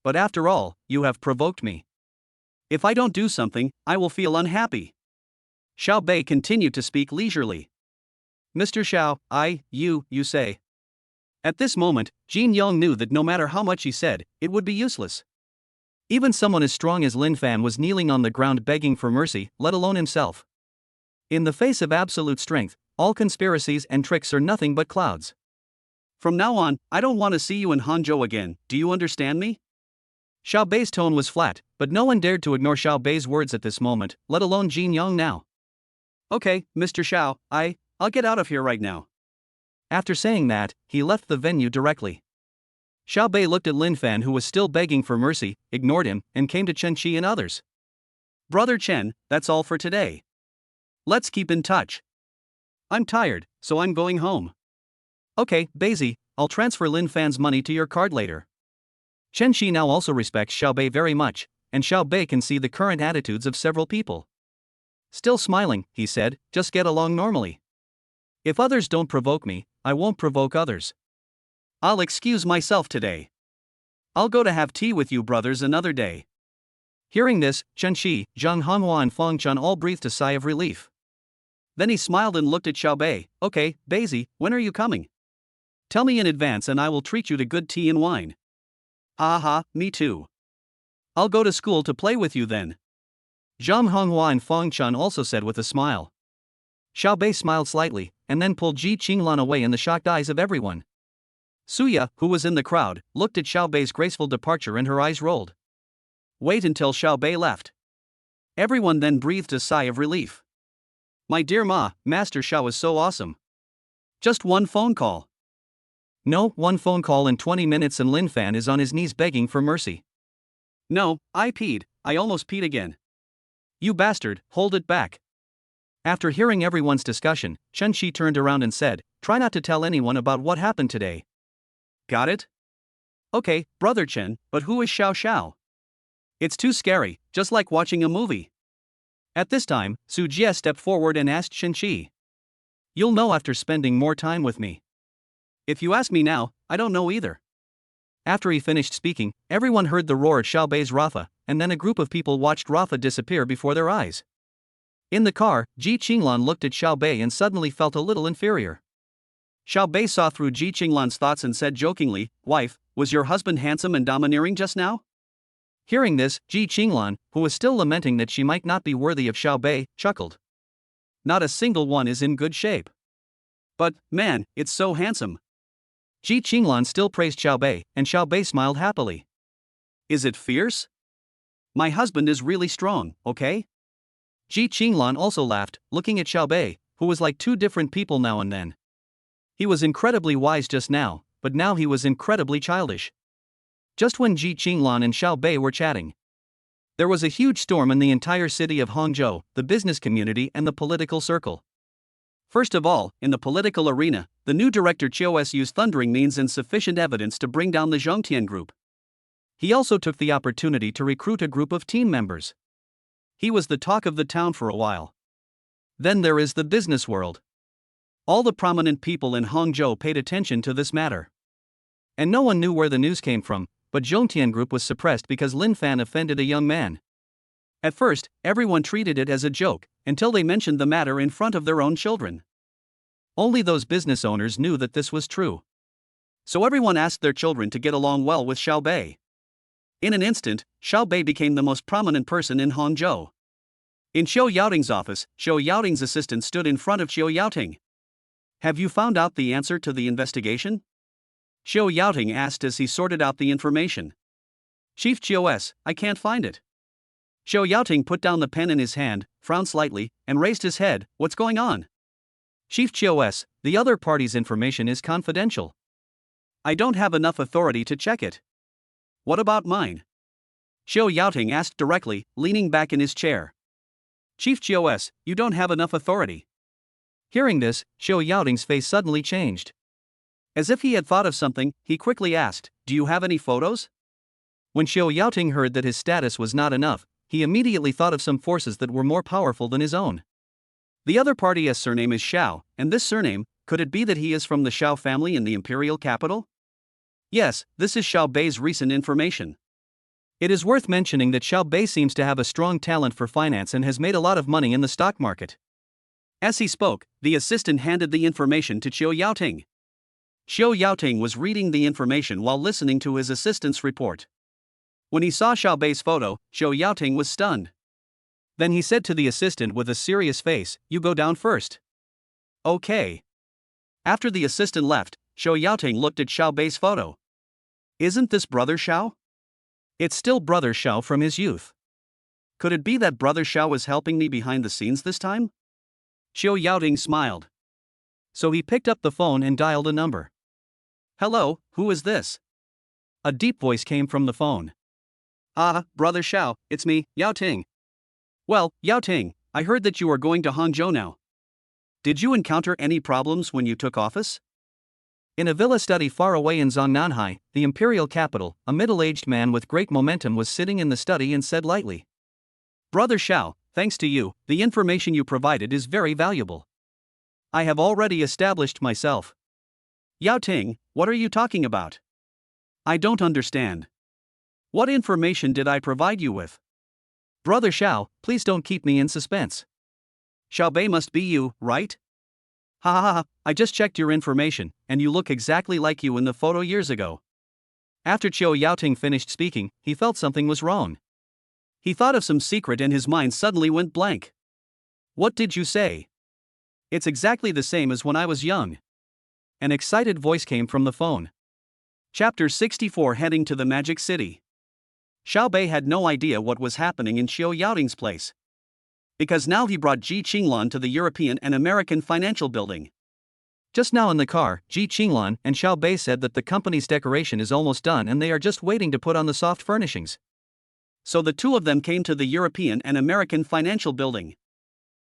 But after all, you have provoked me. If I don't do something, I will feel unhappy. Xiao Bei continued to speak leisurely. Mr. Xiao, you say. At this moment, Jin Yong knew that no matter how much he said, it would be useless. Even someone as strong as Lin Fan was kneeling on the ground begging for mercy, let alone himself. In the face of absolute strength, all conspiracies and tricks are nothing but clouds. From now on, I don't want to see you in Hangzhou again, do you understand me? Xiao Bei's tone was flat, but no one dared to ignore Xiao Bei's words at this moment, let alone Jin Yong now. Okay, Mr. Xiao, I'll get out of here right now. After saying that, he left the venue directly. Xiao Bei looked at Lin Fan, who was still begging for mercy, ignored him, and came to Chen Shi and others. Brother Chen, that's all for today. Let's keep in touch. I'm tired, so I'm going home. Okay, Beizi, I'll transfer Lin Fan's money to your card later. Chen Shi now also respects Xiao Bei very much, and Xiao Bei can see the current attitudes of several people. Still smiling, he said, just get along normally. If others don't provoke me, I won't provoke others. I'll excuse myself today. I'll go to have tea with you brothers another day. Hearing this, Chen Shi, Zhang Honghua and Feng Chun all breathed a sigh of relief. Then he smiled and looked at Xiao Bei. Okay, Beizi, when are you coming? Tell me in advance and I will treat you to good tea and wine. Aha, me too. I'll go to school to play with you then. Zhang Honghua and Feng Chun also said with a smile. Xiao Bei smiled slightly, and then pulled Ji Qinglan away in the shocked eyes of everyone. Suya, who was in the crowd, looked at Xiao Bei's graceful departure and her eyes rolled. Wait until Xiao Bei left. Everyone then breathed a sigh of relief. My dear Ma, Master Xiao is so awesome. Just one phone call. No, one phone call in 20 minutes and Lin Fan is on his knees begging for mercy. No, I almost peed again. You bastard, hold it back. After hearing everyone's discussion, Chen Shi turned around and said, try not to tell anyone about what happened today. Got it? Okay, Brother Chen, but who is Xiao Xiao? It's too scary, just like watching a movie. At this time, Su Jie stepped forward and asked Chen Shi. You'll know after spending more time with me. If you ask me now, I don't know either. After he finished speaking, everyone heard the roar of Xiao Bei's Rafa, and then a group of people watched Rafa disappear before their eyes. In the car, Ji Qinglan looked at Xiao Bei and suddenly felt a little inferior. Xiao Bei saw through Ji Qinglan's thoughts and said jokingly, Wife, was your husband handsome and domineering just now? Hearing this, Ji Qinglan, who was still lamenting that she might not be worthy of Xiao Bei, chuckled. Not a single one is in good shape. But, man, it's so handsome. Ji Qinglan still praised Xiao Bei, and Xiao Bei smiled happily. Is it fierce? My husband is really strong, okay? Ji Qinglan also laughed, looking at Xiao Bei, who was like two different people now and then. He was incredibly wise just now, but now he was incredibly childish. Just when Ji Qinglan and Xiao Bei were chatting, there was a huge storm in the entire city of Hangzhou, the business community and the political circle. First of all, in the political arena, the new director Chios used thundering means and sufficient evidence to bring down the Zhongtian group. He also took the opportunity to recruit a group of team members. He was the talk of the town for a while. Then there is the business world. All the prominent people in Hangzhou paid attention to this matter. And no one knew where the news came from, but Zhongtian group was suppressed because Lin Fan offended a young man. At first, everyone treated it as a joke, until they mentioned the matter in front of their own children. Only those business owners knew that this was true. So everyone asked their children to get along well with Xiao Bei. In an instant, Xiao Bei became the most prominent person in Hangzhou. In Xiao Yaoting's office, Xiao Yaoting's assistant stood in front of Xiao Yaoting. "Have you found out the answer to the investigation?" Xiao Yaoting asked as he sorted out the information. "Chief Chios, I can't find it." Xiao Yaoting put down the pen in his hand, frowned slightly, and raised his head. "What's going on?" "Chief Chios, the other party's information is confidential. I don't have enough authority to check it." "What about mine?" Xiao Yaoting asked directly, leaning back in his chair. "Chief Chios, you don't have enough authority." Hearing this, Xiao Yaoting's face suddenly changed. As if he had thought of something, he quickly asked, "Do you have any photos?" When Xiao Yaoting heard that his status was not enough, he immediately thought of some forces that were more powerful than his own. The other party's surname is Xiao, and this surname, could it be that he is from the Xiao family in the imperial capital? Yes, this is Xiao Bei's recent information. It is worth mentioning that Xiao Bei seems to have a strong talent for finance and has made a lot of money in the stock market. As he spoke, the assistant handed the information to Xiao Yaoting. Xiao Yaoting was reading the information while listening to his assistant's report. When he saw Xiao Bei's photo, Xiao Yaoting was stunned. Then he said to the assistant with a serious face, "You go down first." "Okay." After the assistant left, Xiao Yaoting looked at Xiao Bei's photo. "Isn't this Brother Xiao?" "It's still Brother Xiao from his youth." "Could it be that Brother Xiao was helping me behind the scenes this time?" Xiao Yaoting smiled. So he picked up the phone and dialed a number. "Hello, who is this?" A deep voice came from the phone. "Ah, Brother Xiao, it's me, Yaoting." "Well, Yaoting, I heard that you are going to Hangzhou now. Did you encounter any problems when you took office?" In a villa study far away in Zongnanhai, the imperial capital, a middle-aged man with great momentum was sitting in the study and said lightly, "Brother Xiao, thanks to you, the information you provided is very valuable. I have already established myself." "Yaoting, what are you talking about? I don't understand. What information did I provide you with?" "Brother Xiao, please don't keep me in suspense. Xiao Bei must be you, right?" "Ha ha ha, I just checked your information, and you look exactly like you in the photo years ago." After Xiao Yaoting finished speaking, he felt something was wrong. He thought of some secret and his mind suddenly went blank. "What did you say?" "It's exactly the same as when I was young." An excited voice came from the phone. Chapter 64, Heading to the Magic City. Xiao Bei had no idea what was happening in Xiao Yaoting's place. Because now he brought Ji Qinglan to the European and American Financial Building. Just now in the car, Ji Qinglan and Xiao Bei said that the company's decoration is almost done and they are just waiting to put on the soft furnishings. So the two of them came to the European and American Financial Building.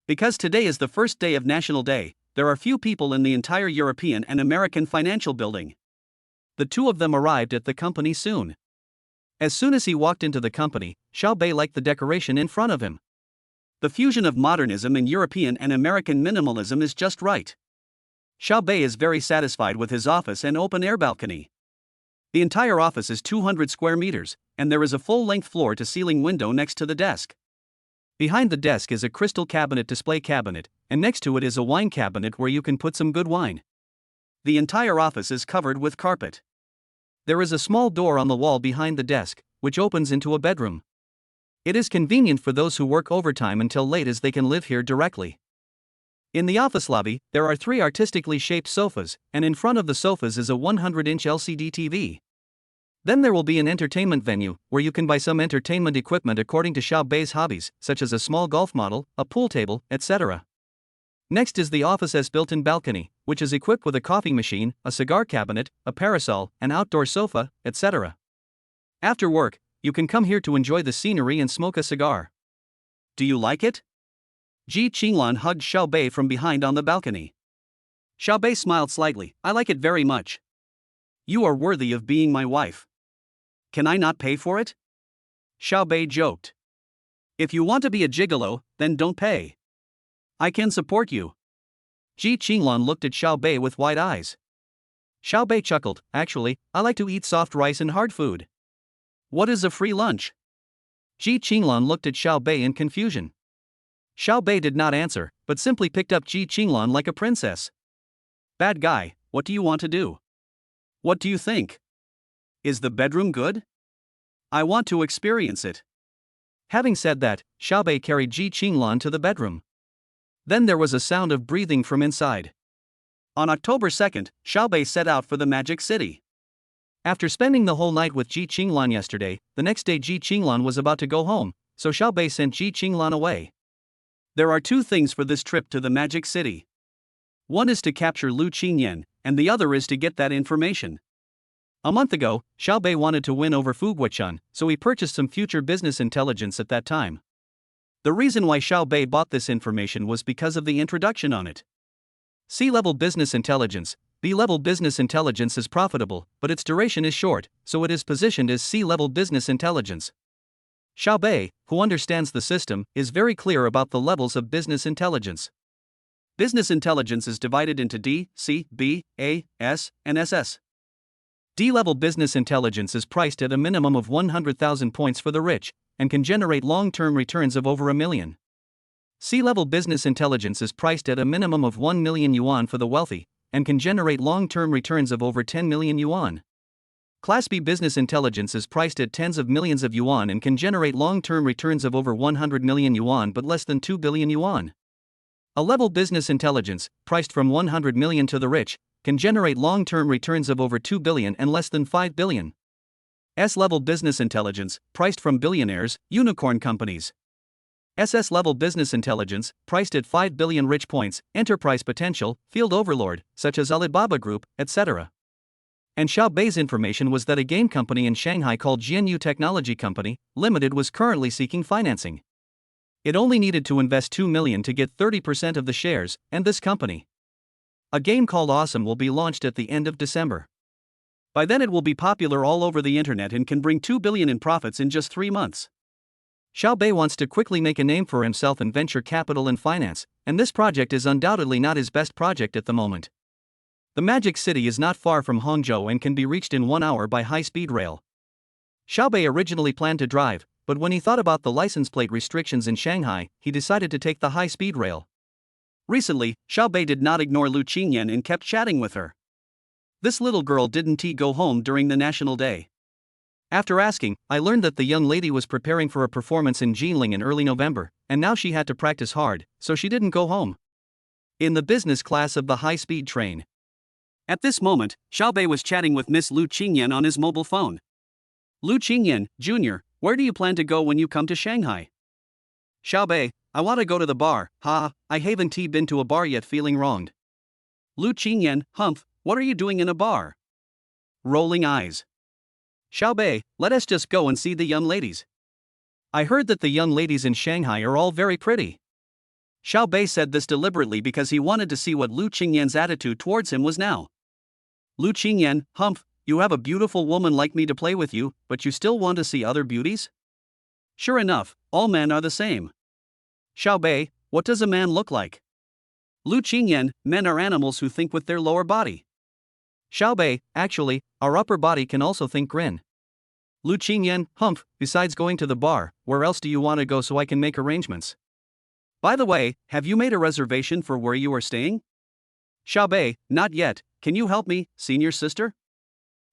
Because today is the first day of National Day, there are few people in the entire European and American Financial Building. The two of them arrived at the company soon. As soon as he walked into the company, Xiao Bei liked the decoration in front of him. The fusion of modernism and European and American minimalism is just right. Xiao Bei is very satisfied with his office and open-air balcony. The entire office is 200 square meters, and there is a full-length floor-to-ceiling window next to the desk. Behind the desk is a crystal cabinet display cabinet, and next to it is a wine cabinet where you can put some good wine. The entire office is covered with carpet. There is a small door on the wall behind the desk, which opens into a bedroom. It is convenient for those who work overtime until late as they can live here directly. In the office lobby, there are 3 artistically shaped sofas, and in front of the sofas is a 100-inch LCD TV. Then there will be an entertainment venue, where you can buy some entertainment equipment according to Xiao Bei's hobbies, such as a small golf model, a pool table, etc. Next is the office's built-in balcony, which is equipped with a coffee machine, a cigar cabinet, a parasol, an outdoor sofa, etc. After work, you can come here to enjoy the scenery and smoke a cigar. Do you like it? Ji Qinglan hugged Xiaobei from behind on the balcony. Xiaobei smiled slightly. I like it very much. You are worthy of being my wife. Can I not pay for it? Xiaobei joked. If you want to be a gigolo, then don't pay. I can support you. Ji Qinglan looked at Xiaobei with wide eyes. Xiaobei chuckled. Actually, I like to eat soft rice and hard food. What is a free lunch? Ji Qinglan looked at Xiaobei in confusion. Xiaobei did not answer, but simply picked up Ji Qinglan like a princess. Bad guy, what do you want to do? What do you think? Is the bedroom good? I want to experience it. Having said that, Xiaobei carried Ji Qinglan to the bedroom. Then there was a sound of breathing from inside. On October 2nd, Xiaobei set out for the Magic City. After spending the whole night with Ji Qinglan yesterday, the next day Ji Qinglan was about to go home, so Xiaobei sent Ji Qinglan away. There are two things for this trip to the Magic City. One is to capture Lu Qingyan, and the other is to get that information. A month ago, Xiaobei wanted to win over Fu Guochun, so he purchased some future business intelligence at that time. The reason why Xiaobei bought this information was because of the introduction on it. C-level business intelligence. B-level business intelligence is profitable, but its duration is short, so it is positioned as C-level business intelligence. Xiaobei, who understands the system, is very clear about the levels of business intelligence. Business intelligence is divided into D, C, B, A, S, and SS. D-level business intelligence is priced at a minimum of 100,000 points for the rich, and can generate long-term returns of over 1 million. C-level business intelligence is priced at a minimum of 1 million yuan for the wealthy, and can generate long-term returns of over 10 million yuan. Class B business intelligence is priced at tens of millions of yuan and can generate long-term returns of over 100 million yuan but less than 2 billion yuan. A-level business intelligence, priced from 100 million to the rich, can generate long-term returns of over 2 billion and less than 5 billion. S-level business intelligence, priced from billionaires, unicorn companies. SS-level business intelligence, priced at 5 billion rich points, enterprise potential, field overlord, such as Alibaba Group, etc. And Xiaobei's information was that a game company in Shanghai called Jianyu Technology Company, Limited was currently seeking financing. It only needed to invest 2 million to get 30% of the shares, and this company. A game called Awesome will be launched at the end of December. By then it will be popular all over the internet and can bring 2 billion in profits in just 3 months. Xiaobei wants to quickly make a name for himself in venture capital and finance, and this project is undoubtedly not his best project at the moment. The Magic City is not far from Hangzhou and can be reached in 1 hour by high-speed rail. Xiaobei originally planned to drive, but when he thought about the license plate restrictions in Shanghai, he decided to take the high-speed rail. Recently, Xiaobei did not ignore Lu Qingyan and kept chatting with her. This little girl didn't go home during the National Day. After asking, I learned that the young lady was preparing for a performance in Jinling in early November, and now she had to practice hard, so she didn't go home. In the business class of the high-speed train. At this moment, Xiaobei was chatting with Miss Lu Qingyan on his mobile phone. Lu Qingyan, Jr., where do you plan to go when you come to Shanghai? Xiaobei, I want to go to the bar. I haven't been to a bar yet, feeling wronged. Lu Qingyan, humph, what are you doing in a bar? Rolling eyes. Xiaobei, let us just go and see the young ladies. I heard that the young ladies in Shanghai are all very pretty. Xiaobei said this deliberately because he wanted to see what Lu Qingyan's attitude towards him was now. Lu Qingyan, humph, you have a beautiful woman like me to play with you, but you still want to see other beauties? Sure enough, all men are the same. Xiaobei, what does a man look like? Lu Qingyan, men are animals who think with their lower body. Xiaobei, actually, our upper body can also think grin. Lu Qingyan, humph, besides going to the bar, where else do you want to go so I can make arrangements? By the way, have you made a reservation for where you are staying? Xiaobei, not yet, can you help me, senior sister?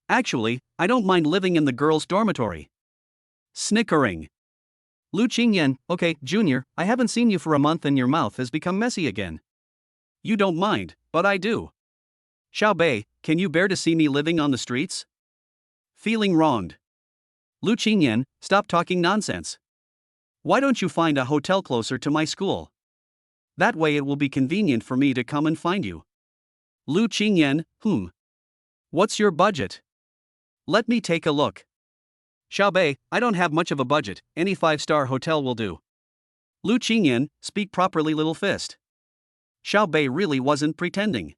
Actually, I don't mind living in the girls' dormitory. Snickering. Lu Qingyan, okay, Junior, I haven't seen you for a month and your mouth has become messy again. You don't mind, but I do. Xiaobei, can you bear to see me living on the streets? Feeling wronged. Lu Qingyan, stop talking nonsense. Why don't you find a hotel closer to my school? That way it will be convenient for me to come and find you. Lu Qingyan, What's your budget? Let me take a look. Xiaobei, I don't have much of a budget, any 5-star hotel will do. Lu Qingyan, speak properly, little fist. Xiaobei really wasn't pretending.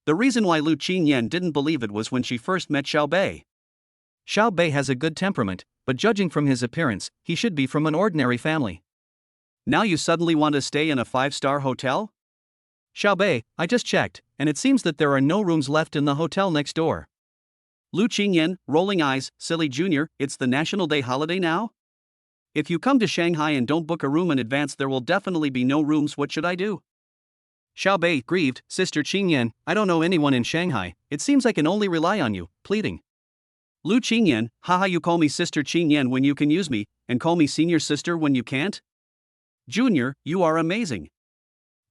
The reason why Lu Qingyan didn't believe it was when she first met Xiaobei. Xiaobei has a good temperament, but judging from his appearance, he should be from an ordinary family. Now you suddenly want to stay in a 5-star hotel? Xiaobei, I just checked, and it seems that there are no rooms left in the hotel next door. Lu Qingyan, rolling eyes, silly junior, it's the National Day holiday now? If you come to Shanghai and don't book a room in advance, there will definitely be no rooms. What should I do? Xiaobei, grieved, Sister Qingyan, I don't know anyone in Shanghai, it seems I can only rely on you, pleading. Lu Qingyan, haha, you call me Sister Qingyan when you can use me, and call me senior sister when you can't? Junior, you are amazing.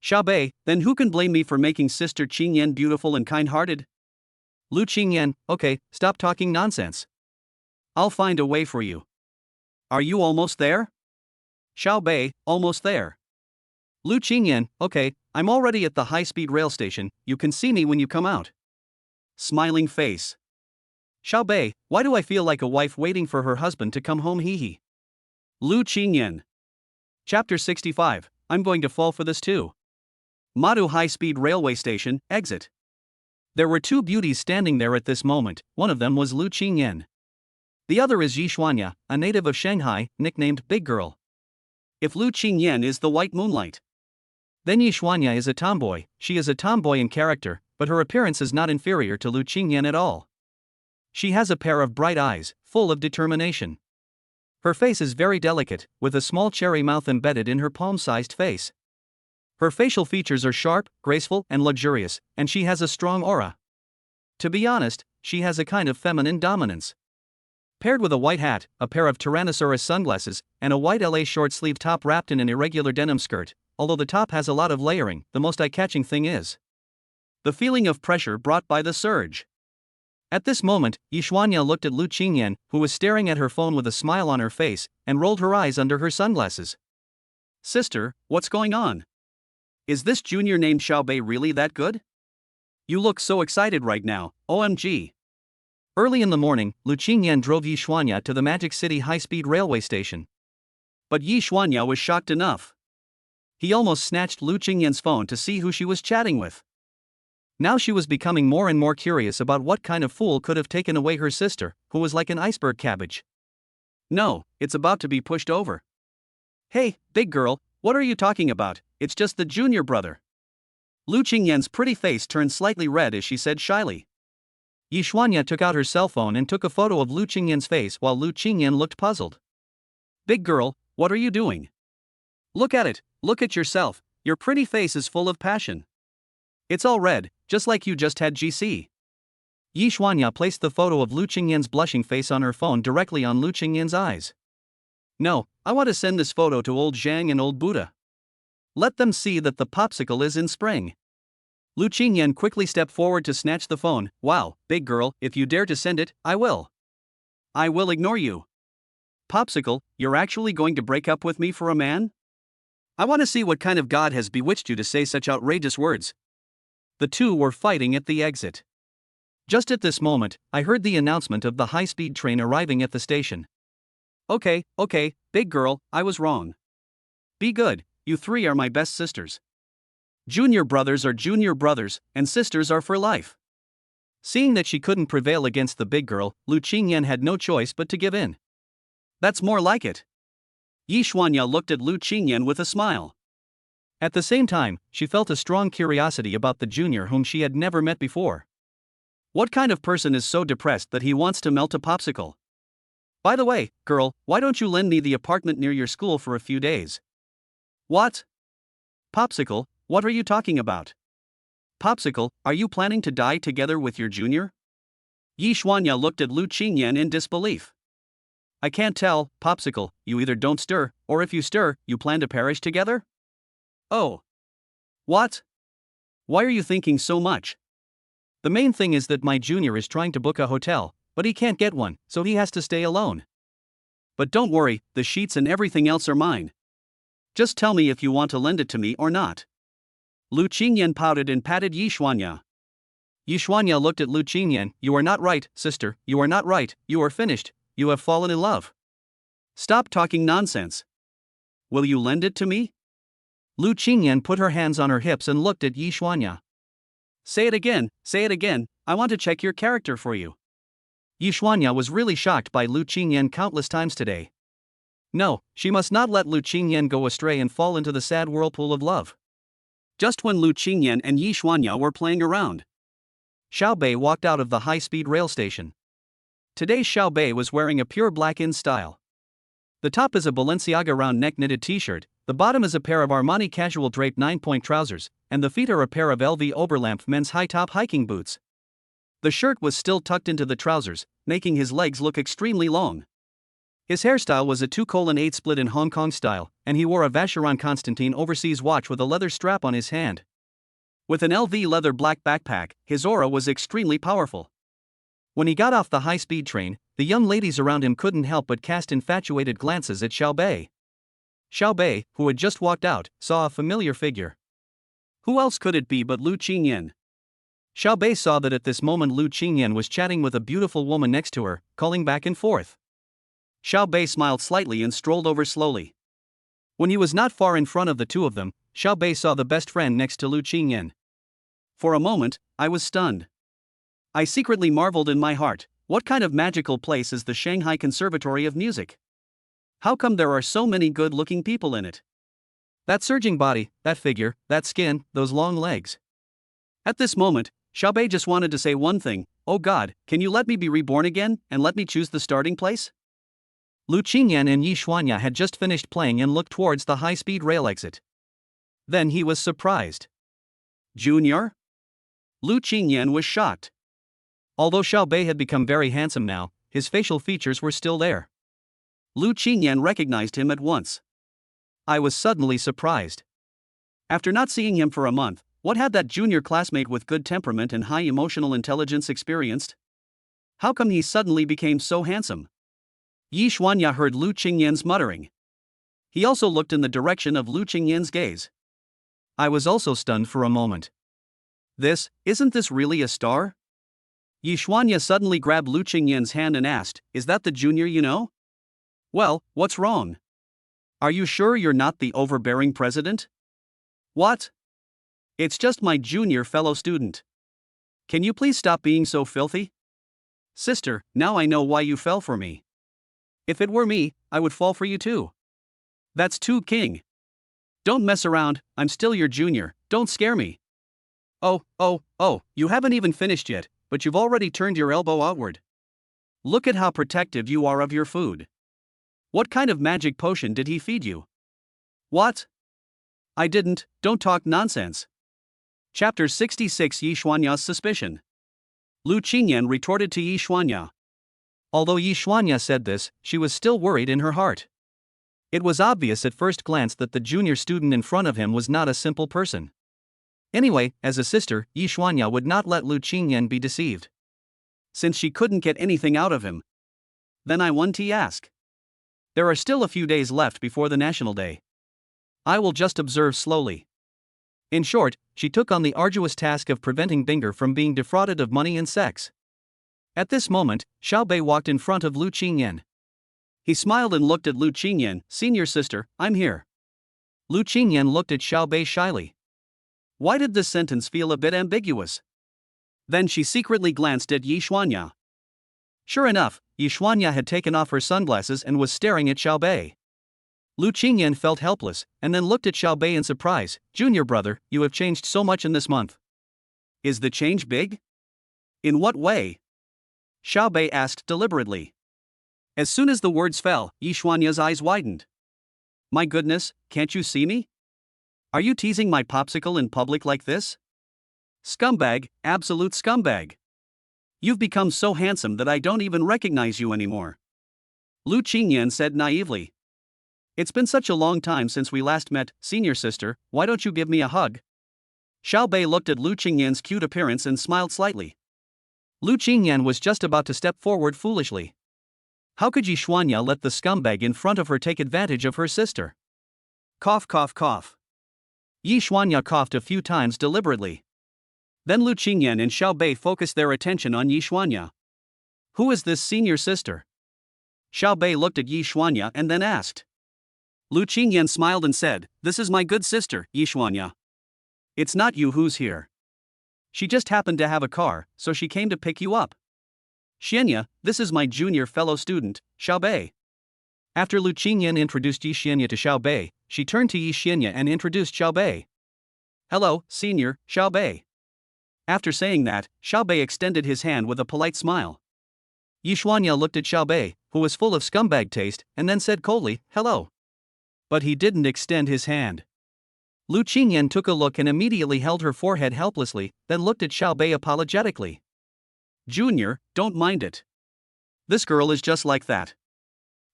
Xiaobei, then who can blame me for making Sister Qingyan beautiful and kind-hearted? Lu Qingyan, okay, stop talking nonsense. I'll find a way for you. Are you almost there? Xiaobei, almost there. Lu Qingyan, okay, I'm already at the high-speed rail station, you can see me when you come out. Smiling face. Xiaobei, why do I feel like a wife waiting for her husband to come home, hee. Lu Qingyan. Chapter 65, I'm going to fall for this too. Madu High-Speed Railway Station, exit. There were two beauties standing there at this moment, one of them was Lu Qingyan. The other is Yi Xuanya, a native of Shanghai, nicknamed Big Girl. If Lu Qingyan is the white moonlight, then Yi Xuanya is a tomboy. She is a tomboy in character, but her appearance is not inferior to Lu Qingyan at all. She has a pair of bright eyes, full of determination. Her face is very delicate, with a small cherry mouth embedded in her palm-sized face. Her facial features are sharp, graceful, and luxurious, and she has a strong aura. To be honest, she has a kind of feminine dominance. Paired with a white hat, a pair of Tyrannosaurus sunglasses, and a white LA short-sleeve top wrapped in an irregular denim skirt, although the top has a lot of layering, the most eye-catching thing is the feeling of pressure brought by the surge. At this moment, Yi Xuanya looked at Lu Qingyan, who was staring at her phone with a smile on her face, and rolled her eyes under her sunglasses. Sister, what's going on? Is this junior named Xiaobei really that good? You look so excited right now, OMG. Early in the morning, Lu Qingyan drove Yi Xuanya to the Magic City high-speed railway station. But Yi Xuanya was shocked enough. He almost snatched Lu Qingyan's phone to see who she was chatting with. Now she was becoming more and more curious about what kind of fool could have taken away her sister, who was like an iceberg cabbage. No, it's about to be pushed over. Hey, big girl, what are you talking about? It's just the junior brother. Lu Qingyan's pretty face turned slightly red as she said shyly. Yi Xuanya took out her cell phone and took a photo of Lu Qingyan's face while Lu Qingyan looked puzzled. Big girl, what are you doing? Look at it, look at yourself, your pretty face is full of passion. It's all red, just like you just had GC. Yi Xuanya placed the photo of Lu Qingyan's blushing face on her phone directly on Lu Qingyan's eyes. No, I want to send this photo to old Zhang and old Buddha. Let them see that the popsicle is in spring. Lu Qingyan quickly stepped forward to snatch the phone. Wow, big girl, if you dare to send it, I will. I will ignore you. Popsicle, you're actually going to break up with me for a man? I want to see what kind of god has bewitched you to say such outrageous words. The two were fighting at the exit. Just at this moment, I heard the announcement of the high-speed train arriving at the station. Okay, big girl, I was wrong. Be good, you three are my best sisters. Junior brothers are junior brothers, and sisters are for life. Seeing that she couldn't prevail against the big girl, Lu Qingyan had no choice but to give in. That's more like it. Yi Xuanya looked at Lu Qingyan with a smile. At the same time, she felt a strong curiosity about the junior whom she had never met before. What kind of person is so depressed that he wants to melt a popsicle? By the way, girl, why don't you lend me the apartment near your school for a few days? What? Popsicle, what are you talking about? Popsicle, are you planning to die together with your junior? Yi Xuanya looked at Lu Qingyan in disbelief. I can't tell, Popsicle, you either don't stir, or if you stir, you plan to perish together? Oh. What? Why are you thinking so much? The main thing is that my junior is trying to book a hotel, but he can't get one, so he has to stay alone. But don't worry, the sheets and everything else are mine. Just tell me if you want to lend it to me or not. Lu Qingyan pouted and patted Yi Xuanya. Yi Xuanya looked at Lu Qingyan. You are not right, sister, you are not right, you are finished, you have fallen in love. Stop talking nonsense. Will you lend it to me? Lu Qingyan put her hands on her hips and looked at Yi Xuanya. Say it again, I want to check your character for you. Yi Xuanya was really shocked by Lu Qingyan countless times today. No, she must not let Lu Qingyan go astray and fall into the sad whirlpool of love. Just when Lu Qingyan and Yi Xuanya were playing around, Xiao Bei walked out of the high-speed rail station. Today Xiao Bei was wearing a pure black in style. The top is a Balenciaga round neck knitted t-shirt, the bottom is a pair of Armani casual draped 9-point trousers, and the feet are a pair of LV Oberlampf men's high-top hiking boots. The shirt was still tucked into the trousers, making his legs look extremely long. His hairstyle was a 2:8 split in Hong Kong style, and he wore a Vacheron Constantin overseas watch with a leather strap on his hand. With an LV leather black backpack, his aura was extremely powerful. When he got off the high-speed train, the young ladies around him couldn't help but cast infatuated glances at Xiao Bei. Xiao Bei, who had just walked out, saw a familiar figure. Who else could it be but Lu Qingyan? Xiao Bei saw that at this moment Lu Qingyan was chatting with a beautiful woman next to her, calling back and forth. Xiao Bei smiled slightly and strolled over slowly. When he was not far in front of the two of them, Xiao Bei saw the best friend next to Lu Qingyan. For a moment, I was stunned. I secretly marveled in my heart, what kind of magical place is the Shanghai Conservatory of Music? How come there are so many good-looking people in it? That surging body, that figure, that skin, those long legs. At this moment, Xiao Bei just wanted to say one thing: oh God, can you let me be reborn again, and let me choose the starting place? Lu Qingyan and Yi Xuanya had just finished playing and looked towards the high-speed rail exit. Then he was surprised. Junior? Lu Qingyan was shocked. Although Xiao Bei had become very handsome now, his facial features were still there. Lu Qingyan recognized him at once. I was suddenly surprised. After not seeing him for a month, what had that junior classmate with good temperament and high emotional intelligence experienced? How come he suddenly became so handsome? Yi Xuanya heard Lu Qingyan's muttering. He also looked in the direction of Lu Qingyan's gaze. I was also stunned for a moment. Isn't this really a star? Yi Xuanya suddenly grabbed Lu Qingyan's hand and asked, is that the junior you know? Well, what's wrong? Are you sure you're not the overbearing president? What? It's just my junior fellow student. Can you please stop being so filthy? Sister, now I know why you fell for me. If it were me, I would fall for you too. That's too king. Don't mess around, I'm still your junior, don't scare me. Oh, you haven't even finished yet, but you've already turned your elbow outward. Look at how protective you are of your food. What kind of magic potion did he feed you? What? I didn't, don't talk nonsense. Chapter 66: Yi Xuanya's suspicion. Lu Qingyan retorted to Yi Xuanya. Although Yi Xuanya said this, she was still worried in her heart. It was obvious at first glance that the junior student in front of him was not a simple person. Anyway, as a sister, Yi Xuanya would not let Lu Qingyan be deceived. Since she couldn't get anything out of him, then I want to ask. There are still a few days left before the National Day. I will just observe slowly. In short, she took on the arduous task of preventing Binger from being defrauded of money and sex. At this moment, Xiao Bei walked in front of Lu Qingyan. He smiled and looked at Lu Qingyan. Senior sister, I'm here. Lu Qingyan looked at Xiao Bei shyly. Why did this sentence feel a bit ambiguous? Then she secretly glanced at Yi Xuanya. Sure enough, Yi Xuanya had taken off her sunglasses and was staring at Xiao Bei. Lu Qingyan felt helpless, and then looked at Xiao Bei in surprise. Junior brother, you have changed so much in this month. Is the change big? In what way? Xiao Bei asked deliberately. As soon as the words fell, Yi Xuanya's eyes widened. My goodness, can't you see me? Are you teasing my popsicle in public like this? Scumbag, absolute scumbag. You've become so handsome that I don't even recognize you anymore. Lu Qingyan said naively. It's been such a long time since we last met, senior sister, why don't you give me a hug? Xiao Bei looked at Lu Qingyan's cute appearance and smiled slightly. Lu Qingyan was just about to step forward foolishly. How could Yi Xuanya let the scumbag in front of her take advantage of her sister? Cough, cough, cough. Yi Xuanya coughed a few times deliberately. Then Lu Qingyan and Xiao Bei focused their attention on Yi Xuanya. Who is this senior sister? Xiao Bei looked at Yi Xuanya and then asked. Lu Qingyan smiled and said, "This is my good sister, Yi Xuanya. It's not you who's here. She just happened to have a car, so she came to pick you up. Xianya, this is my junior fellow student, Xiao Bei." After Lu Qingyan introduced Yi Xianya to Xiao Bei, she turned to Yi Xianya and introduced Xiao Bei. "Hello, senior, Xiao Bei." After saying that, Xiao Bei extended his hand with a polite smile. Yi Xuanya looked at Xiao Bei, who was full of scumbag taste, and then said coldly, "Hello." But he didn't extend his hand. Lu Qingyan took a look and immediately held her forehead helplessly, then looked at Xiao Bei apologetically. "Junior, don't mind it. This girl is just like that.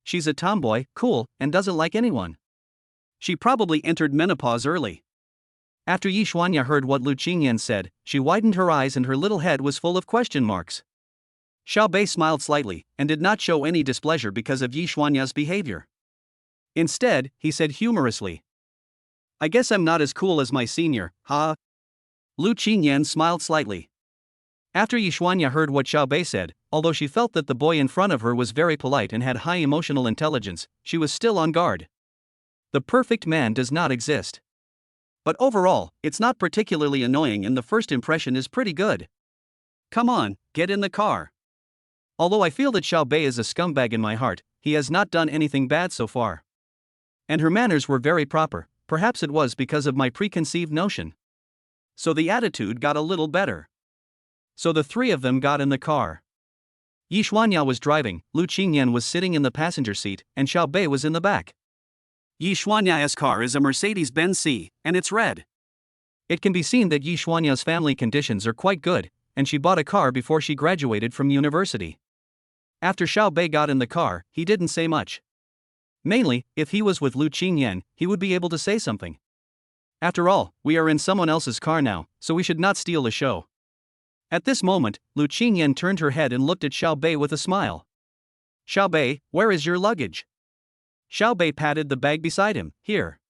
She's a tomboy, cool, and doesn't like anyone. She probably entered menopause early." After Yi Xuanya heard what Lu Qingyan said, she widened her eyes and her little head was full of question marks. Xiao Bei smiled slightly, and did not show any displeasure because of Yi Xuanya's behavior. Instead, he said humorously, "I guess I'm not as cool as my senior, huh?" Lu Qingyan smiled slightly. After Yi Xuanya heard what Xiao Bei said, although she felt that the boy in front of her was very polite and had high emotional intelligence, she was still on guard. The perfect man does not exist. But overall, it's not particularly annoying and the first impression is pretty good. Come on, get in the car. Although I feel that Xiao Bei is a scumbag in my heart, he has not done anything bad so far. And her manners were very proper, perhaps it was because of my preconceived notion. So the attitude got a little better. So the three of them got in the car. Yi Xuanya was driving, Lu Qingyan was sitting in the passenger seat, and Xiao Bei was in the back. Yi Xuanya's car is a Mercedes-Benz C, and it's red. It can be seen that Yi Xuanya's family conditions are quite good, and she bought a car before she graduated from university. After Xiao Bei got in the car, he didn't say much. Mainly, if he was with Lu Qingyan, he would be able to say something. After all, we are in someone else's car now, so we should not steal the show. At this moment, Lu Qingyan turned her head and looked at Xiao Bei with a smile. "Xiao Bei, where is your luggage?" Xiao Bei patted the bag beside him. "Here."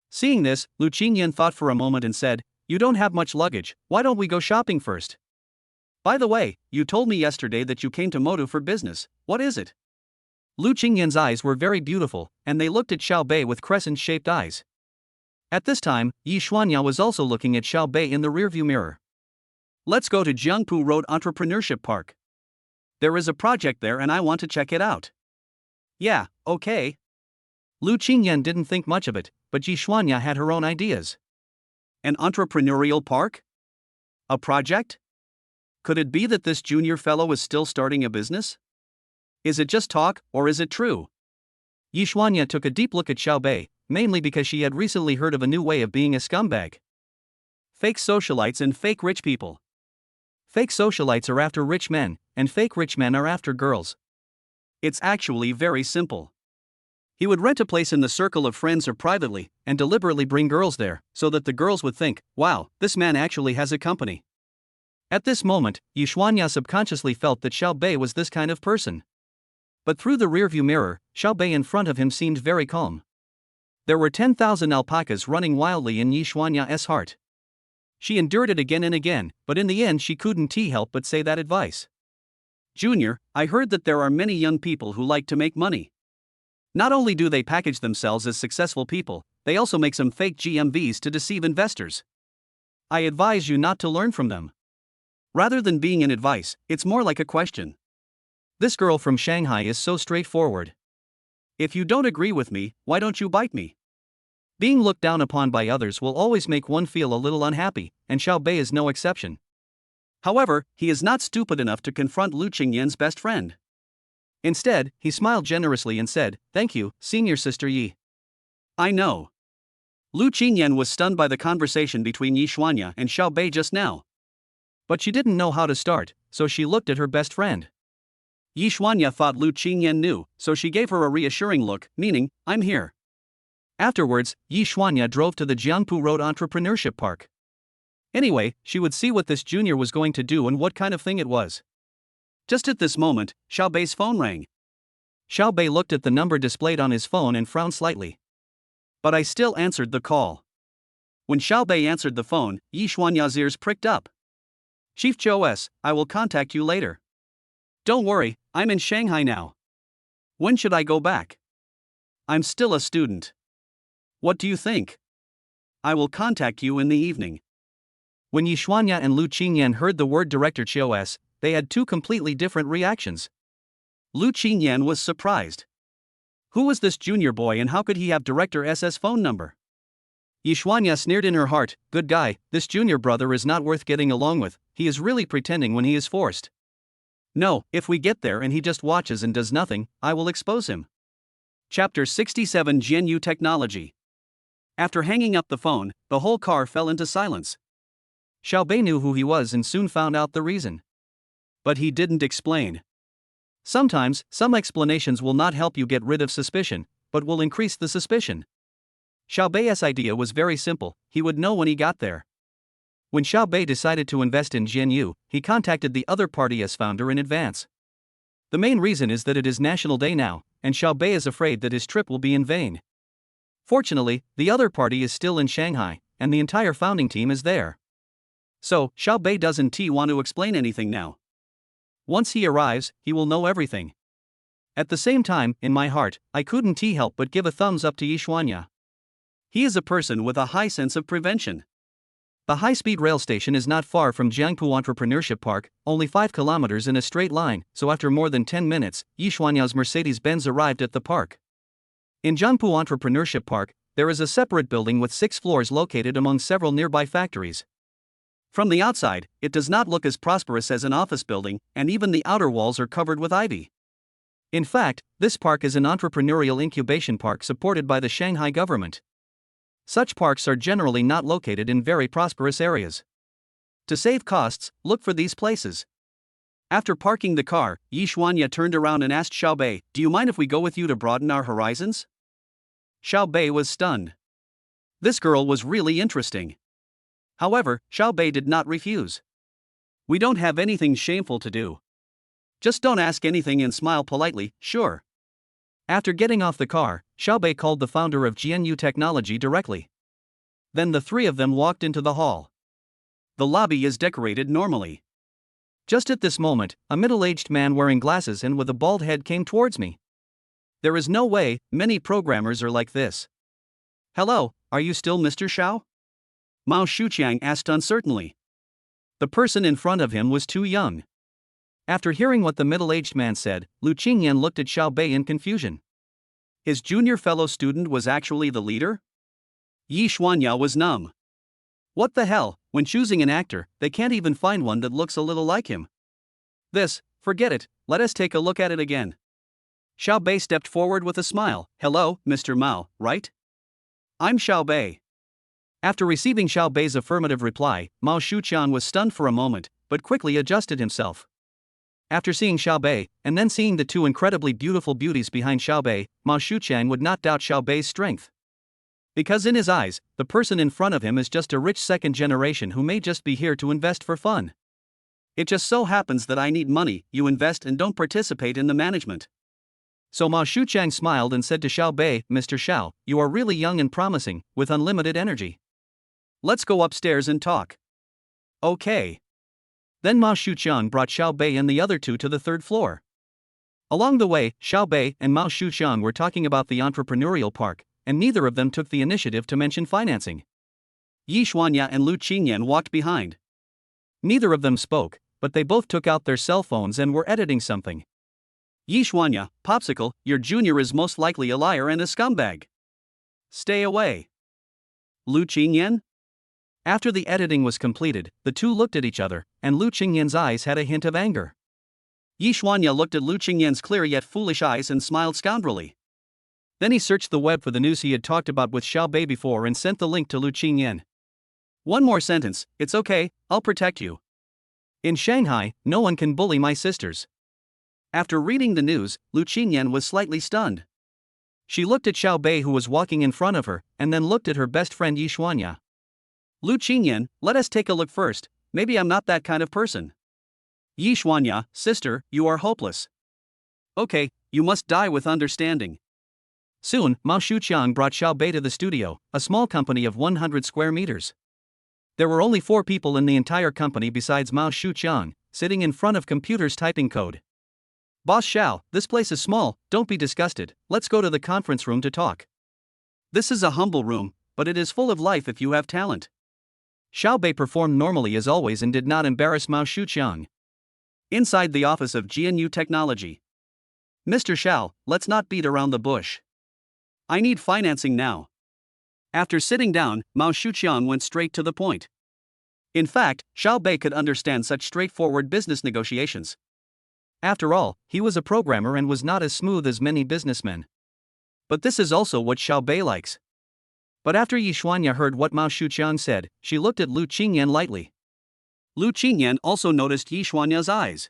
Seeing this, Lu Qingyan thought for a moment and said, "You don't have much luggage, why don't we go shopping first? By the way, you told me yesterday that you came to Modu for business, what is it?" Lu Qingyan's eyes were very beautiful, and they looked at Xiao Bei with crescent-shaped eyes. At this time, Yi Xuanya was also looking at Xiao Bei in the rearview mirror. "Let's go to Jiangpu Road Entrepreneurship Park. There is a project there and I want to check it out." "Yeah, okay." Lu Qingyan didn't think much of it, but Yi Xuanya had her own ideas. An entrepreneurial park? A project? Could it be that this junior fellow is still starting a business? Is it just talk, or is it true? Yi Xuanya took a deep look at Xiao Bei, mainly because she had recently heard of a new way of being a scumbag. Fake socialites and fake rich people. Fake socialites are after rich men, and fake rich men are after girls. It's actually very simple. He would rent a place in the circle of friends or privately, and deliberately bring girls there, so that the girls would think, "Wow, this man actually has a company." At this moment, Yi Xuanya subconsciously felt that Xiao Bei was this kind of person. But through the rearview mirror, Xiao Bei in front of him seemed very calm. There were 10,000 alpacas running wildly in Yi Xuanya's heart. She endured it again and again, but in the end she couldn't help but say that advice. "Junior, I heard that there are many young people who like to make money. Not only do they package themselves as successful people, they also make some fake GMVs to deceive investors. I advise you not to learn from them." Rather than being an advice, it's more like a question. This girl from Shanghai is so straightforward. If you don't agree with me, why don't you bite me? Being looked down upon by others will always make one feel a little unhappy, and Xiao Bei is no exception. However, he is not stupid enough to confront Lu Qingyan's best friend. Instead, he smiled generously and said, "Thank you, senior sister Yi." I know. Lu Qingyan was stunned by the conversation between Yi Xuanya and Xiao Bei just now. But she didn't know how to start, so she looked at her best friend. Yi Xuanya thought Lu Qingyan knew, so she gave her a reassuring look, meaning, "I'm here." Afterwards, Yi Xuanya drove to the Jiangpu Road Entrepreneurship Park. Anyway, she would see what this junior was going to do and what kind of thing it was. Just at this moment, Xiao Bei's phone rang. Xiao Bei looked at the number displayed on his phone and frowned slightly. But I still answered the call. When Xiao Bei answered the phone, Yi Xuanya's ears pricked up. Chief Zhou, I will contact you later. Don't worry, I'm in Shanghai now. When should I go back? I'm still a student. What do you think? I will contact you in the evening. When Yi Xuanya and Lu Qingyan heard the word Director Zhou, they had two completely different reactions. Lu Qingyan was surprised. Who was this junior boy and how could he have Director S's phone number? Yi Xuanya sneered in her heart, good guy, this junior brother is not worth getting along with, he is really pretending when he is forced. No, if we get there and he just watches and does nothing, I will expose him. Chapter 67 Jianyu Technology. After hanging up the phone, the whole car fell into silence. Xiao Bei knew who he was and soon found out the reason. But he didn't explain. Sometimes, some explanations will not help you get rid of suspicion, but will increase the suspicion. Xiao Bei's idea was very simple, he would know when he got there. When Xiao Bei decided to invest in Jianyu, he contacted the other part.I's founder in advance. The main reason is that it is National Day now, and Xiao Bei is afraid that his trip will be in vain. Fortunately, the other party is still in Shanghai, and the entire founding team is there. So, Xiao Bei doesn't want to explain anything now. Once he arrives, he will know everything. At the same time, in my heart, I couldn't help but give a thumbs up to Yi Xuanya. He is a person with a high sense of prevention. The high-speed rail station is not far from Jiangpu Entrepreneurship Park, only 5 kilometers in a straight line, so after more than 10 minutes, Yi Xuanya's Mercedes-Benz arrived at the park. In Jiangpu Entrepreneurship Park, there is a separate building with 6 floors located among several nearby factories. From the outside, it does not look as prosperous as an office building, and even the outer walls are covered with ivy. In fact, this park is an entrepreneurial incubation park supported by the Shanghai government. Such parks are generally not located in very prosperous areas. To save costs, look for these places. After parking the car, Yi Xuanya turned around and asked Xiao Bei, do you mind if we go with you to broaden our horizons? Xiao Bei was stunned. This girl was really interesting. However, Xiao Bei did not refuse. We don't have anything shameful to do. Just don't ask anything and smile politely, sure. After getting off the car, Xiao Bei called the founder of Jianyu Technology directly. Then the three of them walked into the hall. The lobby is decorated normally. Just at this moment, a middle-aged man wearing glasses and with a bald head came towards me. There is no way, many programmers are like this. Hello, are you still Mr. Xiao? Mao Shuqiang asked uncertainly. The person in front of him was too young. After hearing what the middle-aged man said, Lu Qingyan looked at Xiao Bei in confusion. His junior fellow student was actually the leader? Yi Xuanya was numb. What the hell, when choosing an actor, they can't even find one that looks a little like him. Forget it, let us take a look at it again. Xiao Bei stepped forward with a smile. Hello, Mr. Mao, right? I'm Xiao Bei. After receiving Xiao Bei's affirmative reply, Mao Shuqiang was stunned for a moment, but quickly adjusted himself. After seeing Xiao Bei, and then seeing the two incredibly beautiful beauties behind Xiao Bei, Mao Shuqiang would not doubt Xiao Bei's strength. Because in his eyes, the person in front of him is just a rich second generation who may just be here to invest for fun. It just so happens that I need money, you invest and don't participate in the management. So Mao Shuqiang smiled and said to Xiao Bei, Mr. Xiao, you are really young and promising, with unlimited energy. Let's go upstairs and talk. Okay. Then Mao Shuqiang brought Xiao Bei and the other two to the 3rd floor. Along the way, Xiao Bei and Mao Shuqiang were talking about the entrepreneurial park, and neither of them took the initiative to mention financing. Yi Xuanya and Lu Qingyan walked behind. Neither of them spoke, but they both took out their cell phones and were editing something. Yi Xuanya, Popsicle, your junior is most likely a liar and a scumbag. Stay away. Lu Qingyan? After the editing was completed, the two looked at each other, and Lu Qingyan's eyes had a hint of anger. Yi Xuanya looked at Lu Qingyan's clear yet foolish eyes and smiled scoundrelly. Then he searched the web for the news he had talked about with Xiao Bei before and sent the link to Lu Qingyan. One more sentence, it's okay, I'll protect you. In Shanghai, no one can bully my sisters. After reading the news, Lu Qingyan was slightly stunned. She looked at Xiao Bei who was walking in front of her, and then looked at her best friend Yi Xuanya. Lu Qingyan, let us take a look first, maybe I'm not that kind of person. Yi Xuanya, sister, you are hopeless. Okay, you must die with understanding. Soon, Mao Shuqiang brought Xiao Bei to the studio, a small company of 100 square meters. There were only 4 people in the entire company besides Mao Shuqiang, sitting in front of computers typing code. "Boss Xiao, this place is small, don't be disgusted, let's go to the conference room to talk. This is a humble room, but it is full of life if you have talent." Xiao Bei performed normally as always and did not embarrass Mao Shuqiang. Inside the office of GNU Technology. "Mr. Xiao, let's not beat around the bush. I need financing now." After sitting down, Mao Shuqiang went straight to the point. In fact, Xiao Bei could understand such straightforward business negotiations. After all, he was a programmer and was not as smooth as many businessmen. But this is also what Xiao Bei likes. But after Yi Xuanya heard what Mao Shuqiang said, she looked at Lu Qingyan lightly. Lu Qingyan also noticed Yi Xuanya's eyes.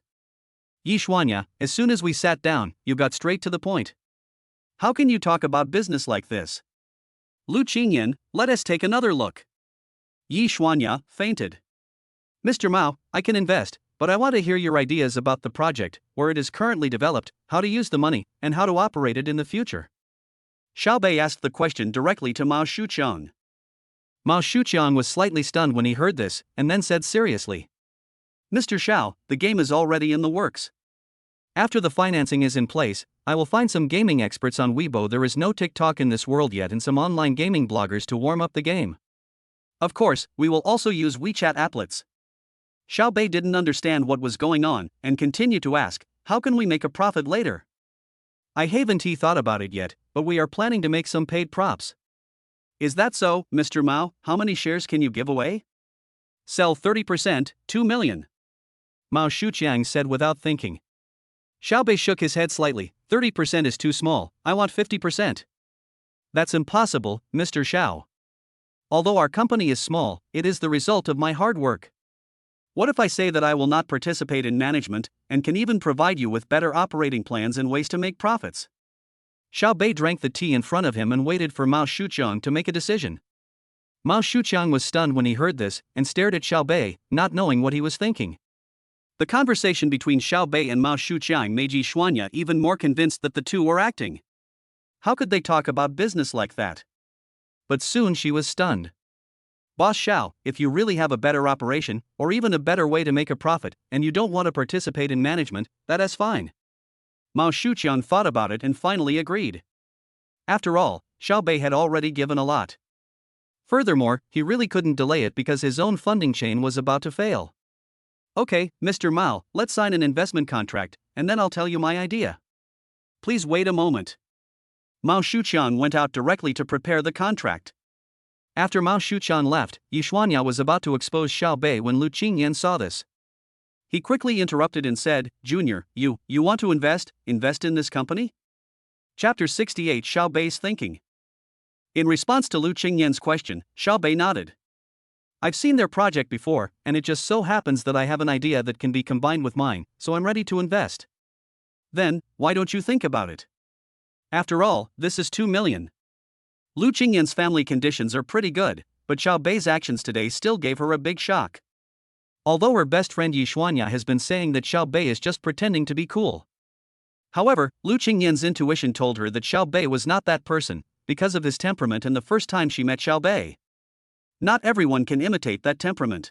"Yi Xuanya, as soon as we sat down, you got straight to the point. How can you talk about business like this?" "Lu Qingyan, let us take another look." Yi Xuanya fainted. "Mr. Mao, I can invest, but I want to hear your ideas about the project, where it is currently developed, how to use the money, and how to operate it in the future." Xiao Bei asked the question directly to Mao Shuqiang. Mao Shuqiang was slightly stunned when he heard this, and then said seriously, "Mr. Xiao, the game is already in the works. After the financing is in place, I will find some gaming experts on Weibo. There is no TikTok in this world yet, and some online gaming bloggers to warm up the game. Of course, we will also use WeChat applets." Xiao Bei didn't understand what was going on, and continued to ask, "How can we make a profit later?" "I haven't thought about it yet, but we are planning to make some paid props." "Is that so, Mr. Mao? How many shares can you give away?" "Sell 30%, 2 million. Mao Shuqiang said without thinking. Xiao Bei shook his head slightly. 30% is too small, I want 50%. "That's impossible, Mr. Xiao. Although our company is small, it is the result of my hard work. What if I say that I will not participate in management, and can even provide you with better operating plans and ways to make profits?" Xiao Bei drank the tea in front of him and waited for Mao Shuqiang to make a decision. Mao Shuqiang was stunned when he heard this, and stared at Xiao Bei, not knowing what he was thinking. The conversation between Xiao Bei and Mao Shuqiang made Yi Xuanya even more convinced that the two were acting. How could they talk about business like that? But soon she was stunned. "Boss Xiao, if you really have a better operation, or even a better way to make a profit, and you don't want to participate in management, that is fine." Mao Shuqiang thought about it and finally agreed. After all, Xiao Bei had already given a lot. Furthermore, he really couldn't delay it because his own funding chain was about to fail. "Okay, Mr. Mao, let's sign an investment contract, and then I'll tell you my idea." "Please wait a moment." Mao Shuqiang went out directly to prepare the contract. After Mao Shuqiang left, Yi Xuanya was about to expose Xiao Bei when Lu Qingyan saw this. He quickly interrupted and said, "Junior, you want to invest in this company?" Chapter 68 Xiao Bei's Thinking. In response to Lu Qingyan's question, Xiao Bei nodded. "I've seen their project before, and it just so happens that I have an idea that can be combined with mine, so I'm ready to invest." "Then, why don't you think about it? After all, this is 2 million. Lu Qingyan's family conditions are pretty good, but Xiao Bei's actions today still gave her a big shock. Although her best friend Yi Xuanya has been saying that Xiao Bei is just pretending to be cool. However, Lu Qingyan's intuition told her that Xiao Bei was not that person, because of his temperament and the first time she met Xiao Bei. Not everyone can imitate that temperament.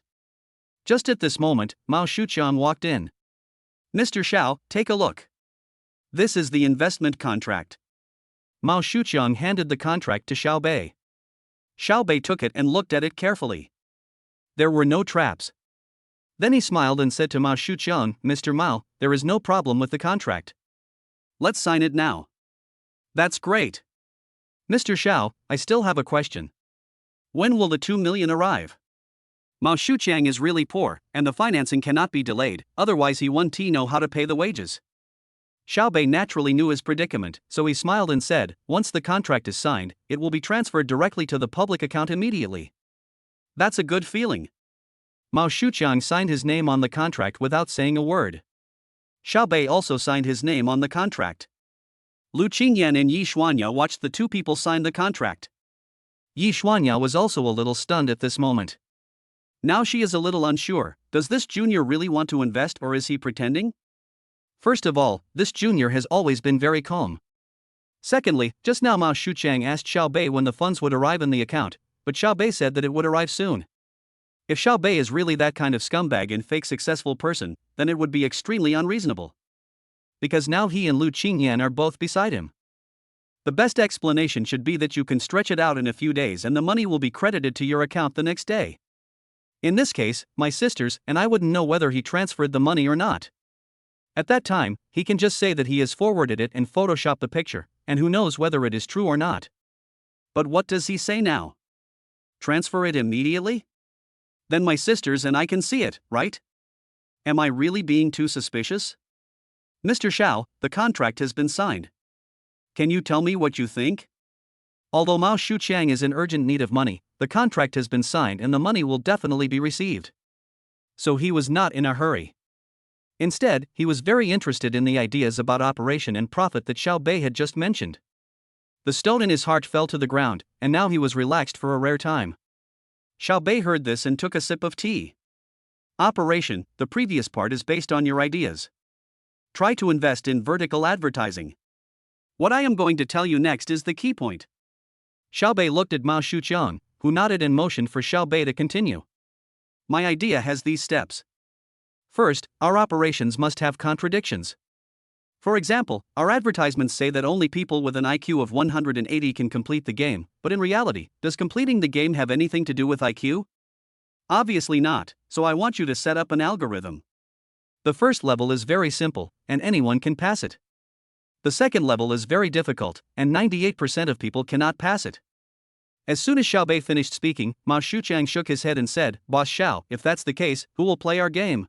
Just at this moment, Mao Shuqiang walked in. "Mr. Xiao, take a look. This is the investment contract." Mao Shuqiang handed the contract to Xiao Bei. Xiao Bei took it and looked at it carefully. There were no traps. Then he smiled and said to Mao Shuqiang, "Mr. Mao, there is no problem with the contract. Let's sign it now." "That's great. Mr. Xiao, I still have a question. When will the 2 million arrive?" Mao Shuqiang is really poor, and the financing cannot be delayed, otherwise he won't know how to pay the wages. Xiao Bei naturally knew his predicament, so he smiled and said, "Once the contract is signed, it will be transferred directly to the public account immediately." "That's a good feeling." Mao Shuqiang signed his name on the contract without saying a word. Xiao Bei also signed his name on the contract. Lu Qingyan and Yi Xuanya watched the two people sign the contract. Yi Xuanya was also a little stunned at this moment. Now she is a little unsure. Does this junior really want to invest, or is he pretending? First of all, this junior has always been very calm. Secondly, just now Mao Shuqiang asked Xiao Bei when the funds would arrive in the account, but Xiao Bei said that it would arrive soon. If Xiao Bei is really that kind of scumbag and fake successful person, then it would be extremely unreasonable. Because now he and Lu Qingyan are both beside him. The best explanation should be that you can stretch it out in a few days and the money will be credited to your account the next day. In this case, my sisters and I wouldn't know whether he transferred the money or not. At that time, he can just say that he has forwarded it and Photoshop the picture, and who knows whether it is true or not. But what does he say now? Transfer it immediately? Then my sisters and I can see it, right? Am I really being too suspicious? Mr. Xiao, the contract has been signed. Can you tell me what you think? Although Mao Shuqiang is in urgent need of money, the contract has been signed and the money will definitely be received. So he was not in a hurry. Instead, he was very interested in the ideas about operation and profit that Xiao Bei had just mentioned. The stone in his heart fell to the ground, and now he was relaxed for a rare time. Xiao Bei heard this and took a sip of tea. Operation, the previous part is based on your ideas. Try to invest in vertical advertising. What I am going to tell you next is the key point. Xiao Bei looked at Mao Shuqiang, who nodded in motion for Xiao Bei to continue. My idea has these steps. First, our operations must have contradictions. For example, our advertisements say that only people with an IQ of 180 can complete the game, but in reality, does completing the game have anything to do with IQ? Obviously not, so I want you to set up an algorithm. The first level is very simple, and anyone can pass it. The second level is very difficult, and 98% of people cannot pass it. As soon as Xiao Bei finished speaking, Mao Shuqiang shook his head and said, Boss Xiao, if that's the case, who will play our game?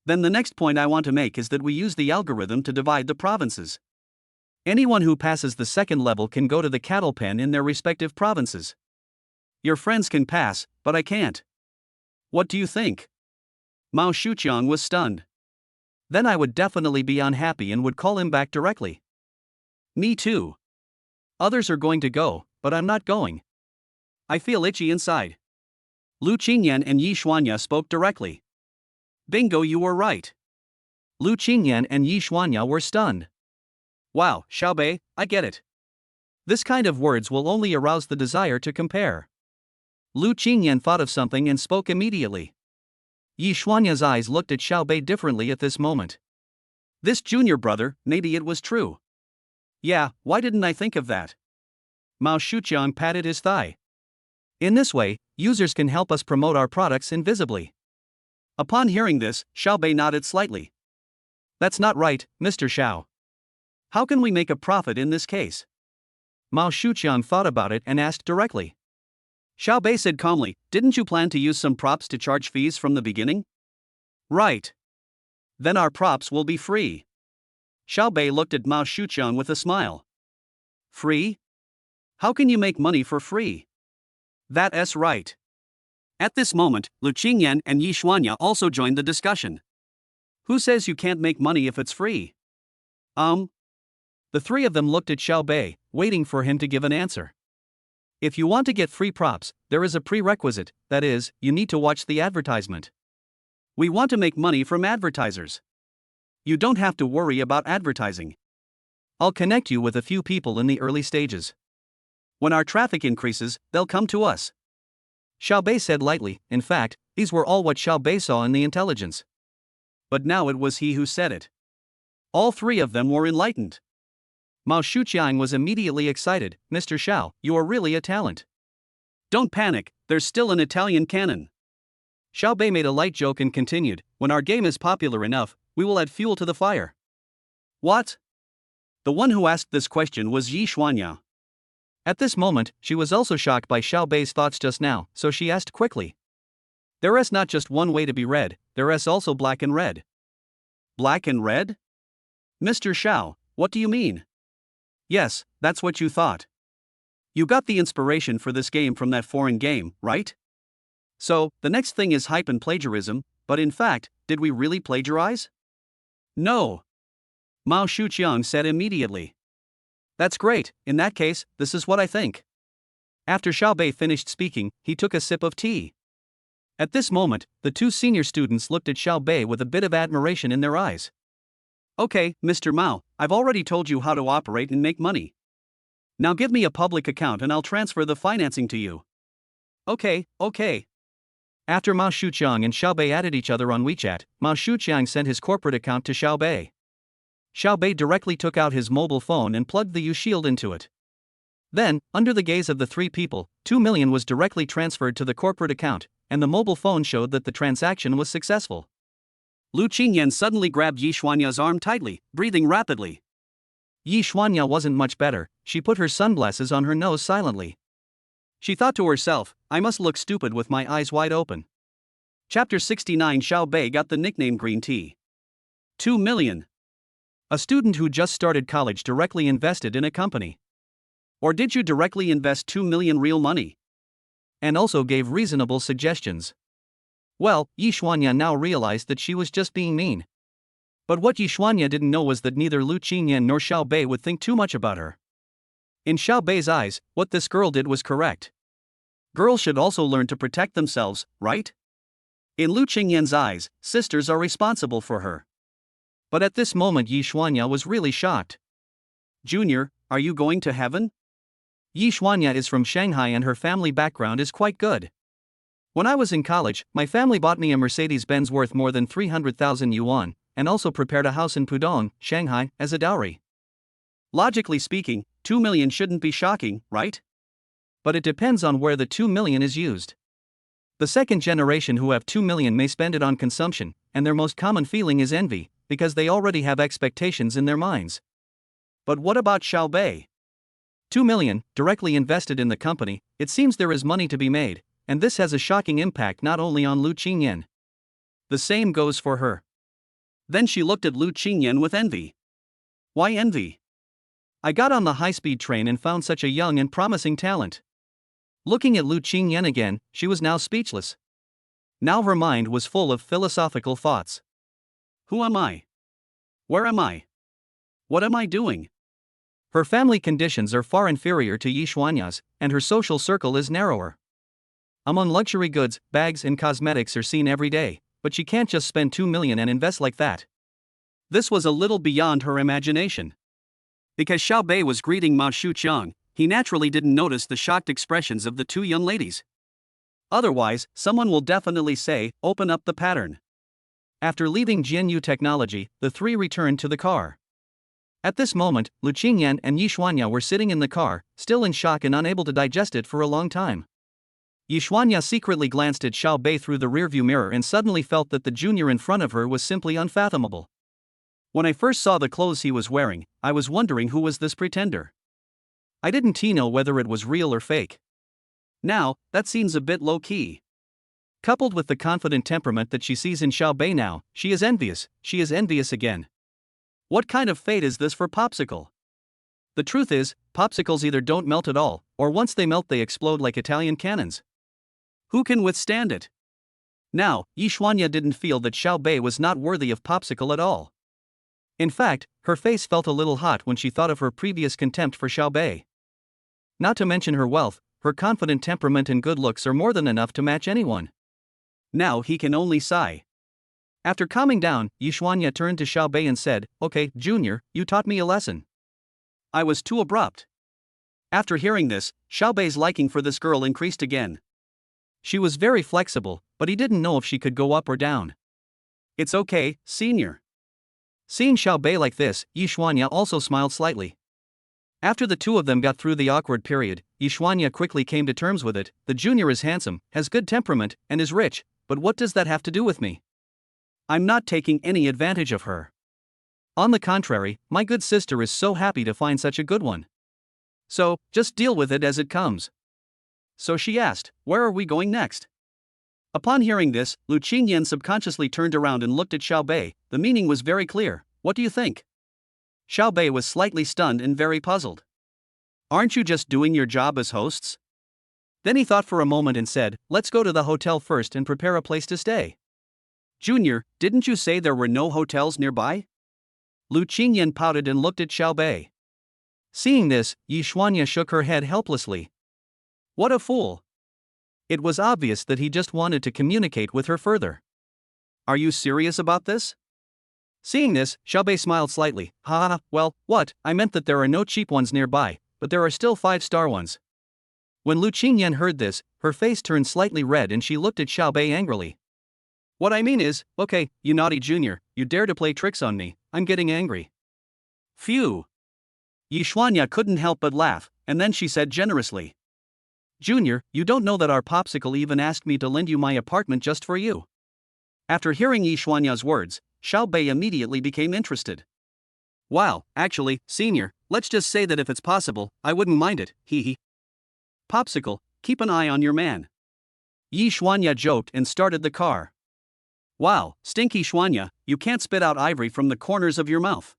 Then the next point I want to make is that we use the algorithm to divide the provinces. Anyone who passes the second level can go to the cattle pen in their respective provinces. Your friends can pass, but I can't. What do you think? Mao Shuqiang was stunned. Then I would definitely be unhappy and would call him back directly. Me too. Others are going to go, but I'm not going. I feel itchy inside. Lu Qingyan and Yi Xuanya spoke directly. Bingo, you were right. Lu Qingyan and Yi Xuanya were stunned. Wow, Xiao Bei, I get it. This kind of words will only arouse the desire to compare. Lu Qingyan thought of something and spoke immediately. Yi Xuanya's eyes looked at Xiao Bei differently at this moment. This junior brother, maybe it was true. Yeah, why didn't I think of that? Mao Shuqiang patted his thigh. In this way, users can help us promote our products invisibly. Upon hearing this, Xiao Bei nodded slightly. That's not right, Mr. Xiao. How can we make a profit in this case? Mao Shuqiang thought about it and asked directly. Xiao Bei said calmly, didn't you plan to use some props to charge fees from the beginning? Right. Then our props will be free. Xiao Bei looked at Mao Shuqiang with a smile. Free? How can you make money for free? That's right. At this moment, Lu Qingyan and Yi Xuanya also joined the discussion. Who says you can't make money if it's free? The three of them looked at Xiao Bei, waiting for him to give an answer. If you want to get free props, there is a prerequisite, that is, you need to watch the advertisement. We want to make money from advertisers. You don't have to worry about advertising. I'll connect you with a few people in the early stages. When our traffic increases, they'll come to us. Xiao Bei said lightly, in fact, these were all what Xiao Bei saw in the intelligence. But now it was he who said it. All three of them were enlightened. Mao Shuqiang was immediately excited. Mr. Xiao, you are really a talent. Don't panic, there's still an Italian canon. Xiao Bei made a light joke and continued, when our game is popular enough, we will add fuel to the fire. What? The one who asked this question was Yi Xuanya. At this moment, she was also shocked by Xiao Bei's thoughts just now, so she asked quickly. There is not just one way to be read, there is also black and red. Black and red? Mr. Xiao, what do you mean? Yes, that's what you thought. You got the inspiration for this game from that foreign game, right? So, the next thing is hype and plagiarism, but in fact, did we really plagiarize? No. Mao Shuqiang said immediately. That's great, in that case, this is what I think. After Xiao Bei finished speaking, he took a sip of tea. At this moment, the two senior students looked at Xiao Bei with a bit of admiration in their eyes. Okay, Mr. Mao, I've already told you how to operate and make money. Now give me a public account and I'll transfer the financing to you. Okay, okay. After Mao Shuqiang and Xiaobei added each other on WeChat, Mao Shuqiang sent his corporate account to Xiaobei. Xiaobei directly took out his mobile phone and plugged the U-Shield into it. Then, under the gaze of the three people, 2 million was directly transferred to the corporate account, and the mobile phone showed that the transaction was successful. Lu Qingyan suddenly grabbed Yi Xuanya's arm tightly, breathing rapidly. Yi Xuanya wasn't much better. She put her sunglasses on her nose silently. She thought to herself, I must look stupid with my eyes wide open. Chapter 69. Xiaobei got the nickname Green Tea. 2 million. A student who just started college directly invested in a company. Or did you directly invest 2 million real money? And also gave reasonable suggestions. Well, Yi Xuanya now realized that she was just being mean. But what Yi Xuanya didn't know was that neither Lu Qingyan nor Xiaobei would think too much about her. In Xiaobei's eyes, what this girl did was correct. Girls should also learn to protect themselves, right? In Lu Qingyan's eyes, sisters are responsible for her. But at this moment Yi Xuanya was really shocked. Junior, are you going to heaven? Yi Xuanya is from Shanghai and her family background is quite good. When I was in college, my family bought me a Mercedes-Benz worth more than 300,000 yuan, and also prepared a house in Pudong, Shanghai, as a dowry. Logically speaking, 2 million shouldn't be shocking, right? But it depends on where the 2 million is used. The second generation who have 2 million may spend it on consumption, and their most common feeling is envy, because they already have expectations in their minds. But what about Xiaobei? 2 million, directly invested in the company, it seems there is money to be made, and this has a shocking impact not only on Lu Qingyan. The same goes for her. Then she looked at Lu Qingyan with envy. Why envy? I got on the high-speed train and found such a young and promising talent. Looking at Lu Qingyan again, she was now speechless. Now her mind was full of philosophical thoughts. Who am I? Where am I? What am I doing? Her family conditions are far inferior to Yi Xuanya's, and her social circle is narrower. Among luxury goods, bags and cosmetics are seen every day, but she can't just spend 2 million and invest like that. This was a little beyond her imagination. Because Xiaobei was greeting Mao Shuqiang, he naturally didn't notice the shocked expressions of the two young ladies. Otherwise, someone will definitely say, open up the pattern. After leaving Jianyu Technology, the three returned to the car. At this moment, Lu Qingyan and Yi Xuanya were sitting in the car, still in shock and unable to digest it for a long time. Yi Xuanya secretly glanced at Xiaobei through the rearview mirror and suddenly felt that the junior in front of her was simply unfathomable. When I first saw the clothes he was wearing, I was wondering who was this pretender. I didn't know whether it was real or fake. Now, that seems a bit low-key. Coupled with the confident temperament that she sees in Xiaobei now, she is envious again. What kind of fate is this for Popsicle? The truth is, popsicles either don't melt at all, or once they melt they explode like Italian cannons. Who can withstand it? Now, Yi Xuanya didn't feel that Xiaobei was not worthy of Popsicle at all. In fact, her face felt a little hot when she thought of her previous contempt for Xiaobei. Not to mention her wealth, her confident temperament and good looks are more than enough to match anyone. Now he can only sigh. After calming down, Yi Xuanya turned to Xiaobei and said, Okay, Junior, you taught me a lesson. I was too abrupt. After hearing this, Xiaobei's liking for this girl increased again. She was very flexible, but he didn't know if she could go up or down. It's okay, senior. Seeing Xiaobei like this, Yi Xuanya also smiled slightly. After the two of them got through the awkward period, Yi Xuanya quickly came to terms with it. The junior is handsome, has good temperament, and is rich, but what does that have to do with me? I'm not taking any advantage of her. On the contrary, my good sister is so happy to find such a good one. So, just deal with it as it comes. So she asked, where are we going next? Upon hearing this, Lu Qingyan subconsciously turned around and looked at Xiaobei. The meaning was very clear. What do you think? Xiaobei was slightly stunned and very puzzled. Aren't you just doing your job as hosts? Then he thought for a moment and said, let's go to the hotel first and prepare a place to stay. Junior, didn't you say there were no hotels nearby? Lu Qingyan pouted and looked at Xiaobei. Seeing this, Yi Xuanya shook her head helplessly. What a fool! It was obvious that he just wanted to communicate with her further. Are you serious about this? Seeing this, Xiaobei smiled slightly. Well, what? I meant that there are no cheap ones nearby, but there are still 5-star ones. When Lu Qingyan heard this, her face turned slightly red and she looked at Xiaobei angrily. What I mean is, okay, you naughty junior, you dare to play tricks on me, I'm getting angry. Phew. Yi Xuanya couldn't help but laugh, and then she said generously. Junior, you don't know that our popsicle even asked me to lend you my apartment just for you. After hearing Yi Xuanya's words, Xiaobei immediately became interested. Wow, actually, senior, let's just say that if it's possible, I wouldn't mind it, hee hee. Popsicle, keep an eye on your man. Yi Xuanya joked and started the car. Wow, stinky Xuanya, you can't spit out ivory from the corners of your mouth.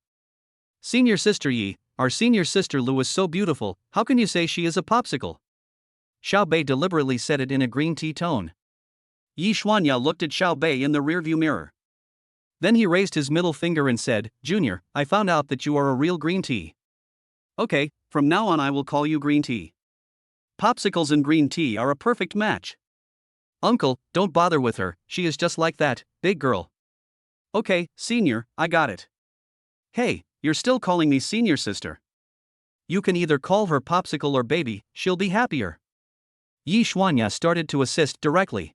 Senior sister Yi, our senior sister Lu is so beautiful, how can you say she is a popsicle? Xiaobei deliberately said it in a green tea tone. Yi Xuanya looked at Xiaobei in the rearview mirror. Then he raised his middle finger and said, Junior, I found out that you are a real green tea. Okay, from now on I will call you green tea. Popsicles and green tea are a perfect match. Uncle, don't bother with her, she is just like that, big girl. Okay, senior, I got it. Hey, you're still calling me senior sister. You can either call her popsicle or baby, she'll be happier. Yi Xuanya started to assist directly.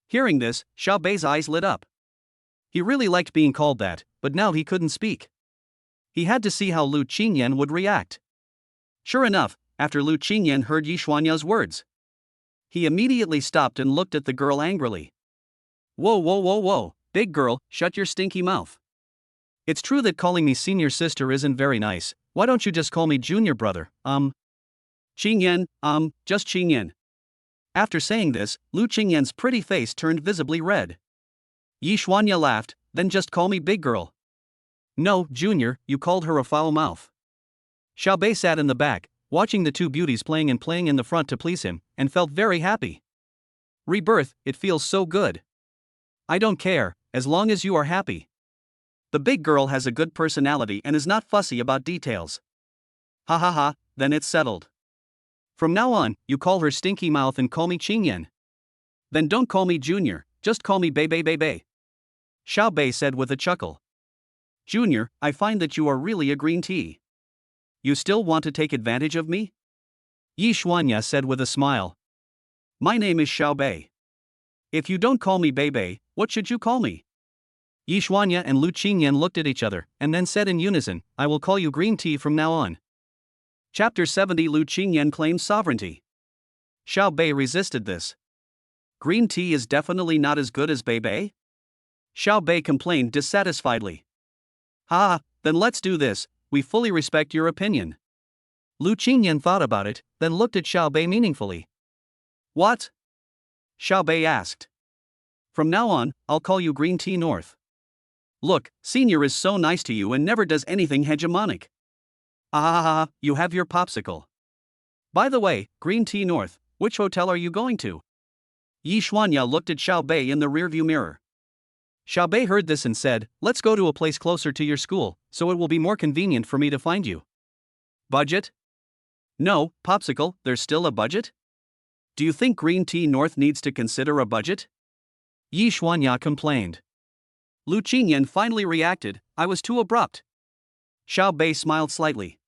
Hearing this, Xiaobei's eyes lit up. He really liked being called that, but now he couldn't speak. He had to see how Lu Qingyan would react. Sure enough, after Lu Qingyan heard Yi Xuanya's words, he immediately stopped and looked at the girl angrily. Whoa, big girl, shut your stinky mouth. It's true that calling me senior sister isn't very nice, why don't you just call me junior brother, Qingyan, just Qingyan. After saying this, Lu Qingyan's pretty face turned visibly red. Yi Xuanya laughed, then just call me big girl. No, junior, you called her a foul mouth. Xiaobei sat in the back, watching the two beauties playing in the front to please him, and felt very happy. Rebirth, it feels so good. I don't care, as long as you are happy. The big girl has a good personality and is not fussy about details. Ha ha ha, then it's settled. From now on, you call her stinky mouth and call me Qingyan. Then don't call me junior, just call me Bei. Xiaobei said with a chuckle. Junior, I find that you are really a green tea. You still want to take advantage of me? Yi Xuanya said with a smile. My name is Xiaobei. If you don't call me Bei, what should you call me? Yi Xuanya and Lu Qingyan looked at each other, and then said in unison, I will call you green tea from now on. Chapter 70 Lu Qingyan claims sovereignty. Xiaobei resisted this. Green tea is definitely not as good as Bei? Xiaobei complained dissatisfiedly. Ha, then let's do this, we fully respect your opinion. Lu Qingyan thought about it, then looked at Xiaobei meaningfully. What? Xiaobei asked. From now on, I'll call you Green Tea North. Look, senior is so nice to you and never does anything hegemonic. Ah, you have your popsicle. By the way, Green Tea North, which hotel are you going to? Yi Xuanya looked at Xiaobei in the rearview mirror. Xiaobei heard this and said, let's go to a place closer to your school, so it will be more convenient for me to find you. Budget? No, popsicle, there's still a budget? Do you think Green Tea North needs to consider a budget? Yi Xuanya complained. Lu Qingyan finally reacted, I was too abrupt. Xiaobei smiled slightly.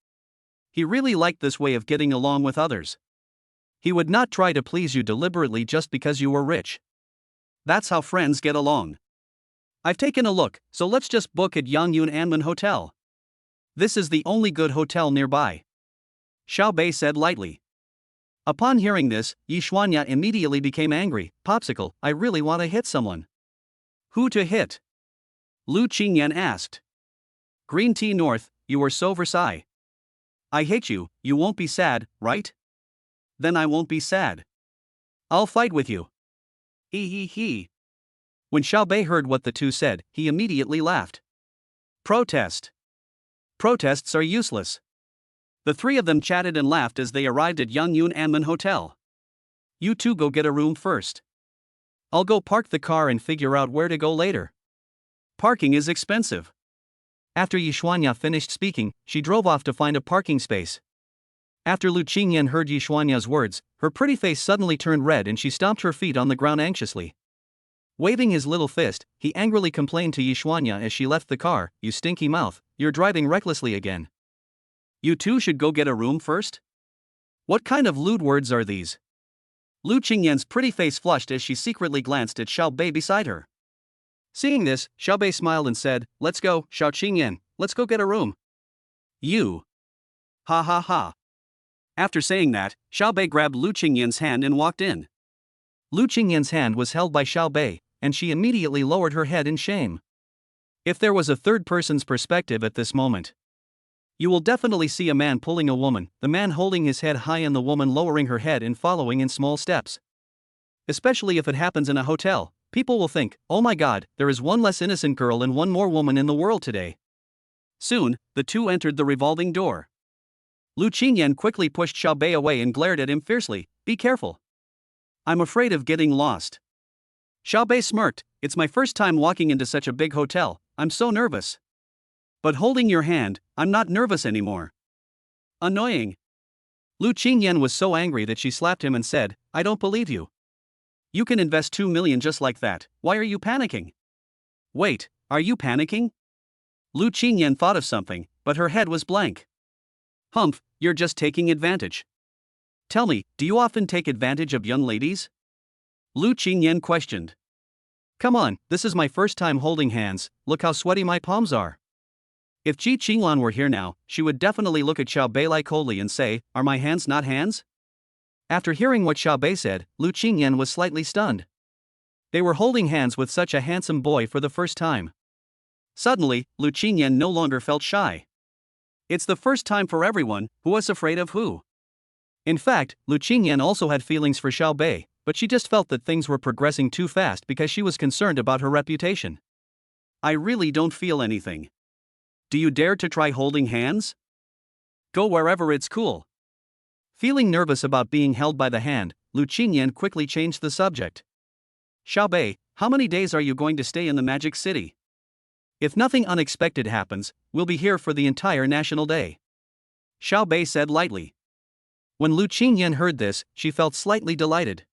He really liked this way of getting along with others. He would not try to please you deliberately just because you were rich. That's how friends get along. I've taken a look, so let's just book at Yangyun Anmen Hotel. This is the only good hotel nearby. Xiaobei said lightly. Upon hearing this, Yi Xuanya immediately became angry. Popsicle, I really want to hit someone. Who to hit? Lu Qingyan asked. Green Tea North, you are so Versailles. I hate you, you won't be sad, right? Then I won't be sad. I'll fight with you. He. When Xiaobei heard what the two said, he immediately laughed. Protest. Protests are useless. The three of them chatted and laughed as they arrived at Yangyun Anmen Hotel. You two go get a room first. I'll go park the car and figure out where to go later. Parking is expensive. After Yi Xuanya finished speaking, she drove off to find a parking space. After Lu Qingyan heard Yi Xuanya's words, her pretty face suddenly turned red and she stomped her feet on the ground anxiously. Waving his little fist, he angrily complained to Yi Xuanya as she left the car, You stinky mouth, you're driving recklessly again. You two should go get a room first? What kind of lewd words are these? Lu Qingyan's pretty face flushed as she secretly glanced at Xiao Bei beside her. Seeing this, Xiao Bei smiled and said, "Let's go, Xiao Qingyan, let's go get a room." You. Ha ha ha. After saying that, Xiao Bei grabbed Lu Qingyan's hand and walked in. Lu Qingyan's hand was held by Xiao Bei, and she immediately lowered her head in shame. If there was a third person's perspective at this moment, you will definitely see a man pulling a woman, the man holding his head high and the woman lowering her head and following in small steps. Especially if it happens in a hotel, people will think, "Oh my god, there is one less innocent girl and one more woman in the world today." Soon, the two entered the revolving door. Lu Qingyan quickly pushed Xiao Bei away and glared at him fiercely, "Be careful. I'm afraid of getting lost." Xiao Bei smirked, "It's my first time walking into such a big hotel, I'm so nervous. But holding your hand, I'm not nervous anymore." Annoying. Lu Qingyan was so angry that she slapped him and said, "I don't believe you. You can invest 2 million just like that, why are you panicking?" Wait, are you panicking? Lu Qingyan thought of something, but her head was blank. Humph, you're just taking advantage. Tell me, do you often take advantage of young ladies? Lu Qingyan questioned. Come on, this is my first time holding hands, look how sweaty my palms are. If Ji Qinglan were here now, she would definitely look at Xiao Bei like coldly and say, "Are my hands not hands?" After hearing what Xiao Bei said, Lu Qingyan was slightly stunned. They were holding hands with such a handsome boy for the first time. Suddenly, Lu Qingyan no longer felt shy. It's the first time for everyone, who was afraid of who? In fact, Lu Qingyan also had feelings for Xiao Bei, but she just felt that things were progressing too fast because she was concerned about her reputation. I really don't feel anything. Do you dare to try holding hands? Go wherever it's cool. Feeling nervous about being held by the hand, Lu Qingyan quickly changed the subject. Xiao Bei, how many days are you going to stay in the Magic City? If nothing unexpected happens, we'll be here for the entire National Day. Xiao Bei said lightly. When Lu Qingyan heard this, she felt slightly delighted.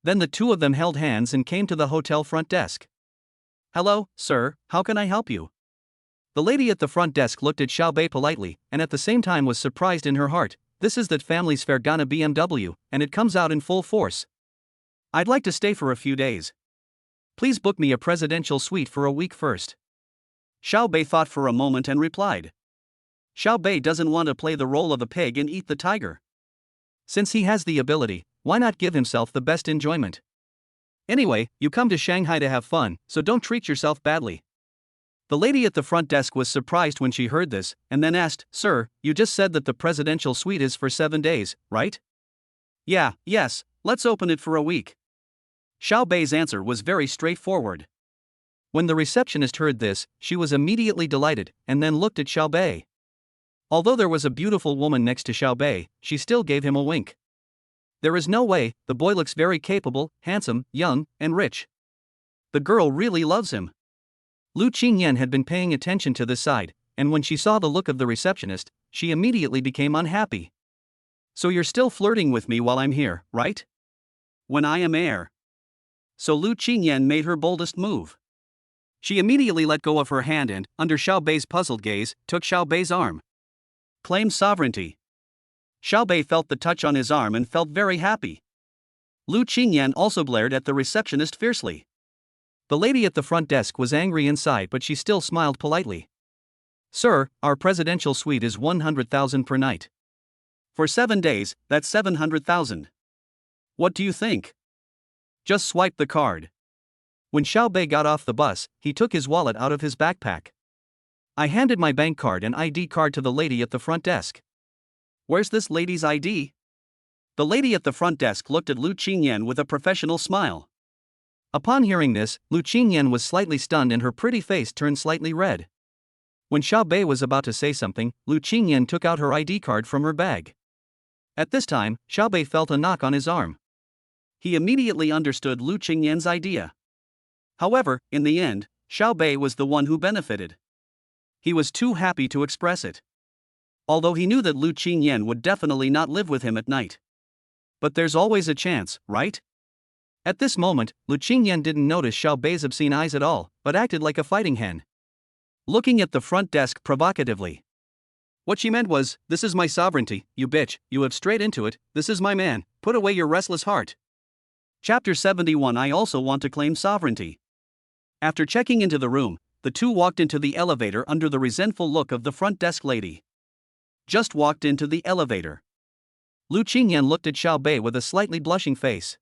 Then the two of them held hands and came to the hotel front desk. Hello, sir, how can I help you? The lady at the front desk looked at Xiao Bei politely, and at the same time was surprised in her heart. This is that family's Fergana BMW, and it comes out in full force. I'd like to stay for a few days. Please book me a presidential suite for a week first. Xiao Bei thought for a moment and replied. Xiao Bei doesn't want to play the role of a pig and eat the tiger. Since he has the ability, why not give himself the best enjoyment? Anyway, you come to Shanghai to have fun, so don't treat yourself badly. The lady at the front desk was surprised when she heard this, and then asked, Sir, you just said that the presidential suite is for 7 days, right? Yes, let's open it for a week. Xiao Bei's answer was very straightforward. When the receptionist heard this, she was immediately delighted, and then looked at Xiao Bei. Although there was a beautiful woman next to Xiao Bei, she still gave him a wink. There is no way, the boy looks very capable, handsome, young, and rich. The girl really loves him. Lu Qingyan had been paying attention to this side, and when she saw the look of the receptionist, she immediately became unhappy. So you're still flirting with me while I'm here, right? When I am heir. So Lu Qingyan made her boldest move. She immediately let go of her hand and, under Xiao Bei's puzzled gaze, took Xiao Bei's arm. Claim sovereignty. Xiao Bei felt the touch on his arm and felt very happy. Lu Qingyan also glared at the receptionist fiercely. The lady at the front desk was angry inside, but she still smiled politely. Sir, our presidential suite is 100,000 per night. For 7 days, that's 700,000. What do you think? Just swipe the card. When Xiao Bei got off the bus, he took his wallet out of his backpack. I handed my bank card and ID card to the lady at the front desk. Where's this lady's ID? The lady at the front desk looked at Lu Qingyan with a professional smile. Upon hearing this, Lu Qingyan was slightly stunned and her pretty face turned slightly red. When Xiao Bei was about to say something, Lu Qingyan took out her ID card from her bag. At this time, Xiao Bei felt a knock on his arm. He immediately understood Lu Qingyan's idea. However, in the end, Xiao Bei was the one who benefited. He was too happy to express it. Although he knew that Lu Qingyan would definitely not live with him at night. But there's always a chance, right? At this moment, Lu Qingyan didn't notice Xiao Bei's obscene eyes at all, but acted like a fighting hen. Looking at the front desk provocatively. What she meant was, this is my sovereignty, you bitch, you have straight into it, this is my man, put away your restless heart. Chapter 71. I also want to claim sovereignty. After checking into the room, the two walked into the elevator under the resentful look of the front desk lady. Just walked into the elevator. Lu Qingyan looked at Xiao Bei with a slightly blushing face.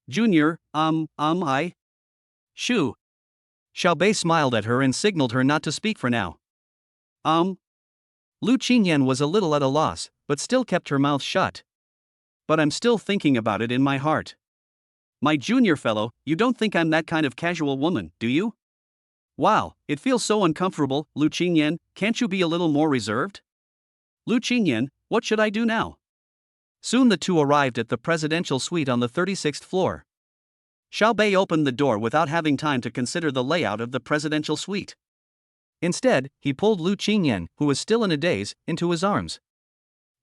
Junior, I? Shoo. Xiao Bei smiled at her and signaled her not to speak for now. Lu Qingyan was a little at a loss, but still kept her mouth shut. But I'm still thinking about it in my heart. My junior fellow, you don't think I'm that kind of casual woman, do you? Wow, it feels so uncomfortable, Lu Qingyan, can't you be a little more reserved? Lu Qingyan, what should I do now? Soon the two arrived at the presidential suite on the 36th floor. Xiao Bei opened the door without having time to consider the layout of the presidential suite. Instead, he pulled Lu Qingyan, who was still in a daze, into his arms.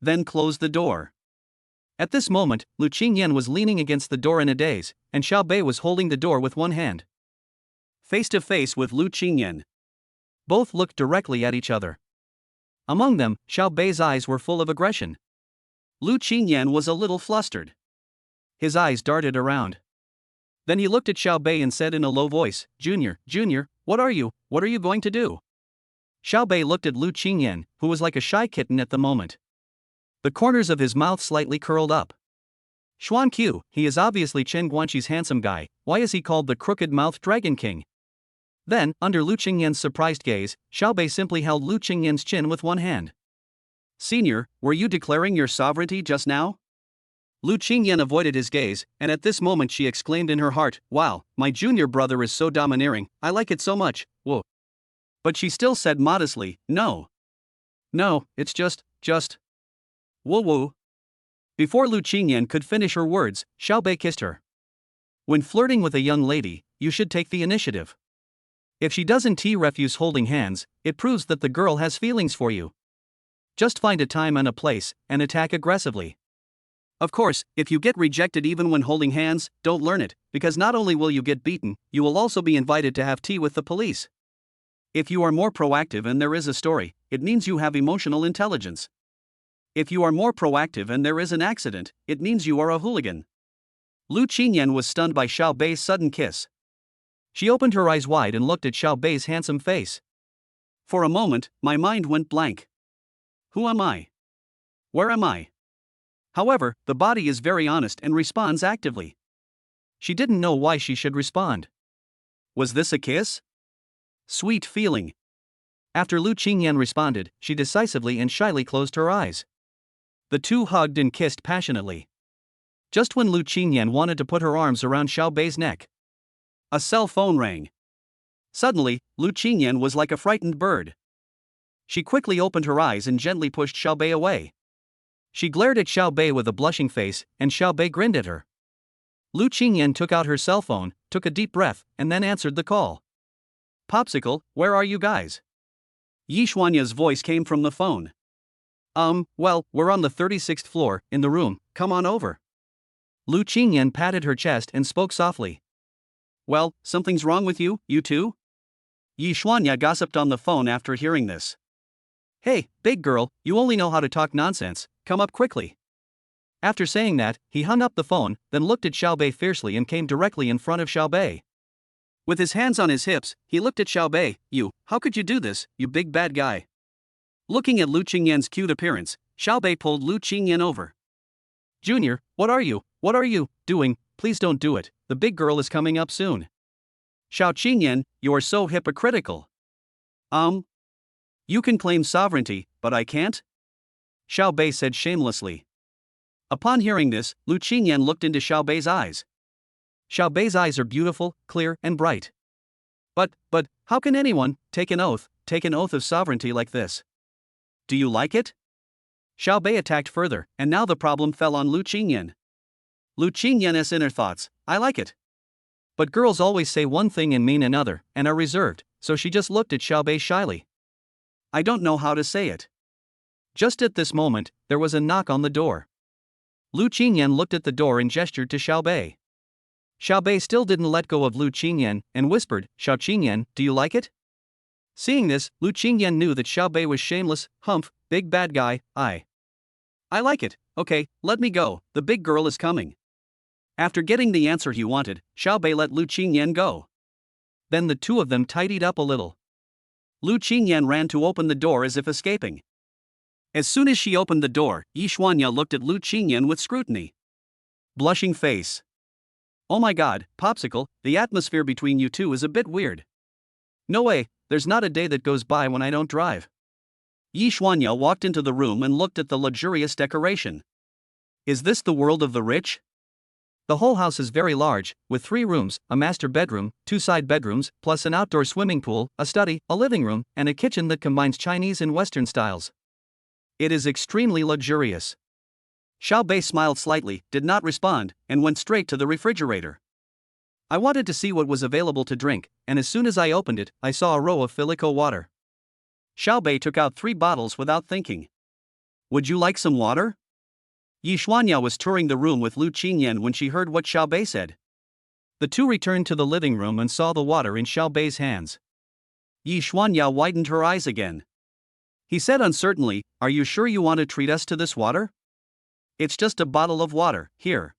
Then closed the door. At this moment, Lu Qingyan was leaning against the door in a daze, and Xiao Bei was holding the door with one hand. Face to face with Lu Qingyan. Both looked directly at each other. Among them, Xiao Bei's eyes were full of aggression. Lu Qingyan was a little flustered. His eyes darted around. Then he looked at Xiao Bei and said in a low voice, Junior, what are you going to do? Xiao Bei looked at Lu Qingyan, who was like a shy kitten at the moment. The corners of his mouth slightly curled up. Xuan Q, he is obviously Chen Guanqi's handsome guy, why is he called the crooked-mouthed Dragon King? Then, under Lu Qingyan's surprised gaze, Xiao Bei simply held Lu Qingyan's chin with one hand. Senior, were you declaring your sovereignty just now? Lu Qingyan avoided his gaze, and at this moment she exclaimed in her heart, wow, my junior brother is so domineering, I like it so much, whoa. But she still said modestly, no. No, it's just. Woo. Before Lu Qingyan could finish her words, Xiao Bei kissed her. When flirting with a young lady, you should take the initiative. If she doesn't refuse holding hands, it proves that the girl has feelings for you. Just find a time and a place, and attack aggressively. Of course, if you get rejected even when holding hands, don't learn it, because not only will you get beaten, you will also be invited to have tea with the police. If you are more proactive and there is a story, it means you have emotional intelligence. If you are more proactive and there is an accident, it means you are a hooligan. Lu Qingyan was stunned by Xiao Bei's sudden kiss. She opened her eyes wide and looked at Xiao Bei's handsome face. For a moment, my mind went blank. Who am I? Where am I? However, the body is very honest and responds actively. She didn't know why she should respond. Was this a kiss? Sweet feeling. After Lu Qingyan responded, she decisively and shyly closed her eyes. The two hugged and kissed passionately. Just when Lu Qingyan wanted to put her arms around Xiao Bei's neck, a cell phone rang. Suddenly, Lu Qingyan was like a frightened bird. She quickly opened her eyes and gently pushed Xiao Bei away. She glared at Xiao Bei with a blushing face, and Xiao Bei grinned at her. Lu Qingyan took out her cell phone, took a deep breath, and then answered the call. Popsicle, where are you guys? Yi Xuanya's voice came from the phone. Well, we're on the 36th floor, in the room, come on over. Lu Qingyan patted her chest and spoke softly. Well, something's wrong with you, you two? Yi Xuanya gossiped on the phone after hearing this. Hey, big girl, you only know how to talk nonsense, come up quickly. After saying that, he hung up the phone, then looked at Xiao Bei fiercely and came directly in front of Xiao Bei. With his hands on his hips, he looked at Xiao Bei. How could you do this, you big bad guy? Looking at Lu Qingyan's cute appearance, Xiao Bei pulled Lu Qingyan over. Junior, what are you doing? Please don't do it, the big girl is coming up soon. Xiao Qingyan, you are so hypocritical. You can claim sovereignty, but I can't? Xiao Bei said shamelessly. Upon hearing this, Lu Qingyan looked into Xiao Bei's eyes. Xiao Bei's eyes are beautiful, clear, and bright. But, how can anyone take an oath of sovereignty like this? Do you like it? Xiao Bei attacked further, and now the problem fell on Lu Qingyan. Lu Qingyan's inner thoughts, I like it. But girls always say one thing and mean another, and are reserved, so she just looked at Xiao Bei shyly. I don't know how to say it. Just at this moment, there was a knock on the door. Lu Qingyan looked at the door and gestured to Xiao Bei. Xiao Bei still didn't let go of Lu Qingyan, and whispered, Xiao Qingyan, do you like it? Seeing this, Lu Qingyan knew that Xiao Bei was shameless, humph, big bad guy. I like it. Okay, let me go, the big girl is coming. After getting the answer he wanted, Xiao Bei let Lu Qingyan go. Then the two of them tidied up a little. Lu Qingyan ran to open the door as if escaping. As soon as she opened the door, Yi Xuanya looked at Lu Qingyan with scrutiny. Blushing face. Oh my god, Popsicle, the atmosphere between you two is a bit weird. No way, there's not a day that goes by when I don't drive. Yi Xuanya walked into the room and looked at the luxurious decoration. Is this the world of the rich? The whole house is very large, with 3 rooms, a master bedroom, 2 side bedrooms, plus an outdoor swimming pool, a study, a living room, and a kitchen that combines Chinese and Western styles. It is extremely luxurious. Xiao Bei smiled slightly, did not respond, and went straight to the refrigerator. I wanted to see what was available to drink, and as soon as I opened it, I saw a row of Filico water. Xiao Bei took out 3 bottles without thinking. Would you like some water? Yi Xuanya was touring the room with Lu Qingyan when she heard what Xiao Bei said. The two returned to the living room and saw the water in Xiao Bei's hands. Yi Xuanya widened her eyes again. He said uncertainly, "Are you sure you want to treat us to this water? It's just a bottle of water, here."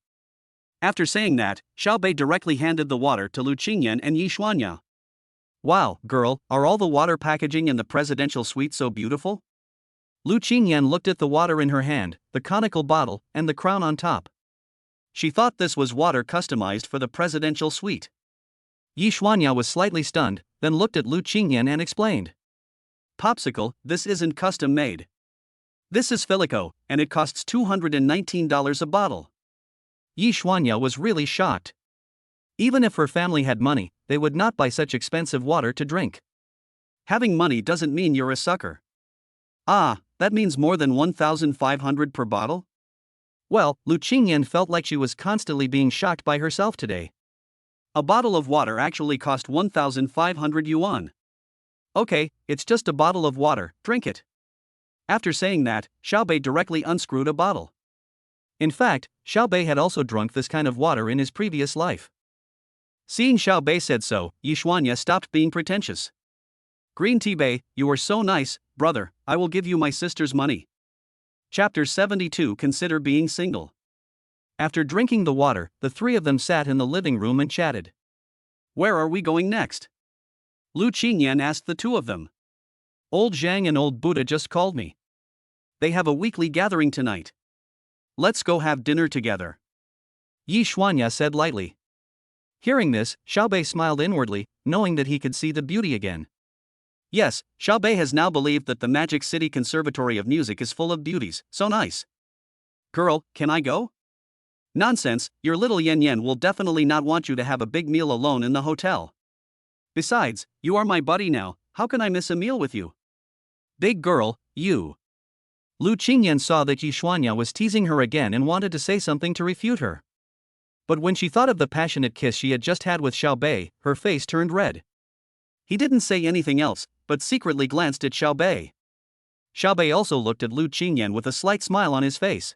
After saying that, Xiao Bei directly handed the water to Lu Qingyan and Yi Xuanya. Wow, girl, are all the water packaging in the presidential suite so beautiful? Lu Qingyan looked at the water in her hand, the conical bottle, and the crown on top. She thought this was water customized for the presidential suite. Yi Xuanya was slightly stunned, then looked at Lu Qingyan and explained. Popsicle, this isn't custom made. This is Filico, and it costs $219 a bottle. Yi Xuanya was really shocked. Even if her family had money, they would not buy such expensive water to drink. Having money doesn't mean you're a sucker. Ah, that means more than 1,500 per bottle? Well, Lu Qingyan felt like she was constantly being shocked by herself today. A bottle of water actually cost 1,500 yuan. Okay, it's just a bottle of water, drink it. After saying that, Xiao Bei directly unscrewed a bottle. In fact, Xiao Bei had also drunk this kind of water in his previous life. Seeing Xiao Bei said so, Yi Xuanya stopped being pretentious. Green Tea Bei, you are so nice, brother, I will give you my sister's money. Chapter 72 Consider being single. After drinking the water, the 3 of them sat in the living room and chatted. Where are we going next? Lu Qingyan asked the 2 of them. Old Zhang and old Buddha just called me. They have a weekly gathering tonight. Let's go have dinner together. Yi Xuanya said lightly. Hearing this, Xiao Bei smiled inwardly, knowing that he could see the beauty again. Yes, Xiao Bei has now believed that the Magic City Conservatory of Music is full of beauties, so nice. Girl, can I go? Nonsense, your little Yen Yen will definitely not want you to have a big meal alone in the hotel. Besides, you are my buddy now, how can I miss a meal with you? Big girl, you. Lu Qingyan saw that Yi Xuanya was teasing her again and wanted to say something to refute her. But when she thought of the passionate kiss she had just had with Xiao Bei, her face turned red. He didn't say anything else, but secretly glanced at Xiao Bei. Xiao Bei also looked at Lu Qingyan with a slight smile on his face.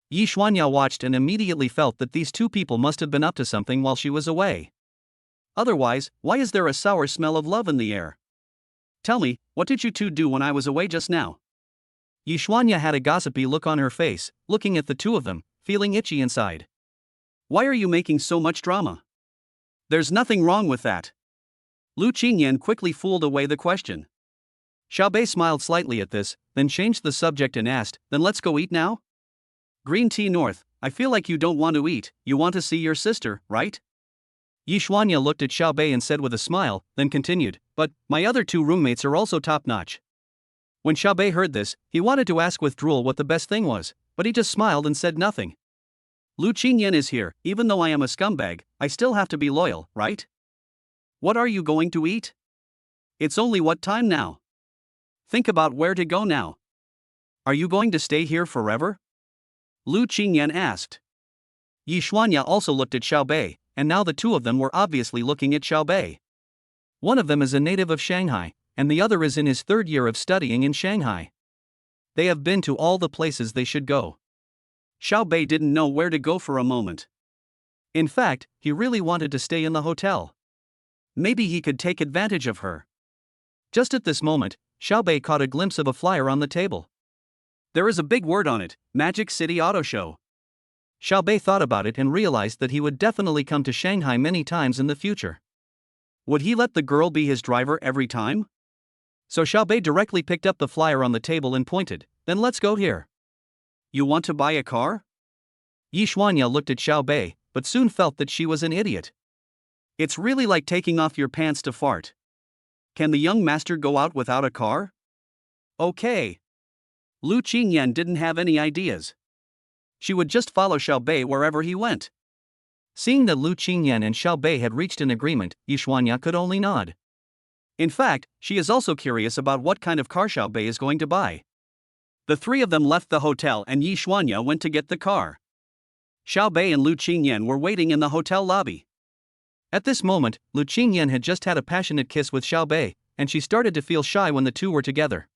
Yi Xuanya watched and immediately felt that these 2 people must have been up to something while she was away. Otherwise, why is there a sour smell of love in the air? Tell me, what did you 2 do when I was away just now? Yi Xuanya had a gossipy look on her face, looking at the 2 of them, feeling itchy inside. Why are you making so much drama? There's nothing wrong with that. Lu Qingyan quickly fooled away the question. Xiao Bei smiled slightly at this, then changed the subject and asked, then let's go eat now? Green Tea North, I feel like you don't want to eat, you want to see your sister, right? Yi Xuanya looked at Xiao Bei and said with a smile, then continued, but, my other 2 roommates are also top-notch. When Xiao Bei heard this, he wanted to ask with drool what the best thing was, but he just smiled and said nothing. Lu Qingyan is here, even though I am a scumbag, I still have to be loyal, right? What are you going to eat? It's only what time now? Think about where to go now. Are you going to stay here forever? Lu Qingyan asked. Yi Xuanya also looked at Xiao Bei, and now the 2 of them were obviously looking at Xiao Bei. One of them is a native of Shanghai, and the other is in his 3rd year of studying in Shanghai. They have been to all the places they should go. Xiao Bei didn't know where to go for a moment. In fact, he really wanted to stay in the hotel. Maybe he could take advantage of her. Just at this moment, Xiaobei caught a glimpse of a flyer on the table. There is a big word on it, Magic City Auto Show. Xiaobei thought about it and realized that he would definitely come to Shanghai many times in the future. Would he let the girl be his driver every time? So Xiaobei directly picked up the flyer on the table and pointed, "Then let's go here." "You want to buy a car?" Yi Xuanya looked at Xiaobei, but soon felt that she was an idiot. "It's really like taking off your pants to fart. Can the young master go out without a car?" "Okay." Lu Qingyan didn't have any ideas. She would just follow Xiaobei wherever he went. Seeing that Lu Qingyan and Xiaobei had reached an agreement, Yi Xuanya could only nod. In fact, she is also curious about what kind of car Xiaobei is going to buy. The three of them left the hotel and Yi Xuanya went to get the car. Xiaobei and Lu Qingyan were waiting in the hotel lobby. At this moment, Lu Qingyan had just had a passionate kiss with Xiaobei, and she started to feel shy when the two were together.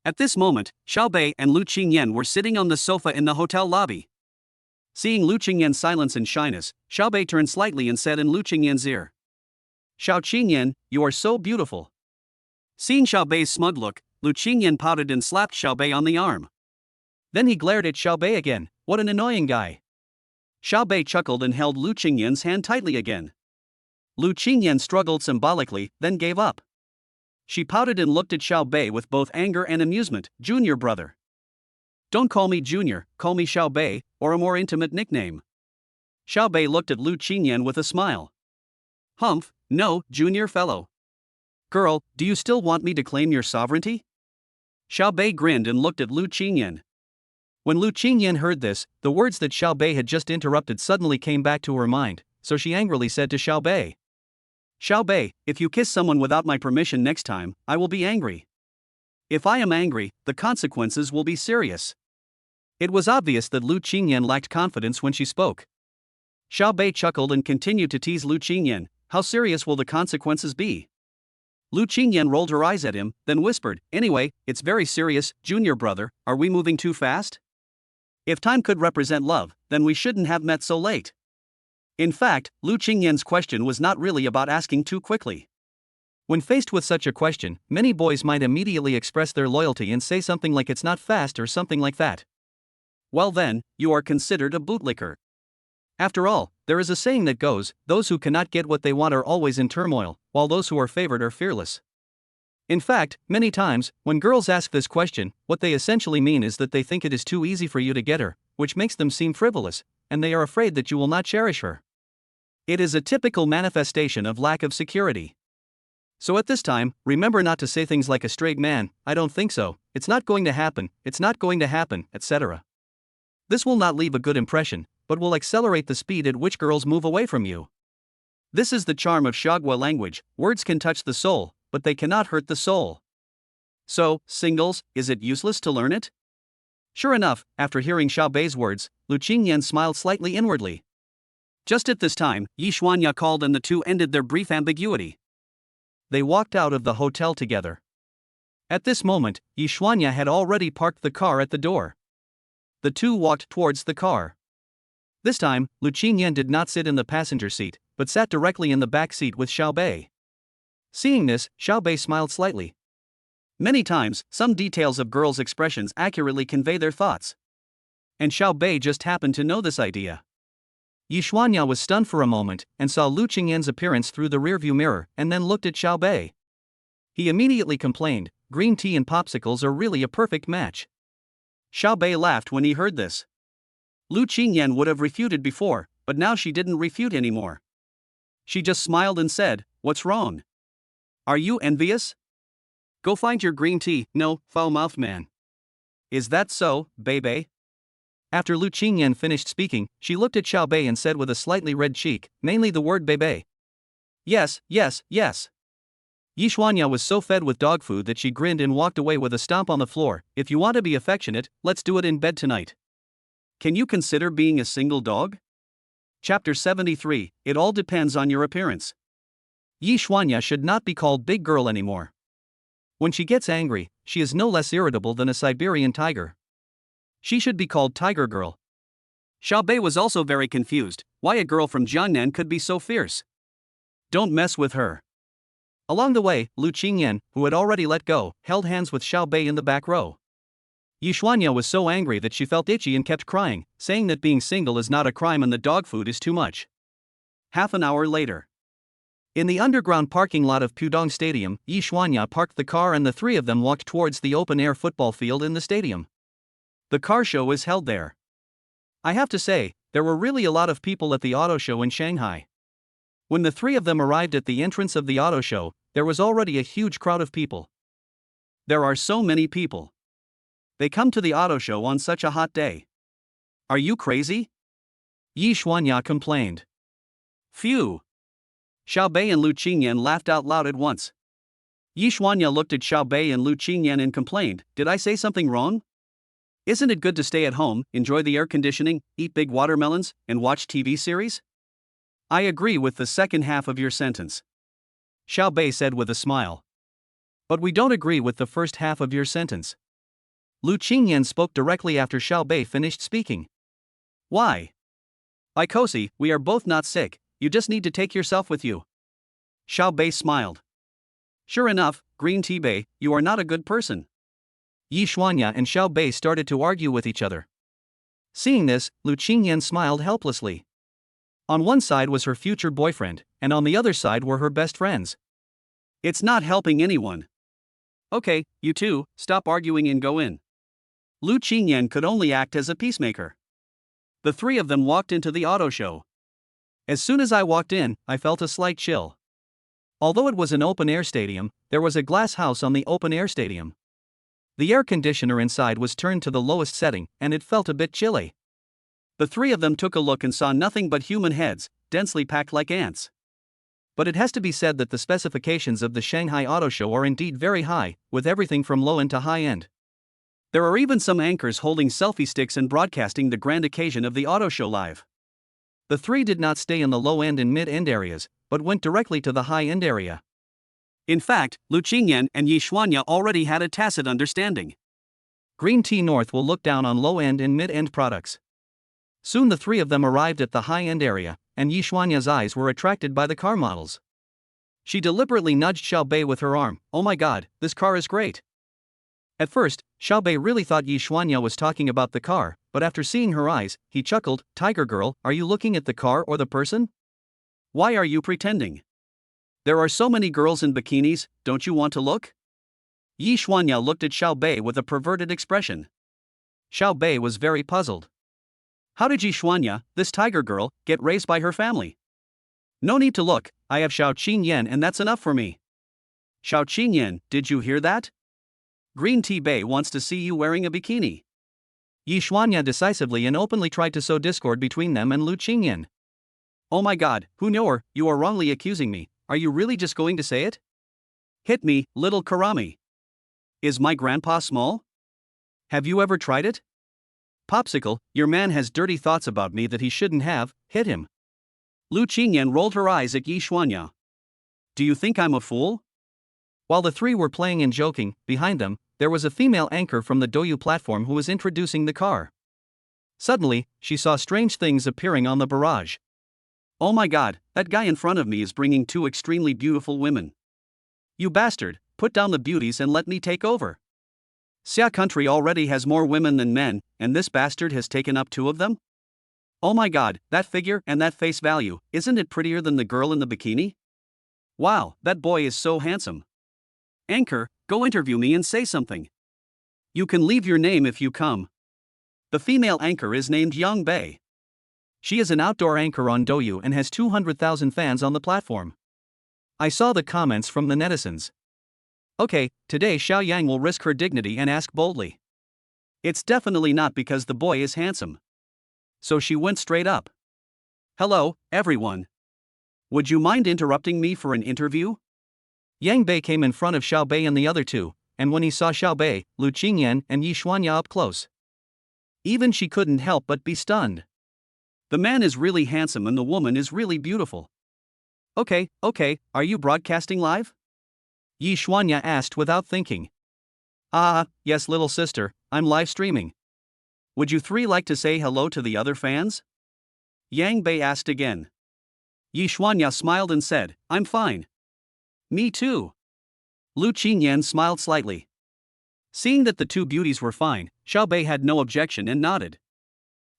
At this moment, Xiaobei and Lu Qingyan were sitting on the sofa in the hotel lobby. Seeing Lu Qingyan's silence and shyness, Xiaobei turned slightly and said in Lu Qingyan's ear, "Xiao Qingyan, you are so beautiful." Seeing Xiaobei's smug look, Lu Qingyan pouted and slapped Xiaobei on the arm. Then he glared at Xiaobei again. What an annoying guy. Xiaobei chuckled and held Lu Qingyan's hand tightly again. Lu Qingyan struggled symbolically, then gave up. She pouted and looked at Xiaobei with both anger and amusement. "Junior brother. Don't call me Junior, call me Xiaobei, or a more intimate nickname." Xiaobei looked at Lu Qingyan with a smile. "Humph, no, Junior fellow. Girl, do you still want me to claim your sovereignty?" Xiaobei grinned and looked at Lu Qingyan. When Lu Qingyan heard this, the words that Xiaobei had just interrupted suddenly came back to her mind, so she angrily said to Xiaobei, "Xiaobei, if you kiss someone without my permission next time, I will be angry. If I am angry, the consequences will be serious." It was obvious that Lu Qingyan lacked confidence when she spoke. Xiaobei chuckled and continued to tease Lu Qingyan, "How serious will the consequences be?" Lu Qingyan rolled her eyes at him, then whispered, "Anyway, it's very serious, Junior brother, are we moving too fast? If time could represent love, then we shouldn't have met so late." In fact, Lu Qingyan's question was not really about asking too quickly. When faced with such a question, many boys might immediately express their loyalty and say something like "it's not fast" or something like that. Well then, you are considered a bootlicker. After all, there is a saying that goes, those who cannot get what they want are always in turmoil, while those who are favored are fearless. In fact, many times, when girls ask this question, what they essentially mean is that they think it is too easy for you to get her, which makes them seem frivolous, and they are afraid that you will not cherish her. It is a typical manifestation of lack of security. So at this time, remember not to say things like a straight man, "I don't think so, it's not going to happen, it's not going to happen," etc. This will not leave a good impression, but will accelerate the speed at which girls move away from you. This is the charm of Xiagua language, words can touch the soul, but they cannot hurt the soul. So, singles, is it useless to learn it? Sure enough, after hearing Xiaobei's words, Lu Qingyan smiled slightly inwardly. Just at this time, Yi Xuanya called and the two ended their brief ambiguity. They walked out of the hotel together. At this moment, Yi Xuanya had already parked the car at the door. The two walked towards the car. This time, Lu Qingyan did not sit in the passenger seat, but sat directly in the back seat with Xiaobei. Seeing this, Xiaobei smiled slightly. Many times, some details of girls' expressions accurately convey their thoughts. And Xiaobei just happened to know this idea. Yi Xuanya was stunned for a moment, and saw Lu Qingyan's appearance through the rearview mirror, and then looked at Xiaobei. He immediately complained, "Green tea and popsicles are really a perfect match." Xiaobei laughed when he heard this. Lu Qingyan would have refuted before, but now she didn't refute anymore. She just smiled and said, "What's wrong? Are you envious? Go find your green tea, no, foul-mouthed man." "Is that so, Beibei?" After Lu Qingyan finished speaking, she looked at Xiaobei and said with a slightly red cheek, mainly the word Beibei. "Yes, yes, yes." Yi Xuanya was so fed with dog food that she grinned and walked away with a stomp on the floor. "If you want to be affectionate, let's do it in bed tonight. Can you consider being a single dog?" Chapter 73, It all depends on your appearance. Yi Xuanya should not be called big girl anymore. When she gets angry, she is no less irritable than a Siberian tiger. She should be called Tiger Girl. Xiaobei was also very confused, why a girl from Jiangnan could be so fierce. Don't mess with her. Along the way, Lu Qingyan, who had already let go, held hands with Xiao Bei in the back row. Yi Xuanya was so angry that she felt itchy and kept crying, saying that being single is not a crime and the dog food is too much. Half an hour later. In the underground parking lot of Pudong Stadium, Yi Xuanya parked the car and the three of them walked towards the open-air football field in the stadium. The car show is held there. I have to say, there were really a lot of people at the auto show in Shanghai. When the three of them arrived at the entrance of the auto show, there was already a huge crowd of people. There are so many people. They come to the auto show on such a hot day. Are you crazy? Yi Xuanya complained. Phew. Xiao Bei and Lu Qingyan laughed out loud at once. Yi Xuanya looked at Xiao Bei and Lu Qingyan and complained, did I say something wrong? Isn't it good to stay at home, enjoy the air conditioning, eat big watermelons, and watch TV series? I agree with the second half of your sentence. Xiao Bei said with a smile. But we don't agree with the first half of your sentence. Lu Qingyan spoke directly after Xiao Bei finished speaking. Why? By Kosi, we are both not sick, you just need to take yourself with you. Xiao Bei smiled. Sure enough, Green Tea Bei, you are not a good person. Yi Xuanya and Xiao Bei started to argue with each other. Seeing this, Lu Qingyan smiled helplessly. On one side was her future boyfriend, and on the other side were her best friends. It's not helping anyone. Okay, you two, stop arguing and go in. Lu Qingyan could only act as a peacemaker. The three of them walked into the auto show. As soon as I walked in, I felt a slight chill. Although it was an open-air stadium, there was a glass house on the open-air stadium. The air conditioner inside was turned to the lowest setting, and it felt a bit chilly. The three of them took a look and saw nothing but human heads, densely packed like ants. But it has to be said that the specifications of the Shanghai Auto Show are indeed very high, with everything from low-end to high-end. There are even some anchors holding selfie sticks and broadcasting the grand occasion of the auto show live. The three did not stay in the low-end and mid-end areas, but went directly to the high-end area. In fact, Lu Qingyan and Yi Xuanya already had a tacit understanding. Green Tea North will look down on low-end and mid-end products. Soon the three of them arrived at the high-end area, and Yi Xuanya's eyes were attracted by the car models. She deliberately nudged Xiao Bei with her arm. Oh my god, this car is great. At first, Xiao Bei really thought Yi Xuanya was talking about the car, but after seeing her eyes, he chuckled, Tiger girl, are you looking at the car or the person? Why are you pretending? There are so many girls in bikinis, don't you want to look? Yi Xuanya looked at Xiao Bei with a perverted expression. Xiao Bei was very puzzled. How did Yi Xuanya, this tiger girl, get raised by her family? No need to look, I have Xiao Qingyan and that's enough for me. Xiao Qingyan, did you hear that? Green Tea Bei wants to see you wearing a bikini. Yi Xuanya decisively and openly tried to sow discord between them and Lu Qingyan. Oh my god, who knew her, you are wrongly accusing me, are you really just going to say it? Hit me, little Karami. Is my grandpa small? Have you ever tried it? Popsicle, your man has dirty thoughts about me that he shouldn't have, hit him. Lu Qingyan rolled her eyes at Yi Xuanya. Do you think I'm a fool? While the three were playing and joking, behind them, there was a female anchor from the Douyu platform who was introducing the car. Suddenly, she saw strange things appearing on the barrage. Oh my god, that guy in front of me is bringing two extremely beautiful women. You bastard, put down the beauties and let me take over. Xia country already has more women than men, and this bastard has taken up two of them? Oh my god, that figure and that face value, isn't it prettier than the girl in the bikini? Wow, that boy is so handsome. Anchor, go interview me and say something. You can leave your name if you come. The female anchor is named Yang Bei. She is an outdoor anchor on Douyu and has 200,000 fans on the platform. I saw the comments from the netizens. Okay, today Xiao Yang will risk her dignity and ask boldly. It's definitely not because the boy is handsome. So she went straight up. Hello, everyone. Would you mind interrupting me for an interview? Yang Bei came in front of Xiao Bei and the other two, and when he saw Xiao Bei, Lu Qingyan and Yi Xuanya up close, even she couldn't help but be stunned. The man is really handsome and the woman is really beautiful. Okay, are you broadcasting live? Yi Xuanya asked without thinking. Yes little sister, I'm live streaming. Would you three like to say hello to the other fans? Yang Bei asked again. Yi Xuanya smiled and said, I'm fine. Me too. Lu Qingyan smiled slightly. Seeing that the two beauties were fine, Xiao Bei had no objection and nodded.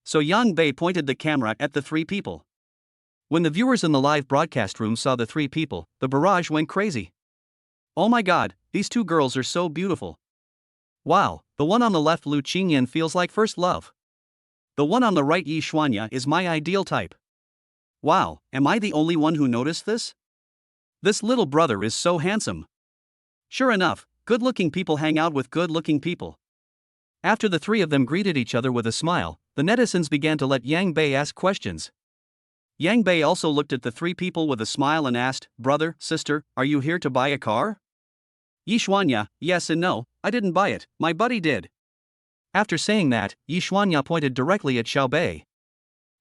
So Yang Bei pointed the camera at the three people. When the viewers in the live broadcast room saw the three people, the barrage went crazy. Oh my god, these two girls are so beautiful. Wow, the one on the left Lu Qingyan feels like first love. The one on the right Yi Xuanya is my ideal type. Wow, am I the only one who noticed this? This little brother is so handsome. Sure enough, good-looking people hang out with good-looking people. After the three of them greeted each other with a smile, the netizens began to let Yang Bei ask questions. Yang Bei also looked at the three people with a smile and asked, "Brother, sister, are you here to buy a car?" Yi Xuanya, yes and no, I didn't buy it, my buddy did. After saying that, Yi Xuanya pointed directly at Xiao Bei.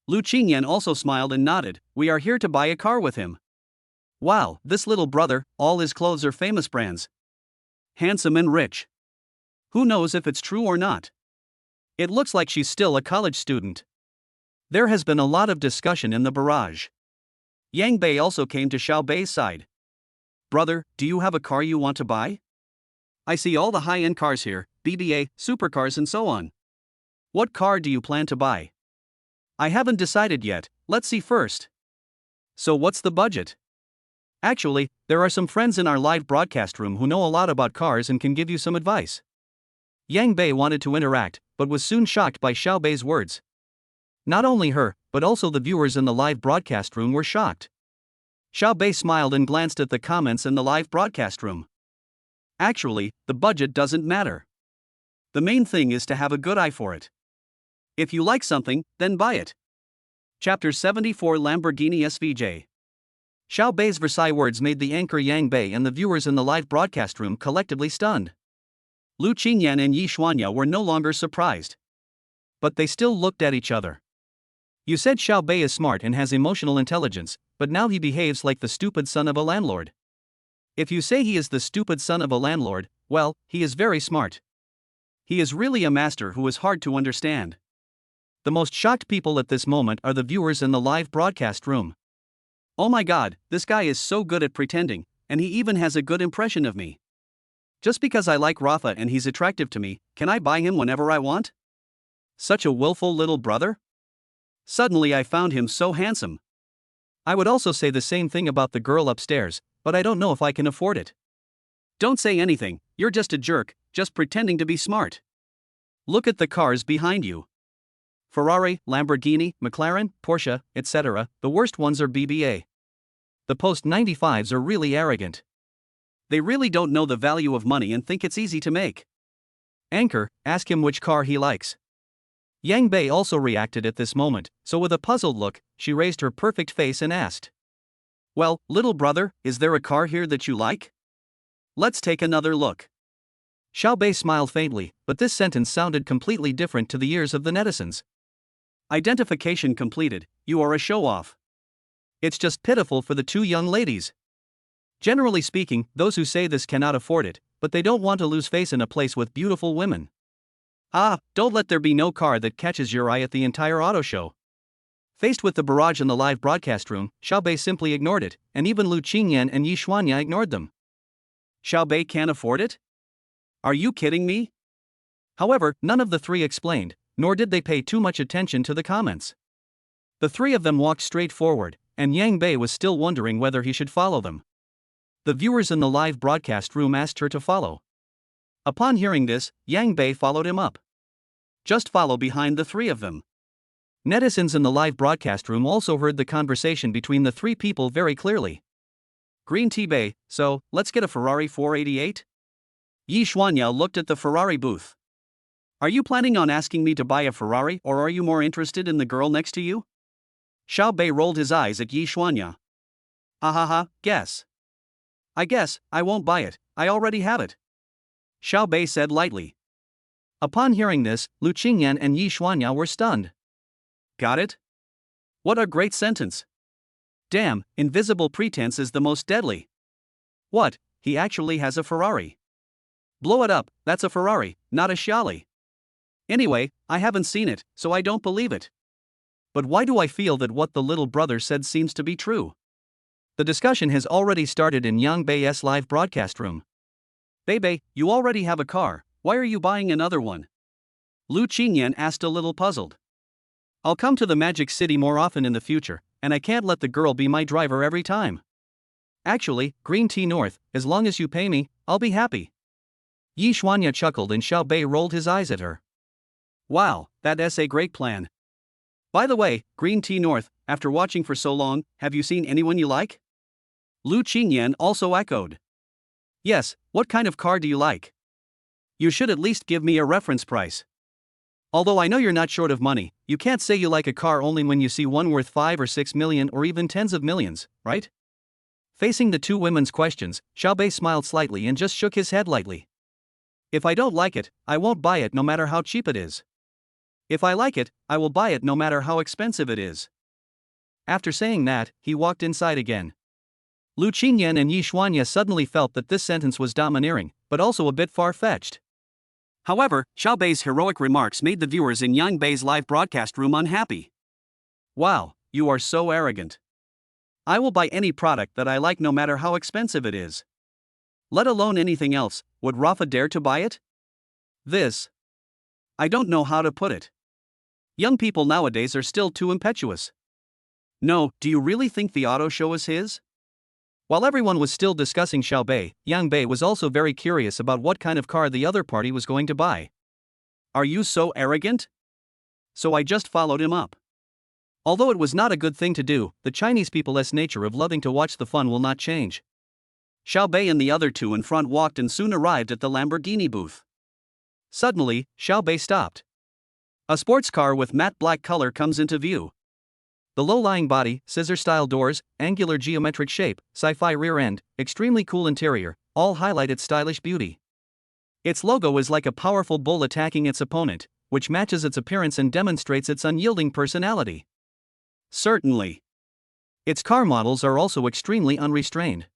Lu Qingyan also smiled and nodded, we are here to buy a car with him. Wow, this little brother, all his clothes are famous brands. Handsome and rich. Who knows if it's true or not? It looks like she's still a college student. There has been a lot of discussion in the barrage. Yang Bei also came to Xiao Bei's side. Brother, do you have a car you want to buy? I see all the high-end cars here, BBA, supercars and so on. What car do you plan to buy? I haven't decided yet, let's see first. So what's the budget? Actually, there are some friends in our live broadcast room who know a lot about cars and can give you some advice. Yang Bei wanted to interact, but was soon shocked by Xiao Bei's words. Not only her, but also the viewers in the live broadcast room were shocked. Xiao Bei smiled and glanced at the comments in the live broadcast room. Actually, the budget doesn't matter. The main thing is to have a good eye for it. If you like something, then buy it. Chapter 74 Lamborghini SVJ. Xiao Bei's Versailles words made the anchor Yang Bei and the viewers in the live broadcast room collectively stunned. Lu Qingyan and Yi Xuanya were no longer surprised. But they still looked at each other. You said Xiao Bei is smart and has emotional intelligence, but now he behaves like the stupid son of a landlord. If you say he is the stupid son of a landlord, well, he is very smart. He is really a master who is hard to understand. The most shocked people at this moment are the viewers in the live broadcast room. Oh my god, this guy is so good at pretending, and he even has a good impression of me. Just because I like Rafa and he's attractive to me, can I buy him whenever I want? Such a willful little brother? Suddenly I found him so handsome. I would also say the same thing about the girl upstairs, but I don't know if I can afford it. Don't say anything, you're just a jerk, just pretending to be smart. Look at the cars behind you. Ferrari, Lamborghini, McLaren, Porsche, etc., the worst ones are BBA. The post-95s are really arrogant. They really don't know the value of money and think it's easy to make. Anchor, ask him which car he likes. Yang Bei also reacted at this moment, so with a puzzled look, she raised her perfect face and asked. Well, little brother, is there a car here that you like? Let's take another look. Xiao Bei smiled faintly, but this sentence sounded completely different to the ears of the netizens. Identification completed, you are a show-off. It's just pitiful for the two young ladies. Generally speaking, those who say this cannot afford it, but they don't want to lose face in a place with beautiful women. Ah, don't let there be no car that catches your eye at the entire auto show. Faced with the barrage in the live broadcast room, Xiao Bei simply ignored it, and even Lu Qingyan and Yi Xuanya ignored them. Xiao Bei can't afford it? Are you kidding me? However, none of the three explained, nor did they pay too much attention to the comments. The three of them walked straight forward, and Yang Bei was still wondering whether he should follow them. The viewers in the live broadcast room asked her to follow. Upon hearing this, Yang Bei followed him up. Just follow behind the three of them. Netizens in the live broadcast room also heard the conversation between the three people very clearly. Green Tea Bei, so, let's get a Ferrari 488? Yi Xuanya looked at the Ferrari booth. Are you planning on asking me to buy a Ferrari or are you more interested in the girl next to you? Xiao Bei rolled his eyes at Yi Xuanya. Guess. I guess, I won't buy it, I already have it. Xiao Bei said lightly. Upon hearing this, Lu Qingyan and Yi Xuanya were stunned. Got it? What a great sentence. Damn, invisible pretense is the most deadly. What, he actually has a Ferrari. Blow it up, that's a Ferrari, not a Xiaoli. Anyway, I haven't seen it, so I don't believe it. But why do I feel that what the little brother said seems to be true? The discussion has already started in Yang Bei's live broadcast room. Bei, you already have a car, why are you buying another one? Lu Qingyan asked a little puzzled. I'll come to the Magic City more often in the future, and I can't let the girl be my driver every time. Actually, Green Tea North, as long as you pay me, I'll be happy. Yi Xuanya chuckled and Xiao Bei rolled his eyes at her. Wow, that's a great plan. By the way, Green Tea North, after watching for so long, have you seen anyone you like? Lu Qingyan also echoed. Yes, what kind of car do you like? You should at least give me a reference price. Although I know you're not short of money, you can't say you like a car only when you see one worth 5 or 6 million or even tens of millions, right? Facing the two women's questions, Xiao Bei smiled slightly and just shook his head lightly. If I don't like it, I won't buy it no matter how cheap it is. If I like it, I will buy it no matter how expensive it is. After saying that, he walked inside again. Lu Qingyan and Yi Xuanya suddenly felt that this sentence was domineering, but also a bit far-fetched. However, Xiao Bei's heroic remarks made the viewers in Yang Bei's live broadcast room unhappy. Wow, you are so arrogant. I will buy any product that I like no matter how expensive it is. Let alone anything else, would Rafa dare to buy it? I don't know how to put it. Young people nowadays are still too impetuous. No, do you really think the auto show is his? While everyone was still discussing Xiao Bei, Yang Bei was also very curious about what kind of car the other party was going to buy. Are you so arrogant? So I just followed him up. Although it was not a good thing to do, the Chinese people's nature of loving to watch the fun will not change. Xiao Bei and the other two in front walked and soon arrived at the Lamborghini booth. Suddenly, Xiao Bei stopped. A sports car with matte black color comes into view. The low-lying body, scissor-style doors, angular geometric shape, sci-fi rear end, extremely cool interior, all highlight its stylish beauty. Its logo is like a powerful bull attacking its opponent, which matches its appearance and demonstrates its unyielding personality. Certainly. Its car models are also extremely unrestrained.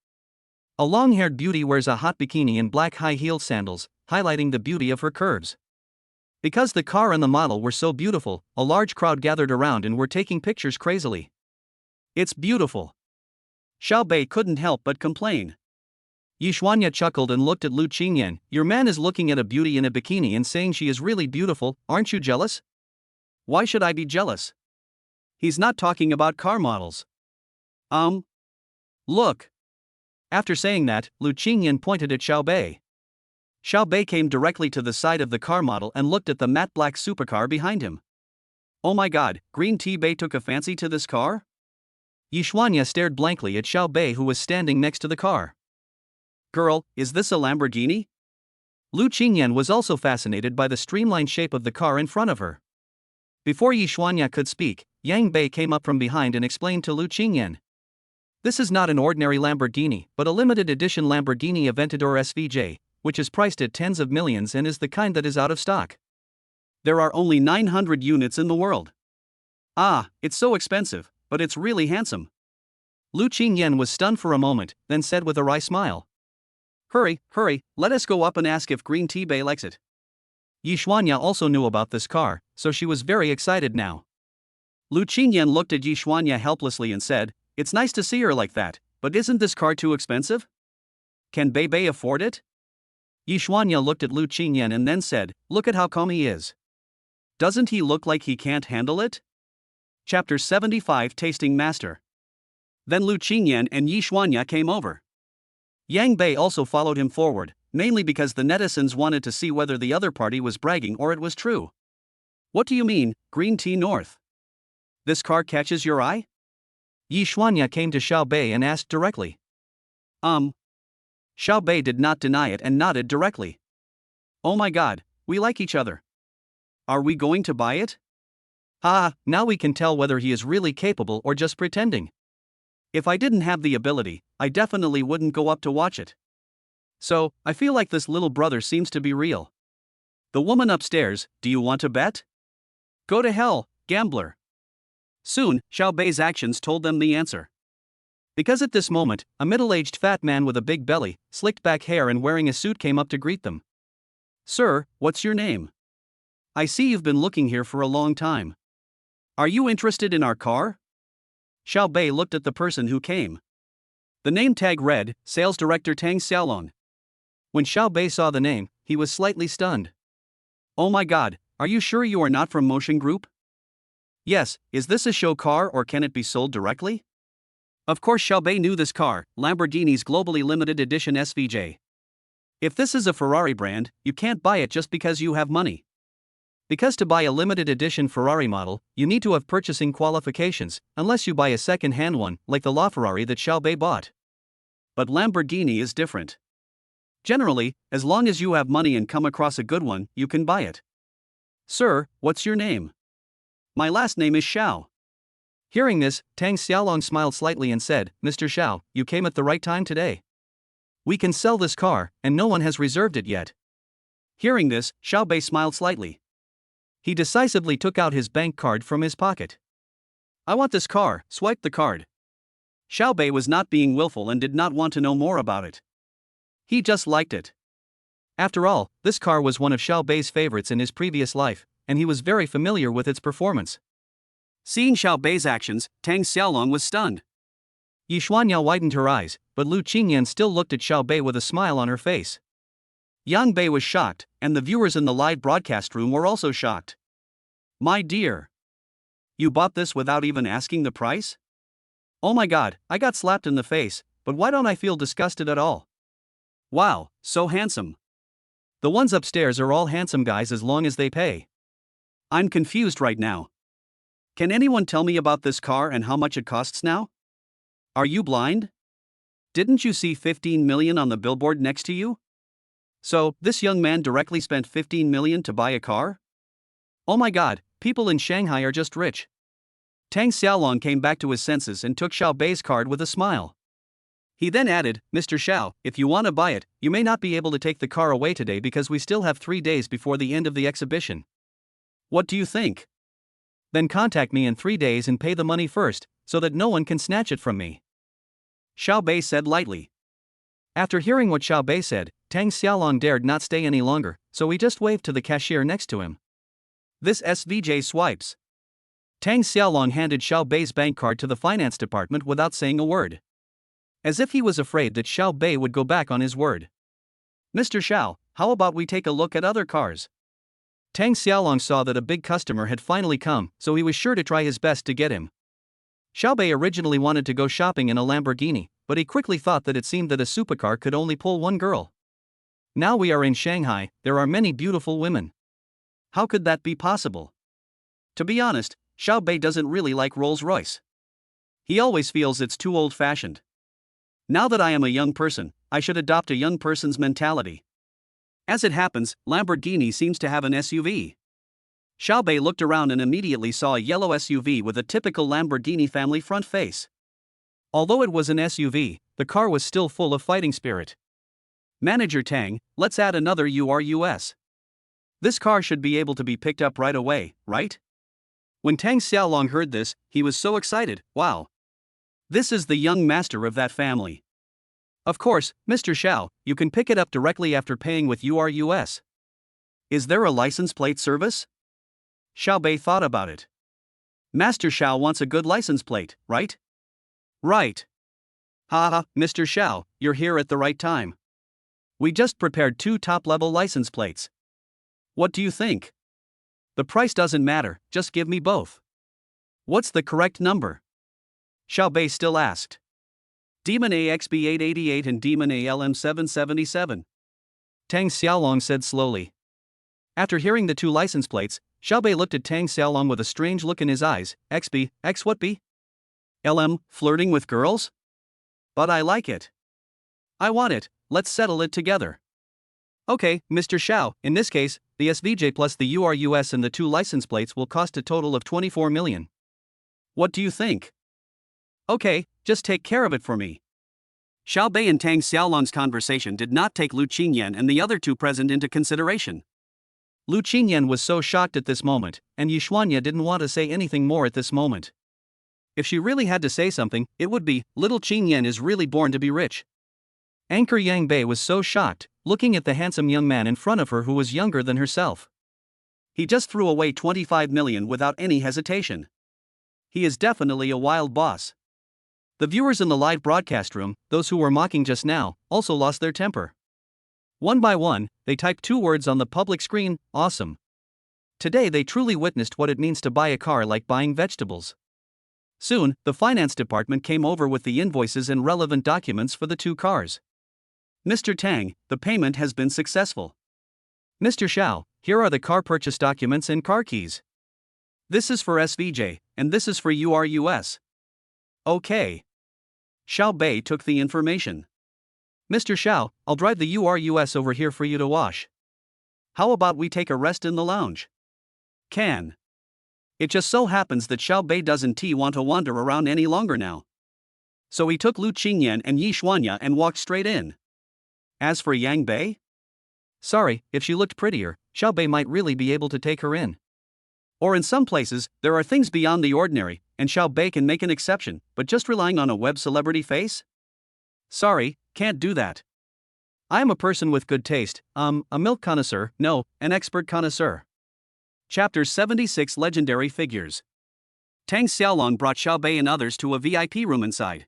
A long-haired beauty wears a hot bikini and black high-heeled sandals, highlighting the beauty of her curves. Because the car and the model were so beautiful, a large crowd gathered around and were taking pictures crazily. It's beautiful. Xiao Bei couldn't help but complain. Yi Xuanya chuckled and looked at Lu Qingyan. Your man is looking at a beauty in a bikini and saying she is really beautiful, aren't you jealous? Why should I be jealous? He's not talking about car models. Look. After saying that, Lu Qingyan pointed at Xiao Bei. Xiao Bei came directly to the side of the car model and looked at the matte black supercar behind him. Oh my god, Green Tea Bei took a fancy to this car? Yi Xuanya stared blankly at Xiao Bei who was standing next to the car. Girl, is this a Lamborghini? Lu Qingyan was also fascinated by the streamlined shape of the car in front of her. Before Yi Xuanya could speak, Yang Bei came up from behind and explained to Lu Qingyan. This is not an ordinary Lamborghini, but a limited edition Lamborghini Aventador SVJ, which is priced at tens of millions and is the kind that is out of stock. There are only 900 units in the world. Ah, it's so expensive, but it's really handsome. Lu Qingyan was stunned for a moment, then said with a wry smile. Hurry, let us go up and ask if Green Tea Bei likes it. Yi Xuanya also knew about this car, so she was very excited now. Lu Qingyan looked at Yi Xuanya helplessly and said, It's nice to see her like that, but isn't this car too expensive? Can Bei afford it? Yi Xuanya looked at Lu Qingyan and then said, Look at how calm he is. Doesn't he look like he can't handle it? Chapter 75 Tasting Master. Then Lu Qingyan and Yi Xuanya came over. Yang Bei also followed him forward, mainly because the netizens wanted to see whether the other party was bragging or it was true. What do you mean, Green Tea North? This car catches your eye? Yi Xuanya came to Xiao Bei and asked directly. Xiao Bei did not deny it and nodded directly. Oh my god, we like each other. Are we going to buy it? Now we can tell whether he is really capable or just pretending. If I didn't have the ability, I definitely wouldn't go up to watch it. So, I feel like this little brother seems to be real. The woman upstairs, do you want to bet? Go to hell, gambler. Soon, Xiao Bei's actions told them the answer. Because at this moment, a middle-aged fat man with a big belly, slicked back hair and wearing a suit came up to greet them. Sir, what's your name? I see you've been looking here for a long time. Are you interested in our car? Xiao Bei looked at the person who came. The name tag read, Sales Director Tang Xiaolong. When Xiao Bei saw the name, he was slightly stunned. Oh my god, are you sure you are not from Motion Group? Yes, is this a show car or can it be sold directly? Of course Xiao Bei knew this car, Lamborghini's globally limited edition SVJ. If this is a Ferrari brand, you can't buy it just because you have money. Because to buy a limited edition Ferrari model, you need to have purchasing qualifications, unless you buy a second-hand one, like the LaFerrari that Xiao Bei bought. But Lamborghini is different. Generally, as long as you have money and come across a good one, you can buy it. Sir, what's your name? My last name is Xiao. Hearing this, Tang Xiaolong smiled slightly and said, Mr. Xiao, you came at the right time today. We can sell this car, and no one has reserved it yet. Hearing this, Xiao Bei smiled slightly. He decisively took out his bank card from his pocket. I want this car, swipe the card. Xiao Bei was not being willful and did not want to know more about it. He just liked it. After all, this car was one of Xiao Bei's favorites in his previous life, and he was very familiar with its performance. Seeing Xiao Bei's actions, Tang Xiaolong was stunned. Yi Xuanya widened her eyes, but Lu Qingyan still looked at Xiao Bei with a smile on her face. Yang Bei was shocked, and the viewers in the live broadcast room were also shocked. My dear. You bought this without even asking the price? Oh my god, I got slapped in the face, but why don't I feel disgusted at all? Wow, so handsome. The ones upstairs are all handsome guys as long as they pay. I'm confused right now. Can anyone tell me about this car and how much it costs now? Are you blind? Didn't you see 15 million on the billboard next to you? So, this young man directly spent 15 million to buy a car? Oh my god, people in Shanghai are just rich. Tang Xiaolong came back to his senses and took Xiao Bei's card with a smile. He then added, Mr. Xiao, if you want to buy it, you may not be able to take the car away today because we still have 3 days before the end of the exhibition. What do you think? Then contact me in 3 days and pay the money first, so that no one can snatch it from me. Xiao Bei said lightly. After hearing what Xiao Bei said, Tang Xiaolong dared not stay any longer, so he just waved to the cashier next to him. This SVJ swipes. Tang Xiaolong handed Xiao Bei's bank card to the finance department without saying a word. As if he was afraid that Xiao Bei would go back on his word. Mr. Xiao, how about we take a look at other cars? Tang Xiaolong saw that a big customer had finally come, so he was sure to try his best to get him. Xiao Bei originally wanted to go shopping in a Lamborghini, but he quickly thought that it seemed that a supercar could only pull one girl. Now we are in Shanghai, there are many beautiful women. How could that be possible? To be honest, Xiao Bei doesn't really like Rolls-Royce. He always feels it's too old-fashioned. Now that I am a young person, I should adopt a young person's mentality. As it happens, Lamborghini seems to have an SUV. Xiao Bei looked around and immediately saw a yellow SUV with a typical Lamborghini family front face. Although it was an SUV, the car was still full of fighting spirit. Manager Tang, let's add another URUS. This car should be able to be picked up right away, right? When Tang Xiaolong heard this, he was so excited, wow. This is the young master of that family. Of course, Mr. Xiao, you can pick it up directly after paying with URUS. Is there a license plate service? Xiao Bei thought about it. Master Xiao wants a good license plate, right? Right. Haha, Mr. Xiao, you're here at the right time. We just prepared 2 top-level license plates. What do you think? The price doesn't matter, just give me both. What's the correct number? Xiao Bei still asked. Demon AXB888 and Demon ALM777. Tang Xiaolong said slowly. After hearing the 2 license plates, Xiao Bei looked at Tang Xiaolong with a strange look in his eyes. XB, X what B? LM, flirting with girls? But I like it. I want it, let's settle it together. Okay, Mr. Xiao, in this case, the SVJ plus the URUS and the 2 license plates will cost a total of 24 million. What do you think? Okay, just take care of it for me. Xiao Bei and Tang Xiaolong's conversation did not take Lu Qingyan and the other 2 present into consideration. Lu Qingyan was so shocked at this moment, and Yi Xuanya didn't want to say anything more at this moment. If she really had to say something, it would be, little Qingyan is really born to be rich. Anchor Yang Bei was so shocked, looking at the handsome young man in front of her who was younger than herself. He just threw away 25 million without any hesitation. He is definitely a wild boss. The viewers in the live broadcast room, those who were mocking just now, also lost their temper. One by one, they typed 2 words on the public screen: awesome. Today they truly witnessed what it means to buy a car like buying vegetables. Soon, the finance department came over with the invoices and relevant documents for the 2 cars. Mr. Tang, the payment has been successful. Mr. Xiao, here are the car purchase documents and car keys. This is for SVJ, and this is for URUS. Okay. Xiao Bei took the information. Mr. Xiao, I'll drive the URUS over here for you to wash. How about we take a rest in the lounge? Can. It just so happens that Xiao Bei doesn't want to wander around any longer now. So he took Lu Qingyan and Yi Xuanya and walked straight in. As for Yang Bei? Sorry, if she looked prettier, Xiao Bei might really be able to take her in. Or in some places, there are things beyond the ordinary, and Xiao Bei can make an exception, but just relying on a web celebrity face? Sorry, can't do that. I am a person with good taste, a milk connoisseur, no, an expert connoisseur. Chapter 76 Legendary Figures. Tang Xiaolong brought Xiao Bei and others to a VIP room inside.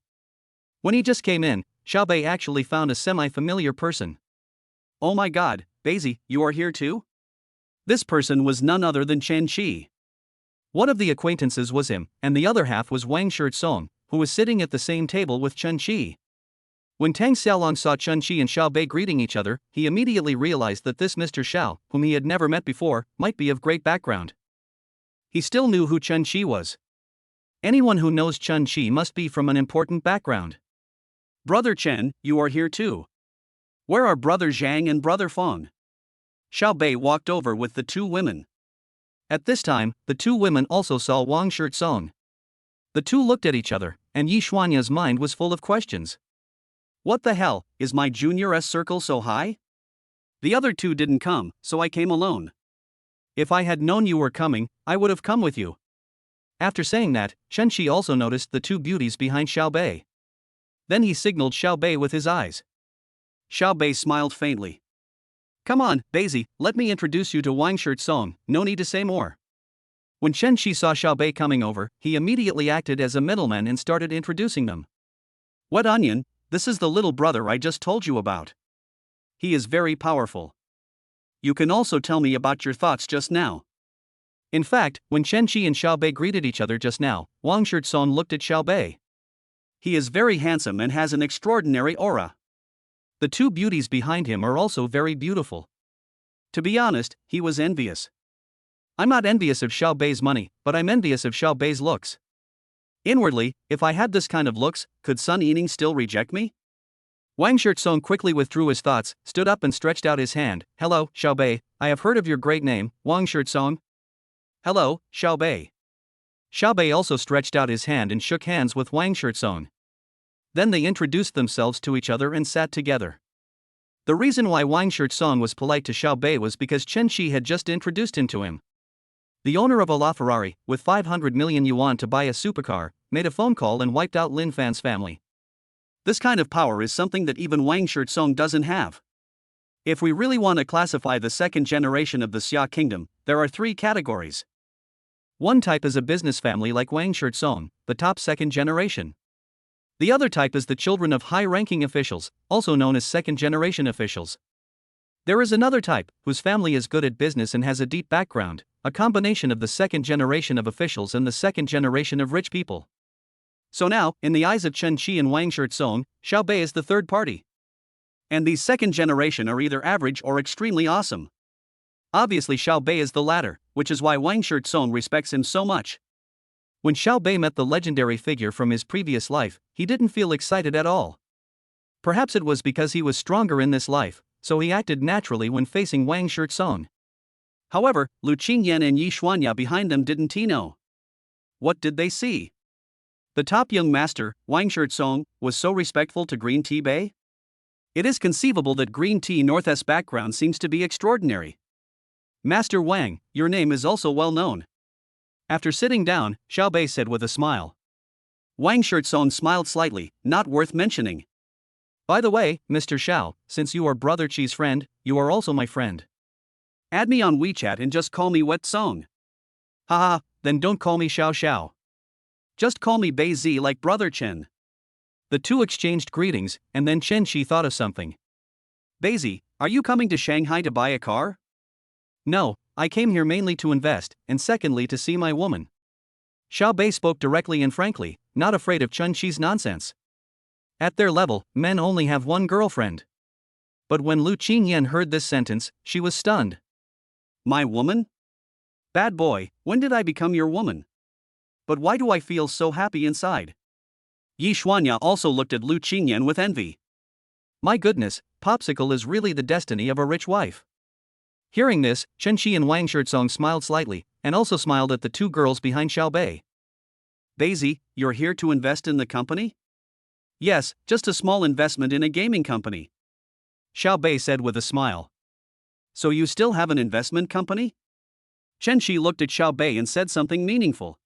When he just came in, Xiao Bei actually found a semi-familiar person. Oh my god, Beizi, you are here too? This person was none other than Chen Qi. One of the acquaintances was him, and the other half was Wang Shirtsong, who was sitting at the same table with Chen Qi. When Tang Xiaolong saw Chen Qi and Xiao Bei greeting each other, he immediately realized that this Mr. Xiao, whom he had never met before, might be of great background. He still knew who Chen Qi was. Anyone who knows Chen Qi must be from an important background. Brother Chen, you are here too. Where are Brother Zhang and Brother Feng? Xiao Bei walked over with the 2 women. At this time, the 2 women also saw Wang Shirtsong. The 2 looked at each other, and Yi Xuanya's mind was full of questions. What the hell, is my junior-S circle so high? The other 2 didn't come, so I came alone. If I had known you were coming, I would have come with you. After saying that, Chen Qi also noticed the 2 beauties behind Xiao Bei. Then he signaled Xiao Bei with his eyes. Xiao Bei smiled faintly. Come on, Beizi, let me introduce you to Wang Shirtsong, no need to say more. When Chen Qi saw Xiao Bei coming over, he immediately acted as a middleman and started introducing them. What onion, this is the little brother I just told you about. He is very powerful. You can also tell me about your thoughts just now. In fact, when Chen Qi and Xiao Bei greeted each other just now, Wang Shirtsong looked at Xiao Bei. He is very handsome and has an extraordinary aura. The 2 beauties behind him are also very beautiful. To be honest, he was envious. I'm not envious of Xiao Bei's money, but I'm envious of Xiao Bei's looks. Inwardly, if I had this kind of looks, could Sun Yining still reject me? Wang Shirtsong quickly withdrew his thoughts, stood up and stretched out his hand. Hello, Xiao Bei, I have heard of your great name, Wang Shirtsong. Hello, Xiao Bei. Xiao Bei also stretched out his hand and shook hands with Wang Shirtsong. Then they introduced themselves to each other and sat together. The reason why Wang Shirtsong was polite to Xiao Bei was because Chen Qi had just introduced him to him. The owner of a LaFerrari, with 500 million yuan to buy a supercar, made a phone call and wiped out Lin Fan's family. This kind of power is something that even Wang Shirtsong doesn't have. If we really want to classify the 2nd generation of the Xia kingdom, there are 3 categories. One type is a business family like Wang Shirtsong, the top 2nd generation. The other type is the children of high-ranking officials, also known as 2nd generation officials. There is another type, whose family is good at business and has a deep background, a combination of the 2nd generation of officials and the 2nd generation of rich people. So now, in the eyes of Chen Qi and Wang Shirtsong, Xiao Bei is the 3rd party. And these 2nd generation are either average or extremely awesome. Obviously Xiao Bei is the latter, which is why Wang Shirtsong respects him so much. When Xiao Bei met the legendary figure from his previous life, he didn't feel excited at all. Perhaps it was because he was stronger in this life, so he acted naturally when facing Wang Shirtsong. However, Lu Qingyan and Yi Xuanya behind them didn't know. What did they see? The top young master, Wang Shirtsong, was so respectful to Green Tea Bei? It is conceivable that Green Tea North's background seems to be extraordinary. Master Wang, your name is also well known. After sitting down, Xiao Bei said with a smile. Wang Shirtsong smiled slightly, not worth mentioning. By the way, Mr. Xiao, since you are Brother Qi's friend, you are also my friend. Add me on WeChat and just call me Wet Song. Haha, then don't call me Xiao Xiao. Just call me Bei Zi like Brother Chen. The two exchanged greetings, and then Chen Shi thought of something. Daisy, are you coming to Shanghai to buy a car? No, I came here mainly to invest, and secondly to see my woman. Xiao Bei spoke directly and frankly, not afraid of Chen Shi's nonsense. At their level, men only have one girlfriend. But when Lu Qingyan heard this sentence, she was stunned. My woman? Bad boy, when did I become your woman? But why do I feel so happy inside? Yi Xuanya also looked at Lu Qingyan with envy. My goodness, popsicle is really the destiny of a rich wife. Hearing this, Chen Shi and Wang Shirtsong smiled slightly, and also smiled at the two girls behind Xiao Bei. Daisy, you're here to invest in the company? Yes, just a small investment in a gaming company. Xiao Bei said with a smile. So you still have an investment company? Chen Shi looked at Xiao Bei and said something meaningful.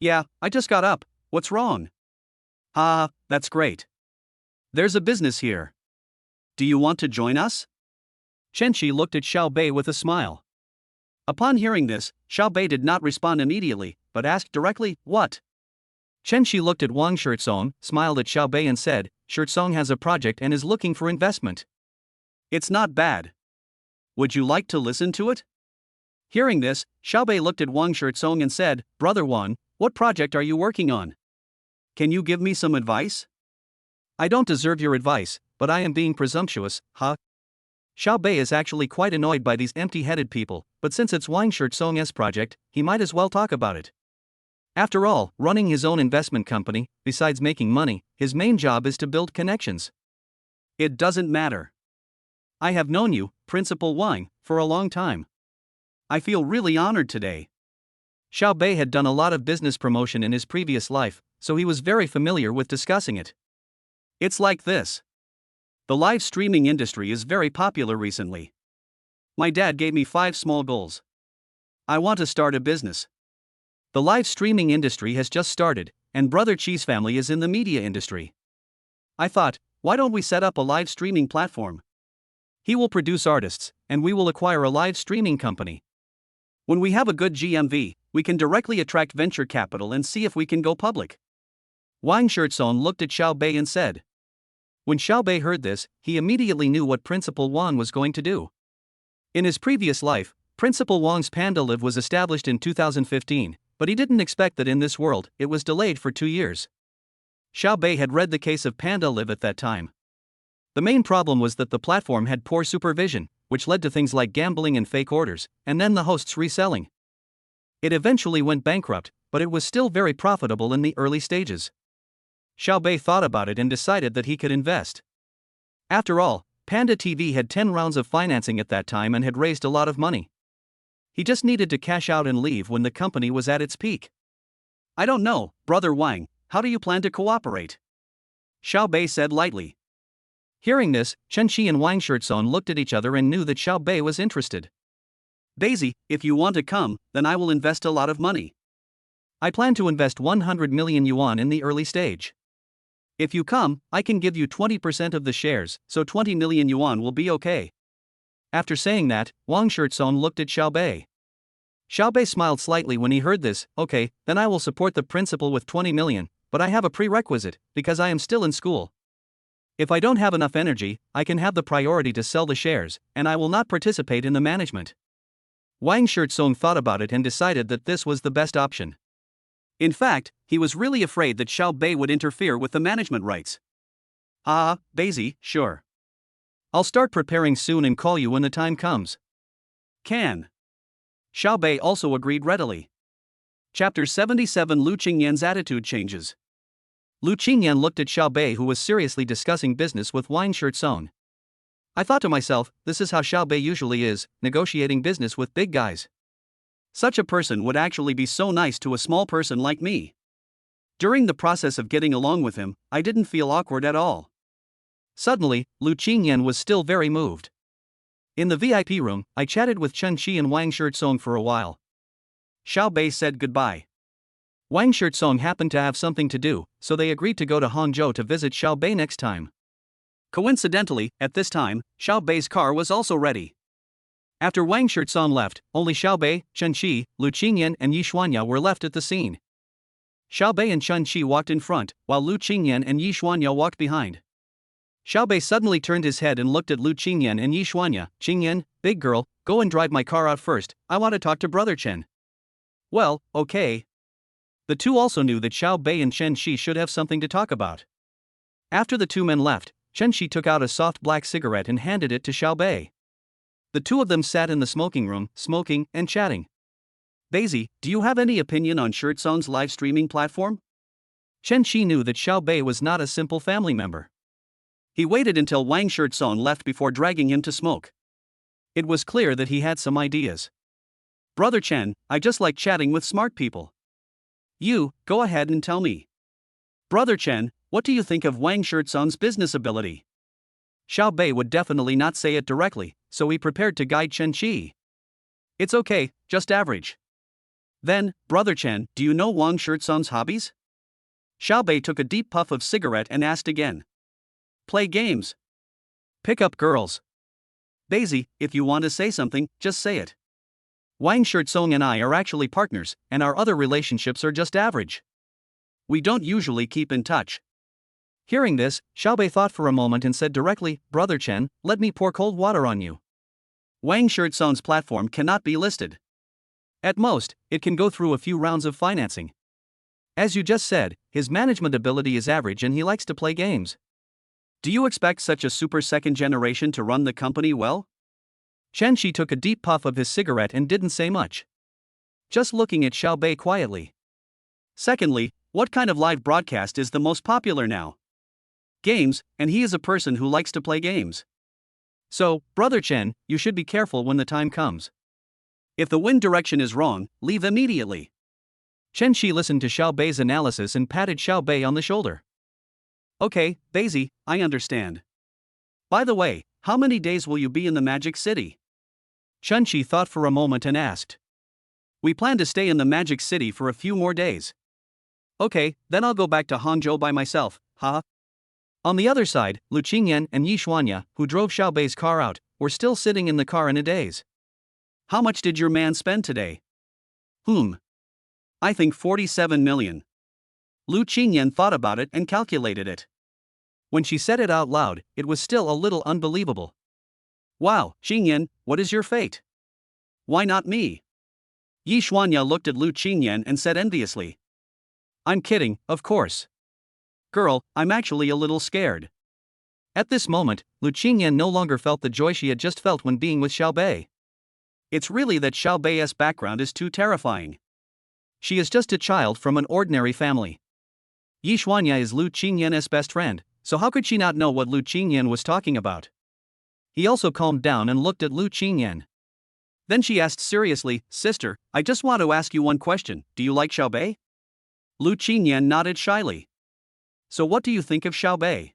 Yeah, I just got up, what's wrong? Ah, that's great. There's a business here. Do you want to join us? Chen Shi looked at Xiao Bei with a smile. Upon hearing this, Xiao Bei did not respond immediately, but asked directly, what? Chen Shi looked at Wang Shirtsong, smiled at Xiao Bei and said, Shirtsong has a project and is looking for investment. It's not bad. Would you like to listen to it? Hearing this, Xiao Bei looked at Wang Shirtsong and said, Brother Wang, what project are you working on? Can you give me some advice? I don't deserve your advice, but I am being presumptuous, huh? Xiao Bei is actually quite annoyed by these empty-headed people, but since it's Wang Shirtsong's project, he might as well talk about it. After all, running his own investment company, besides making money, his main job is to build connections. It doesn't matter. I have known you, Principal Wang, for a long time. I feel really honored today. Xiao Bei had done a lot of business promotion in his previous life, so he was very familiar with discussing it. It's like this. The live streaming industry is very popular recently. My dad gave me 5 small goals. I want to start a business. The live streaming industry has just started, and Brother Chi's family is in the media industry. I thought, why don't we set up a live streaming platform? He will produce artists, and we will acquire a live streaming company. When we have a good GMV, we can directly attract venture capital and see if we can go public. Wang Shirtsong looked at Xiao Bei and said. When Xiao Bei heard this, he immediately knew what Principal Wang was going to do. In his previous life, Principal Wang's part.If was established in 2015, but he didn't expect that in this world, it was delayed for 2 years. Xiao Bei had read the case of part.If at that time. The main problem was that the platform had poor supervision, which led to things like gambling and fake orders, and then the hosts reselling. It eventually went bankrupt, but it was still very profitable in the early stages. Xiao Bei thought about it and decided that he could invest. After all, Panda TV had 10 rounds of financing at that time and had raised a lot of money. He just needed to cash out and leave when the company was at its peak. I don't know, Brother Wang, how do you plan to cooperate? Xiao Bei said lightly. Hearing this, Chen Shi and Wang Shirtsong looked at each other and knew that Xiao Bei was interested. Daisy, if you want to come, then I will invest a lot of money. I plan to invest 100 million yuan in the early stage. If you come, I can give you 20% of the shares, so 20 million yuan will be okay. After saying that, Wang Shirtsong looked at Xiao Bei. Xiao Bei smiled slightly when he heard this. Okay, then I will support the principal with 20 million, but I have a prerequisite, because I am still in school. If I don't have enough energy, I can have the priority to sell the shares, and I will not participate in the management. Wang Shirtsong thought about it and decided that this was the best option. In fact, he was really afraid that Xiao Bei would interfere with the management rights. Daisy, sure. I'll start preparing soon and call you when the time comes. Can. Xiao Bei also agreed readily. Chapter 77 Lu Qingyan's attitude changes. Lu Qingyan looked at Xiao Bei, who was seriously discussing business with Wang Shirtsong. I thought to myself, this is how Xiao Bei usually is, negotiating business with big guys. Such a person would actually be so nice to a small person like me. During the process of getting along with him, I didn't feel awkward at all. Suddenly, Lu Qingyan was still very moved. In the VIP room, I chatted with Chen Shi and Wang Shirtsong for a while. Xiao Bei said goodbye. Wang Shirtsong happened to have something to do, so they agreed to go to Hangzhou to visit Xiao Bei next time. Coincidentally, at this time, Xiao Bei's car was also ready. After Wang Shirtsong left, only Xiao Bei, Chen Shi, Lu Qingyan and Yi Xuanya were left at the scene. Xiao Bei and Chen Shi walked in front, while Lu Qingyan and Yi Xuanya walked behind. Xiao Bei suddenly turned his head and looked at Lu Qingyan and Yi Xuanya. Qingyan, big girl, go and drive my car out first, I want to talk to Brother Chen. Well, okay. The two also knew that Xiao Bei and Chen Shi should have something to talk about. After the two men left, Chen Shi took out a soft black cigarette and handed it to Xiao Bei. The two of them sat in the smoking room, smoking and chatting. Daisy, do you have any opinion on Shirtsong's live streaming platform? Chen Shi knew that Xiao Bei was not a simple family member. He waited until Wang Shirtsong left before dragging him to smoke. It was clear that he had some ideas. Brother Chen, I just like chatting with smart people. You, go ahead and tell me. Brother Chen, what do you think of Wang Shirtsong's business ability? Xiao Bei would definitely not say it directly, so he prepared to guide Chen Shi. It's okay, just average. Then, Brother Chen, do you know Wang Shirtsong's hobbies? Xiao Bei took a deep puff of cigarette and asked again. Play games. Pick up girls. Daisy, if you want to say something, just say it. Wang Shirtsong and I are actually partners, and our other relationships are just average. We don't usually keep in touch. Hearing this, Xiao Bei thought for a moment and said directly, Brother Chen, let me pour cold water on you. Wang Shirtsong's platform cannot be listed. At most, it can go through a few rounds of financing. As you just said, his management ability is average and he likes to play games. Do you expect such a super second generation to run the company well? Chen Shi took a deep puff of his cigarette and didn't say much. Just looking at Xiao Bei quietly. Secondly, what kind of live broadcast is the most popular now? Games, and he is a person who likes to play games. So, Brother Chen, you should be careful when the time comes. If the wind direction is wrong, leave immediately. Chen Shi listened to Xiao Bei's analysis and patted Xiao Bei on the shoulder. Okay, Daisy, I understand. By the way, how many days will you be in the Magic City? Chen Shi thought for a moment and asked. We plan to stay in the Magic City for a few more days. Okay, then I'll go back to Hangzhou by myself, haha. On the other side, Lu Qingyan and Yi Xuanya, who drove Xiao Bei's car out, were still sitting in the car in a daze. How much did your man spend today? I think 47 million. Lu Qingyan thought about it and calculated it. When she said it out loud, it was still a little unbelievable. Wow, Qingyan, what is your fate? Why not me? Yi Xuanya looked at Lu Qingyan and said enviously. I'm kidding, of course. Girl, I'm actually a little scared. At this moment, Lu Qingyan no longer felt the joy she had just felt when being with Xiao Bei. It's really that Xiao Bei's background is too terrifying. She is just a child from an ordinary family. Yi Xuanya is Lu Qingyan's best friend, so how could she not know what Lu Qingyan was talking about? He also calmed down and looked at Lu Qingyan. Then she asked seriously, Sister, I just want to ask you one question, do you like Xiao Bei? Lu Qingyan nodded shyly. So what do you think of Xiao Bei?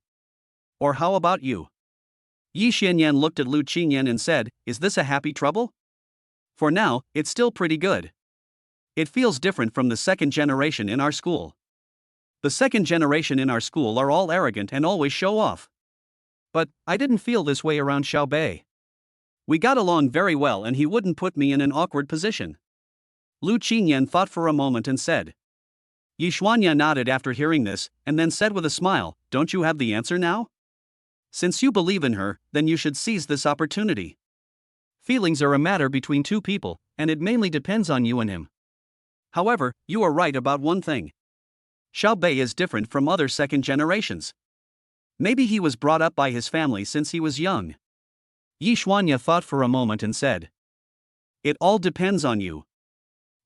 Or how about you? Yi Xuanya looked at Lu Qingyan and said, Is this a happy trouble? For now, it's still pretty good. It feels different from the second generation in our school. The second generation in our school are all arrogant and always show off. But I didn't feel this way around Xiao Bei. We got along very well and he wouldn't put me in an awkward position. Lu Qingyan thought for a moment and said. Yi Xuanya nodded after hearing this, and then said with a smile, Don't you have the answer now? Since you believe in her, then you should seize this opportunity. Feelings are a matter between two people, and it mainly depends on you and him. However, you are right about one thing. Xiao Bei is different from other second generations. Maybe he was brought up by his family since he was young. Yi Xuanya thought for a moment and said. It all depends on you.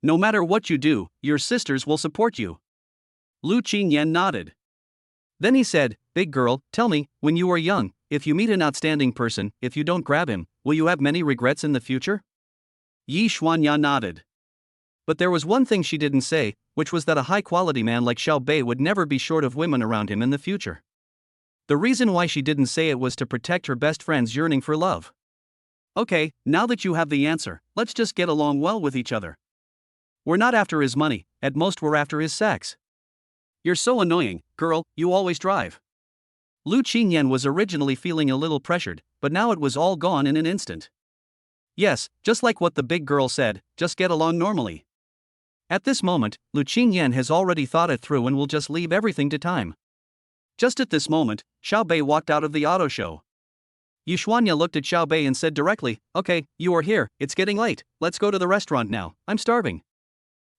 No matter what you do, your sisters will support you. Lu Qingyan nodded. Then he said, Big girl, tell me, when you are young, if you meet an outstanding person, if you don't grab him, will you have many regrets in the future? Yi Xuanya nodded. But there was one thing she didn't say, which was that a high-quality man like Xiao Bei would never be short of women around him in the future. The reason why she didn't say it was to protect her best friend's yearning for love. Okay, now that you have the answer, let's just get along well with each other. We're not after his money, at most we're after his sex. You're so annoying, girl, you always drive. Lu Qingyan was originally feeling a little pressured, but now it was all gone in an instant. Yes, just like what the big girl said, just get along normally. At this moment, Lu Qingyan has already thought it through and will just leave everything to time. Just at this moment, Xiao Bei walked out of the auto show. Yishuanya looked at Xiao Bei and said directly, "Okay, you are here, it's getting late, let's go to the restaurant now, I'm starving."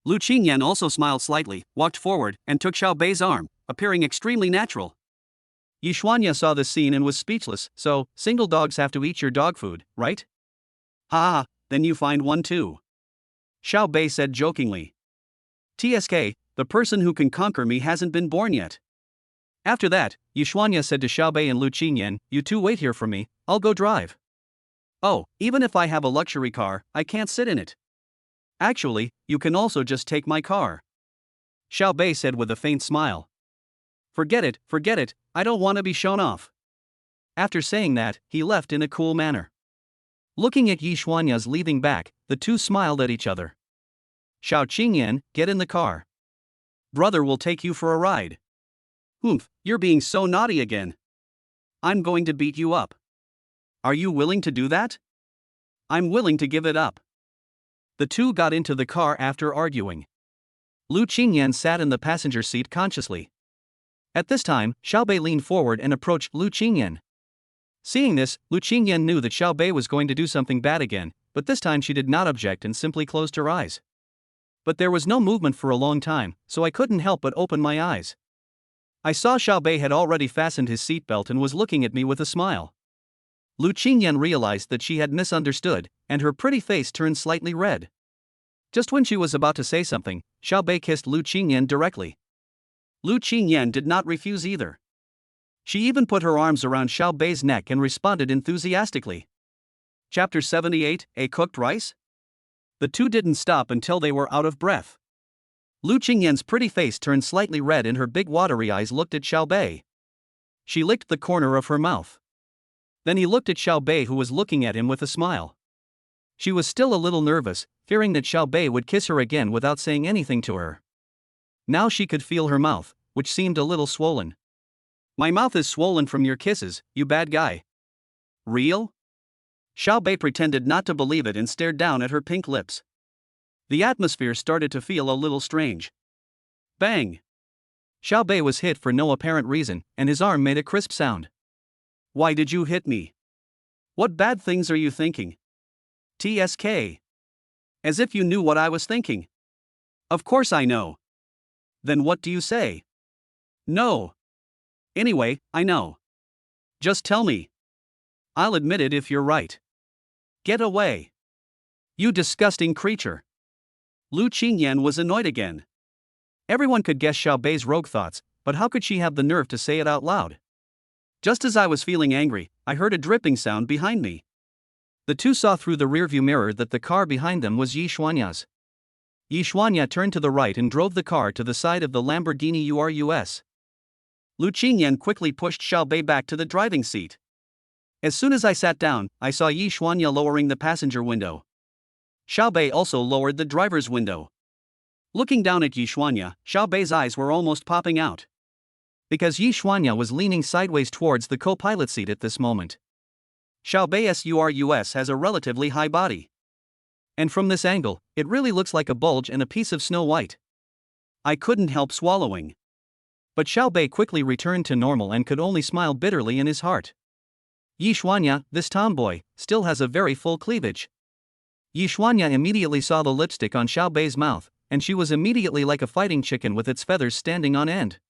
Lu Qingyan also smiled slightly, walked forward, and took Xiao Bei's arm, appearing extremely natural. Yishuanya saw this scene and was speechless. So, single dogs have to eat your dog food, right? Ha ha, then you find one too. Xiao Bei said jokingly. TSK, the person who can conquer me hasn't been born yet. After that, Yishuanya said to Xiao Bei and Lu Qingyan, "You two wait here for me, I'll go drive." "Oh, even if I have a luxury car, I can't sit in it." "Actually, you can also just take my car," Xiao Bei said with a faint smile. Forget it, I don't want to be shown off." After saying that, he left in a cool manner. Looking at Yishuanya's leaving back, the two smiled at each other. "Xiao Qingyan, get in the car. Brother will take you for a ride." "Oomph, you're being so naughty again. I'm going to beat you up." "Are you willing to do that?" "I'm willing to give it up." The two got into the car after arguing. Lu Qingyan sat in the passenger seat consciously. At this time, Xiao Bei leaned forward and approached Lu Qingyan. Seeing this, Lu Qingyan knew that Xiao Bei was going to do something bad again, but this time she did not object and simply closed her eyes. But there was no movement for a long time, so I couldn't help but open my eyes. I saw Xiao Bei had already fastened his seatbelt and was looking at me with a smile. Lu Qingyan realized that she had misunderstood, and her pretty face turned slightly red. Just when she was about to say something, Xiao Bei kissed Lu Qingyan directly. Lu Qingyan did not refuse either. She even put her arms around Xiao Bei's neck and responded enthusiastically. Chapter 78, A Cooked Rice? The two didn't stop until they were out of breath. Lu Qingyan's pretty face turned slightly red and her big watery eyes looked at Xiao Bei. She licked the corner of her mouth. Then he looked at Xiao Bei, who was looking at him with a smile. She was still a little nervous, fearing that Xiao Bei would kiss her again without saying anything to her. Now she could feel her mouth, which seemed a little swollen. "My mouth is swollen from your kisses, you bad guy." "Real?" Xiao Bei pretended not to believe it and stared down at her pink lips. The atmosphere started to feel a little strange. Bang! Xiao Bei was hit for no apparent reason, and his arm made a crisp sound. "Why did you hit me? What bad things are you thinking?" TSK. As if you knew what I was thinking. "Of course I know." "Then what do you say?" "No." "Anyway, I know. Just tell me. I'll admit it if you're right." "Get away. You disgusting creature." Lu Qingyan was annoyed again. Everyone could guess Xiao Bei's rogue thoughts, but how could she have the nerve to say it out loud? Just as I was feeling angry, I heard a dripping sound behind me. The two saw through the rearview mirror that the car behind them was Yishuanya's. Yishuanya turned to the right and drove the car to the side of the Lamborghini Urus. Lu Qingyan quickly pushed Xiao Bei back to the driving seat. As soon as I sat down, I saw Yishuanya lowering the passenger window. Xiao Bei also lowered the driver's window. Looking down at Yishuanya, Xiao Bei's eyes were almost popping out. Because Yishuanya was leaning sideways towards the co-pilot seat at this moment. Xiao Bei's Urus has a relatively high body. And from this angle, it really looks like a bulge and a piece of Snow White. I couldn't help swallowing. But Xiao Bei quickly returned to normal and could only smile bitterly in his heart. Yishuanya, this tomboy, still has a very full cleavage. Yishuanya immediately saw the lipstick on Xiao Bei's mouth, and she was immediately like a fighting chicken with its feathers standing on end.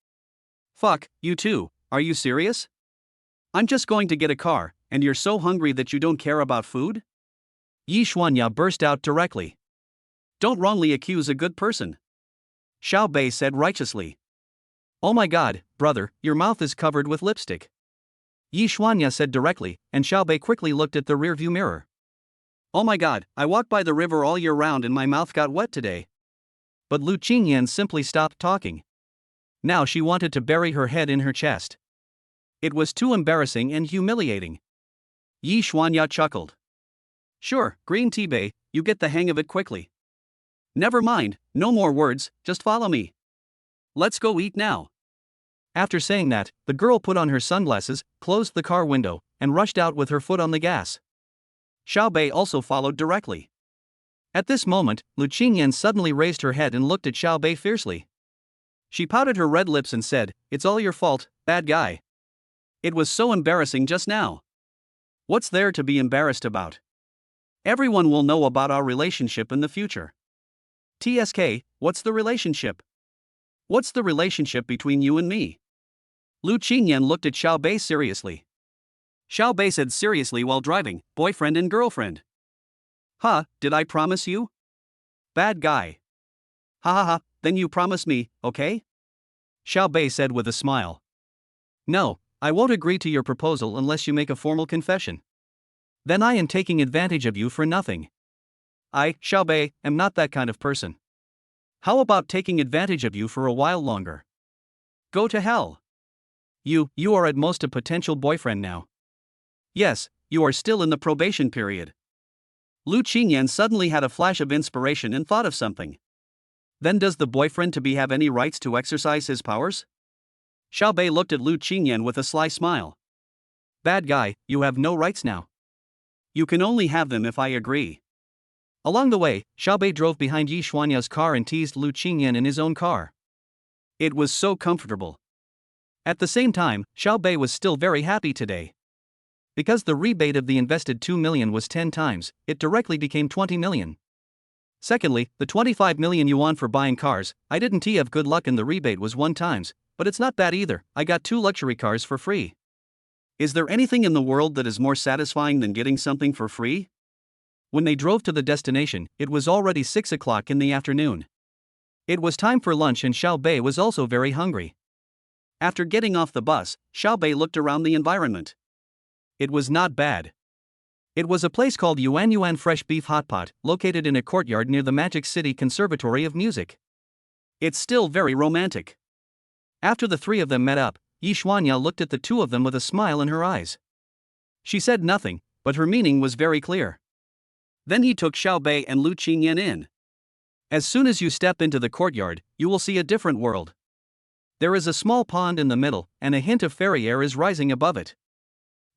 "Fuck, you two, are you serious? I'm just going to get a car, and you're so hungry that you don't care about food?" Yishuanya burst out directly. "Don't wrongly accuse a good person," Xiao Bei said righteously. "Oh my god, brother, your mouth is covered with lipstick," Yishuanya said directly, and Xiao Bei quickly looked at the rearview mirror. "Oh my god, I walk by the river all year round and my mouth got wet today." But Lu Qingyan simply stopped talking. Now she wanted to bury her head in her chest. It was too embarrassing and humiliating. Yishuanya chuckled. "Sure, green tea Bei, you get the hang of it quickly. Never mind, no more words, just follow me. Let's go eat now." After saying that, the girl put on her sunglasses, closed the car window, and rushed out with her foot on the gas. Xiao Bei also followed directly. At this moment, Lu Qingyan suddenly raised her head and looked at Xiao Bei fiercely. She pouted her red lips and said, "It's all your fault, bad guy. It was so embarrassing just now." "What's there to be embarrassed about? Everyone will know about our relationship in the future." "TSK, what's the relationship? What's the relationship between you and me?" Lu Qingyan looked at Xiao Bei seriously. Xiao Bei said seriously while driving, "Boyfriend and girlfriend." "Huh, did I promise you? Bad guy. Ha ha ha, then you promise me, okay?" Xiao Bei said with a smile. "No, I won't agree to your proposal unless you make a formal confession. Then I am taking advantage of you for nothing. I, Xiao Bei, am not that kind of person. How about taking advantage of you for a while longer? Go to hell. You are at most a potential boyfriend now. Yes, you are still in the probation period." Lu Qingyan suddenly had a flash of inspiration and thought of something. Then does the boyfriend to be have any rights to exercise his powers? Xiao Bei looked at Lu Qingyan with a sly smile. "Bad guy, you have no rights now. You can only have them if I agree." Along the way, Xiao Bei drove behind Yi Xuanya's car and teased Lu Qingyan in his own car. It was so comfortable. At the same time, Xiao Bei was still very happy today. Because the rebate of the invested 2 million was 10 times, it directly became 20 million. Secondly, the 25 million yuan for buying cars, I didn't have good luck and the rebate was 1 times, but it's not bad either, I got 2 luxury cars for free. Is there anything in the world that is more satisfying than getting something for free? When they drove to the destination, it was already 6 o'clock in the afternoon. It was time for lunch and Xiao Bei was also very hungry. After getting off the bus, Xiao Bei looked around the environment. It was not bad. It was a place called Yuan Yuan Fresh Beef Hot Pot, located in a courtyard near the Magic City Conservatory of Music. It's still very romantic. After the three of them met up, Yi Xuanya looked at the two of them with a smile in her eyes. She said nothing, but her meaning was very clear. Then he took Xiao Bei and Lu Qingyan in. As soon as you step into the courtyard, you will see a different world. There is a small pond in the middle, and a hint of fairy air is rising above it.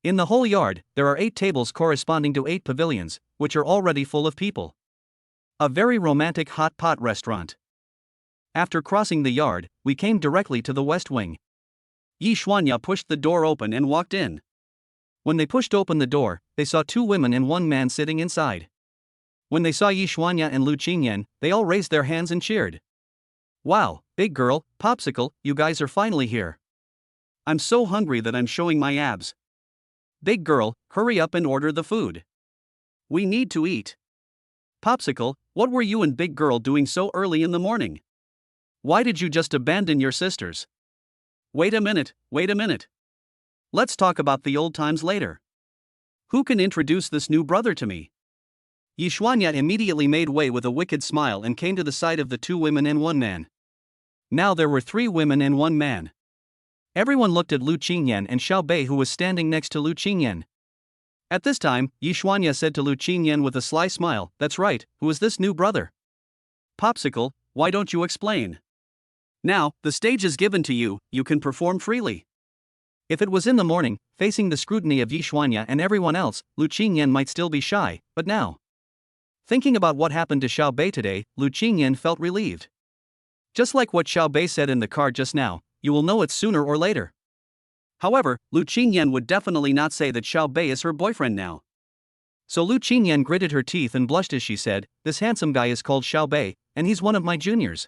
In the whole yard, there are 8 tables corresponding to 8 pavilions, which are already full of people. A very romantic hot pot restaurant. After crossing the yard, we came directly to the west wing. Yi Xuanya pushed the door open and walked in. When they pushed open the door, they saw 2 women and 1 man sitting inside. When they saw Yi Xuanya and Lu Qingyan, they all raised their hands and cheered. "Wow, big girl, Popsicle, you guys are finally here. I'm so hungry that I'm showing my abs. Big girl, hurry up and order the food. We need to eat. Popsicle, what were you and Big Girl doing so early in the morning? Why did you just abandon your sisters? Wait a minute. Let's talk about the old times later. Who can introduce this new brother to me?" Yi Xuanya immediately made way with a wicked smile and came to the side of the 2 women and 1 man. Now there were 3 women and 1 man. Everyone looked at Lu Qingyan and Xiao Bei, who was standing next to Lu Qingyan. At this time, Yi Xuanya said to Lu Qingyan with a sly smile, "That's right, who is this new brother?" "Popsicle, why don't you explain? Now, the stage is given to you, you can perform freely." If it was in the morning, facing the scrutiny of Yi Xuanya and everyone else, Lu Qingyan might still be shy, but now, thinking about what happened to Xiao Bei today, Lu Qingyan felt relieved. Just like what Xiao Bei said in the car just now, you will know it sooner or later. However, Lu Qingyan would definitely not say that Xiao Bei is her boyfriend now. So Lu Qingyan gritted her teeth and blushed as she said, "This handsome guy is called Xiao Bei, and he's one of my juniors.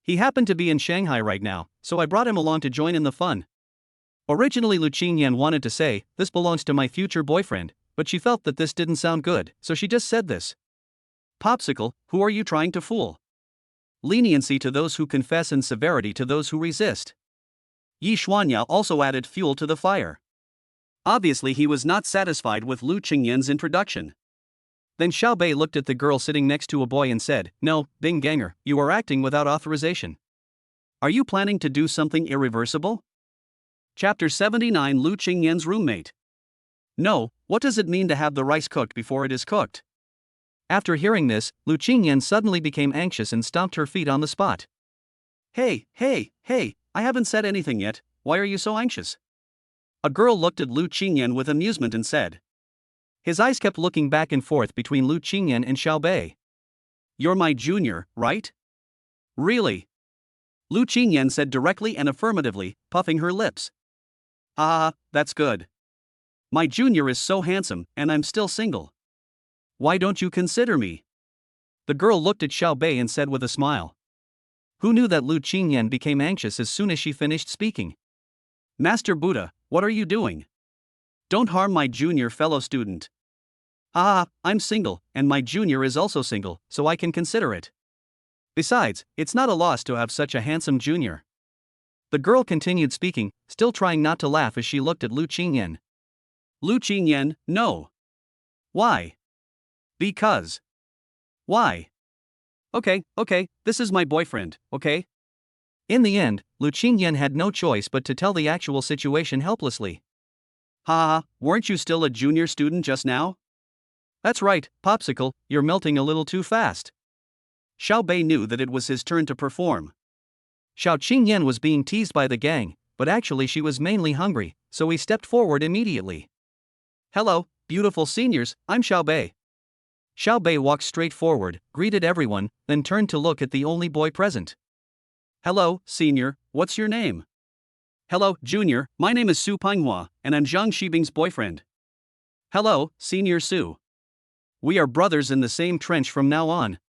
He happened to be in Shanghai right now, so I brought him along to join in the fun." Originally Lu Qingyan wanted to say, "This belongs to my future boyfriend," but she felt that this didn't sound good, so she just said this. "Popsicle, who are you trying to fool? Leniency to those who confess and severity to those who resist." Yi Xuanya also added fuel to the fire. Obviously he was not satisfied with Lu Qingyan's introduction. Then Xiao Bei looked at the girl sitting next to a boy and said, "No, Bing Ganger, you are acting without authorization. Are you planning to do something irreversible?" Chapter 79, Lu Qingyan's roommate. "No, what does it mean to have the rice cooked before it is cooked?" After hearing this, Lu Qingyan suddenly became anxious and stomped her feet on the spot. Hey, I haven't said anything yet, why are you so anxious?" A girl looked at Lu Qingyan with amusement and said. His eyes kept looking back and forth between Lu Qingyan and Xiao Bei. You're my junior, right? Really? Lu Qingyan said directly and affirmatively, puffing her lips. Ah, that's good. My junior is so handsome, and I'm still single. Why don't you consider me? The girl looked at Xiao Bei and said with a smile. Who knew that Lu Qingyan became anxious as soon as she finished speaking? Master Buddha, what are you doing? Don't harm my junior fellow student. Ah, I'm single, and my junior is also single, so I can consider it. Besides, it's not a loss to have such a handsome junior. The girl continued speaking, still trying not to laugh as she looked at Lu Qingyan. Lu Qingyan, no. Why? Because. Why? Okay, this is my boyfriend, okay? In the end, Lu Qingyan had no choice but to tell the actual situation helplessly. Ha, weren't you still a junior student just now? That's right, Popsicle, you're melting a little too fast. Xiao Bei knew that it was his turn to perform. Xiao Qingyan was being teased by the gang, but actually she was mainly hungry, so he stepped forward immediately. Hello, beautiful seniors, I'm Xiao Bei. Xiao Bei walked straight forward, greeted everyone, then turned to look at the only boy present. Hello, senior, what's your name? Hello, junior, my name is Su Pinghua, and I'm Zhang Shibing's boyfriend. Hello, senior Su. We are brothers in the same trench from now on.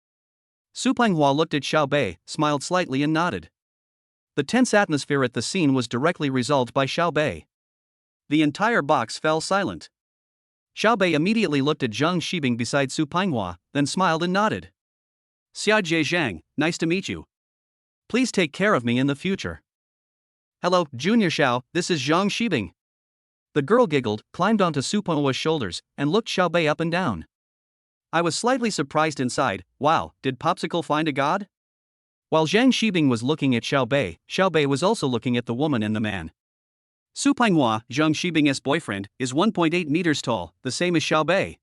Su Pinghua looked at Xiao Bei, smiled slightly and nodded. The tense atmosphere at the scene was directly resolved by Xiao Bei. The entire box fell silent. Xiao Bei immediately looked at Zhang Shibing beside Su Pinghua, then smiled and nodded. Xiajie Zhang, nice to meet you. Please take care of me in the future. Hello, Junior Xiao, this is Zhang Shibing. The girl giggled, climbed onto Su Penghua's shoulders, and looked Xiao Bei up and down. I was slightly surprised inside. Wow, did Popsicle find a god? While Zhang Shibing was looking at Xiao Bei was also looking at the woman and the man. Su Pinghua, Zhang Shibing's boyfriend, is 1.8 meters tall, the same as Xiao Bei.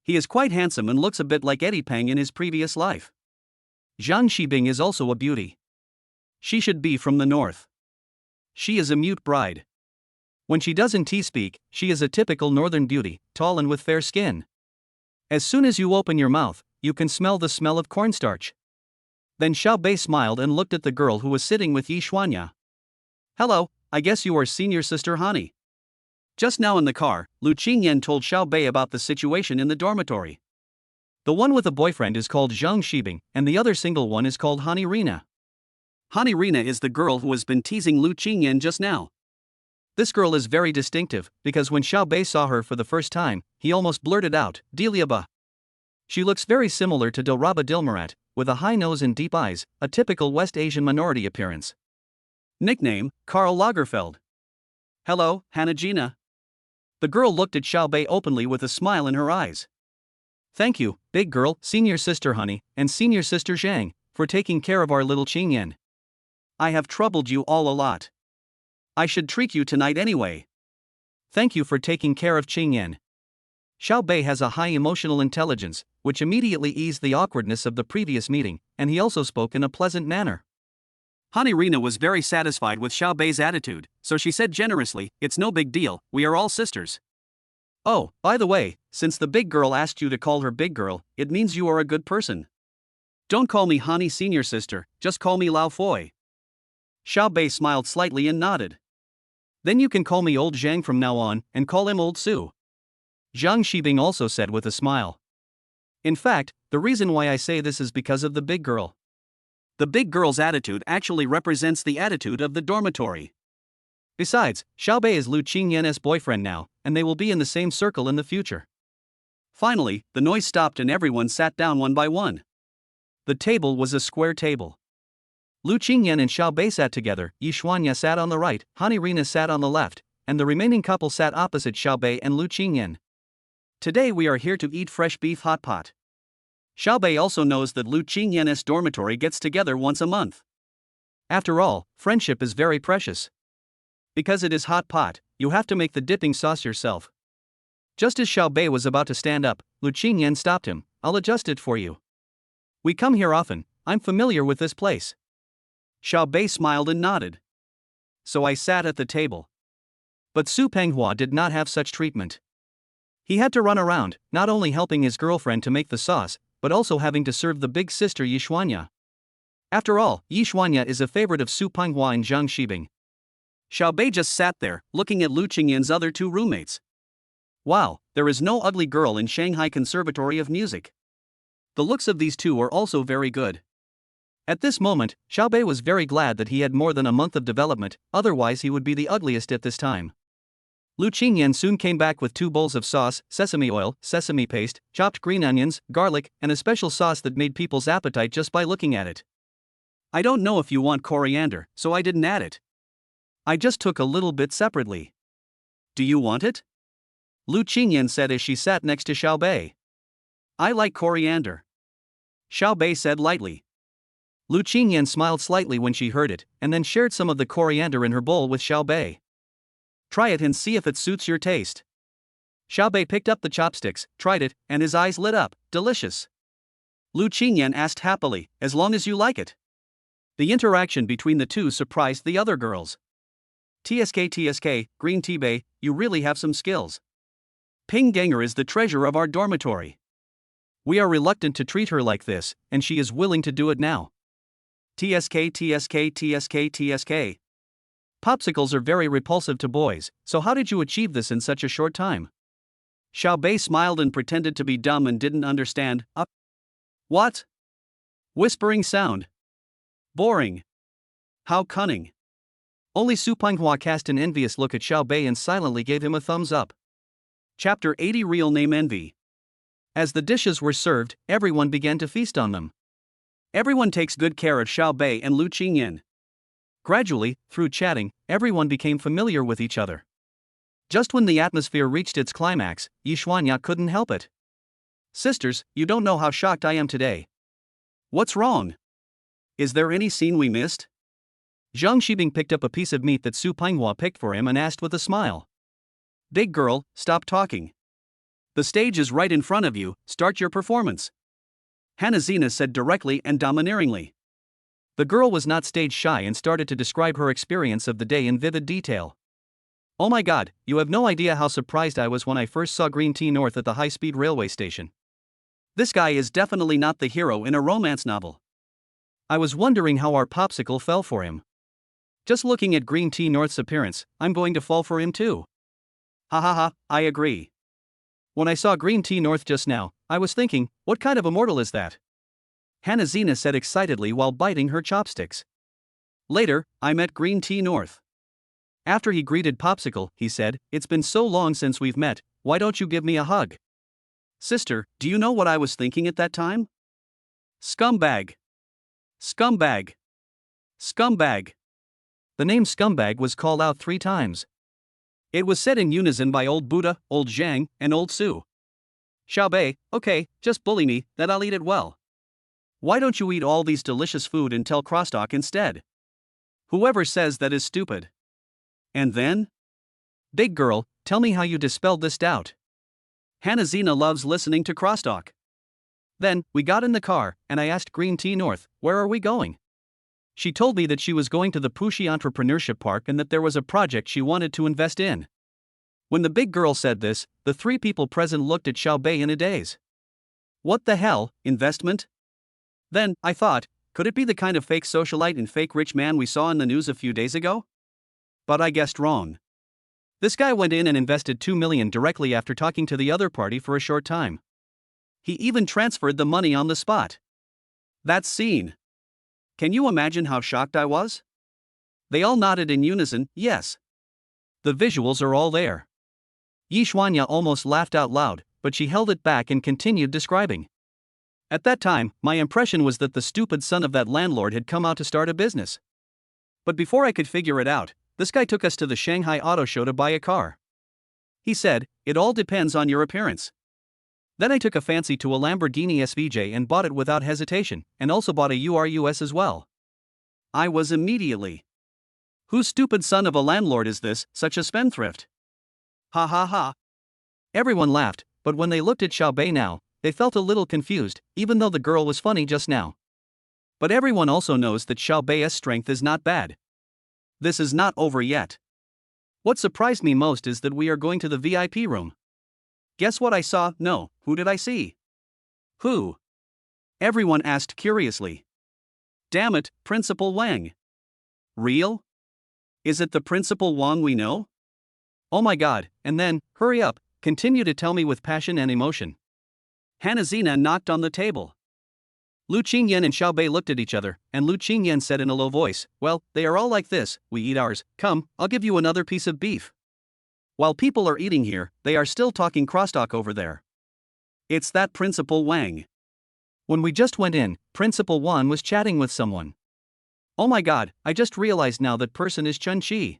He is quite handsome and looks a bit like Eddie Peng in his previous life. Zhang Shibing is also a beauty. She should be from the north. She is a mute bride. When she doesn't speak, she is a typical northern beauty, tall and with fair skin. As soon as you open your mouth, you can smell the smell of cornstarch. Then Xiao Bei smiled and looked at the girl who was sitting with Yi Xuanya. Hello, I guess you are senior sister Hani. Just now in the car, Lu Qingyan told Xiao Bei about the situation in the dormitory. The one with a boyfriend is called Zhang Shibing, and the other single one is called Hani Rina. Hani Rina is the girl who has been teasing Lu Qingyan just now. This girl is very distinctive, because when Xiao Bei saw her for the first time, he almost blurted out, Diliaba. She looks very similar to Dilraba Dilmurat, with a high nose and deep eyes, a typical West Asian minority appearance. Nickname, Karl Lagerfeld. Hello, Hanajina. The girl looked at Xiao Bei openly with a smile in her eyes. Thank you, big girl, senior sister Honey, and senior sister Zhang, for taking care of our little Qingyan. I have troubled you all a lot. I should treat you tonight anyway. Thank you for taking care of Qingyan. Xiao Bei has a high emotional intelligence, which immediately eased the awkwardness of the previous meeting, and he also spoke in a pleasant manner. Hani Rina was very satisfied with Xiao Bei's attitude, so she said generously, it's no big deal, we are all sisters. Oh, by the way, since the big girl asked you to call her big girl, it means you are a good person. Don't call me Hani senior sister, just call me Lao Foi. Xiao Bei smiled slightly and nodded. Then you can call me Old Zhang from now on, and call him Old Su. Zhang Shibing also said with a smile. In fact, the reason why I say this is because of the big girl. The big girl's attitude actually represents the attitude of the dormitory. Besides, Xiao Bei is Lu Qingyan's boyfriend now, and they will be in the same circle in the future. Finally, the noise stopped and everyone sat down one by one. The table was a square table. Lu Qingyan and Xiao Bei sat together, Yi Xuanya sat on the right, Hani Rina sat on the left, and the remaining couple sat opposite Xiao Bei and Lu Qingyan. Today we are here to eat fresh beef hot pot. Xiao Bei also knows that Lu Qingyan's dormitory gets together once a month. After all, friendship is very precious. Because it is hot pot, you have to make the dipping sauce yourself. Just as Xiao Bei was about to stand up, Lu Qingyan stopped him. I'll adjust it for you. We come here often, I'm familiar with this place. Xiao Bei smiled and nodded. So I sat at the table. But Su Penghua did not have such treatment. He had to run around, not only helping his girlfriend to make the sauce, but also having to serve the big sister Yishuanya. After all, Yishuanya is a favorite of Su Pinghua and Zhang Shibing. Xiaobei just sat there, looking at Lu Qingyan's other two roommates. Wow, there is no ugly girl in Shanghai Conservatory of Music. The looks of these two are also very good. At this moment, Xiaobei was very glad that he had more than a month of development, otherwise he would be the ugliest at this time. Lu Qingyan soon came back with 2 bowls of sauce, sesame oil, sesame paste, chopped green onions, garlic, and a special sauce that made people's appetite just by looking at it. I don't know if you want coriander, so I didn't add it. I just took a little bit separately. Do you want it? Lu Qingyan said as she sat next to Xiaobei. I like coriander, Xiaobei said lightly. Lu Qingyan smiled slightly when she heard it, and then shared some of the coriander in her bowl with Xiaobei. Try it and see if it suits your taste. Xiaobei picked up the chopsticks, tried it, and his eyes lit up. Delicious. Lu Qingyan asked happily, as long as you like it. The interaction between the two surprised the other girls. TSK, Green Tea Bay, you really have some skills. Ping Ganger is the treasure of our dormitory. We are reluctant to treat her like this, and she is willing to do it now. TSK. Popsicles are very repulsive to boys, so how did you achieve this in such a short time? Xiaobei smiled and pretended to be dumb and didn't understand. What? Whispering sound. Boring. How cunning. Only Su Pinghua cast an envious look at Xiaobei and silently gave him a thumbs up. Chapter 80 Real Name Envy. As the dishes were served, everyone began to feast on them. Everyone takes good care of Xiaobei and Lu Qingyan. Gradually, through chatting, everyone became familiar with each other. Just when the atmosphere reached its climax, Yishuanya couldn't help it. Sisters, you don't know how shocked I am today. What's wrong? Is there any scene we missed? Zhang Shibing picked up a piece of meat that Su Pinghua picked for him and asked with a smile. Big girl, stop talking. The stage is right in front of you, start your performance. Hanazina said directly and domineeringly. The girl was not stage shy and started to describe her experience of the day in vivid detail. Oh my god, you have no idea how surprised I was when I first saw Green Tea North at the high-speed railway station. This guy is definitely not the hero in a romance novel. I was wondering how our popsicle fell for him. Just looking at Green Tea North's appearance, I'm going to fall for him too. Ha ha ha, I agree. When I saw Green Tea North just now, I was thinking, what kind of immortal is that? Hanazina said excitedly while biting her chopsticks. Later, I met Green Tea North. After he greeted Popsicle, he said, it's been so long since we've met, why don't you give me a hug? Sister, do you know what I was thinking at that time? Scumbag. Scumbag. Scumbag. The name Scumbag was called out 3 times. It was said in unison by old Buddha, old Zhang, and old Su. Xiaobei, okay, just bully me, then I'll eat it well. Why don't you eat all these delicious food and tell crosstalk instead? Whoever says that is stupid. And then? Big girl, tell me how you dispelled this doubt. Hanazina loves listening to crosstalk. Then, we got in the car, and I asked Green Tea North, where are we going? She told me that she was going to the Puxi Entrepreneurship Park and that there was a project she wanted to invest in. When the big girl said this, the 3 people present looked at Xiaobei in a daze. What the hell, investment? Then, I thought, could it be the kind of fake socialite and fake rich man we saw in the news a few days ago? But I guessed wrong. This guy went in and invested 2 million directly after talking to the other party for a short time. He even transferred the money on the spot. That scene. Can you imagine how shocked I was? They all nodded in unison, yes. The visuals are all there. Yishuanya almost laughed out loud, but she held it back and continued describing. At that time, my impression was that the stupid son of that landlord had come out to start a business. But before I could figure it out, this guy took us to the Shanghai Auto Show to buy a car. He said, it all depends on your appearance. Then I took a fancy to a Lamborghini SVJ and bought it without hesitation, and also bought a URUS as well. I was immediately. Whose stupid son of a landlord is this, such a spendthrift? Ha ha ha. Everyone laughed, but when they looked at Xiaobei now, they felt a little confused, even though the girl was funny just now. But everyone also knows that Xiaobei's strength is not bad. This is not over yet. What surprised me most is that we are going to the VIP room. Guess what I saw? No, who did I see? Who? Everyone asked curiously. Damn it, Principal Wang. Real? Is it the Principal Wang we know? Oh my god, and then, hurry up, continue to tell me with passion and emotion. Hanazina knocked on the table. Lu Qingyan and Xiao Bei looked at each other, and Lu Qingyan said in a low voice, well, they are all like this, we eat ours, come, I'll give you another piece of beef. While people are eating here, they are still talking crosstalk over there. It's that Principal Wang. When we just went in, Principal Wan was chatting with someone. Oh my god, I just realized now that person is Chen Qi.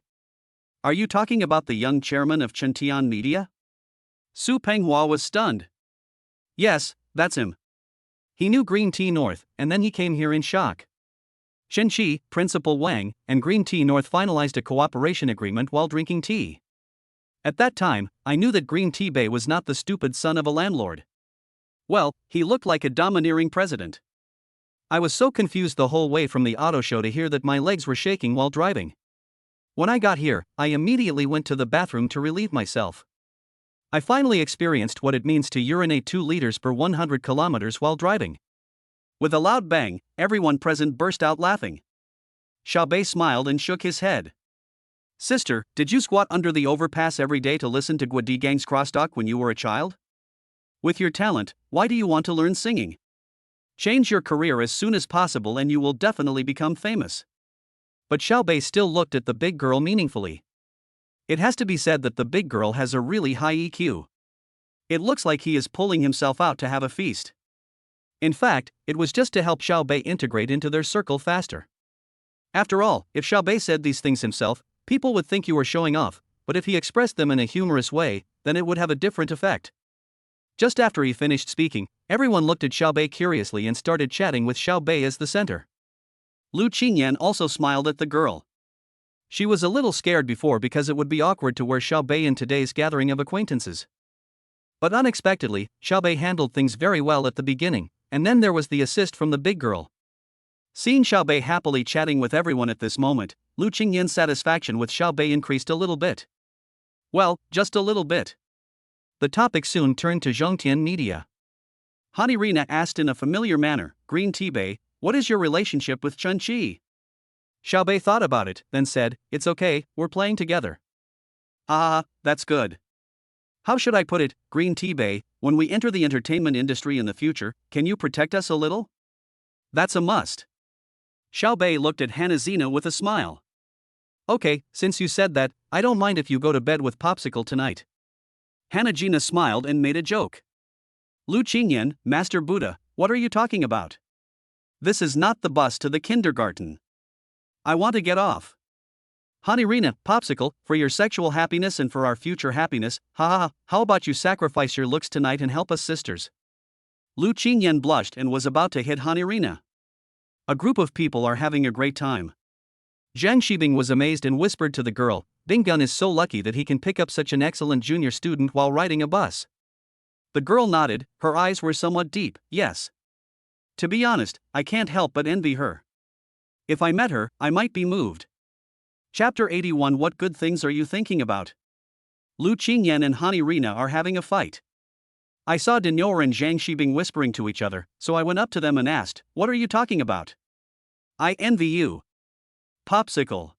Are you talking about the young chairman of Chentian Media? Su Penghua was stunned. Yes, that's him. He knew Green Tea North, and then he came here in shock. Chen Qi, Principal Wang, and Green Tea North finalized a cooperation agreement while drinking tea. At that time, I knew that Green Tea Bei was not the stupid son of a landlord. Well, he looked like a domineering president. I was so confused the whole way from the auto show to hear that my legs were shaking while driving. When I got here, I immediately went to the bathroom to relieve myself. I finally experienced what it means to urinate 2 liters per 100 kilometers while driving. With a loud bang, everyone present burst out laughing. Xiao Bei smiled and shook his head. Sister, did you squat under the overpass every day to listen to Guadi Gang's crosstalk when you were a child? With your talent, why do you want to learn singing? Change your career as soon as possible and you will definitely become famous. But Xiao Bei still looked at the big girl meaningfully. It has to be said that the big girl has a really high EQ. It looks like he is pulling himself out to have a feast. In fact, it was just to help Xiao Bei integrate into their circle faster. After all, if Xiao Bei said these things himself, people would think you were showing off, but if he expressed them in a humorous way, then it would have a different effect. Just after he finished speaking, everyone looked at Xiao Bei curiously and started chatting with Xiao Bei as the center. Lu Qingyan also smiled at the girl. She was a little scared before because it would be awkward to wear Xiao Bei in today's gathering of acquaintances. But unexpectedly, Xiao Bei handled things very well at the beginning, and then there was the assist from the big girl. Seeing Xiao Bei happily chatting with everyone at this moment, Lu Qingyan's satisfaction with Xiao Bei increased a little bit. Well, just a little bit. The topic soon turned to Zhongtian Media. Hani Rina asked in a familiar manner, Green Tea Bei, what is your relationship with Chen Qi? Xiao Bei thought about it, then said, it's okay, we're playing together. Ah, that's good. How should I put it, Green Tea Bei, when we enter the entertainment industry in the future, can you protect us a little? That's a must. Xiao Bei looked at Hanazina with a smile. Okay, since you said that, I don't mind if you go to bed with Popsicle tonight. Hanajina smiled and made a joke. Lu Qingyan, Master Buddha, what are you talking about? This is not the bus to the kindergarten. I want to get off. Hanirina, Popsicle, for your sexual happiness and for our future happiness, how about you sacrifice your looks tonight and help us sisters? Lu Qingyan blushed and was about to hit Hanirina. A group of people are having a great time. Zhang Shibing was amazed and whispered to the girl, Binggun is so lucky that he can pick up such an excellent junior student while riding a bus. The girl nodded, her eyes were somewhat deep, yes. To be honest, I can't help but envy her. If I met her, I might be moved. Chapter 81 What good things are you thinking about? Lu Qingyan and Hani Rina are having a fight. I saw Denyor and Zhang Shibing whispering to each other, so I went up to them and asked, what are you talking about? I envy you. Popsicle.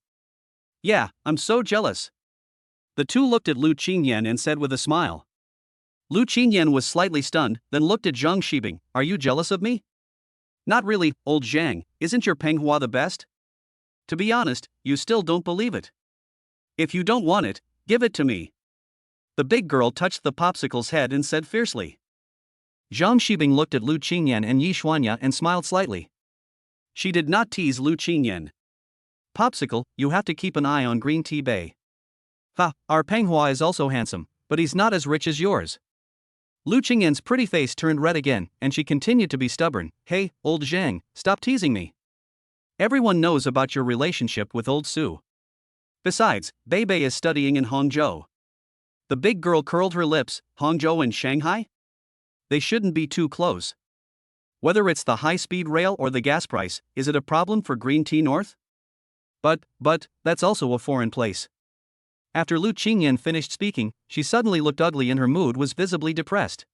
Yeah, I'm so jealous. The two looked at Lu Qingyan and said with a smile. Lu Qingyan was slightly stunned, then looked at Zhang Shibing, are you jealous of me? Not really, old Zhang, isn't your Penghua the best? To be honest, you still don't believe it. If you don't want it, give it to me. The big girl touched the popsicle's head and said fiercely. Zhang Shibing looked at Lu Qingyan and Yi Xuanya and smiled slightly. She did not tease Lu Qingyan. Popsicle, you have to keep an eye on Green Tea Bei. Our Penghua is also handsome, but he's not as rich as yours. Lu Qingyan's pretty face turned red again, and she continued to be stubborn. Hey, old Zhang, stop teasing me. Everyone knows about your relationship with old Su. Besides, Bei Bei is studying in Hangzhou. The big girl curled her lips. Hangzhou and Shanghai? They shouldn't be too close. Whether it's the high-speed rail or the gas price, is it a problem for Green Tea North? But, that's also a foreign place. After Lu Qingyan finished speaking, she suddenly looked ugly and her mood was visibly depressed.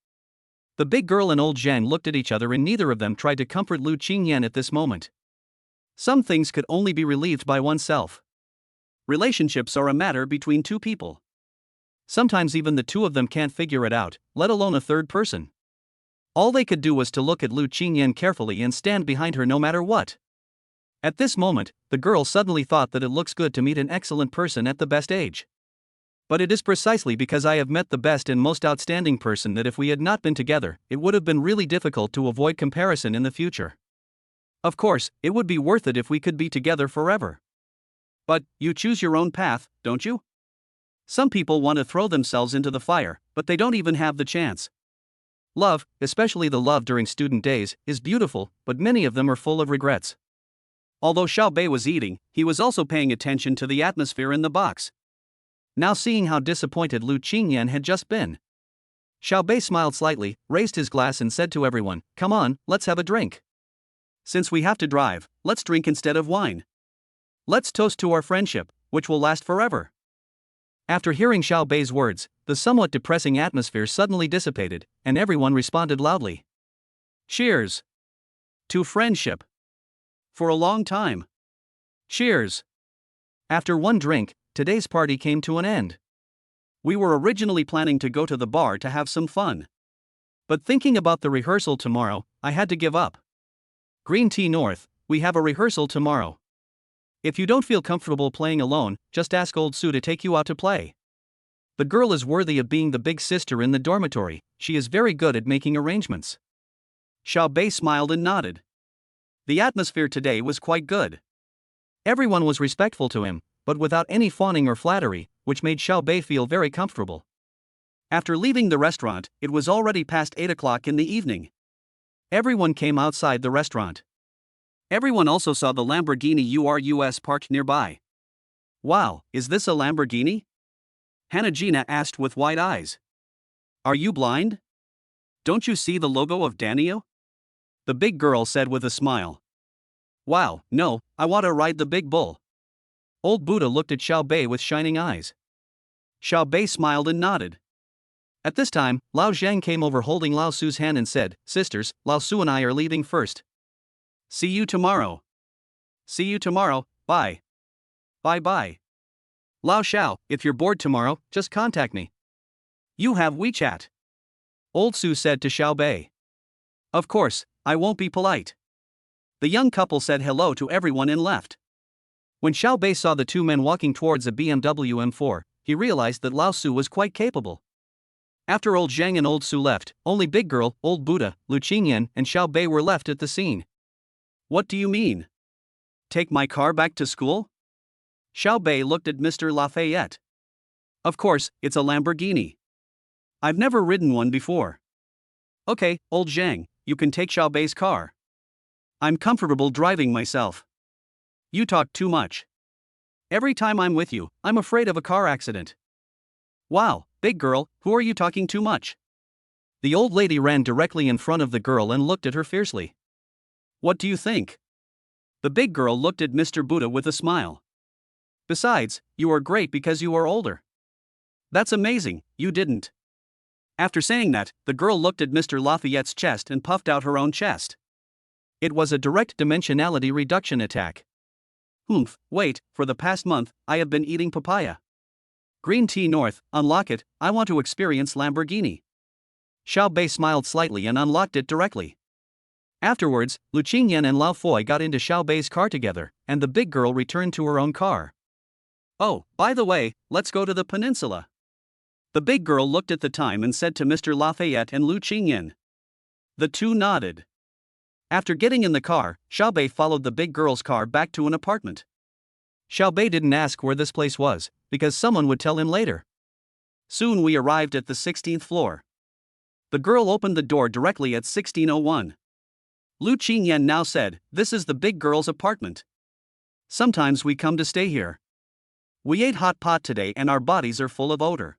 The big girl and old Zhang looked at each other and neither of them tried to comfort Lu Qingyan at this moment. Some things could only be relieved by oneself. Relationships are a matter between two people. Sometimes even the two of them can't figure it out, let alone a third person. All they could do was to look at Lu Qingyan carefully and stand behind her no matter what. At this moment, the girl suddenly thought that it looks good to meet an excellent person at the best age. But it is precisely because I have met the best and most outstanding person that if we had not been together, it would have been really difficult to avoid comparison in the future. Of course, it would be worth it if we could be together forever. But, you choose your own path, don't you? Some people want to throw themselves into the fire, but they don't even have the chance. Love, especially the love during student days, is beautiful, but many of them are full of regrets. Although Xiao Bei was eating, he was also paying attention to the atmosphere in the box. Now seeing how disappointed Lu Qingyan had just been, Xiao Bei smiled slightly, raised his glass and said to everyone, "Come on, let's have a drink. Since we have to drive, let's drink instead of wine. Let's toast to our friendship, which will last forever." After hearing Xiao Bei's words, the somewhat depressing atmosphere suddenly dissipated, and everyone responded loudly. Cheers! To friendship! For a long time! Cheers! After one drink, today's party came to an end. We were originally planning to go to the bar to have some fun. But thinking about the rehearsal tomorrow, I had to give up. Green Tea North, we have a rehearsal tomorrow. If you don't feel comfortable playing alone, just ask old Sue to take you out to play. The girl is worthy of being the big sister in the dormitory, she is very good at making arrangements. Xiao Bei smiled and nodded. The atmosphere today was quite good. Everyone was respectful to him, but without any fawning or flattery, which made Xiao Bei feel very comfortable. After leaving the restaurant, it was already past 8 o'clock in the evening. Everyone came outside the restaurant. Everyone also saw the Lamborghini Urus parked nearby. Wow, is this a Lamborghini? Hanajina asked with wide eyes. Are you blind? Don't you see the logo of Danio? The big girl said with a smile. Wow, no, I want to ride the big bull. Old Buddha looked at Xiao Bei with shining eyes. Xiao Bei smiled and nodded. At this time, Lao Zhang came over holding Lao Su's hand and said, "Sisters, Lao Su and I are leaving first. See you tomorrow. See you tomorrow, bye. Bye bye. Lao Xiao, if you're bored tomorrow, just contact me. You have WeChat." Old Su said to Xiao Bei. Of course, I won't be polite. The young couple said hello to everyone and left. When Xiao Bei saw the two men walking towards a BMW M4, he realized that Lao Su was quite capable. After old Zhang and old Su left, only big girl, old Buddha, Lu Qingyan and Xiao Bei were left at the scene. What do you mean? Take my car back to school? Xiao Bei looked at Mr. Lafayette. Of course, it's a Lamborghini. I've never ridden one before. Okay, old Zhang, you can take Xiao Bei's car. I'm comfortable driving myself. You talk too much. Every time I'm with you, I'm afraid of a car accident. Wow, big girl, who are you talking too much? The old lady ran directly in front of the girl and looked at her fiercely. What do you think? The big girl looked at Mr. Buddha with a smile. Besides, you are great because you are older. That's amazing, you didn't. After saying that, the girl looked at Mr. Lafayette's chest and puffed out her own chest. It was a direct dimensionality reduction attack. Wait, for the past month, I have been eating papaya. Green Tea North, unlock it, I want to experience Lamborghini. Xiao Bei smiled slightly and unlocked it directly. Afterwards, Lu Qingyan and Lao Foi got into Xiao Bei's car together, and the big girl returned to her own car. Oh, by the way, let's go to the peninsula. The big girl looked at the time and said to Mr. Lafayette and Lu Qingyan. The two nodded. After getting in the car, Xiao Bei followed the big girl's car back to an apartment. Xiao Bei didn't ask where this place was, because someone would tell him later. Soon we arrived at the 16th floor. The girl opened the door directly at 1601. Lu Qingyan now said, "This is the big girl's apartment. Sometimes we come to stay here. We ate hot pot today and our bodies are full of odor.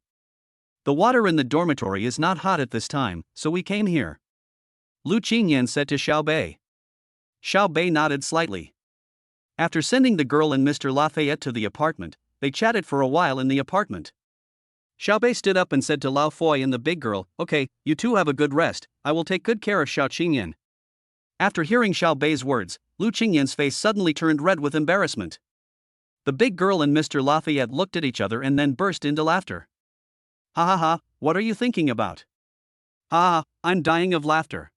The water in the dormitory is not hot at this time, so we came here." Lu Qingyan said to Xiao Bei. Xiao Bei nodded slightly. After sending the girl and Mr. Lafayette to the apartment, they chatted for a while in the apartment. Xiaobei stood up and said to Lao Foi and the big girl, "Okay, you two have a good rest, I will take good care of Xiao Qingyan." After hearing Xiaobei's words, Lu Qingyan's face suddenly turned red with embarrassment. The big girl and Mr. Lafayette looked at each other and then burst into laughter. "Ha ha ha, what are you thinking about?" "Ha ha, I'm dying of laughter."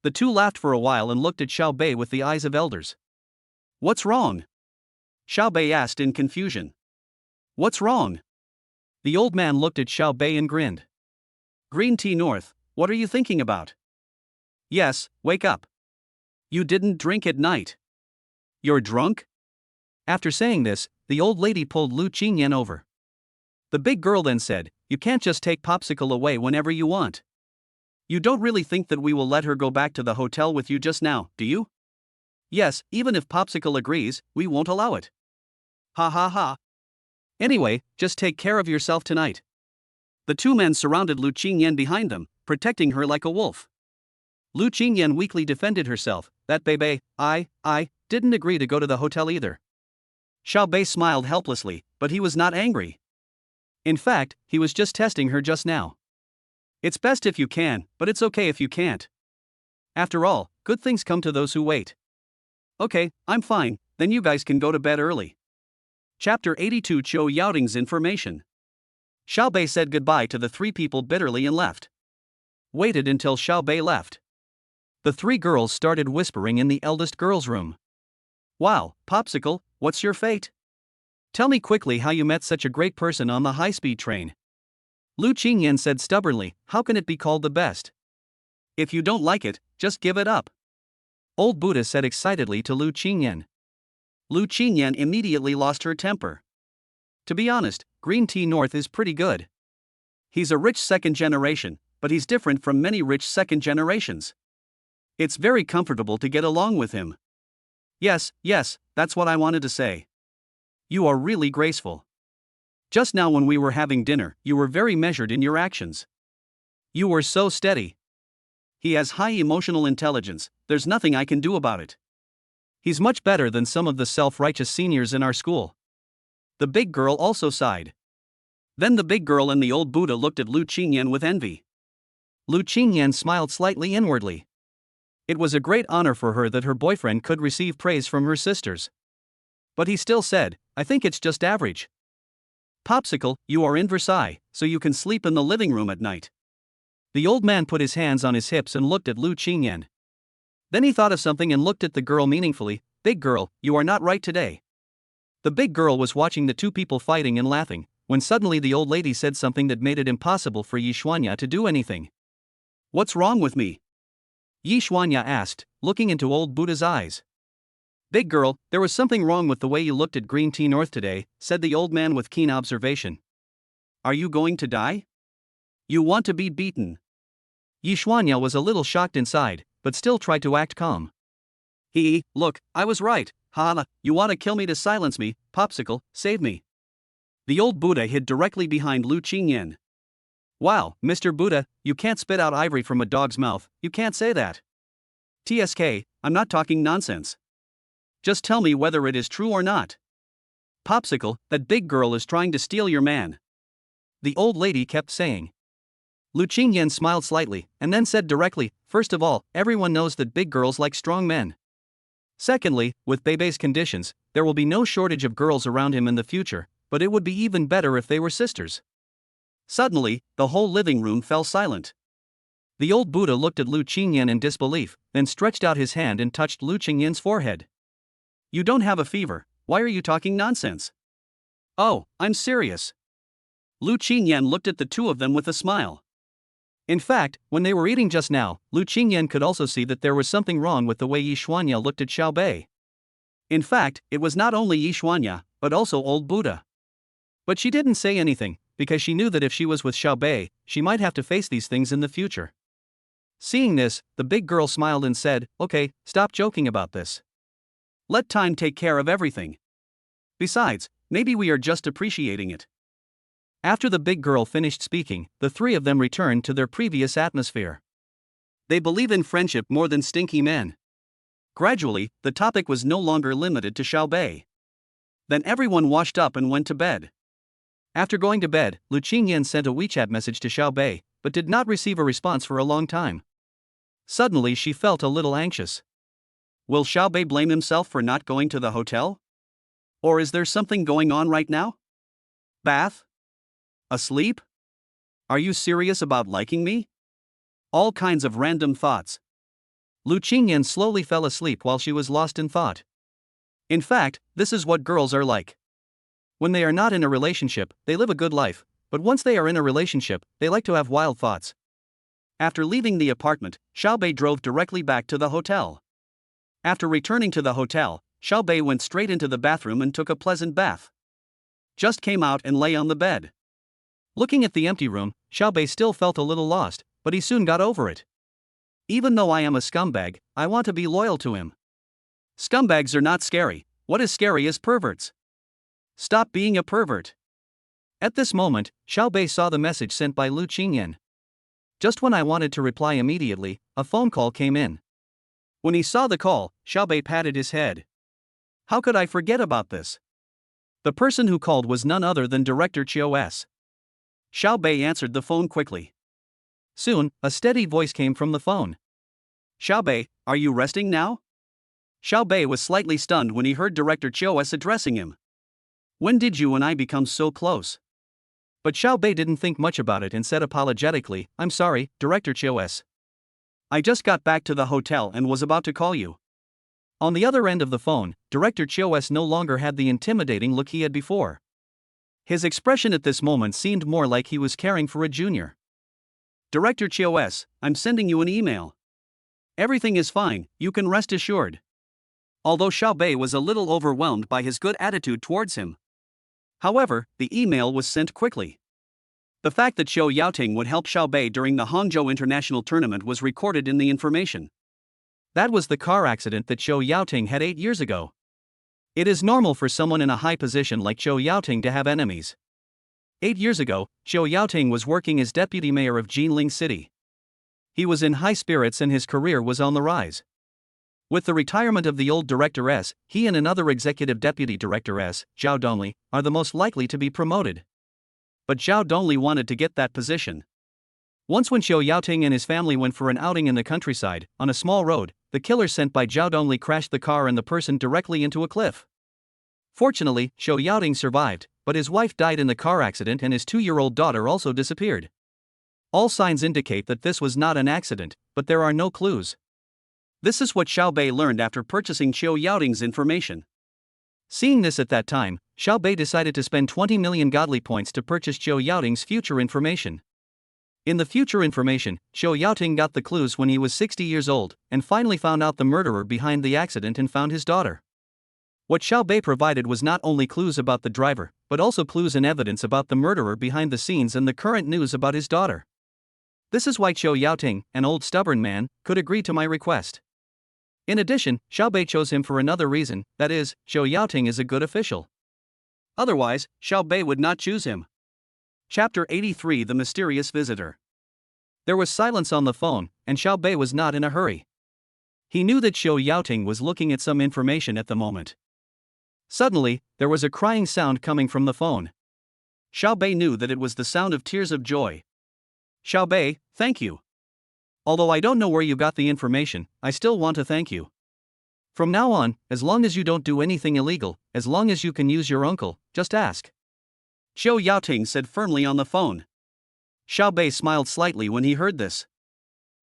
The two laughed for a while and looked at Xiaobei with the eyes of elders. "What's wrong?" Xiaobei asked in confusion. "What's wrong?" The old man looked at Xiaobei and grinned. "Green tea north, what are you thinking about?" "Yes, wake up. You didn't drink at night. You're drunk?" After saying this, the old lady pulled Lu Qingyan over. The big girl then said, "You can't just take Popsicle away whenever you want. You don't really think that we will let her go back to the hotel with you just now, do you?" "Yes, even if Popsicle agrees, we won't allow it." "Ha ha ha. Anyway, just take care of yourself tonight." The two men surrounded Lu Qingyan behind them, protecting her like a wolf. Lu Qingyan weakly defended herself, "That baby, I didn't agree to go to the hotel either." Xiaobei smiled helplessly, but he was not angry. In fact, he was just testing her just now. It's best if you can, but it's okay if you can't. After all, good things come to those who wait. "Okay, I'm fine, then you guys can go to bed early." Chapter 82 Zhou Yaoting's information. Xiaobei said goodbye to the three people bitterly and left. Waited until Xiaobei left. The three girls started whispering in the eldest girl's room. "Wow, Popsicle, what's your fate? Tell me quickly how you met such a great person on the high-speed train." Lu Qingyan said stubbornly, "How can it be called the best? If you don't like it, just give it up." Old Buddha said excitedly to Lu Qingyan. Lu Qingyan immediately lost her temper. To be honest, Green Tea North is pretty good. He's a rich second generation, but he's different from many rich second generations. It's very comfortable to get along with him. Yes, that's what I wanted to say. You are really graceful. Just now when we were having dinner, you were very measured in your actions. You were so steady. He has high emotional intelligence, there's nothing I can do about it. He's much better than some of the self-righteous seniors in our school. The big girl also sighed. Then the big girl and the old Buddha looked at Lu Qingyan with envy. Lu Qingyan smiled slightly inwardly. It was a great honor for her that her boyfriend could receive praise from her sisters. But he still said, "I think it's just average." "Popsicle, you are in Versailles, so you can sleep in the living room at night." The old man put his hands on his hips and looked at Lu Qingyan. Then he thought of something and looked at the girl meaningfully. "Big girl, you are not right today." The big girl was watching the two people fighting and laughing, when suddenly the old lady said something that made it impossible for Yishuanya to do anything. "What's wrong with me?" Yishuanya asked, looking into old Buddha's eyes. "Big girl, there was something wrong with the way you looked at Green Tea North today," said the old man with keen observation. "Are you going to die? You want to be beaten?" Yishuanya was a little shocked inside, but still tried to act calm. Look, I was right, ha, you want to kill me to silence me, Popsicle, save me." The old Buddha hid directly behind Lu Qingyan. "Wow, Mr. Buddha, you can't spit out ivory from a dog's mouth, you can't say that. TSK, I'm not talking nonsense. Just tell me whether it is true or not. Popsicle, that big girl is trying to steal your man." The old lady kept saying. Lu Qingyan smiled slightly, and then said directly, "First of all, everyone knows that big girls like strong men. Secondly, with Bebe's conditions, there will be no shortage of girls around him in the future, but it would be even better if they were sisters." Suddenly, the whole living room fell silent. The old Buddha looked at Lu Qingyan in disbelief, then stretched out his hand and touched Lu Qingyan's forehead. "You don't have a fever, why are you talking nonsense?" "Oh, I'm serious." Lu Qingyan looked at the two of them with a smile. In fact, when they were eating just now, Lu Qingyan could also see that there was something wrong with the way Yishuanya looked at Xiaobei. In fact, it was not only Yishuanya, but also old Buddha. But she didn't say anything, because she knew that if she was with Xiaobei, she might have to face these things in the future. Seeing this, the big girl smiled and said, "Okay, stop joking about this. Let time take care of everything. Besides, maybe we are just appreciating it." After the big girl finished speaking, the three of them returned to their previous atmosphere. They believe in friendship more than stinky men. Gradually, the topic was no longer limited to Xiaobei. Then everyone washed up and went to bed. After going to bed, Lu Qingyan sent a WeChat message to Xiao Bei, but did not receive a response for a long time. Suddenly she felt a little anxious. Will Xiao Bei blame himself for not going to the hotel? Or is there something going on right now? Bath? Asleep? Are you serious about liking me? All kinds of random thoughts. Lu Qingyan slowly fell asleep while she was lost in thought. In fact, this is what girls are like. When they are not in a relationship, they live a good life, but once they are in a relationship, they like to have wild thoughts. After leaving the apartment, Xiao Bei drove directly back to the hotel. After returning to the hotel, Xiao Bei went straight into the bathroom and took a pleasant bath. Just came out and lay on the bed. Looking at the empty room, Xiao Bei still felt a little lost, but he soon got over it. Even though I am a scumbag, I want to be loyal to him. Scumbags are not scary. What is scary is perverts. Stop being a pervert. At this moment, Xiao Bei saw the message sent by Lu Qingyan. Just when I wanted to reply immediately, a phone call came in. When he saw the call, Xiao Bei patted his head. How could I forget about this? The person who called was none other than Director Chiu S. Xiao Bei answered the phone quickly. Soon, a steady voice came from the phone. Xiao Bei, are you resting now? Xiao Bei was slightly stunned when he heard Director Chiu S addressing him. When did you and I become so close? But Xiao Bei didn't think much about it and said apologetically, I'm sorry, Director Chiu S. I just got back to the hotel and was about to call you. On the other end of the phone, Director Chiu S no longer had the intimidating look he had before. His expression at this moment seemed more like he was caring for a junior. Director Chiu S, I'm sending you an email. Everything is fine, you can rest assured. Although Xiao Bei was a little overwhelmed by his good attitude towards him. However, the email was sent quickly. The fact that Xiao Yaoting would help Xiao Bei during the Hangzhou International Tournament was recorded in the information. That was the car accident that Xiao Yaoting had 8 years ago. It is normal for someone in a high position like Xiao Yaoting to have enemies. 8 years ago, Xiao Yaoting was working as deputy mayor of Jinling City. He was in high spirits and his career was on the rise. With the retirement of the old Director S, he and another executive deputy Director S, Zhao Dongli, are the most likely to be promoted. But Zhao Dongli wanted to get that position. Once when Xiao Yaoting and his family went for an outing in the countryside, on a small road, the killer sent by Zhao Dongli crashed the car and the person directly into a cliff. Fortunately, Xiao Yaoting survived, but his wife died in the car accident and his 2-year-old daughter also disappeared. All signs indicate that this was not an accident, but there are no clues. This is what Xiao Bei learned after purchasing Xiao Yaoting's information. Seeing this at that time, Xiao Bei decided to spend 20 million godly points to purchase Xiao Yaoting's future information. In the future information, Xiao Yaoting got the clues when he was 60 years old, and finally found out the murderer behind the accident and found his daughter. What Xiao Bei provided was not only clues about the driver, but also clues and evidence about the murderer behind the scenes and the current news about his daughter. This is why Xiao Yaoting, an old stubborn man, could agree to my request. In addition, Xiao Bei chose him for another reason, that is, Xiao Yaoting is a good official. Otherwise, Xiao Bei would not choose him. Chapter 83 The Mysterious Visitor. There was silence on the phone, and Xiao Bei was not in a hurry. He knew that Xiao Yaoting was looking at some information at the moment. Suddenly, there was a crying sound coming from the phone. Xiao Bei knew that it was the sound of tears of joy. Xiao Bei, thank you. Although I don't know where you got the information, I still want to thank you. From now on, as long as you don't do anything illegal, as long as you can use your uncle, just ask. Xiao Yaoting said firmly on the phone. Xiao Bei smiled slightly when he heard this.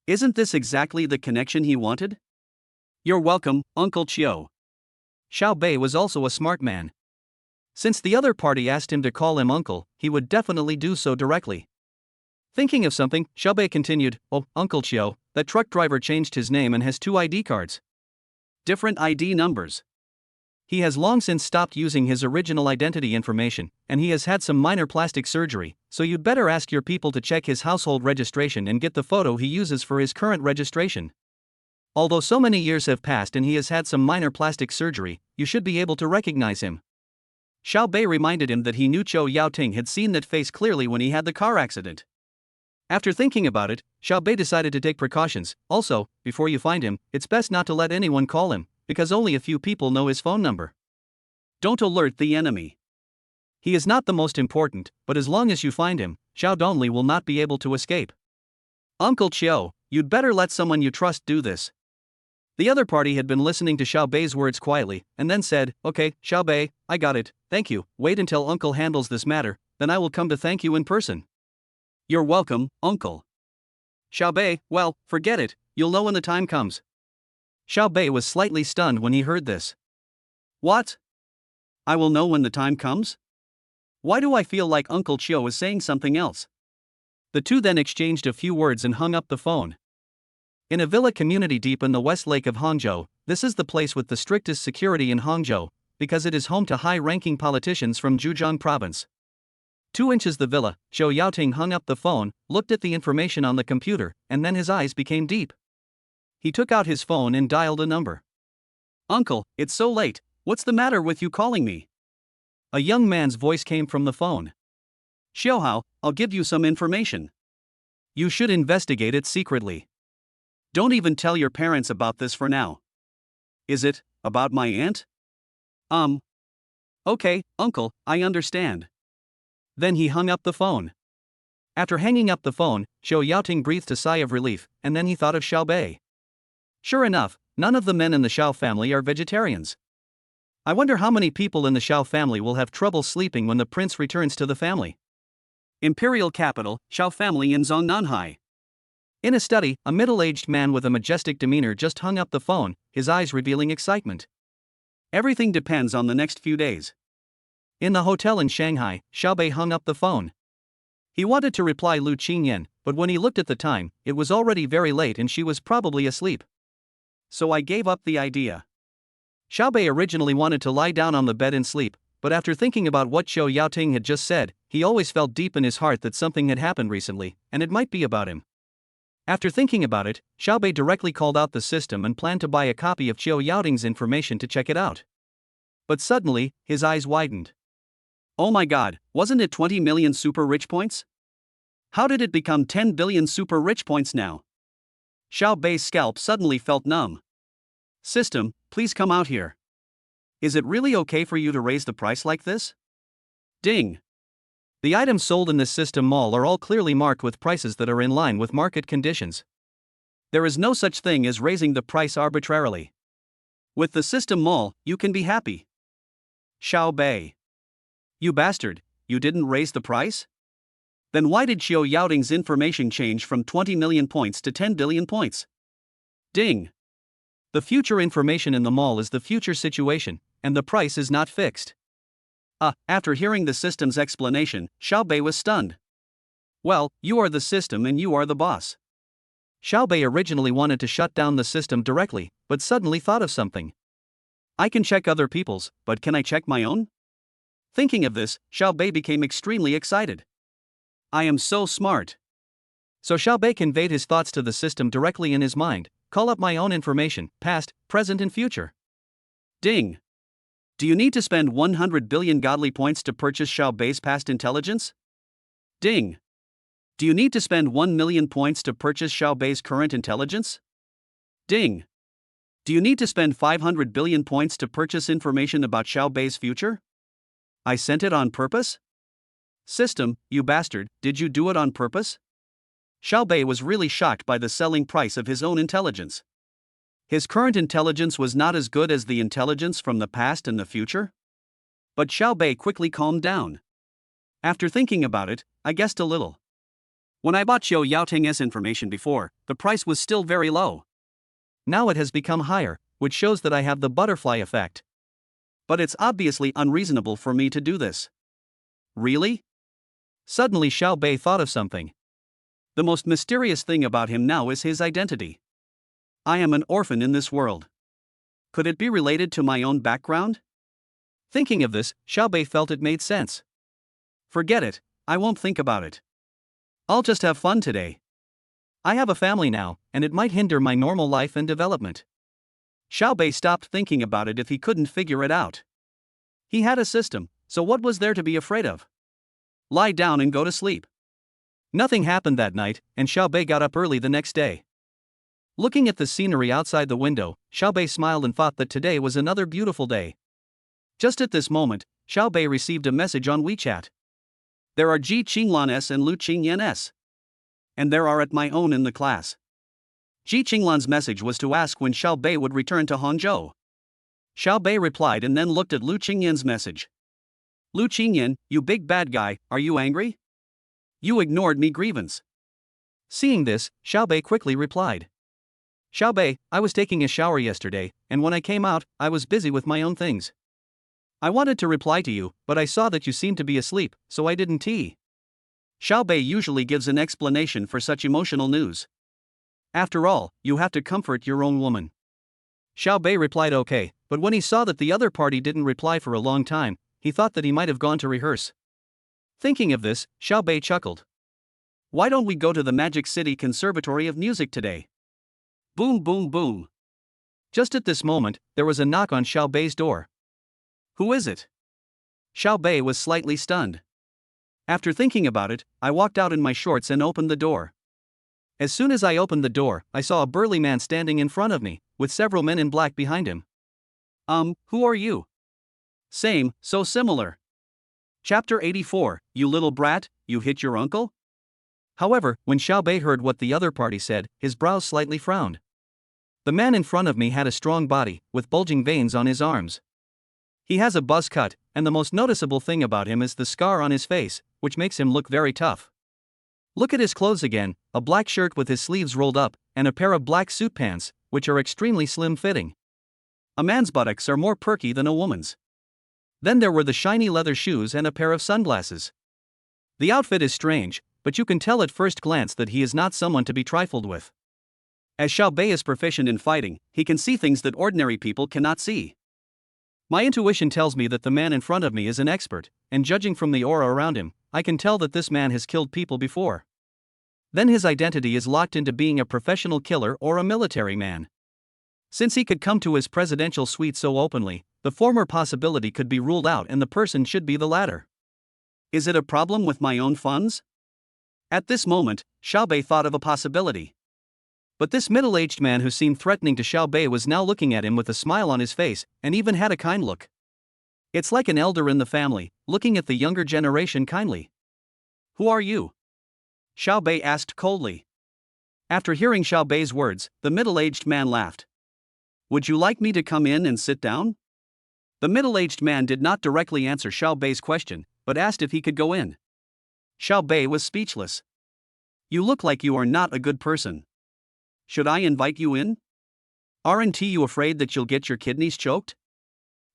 Isn't this exactly the connection he wanted? You're welcome, Uncle Qiu. Xiao Bei was also a smart man. Since the other party asked him to call him uncle, he would definitely do so directly. Thinking of something, Xiao Bei continued, Oh, Uncle Qiu, that truck driver changed his name and has 2 ID cards. Different ID numbers. He has long since stopped using his original identity information, and he has had some minor plastic surgery, so you'd better ask your people to check his household registration and get the photo he uses for his current registration. Although so many years have passed and he has had some minor plastic surgery, you should be able to recognize him. Xiao Bei reminded him that he knew Xiao Yaoting had seen that face clearly when he had the car accident. After thinking about it, Xiao Bei decided to take precautions. Also, before you find him, it's best not to let anyone call him, because only a few people know his phone number. Don't alert the enemy. He is not the most important, but as long as you find him, Xiao Donli will not be able to escape. Uncle Qiu, you'd better let someone you trust do this. The other party had been listening to Xiao Bei's words quietly, and then said, Okay, Xiao Bei, I got it, thank you, wait until Uncle handles this matter, then I will come to thank you in person. You're welcome, Uncle. Xiao Bei, well, forget it, you'll know when the time comes. Xiao Bei was slightly stunned when he heard this. What? I will know when the time comes? Why do I feel like Uncle Qiu is saying something else? The two then exchanged a few words and hung up the phone. In a villa community deep in the West Lake of Hangzhou, this is the place with the strictest security in Hangzhou, because it is home to high-ranking politicians from Zhejiang province. 2 inches the villa, Zhou Yaoting hung up the phone, looked at the information on the computer, and then his eyes became deep. He took out his phone and dialed a number. Uncle, it's so late, what's the matter with you calling me? A young man's voice came from the phone. Xiaohao, I'll give you some information. You should investigate it secretly. Don't even tell your parents about this for now. Is it about my aunt? Okay, Uncle, I understand. Then he hung up the phone. After hanging up the phone, Zhou Yaoting breathed a sigh of relief, and then he thought of Xiao Bei. Sure enough, none of the men in the Xiao family are vegetarians. I wonder how many people in the Xiao family will have trouble sleeping when the prince returns to the family. Imperial capital, Xiao family in Zongnanhai. In a study, a middle-aged man with a majestic demeanor just hung up the phone, his eyes revealing excitement. Everything depends on the next few days. In the hotel in Shanghai, Xiao Bei hung up the phone. He wanted to reply Lu Qingyan, but when he looked at the time, it was already very late and she was probably asleep. So I gave up the idea. Xiao Bei originally wanted to lie down on the bed and sleep, but after thinking about what Zhou Yaoting had just said, he always felt deep in his heart that something had happened recently, and it might be about him. After thinking about it, Xiao Bei directly called out the system and planned to buy a copy of Zhou Yaoting's information to check it out. But suddenly, his eyes widened. Oh my god, wasn't it 20 million super rich points? How did it become 10 billion super rich points now? Xiao Bei's scalp suddenly felt numb. System, please come out here. Is it really okay for you to raise the price like this? Ding. The items sold in this system mall are all clearly marked with prices that are in line with market conditions. There is no such thing as raising the price arbitrarily. With the system mall, you can be happy. Xiao Bei. You bastard, you didn't raise the price? Then why did Zhou Yaoting's information change from 20 million points to 10 billion points? Ding. The future information in the mall is the future situation, and the price is not fixed. After hearing the system's explanation, Xiao Bei was stunned. Well, you are the system and you are the boss. Xiao Bei originally wanted to shut down the system directly, but suddenly thought of something. I can check other people's, but can I check my own? Thinking of this, Xiao Bei became extremely excited. I am so smart. So Xiao Bei conveyed his thoughts to the system directly in his mind. Call up my own information, past, present and future. Ding. Do you need to spend 100 billion godly points to purchase Xiao Bei's past intelligence? Ding. Do you need to spend 1 million points to purchase Xiao Bei's current intelligence? Ding. Do you need to spend 500 billion points to purchase information about Xiao Bei's future? I sent it on purpose? System, you bastard, did you do it on purpose? Xiao Bei was really shocked by the selling price of his own intelligence. His current intelligence was not as good as the intelligence from the past and the future? But Xiao Bei quickly calmed down. After thinking about it, I guessed a little. When I bought Zhou Yaoting's information before, the price was still very low. Now it has become higher, which shows that I have the butterfly effect. But it's obviously unreasonable for me to do this. Really? Suddenly Xiao Bei thought of something. The most mysterious thing about him now is his identity. I am an orphan in this world. Could it be related to my own background? Thinking of this, Xiao Bei felt it made sense. Forget it, I won't think about it. I'll just have fun today. I have a family now, and it might hinder my normal life and development. Xiao Bei stopped thinking about it if he couldn't figure it out. He had a system, so what was there to be afraid of? Lie down and go to sleep. Nothing happened that night, and Xiao Bei got up early the next day. Looking at the scenery outside the window, Xiao Bei smiled and thought that today was another beautiful day. Just at this moment, Xiao Bei received a message on WeChat. There are Ji Qinglan S and Lu Qingyan S. And there are at my own in the class. Ji Qinglan's message was to ask when Xiao Bei would return to Hangzhou. Xiao Bei replied and then looked at Lu Qingyan's message. Lu Qingyan, you big bad guy, are you angry? You ignored me grievance. Seeing this, Xiao Bei quickly replied. Xiao Bei, I was taking a shower yesterday, and when I came out, I was busy with my own things. I wanted to reply to you, but I saw that you seemed to be asleep, so I didn't. Xiao Bei usually gives an explanation for such emotional news. After all, you have to comfort your own woman. Xiao Bei replied okay, but when he saw that the other party didn't reply for a long time, he thought that he might have gone to rehearse. Thinking of this, Xiao Bei chuckled. Why don't we go to the Magic City Conservatory of Music today? Boom boom boom. Just at this moment, there was a knock on Xiao Bei's door. Who is it? Xiao Bei was slightly stunned. After thinking about it, I walked out in my shorts and opened the door. As soon as I opened the door, I saw a burly man standing in front of me, with several men in black behind him. Who are you? Same, so similar. Chapter 84, You little brat, you hit your uncle? However, when Xiao Bei heard what the other party said, his brows slightly frowned. The man in front of me had a strong body, with bulging veins on his arms. He has a buzz cut, and the most noticeable thing about him is the scar on his face, which makes him look very tough. Look at his clothes again, a black shirt with his sleeves rolled up, and a pair of black suit pants, which are extremely slim-fitting. A man's buttocks are more perky than a woman's. Then there were the shiny leather shoes and a pair of sunglasses. The outfit is strange, but you can tell at first glance that he is not someone to be trifled with. As Xiao Bei is proficient in fighting, he can see things that ordinary people cannot see. My intuition tells me that the man in front of me is an expert, and judging from the aura around him, I can tell that this man has killed people before. Then his identity is locked into being a professional killer or a military man. Since he could come to his presidential suite so openly, the former possibility could be ruled out and the person should be the latter. Is it a problem with my own funds? At this moment, Xiao Bei thought of a possibility. But this middle-aged man who seemed threatening to Xiao Bei was now looking at him with a smile on his face, and even had a kind look. It's like an elder in the family, looking at the younger generation kindly. Who are you? Xiao Bei asked coldly. After hearing Xiao Bei's words, the middle-aged man laughed. Would you like me to come in and sit down? The middle-aged man did not directly answer Xiao Bei's question, but asked if he could go in. Xiao Bei was speechless. You look like you are not a good person. Should I invite you in? Aren't you afraid that you'll get your kidneys choked?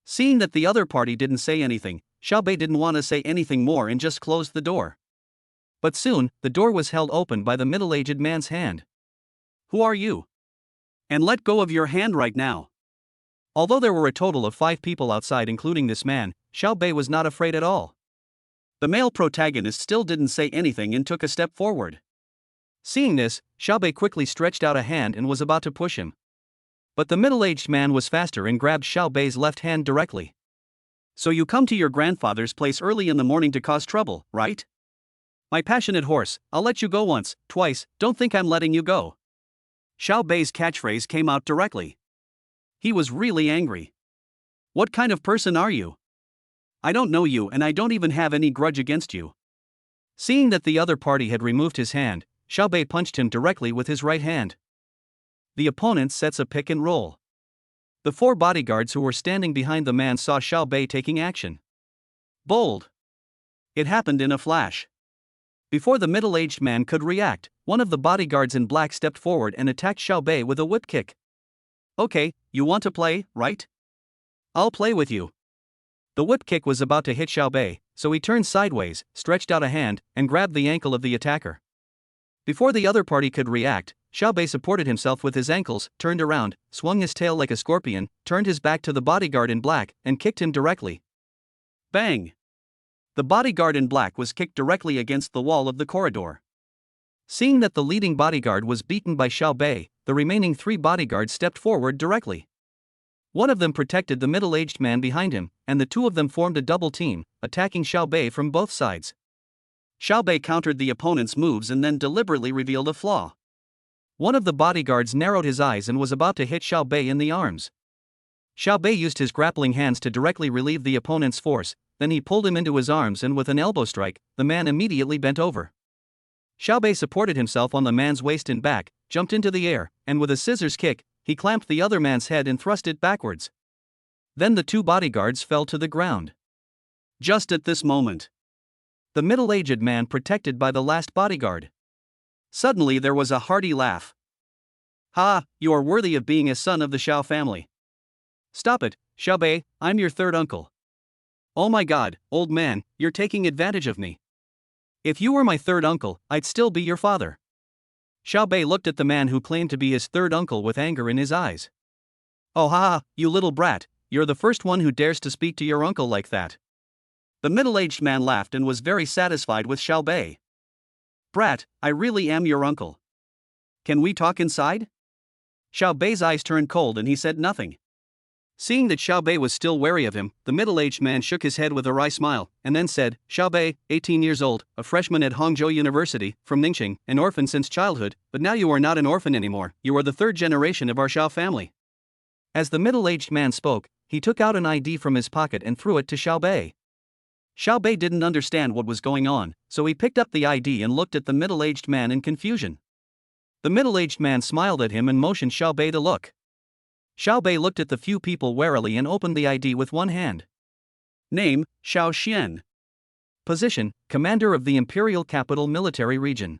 Seeing that the other party didn't say anything, Xiao Bei didn't want to say anything more and just closed the door. But soon, the door was held open by the middle-aged man's hand. Who are you? And let go of your hand right now. Although there were a total of 5 people outside including this man, Xiao Bei was not afraid at all. The male protagonist still didn't say anything and took a step forward. Seeing this, Xiao Bei quickly stretched out a hand and was about to push him. But the middle-aged man was faster and grabbed Xiao Bei's left hand directly. So you come to your grandfather's place early in the morning to cause trouble, right? My passionate horse, I'll let you go once, twice, don't think I'm letting you go. Xiao Bei's catchphrase came out directly. He was really angry. What kind of person are you? I don't know you and I don't even have any grudge against you. Seeing that the other party had removed his hand, Xiao Bei punched him directly with his right hand. The opponent sets a pick and roll. The 4 bodyguards who were standing behind the man saw Xiao Bei taking action. Bold. It happened in a flash. Before the middle-aged man could react, one of the bodyguards in black stepped forward and attacked Xiao Bei with a whip kick. Okay, you want to play, right? I'll play with you. The whip kick was about to hit Xiao Bei, so he turned sideways, stretched out a hand, and grabbed the ankle of the attacker. Before the other party could react, Xiao Bei supported himself with his ankles, turned around, swung his tail like a scorpion, turned his back to the bodyguard in black, and kicked him directly. Bang! The bodyguard in black was kicked directly against the wall of the corridor. Seeing that the leading bodyguard was beaten by Xiao Bei, the remaining 3 bodyguards stepped forward directly. One of them protected the middle-aged man behind him, and the 2 of them formed a double team, attacking Xiao Bei from both sides. Xiao Bei countered the opponent's moves and then deliberately revealed a flaw. One of the bodyguards narrowed his eyes and was about to hit Xiao Bei in the arms. Xiao Bei used his grappling hands to directly relieve the opponent's force, then he pulled him into his arms and with an elbow strike, the man immediately bent over. Xiao Bei supported himself on the man's waist and back, jumped into the air, and with a scissors kick, he clamped the other man's head and thrust it backwards. Then the two bodyguards fell to the ground. Just at this moment, the middle-aged man protected by the last bodyguard. Suddenly there was a hearty laugh. "Ha, you are worthy of being a son of the Xiao family." "Stop it, Xiao Bei, I'm your third uncle." "Oh my god, old man, you're taking advantage of me. If you were my third uncle, I'd still be your father." Xiao Bei looked at the man who claimed to be his third uncle with anger in his eyes. "Oh ha, you little brat, you're the first one who dares to speak to your uncle like that." The middle-aged man laughed and was very satisfied with Xiao Bei. "Brat, I really am your uncle. Can we talk inside?" Xiao Bei's eyes turned cold and he said nothing. Seeing that Xiao Bei was still wary of him, the middle-aged man shook his head with a wry smile, and then said, "Xiao Bei, 18 years old, a freshman at Hangzhou University, from Ningxing, an orphan since childhood, but now you are not an orphan anymore, you are the third generation of our Xiao family." As the middle-aged man spoke, he took out an ID from his pocket and threw it to Xiao Bei. Xiao Bei didn't understand what was going on, so he picked up the ID and looked at the middle-aged man in confusion. The middle-aged man smiled at him and motioned Xiao Bei to look. Xiao Bei looked at the few people warily and opened the ID with one hand. Name, Xiao Xian. Position, Commander of the Imperial Capital Military Region.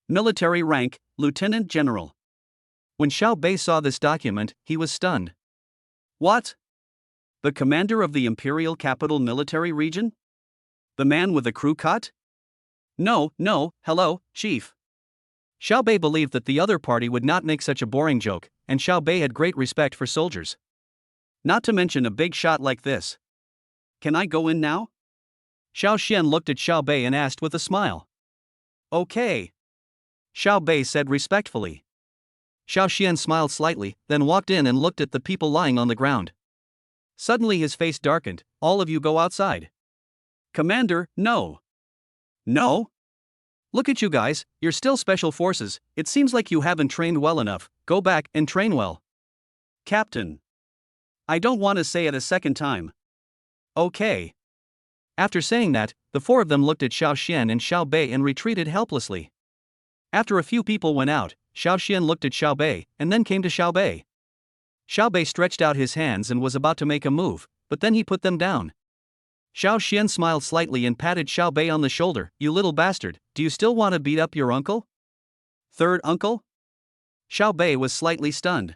Military rank, Lieutenant General. When Xiao Bei saw this document, he was stunned. What? The commander of the Imperial Capital Military Region? The man with the crew cut? No, hello, Chief. Xiao Bei believed that the other party would not make such a boring joke, and Xiao Bei had great respect for soldiers. Not to mention a big shot like this. Can I go in now? Xiao Xian looked at Xiao Bei and asked with a smile. Okay. Xiao Bei said respectfully. Xiao Xian smiled slightly, then walked in and looked at the people lying on the ground. Suddenly his face darkened. All of you go outside. Commander, no. No? Look at you guys, you're still special forces, it seems like you haven't trained well enough, go back and train well. Captain. I don't want to say it a second time. Okay. After saying that, the four of them looked at Xiao Xian and Xiao Bei and retreated helplessly. After a few people went out, Xiao Xian looked at Xiao Bei, and then came to Xiao Bei. Xiao Bei stretched out his hands and was about to make a move, but then he put them down. Xiao Xian smiled slightly and patted Xiao Bei on the shoulder. You little bastard, do you still want to beat up your uncle? Third uncle? Xiao Bei was slightly stunned.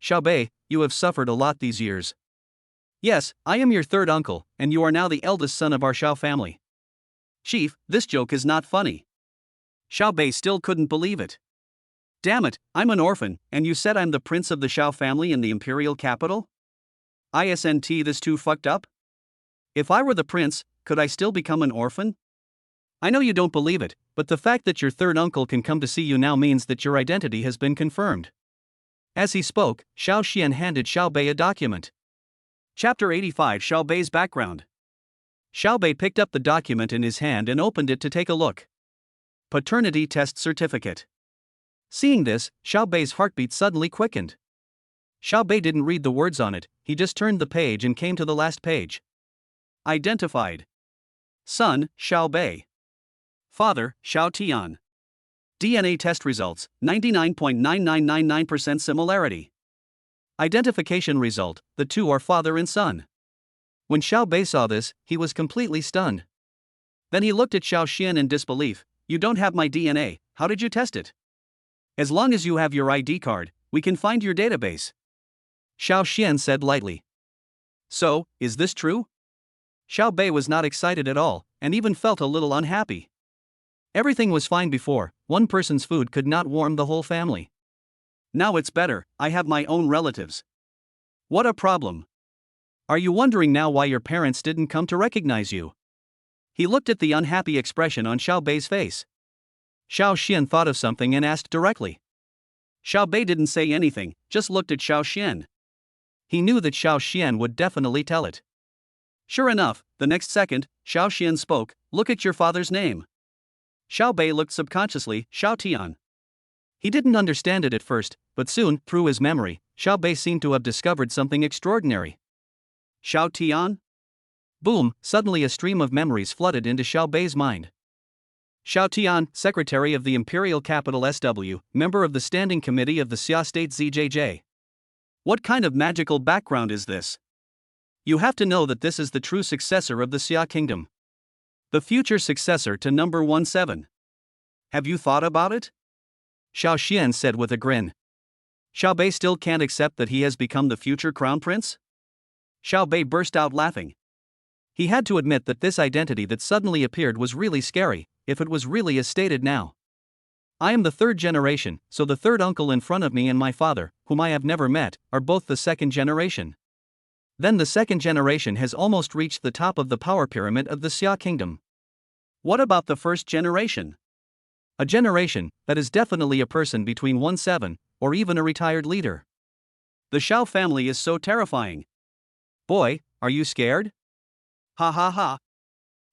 Xiao Bei, you have suffered a lot these years. Yes, I am your third uncle, and you are now the eldest son of our Xiao family. Chief, this joke is not funny. Xiao Bei still couldn't believe it. Damn it, I'm an orphan, and you said I'm the prince of the Xiao family in the imperial capital? Isn't this too fucked up? If I were the prince, could I still become an orphan? I know you don't believe it, but the fact that your third uncle can come to see you now means that your identity has been confirmed. As he spoke, Xiao Xian handed Xiao Bei a document. Chapter 85 Xiao Bei's background. Xiao Bei picked up the document in his hand and opened it to take a look. Paternity test certificate. Seeing this, Xiao Bei's heartbeat suddenly quickened. Xiao Bei didn't read the words on it, he just turned the page and came to the last page. Identified. Son, Xiao Bei. Father, Xiao Tian. DNA test results, 99.9999% similarity. Identification result, the two are father and son. When Xiao Bei saw this, he was completely stunned. Then he looked at Xiao Xian in disbelief. You don't have my DNA, how did you test it? As long as you have your ID card, we can find your database. Xiao Xian said lightly. So, is this true? Xiao Bei was not excited at all, and even felt a little unhappy. Everything was fine before, one person's food could not warm the whole family. Now it's better, I have my own relatives. What a problem. Are you wondering now why your parents didn't come to recognize you? He looked at the unhappy expression on Xiao Bei's face. Xiao Xian thought of something and asked directly. Xiao Bei didn't say anything, just looked at Xiao Xian. He knew that Xiao Xian would definitely tell it. Sure enough, the next second, Xiao Xian spoke, look at your father's name. Xiao Bei looked subconsciously, Xiao Tian. He didn't understand it at first, but soon, through his memory, Xiao Bei seemed to have discovered something extraordinary. Xiao Tian? Boom, suddenly a stream of memories flooded into Xiao Bei's mind. Xiao Tian, secretary of the imperial capital SW, member of the standing committee of the Xia state ZJJ. What kind of magical background is this? You have to know that this is the true successor of the Xia kingdom. The future successor to number 17. Have you thought about it? Xiao Xian said with a grin. Xiao Bei still can't accept that he has become the future crown prince? Xiao Bei burst out laughing. He had to admit that this identity that suddenly appeared was really scary, if it was really as stated now. I am the third generation, so the third uncle in front of me and my father, whom I have never met, are both the second generation. Then the second generation has almost reached the top of the power pyramid of the Xia kingdom. What about the first generation? A generation, that is definitely a person between 17, or even a retired leader. The Xiao family is so terrifying. Boy, are you scared? Ha ha ha.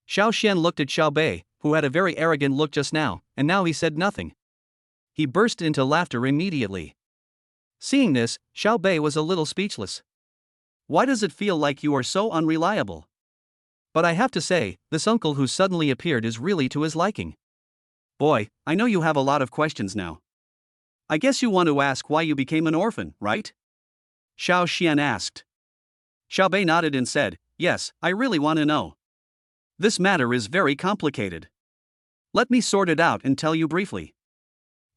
Xiao Xian looked at Xiao Bei, who had a very arrogant look just now, and now he said nothing. He burst into laughter immediately. Seeing this, Xiao Bei was a little speechless. Why does it feel like you are so unreliable? But I have to say, this uncle who suddenly appeared is really to his liking. Boy, I know you have a lot of questions now. I guess you want to ask why you became an orphan, right? Xiao Xian asked. Xiao Bei nodded and said, yes, I really want to know. This matter is very complicated. Let me sort it out and tell you briefly.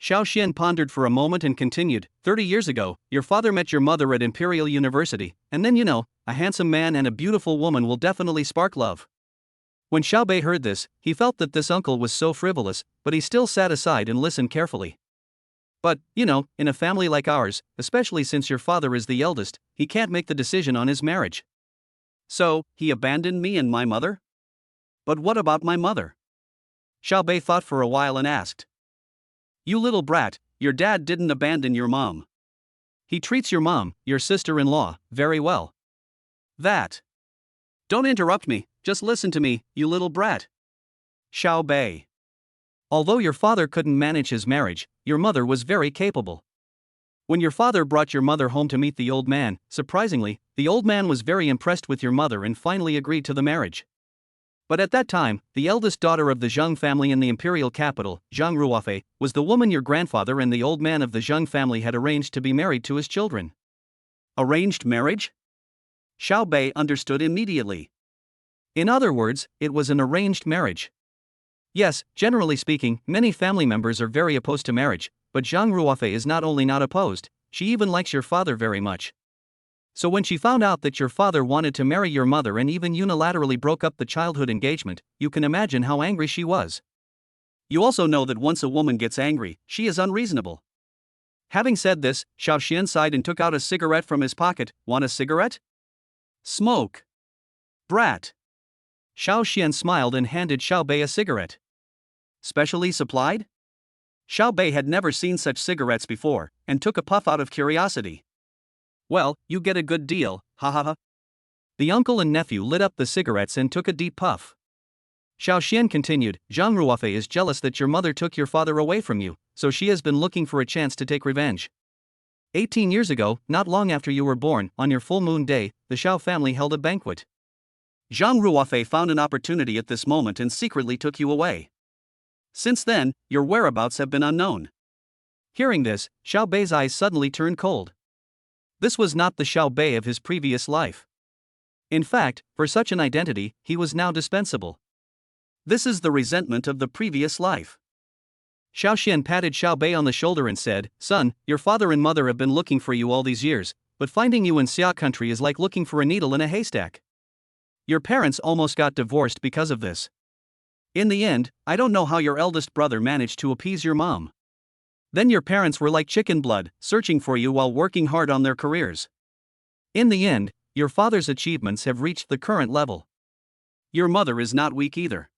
Xiao Xian pondered for a moment and continued, 30 years ago, your father met your mother at Imperial University, and then a handsome man and a beautiful woman will definitely spark love. When Xiao Bei heard this, he felt that this uncle was so frivolous, but he still sat aside and listened carefully. But, in a family like ours, especially since your father is the eldest, he can't make the decision on his marriage. So, he abandoned me and my mother? But what about my mother? Xiao Bei thought for a while and asked. You little brat, your dad didn't abandon your mom. He treats your mom, your sister-in-law, very well. That. Don't interrupt me, just listen to me, you little brat. Xiao Bei. Although your father couldn't manage his marriage, your mother was very capable. When your father brought your mother home to meet the old man, surprisingly, the old man was very impressed with your mother and finally agreed to the marriage. But at that time, the eldest daughter of the Zheng family in the imperial capital, Zhang Ruofei, was the woman your grandfather and the old man of the Zheng family had arranged to be married to his children. Arranged marriage? Xiao Bei understood immediately. In other words, it was an arranged marriage. Yes, generally speaking, many family members are very opposed to marriage, but Zhang Ruofei is not only not opposed, she even likes your father very much. So when she found out that your father wanted to marry your mother and even unilaterally broke up the childhood engagement, you can imagine how angry she was. You also know that once a woman gets angry, she is unreasonable. Having said this, Xiao Xian sighed and took out a cigarette from his pocket. Want a cigarette? Smoke. Brat. Xiao Xian smiled and handed Xiao Bei a cigarette. Specially supplied? Xiao Bei had never seen such cigarettes before, and took a puff out of curiosity. Well, you get a good deal, ha ha ha. The uncle and nephew lit up the cigarettes and took a deep puff. Xiao Xian continued, Zhang Ruofei is jealous that your mother took your father away from you, so she has been looking for a chance to take revenge. 18 years ago, not long after you were born, on your full moon day, the Xiao family held a banquet. Zhang Ruofei found an opportunity at this moment and secretly took you away. Since then, your whereabouts have been unknown. Hearing this, Xiao Bei's eyes suddenly turned cold. This was not the Xiao Bei of his previous life. In fact, for such an identity, he was now dispensable. This is the resentment of the previous life. Xiao Xian patted Xiao Bei on the shoulder and said, Son, your father and mother have been looking for you all these years, but finding you in Xia country is like looking for a needle in a haystack. Your parents almost got divorced because of this. In the end, I don't know how your eldest brother managed to appease your mom. Then your parents were like chicken blood, searching for you while working hard on their careers. In the end, your father's achievements have reached the current level. Your mother is not weak either.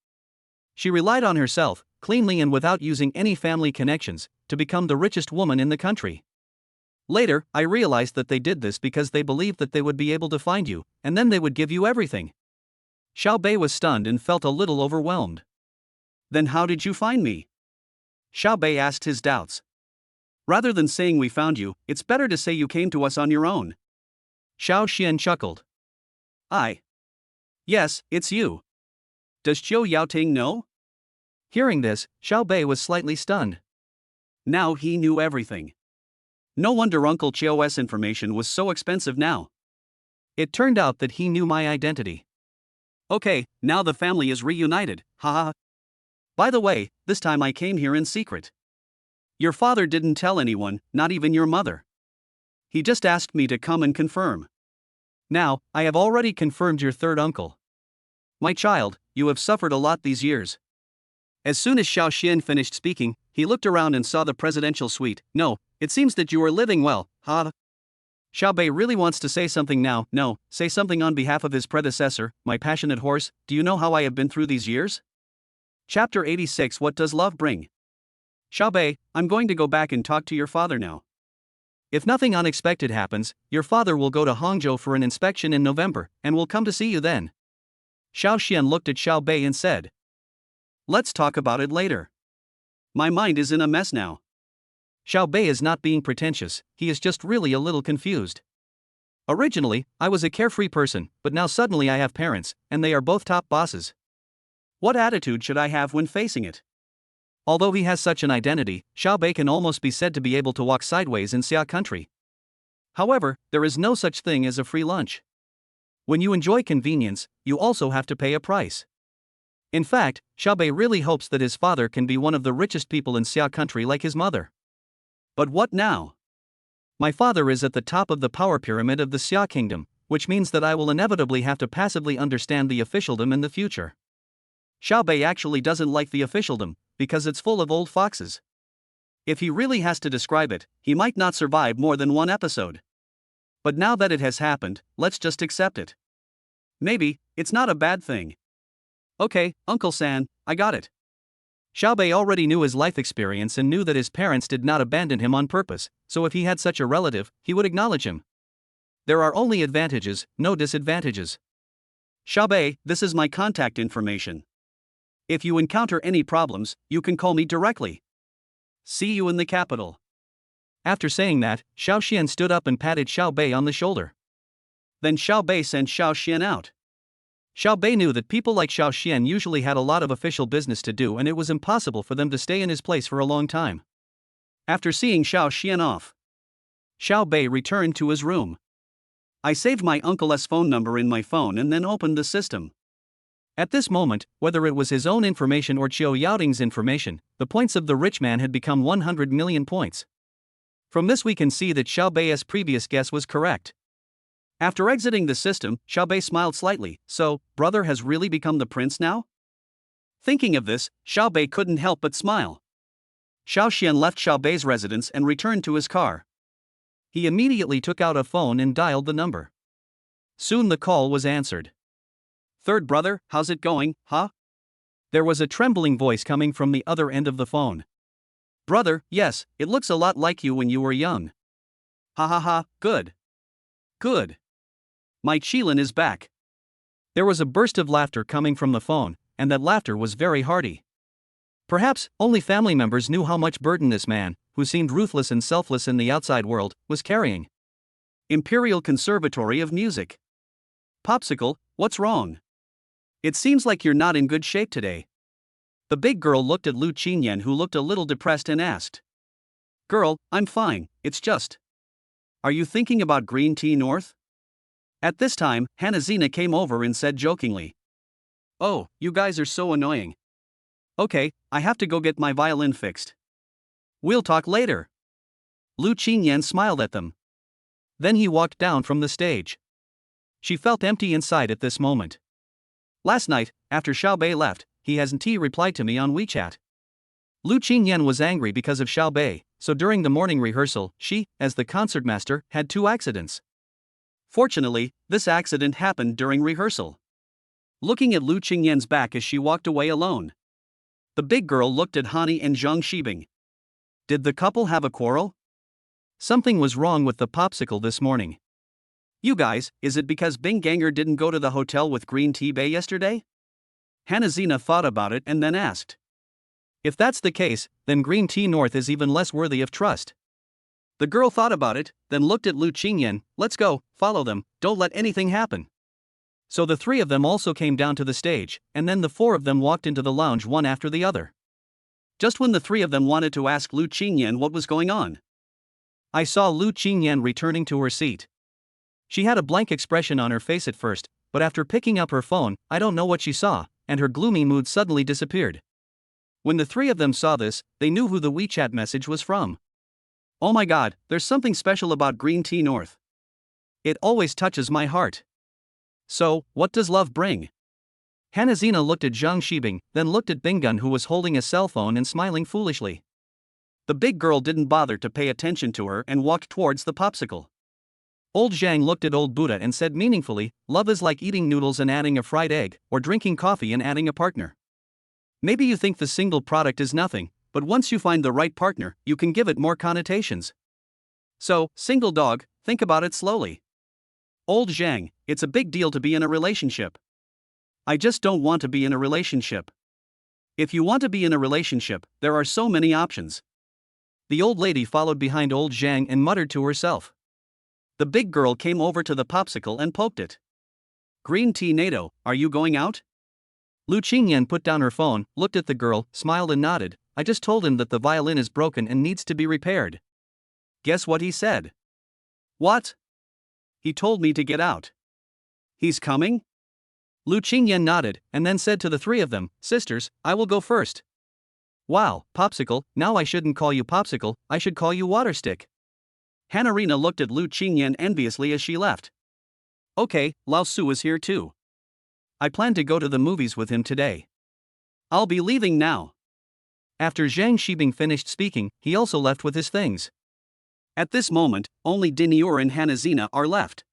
She relied on herself, cleanly and without using any family connections, to become the richest woman in the country. Later, I realized that they did this because they believed that they would be able to find you, and then they would give you everything. Xiao Bei was stunned and felt a little overwhelmed. Then how did you find me? Xiao Bei asked his doubts. Rather than saying we found you, it's better to say you came to us on your own. Xiao Xian chuckled. Yes, it's you. Does Qiu Yaoting know? Hearing this, Xiao Bei was slightly stunned. Now he knew everything. No wonder Uncle Chio's information was so expensive now. It turned out that he knew my identity. Okay, now the family is reunited, haha. By the way, this time I came here in secret. Your father didn't tell anyone, not even your mother. He just asked me to come and confirm. Now, I have already confirmed your third uncle. My child, you have suffered a lot these years. As soon as Xiao Xian finished speaking, he looked around and saw the presidential suite. No, it seems that you are living well, ha. Xiao Bei really wants to say something now. No, say something on behalf of his predecessor, my passionate horse. Do you know how I have been through these years? Chapter 86. What does love bring? Xiao Bei, I'm going to go back and talk to your father now. If nothing unexpected happens, your father will go to Hangzhou for an inspection in November, and will come to see you then. Xiao Xian looked at Xiao Bei and said, let's talk about it later. My mind is in a mess now. Xiao Bei is not being pretentious, he is just really a little confused. Originally, I was a carefree person, but now suddenly I have parents, and they are both top bosses. What attitude should I have when facing it? Although he has such an identity, Xiao Bei can almost be said to be able to walk sideways in Xia country. However, there is no such thing as a free lunch. When you enjoy convenience, you also have to pay a price. In fact, Xiao Bei really hopes that his father can be one of the richest people in Xia country like his mother. But what now? My father is at the top of the power pyramid of the Xia kingdom, which means that I will inevitably have to passively understand the officialdom in the future. Xiao Bei actually doesn't like the officialdom, because it's full of old foxes. If he really has to describe it, he might not survive more than one episode. But now that it has happened, let's just accept it. Maybe, it's not a bad thing. Okay, Uncle San, I got it. Xiao Bei already knew his life experience and knew that his parents did not abandon him on purpose, so if he had such a relative, he would acknowledge him. There are only advantages, no disadvantages. Xiao Bei, this is my contact information. If you encounter any problems, you can call me directly. See you in the capital. After saying that, Xiao Xian stood up and patted Xiao Bei on the shoulder. Then Xiao Bei sent Xiao Xian out. Xiao Bei knew that people like Xiao Xian usually had a lot of official business to do and it was impossible for them to stay in his place for a long time. After seeing Xiao Xian off, Xiao Bei returned to his room. I saved my uncle's phone number in my phone and then opened the system. At this moment, whether it was his own information or Qiu Yaoting's information, the points of the rich man had become 100 million points. From this we can see that Xiao Bei's previous guess was correct. After exiting the system, Xiao Bei smiled slightly. So, brother has really become the prince now? Thinking of this, Xiao Bei couldn't help but smile. Xiao Xian left Xiao Bei's residence and returned to his car. He immediately took out a phone and dialed the number. Soon the call was answered. Third brother, how's it going, huh? There was a trembling voice coming from the other end of the phone. Brother, yes, it looks a lot like you when you were young. Ha ha ha, good. Good. My Qilin is back. There was a burst of laughter coming from the phone, and that laughter was very hearty. Perhaps only family members knew how much burden this man, who seemed ruthless and selfless in the outside world, was carrying. Imperial Conservatory of Music. Popsicle, what's wrong? It seems like you're not in good shape today. The big girl looked at Lu Qinyan, who looked a little depressed, and asked. Girl, I'm fine, it's just. Are you thinking about green tea north? At this time, Hanazina came over and said jokingly. Oh, you guys are so annoying. Okay, I have to go get my violin fixed. We'll talk later. Lu Qinyan smiled at them. Then he walked down from the stage. She felt empty inside at this moment. Last night, after Xiao Bei left, he hasn't replied to me on WeChat. Lu Qinyan was angry because of Xiao Bei, so during the morning rehearsal, she, as the concertmaster, had 2 accidents. Fortunately, this accident happened during rehearsal. Looking at Lu Qingyan's back as she walked away alone, the big girl looked at Hani and Zhang Shibing. Did the couple have a quarrel? Something was wrong with the popsicle this morning. You guys, is it because Bing Ganger didn't go to the hotel with Green Tea Bay yesterday? Hanazina thought about it and then asked. If that's the case, then Green Tea North is even less worthy of trust. The girl thought about it, then looked at Lu Qingyan. Let's go, follow them, don't let anything happen. So the three of them also came down to the stage, and then the four of them walked into the lounge one after the other. Just when the three of them wanted to ask Lu Qingyan what was going on, I saw Lu Qingyan returning to her seat. She had a blank expression on her face at first, but after picking up her phone, I don't know what she saw, and her gloomy mood suddenly disappeared. When the three of them saw this, they knew who the WeChat message was from. Oh my god, there's something special about green tea North. It always touches my heart. So, what does love bring? Hanazina looked at Zhang Shibing, then looked at Bingun, who was holding a cell phone and smiling foolishly. The big girl didn't bother to pay attention to her and walked towards the popsicle. Old Zhang looked at old Buddha and said meaningfully, love is like eating noodles and adding a fried egg, or drinking coffee and adding a partner. Maybe you think the single product is nothing, but once you find the right partner, you can give it more connotations. So, single dog, think about it slowly. Old Zhang, it's a big deal to be in a relationship. I just don't want to be in a relationship. If you want to be in a relationship, there are so many options. The old lady followed behind old Zhang and muttered to herself. The big girl came over to the popsicle and poked it. Green tea NATO, are you going out? Lu Qingyan put down her phone, looked at the girl, smiled and nodded. I just told him that the violin is broken and needs to be repaired. Guess what he said? What? He told me to get out. He's coming? Lu Qingyan nodded, and then said to the three of them, sisters, I will go first. Wow, Popsicle, now I shouldn't call you Popsicle, I should call you Waterstick. Hanarina looked at Lu Qingyan enviously as she left. Okay, Lao Su is here too. I plan to go to the movies with him today. I'll be leaving now. After Zhang Shibing finished speaking, he also left with his things. At this moment, only Dinior and Hanazina are left.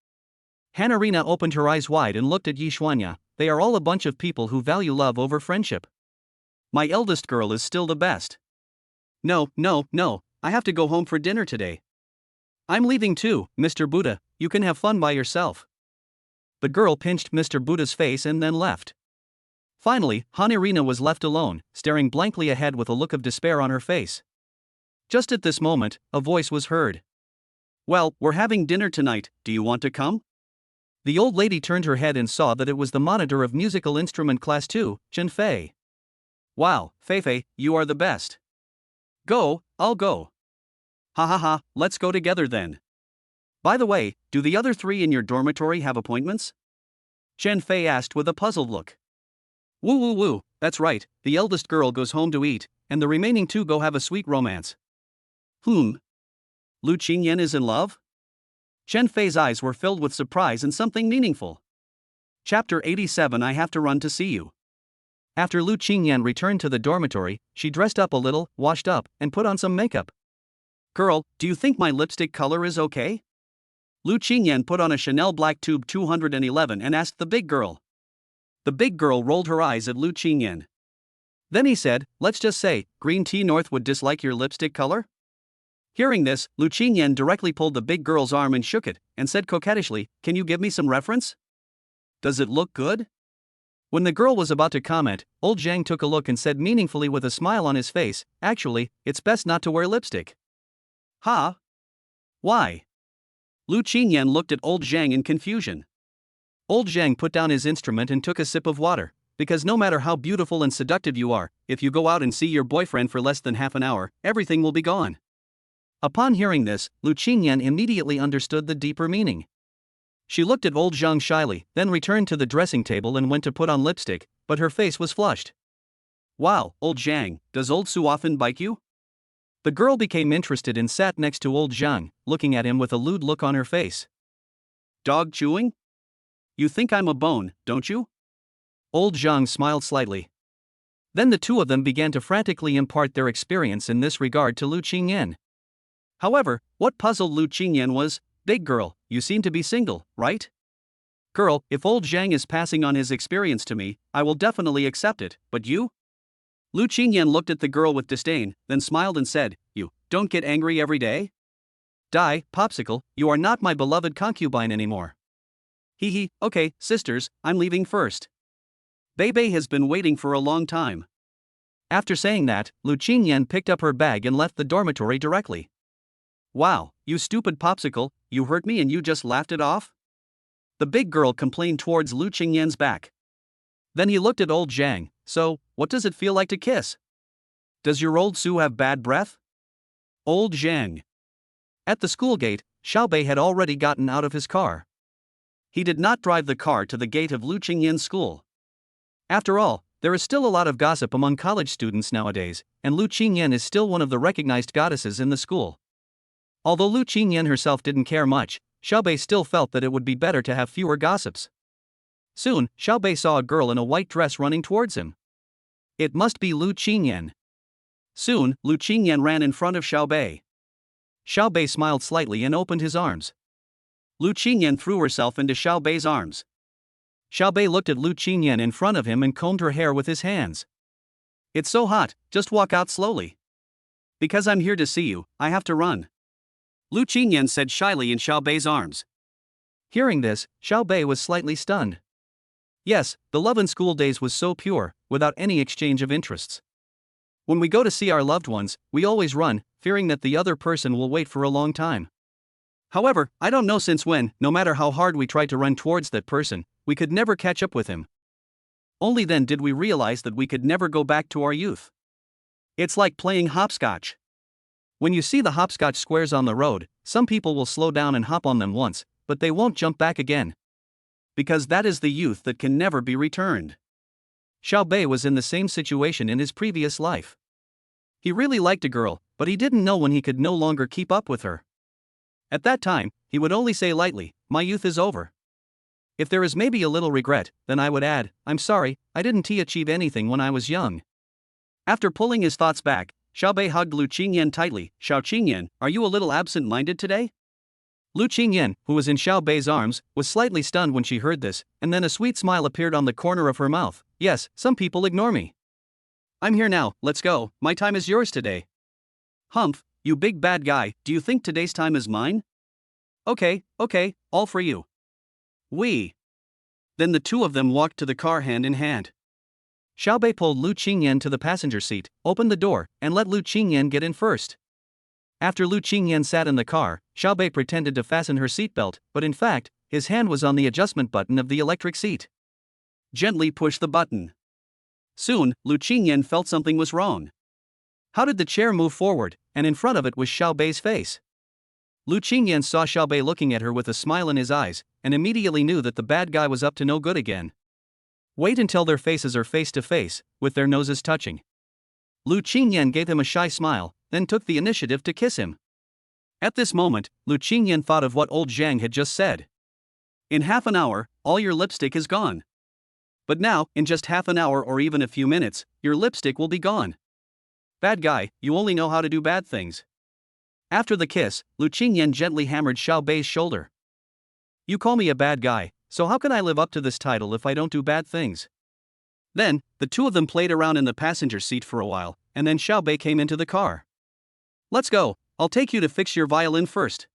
Hanarina opened her eyes wide and looked at Yishuanya. They are all a bunch of people who value love over friendship. My eldest girl is still the best. No, I have to go home for dinner today. I'm leaving too, Mr. Buddha, you can have fun by yourself. The girl pinched Mr. Buddha's face and then left. Finally, Hanarina was left alone, staring blankly ahead with a look of despair on her face. Just at this moment, a voice was heard. Well, we're having dinner tonight, do you want to come? The old lady turned her head and saw that it was the monitor of musical instrument class 2, Chen Fei. Wow, Fei, you are the best. Go, I'll go. Ha ha ha, let's go together then. By the way, do the other three in your dormitory have appointments? Chen Fei asked with a puzzled look. Woo, that's right, the eldest girl goes home to eat, and the remaining two go have a sweet romance. Lu Qingyan is in love? Chen Fei's eyes were filled with surprise and something meaningful. Chapter 87 I have to run to see you. After Lu Qingyan returned to the dormitory, she dressed up a little, washed up, and put on some makeup. Girl, do you think my lipstick color is okay? Lu Qingyan put on a Chanel Black Tube 211 and asked the big girl. The big girl rolled her eyes at Lu Qingyan. Then he said, let's just say, Green Tea North would dislike your lipstick color? Hearing this, Lu Qingyan directly pulled the big girl's arm and shook it, and said coquettishly, can you give me some reference? Does it look good? When the girl was about to comment, old Zhang took a look and said meaningfully with a smile on his face, actually, it's best not to wear lipstick. Ha? Why? Lu Qingyan looked at old Zhang in confusion. Old Zhang put down his instrument and took a sip of water, because no matter how beautiful and seductive you are, if you go out and see your boyfriend for less than half an hour, everything will be gone. Upon hearing this, Lu Qingyan immediately understood the deeper meaning. She looked at old Zhang shyly, then returned to the dressing table and went to put on lipstick, but her face was flushed. Wow, old Zhang, does old Su often bite you? The girl became interested and sat next to old Zhang, looking at him with a lewd look on her face. Dog chewing? You think I'm a bone, don't you? Old Zhang smiled slightly. Then the two of them began to frantically impart their experience in this regard to Lu Qingyan. However, what puzzled Lu Qingyan was, big girl, you seem to be single, right? Girl, if old Zhang is passing on his experience to me, I will definitely accept it, but you? Lu Qingyan looked at the girl with disdain, then smiled and said, you don't get angry every day? Popsicle, you are not my beloved concubine anymore. Hee, okay, sisters, I'm leaving first. Bebe has been waiting for a long time. After saying that, Lu Qingyan picked up her bag and left the dormitory directly. Wow, you stupid Popsicle, you hurt me and you just laughed it off? the big girl complained towards Lu Qingyan's back. Then he looked at old Zhang. So, what does it feel like to kiss? Does your old Su have bad breath? Old Zhang. At the school gate, Xiaobei had already gotten out of his car. He did not drive the car to the gate of Lu Qingyan's school. After all, there is still a lot of gossip among college students nowadays, and Lu Qingyan is still one of the recognized goddesses in the school. Although Lu Qingyan herself didn't care much, Xiaobei still felt that it would be better to have fewer gossips. Soon, Xiaobei saw a girl in a white dress running towards him. It must be Lu Qingyan. Soon, Lu Qingyan ran in front of Xiaobei. Xiaobei smiled slightly and opened his arms. Lu Qingyan threw herself into Xiaobei's arms. Xiaobei looked at Lu Qingyan in front of him and combed her hair with his hands. It's so hot, just walk out slowly. Because I'm here to see you, I have to run. Lu Qingyan said shyly in Xiaobei's arms. Hearing this, Xiaobei was slightly stunned. Yes, the love in school days was so pure, without any exchange of interests. When we go to see our loved ones, we always run, fearing that the other person will wait for a long time. However, I don't know since when, no matter how hard we tried to run towards that person, we could never catch up with him. Only then did we realize that we could never go back to our youth. It's like playing hopscotch. When you see the hopscotch squares on the road, some people will slow down and hop on them once, but they won't jump back again. Because that is the youth that can never be returned. Xiaobei was in the same situation in his previous life. He really liked a girl, but he didn't know when he could no longer keep up with her. At that time, he would only say lightly, "My youth is over." If there is maybe a little regret, then I would add, "I'm sorry, I didn't achieve anything when I was young." After pulling his thoughts back, Xiaobei hugged Lu Qingyan tightly. "Xiao Qingyan, are you a little absent-minded today?" Lu Qingyan, who was in Xiaobei's arms, was slightly stunned when she heard this, and then a sweet smile appeared on the corner of her mouth. "Yes, some people ignore me. I'm here now, let's go, my time is yours today." "Humph, you big bad guy, do you think today's time is mine?" Okay, all for you." Then the two of them walked to the car hand in hand. Xiaobei pulled Lu Qingyan to the passenger seat, opened the door, and let Lu Qingyan get in first. After Lu Qingyan sat in the car, Xiaobei pretended to fasten her seatbelt, but in fact, his hand was on the adjustment button of the electric seat. Gently push the button. Soon, Lu Qingyan felt something was wrong. How did the chair move forward, and in front of it was Xiaobei's face? Lu Qingyan saw Xiaobei looking at her with a smile in his eyes, and immediately knew that the bad guy was up to no good again. Wait until their faces are face to face, with their noses touching. Lu Qingyan gave him a shy smile, then took the initiative to kiss him. At this moment, Lu Qingyan thought of what old Zhang had just said. In half an hour, all your lipstick is gone. But now, in just half an hour or even a few minutes, your lipstick will be gone. Bad guy, you only know how to do bad things. After the kiss, Lu Qingyan gently hammered Xiaobei's shoulder. You call me a bad guy, so how can I live up to this title if I don't do bad things? Then, the two of them played around in the passenger seat for a while, and then Xiaobei came into the car. Let's go, I'll take you to fix your violin first.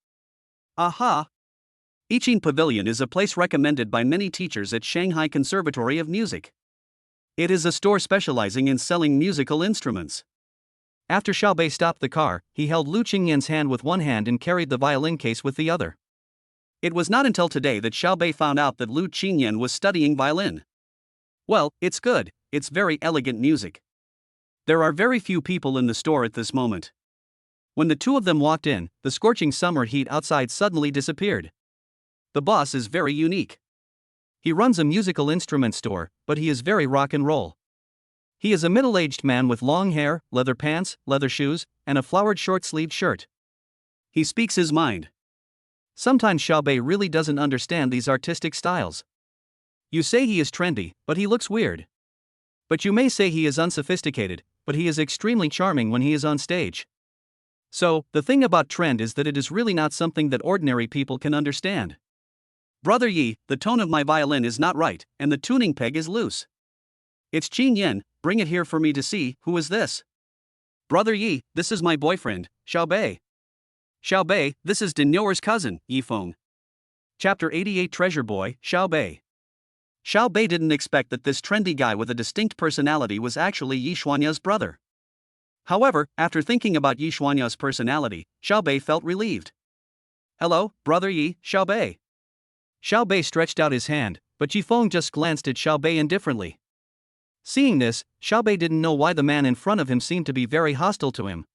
Aha! Yiqing Pavilion is a place recommended by many teachers at Shanghai Conservatory of Music. It is a store specializing in selling musical instruments. After Xiaobei stopped the car, he held Lu Qingyan's hand with one hand and carried the violin case with the other. It was not until today that Xiaobei found out that Lu Qingyan was studying violin. Well, it's good, it's very elegant music. There are very few people in the store at this moment. When the two of them walked in, the scorching summer heat outside suddenly disappeared. The boss is very unique. He runs a musical instrument store, but he is very rock and roll. He is a middle-aged man with long hair, leather pants, leather shoes, and a flowered short-sleeved shirt. He speaks his mind. Sometimes Xiaobei really doesn't understand these artistic styles. You say he is trendy, but he looks weird. But you may say he is unsophisticated, but he is extremely charming when he is on stage. So, the thing about trend is that it is really not something that ordinary people can understand. Brother Yi, the tone of my violin is not right, and the tuning peg is loose. It's Qin Yan, bring it here for me to see. Who is this? Brother Yi, this is my boyfriend, Xiaobei. Xiaobei, this is Denyor's cousin, Yifeng. Chapter 88 Treasure Boy, Xiaobei. Xiaobei didn't expect that this trendy guy with a distinct personality was actually Yi Xuanya's brother. However, after thinking about Yi Xuanya's personality, Xiaobei felt relieved. Hello, Brother Yi, Xiaobei. Xiao Bei stretched out his hand, but Yi Feng just glanced at Xiao Bei indifferently. Seeing this, Xiao Bei didn't know why the man in front of him seemed to be very hostile to him.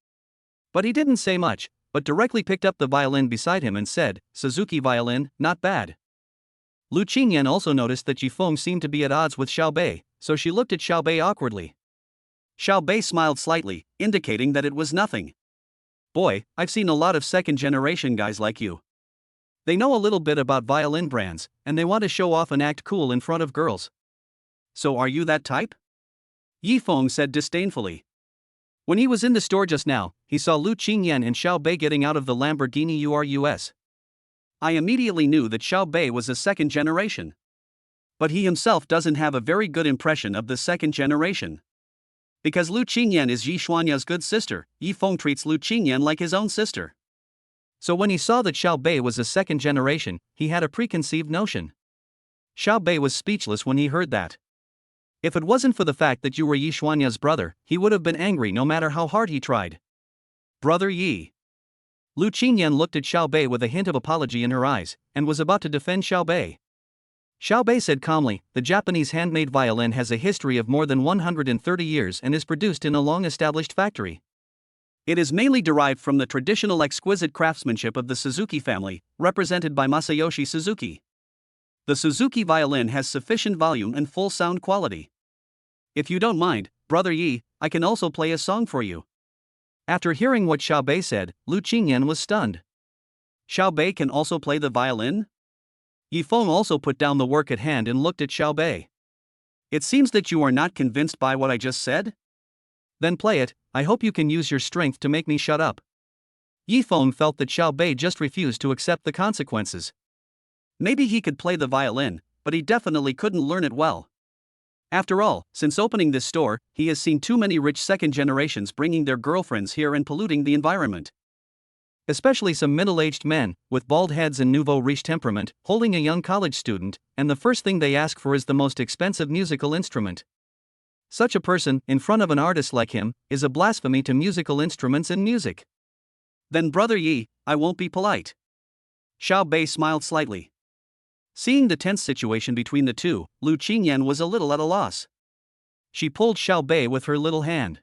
But he didn't say much, but directly picked up the violin beside him and said, "Suzuki violin, not bad." Lu Qingyan also noticed that Yi Feng seemed to be at odds with Xiao Bei, so she looked at Xiao Bei awkwardly. Xiao Bei smiled slightly, indicating that it was nothing. "Boy, I've seen a lot of second-generation guys like you. They know a little bit about violin brands, and they want to show off and act cool in front of girls. So are you that type?" Yi Feng said disdainfully. When he was in the store just now, he saw Lu Qingyan and Xiao Bei getting out of the Lamborghini Urus. I immediately knew that Xiao Bei was a second generation. But he himself doesn't have a very good impression of the second generation. Because Lu Qingyan is Yi Xuanya's good sister, Yi Feng treats Lu Qingyan like his own sister. So when he saw that Xiao Bei was a second generation, he had a preconceived notion. Xiao Bei was speechless when he heard that. If it wasn't for the fact that you were Yi Xuanya's brother, he would have been angry no matter how hard he tried. Brother Yi. Lu Qingyan looked at Xiao Bei with a hint of apology in her eyes, and was about to defend Xiao Bei. Xiao Bei said calmly, "The Japanese handmade violin has a history of more than 130 years and is produced in a long-established factory. It is mainly derived from the traditional exquisite craftsmanship of the Suzuki family, represented by Masayoshi Suzuki. The Suzuki violin has sufficient volume and full sound quality. If you don't mind, Brother Yi, I can also play a song for you." After hearing what Xiao Bei said, Lu Qingyan was stunned. Xiao Bei can also play the violin? Yi Feng also put down the work at hand and looked at Xiao Bei. "It seems that you are not convinced by what I just said? Then play it. I hope you can use your strength to make me shut up." Yi Feng felt that Xiao Bei just refused to accept the consequences. Maybe he could play the violin, but he definitely couldn't learn it well. After all, since opening this store, he has seen too many rich second generations bringing their girlfriends here and polluting the environment. Especially some middle-aged men, with bald heads and nouveau riche temperament, holding a young college student, and the first thing they ask for is the most expensive musical instrument. Such a person, in front of an artist like him, is a blasphemy to musical instruments and music. "Then Brother Yi, I won't be polite." Xiao Bei smiled slightly. Seeing the tense situation between the two, Lu Qingyan was a little at a loss. She pulled Xiao Bei with her little hand.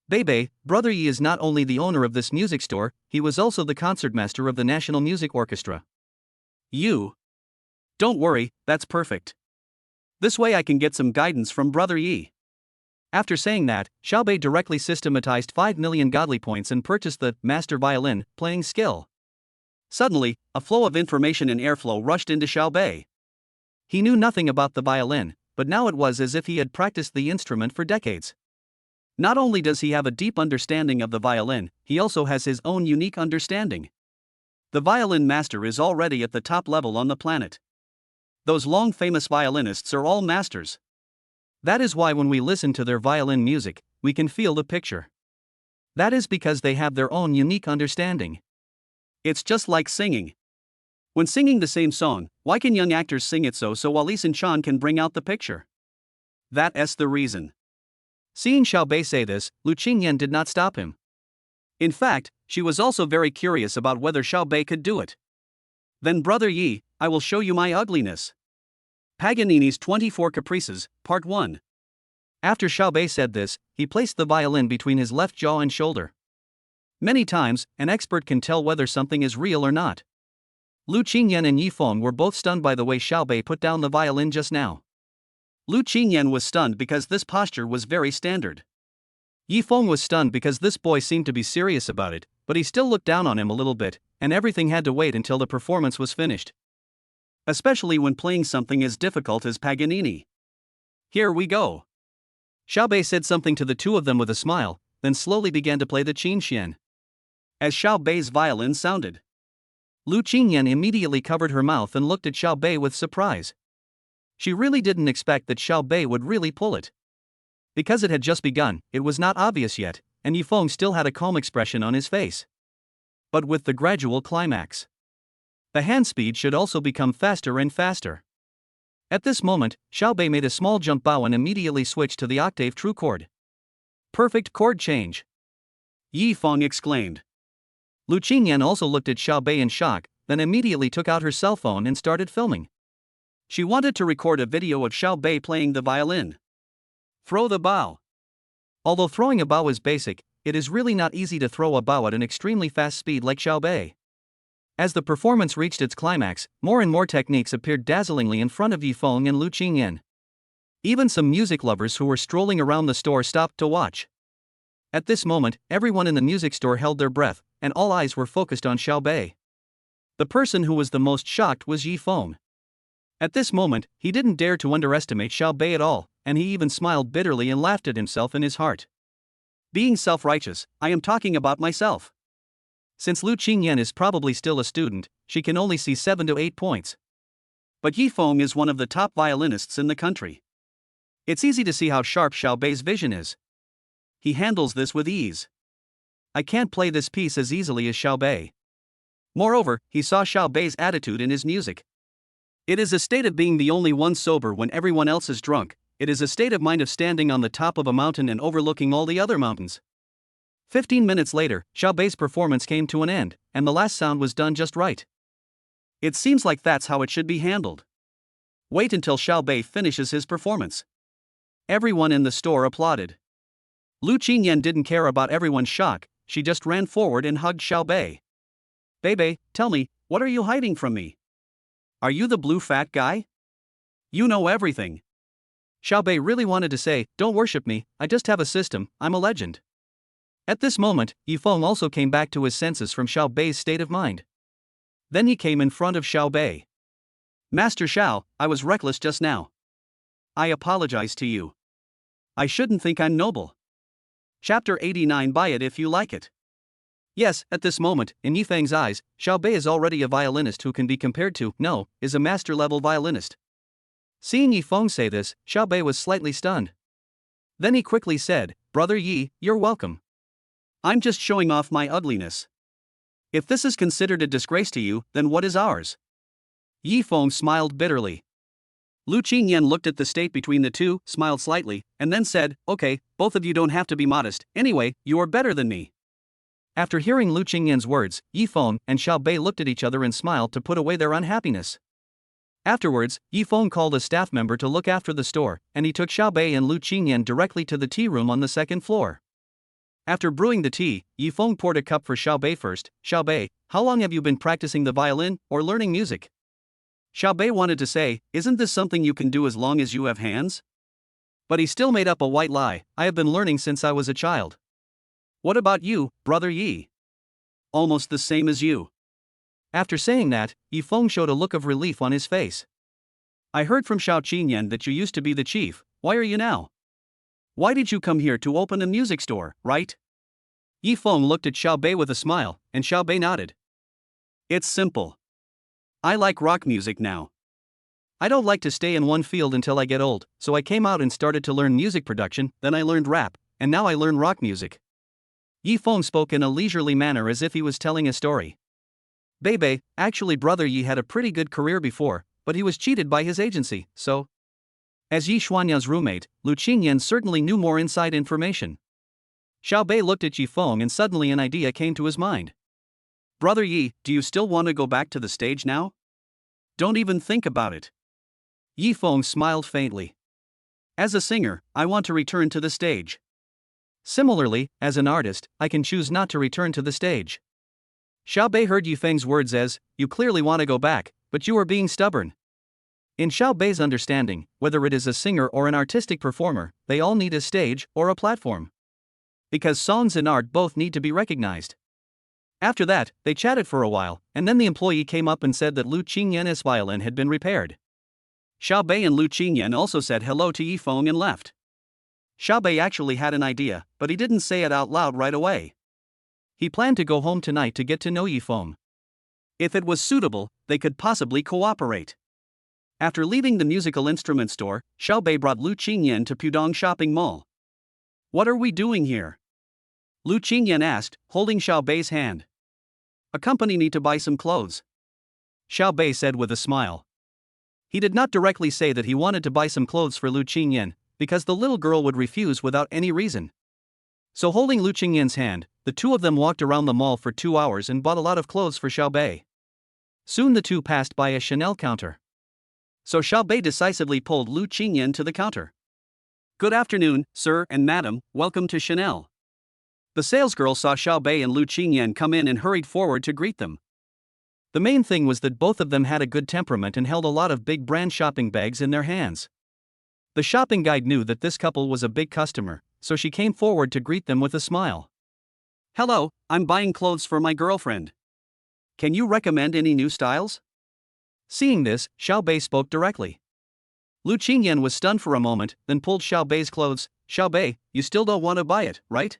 "Bei, Brother Yi is not only the owner of this music store, he was also the concertmaster of the National Music Orchestra. You? Don't worry, that's perfect. This way I can get some guidance from Brother Yi." After saying that, Xiao Bei directly systematized 5 million godly points and purchased the master violin playing skill. Suddenly, a flow of information and airflow rushed into Xiao Bei. He knew nothing about the violin, but now it was as if he had practiced the instrument for decades. Not only does he have a deep understanding of the violin, he also has his own unique understanding. The violin master is already at the top level on the planet. Those long famous violinists are all masters. That is why when we listen to their violin music, we can feel the picture. That is because they have their own unique understanding. It's just like singing. When singing the same song, why can young actors sing it so Alice and Chan can bring out the picture? That's the reason. Seeing Xiao Bei say this, Lu Qingyan did not stop him. In fact, she was also very curious about whether Xiao Bei could do it. "Then Brother Yi, I will show you my ugliness." Paganini's 24 Caprices, Part 1. After Xiao Bei said this, he placed the violin between his left jaw and shoulder. Many times, an expert can tell whether something is real or not. Lu Qingyan and Yi Feng were both stunned by the way Xiao Bei put down the violin just now. Lu Qingyan was stunned because this posture was very standard. Yi Feng was stunned because this boy seemed to be serious about it, but he still looked down on him a little bit, and everything had to wait until the performance was finished. Especially when playing something as difficult as Paganini. "Here we go." Xiao Bei said something to the two of them with a smile, then slowly began to play the Qinxian. As Xiao Bei's violin sounded, Lu Qingyan immediately covered her mouth and looked at Xiao Bei with surprise. She really didn't expect that Xiao Bei would really pull it. Because it had just begun, it was not obvious yet, and Yi Feng still had a calm expression on his face. But with the gradual climax, the hand speed should also become faster and faster. At this moment, Xiao Bei made a small jump bow and immediately switched to the octave true chord. "Perfect chord change!" Yi Feng exclaimed. Lu Qingyan also looked at Xiao Bei in shock, then immediately took out her cell phone and started filming. She wanted to record a video of Xiao Bei playing the violin. Throw the bow. Although throwing a bow is basic, it is really not easy to throw a bow at an extremely fast speed like Xiao Bei. As the performance reached its climax, more and more techniques appeared dazzlingly in front of Yifeng and Lu Qingyan. Even some music lovers who were strolling around the store stopped to watch. At this moment, everyone in the music store held their breath, and all eyes were focused on Xiao Bei. The person who was the most shocked was Yifeng. At this moment, he didn't dare to underestimate Xiao Bei at all, and he even smiled bitterly and laughed at himself in his heart. Being self-righteous, I am talking about myself. Since Lu Qingyan is probably still a student, she can only see 7 to 8 points. But Yifeng is one of the top violinists in the country. It's easy to see how sharp Xiao Bei's vision is. He handles this with ease. I can't play this piece as easily as Xiao Bei. Moreover, he saw Xiao Bei's attitude in his music. It is a state of being the only one sober when everyone else is drunk. It is a state of mind of standing on the top of a mountain and overlooking all the other mountains. 15 minutes later, Xiao Bei's performance came to an end, and the last sound was done just right. It seems like that's how it should be handled. Wait until Xiao Bei finishes his performance. Everyone in the store applauded. Lu Qingyan didn't care about everyone's shock, she just ran forward and hugged Xiao Bei. Bei, tell me, what are you hiding from me? Are you the blue fat guy? You know everything. Xiao Bei really wanted to say, don't worship me, I just have a system, I'm a legend. At this moment, Yifeng also came back to his senses from Xiao Bei's state of mind. Then he came in front of Xiao Bei. Master Xiao, I was reckless just now. I apologize to you. I shouldn't think I'm noble. Chapter 89. Buy it if you like it. Yes, at this moment, in Yifeng's eyes, Xiao Bei is already a violinist who can be compared to, no, is a master-level violinist. Seeing Yifeng say this, Xiao Bei was slightly stunned. Then he quickly said, Brother Yi, you're welcome. I'm just showing off my ugliness. If this is considered a disgrace to you, then what is ours? Yifeng smiled bitterly. Lu Qingyan looked at the state between the two, smiled slightly, and then said, okay, both of you don't have to be modest, anyway, you are better than me. After hearing Lu Qingyan's words, Yifeng and Xiao Bei looked at each other and smiled to put away their unhappiness. Afterwards, Yifeng called a staff member to look after the store, and he took Xiao Bei and Lu Qingyan directly to the tea room on the second floor. After brewing the tea, Yifeng poured a cup for Xiao Bei first. Xiao Bei, how long have you been practicing the violin, or learning music? Xiao Bei wanted to say, isn't this something you can do as long as you have hands? But he still made up a white lie, I have been learning since I was a child. What about you, Brother Yi? Almost the same as you. After saying that, Yifeng showed a look of relief on his face. I heard from Xiao Qingyan that you used to be the chief, why are you now? Why did you come here to open a music store, right? Yifeng looked at Xiao Bei with a smile, and Xiao Bei nodded. It's simple. I like rock music now. I don't like to stay in one field until I get old, so I came out and started to learn music production, then I learned rap, and now I learn rock music. Yifeng spoke in a leisurely manner as if he was telling a story. Bei, actually Brother Yi had a pretty good career before, but he was cheated by his agency, so... As Yi Xuanya's roommate, Lu Qingyan certainly knew more inside information. Xiao Bei looked at Yifeng and suddenly an idea came to his mind. Brother Yi, do you still want to go back to the stage now? Don't even think about it. Yifeng smiled faintly. As a singer, I want to return to the stage. Similarly, as an artist, I can choose not to return to the stage. Xiao Bei heard Yifeng's words as, you clearly want to go back, but you are being stubborn. In Xiao Bei's understanding, whether it is a singer or an artistic performer, they all need a stage or a platform. Because songs and art both need to be recognized. After that, they chatted for a while, and then the employee came up and said that Lu Qingyan's violin had been repaired. Xiao Bei and Lu Qingyan also said hello to Yifeng and left. Xiao Bei actually had an idea, but he didn't say it out loud right away. He planned to go home tonight to get to know Yifeng. If it was suitable, they could possibly cooperate. After leaving the musical instrument store, Xiao Bei brought Lu Qingyan to Pudong Shopping Mall. What are we doing here? Lu Qingyan asked, holding Xiao Bei's hand. A company need to buy some clothes. Xiao Bei said with a smile. He did not directly say that he wanted to buy some clothes for Lu Qingyan, because the little girl would refuse without any reason. So holding Lu Qingyan's hand, the two of them walked around the mall for 2 hours and bought a lot of clothes for Xiao Bei. Soon the two passed by a Chanel counter. So Xiao Bei decisively pulled Lu Qingyan to the counter. "Good afternoon, sir and madam, welcome to Chanel." The salesgirl saw Xiao Bei and Lu Qingyan come in and hurried forward to greet them. The main thing was that both of them had a good temperament and held a lot of big brand shopping bags in their hands. The shopping guide knew that this couple was a big customer, so she came forward to greet them with a smile. "Hello, I'm buying clothes for my girlfriend. Can you recommend any new styles?" Seeing this, Xiao Bei spoke directly. Lu Qingyan was stunned for a moment, then pulled Xiao Bei's clothes. "Xiao Bei, you still don't want to buy it, right?"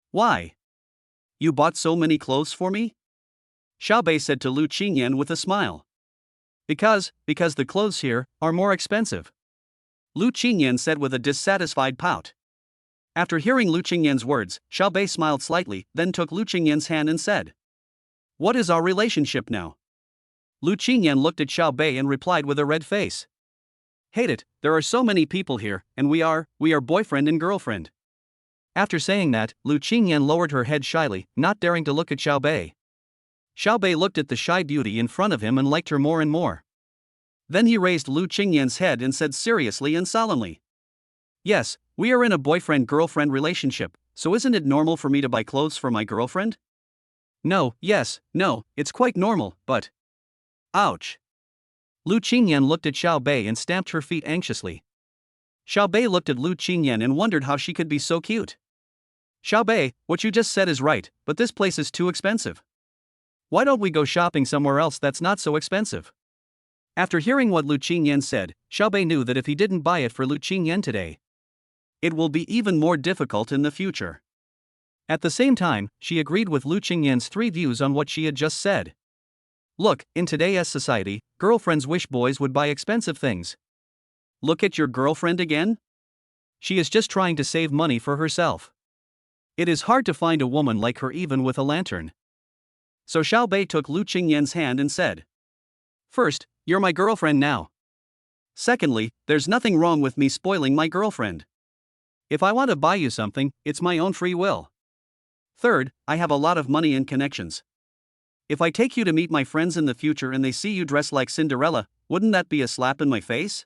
"Why? You bought so many clothes for me?" Xiao Bei said to Lu Qingyan with a smile. Because the clothes here are more expensive," Lu Qingyan said with a dissatisfied pout. After hearing Lu Qingyan's words, Xiao Bei smiled slightly, then took Lu Qingyan's hand and said, "What is our relationship now?" Lu Qingyan looked at Xiao Bei and replied with a red face. "Hate it, there are so many people here, and we are boyfriend and girlfriend." After saying that, Lu Qingyan lowered her head shyly, not daring to look at Xiao Bei. Xiao Bei looked at the shy beauty in front of him and liked her more and more. Then he raised Lu Qingyan's head and said seriously and solemnly, "Yes, we are in a boyfriend-girlfriend relationship, so isn't it normal for me to buy clothes for my girlfriend?" "No, yes, no, it's quite normal, but..." "Ouch." Lu Qingyan looked at Xiao Bei and stamped her feet anxiously. Xiao Bei looked at Lu Qingyan and wondered how she could be so cute. "Xiao Bei, what you just said is right, but this place is too expensive. Why don't we go shopping somewhere else that's not so expensive?" After hearing what Lu Qingyan said, Xiao Bei knew that if he didn't buy it for Lu Qingyan today, it will be even more difficult in the future. At the same time, she agreed with Lu Qingyan's three views on what she had just said. Look, in today's society, girlfriends wish boys would buy expensive things. Look at your girlfriend again? She is just trying to save money for herself. It is hard to find a woman like her even with a lantern. So Xiao Bei took Lu Qingyan's hand and said, "First, you're my girlfriend now. Secondly, there's nothing wrong with me spoiling my girlfriend. If I want to buy you something, it's my own free will. Third, I have a lot of money and connections. If I take you to meet my friends in the future and they see you dressed like Cinderella, wouldn't that be a slap in my face?"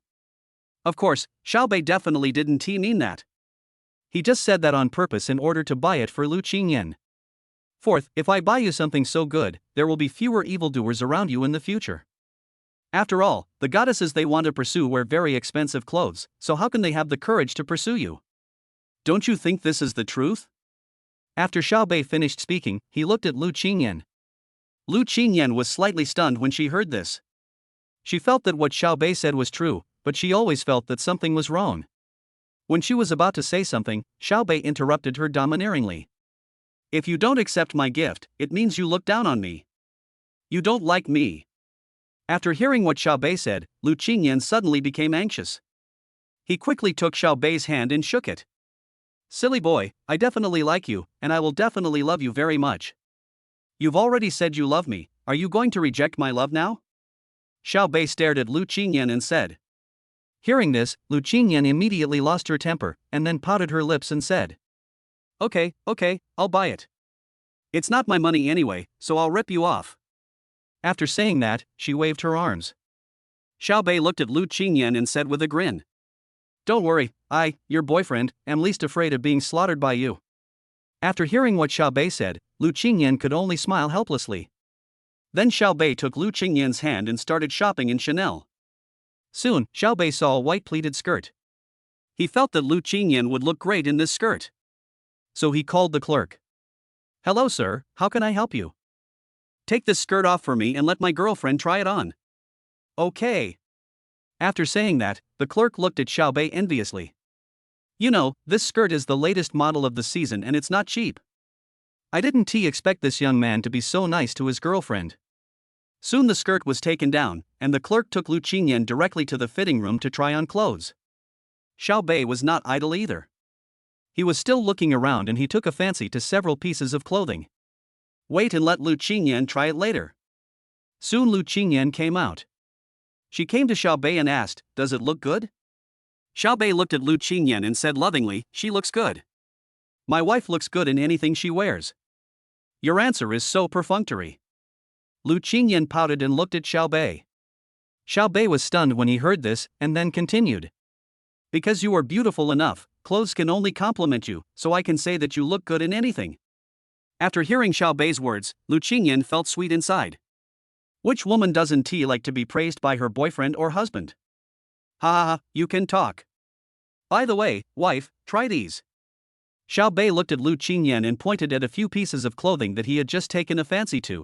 Of course, Xiao Bei definitely didn't mean that. He just said that on purpose in order to buy it for Lu Qingyan. Fourth, if I buy you something so good, there will be fewer evildoers around you in the future. After all, the goddesses they want to pursue wear very expensive clothes, so how can they have the courage to pursue you? Don't you think this is the truth? After Xiao Bei finished speaking, he looked at Lu Qingyan. Lu Qingyan was slightly stunned when she heard this. She felt that what Xiao Bei said was true, but she always felt that something was wrong. When she was about to say something, Xiao Bei interrupted her domineeringly. "If you don't accept my gift, it means you look down on me. You don't like me." After hearing what Xiao Bei said, Lu Qingyan suddenly became anxious. He quickly took Xiao Bei's hand and shook it. "Silly boy, I definitely like you, and I will definitely love you very much. You've already said you love me, are you going to reject my love now?" Xiao Bei stared at Lu Qingyan and said. Hearing this, Lu Qingyan immediately lost her temper, and then pouted her lips and said, Okay, I'll buy it. It's not my money anyway, so I'll rip you off." After saying that, she waved her arms. Xiao Bei looked at Lu Qingyan and said with a grin, "Don't worry, your boyfriend, am least afraid of being slaughtered by you." After hearing what Xiao Bei said, Lu Qingyan could only smile helplessly. Then Xiao Bei took Lu Qingyan's hand and started shopping in Chanel. Soon, Xiao Bei saw a white pleated skirt. He felt that Lu Qingyan would look great in this skirt. So he called the clerk. "Hello sir, how can I help you?" "Take this skirt off for me and let my girlfriend try it on." "Okay." After saying that, the clerk looked at Xiao Bei enviously. "You know, this skirt is the latest model of the season and it's not cheap. I didn't expect this young man to be so nice to his girlfriend." Soon the skirt was taken down, and the clerk took Lu Qingyan directly to the fitting room to try on clothes. Xiao Bei was not idle either. He was still looking around and he took a fancy to several pieces of clothing. Wait and let Lu Qingyan try it later. Soon Lu Qingyan came out. She came to Xiao Bei and asked, "Does it look good?" Xiao Bei looked at Lu Qingyan and said lovingly, "She looks good. My wife looks good in anything she wears." "Your answer is so perfunctory." Lu Qingyan pouted and looked at Xiao Bei. Xiao Bei was stunned when he heard this, and then continued. Because you are beautiful enough, clothes can only compliment you, so I can say that you look good in anything. After hearing Xiao Bei's words, Lu Qingyan felt sweet inside. Which woman doesn't like to be praised by her boyfriend or husband? Ha ha ha, you can talk. By the way, wife, try these. Xiao Bei looked at Lu Qingyan and pointed at a few pieces of clothing that he had just taken a fancy to.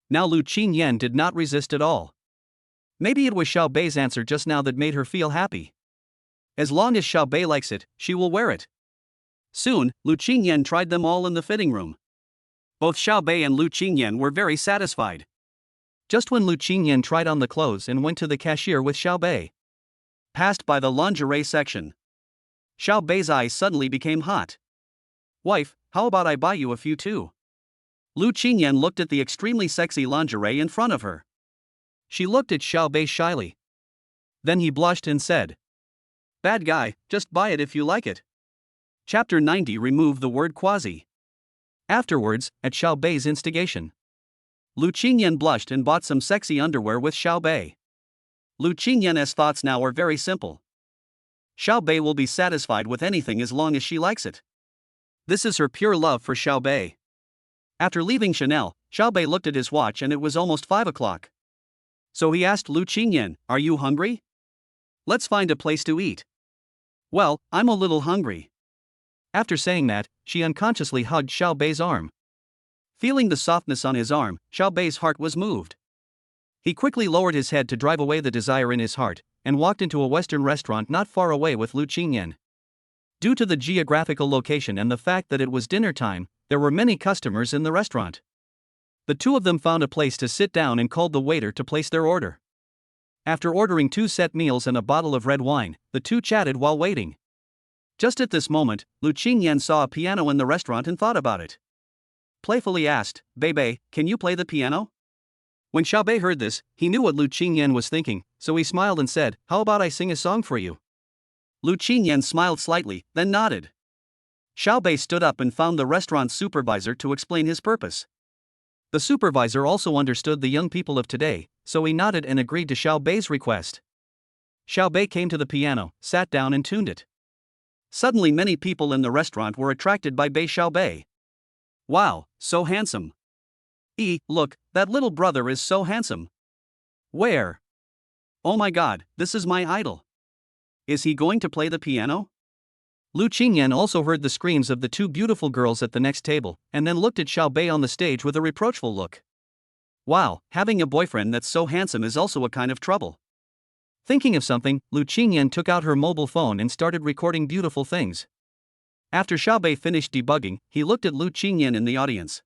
Now Lu Qingyan did not resist at all. Maybe it was Xiao Bei's answer just now that made her feel happy. As long as Xiao Bei likes it, she will wear it. Soon, Lu Qingyan tried them all in the fitting room. Both Xiao Bei and Lu Qingyan were very satisfied. Just when Lu Qingyan tried on the clothes and went to the cashier with Xiao Bei, passed by the lingerie section, Xiao Bei's eyes suddenly became hot. Wife, how about I buy you a few too? Lu Qingyan looked at the extremely sexy lingerie in front of her. She looked at Xiao Bei shyly. Then he blushed and said, Bad guy, just buy it if you like it. Chapter 90 Remove the word quasi. Afterwards, at Xiao Bei's instigation, Lu Qingyan blushed and bought some sexy underwear with Xiao Bei. Lu Qingyan's thoughts now are very simple. Xiao Bei will be satisfied with anything as long as she likes it. This is her pure love for Xiao Bei. After leaving Chanel, Xiao Bei looked at his watch and it was almost 5 o'clock. So he asked Lu Qingyan, Are you hungry? Let's find a place to eat. Well, I'm a little hungry. After saying that, she unconsciously hugged Xiao Bei's arm. Feeling the softness on his arm, Xiao Bei's heart was moved. He quickly lowered his head to drive away the desire in his heart, and walked into a Western restaurant not far away with Lu Qingyan. Due to the geographical location and the fact that it was dinner time, there were many customers in the restaurant. The two of them found a place to sit down and called the waiter to place their order. After ordering 2 set meals and a bottle of red wine, the two chatted while waiting. Just at this moment, Lu Qingyan saw a piano in the restaurant and thought about it. Playfully asked, Bei, can you play the piano? When Xiao Bei heard this, he knew what Lu Qingyan was thinking, so he smiled and said, How about I sing a song for you? Lu Qingyan smiled slightly, then nodded. Xiao Bei stood up and found the restaurant's supervisor to explain his purpose. The supervisor also understood the young people of today, so he nodded and agreed to Xiao Bei's request. Xiao Bei came to the piano, sat down and tuned it. Suddenly many people in the restaurant were attracted by Xiao Bei. Wow, so handsome. Look, that little brother is so handsome. Where? Oh my god, this is my idol. Is he going to play the piano? Lu Qingyan also heard the screams of the two beautiful girls at the next table, and then looked at Xiao Bei on the stage with a reproachful look. Wow, having a boyfriend that's so handsome is also a kind of trouble. Thinking of something, Lu Qingyan took out her mobile phone and started recording beautiful things. After Xiao Bei finished debugging, he looked at Lu Qingyan in the audience.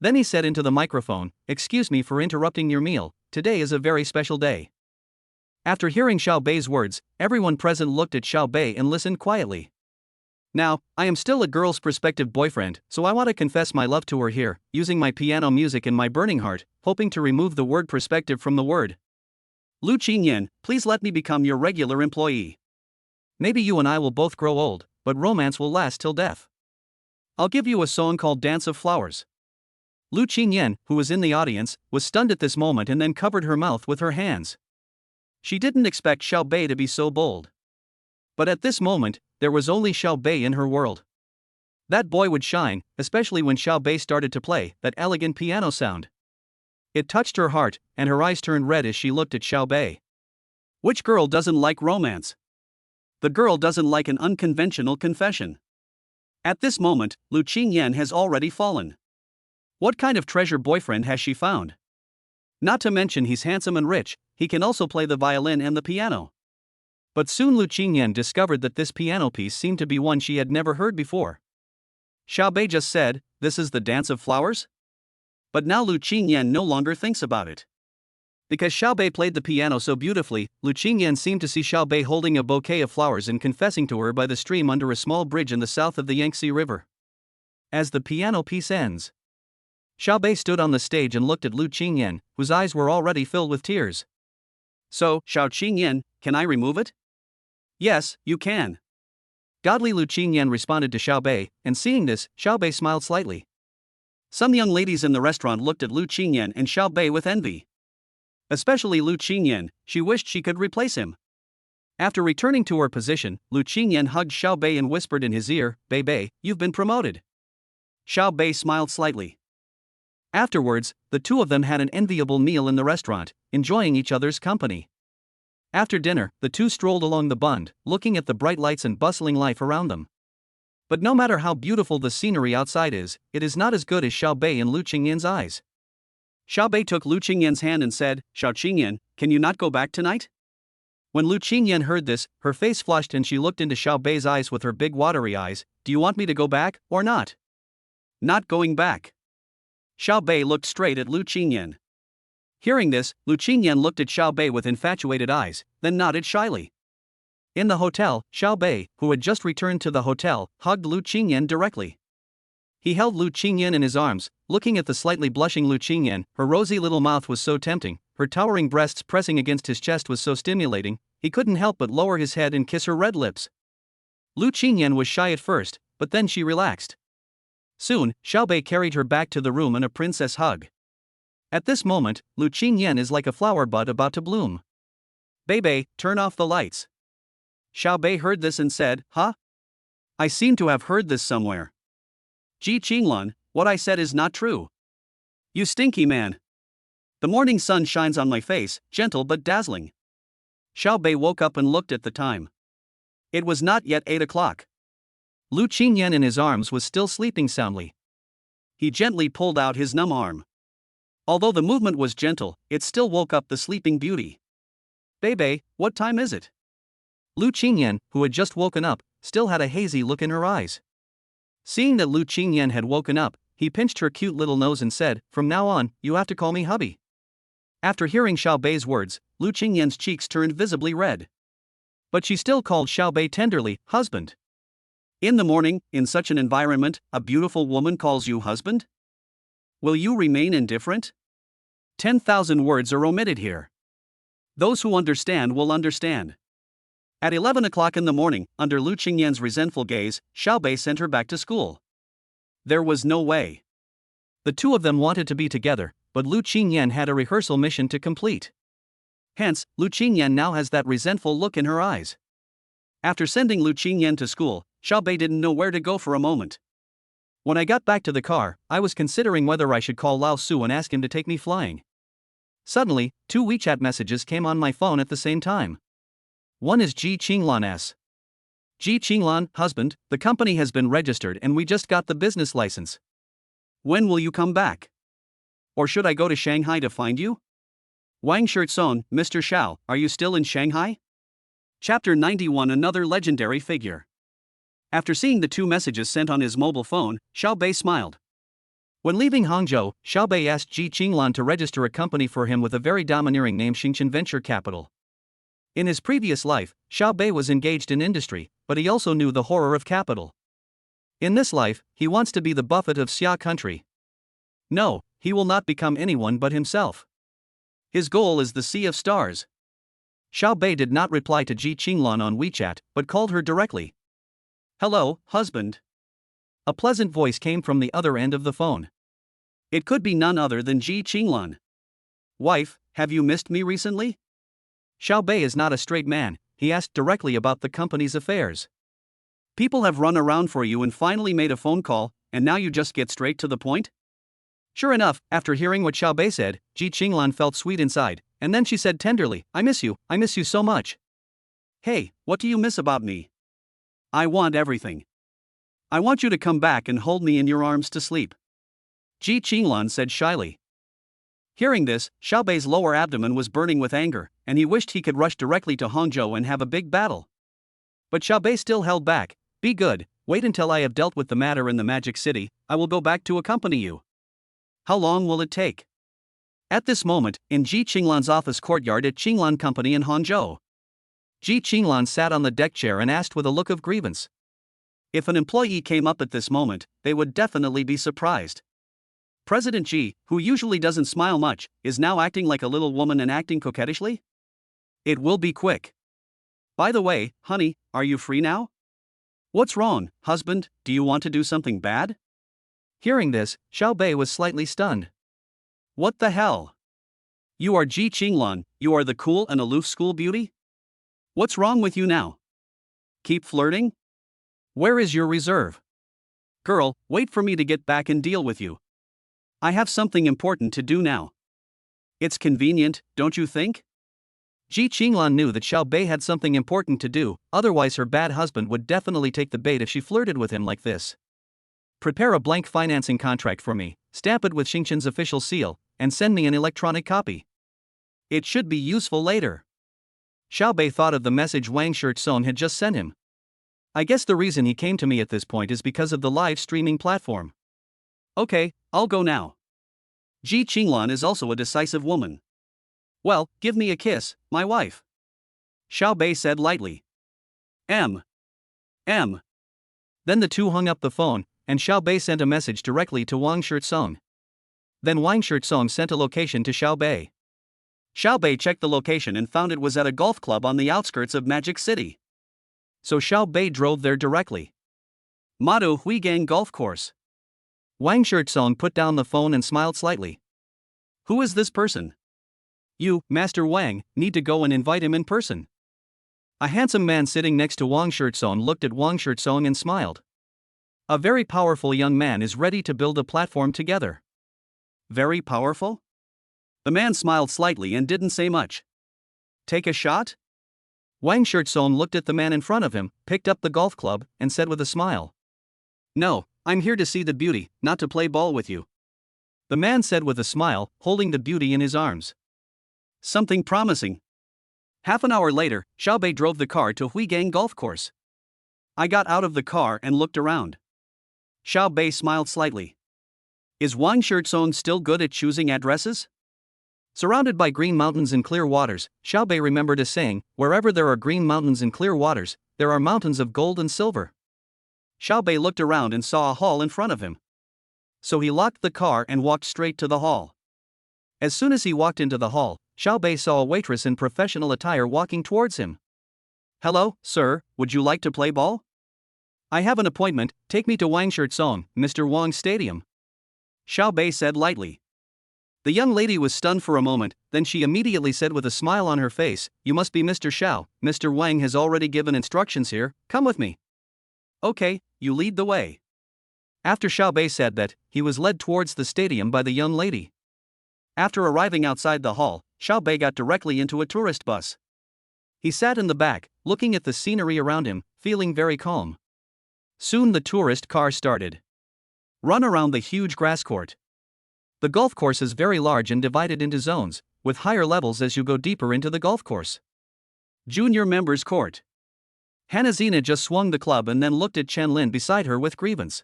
Then he said into the microphone, Excuse me for interrupting your meal, today is a very special day. After hearing Xiao Bei's words, everyone present looked at Xiao Bei and listened quietly. Now, I am still a girl's prospective boyfriend, so I want to confess my love to her here, using my piano music and my burning heart, hoping to remove the word perspective from the word. Lu Qingyan, please let me become your regular employee. Maybe you and I will both grow old, but romance will last till death. I'll give you a song called Dance of Flowers. Lu Qingyan, who was in the audience, was stunned at this moment and then covered her mouth with her hands. She didn't expect Xiao Bei to be so bold. But at this moment, there was only Xiao Bei in her world. That boy would shine, especially when Xiao Bei started to play that elegant piano sound. It touched her heart, and her eyes turned red as she looked at Xiao Bei. Which girl doesn't like romance? The girl doesn't like an unconventional confession. At this moment, Lu Qingyan has already fallen. What kind of treasure boyfriend has she found? Not to mention he's handsome and rich, he can also play the violin and the piano. But soon Lu Qingyan discovered that this piano piece seemed to be one she had never heard before. Xiao Bei just said, This is the Dance of Flowers? But now Lu Qingyan no longer thinks about it. Because Xiao Bei played the piano so beautifully, Lu Qingyan seemed to see Xiao Bei holding a bouquet of flowers and confessing to her by the stream under a small bridge in the south of the Yangtze River. As the piano piece ends, Xiao Bei stood on the stage and looked at Lu Qingyan, whose eyes were already filled with tears. So, Xiao Qingyan, can I remove it? Yes, you can. Godly Lu Qingyan responded to Xiao Bei, and seeing this, Xiao Bei smiled slightly. Some young ladies in the restaurant looked at Lu Qingyan and Xiao Bei with envy. Especially Lu Qingyan, she wished she could replace him. After returning to her position, Lu Qingyan hugged Xiao Bei and whispered in his ear, "Bei Bei, you've been promoted." Xiao Bei smiled slightly. Afterwards, the two of them had an enviable meal in the restaurant, enjoying each other's company. After dinner, the two strolled along the Bund, looking at the bright lights and bustling life around them. But no matter how beautiful the scenery outside is, it is not as good as Xiao Bei in Lu Qingyan's eyes. Xiao Bei took Lu Qingyan's hand and said, "Xiao Qingyan, can you not go back tonight?" When Lu Qingyan heard this, her face flushed and she looked into Xiao Bei's eyes with her big watery eyes. "Do you want me to go back, or not?" "Not going back." Xiao Bei looked straight at Lu Qingyan. Hearing this, Lu Qingyan looked at Xiao Bei with infatuated eyes, then nodded shyly. In the hotel, Xiao Bei, who had just returned to the hotel, hugged Lu Qingyan directly. He held Lu Qingyan in his arms, looking at the slightly blushing Lu Qingyan. Her rosy little mouth was so tempting, her towering breasts pressing against his chest was so stimulating, he couldn't help but lower his head and kiss her red lips. Lu Qingyan was shy at first, but then she relaxed. Soon, Xiao Bei carried her back to the room in a princess hug. At this moment, Lu Qingyan is like a flower bud about to bloom. "Bei Bei, turn off the lights." Xiao Bei heard this and said, "Huh? I seem to have heard this somewhere. Ji Qinglan, what I said is not true. You stinky man. The morning sun shines on my face, gentle but dazzling." Xiao Bei woke up and looked at the time. It was not yet 8 o'clock. Lu Qingyan in his arms was still sleeping soundly. He gently pulled out his numb arm. Although the movement was gentle, it still woke up the sleeping beauty. "Bei Bei, what time is it?" Lu Qingyan, who had just woken up, still had a hazy look in her eyes. Seeing that Lu Qingyan had woken up, he pinched her cute little nose and said, "From now on, you have to call me hubby." After hearing Xiao Bei's words, Lu Qingyan's cheeks turned visibly red. But she still called Xiao Bei tenderly, "husband." In the morning, in such an environment, a beautiful woman calls you husband? Will you remain indifferent? 10,000 words are omitted here. Those who understand will understand. At 11 o'clock in the morning, under Lu Qingyan's resentful gaze, Xiao Bei sent her back to school. There was no way. The two of them wanted to be together, but Lu Qingyan had a rehearsal mission to complete. Hence, Lu Qingyan now has that resentful look in her eyes. After sending Lu Qingyan to school, Xiao Bei didn't know where to go for a moment. "When I got back to the car, I was considering whether I should call Lao Su and ask him to take me flying. Suddenly, 2 WeChat messages came on my phone at the same time. One is Ji Qinglan's. Ji Qinglan, husband, the company has been registered and we just got the business license. When will you come back? Or should I go to Shanghai to find you? Wang Shirtson, Mr. Xiao, are you still in Shanghai?" Chapter 91. Another legendary figure. After seeing the 2 messages sent on his mobile phone, Xiao Bei smiled. When leaving Hangzhou, Xiao Bei asked Ji Qinglan to register a company for him with a very domineering name, Xingchen Venture Capital. In his previous life, Xiao Bei was engaged in industry, but he also knew the horror of capital. In this life, he wants to be the Buffett of Xia country. No, he will not become anyone but himself. His goal is the Sea of Stars. Xiao Bei did not reply to Ji Qinglan on WeChat, but called her directly. "Hello, husband." A pleasant voice came from the other end of the phone. It could be none other than Ji Qinglan. "Wife, have you missed me recently?" Xiao Bei is not a straight man, he asked directly about the company's affairs. "People have run around for you and finally made a phone call, and now you just get straight to the point?" Sure enough, after hearing what Xiao Bei said, Ji Qinglan felt sweet inside, and then she said tenderly, I miss you so much." "Hey, what do you miss about me?" "I want everything. I want you to come back and hold me in your arms to sleep," Ji Qinglan said shyly. Hearing this, Xiao Bei's lower abdomen was burning with anger, and he wished he could rush directly to Hangzhou and have a big battle. But Xiao Bei still held back. "Be good, wait until I have dealt with the matter in the Magic City, I will go back to accompany you." "How long will it take?" At this moment, in Ji Qinglan's office courtyard at Qinglan Company in Hangzhou, Ji Qinglan sat on the deck chair and asked with a look of grievance. If an employee came up at this moment, they would definitely be surprised. President Ji, who usually doesn't smile much, is now acting like a little woman and acting coquettishly? It will be quick. "By the way, honey, are you free now?" "What's wrong, husband, do you want to do something bad?" Hearing this, Xiao Bei was slightly stunned. What the hell? You are Ji Qinglan, you are the cool and aloof school beauty? What's wrong with you now? Keep flirting? Where is your reserve? Girl, wait for me to get back and deal with you. I have something important to do now. It's convenient, don't you think? Ji Qinglan knew that Xiao Bei had something important to do, otherwise her bad husband would definitely take the bait if she flirted with him like this. Prepare a blank financing contract for me, stamp it with Xingqian's official seal, and send me an electronic copy. It should be useful later. Xiao Bei thought of the message Wang Shirtsong had just sent him. I guess the reason he came to me at this point is because of the live streaming platform. Okay, I'll go now. Ji Qinglan is also a decisive woman. Well, give me a kiss, my wife. Xiao Bei said lightly. M. Then the two hung up the phone, and Xiao Bei sent a message directly to Wang Shirtsong. Then Wang Shirtsong sent a location to Xiao Bei. Xiao Bei checked the location and found it was at a golf club on the outskirts of Magic City. So Xiao Bei drove there directly. Motto Huigang Golf Course. Wang Shirtsong put down the phone and smiled slightly. Who is this person? You, Master Wang, need to go and invite him in person. A handsome man sitting next to Wang Shirtsong looked at Wang Shirtsong and smiled. A very powerful young man is ready to build a platform together. Very powerful? The man smiled slightly and didn't say much. Take a shot? Wang Shirtsong looked at the man in front of him, picked up the golf club, and said with a smile. No, I'm here to see the beauty, not to play ball with you. The man said with a smile, holding the beauty in his arms. Something promising. Half an hour later, Xiao Bei drove the car to Huigang Golf Course. I got out of the car and looked around. Xiao Bei smiled slightly. Is Wang Shirtsong still good at choosing addresses? Surrounded by green mountains and clear waters, Xiao Bei remembered a saying, wherever there are green mountains and clear waters, there are mountains of gold and silver. Xiao Bei looked around and saw a hall in front of him. So he locked the car and walked straight to the hall. As soon as he walked into the hall, Xiao Bei saw a waitress in professional attire walking towards him. Hello, sir, would you like to play ball? I have an appointment, take me to Wang Shirtsong, Mr. Wang's stadium. Xiao Bei said lightly. The young lady was stunned for a moment, then she immediately said with a smile on her face, You must be Mr. Xiao, Mr. Wang has already given instructions here, come with me. Okay, you lead the way. After Xiao Bei said that, he was led towards the stadium by the young lady. After arriving outside the hall, Xiao Bei got directly into a tourist bus. He sat in the back, looking at the scenery around him, feeling very calm. Soon the tourist car started. Run around the huge grass court. The golf course is very large and divided into zones, with higher levels as you go deeper into the golf course. Junior Members Court. Hanazina just swung the club and then looked at Chen Lin beside her with grievance.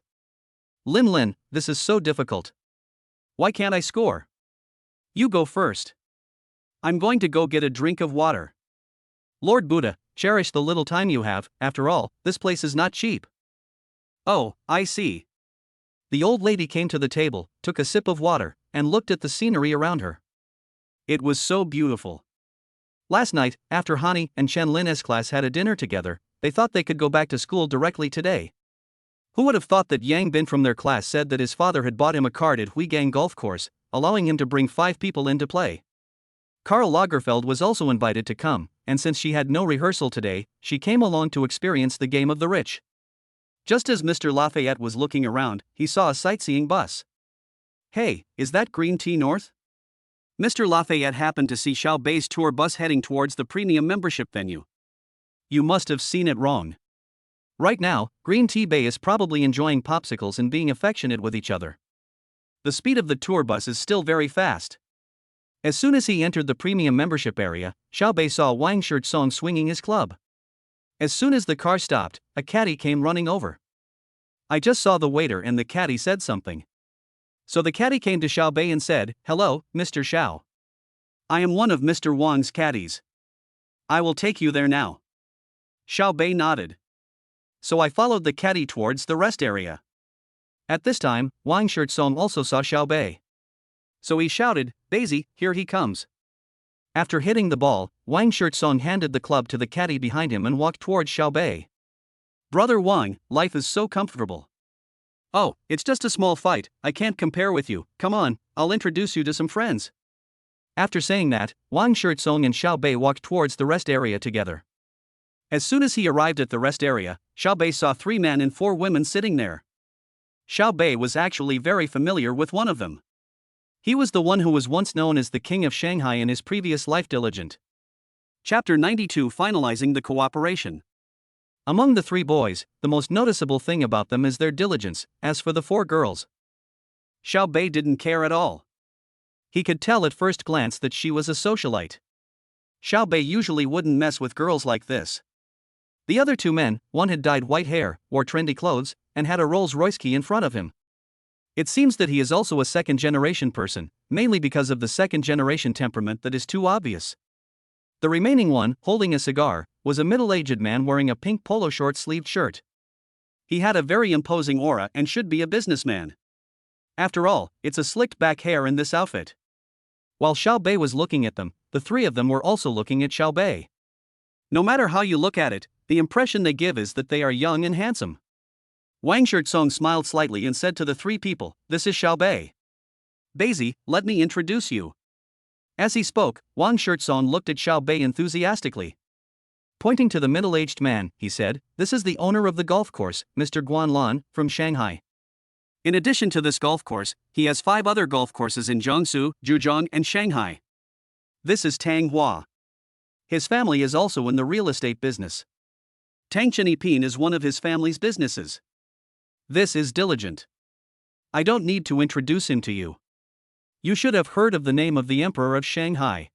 Lin, this is so difficult. Why can't I score? You go first. I'm going to go get a drink of water. Lord Buddha, cherish the little time you have, after all, this place is not cheap. Oh, I see. The old lady came to the table, took a sip of water, and looked at the scenery around her. It was so beautiful. Last night, after Hani and Chen Lin's class had a dinner together, they thought they could go back to school directly today. Who would have thought that Yang Bin from their class said that his father had bought him a card at Huigang Golf Course, allowing him to bring 5 people in to play. Karl Lagerfeld was also invited to come, and since she had no rehearsal today, she came along to experience the game of the rich. Just as Mr. Lafayette was looking around, he saw a sightseeing bus. Hey, is that Green Tea North? Mr. Lafayette happened to see Xiao Bei's tour bus heading towards the premium membership venue. You must have seen it wrong. Right now, Green Tea Bay is probably enjoying popsicles and being affectionate with each other. The speed of the tour bus is still very fast. As soon as he entered the premium membership area, Xiao Bei saw Wang Shirtsong swinging his club. As soon as the car stopped, a caddy came running over. I just saw the waiter and the caddy said something. So the caddy came to Xiao Bei and said, Hello, Mr. Xiao. I am one of Mr. Wang's caddies. I will take you there now. Xiao Bei nodded. So I followed the caddy towards the rest area. At this time, Wang Shirtsong also saw Xiao Bei. So he shouted, Daisy, here he comes. After hitting the ball, Wang Shirtsong handed the club to the caddy behind him and walked towards Xiao Bei. Brother Wang, life is so comfortable. Oh, it's just a small fight, I can't compare with you, come on, I'll introduce you to some friends. After saying that, Wang Shirtsong and Xiao Bei walked towards the rest area together. As soon as he arrived at the rest area, Xiao Bei saw 3 men and 4 women sitting there. Xiao Bei was actually very familiar with one of them. He was the one who was once known as the King of Shanghai in his previous life. Diligent. Chapter 92, Finalizing the Cooperation. Among the 3 boys, the most noticeable thing about them is their diligence. As for the 4 girls, Xiao Bei didn't care at all. He could tell at first glance that she was a socialite. Xiao Bei usually wouldn't mess with girls like this. The other 2 men, one had dyed white hair, wore trendy clothes, and had a Rolls-Royce key in front of him. It seems that he is also a second-generation person, mainly because of the second-generation temperament that is too obvious. The remaining one, holding a cigar, was a middle-aged man wearing a pink polo short-sleeved shirt. He had a very imposing aura and should be a businessman. After all, it's a slicked back hair in this outfit. While Xiao Bei was looking at them, the 3 of them were also looking at Xiao Bei. No matter how you look at it, the impression they give is that they are young and handsome. Wang Shirtsong smiled slightly and said to the 3 people, "This is Xiao Bei. Daisy, let me introduce you." As he spoke, Wang Shirtsong looked at Xiao Bei enthusiastically. Pointing to the middle-aged man, he said, "This is the owner of the golf course, Mr. Guanlan, from Shanghai. In addition to this golf course, he has 5 other golf courses in Jiangsu, Zhejiang, and Shanghai. This is Tang Hua. His family is also in the real estate business. Tang Chenipin is one of his family's businesses. This is Diligent. I don't need to introduce him to you. You should have heard of the name of the Emperor of Shanghai."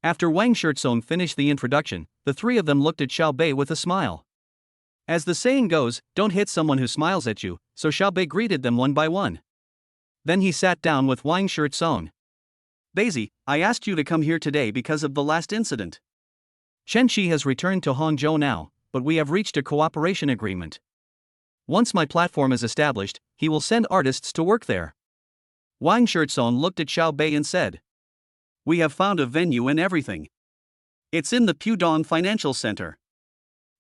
After Wang Shirtsong finished the introduction, the 3 of them looked at Xiao Bei with a smile. As the saying goes, don't hit someone who smiles at you, so Xiao Bei greeted them one by one. Then he sat down with Wang Shirtsong. "Daisy, I asked you to come here today because of the last incident. Chen Shi has returned to Hangzhou now, but we have reached a cooperation agreement. Once my platform is established, he will send artists to work there." Wang Shirtsong looked at Xiao Bei and said, "We have found a venue and everything. It's in the Pudong Financial Center.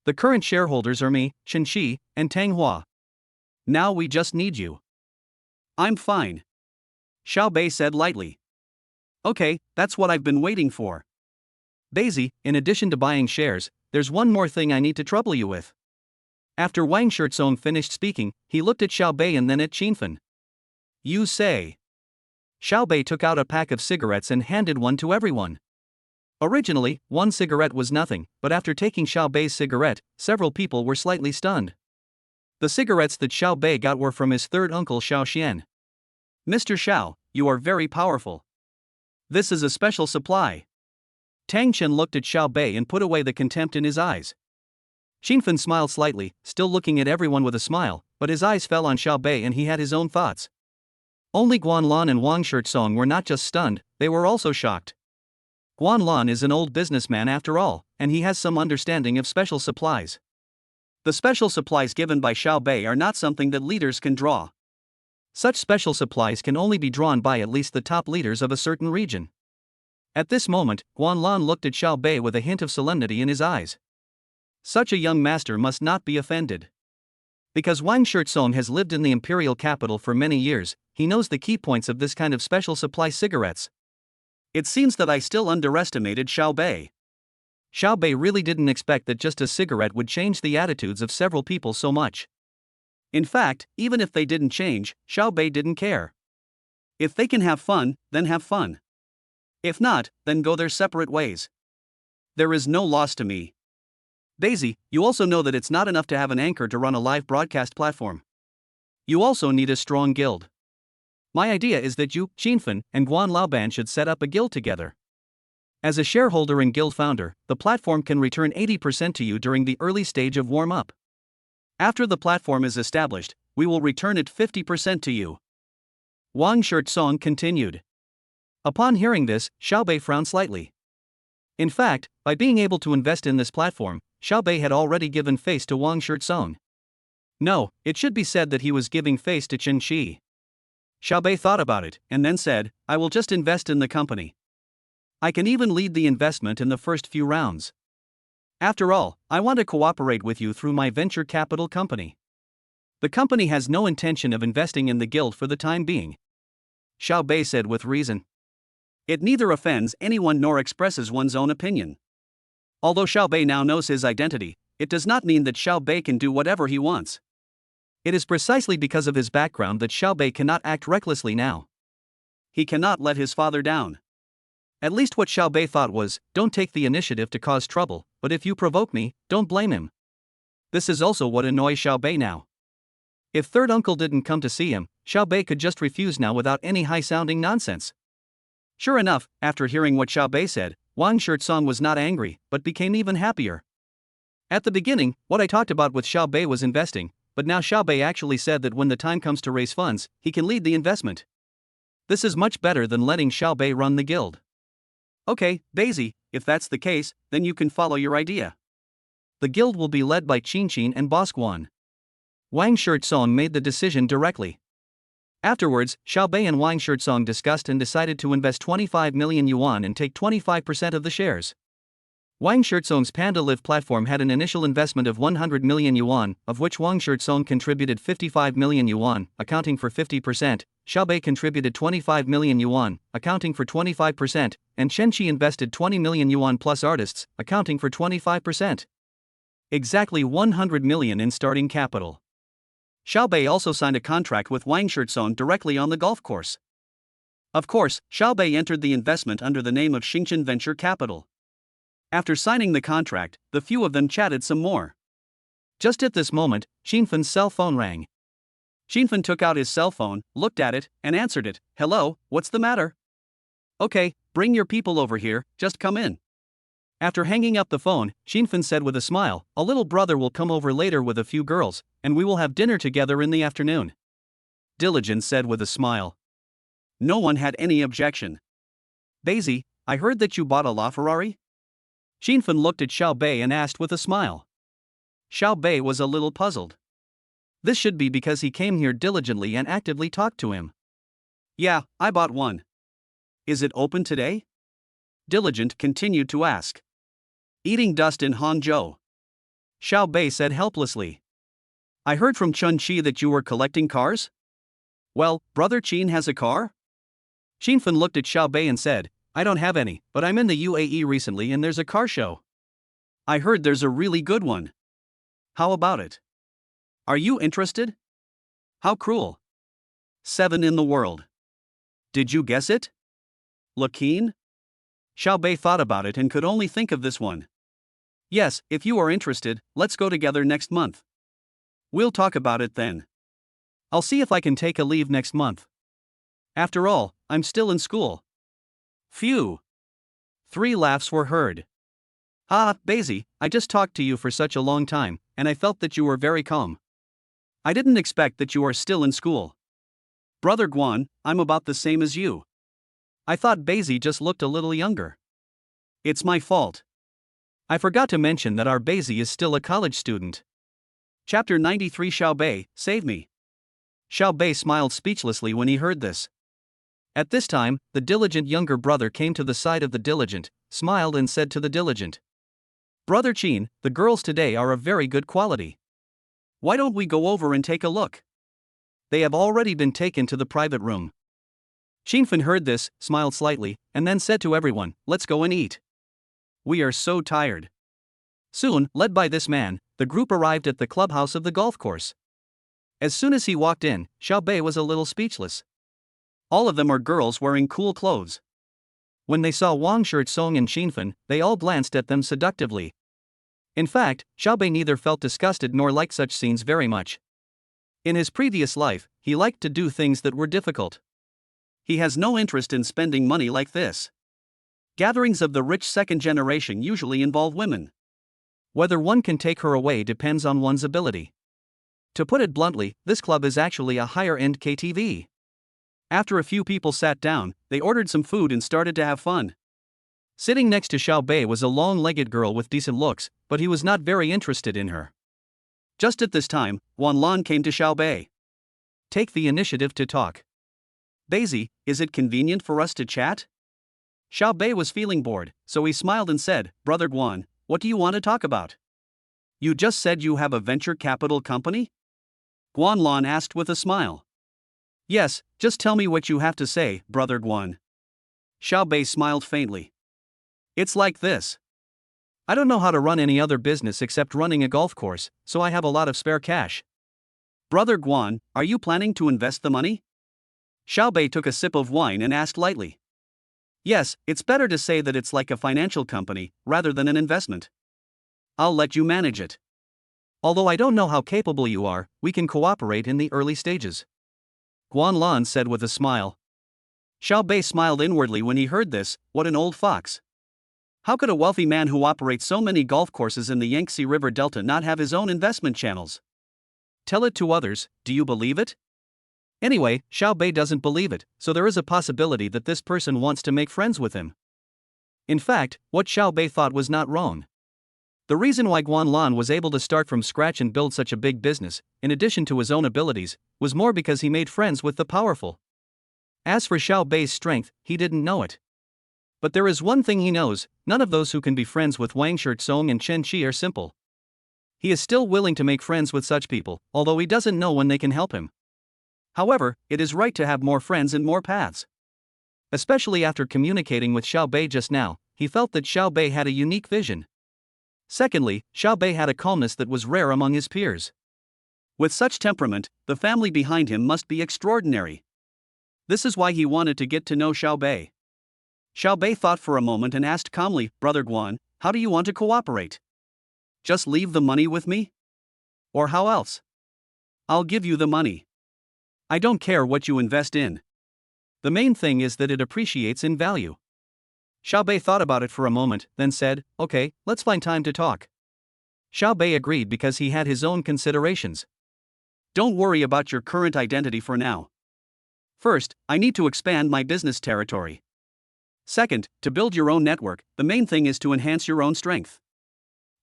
The current shareholders are me, Chen Shi, and Tang Hua. Now we just need you." "I'm fine," Xiao Bei said lightly. "Okay, that's what I've been waiting for. Daisy, in addition to buying shares, there's one more thing I need to trouble you with." After Wang Shirtsong finished speaking, he looked at Xiao Bei and then at Qinfen. "You say?" Xiao Bei took out a pack of cigarettes and handed one to everyone. Originally, 1 cigarette was nothing, but after taking Xiao Bei's cigarette, several people were slightly stunned. The cigarettes that Xiao Bei got were from his 3rd uncle Xiao Xian. "Mr. Xiao, you are very powerful. This is a special supply." Tang Chen looked at Xiao Bei and put away the contempt in his eyes. Qinfen smiled slightly, still looking at everyone with a smile, but his eyes fell on Xiao Bei and he had his own thoughts. Only Guanlan and Wang Shirtsong were not just stunned, they were also shocked. Guanlan is an old businessman after all, and he has some understanding of special supplies. The special supplies given by Xiao Bei are not something that leaders can draw. Such special supplies can only be drawn by at least the top leaders of a certain region. At this moment, Guanlan looked at Xiao Bei with a hint of solemnity in his eyes. Such a young master must not be offended. Because Wang Shirtsong has lived in the imperial capital for many years, he knows the key points of this kind of special supply cigarettes. It seems that I still underestimated Xiao Bei. Xiao Bei really didn't expect that just a cigarette would change the attitudes of several people so much. In fact, even if they didn't change, Xiao Bei didn't care. If they can have fun, then have fun. If not, then go their separate ways. There is no loss to me. Daisy, you also know that it's not enough to have an anchor to run a live broadcast platform. You also need a strong guild. My idea is that you, Qinfen, and Guan Laoban should set up a guild together. As a shareholder and guild founder, the platform can return 80% to you during the early stage of warm-up. After the platform is established, we will return it 50% to you." Wang Shirtsong continued. Upon hearing this, Xiao Bei frowned slightly. In fact, by being able to invest in this platform, Xiao Bei had already given face to Wang Shirtsong. No, it should be said that he was giving face to Chen Shi. Xiao Bei thought about it, and then said, "I will just invest in the company. I can even lead the investment in the first few rounds. After all, I want to cooperate with you through my venture capital company." The company has no intention of investing in the guild for the time being, Xiao Bei said with reason. It neither offends anyone nor expresses one's own opinion. Although Xiao Bei now knows his identity, it does not mean that Xiao Bei can do whatever he wants. It is precisely because of his background that Xiao Bei cannot act recklessly now. He cannot let his father down. At least what Xiao Bei thought was, don't take the initiative to cause trouble, but if you provoke me, don't blame him. This is also what annoys Xiao Bei now. If third uncle didn't come to see him, Xiao Bei could just refuse now without any high-sounding nonsense. Sure enough, after hearing what Xiao Bei said, Wang Shirtsong was not angry, but became even happier. At the beginning, what I talked about with Xiao Bei was investing, but now Xiao Bei actually said that when the time comes to raise funds, he can lead the investment. This is much better than letting Xiao Bei run the guild. Okay, Daisy, if that's the case, then you can follow your idea. The guild will be led by Qin and Boss Guan. Wang Shirtsong made the decision directly. Afterwards, Xiao Bei and Wang Shirtsong discussed and decided to invest 25 million yuan and take 25% of the shares. Wang Shirtsong's Panda Live platform had an initial investment of 100 million yuan, of which Wang Shirtsong contributed 55 million yuan, accounting for 50%, Xiao Bei contributed 25 million yuan, accounting for 25%, and Shenqi invested 20 million yuan plus artists, accounting for 25%. Exactly 100 million in starting capital. Xiao Bei also signed a contract with Wang Shirtsong directly on the golf course. Of course, Xiao Bei entered the investment under the name of Xingchen Venture Capital. After signing the contract, the few of them chatted some more. Just at this moment, Xinfan's cell phone rang. Xinfan took out his cell phone, looked at it, and answered it. Hello, what's the matter? Okay, bring your people over here, just come in. After hanging up the phone, Xinfan said with a smile, a little brother will come over later with a few girls, and we will have dinner together in the afternoon. Diligent said with a smile. No one had any objection. Daisy, I heard that you bought a LaFerrari? Xinfan looked at Xiao Bei and asked with a smile. Xiao Bei was a little puzzled. This should be because he came here diligently and actively talked to him. Yeah, I bought one. Is it open today? Diligent continued to ask. Eating dust in Hangzhou. Xiao Bei said helplessly. I heard from Chun Chi that you were collecting cars? Well, brother Qin has a car? Xinfan looked at Xiao Bei and said, I don't have any, but I'm in the UAE recently and there's a car show. I heard there's a really good one. How about it? Are you interested? How cruel. 7 in the world. Did you guess it? Lakeen? Xiao Bei thought about it and could only think of this one. Yes, if you are interested, let's go together next month. We'll talk about it then. I'll see if I can take a leave next month. After all, I'm still in school. Phew. 3 laughs were heard. Ah, Daisy, I just talked to you for such a long time, and I felt that you were very calm. I didn't expect that you are still in school. Brother Guan, I'm about the same as you. I thought Daisy just looked a little younger. It's my fault. I forgot to mention that our Daisy is still a college student. Chapter 93 Xiao Bei, save me. Xiao Bei smiled speechlessly when he heard this. At this time, the diligent younger brother came to the side of the diligent, smiled and said to the diligent. Brother Qin, the girls today are of very good quality. Why don't we go over and take a look? They have already been taken to the private room. Xinfan heard this, smiled slightly, and then said to everyone, let's go and eat. We are so tired. Soon, led by this man, the group arrived at the clubhouse of the golf course. As soon as he walked in, Xiao Bei was a little speechless. All of them are girls wearing cool clothes. When they saw Wang Shirtsong and Xinfan, they all glanced at them seductively. In fact, Xiao Bei neither felt disgusted nor liked such scenes very much. In his previous life, he liked to do things that were difficult. He has no interest in spending money like this. Gatherings of the rich second generation usually involve women. Whether one can take her away depends on one's ability. To put it bluntly, this club is actually a higher-end KTV. After a few people sat down, they ordered some food and started to have fun. Sitting next to Xiao Bei was a long-legged girl with decent looks, but he was not very interested in her. Just at this time, Wan Lan came to Xiao Bei. Take the initiative to talk. Daisy, is it convenient for us to chat? Xiao Bei was feeling bored, so he smiled and said, Brother Guan, what do you want to talk about? You just said you have a venture capital company? Guanlan asked with a smile. Yes, just tell me what you have to say, Brother Guan. Xiao Bei smiled faintly. It's like this. I don't know how to run any other business except running a golf course, so I have a lot of spare cash. Brother Guan, are you planning to invest the money? Xiao Bei took a sip of wine and asked lightly. Yes, it's better to say that it's like a financial company, rather than an investment. I'll let you manage it. Although I don't know how capable you are, we can cooperate in the early stages. Guanlan said with a smile. Xiao Bei smiled inwardly when he heard this. What an old fox. How could a wealthy man who operates so many golf courses in the Yangtze River Delta not have his own investment channels? Tell it to others, do you believe it? Anyway, Xiao Bei doesn't believe it, so there is a possibility that this person wants to make friends with him. In fact, what Xiao Bei thought was not wrong. The reason why Guanlan was able to start from scratch and build such a big business, in addition to his own abilities, was more because he made friends with the powerful. As for Xiao Bei's strength, he didn't know it. But there is one thing he knows: none of those who can be friends with Wang Shirtsong and Chen Qi are simple. He is still willing to make friends with such people, although he doesn't know when they can help him. However, it is right to have more friends and more paths. Especially after communicating with Xiao Bei just now, he felt that Xiao Bei had a unique vision. Secondly, Xiao Bei had a calmness that was rare among his peers. With such temperament, the family behind him must be extraordinary. This is why he wanted to get to know Xiao Bei. Xiao Bei thought for a moment and asked calmly, Brother Guan, how do you want to cooperate? Just leave the money with me? Or how else? I'll give you the money. I don't care what you invest in. The main thing is that it appreciates in value. Xiao Bei thought about it for a moment, then said, okay, let's find time to talk. Xiao Bei agreed because he had his own considerations. Don't worry about your current identity for now. First, I need to expand my business territory. Second, to build your own network, the main thing is to enhance your own strength.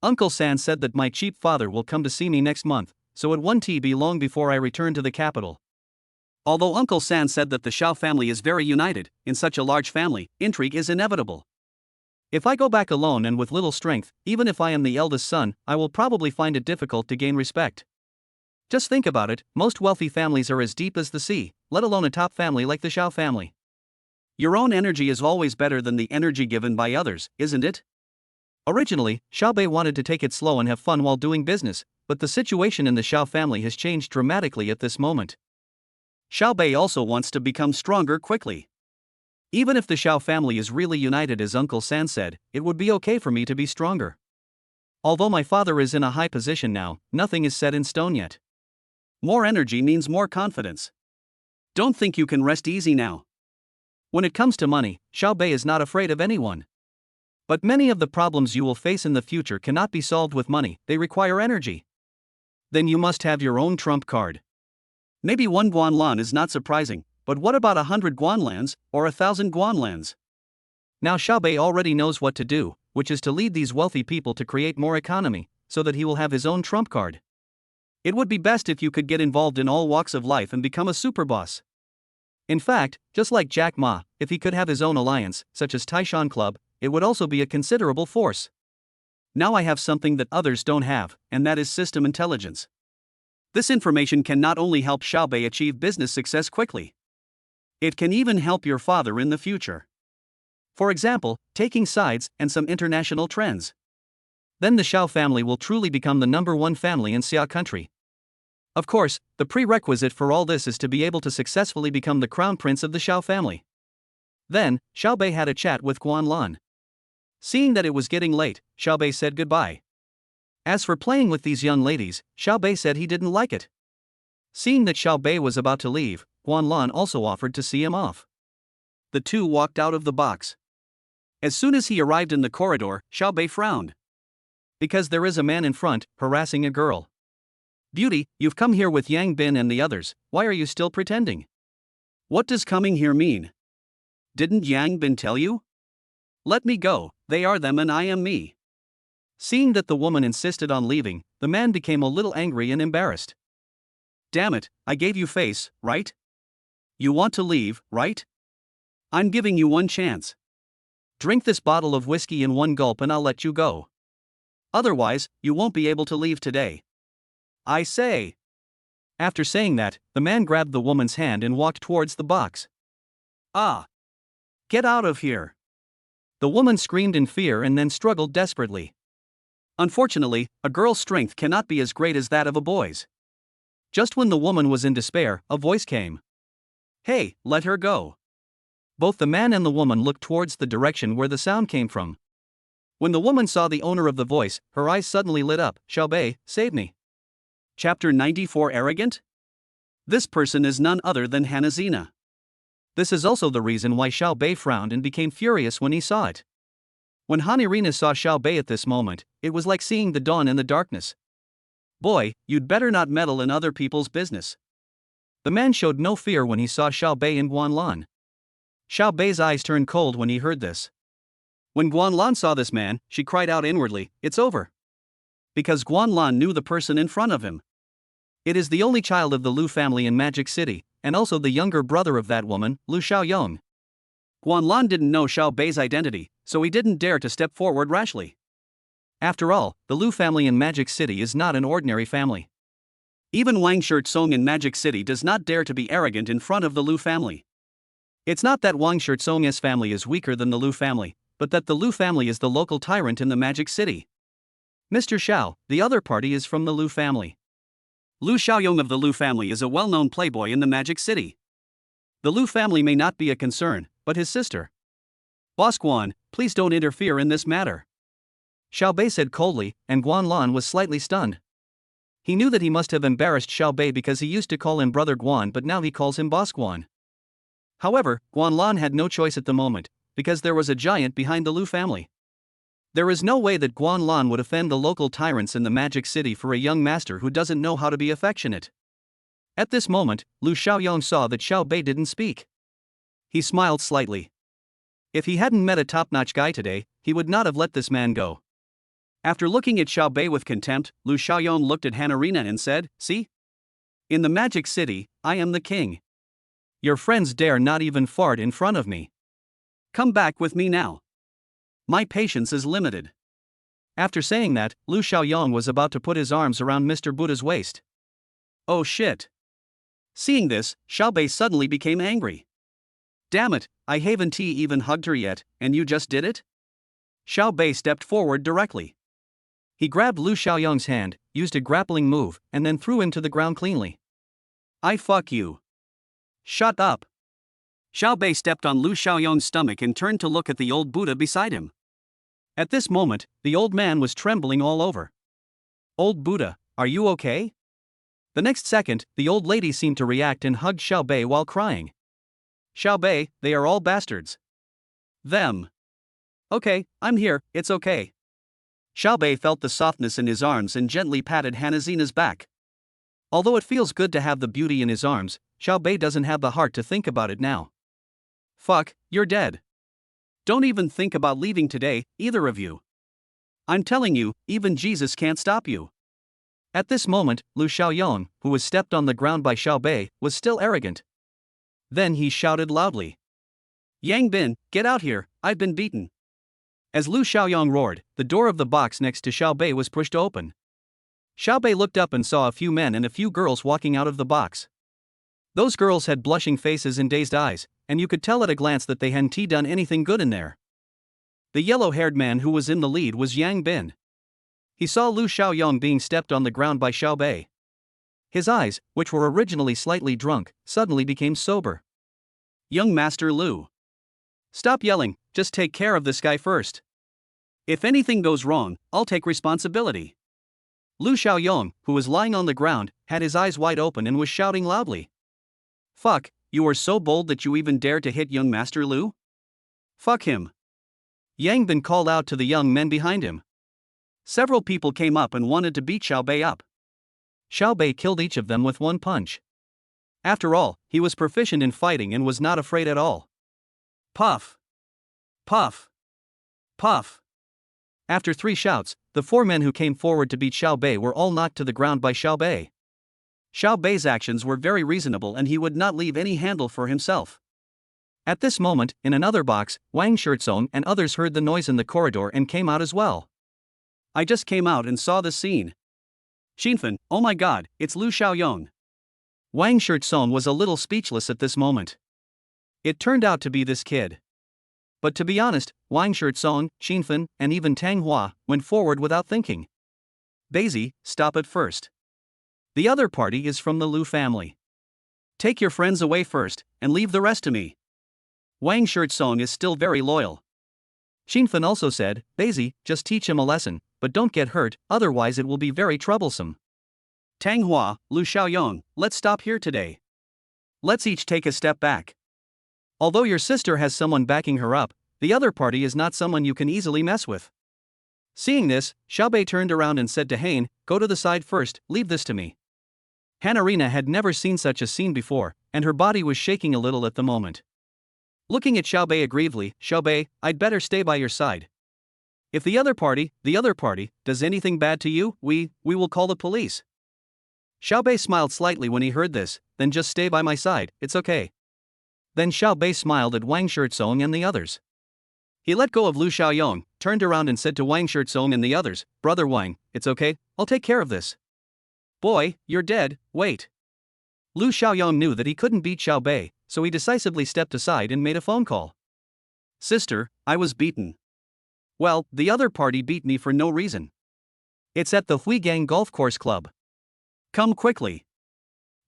Uncle San said that my cheap father will come to see me next month, so it won't be long before I return to the capital. Although Uncle San said that the Xiao family is very united, in such a large family, intrigue is inevitable. If I go back alone and with little strength, even if I am the eldest son, I will probably find it difficult to gain respect. Just think about it, most wealthy families are as deep as the sea, let alone a top family like the Xiao family. Your own energy is always better than the energy given by others, isn't it? Originally, Xiao Bei wanted to take it slow and have fun while doing business, but the situation in the Xiao family has changed dramatically at this moment. Xiao Bei also wants to become stronger quickly. Even if the Xiao family is really united as Uncle San said, it would be okay for me to be stronger. Although my father is in a high position now, nothing is set in stone yet. More energy means more confidence. Don't think you can rest easy now. When it comes to money, Xiao Bei is not afraid of anyone. But many of the problems you will face in the future cannot be solved with money, they require energy. Then you must have your own trump card. Maybe 1 Guanlan is not surprising, but what about 100 Guanlans, or 1,000 Guanlans? Now Xiao Bei already knows what to do, which is to lead these wealthy people to create more economy, so that he will have his own trump card. It would be best if you could get involved in all walks of life and become a superboss. In fact, just like Jack Ma, if he could have his own alliance, such as Taishan Club, it would also be a considerable force. Now I have something that others don't have, and that is system intelligence. This information can not only help Xiao Bei achieve business success quickly. It can even help your father in the future. For example, taking sides and some international trends. Then the Xiao family will truly become the #1 family in Xia country. Of course, the prerequisite for all this is to be able to successfully become the crown prince of the Xiao family. Then, Xiao Bei had a chat with Guanlan. Seeing that it was getting late, Xiao Bei said goodbye. As for playing with these young ladies, Xiao Bei said he didn't like it. Seeing that Xiao Bei was about to leave, Guanlan also offered to see him off. The two walked out of the box. As soon as he arrived in the corridor, Xiao Bei frowned. Because there is a man in front, harassing a girl. Beauty, you've come here with Yang Bin and the others, why are you still pretending? What does coming here mean? Didn't Yang Bin tell you? Let me go, they are them and I am me. Seeing that the woman insisted on leaving, the man became a little angry and embarrassed. Damn it, I gave you face, right? You want to leave, right? I'm giving you one chance. Drink this bottle of whiskey in one gulp and I'll let you go. Otherwise, you won't be able to leave today. I say. After saying that, the man grabbed the woman's hand and walked towards the box. Ah! Get out of here! The woman screamed in fear and then struggled desperately. Unfortunately, a girl's strength cannot be as great as that of a boy's. Just when the woman was in despair, a voice came. Hey, let her go. Both the man and the woman looked towards the direction where the sound came from. When the woman saw the owner of the voice, her eyes suddenly lit up. Xiaobei, save me. Chapter 94 Arrogant? This person is none other than Hanazina. This is also the reason why Xiaobei frowned and became furious when he saw it. When Hanarina saw Xiaobei at this moment, it was like seeing the dawn in the darkness. Boy, you'd better not meddle in other people's business. The man showed no fear when he saw Xiaobei and Guanlan. Xiaobei's eyes turned cold when he heard this. When Guanlan saw this man, she cried out inwardly, "It's over." Because Guanlan knew the person in front of him. It is the only child of the Lu family in Magic City, and also the younger brother of that woman, Lu Xiaoyong. Guanlan didn't know Xiaobei's identity, so he didn't dare to step forward rashly. After all, the Lu family in Magic City is not an ordinary family. Even Wang Shirtsong in Magic City does not dare to be arrogant in front of the Lu family. It's not that Wang Shirtsong's family is weaker than the Lu family, but that the Lu family is the local tyrant in the Magic City. Mr. Xiao, the other party is from the Lu family. Lu Xiaoyong of the Lu family is a well-known playboy in the Magic City. The Lu family may not be a concern, but his sister. Boss Guan, please don't interfere in this matter. Xiaobei said coldly, and Guanlan was slightly stunned. He knew that he must have embarrassed Xiaobei because he used to call him Brother Guan, but now he calls him Boss Guan. However, Guanlan had no choice at the moment, because there was a giant behind the Lu family. There is no way that Guanlan would offend the local tyrants in the Magic City for a young master who doesn't know how to be affectionate. At this moment, Lu Xiaoyong saw that Xiaobei didn't speak. He smiled slightly. If he hadn't met a top-notch guy today, he would not have let this man go. After looking at Xiaobei with contempt, Lu Xiaoyong looked at Hanarina and said, "See? In the Magic City, I am the king. Your friends dare not even fart in front of me. Come back with me now. My patience is limited." After saying that, Lu Xiaoyong was about to put his arms around Mr. Buddha's waist. Oh shit. Seeing this, Xiaobei suddenly became angry. Damn it, I haven't even hugged her yet, and you just did it? Xiaobei stepped forward directly. He grabbed Lu Xiaoyong's hand, used a grappling move, and then threw him to the ground cleanly. I fuck you. Shut up. Xiaobei stepped on Lu Xiaoyong's stomach and turned to look at the old Buddha beside him. At this moment, the old man was trembling all over. Old Buddha, are you okay? The next second, the old lady seemed to react and hugged Xiaobei while crying. Xiaobei, they are all bastards. Them. Okay, I'm here, it's okay. Xiaobei felt the softness in his arms and gently patted Hanazina's back. Although it feels good to have the beauty in his arms, Xiaobei doesn't have the heart to think about it now. Fuck, you're dead. Don't even think about leaving today, either of you. I'm telling you, even Jesus can't stop you. At this moment, Lu Xiaoyong, who was stepped on the ground by Xiaobei, was still arrogant. Then he shouted loudly. Yang Bin, get out here, I've been beaten. As Lu Xiaoyong roared, the door of the box next to Xiaobei was pushed open. Xiaobei looked up and saw a few men and a few girls walking out of the box. Those girls had blushing faces and dazed eyes, and you could tell at a glance that they hadn't done anything good in there. The yellow-haired man who was in the lead was Yang Bin. He saw Lu Xiaoyong being stepped on the ground by Xiaobei. His eyes, which were originally slightly drunk, suddenly became sober. Young Master Lu. Stop yelling, just take care of this guy first. If anything goes wrong, I'll take responsibility. Lu Xiaoyong, who was lying on the ground, had his eyes wide open and was shouting loudly. Fuck, you are so bold that you even dared to hit young Master Lu? Fuck him. Yang Bin called out to the young men behind him. Several people came up and wanted to beat Xiaobei up. Xiaobei killed each of them with one punch. After all, he was proficient in fighting and was not afraid at all. Puff. Puff. Puff. After 3 shouts, the 4 men who came forward to beat Xiaobei were all knocked to the ground by Xiaobei. Xiaobei's actions were very reasonable and he would not leave any handle for himself. At this moment, in another box, Wang Shirtsong and others heard the noise in the corridor and came out as well. I just came out and saw this scene. Xinfen, oh my god, it's Lu Xiaoyong. Wang Shirtsong was a little speechless at this moment. It turned out to be this kid. But to be honest, Wang Shirtsong, Qinfen, and even Tang Hua went forward without thinking. Daisy, stop it first. The other party is from the Lu family. Take your friends away first, and leave the rest to me. Wang Shirtsong is still very loyal. Qinfen also said, Daisy, just teach him a lesson, but don't get hurt, otherwise it will be very troublesome. Tang Hua, Lu Xiaoyong, let's stop here today. Let's each take a step back. Although your sister has someone backing her up, the other party is not someone you can easily mess with. Seeing this, Xiaobei turned around and said to Hain, go to the side first, leave this to me. Hanarina had never seen such a scene before, and her body was shaking a little at the moment. Looking at Xiaobei aggressively, Xiaobei, I'd better stay by your side. If the other party, does anything bad to you, we will call the police. Xiaobei smiled slightly when he heard this, then just stay by my side, it's okay. Then Xiaobei smiled at Wang Shirtsong and the others. He let go of Lu Xiaoyong, turned around and said to Wang Shirtsong and the others, Brother Wang, it's okay, I'll take care of this. Boy, you're dead, wait. Lu Xiaoyong knew that he couldn't beat Xiaobei, so he decisively stepped aside and made a phone call. Sister, I was beaten. Well, the other party beat me for no reason. It's at the Huigang Golf Course Club. Come quickly.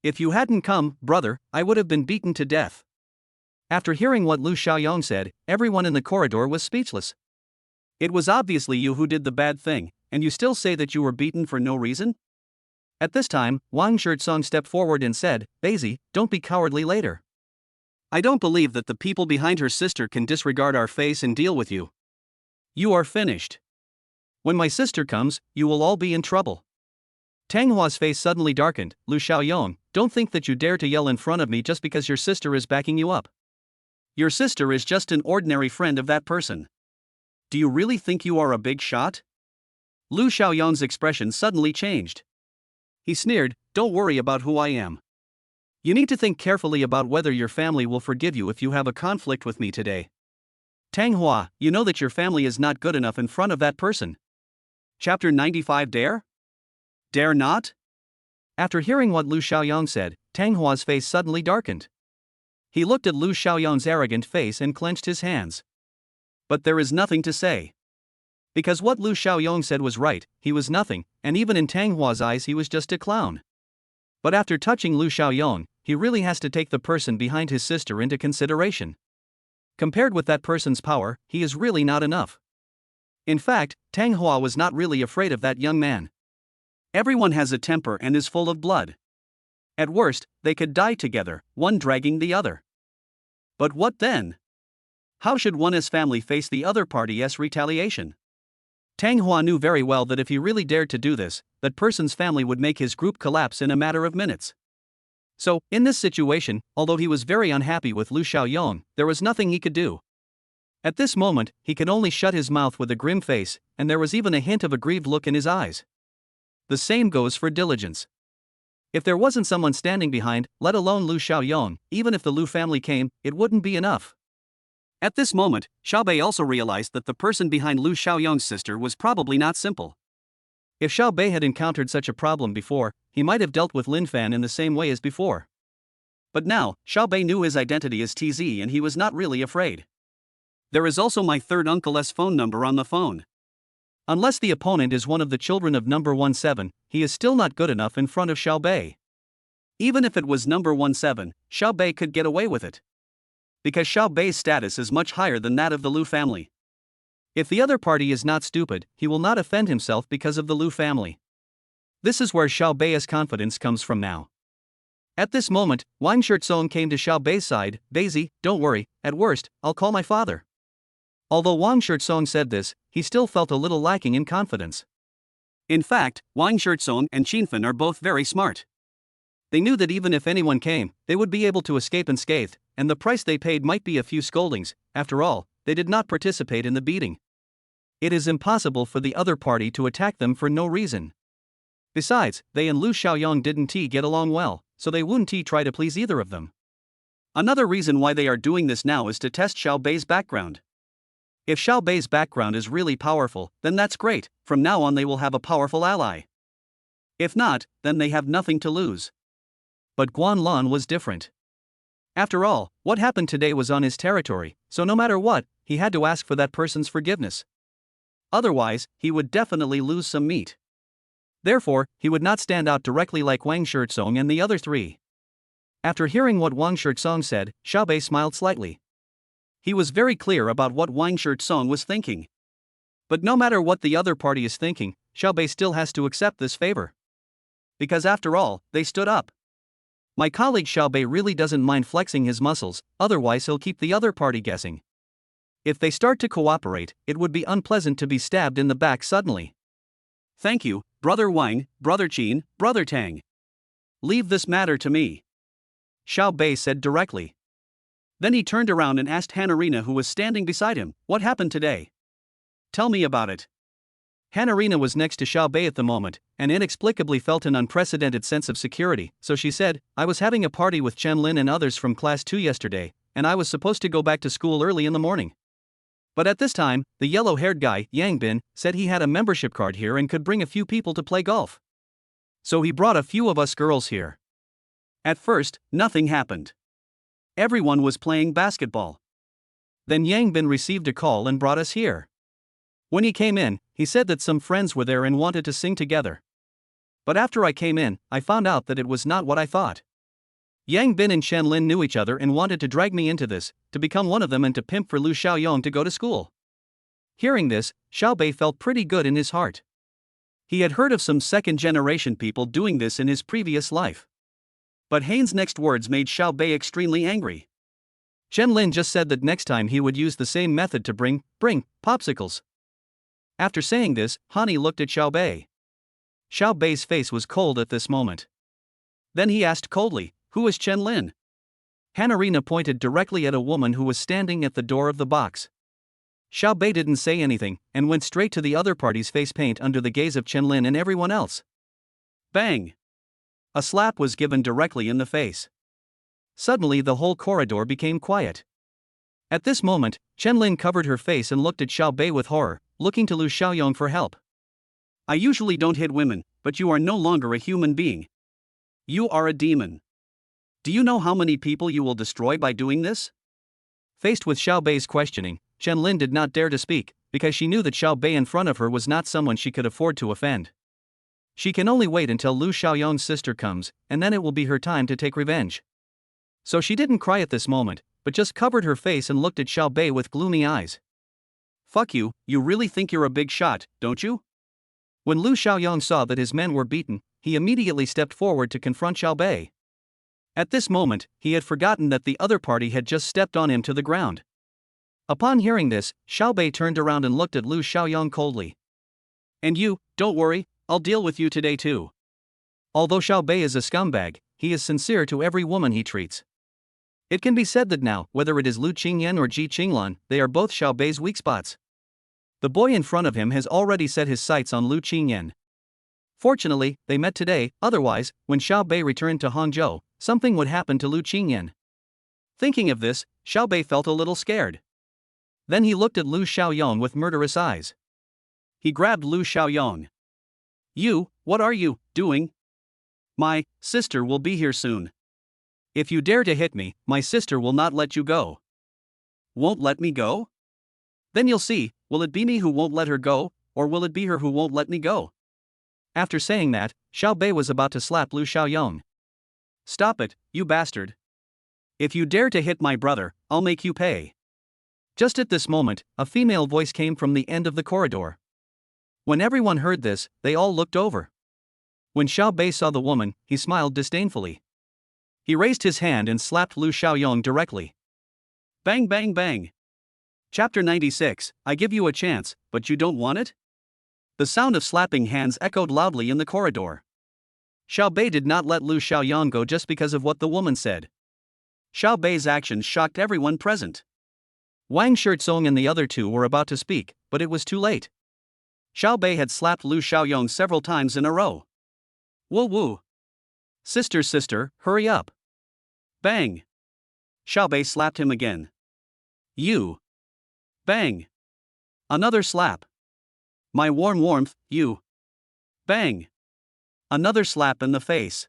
If you hadn't come, brother, I would have been beaten to death. After hearing what Lu Xiaoyong said, everyone in the corridor was speechless. It was obviously you who did the bad thing, and you still say that you were beaten for no reason? At this time, Wang Shirtsong stepped forward and said, Daisy, don't be cowardly later. I don't believe that the people behind her sister can disregard our face and deal with you. You are finished. When my sister comes, you will all be in trouble. Tang Hua's face suddenly darkened. Lu Xiaoyong, don't think that you dare to yell in front of me just because your sister is backing you up. Your sister is just an ordinary friend of that person. Do you really think you are a big shot? Lu Xiaoyong's expression suddenly changed. He sneered, don't worry about who I am. You need to think carefully about whether your family will forgive you if you have a conflict with me today. Tang Hua, you know that your family is not good enough in front of that person. Chapter 95 Dare? Dare not? After hearing what Lu Xiaoyong said, Tang Hua's face suddenly darkened. He looked at Lu Xiaoyong's arrogant face and clenched his hands. But there is nothing to say. Because what Lu Xiaoyong said was right, he was nothing, and even in Tang Hua's eyes he was just a clown. But after touching Lu Xiaoyong, he really has to take the person behind his sister into consideration. Compared with that person's power, he is really not enough. In fact, Tang Hua was not really afraid of that young man. Everyone has a temper and is full of blood. At worst, they could die together, one dragging the other. But what then? How should one's family face the other party's retaliation? Tang Hua knew very well that if he really dared to do this, that person's family would make his group collapse in a matter of minutes. So, in this situation, although he was very unhappy with Lu Xiaoyong, there was nothing he could do. At this moment, he could only shut his mouth with a grim face, and there was even a hint of a grieved look in his eyes. The same goes for diligence. If there wasn't someone standing behind, let alone Lu Xiaoyong, even if the Lu family came, it wouldn't be enough. At this moment, Xiaobei also realized that the person behind Lu Xiaoyong's sister was probably not simple. If Xiaobei had encountered such a problem before, he might have dealt with Lin Fan in the same way as before. But now, Xiaobei knew his identity as TZ and he was not really afraid. There is also my third uncle's phone number on the phone. Unless the opponent is one of the children of number 17, he is still not good enough in front of Xiaobei. Even if it was number 17, Xiaobei could get away with it. Because Xiaobei's status is much higher than that of the Lu family. If the other party is not stupid, he will not offend himself because of the Lu family. This is where Xiaobei's confidence comes from now. At this moment, Wang Shirtsong came to Xiaobei's side. Daisy, don't worry, at worst, I'll call my father. Although Wang Shirtsong said this, he still felt a little lacking in confidence. In fact, Wang Shirtsong and Qinfen are both very smart. They knew that even if anyone came, they would be able to escape unscathed, and the price they paid might be a few scoldings. After all, they did not participate in the beating. It is impossible for the other party to attack them for no reason. Besides, they and Lu Xiaoyong didn't get along well, so they wouldn't try to please either of them. Another reason why they are doing this now is to test Xiaobei's background. If Xiaobei's background is really powerful, then that's great, from now on they will have a powerful ally. If not, then they have nothing to lose. But Guan Lan was different. After all, what happened today was on his territory, so no matter what, he had to ask for that person's forgiveness. Otherwise, he would definitely lose some meat. Therefore, he would not stand out directly like Wang Shirtsong and the other three. After hearing what Wang Shirtsong said, Xiaobei smiled slightly. He was very clear about what Wang Shirtsong was thinking. But no matter what the other party is thinking, Xiaobei still has to accept this favor. Because after all, they stood up. My colleague Xiaobei really doesn't mind flexing his muscles, otherwise he'll keep the other party guessing. If they start to cooperate, it would be unpleasant to be stabbed in the back suddenly. Thank you, Brother Wang, Brother Qin, Brother Tang. Leave this matter to me, Xiaobei said directly. Then he turned around and asked Hanarina, who was standing beside him, what happened today? Tell me about it. Hanarina was next to Xiaobei at the moment, and inexplicably felt an unprecedented sense of security, so she said, I was having a party with Chen Lin and others from class 2 yesterday, and I was supposed to go back to school early in the morning. But at this time, the yellow-haired guy, Yang Bin, said he had a membership card here and could bring a few people to play golf. So he brought a few of us girls here. At first, nothing happened. Everyone was playing basketball. Then Yang Bin received a call and brought us here. When he came in, he said that some friends were there and wanted to sing together. But after I came in, I found out that it was not what I thought. Yang Bin and Chen Lin knew each other and wanted to drag me into this, to become one of them and to pimp for Lu Xiaoyong to go to school. Hearing this, Xiaobei felt pretty good in his heart. He had heard of some second-generation people doing this in his previous life. But Hain's next words made Xiaobei extremely angry. Chen Lin just said that next time he would use the same method to bring popsicles. After saying this, Hani looked at Xiaobei. Xiaobei's face was cold at this moment. Then he asked coldly, who is Chen Lin? Hanarina pointed directly at a woman who was standing at the door of the box. Xiaobei didn't say anything, and went straight to the other party's face paint under the gaze of Chen Lin and everyone else. Bang! A slap was given directly in the face. Suddenly the whole corridor became quiet. At this moment, Chen Lin covered her face and looked at Xiaobei with horror, looking to Lu Xiaoyong for help. I usually don't hit women, but you are no longer a human being. You are a demon. Do you know how many people you will destroy by doing this? Faced with Xiaobei's questioning, Chen Lin did not dare to speak, because she knew that Xiaobei in front of her was not someone she could afford to offend. She can only wait until Lu Xiaoyong's sister comes, and then it will be her time to take revenge. So she didn't cry at this moment, but just covered her face and looked at Xiaobei with gloomy eyes. Fuck you, you really think you're a big shot, don't you? When Lu Xiaoyong saw that his men were beaten, he immediately stepped forward to confront Xiaobei. At this moment, he had forgotten that the other party had just stepped on him to the ground. Upon hearing this, Xiaobei turned around and looked at Lu Xiaoyong coldly. And you, don't worry, I'll deal with you today too. Although Xiaobei is a scumbag, he is sincere to every woman he treats. It can be said that now, whether it is Lu Qingyan or Ji Qinglan, they are both Xiaobei's weak spots. The boy in front of him has already set his sights on Lu Qingyan. Fortunately, they met today, otherwise, when Xiaobei returned to Hangzhou, something would happen to Lu Qingyan. Thinking of this, Xiaobei felt a little scared. Then he looked at Lu Xiaoyong with murderous eyes. He grabbed Lu Xiaoyong. You, what are you doing? My sister will be here soon. If you dare to hit me, my sister will not let you go. Won't let me go? Then you'll see, will it be me who won't let her go, or will it be her who won't let me go? After saying that, Xiaobei was about to slap Lu Xiaoyong. Stop it, you bastard. If you dare to hit my brother, I'll make you pay. Just at this moment, a female voice came from the end of the corridor. When everyone heard this, they all looked over. When Xiaobei saw the woman, he smiled disdainfully. He raised his hand and slapped Lu Xiaoyong directly. Bang bang bang. Chapter 96, I give you a chance, but you don't want it? The sound of slapping hands echoed loudly in the corridor. Xiaobei did not let Lu Xiaoyong go just because of what the woman said. Xiaobei's actions shocked everyone present. Wang Shirtsong and the other two were about to speak, but it was too late. Xiaobei had slapped Lu Xiaoyong several times in a row. Woo woo. Sister, hurry up. Bang. Xiaobei slapped him again. You. Bang. Another slap. My warmth, you. Bang. Another slap in the face.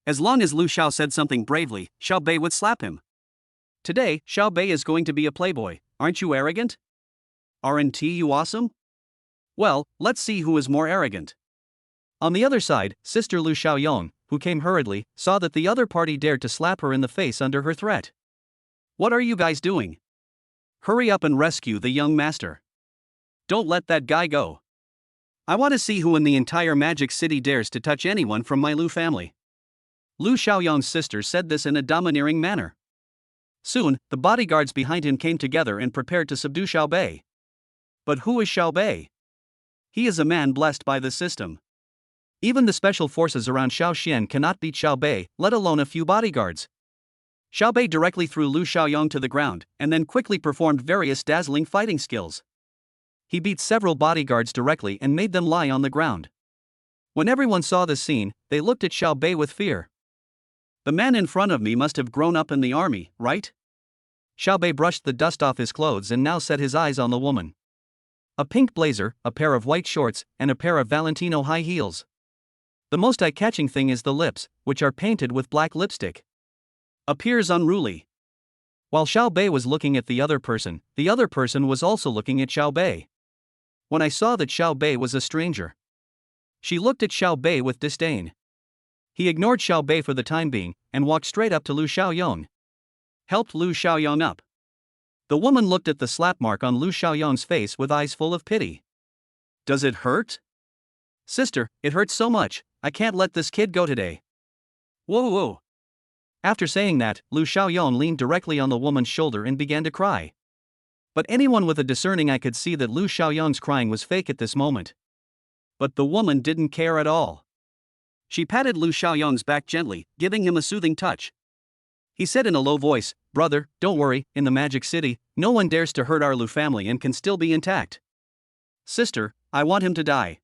As long as Lu Xiao said something bravely, Xiao Bei would slap him. Today, Xiao Bei is going to be a playboy. Aren't you arrogant? Aren't you awesome? Well, let's see who is more arrogant. On the other side, Sister Lu Xiaoyong, who came hurriedly, saw that the other party dared to slap her in the face under her threat. What are you guys doing? Hurry up and rescue the young master. Don't let that guy go. I want to see who in the entire Magic City dares to touch anyone from my Lu family. Lu Xiaoyong's sister said this in a domineering manner. Soon, the bodyguards behind him came together and prepared to subdue Xiao Bei. But who is Xiao Bei? He is a man blessed by the system. Even the special forces around Xiao Xian cannot beat Xiao Bei, let alone a few bodyguards. Xiao Bei directly threw Lu Xiaoyong to the ground, and then quickly performed various dazzling fighting skills. He beat several bodyguards directly and made them lie on the ground. When everyone saw this scene, they looked at Xiao Bei with fear. The man in front of me must have grown up in the army, right? Xiao Bei brushed the dust off his clothes and now set his eyes on the woman. A pink blazer, a pair of white shorts, and a pair of Valentino high heels. The most eye-catching thing is the lips, which are painted with black lipstick. Appears unruly. While Xiao Bei was looking at the other person was also looking at Xiao Bei. When I saw that Xiao Bei was a stranger, she looked at Xiao Bei with disdain. He ignored Xiao Bei for the time being, and walked straight up to Lu Xiaoyong. Helped Lu Xiaoyong up. The woman looked at the slap mark on Lu Xiaoyong's face with eyes full of pity. Does it hurt? Sister, it hurts so much, I can't let this kid go today. Whoa. After saying that, Lu Xiaoyong leaned directly on the woman's shoulder and began to cry. But anyone with a discerning eye could see that Lu Xiaoyong's crying was fake at this moment. But the woman didn't care at all. She patted Lu Xiaoyong's back gently, giving him a soothing touch. He said in a low voice, "Brother, don't worry, in the Magic City, no one dares to hurt our Lu family and can still be intact. Sister, I want him to die."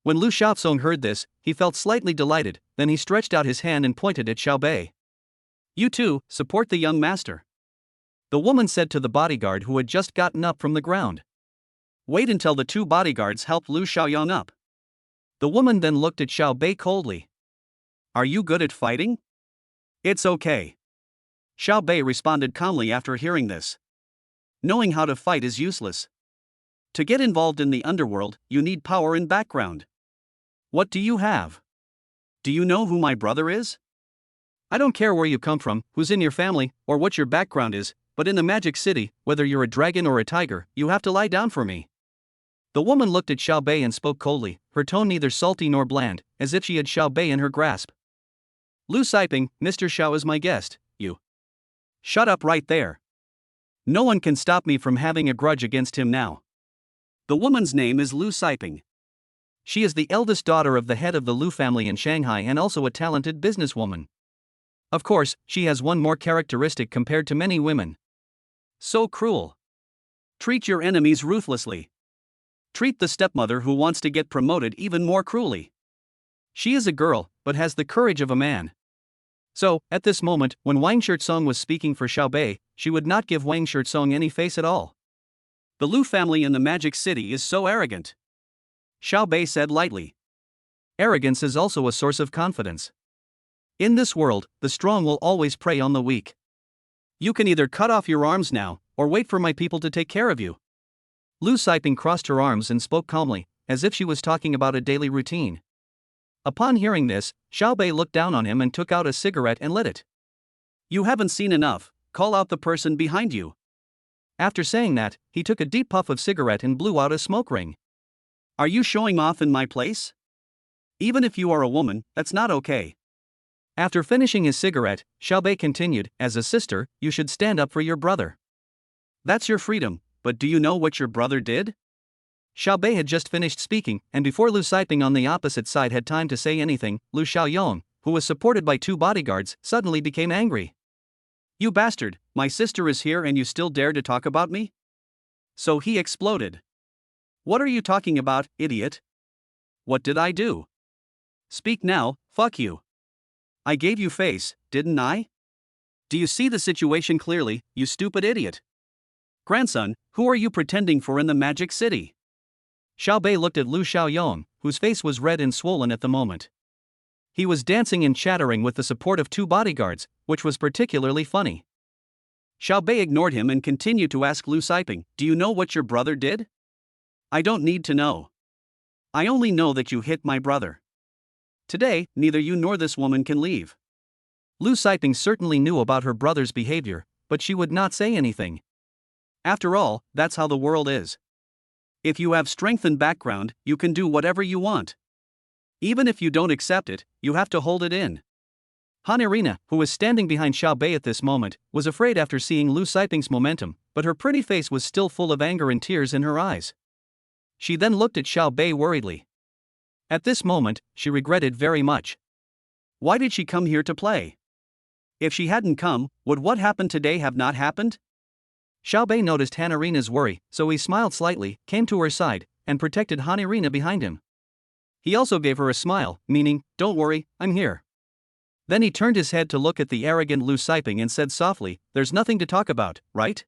When Lu Xiaoxong heard this, he felt slightly delighted, then he stretched out his hand and pointed at Xiao Bei. You too, support the young master. The woman said to the bodyguard who had just gotten up from the ground. Wait until the two bodyguards help Lu Xiaoyong up. The woman then looked at Xiao Bei coldly. Are you good at fighting? It's okay. Xiao Bei responded calmly after hearing this. Knowing how to fight is useless. To get involved in the underworld, you need power and background. What do you have? Do you know who my brother is? I don't care where you come from, who's in your family, or what your background is, but in the Magic City, whether you're a dragon or a tiger, you have to lie down for me. The woman looked at Xiao Bei and spoke coldly, her tone neither salty nor bland, as if she had Xiao Bei in her grasp. Lu Siping, Mr. Xiao is my guest, you. Shut up right there. No one can stop me from having a grudge against him now. The woman's name is Lu Siping. She is the eldest daughter of the head of the Lu family in Shanghai and also a talented businesswoman. Of course, she has one more characteristic compared to many women. So cruel. Treat your enemies ruthlessly. Treat the stepmother who wants to get promoted even more cruelly. She is a girl, but has the courage of a man. So, at this moment, when Wang Shirtsong was speaking for Xiao Bei, she would not give Wang Shirtsong any face at all. The Lu family in the Magic City is so arrogant. Xiao Bei said lightly. Arrogance is also a source of confidence. In this world, the strong will always prey on the weak. You can either cut off your arms now, or wait for my people to take care of you. Lu Siping crossed her arms and spoke calmly, as if she was talking about a daily routine. Upon hearing this, Xiao Bei looked down on him and took out a cigarette and lit it. You haven't seen enough, call out the person behind you. After saying that, he took a deep puff of cigarette and blew out a smoke ring. Are you showing off in my place? Even if you are a woman, that's not okay. After finishing his cigarette, Xiao Bei continued, as a sister, you should stand up for your brother. That's your freedom, but do you know what your brother did? Xiao Bei had just finished speaking, and before Lu Siping on the opposite side had time to say anything, Lu Xiaoyong, who was supported by two bodyguards, suddenly became angry. You bastard, my sister is here and you still dare to talk about me? So he exploded. What are you talking about, idiot? What did I do? Speak now, fuck you. I gave you face, didn't I? Do you see the situation clearly, you stupid idiot? Grandson, who are you pretending for in the Magic City? Xiao Bei looked at Lu Xiaoyong, whose face was red and swollen at the moment. He was dancing and chattering with the support of two bodyguards, which was particularly funny. Xiao Bei ignored him and continued to ask Lu Siping, "Do you know what your brother did?" "I don't need to know. I only know that you hit my brother. Today, neither you nor this woman can leave." Lu Siping certainly knew about her brother's behavior, but she would not say anything. After all, that's how the world is. If you have strength and background, you can do whatever you want. Even if you don't accept it, you have to hold it in. Han Irina, who was standing behind Xiao Bei at this moment, was afraid after seeing Lu Siping's momentum, but her pretty face was still full of anger and tears in her eyes. She then looked at Xiao Bei worriedly. At this moment, she regretted very much. Why did she come here to play? If she hadn't come, would what happened today have not happened? Xiao Bei noticed Han Irina's worry, so he smiled slightly, came to her side, and protected Han Irina behind him. He also gave her a smile, meaning, "Don't worry, I'm here." Then he turned his head to look at the arrogant Lu Siping and said softly, "There's nothing to talk about, right?"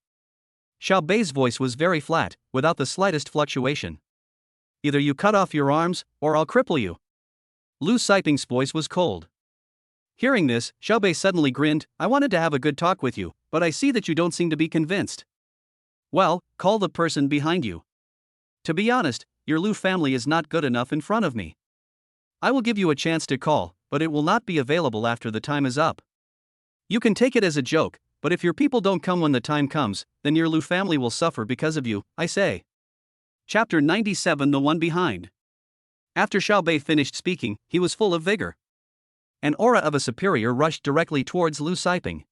Xiao Bei's voice was very flat, without the slightest fluctuation. "Either you cut off your arms, or I'll cripple you." Lu Siping's voice was cold. Hearing this, Xiao Bei suddenly grinned, "I wanted to have a good talk with you, but I see that you don't seem to be convinced. Well, call the person behind you. To be honest, your Lu family is not good enough in front of me. I will give you a chance to call, but it will not be available after the time is up. You can take it as a joke, but if your people don't come when the time comes, then your Lu family will suffer because of you, I say." Chapter 97, The One Behind. After Xiao Bei finished speaking, he was full of vigor. An aura of a superior rushed directly towards Lu Siping.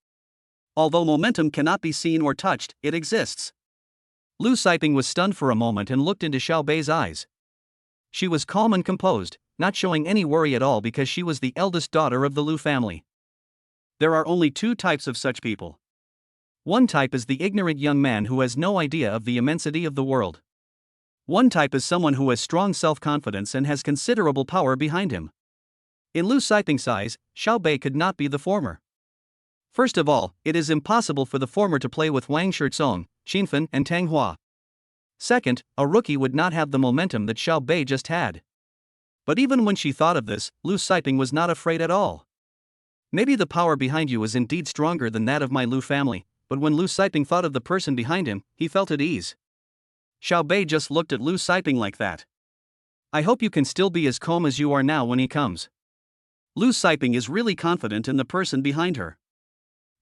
Although momentum cannot be seen or touched, it exists. Lu Siping was stunned for a moment and looked into Xiao Bei's eyes. She was calm and composed, not showing any worry at all because she was the eldest daughter of the Lu family. There are only two types of such people. One type is the ignorant young man who has no idea of the immensity of the world. One type is someone who has strong self-confidence and has considerable power behind him. In Lu Siping's eyes, Xiao Bei could not be the former. First of all, it is impossible for the former to play with Wang Shizong, Qinfen and Tang Hua. Second, a rookie would not have the momentum that Xiao Bei just had. But even when she thought of this, Lu Siping was not afraid at all. Maybe the power behind you is indeed stronger than that of my Lu family, but when Lu Siping thought of the person behind him, he felt at ease. Xiao Bei just looked at Lu Siping like that. "I hope you can still be as calm as you are now when he comes." Lu Siping is really confident in the person behind her.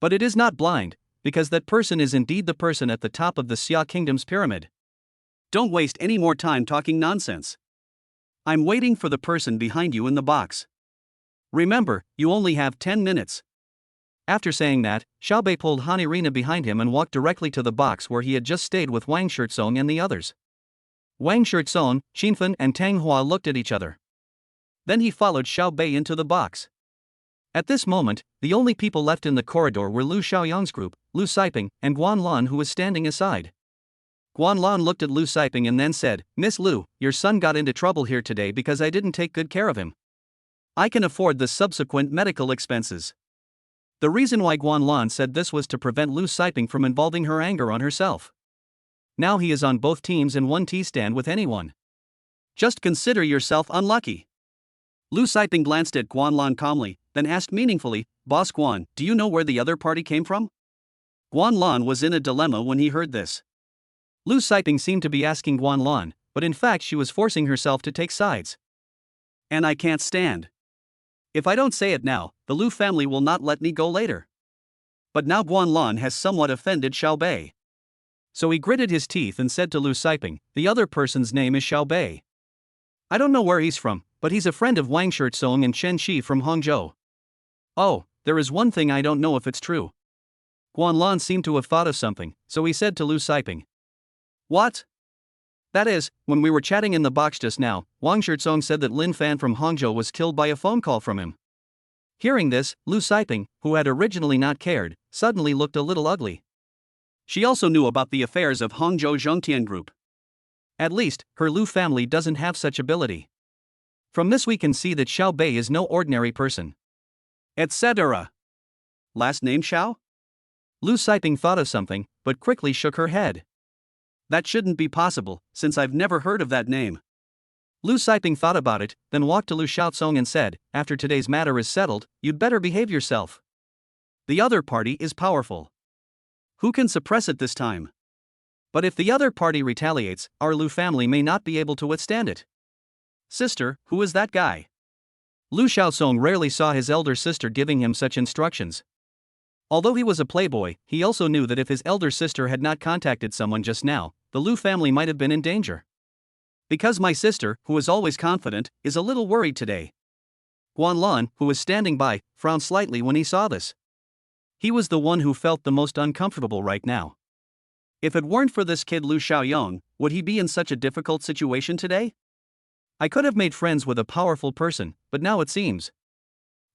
But it is not blind, because that person is indeed the person at the top of the Xia Kingdom's pyramid. Don't waste any more time talking nonsense. I'm waiting for the person behind you in the box. Remember, you only have 10 minutes. After saying that, Xiao Bei pulled Han Irina behind him and walked directly to the box where he had just stayed with Wang Shizong and the others. Wang Shizong, Qinfen and Tang Hua looked at each other. Then he followed Xiao Bei into the box. At this moment, the only people left in the corridor were Lu Xiaoyang's group, Lu Siping, and Guan Lan, who was standing aside. Guan Lan looked at Lu Siping and then said, "Miss Lu, your son got into trouble here today because I didn't take good care of him. I can afford the subsequent medical expenses." The reason why Guan Lan said this was to prevent Lu Siping from involving her anger on herself. Now he is on both teams and one T-stand with anyone. Just consider yourself unlucky. Lu Siping glanced at Guan Lan calmly, then asked meaningfully, "Boss Guan, do you know where the other party came from?" Guan Lan was in a dilemma when he heard this. Lu Siping seemed to be asking Guan Lan, but in fact she was forcing herself to take sides. "And I can't stand. If I don't say it now, the Lu family will not let me go later." But now Guan Lan has somewhat offended Xiao Bei. So he gritted his teeth and said to Lu Siping, "The other person's name is Xiao Bei. I don't know where he's from, but he's a friend of Wang Shizong and Chen Shi from Hangzhou. Oh, there is one thing I don't know if it's true." Guan Lan seemed to have thought of something, so he said to Lu Siping, "What?" "That is, when we were chatting in the box just now, Wang Shizong said that Lin Fan from Hangzhou was killed by a phone call from him." Hearing this, Lu Siping, who had originally not cared, suddenly looked a little ugly. She also knew about the affairs of Hangzhou Zhongtian Group. At least, her Lu family doesn't have such ability. From this we can see that Xiao Bei is no ordinary person. Etc. Last name Xiao? Lu Siping thought of something, but quickly shook her head. That shouldn't be possible, since I've never heard of that name. Lu Siping thought about it, then walked to Lu Xiaosong and said, after today's matter is settled, you'd better behave yourself. The other party is powerful. Who can suppress it this time? But if the other party retaliates, our Lu family may not be able to withstand it. Sister, who is that guy? Lu Xiaosong rarely saw his elder sister giving him such instructions. Although he was a playboy, he also knew that if his elder sister had not contacted someone just now, the Lu family might have been in danger. Because my sister, who is always confident, is a little worried today. Guanlan, who was standing by, frowned slightly when he saw this. He was the one who felt the most uncomfortable right now. If it weren't for this kid Lu Xiaoyong, would he be in such a difficult situation today? I could have made friends with a powerful person, but now it seems.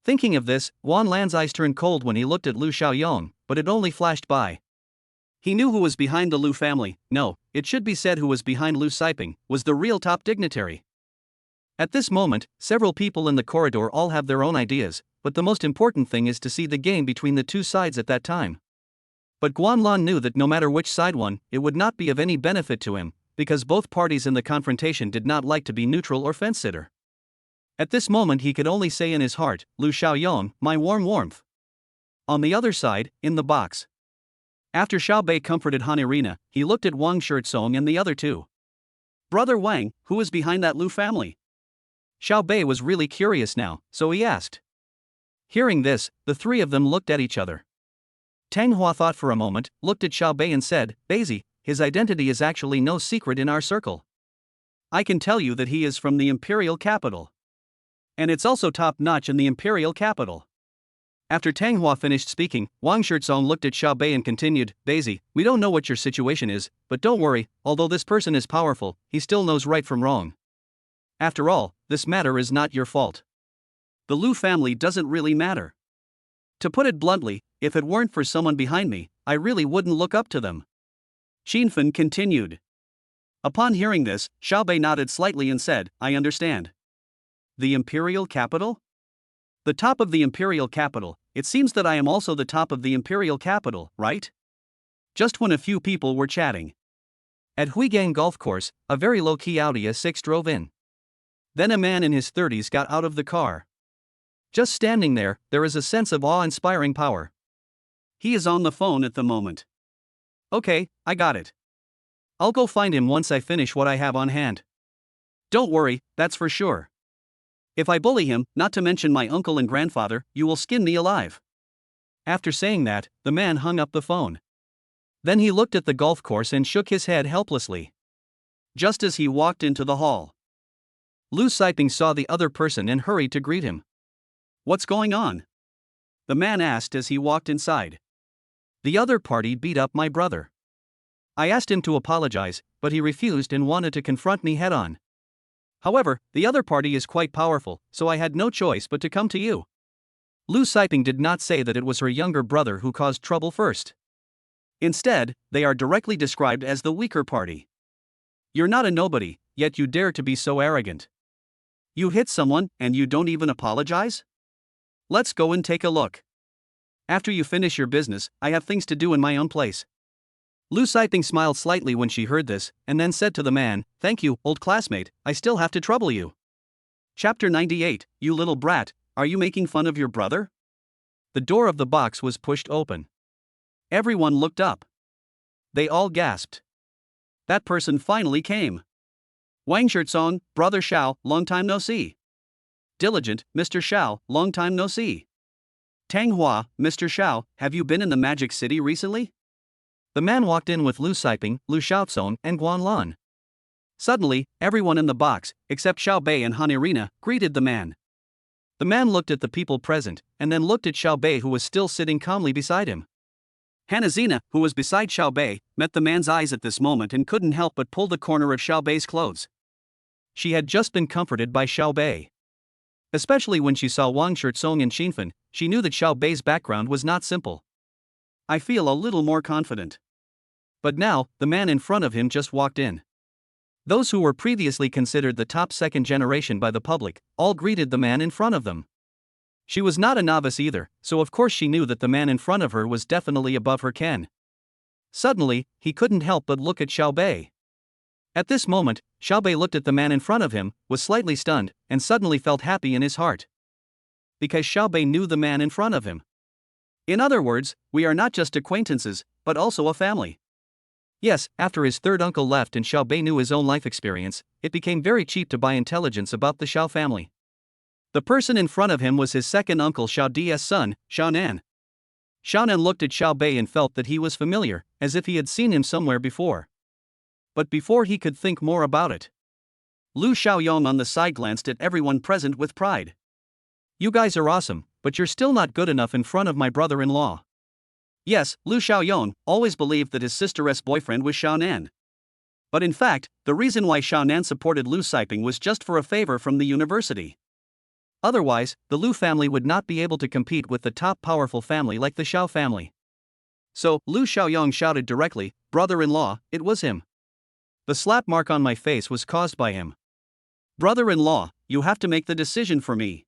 Thinking of this, Guanlan's eyes turned cold when he looked at Lu Xiaoyong, but it only flashed by. He knew who was behind the Lu family. No, it should be said who was behind Lu Siping, was the real top dignitary. At this moment, several people in the corridor all have their own ideas, but the most important thing is to see the game between the two sides at that time. But Guanlan knew that no matter which side won, it would not be of any benefit to him, because both parties in the confrontation did not like to be neutral or fence-sitter. At this moment he could only say in his heart, Lu Xiaoyong, my warm warmth. On the other side, in the box. After Xiao Bei comforted Han Irina, he looked at Wang Shirtsong and the other two. Brother Wang, who is behind that Lu family? Xiao Bei was really curious now, so he asked. Hearing this, the three of them looked at each other. Tang Hua thought for a moment, looked at Xiao Bei and said, Beizi, his identity is actually no secret in our circle. I can tell you that he is from the imperial capital. And it's also top-notch in the imperial capital. After Tang Hua finished speaking, Wang Shirtsong looked at Xiao Bei and continued, Beizi, we don't know what your situation is, but don't worry, although this person is powerful, he still knows right from wrong. After all, this matter is not your fault. The Lu family doesn't really matter. To put it bluntly, if it weren't for someone behind me, I really wouldn't look up to them. Xinfen continued. Upon hearing this, Xiao Bei nodded slightly and said, I understand. The imperial capital? The top of the imperial capital. It seems that I am also the top of the imperial capital, right? Just when a few people were chatting. At Huigang Golf Course, a very low-key Audi A6 drove in. Then a man in his 30s got out of the car. Just standing there, there is a sense of awe-inspiring power. He is on the phone at the moment. Okay, I got it. I'll go find him once I finish what I have on hand. Don't worry, that's for sure. If I bully him, not to mention my uncle and grandfather, you will skin me alive. After saying that, the man hung up the phone. Then he looked at the golf course and shook his head helplessly. Just as he walked into the hall, Lu Siping saw the other person and hurried to greet him. What's going on? The man asked as he walked inside. The other party beat up my brother. I asked him to apologize, but he refused and wanted to confront me head-on. However, the other party is quite powerful, so I had no choice but to come to you. Lu Siping did not say that it was her younger brother who caused trouble first. Instead, they are directly described as the weaker party. You're not a nobody, yet you dare to be so arrogant. You hit someone, and you don't even apologize? Let's go and take a look. After you finish your business, I have things to do in my own place. Lu Siping smiled slightly when she heard this, and then said to the man, Thank you, old classmate, I still have to trouble you. Chapter 98, You little brat, are you making fun of your brother? The door of the box was pushed open. Everyone looked up. They all gasped. That person finally came. Wang Shirtsong, Brother Xiao, long time no see. Diligent, Mr. Xiao, long time no see. Tang Hua, Mr. Xiao, have you been in the Magic City recently? The man walked in with Lu Siping, Lu Xiaosong, and Guanlan. Suddenly, everyone in the box, except Xiao Bei and Han Irina, greeted the man. The man looked at the people present, and then looked at Xiao Bei who was still sitting calmly beside him. Hanazina, who was beside Xiao Bei, met the man's eyes at this moment and couldn't help but pull the corner of Xiao Bei's clothes. She had just been comforted by Xiao Bei. Especially when she saw Wang Shirtsong and Xinfen, she knew that Xiao Bei's background was not simple. I feel a little more confident. But now, the man in front of him just walked in. Those who were previously considered the top second generation by the public, all greeted the man in front of them. She was not a novice either, so of course she knew that the man in front of her was definitely above her ken. Suddenly, he couldn't help but look at Xiao Bei. At this moment, Xiaobei looked at the man in front of him, was slightly stunned, and suddenly felt happy in his heart. Because Xiaobei knew the man in front of him. In other words, we are not just acquaintances, but also a family. Yes, after his third uncle left and Xiaobei knew his own life experience, it became very cheap to buy intelligence about the Xiao family. The person in front of him was his second uncle Xiao Di's son, Xiaonan. Xiaonan looked at Xiaobei and felt that he was familiar, as if he had seen him somewhere before. But before he could think more about it, Lu Xiaoyong on the side glanced at everyone present with pride. You guys are awesome, but you're still not good enough in front of my brother-in-law. Yes, Lu Xiaoyong always believed that his sister's boyfriend was Xiaonan. But in fact, the reason why Xiaonan supported Lu Siping was just for a favor from the university. Otherwise, the Lu family would not be able to compete with the top powerful family like the Xiao family. So, Lu Xiaoyong shouted directly, "Brother-in-law, it was him. The slap mark on my face was caused by him. Brother-in-law, you have to make the decision for me."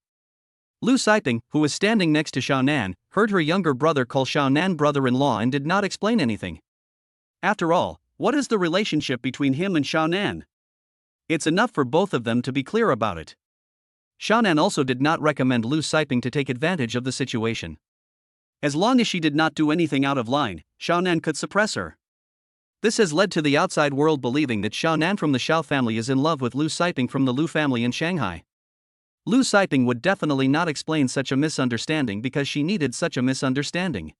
Lu Siping, who was standing next to Xiaonan, heard her younger brother call Xiaonan brother-in-law and did not explain anything. After all, what is the relationship between him and Xiaonan? It's enough for both of them to be clear about it. Xiaonan also did not recommend Lu Siping to take advantage of the situation. As long as she did not do anything out of line, Xiaonan could suppress her. This has led to the outside world believing that Xiaonan from the Xiao family is in love with Lu Siping from the Lu family in Shanghai. Lu Siping would definitely not explain such a misunderstanding because she needed such a misunderstanding.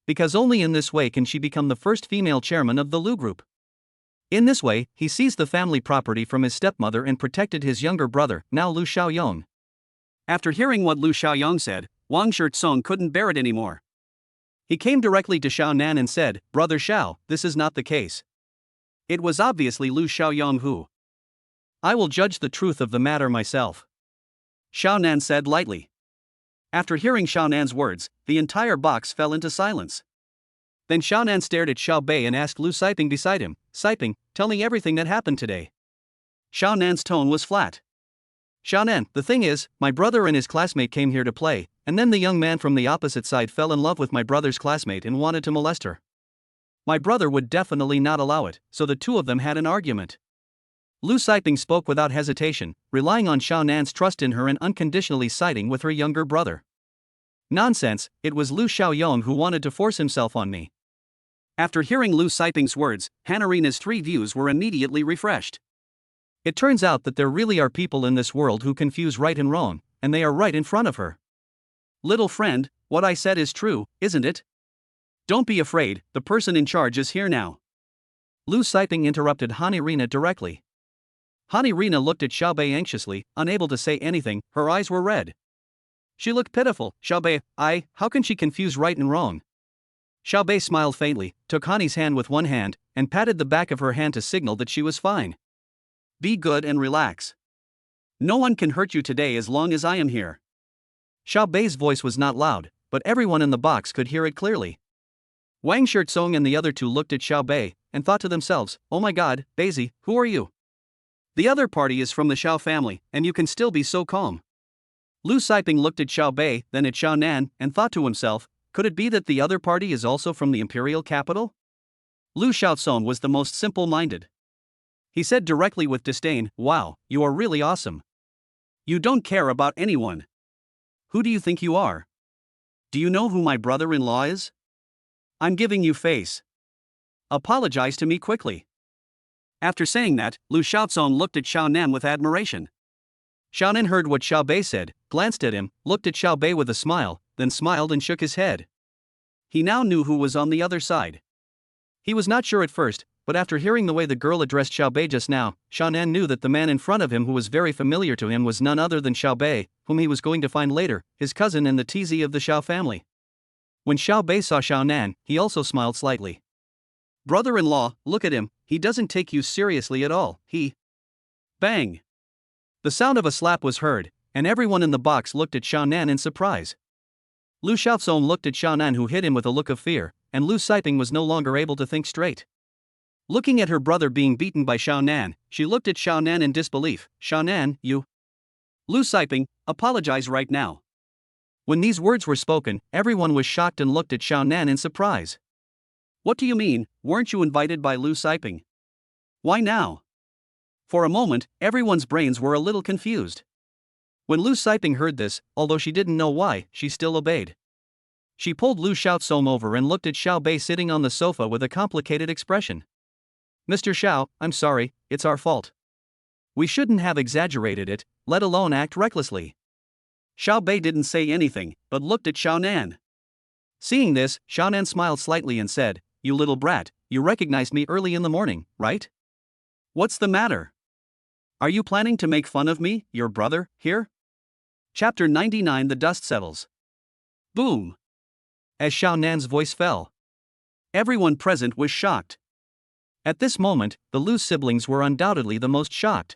Because only in this way can she become the first female chairman of the Lu group. In this way, he seized the family property from his stepmother and protected his younger brother, now Lu Xiaoyong. After hearing what Lu Xiaoyong said, Wang Shizong couldn't bear it anymore. He came directly to Xiaonan and said, "Brother Xiao, this is not the case. It was obviously Lu Xiaoyong who. I will judge the truth of the matter myself," Xiaonan said lightly. After hearing Xiaonan's words, the entire box fell into silence. Then Xiaonan stared at Xiaobei and asked Lu Siping beside him, "Siping, tell me everything that happened today." Xiaonan's tone was flat. "Xiaonan, the thing is, my brother and his classmate came here to play, and then the young man from the opposite side fell in love with my brother's classmate and wanted to molest her. My brother would definitely not allow it, so the two of them had an argument." Lu Siping spoke without hesitation, relying on Xiaonan's trust in her and unconditionally siding with her younger brother. "Nonsense, it was Lu Xiaoyong who wanted to force himself on me." After hearing Lu Siping's words, Hanarina's three views were immediately refreshed. It turns out that there really are people in this world who confuse right and wrong, and they are right in front of her. "Little friend, what I said is true, isn't it? Don't be afraid, the person in charge is here now." Lu Siping interrupted Hanarina directly. Hanarina looked at Xiaobei anxiously, unable to say anything, her eyes were red. She looked pitiful. "Xiaobei, how can she confuse right and wrong?" Xiaobei smiled faintly, took Hani's hand with one hand, and patted the back of her hand to signal that she was fine. "Be good and relax. No one can hurt you today as long as I am here." Xiaobei's voice was not loud, but everyone in the box could hear it clearly. Wang Shizong and the other two looked at Xiaobei, and thought to themselves, "Oh my god, Daisy, who are you? The other party is from the Xiao family, and you can still be so calm." Lu Siping looked at Xiaobei, then at Xiaonan, and thought to himself, could it be that the other party is also from the imperial capital? Lu Xiaosong was the most simple-minded. He said directly with disdain, "Wow, you are really awesome. You don't care about anyone. Who do you think you are? Do you know who my brother-in-law is? I'm giving you face. Apologize to me quickly." After saying that, Lu Xiaosong looked at Xiaonan with admiration. Xiaonan heard what Xiaobei said, glanced at him, looked at Xiaobei with a smile, then smiled and shook his head. He now knew who was on the other side. He was not sure at first, but after hearing the way the girl addressed Xiaobei just now, Xiaonan knew that the man in front of him who was very familiar to him was none other than Xiaobei, whom he was going to find later, his cousin and the TZ of the Xiao family. When Xiaobei saw Xiaonan, he also smiled slightly. "Brother-in-law, look at him, he doesn't take you seriously at all, he..." Bang! The sound of a slap was heard, and everyone in the box looked at Xiaonan in surprise. Lu Xiaosong looked at Xiaonan who hit him with a look of fear, and Lu Siping was no longer able to think straight. Looking at her brother being beaten by Xiaonan, she looked at Xiaonan in disbelief. "Xiaonan, you..." "Lu Siping, apologize right now." When these words were spoken, everyone was shocked and looked at Xiaonan in surprise. "What do you mean, weren't you invited by Lu Siping? Why now?" For a moment, everyone's brains were a little confused. When Lu Siping heard this, although she didn't know why, she still obeyed. She pulled Lu Xiaosong over and looked at Xiao Bei sitting on the sofa with a complicated expression. Mr. Xiao, I'm sorry, it's our fault. We shouldn't have exaggerated it, let alone act recklessly. Xiao Bei didn't say anything, but looked at Xiao Nan. Seeing this, Xiao Nan smiled slightly and said, You little brat, you recognized me early in the morning, right? What's the matter? Are you planning to make fun of me, your brother, here? Chapter 99 The Dust Settles. Boom! As Xiao Nan's voice fell, everyone present was shocked. At this moment, the Lu siblings were undoubtedly the most shocked.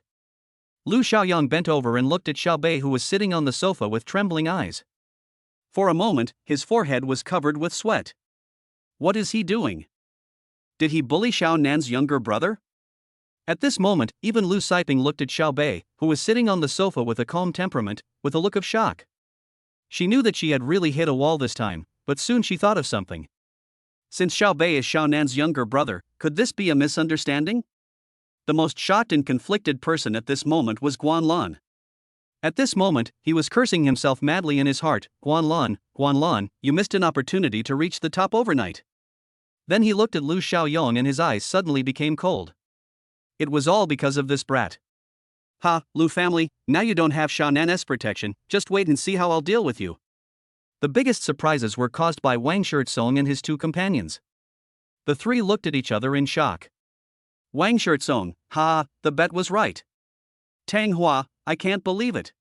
Lu Xiaoyang bent over and looked at Xiao Bei, who was sitting on the sofa with trembling eyes. For a moment, his forehead was covered with sweat. What is he doing? Did he bully Xiao Nan's younger brother? At this moment, even Lu Siping looked at Xiao Bei, who was sitting on the sofa with a calm temperament, with a look of shock. She knew that she had really hit a wall this time, but soon she thought of something. Since Xiao Bei is Xiao Nan's younger brother, could this be a misunderstanding? The most shocked and conflicted person at this moment was Guanlan. At this moment, he was cursing himself madly in his heart. Guanlan, you missed an opportunity to reach the top overnight. Then he looked at Lu Xiaoyong and his eyes suddenly became cold. It was all because of this brat. Ha, Lu family, now you don't have Xiao Nan's protection, just wait and see how I'll deal with you. The biggest surprises were caused by Wang Shirtsong and his two companions. The three looked at each other in shock. Wang Shirtsong, ha, the bet was right. Tang Hua, I can't believe it.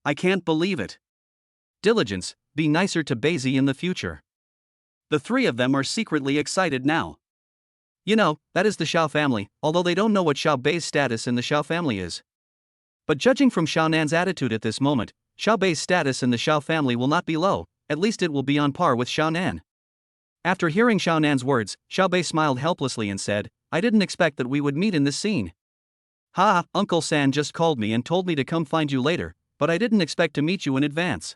I can't believe it. Diligence, be nicer to Beizi in the future. The three of them are secretly excited now. You know, that is the Xiao family, although they don't know what Xiao Bei's status in the Xiao family is. But judging from Xiao Nan's attitude at this moment, Xiao Bei's status in the Xiao family will not be low, at least it will be on par with Xiao Nan. After hearing Xiao Nan's words, Xiao Bei smiled helplessly and said, I didn't expect that we would meet in this scene. Ha, Uncle San just called me and told me to come find you later, but I didn't expect to meet you in advance.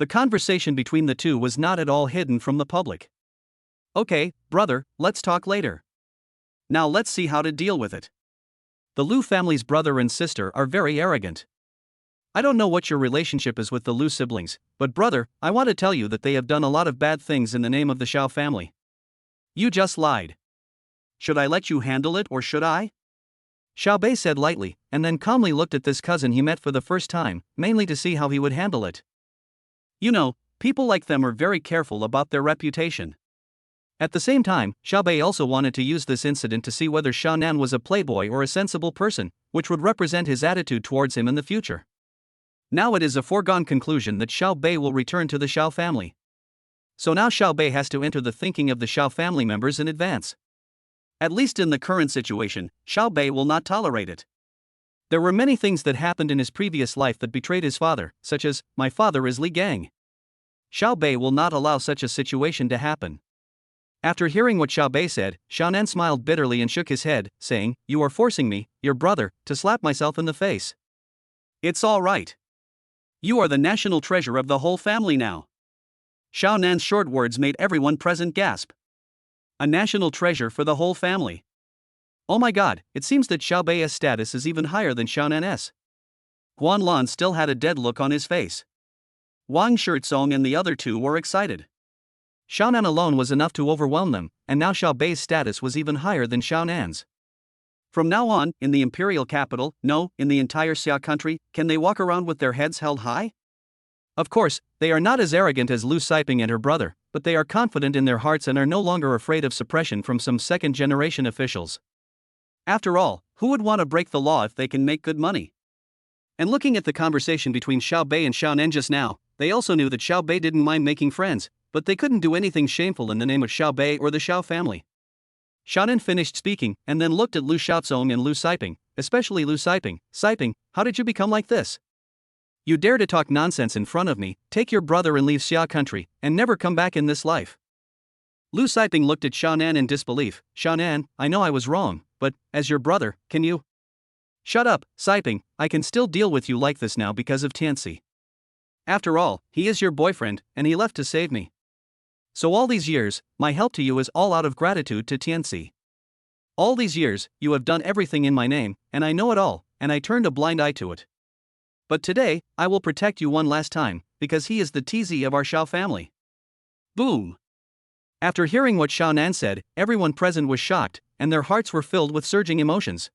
The conversation between the two was not at all hidden from the public. Okay, brother, let's talk later. Now let's see how to deal with it. The Lu family's brother and sister are very arrogant. I don't know what your relationship is with the Lu siblings, but brother, I want to tell you that they have done a lot of bad things in the name of the Xiao family. You just lied. Should I let you handle it or should I? Xiao Bei said lightly, and then calmly looked at this cousin he met for the first time, mainly to see how he would handle it. You know, people like them are very careful about their reputation. At the same time, Xiao Bei also wanted to use this incident to see whether Xiao Nan was a playboy or a sensible person, which would represent his attitude towards him in the future. Now it is a foregone conclusion that Xiao Bei will return to the Xiao family. So now Xiao Bei has to enter the thinking of the Xiao family members in advance. At least in the current situation, Xiao Bei will not tolerate it. There were many things that happened in his previous life that betrayed his father, such as, my father is Li Gang. Xiao Bei will not allow such a situation to happen. After hearing what Xiao Bei said, Xiao Nan smiled bitterly and shook his head, saying, You are forcing me, your brother, to slap myself in the face. It's all right. You are the national treasure of the whole family now. Xiao Nan's short words made everyone present gasp. A national treasure for the whole family. Oh my god, it seems that Xiao Bei's status is even higher than Xiao Nan's. Guanlan still had a dead look on his face. Wang Shirtsong and the other two were excited. Xiao Nan alone was enough to overwhelm them, and now Xiao Bei's status was even higher than Xiao Nan's. From now on, in the imperial capital, no, in the entire Xia country, can they walk around with their heads held high? Of course, they are not as arrogant as Lu Siping and her brother, but they are confident in their hearts and are no longer afraid of suppression from some second-generation officials. After all, who would want to break the law if they can make good money? And looking at the conversation between Xiao Bei and Xiao Nan just now, they also knew that Xiao Bei didn't mind making friends, but they couldn't do anything shameful in the name of Xiao Bei or the Xiao family. Xiao Nan finished speaking and then looked at Lu Xiaozong and Lu Siping, especially Lu Siping. Siping, how did you become like this? You dare to talk nonsense in front of me, take your brother and leave Xia country, and never come back in this life. Lu Siping looked at Xiao Nan in disbelief. Xiao Nan, I know I was wrong, but, as your brother, can you? Shut up, Siping, I can still deal with you like this now because of Tianxi. After all, he is your boyfriend, and he left to save me. So all these years, my help to you is all out of gratitude to Tianxi. All these years, you have done everything in my name, and I know it all, and I turned a blind eye to it. But today, I will protect you one last time, because he is the TZ of our Xiao family. Boom! After hearing what Xiao Nan said, everyone present was shocked, and their hearts were filled with surging emotions.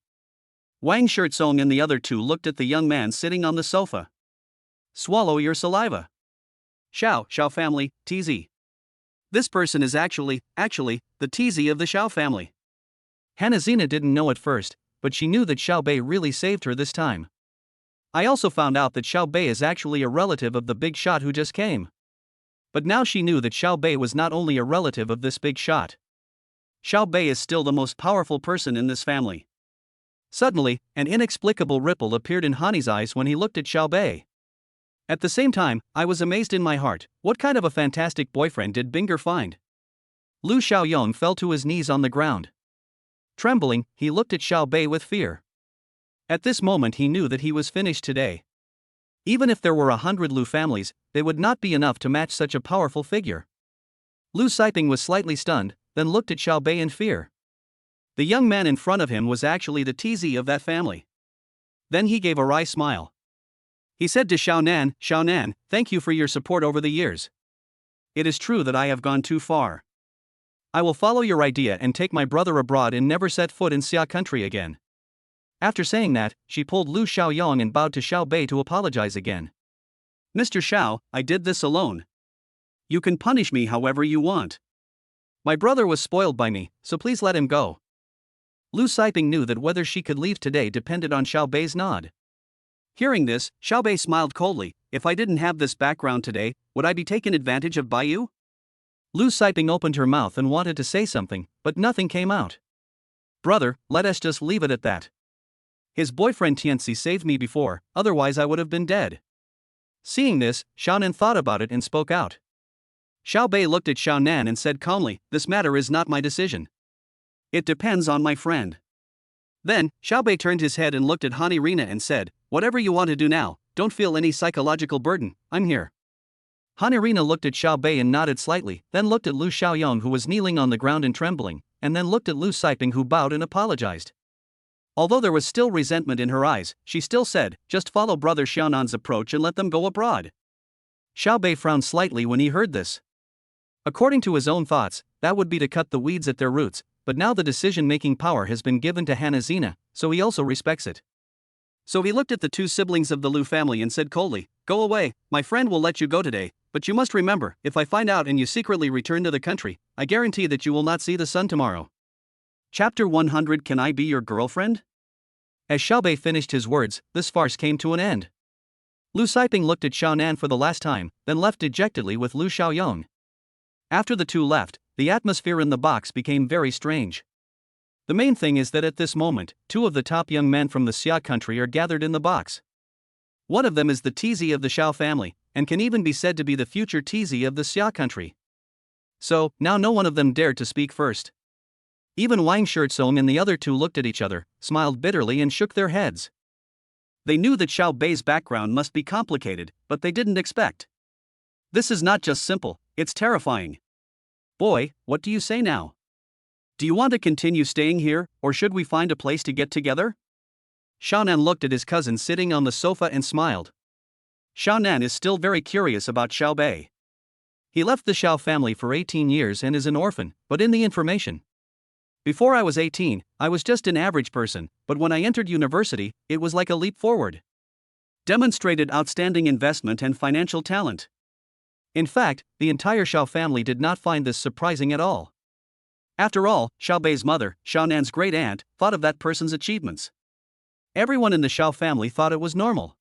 Wang Shirtsong and the other two looked at the young man sitting on the sofa. Swallow your saliva. Xiao family, TZ. This person is actually, the TZ of the Xiao family. Hanazina didn't know at first, but she knew that Xiao Bei really saved her this time. I also found out that Xiao Bei is actually a relative of the big shot who just came. But now she knew that Xiao Bei was not only a relative of this big shot. Xiao Bei is still the most powerful person in this family. Suddenly, an inexplicable ripple appeared in Hani's eyes when he looked at Xiao Bei. At the same time, I was amazed in my heart. What kind of a fantastic boyfriend did Binger find? Lu Xiaoyong fell to his knees on the ground. Trembling, he looked at Xiao Bei with fear. At this moment he knew that he was finished today. Even if there were 100 Lu families, they would not be enough to match such a powerful figure. Lu Siping was slightly stunned, then looked at Xiao Bei in fear. The young man in front of him was actually the TZ of that family. Then he gave a wry smile. He said to Xiao Nan, thank you for your support over the years. It is true that I have gone too far. I will follow your idea and take my brother abroad and never set foot in Xia country again. After saying that, she pulled Lu Xiaoyong and bowed to Xiao Bei to apologize again. Mr. Xiao, I did this alone. You can punish me however you want. My brother was spoiled by me, so please let him go. Lu Siping knew that whether she could leave today depended on Xiao Bei's nod. Hearing this, Xiao Bei smiled coldly. If I didn't have this background today, would I be taken advantage of by you? Lu Siping opened her mouth and wanted to say something, but nothing came out. Brother, let us just leave it at that. His boyfriend Tianxi saved me before, otherwise I would have been dead. Seeing this, Xiao Nan thought about it and spoke out. Xiao Bei looked at Xiao Nan and said calmly, this matter is not my decision. It depends on my friend. Then, Xiao Bei turned his head and looked at Hani Rina and said, whatever you want to do now, don't feel any psychological burden, I'm here. Hani Rina looked at Xiao Bei and nodded slightly, then looked at Lu Xiaoyong who was kneeling on the ground and trembling, and then looked at Lu Siping who bowed and apologized. Although there was still resentment in her eyes, she still said, just follow brother Xiaonan's approach and let them go abroad. Xiao Bei frowned slightly when he heard this. According to his own thoughts, that would be to cut the weeds at their roots, but now the decision-making power has been given to Hanazina, so he also respects it. So he looked at the two siblings of the Lu family and said coldly, go away, my friend will let you go today, but you must remember, if I find out and you secretly return to the country, I guarantee that you will not see the sun tomorrow. Chapter 100 Can I be your girlfriend? As Xiao Bei finished his words, this farce came to an end. Lu Siping looked at Xiao Nan for the last time, then left dejectedly with Lu Xiaoyong. After the two left, the atmosphere in the box became very strange. The main thing is that at this moment, two of the top young men from the Xia country are gathered in the box. One of them is the TZ of the Xiao family, and can even be said to be the future TZ of the Xia country. So, now no one of them dared to speak first. Even Wang Shirtsong and the other two looked at each other, smiled bitterly and shook their heads. They knew that Xiao Bei's background must be complicated, but they didn't expect. This is not just simple, it's terrifying. Boy, what do you say now? Do you want to continue staying here, or should we find a place to get together? Xiao Nan looked at his cousin sitting on the sofa and smiled. Xiao Nan is still very curious about Xiao Bei. He left the Xiao family for 18 years and is an orphan, but in the information. Before I was 18, I was just an average person, but when I entered university, it was like a leap forward. Demonstrated outstanding investment and financial talent. In fact, the entire Xiao family did not find this surprising at all. After all, Xiao Bei's mother, Xiao Nan's great-aunt, thought of that person's achievements. Everyone in the Xiao family thought it was normal.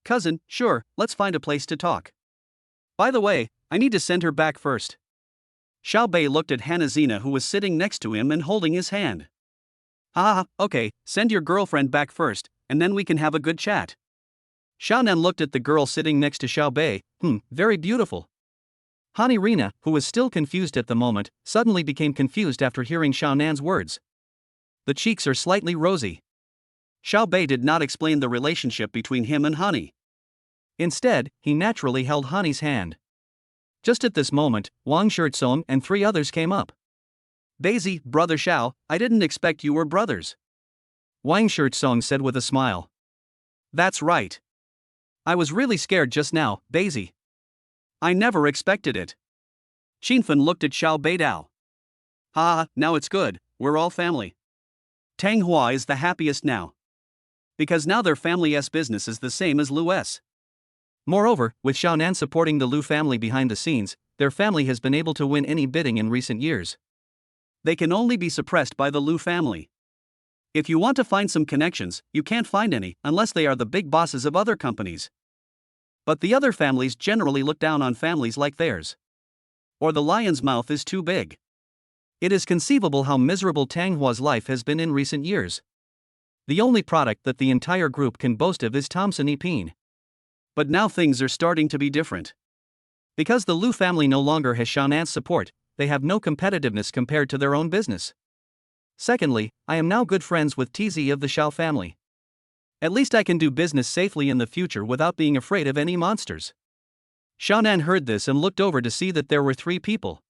Cousin, sure, let's find a place to talk. By the way, I need to send her back first. Xiao Bei looked at Hanazina who was sitting next to him and holding his hand. Okay, send your girlfriend back first, and then we can have a good chat. Xiao Nan looked at the girl sitting next to Xiao Bei, very beautiful. Hani Rina, who was still confused at the moment, suddenly became confused after hearing Xiao Nan's words. The cheeks are slightly rosy. Xiao Bei did not explain the relationship between him and Hani. Instead, he naturally held Hani's hand. Just at this moment, Wang Shirtsong and three others came up. Daisy, brother Xiao, I didn't expect you were brothers. Wang Shirtsong said with a smile. That's right. I was really scared just now, Daisy. I never expected it. Xinfen looked at Xiao Beidao. Ha, now it's good, we're all family. Tang Hua is the happiest now. Because now their family's business is the same as Lu's. Moreover, with Xiaonan supporting the Lu family behind the scenes, their family has been able to win any bidding in recent years. They can only be suppressed by the Lu family. If you want to find some connections, you can't find any unless they are the big bosses of other companies. But the other families generally look down on families like theirs. Or the lion's mouth is too big. It is conceivable how miserable Tang Hua's life has been in recent years. The only product that the entire group can boast of is Thomson Epine. But now things are starting to be different. Because the Lu family no longer has Xiaonan's support, they have no competitiveness compared to their own business. Secondly, I am now good friends with TZ of the Xiao family. At least I can do business safely in the future without being afraid of any monsters. Xiaonan heard this and looked over to see that there were 3 people.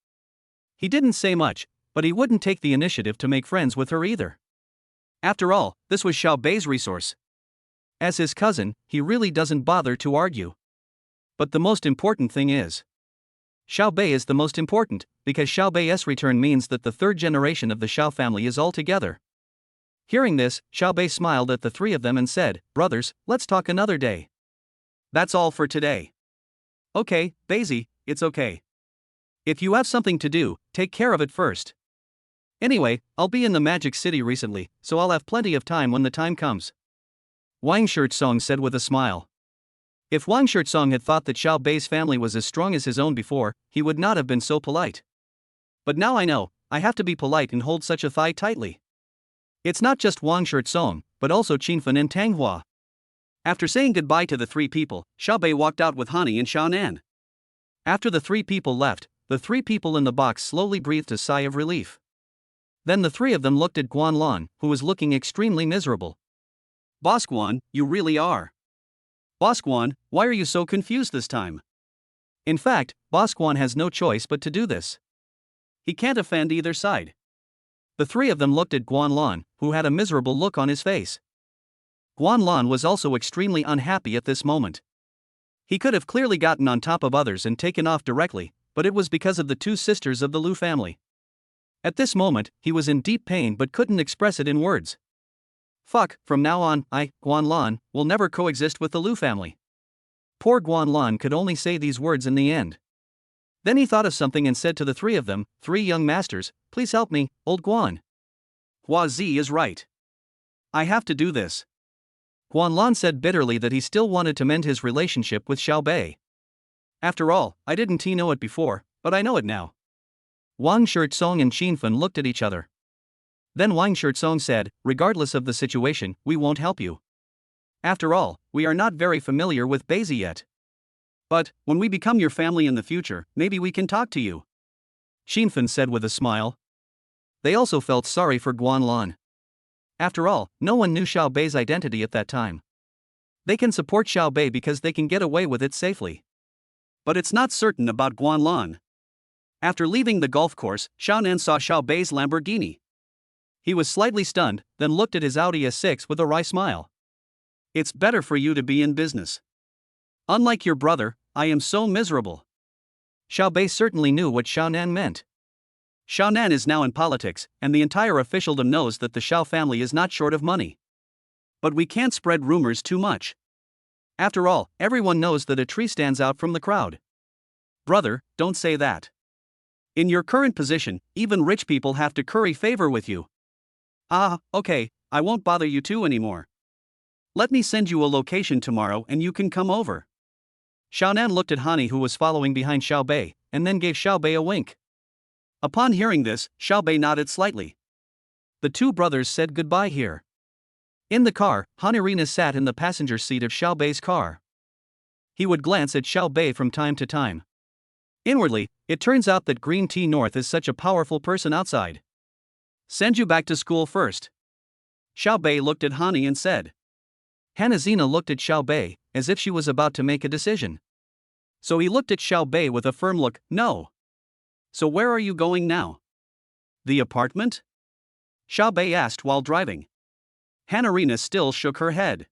He didn't say much, but he wouldn't take the initiative to make friends with her either. After all, this was Xiao Bei's resource. As his cousin, he really doesn't bother to argue. But the most important thing is, Xiao Bei is the most important, because Xiao Bei's return means that the 3rd generation of the Xiao family is all together. Hearing this, Xiao Bei smiled at the 3 of them and said, "Brothers, let's talk another day. That's all for today." "Okay, Daisy, it's okay. If you have something to do, take care of it first. Anyway, I'll be in the Magic City recently, so I'll have plenty of time when the time comes." Wang Shirtsong said with a smile. If Wang Shirtsong had thought that Xiao Bei's family was as strong as his own before, he would not have been so polite. But now I know, I have to be polite and hold such a thigh tightly. It's not just Wang Shirtsong, but also Qinfen and Tang Hua. After saying goodbye to the 3 people, Xiao Bei walked out with Hani and Xiaonan. After the 3 people left, the 3 people in the box slowly breathed a sigh of relief. Then the 3 of them looked at Guanlan, who was looking extremely miserable. "Boss Guan, you really are. Boss Guan, why are you so confused this time?" In fact, Boss Guan has no choice but to do this. He can't offend either side. The 3 of them looked at Guanlan, who had a miserable look on his face. Guanlan was also extremely unhappy at this moment. He could have clearly gotten on top of others and taken off directly, but it was because of the 2 sisters of the Lu family. At this moment, he was in deep pain but couldn't express it in words. Fuck, from now on, Guanlan, will never coexist with the Lu family. Poor Guanlan could only say these words in the end. Then he thought of something and said to the 3 of them, 3 young masters, "Please help me, old Guan. Hua Zi is right. I have to do this." Guanlan said bitterly that he still wanted to mend his relationship with Xiao Bei. "After all, I didn't know it before, but I know it now." Wang Shirtsong and Qinfen looked at each other. Then Wang Shirtsong said, "Regardless of the situation, we won't help you. After all, we are not very familiar with Beizi yet. But, when we become your family in the future, maybe we can talk to you." Qinfen said with a smile. They also felt sorry for Guanlan. After all, no one knew Xiao Bei's identity at that time. They can support Xiao Bei because they can get away with it safely. But it's not certain about Guanlan. After leaving the golf course, Xiaonan saw Xiao Bei's Lamborghini. He was slightly stunned, then looked at his Audi S6 with a wry smile. "It's better for you to be in business. Unlike your brother, I am so miserable." Xiao Bei certainly knew what Xiaonan meant. Xiaonan is now in politics, and the entire officialdom knows that the Xiao family is not short of money. But we can't spread rumors too much. After all, everyone knows that a tree stands out from the crowd. "Brother, don't say that. In your current position, even rich people have to curry favor with you." "Ah, okay, I won't bother you 2 anymore. Let me send you a location tomorrow and you can come over." Xiaonan looked at Hani, who was following behind Xiao Bei, and then gave Xiao Bei a wink. Upon hearing this, Xiao Bei nodded slightly. The 2 brothers said goodbye here. In the car, Hanirina sat in the passenger seat of Xiao Bei's car. He would glance at Xiao Bei from time to time. Inwardly, it turns out that Green Tea North is such a powerful person outside. "Send you back to school first." Xiao Bei looked at Hani and said. Hanazina looked at Xiao Bei, as if she was about to make a decision. So he looked at Xiao Bei with a firm look. "No. So where are you going now?" The apartment? Xiaobei asked while driving. Hanarina still shook her head.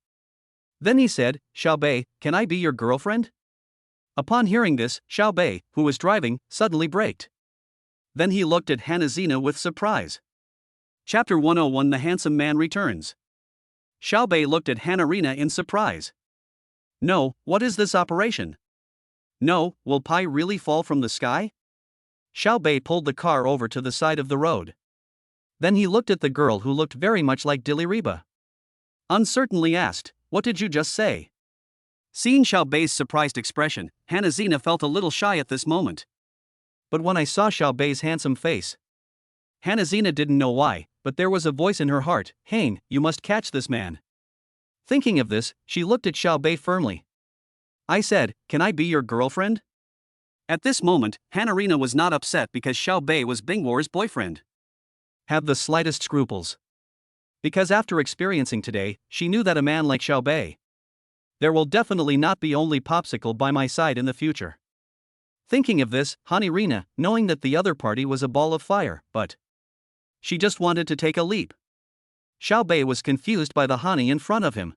Then he said, Xiaobei, can I be your girlfriend? Upon hearing this, Xiaobei, who was driving, suddenly braked. Then he looked at Hanazina with surprise. Chapter 101 The Handsome Man Returns. Xiaobei looked at Hanarina in surprise. No, what is this operation? No, will pie really fall from the sky? Xiaobei pulled the car over to the side of the road. Then he looked at the girl who looked very much like Diliriba. Uncertainly asked, what did you just say? Seeing Xiaobei's surprised expression, Hanazina felt a little shy at this moment. But when I saw Xiaobei's handsome face, Hanazina didn't know why, but there was a voice in her heart, Hane, you must catch this man. Thinking of this, she looked at Xiaobei firmly. I said, can I be your girlfriend? At this moment, Hanarina was not upset because Xiaobei was Bingwar's boyfriend. Have the slightest scruples. Because after experiencing today, she knew that a man like Xiaobei, there will definitely not be only Popsicle by my side in the future. Thinking of this, Hanarina, knowing that the other party was a ball of fire, but she just wanted to take a leap. Xiaobei was confused by the Hani in front of him.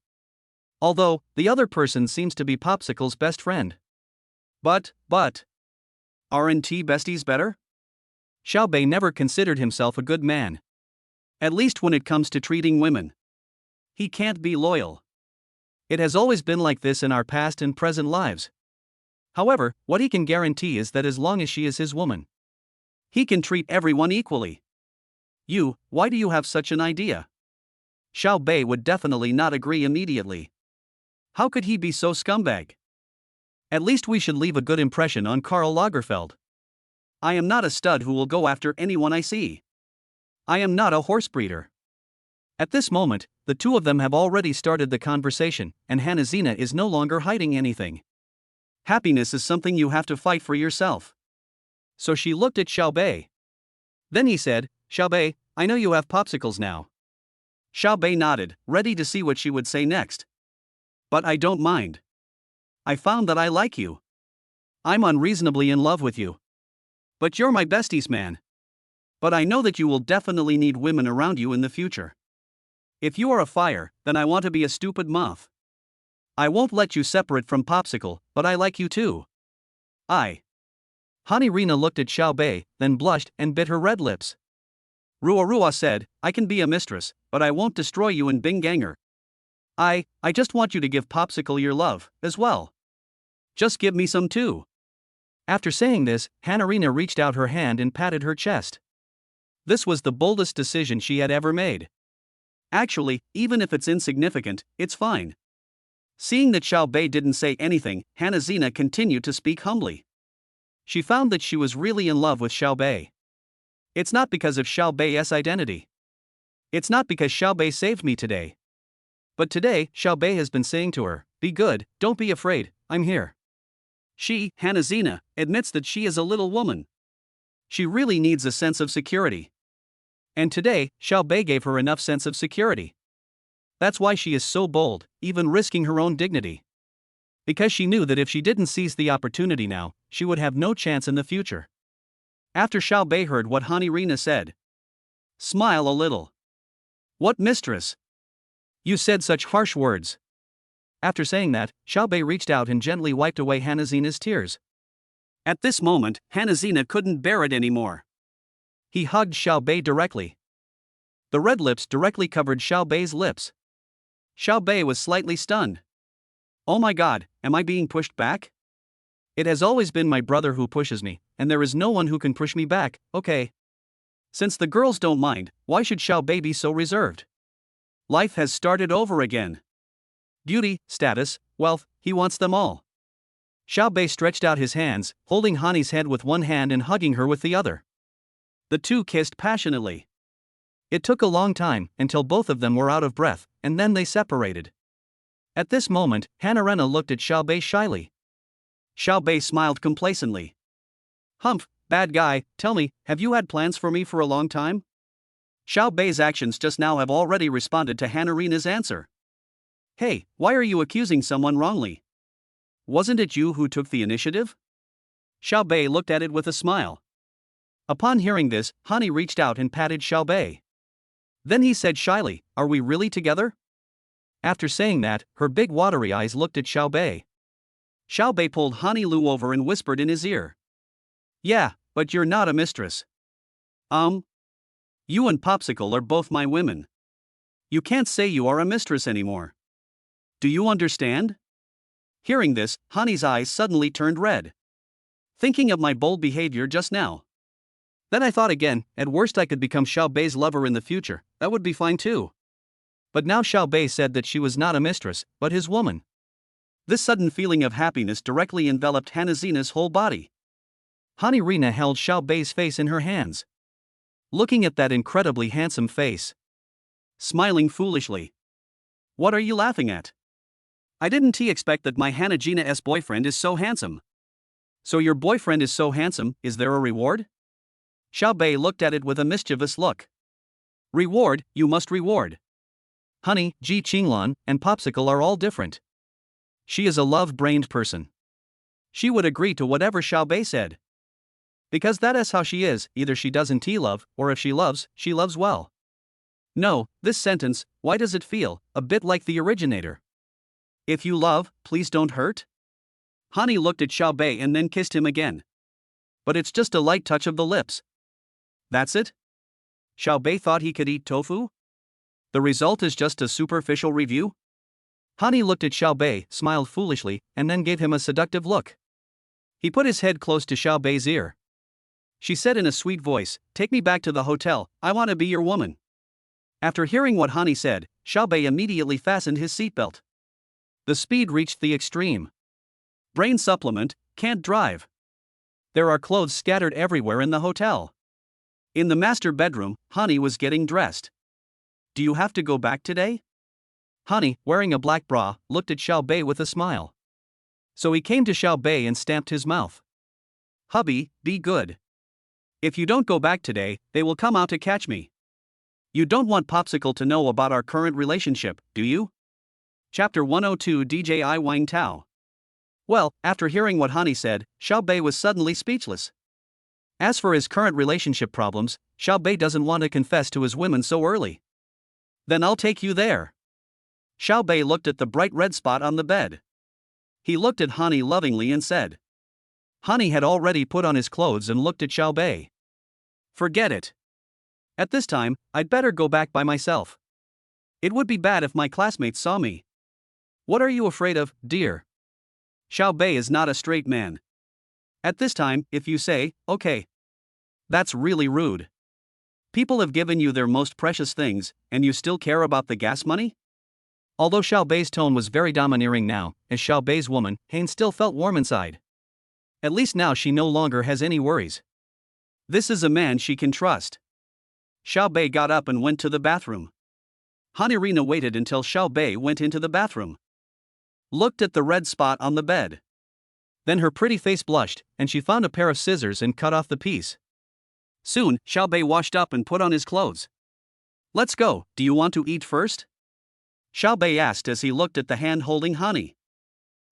Although, the other person seems to be Popsicle's best friend. But, aren't besties better? Xiaobei never considered himself a good man. At least when it comes to treating women. He can't be loyal. It has always been like this in our past and present lives. However, what he can guarantee is that as long as she is his woman, he can treat everyone equally. Why do you have such an idea? Xiaobei would definitely not agree immediately. How could he be so scumbag? At least we should leave a good impression on Karl Lagerfeld. I am not a stud who will go after anyone I see. I am not a horse breeder. At this moment, the two of them have already started the conversation, and Hanazina is no longer hiding anything. Happiness is something you have to fight for yourself. So she looked at Xiaobei. Then he said, Xiaobei, I know you have popsicles now. Xiaobei nodded, ready to see what she would say next. But I don't mind. I found that I like you. I'm unreasonably in love with you. But you're my besties, man. But I know that you will definitely need women around you in the future. If you are a fire, then I want to be a stupid moth. I won't let you separate from Popsicle, but I like you too. Hanarina looked at Xiaobei, then blushed and bit her red lips. Ruarua said, I can be a mistress, but I won't destroy you in Binganger. I just want you to give Popsicle your love, as well. Just give me some too. After saying this, Hanarina reached out her hand and patted her chest. This was the boldest decision she had ever made. Actually, even if it's insignificant, it's fine. Seeing that Xiaobei didn't say anything, Hanazina continued to speak humbly. She found that she was really in love with Xiaobei. It's not because of Xiaobei's identity. It's not because Xiaobei saved me today. But today, Xiaobei has been saying to her, be good, don't be afraid, I'm here. She, Hanazina, admits that she is a little woman. She really needs a sense of security. And today, Xiaobei gave her enough sense of security. That's why she is so bold, even risking her own dignity. Because she knew that if she didn't seize the opportunity now, she would have no chance in the future. After Xiaobei heard what Hanarina said, smile a little. What mistress? You said such harsh words. After saying that, Xiaobei reached out and gently wiped away Hanazina's tears. At this moment, Hanazina couldn't bear it anymore. He hugged Xiaobei directly. The red lips directly covered Xiaobei's lips. Xiaobei was slightly stunned. Oh my god, am I being pushed back? It has always been my brother who pushes me, and there is no one who can push me back, okay? Since the girls don't mind, why should Xiaobei be so reserved? Life has started over again. Beauty, status, wealth, he wants them all. Xiaobei stretched out his hands, holding Hani's head with one hand and hugging her with the other. The two kissed passionately. It took a long time, until both of them were out of breath, and then they separated. At this moment, Hanarina looked at Xiaobei shyly. Xiaobei smiled complacently. Humph, bad guy, tell me, have you had plans for me for a long time? Xiaobei's actions just now have already responded to Hanarina's answer. Hey, why are you accusing someone wrongly? Wasn't it you who took the initiative? Xiaobei looked at it with a smile. Upon hearing this, Hani reached out and patted Xiaobei. Then he said shyly, "Are we really together?" After saying that, her big watery eyes looked at Xiaobei. Xiaobei pulled Hani Lu over and whispered in his ear. "Yeah, but you're not a mistress. You and Popsicle are both my women. You can't say you are a mistress anymore. Do you understand?" Hearing this, Hani's eyes suddenly turned red. Thinking of my bold behavior just now. Then I thought again, at worst I could become Xiaobei's lover in the future, that would be fine too. But now Xiaobei said that she was not a mistress, but his woman. This sudden feeling of happiness directly enveloped Hanazina's whole body. Hani Rina held Xiaobei's face in her hands. Looking at that incredibly handsome face. Smiling foolishly. "What are you laughing at? I didn't expect that my Hanajina's boyfriend is so handsome." "So your boyfriend is so handsome, is there a reward?" Xiaobei looked at it with a mischievous look. "Reward, you must reward. Honey, Ji Qinglan, and Popsicle are all different. She is a love-brained person. She would agree to whatever Xiaobei said. Because that is how she is, either she doesn't love, or if she loves well. No, this sentence, why does it feel a bit like the originator? If you love, please don't hurt? Hani looked at Xiaobei and then kissed him again. But it's just a light touch of the lips. That's it? Xiaobei thought he could eat tofu? The result is just a superficial review? Hani looked at Xiaobei, smiled foolishly, and then gave him a seductive look. He put his head close to Xiaobei's ear. She said in a sweet voice, "Take me back to the hotel, I want to be your woman." After hearing what Hani said, Xiaobei immediately fastened his seatbelt. The speed reached the extreme. Brain supplement, can't drive. There are clothes scattered everywhere in the hotel. In the master bedroom, Hani was getting dressed. "Do you have to go back today?" Hani, wearing a black bra, looked at Xiaobei with a smile. So he came to Xiaobei and stamped his mouth. "Hubby, be good. If you don't go back today, they will come out to catch me. You don't want Popsicle to know about our current relationship, do you?" Chapter 102 DJI Wang Tao. Well, after hearing what Hani said, Xiaobei was suddenly speechless. As for his current relationship problems, Xiaobei doesn't want to confess to his women so early. "Then I'll take you there." Xiaobei looked at the bright red spot on the bed. He looked at Hani lovingly and said. Hani had already put on his clothes and looked at Xiaobei. "Forget it. At this time, I'd better go back by myself. It would be bad if my classmates saw me." "What are you afraid of, dear? Xiaobei is not a straight man. At this time, if you say, okay. That's really rude. People have given you their most precious things, and you still care about the gas money?" Although Xiaobei's tone was very domineering now, as Xiaobei's woman, Hein still felt warm inside. At least now she no longer has any worries. This is a man she can trust. Xiaobei got up and went to the bathroom. Hanirina waited until Xiaobei went into the bathroom. Looked at the red spot on the bed. Then her pretty face blushed, and she found a pair of scissors and cut off the piece. Soon, Xiaobei washed up and put on his clothes. "Let's go, do you want to eat first?" Xiaobei asked as he looked at the hand holding Hani.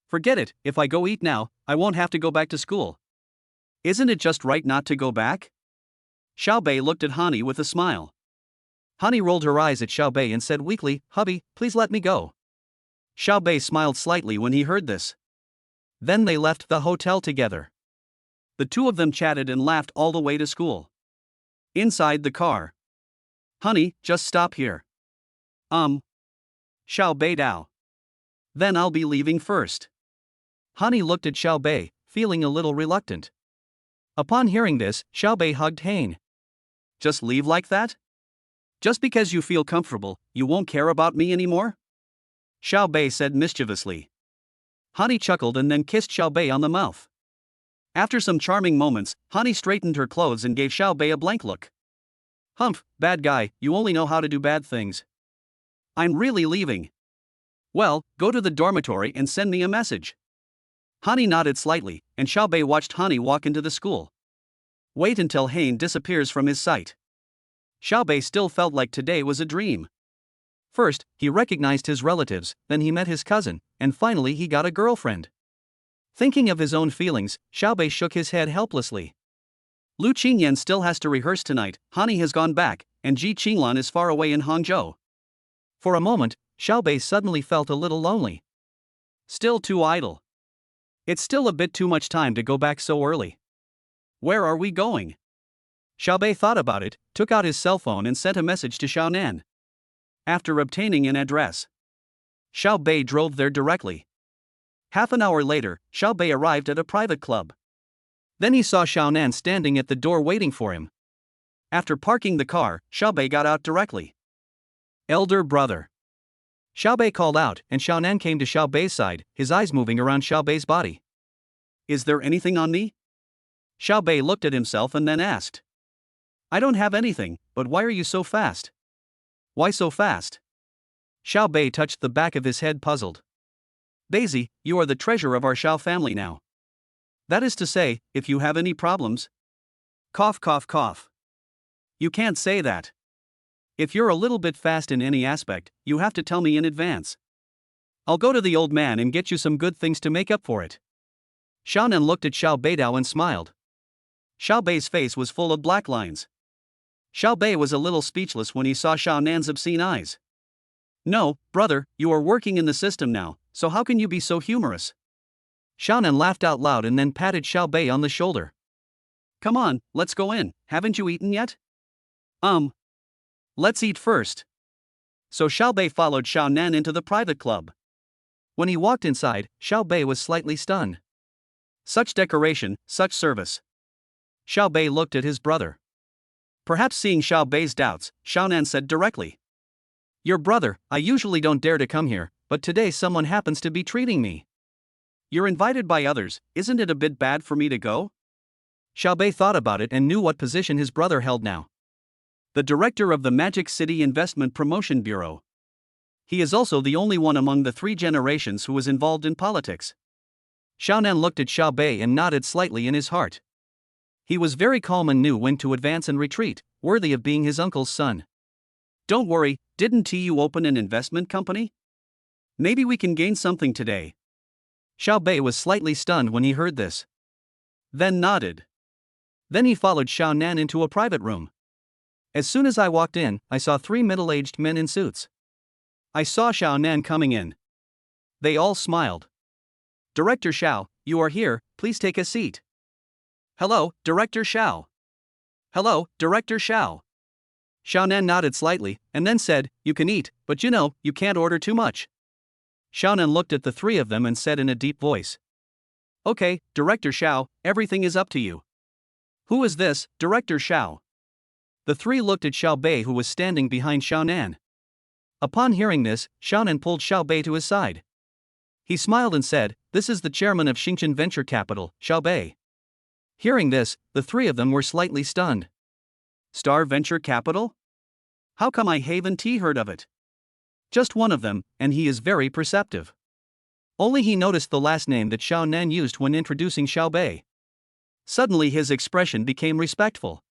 "Forget it, if I go eat now, I won't have to go back to school. Isn't it just right not to go back?" Xiaobei looked at Hani with a smile. Hani rolled her eyes at Xiaobei and said weakly, "Hubby, please let me go." Xiaobei smiled slightly when he heard this. Then they left the hotel together. The two of them chatted and laughed all the way to school. Inside the car. "Honey, just stop here." Xiaobei Dao. "Then I'll be leaving first." Hani looked at Xiaobei, feeling a little reluctant. Upon hearing this, Xiaobei hugged Hein. "Just leave like that? Just because you feel comfortable, you won't care about me anymore?" Xiaobei said mischievously. Hani chuckled and then kissed Xiaobei on the mouth. After some charming moments, Hani straightened her clothes and gave Xiaobei a blank look. "Humph, bad guy, you only know how to do bad things. I'm really leaving." "Well, go to the dormitory and send me a message." Hani nodded slightly, and Xiaobei watched Hani walk into the school. Wait until Hein disappears from his sight. Xiaobei still felt like today was a dream. First, he recognized his relatives, then he met his cousin, and finally he got a girlfriend. Thinking of his own feelings, Xiaobei shook his head helplessly. Lu Qingyan still has to rehearse tonight, Hani has gone back, and Ji Qinglan is far away in Hangzhou. For a moment, Xiaobei suddenly felt a little lonely. Still too idle. It's still a bit too much time to go back so early. Where are we going? Xiaobei thought about it, took out his cell phone and sent a message to Xiaonan. After obtaining an address, Xiaobei drove there directly. Half an hour later, Xiaobei arrived at a private club. Then he saw Xiaonan standing at the door waiting for him. After parking the car, Xiaobei got out directly. Elder brother. Xiaobei called out, and Xiaonan came to Xiaobei's side, his eyes moving around Xiaobei's body. Is there anything on me? Xiaobei looked at himself and then asked. I don't have anything, but why are you so fast? Why so fast? Xiaobei touched the back of his head, puzzled. Daisy, you are the treasure of our Xiao family now. That is to say, if you have any problems. Cough, cough, cough. You can't say that. If you're a little bit fast in any aspect, you have to tell me in advance. I'll go to the old man and get you some good things to make up for it. Xiaonan looked at Xiaobei and smiled. Xiaobei's face was full of black lines. Xiaobei was a little speechless when he saw Xiaonan's obscene eyes. No, brother, you are working in the system now, so how can you be so humorous? Xiaonan laughed out loud and then patted Xiaobei on the shoulder. Come on, let's go in, haven't you eaten yet? Let's eat first. So Xiaobei followed Xiaonan into the private club. When he walked inside, Xiaobei was slightly stunned. Such decoration, such service. Xiaobei looked at his brother. Perhaps seeing Xiaobei's doubts, Xiaonan said directly. Your brother, I usually don't dare to come here, but today someone happens to be treating me. You're invited by others, isn't it a bit bad for me to go? Xiaobei thought about it and knew what position his brother held now. The director of the Magic City Investment Promotion Bureau. He is also the only one among the 3 generations who was involved in politics. Xiaonan looked at Xiaobei and nodded slightly in his heart. He was very calm and knew when to advance and retreat, worthy of being his uncle's son. Don't worry, didn't you open an investment company? Maybe we can gain something today. Xiaobei was slightly stunned when he heard this. Then nodded. Then he followed Xiaonan into a private room. As soon as I walked in, I saw 3 middle-aged men in suits. I saw Xiaonan coming in. They all smiled. Director Xiao, you are here, please take a seat. Hello, Director Xiao. Hello, Director Xiao. Xiaonan nodded slightly, and then said, You can eat, but you can't order too much. Xiaonan looked at the 3 of them and said in a deep voice. Okay, Director Xiao, everything is up to you. Who is this, Director Xiao? The 3 looked at Xiaobei, who was standing behind Xiaonan. Upon hearing this, Xiaonan pulled Xiaobei to his side. He smiled and said, This is the chairman of Xingchen Venture Capital, Xiaobei. Hearing this, the 3 of them were slightly stunned. Star Venture Capital? How come I haven't heard of it? Just one of them, and he is very perceptive. Only he noticed the last name that Xiaonan used when introducing Xiaobei. Suddenly his expression became respectful.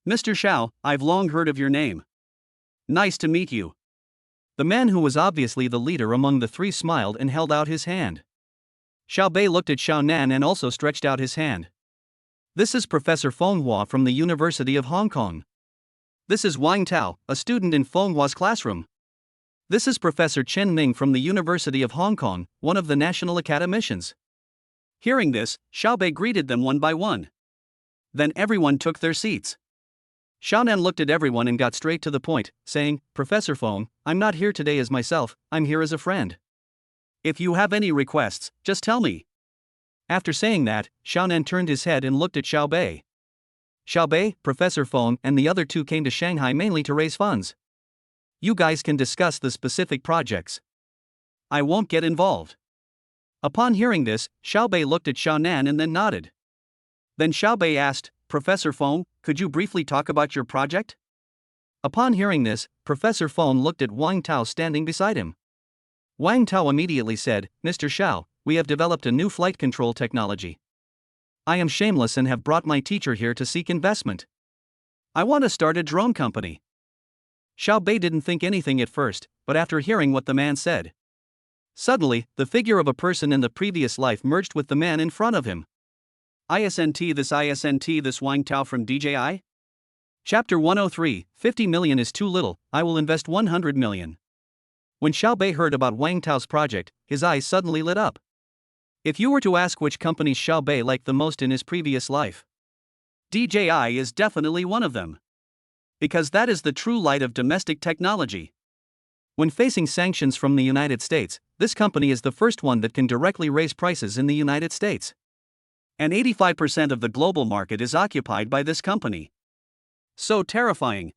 Mr. Xiao, I've long heard of your name. Nice to meet you. The man who was obviously the leader among the 3 smiled and held out his hand. Xiaobei looked at Xiaonan and also stretched out his hand. This is Professor Feng Hua from the University of Hong Kong. This is Wang Tao, a student in Feng Hua's classroom. This is Professor Chen Ning from the University of Hong Kong, one of the national academicians. Hearing this, Xiaobei greeted them one by one. Then everyone took their seats. Xiaonan looked at everyone and got straight to the point, saying, Professor Feng, I'm not here today as myself, I'm here as a friend. If you have any requests, just tell me. After saying that, Xiaonan turned his head and looked at Xiaobei. Xiaobei, Professor Feng, and the other 2 came to Shanghai mainly to raise funds. You guys can discuss the specific projects. I won't get involved. Upon hearing this, Xiaobei looked at Xiaonan and then nodded. Then Xiaobei asked, Professor Feng, could you briefly talk about your project? Upon hearing this, Professor Feng looked at Wang Tao standing beside him. Wang Tao immediately said, Mr. Xiao, we have developed a new flight control technology. I am shameless and have brought my teacher here to seek investment. I want to start a drone company. Xiaobei didn't think anything at first, but after hearing what the man said. Suddenly, the figure of a person in the previous life merged with the man in front of him. ISNT this Wang Tao from DJI? Chapter 103, 50 million is too little, I will invest 100 million. When Xiaobei heard about Wang Tao's project, his eyes suddenly lit up. If you were to ask which companies Xiaobei liked the most in his previous life, DJI is definitely one of them. Because that is the true light of domestic technology. When facing sanctions from the United States, this company is the first one that can directly raise prices in the United States. And 85% of the global market is occupied by this company. So terrifying.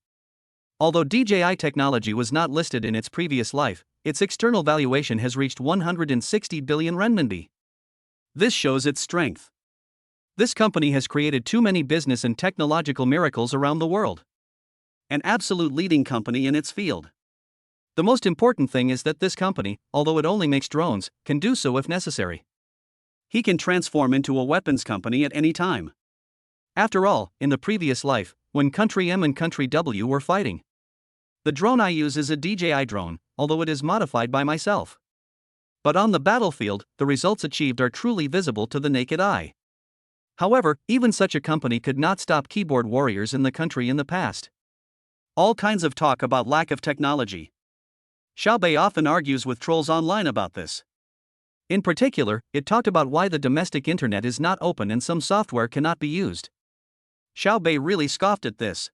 Although DJI technology was not listed in its previous life, its external valuation has reached 160 billion renminbi. This shows its strength. This company has created too many business and technological miracles around the world. An absolute leading company in its field. The most important thing is that this company, although it only makes drones, can do so if necessary. He can transform into a weapons company at any time. After all, in the previous life, when Country M and Country W were fighting, the drone I use is a DJI drone, although it is modified by myself. But on the battlefield, the results achieved are truly visible to the naked eye. However, even such a company could not stop keyboard warriors in the country in the past. All kinds of talk about lack of technology. Xiaobei often argues with trolls online about this. In particular, it talked about why the domestic internet is not open and some software cannot be used. Xiaobei really scoffed at this.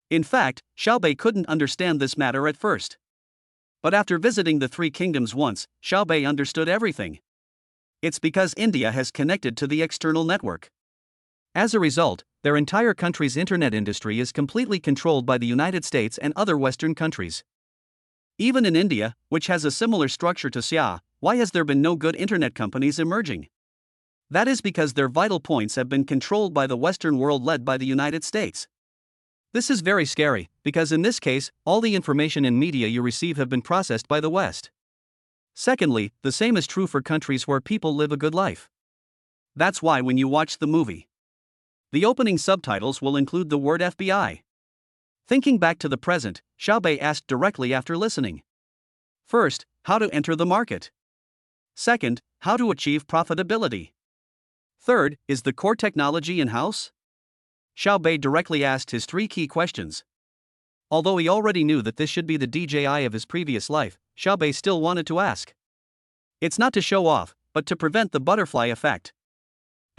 In fact, Xiaobei couldn't understand this matter at first. But after visiting the Three Kingdoms once, Xiaobei understood everything. It's because India has connected to the external network. As a result, their entire country's internet industry is completely controlled by the United States and other Western countries. Even in India, which has a similar structure to Xia, why has there been no good internet companies emerging? That is because their vital points have been controlled by the Western world led by the United States. This is very scary, because in this case, all the information and media you receive have been processed by the West. Secondly, the same is true for countries where people live a good life. That's why when you watch the movie, the opening subtitles will include the word FBI. Thinking back to the present, Xiaobei asked directly after listening. First, how to enter the market. Second, how to achieve profitability. Third, is the core technology in-house? Xiaobei directly asked his three key questions. Although he already knew that this should be the DJI of his previous life, Xiaobei still wanted to ask. It's not to show off, but to prevent the butterfly effect.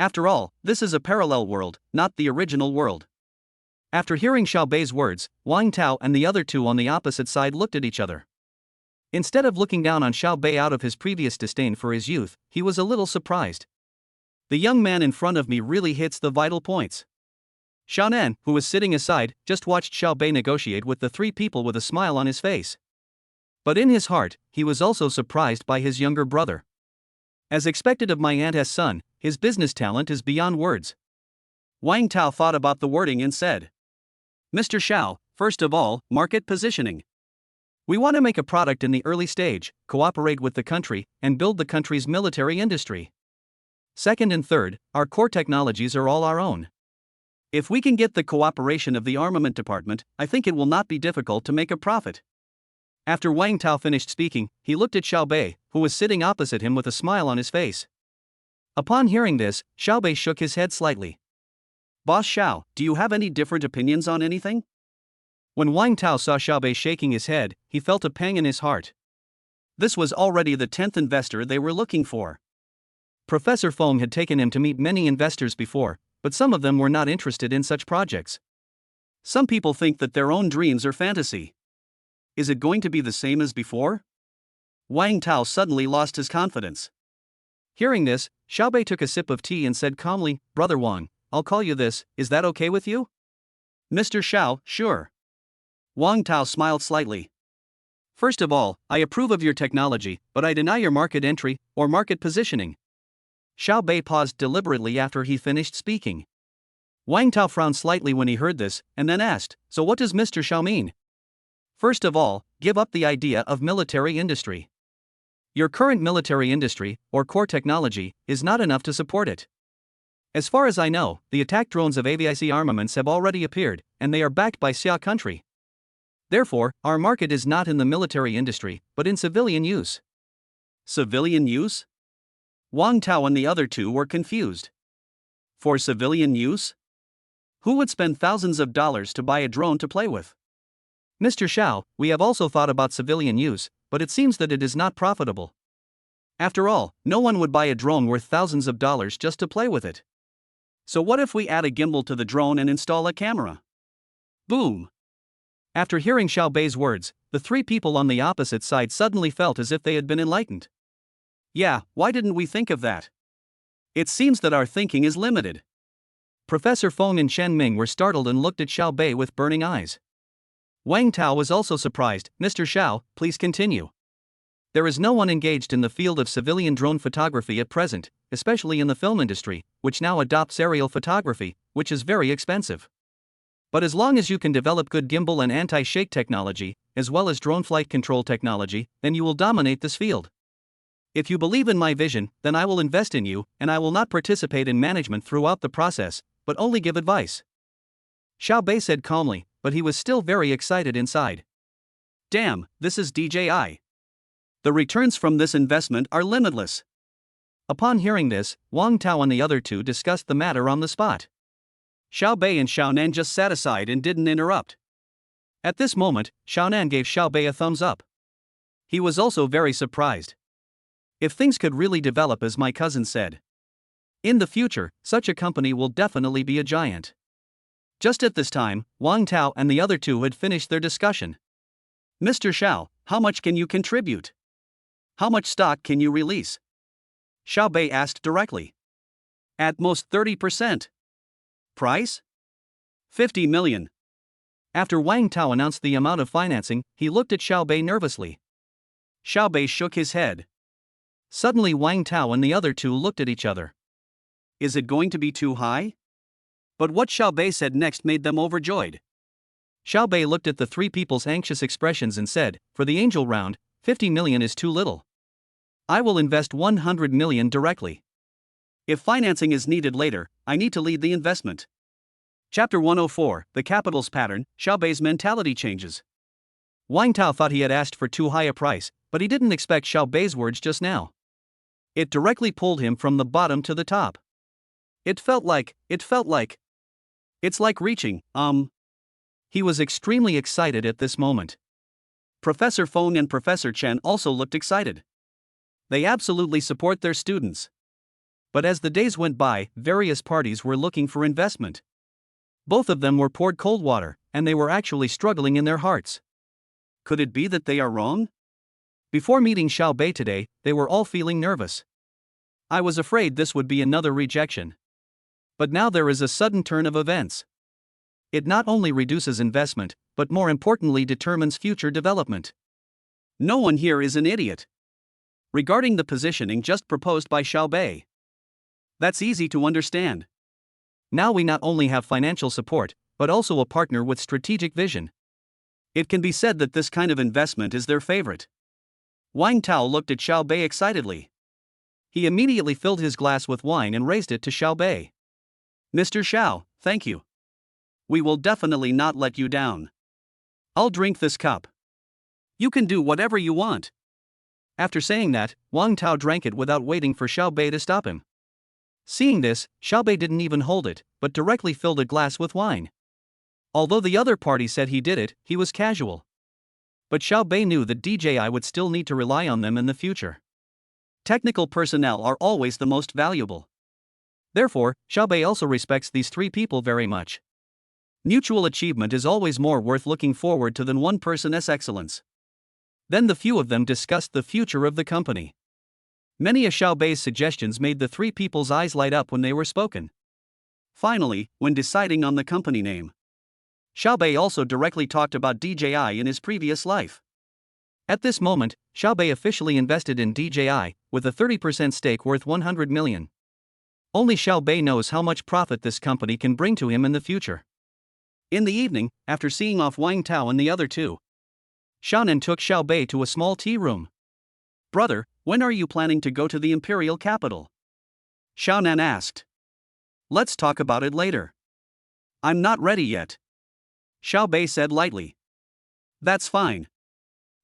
After all, this is a parallel world, not the original world. After hearing Xiaobei's words, Wang Tao and the other two on the opposite side looked at each other. Instead of looking down on Xiaobei out of his previous disdain for his youth, he was a little surprised. The young man in front of me really hits the vital points. Xiaonan, who was sitting aside, just watched Xiaobei negotiate with the three people with a smile on his face. But in his heart, he was also surprised by his younger brother. As expected of my aunt's son, his business talent is beyond words. Wang Tao thought about the wording and said, Mr. Xiao, first of all, market positioning. We want to make a product in the early stage, cooperate with the country, and build the country's military industry. Second and third, our core technologies are all our own. If we can get the cooperation of the armament department, I think it will not be difficult to make a profit. After Wang Tao finished speaking, he looked at Xiaobei, who was sitting opposite him with a smile on his face. Upon hearing this, Xiaobei shook his head slightly. Boss Xiao, do you have any different opinions on anything? When Wang Tao saw Xiaobei shaking his head, he felt a pang in his heart. This was already the 10th investor they were looking for. Professor Feng had taken him to meet many investors before, but some of them were not interested in such projects. Some people think that their own dreams are fantasy. Is it going to be the same as before? Wang Tao suddenly lost his confidence. Hearing this, Xiaobei took a sip of tea and said calmly, Brother Wang, I'll call you this, is that okay with you? Mr. Xiao, sure. Wang Tao smiled slightly. First of all, I approve of your technology, but I deny your market entry, or market positioning. Xiaobei paused deliberately after he finished speaking. Wang Tao frowned slightly when he heard this, and then asked, so what does Mr. Xiao mean? First of all, give up the idea of military industry. Your current military industry, or core technology, is not enough to support it. As far as I know, the attack drones of AVIC armaments have already appeared, and they are backed by Xia country. Therefore, our market is not in the military industry, but in civilian use. Civilian use? Wang Tao and the other two were confused. For civilian use? Who would spend thousands of dollars to buy a drone to play with? Mr. Xiao, we have also thought about civilian use, but it seems that it is not profitable. After all, no one would buy a drone worth thousands of dollars just to play with it. So what if we add a gimbal to the drone and install a camera? Boom! After hearing Xiao Bei's words, the three people on the opposite side suddenly felt as if they had been enlightened. Yeah, why didn't we think of that? It seems that our thinking is limited. Professor Feng and Shen Ming were startled and looked at Xiao Bei with burning eyes. Wang Tao was also surprised. Mr. Xiao, please continue. There is no one engaged in the field of civilian drone photography at present, especially in the film industry, which now adopts aerial photography, which is very expensive. But as long as you can develop good gimbal and anti-shake technology, as well as drone flight control technology, then you will dominate this field. If you believe in my vision, then I will invest in you, and I will not participate in management throughout the process, but only give advice. Xiao Bei said calmly, but he was still very excited inside. Damn, this is DJI. The returns from this investment are limitless. Upon hearing this, Wang Tao and the other two discussed the matter on the spot. Xiao Bei and Xiaonan just sat aside and didn't interrupt. At this moment, Xiaonan gave Xiao Bei a thumbs up. He was also very surprised. If things could really develop as my cousin said. In the future, such a company will definitely be a giant. Just at this time, Wang Tao and the other two had finished their discussion. Mr. Xiao, how much can you contribute? How much stock can you release? Xiao Bei asked directly. At most 30%. Price? 50 million. After Wang Tao announced the amount of financing, he looked at Xiao Bei nervously. Xiao Bei shook his head. Suddenly Wang Tao and the other two looked at each other. Is it going to be too high? But what Xiao Bei said next made them overjoyed. Xiao Bei looked at the three people's anxious expressions and said, for the angel round, 50 million is too little. I will invest 100 million directly. If financing is needed later, I need to lead the investment. Chapter 104, The Capital's Pattern, Xiao Bei's mentality changes. Wang Tao thought he had asked for too high a price, but he didn't expect Xiao Bei's words just now. It directly pulled him from the bottom to the top. It's like reaching, He was extremely excited at this moment. Professor Feng and Professor Chen also looked excited. They absolutely support their students. But as the days went by, various parties were looking for investment. Both of them were poured cold water, and they were actually struggling in their hearts. Could it be that they are wrong? Before meeting Xiao Bei today, they were all feeling nervous. I was afraid this would be another rejection. But now there is a sudden turn of events. It not only reduces investment, but more importantly determines future development. No one here is an idiot. Regarding the positioning just proposed by Xiao Bei. That's easy to understand. Now we not only have financial support, but also a partner with strategic vision. It can be said that this kind of investment is their favorite. Wang Tao looked at Xiao Bei excitedly. He immediately filled his glass with wine and raised it to Xiao Bei. Mr. Xiao, thank you. We will definitely not let you down. I'll drink this cup. You can do whatever you want. After saying that, Wang Tao drank it without waiting for Xiao Bei to stop him. Seeing this, Xiao Bei didn't even hold it, but directly filled a glass with wine. Although the other party said he did it, he was casual. But Xiao Bei knew that DJI would still need to rely on them in the future. Technical personnel are always the most valuable. Therefore, Xiao Bei also respects these three people very much. Mutual achievement is always more worth looking forward to than one person's excellence. Then the few of them discussed the future of the company. Many of Xiao Bei's suggestions made the three people's eyes light up when they were spoken. Finally, when deciding on the company name, Xiao Bei also directly talked about DJI in his previous life. At this moment, Xiao Bei officially invested in DJI, with a 30% stake worth 100 million. Only Xiao Bei knows how much profit this company can bring to him in the future. In the evening, after seeing off Wang Tao and the other two, Xiaonan took Xiao Bei to a small tea room. Brother, when are you planning to go to the imperial capital? Xiaonan asked. Let's talk about it later. I'm not ready yet. Xiao Bei said lightly. That's fine.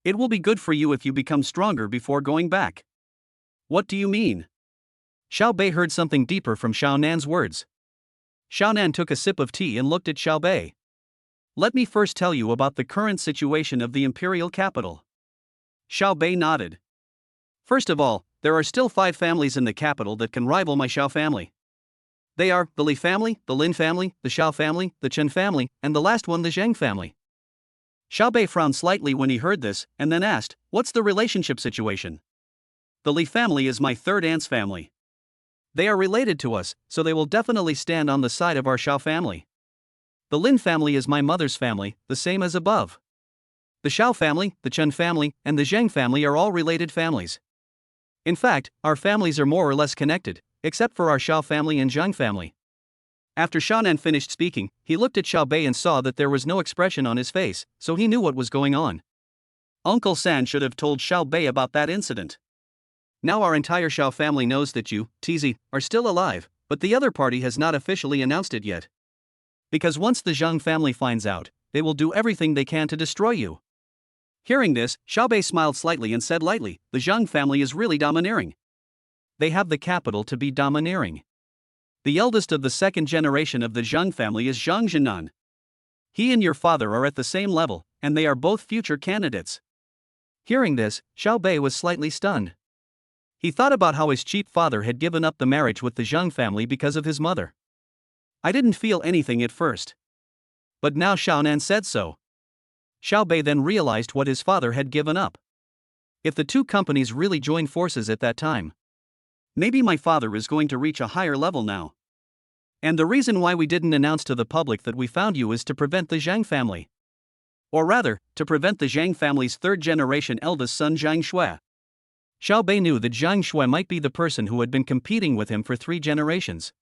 It will be good for you if you become stronger before going back. What do you mean? Xiao Bei heard something deeper from Xiaonan's words. Xiaonan took a sip of tea and looked at Xiao Bei. Let me first tell you about the current situation of the imperial capital. Xiao Bei nodded. First of all, there are still 5 families in the capital that can rival my Xiao family. They are the Li family, the Lin family, the Xiao family, the Chen family, and the last one the Zhang family. Xiao Bei frowned slightly when he heard this, and then asked, what's the relationship situation? The Li family is my third aunt's family. They are related to us, so they will definitely stand on the side of our Xiao family. The Lin family is my mother's family, the same as above. The Xiao family, the Chen family, and the Zhang family are all related families. In fact, our families are more or less connected, except for our Xiao family and Zhang family. After Xiaonan finished speaking, he looked at Xiao Bei and saw that there was no expression on his face, so he knew what was going on. Uncle San should have told Xiao Bei about that incident. Now our entire Xiao family knows that you, TZ, are still alive, but the other party has not officially announced it yet. Because once the Zhang family finds out, they will do everything they can to destroy you. Hearing this, Xiao Bei smiled slightly and said lightly, the Zhang family is really domineering. They have the capital to be domineering. The eldest of the second generation of the Zhang family is Zhang Zhenan. He and your father are at the same level, and they are both future candidates. Hearing this, Xiao Bei was slightly stunned. He thought about how his cheap father had given up the marriage with the Zhang family because of his mother. I didn't feel anything at first. But now Xiaonan said so. Xiao Bei then realized what his father had given up. If the two companies really joined forces at that time, maybe my father is going to reach a higher level now. And the reason why we didn't announce to the public that we found you is to prevent the Zhang family. Or rather, to prevent the Zhang family's third-generation eldest son Zhang Shui. Xiao Bei knew that Zhang Shui might be the person who had been competing with him for 3 generations.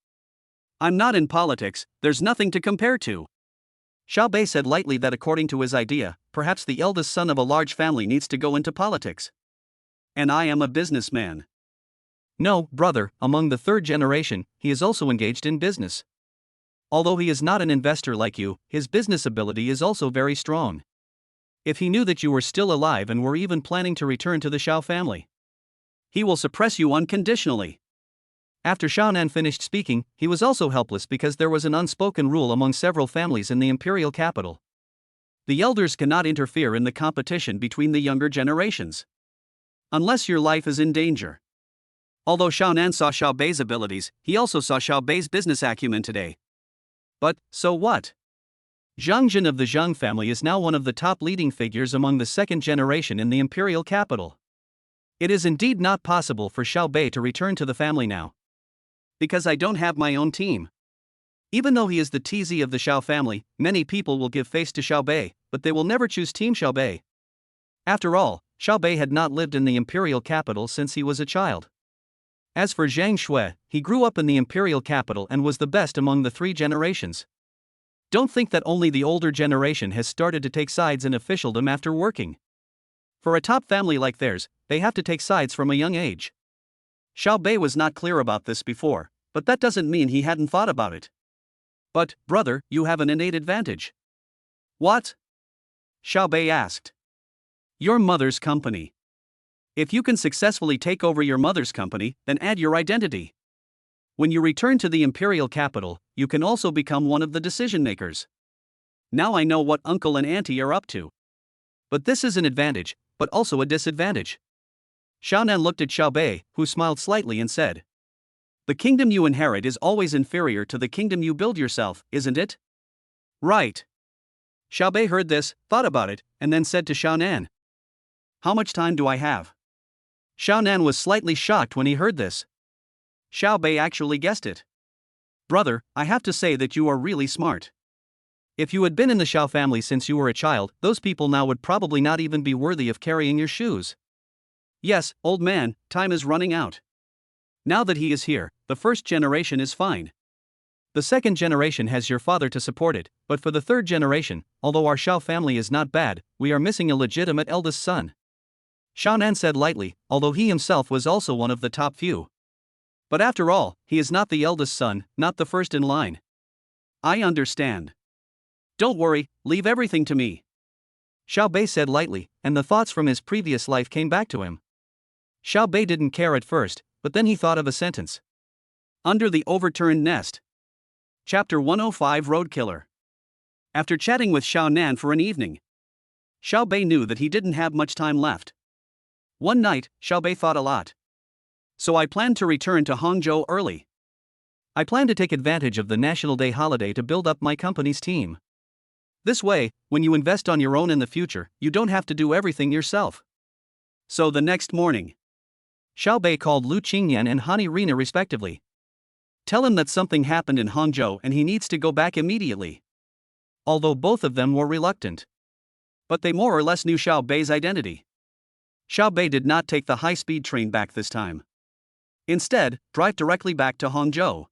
I'm not in politics, there's nothing to compare to. Xiao Bei said lightly that according to his idea, perhaps the eldest son of a large family needs to go into politics. And I am a businessman. No, brother, among the third generation, he is also engaged in business. Although he is not an investor like you, his business ability is also very strong. If he knew that you were still alive and were even planning to return to the Xiao family, he will suppress you unconditionally. After Xiaonan finished speaking, he was also helpless because there was an unspoken rule among several families in the imperial capital. The elders cannot interfere in the competition between the younger generations. Unless your life is in danger. Although Xiaonan saw Xiao Bei's abilities, he also saw Xiao Bei's business acumen today. But, so what? Zhang Jin of the Zhang family is now one of the top leading figures among the second generation in the imperial capital. It is indeed not possible for Xiao Bei to return to the family now. Because I don't have my own team. Even though he is the TZ of the Xiao family, many people will give face to Xiao Bei, but they will never choose Team Xiao Bei. After all, Xiao Bei had not lived in the imperial capital since he was a child. As for Zhang Shui, he grew up in the imperial capital and was the best among the 3 generations. Don't think that only the older generation has started to take sides in officialdom after working. For a top family like theirs, they have to take sides from a young age. Xiao Bei was not clear about this before, but that doesn't mean he hadn't thought about it. But, brother, you have an innate advantage. What? Xiao Bei asked. Your mother's company. If you can successfully take over your mother's company, then add your identity. When you return to the imperial capital, you can also become one of the decision makers. Now I know what uncle and auntie are up to. But this is an advantage, but also a disadvantage. Xiaonan looked at Xiao Bei, who smiled slightly and said, the kingdom you inherit is always inferior to the kingdom you build yourself, isn't it? Right. Xiao Bei heard this, thought about it, and then said to Xiaonan, how much time do I have? Xiaonan was slightly shocked when he heard this. Xiao Bei actually guessed it. Brother, I have to say that you are really smart. If you had been in the Xiao family since you were a child, those people now would probably not even be worthy of carrying your shoes. Yes, old man, time is running out. Now that he is here, the first generation is fine. The second generation has your father to support it, but for the third generation, although our Xiao family is not bad, we are missing a legitimate eldest son. Xiaonan said lightly, although he himself was also one of the top few. But after all, he is not the eldest son, not the first in line. I understand. Don't worry, leave everything to me. Xiao Bei said lightly, and the thoughts from his previous life came back to him. Xiao Bei didn't care at first, but then he thought of a sentence. Under the overturned nest. Chapter 105 Road Killer. After chatting with Xiao Nan for an evening, Xiao Bei knew that he didn't have much time left. One night, Xiao Bei thought a lot. So I planned to return to Hangzhou early. I plan to take advantage of the National Day holiday to build up my company's team. This way, when you invest on your own in the future, you don't have to do everything yourself. So the next morning, Xiao Bei called Lu Qingyan and Hani Rina respectively. Tell him that something happened in Hangzhou and he needs to go back immediately. Although both of them were reluctant. But they more or less knew Xiao Bei's identity. Xiao Bei did not take the high-speed train back this time. Instead, drive directly back to Hangzhou.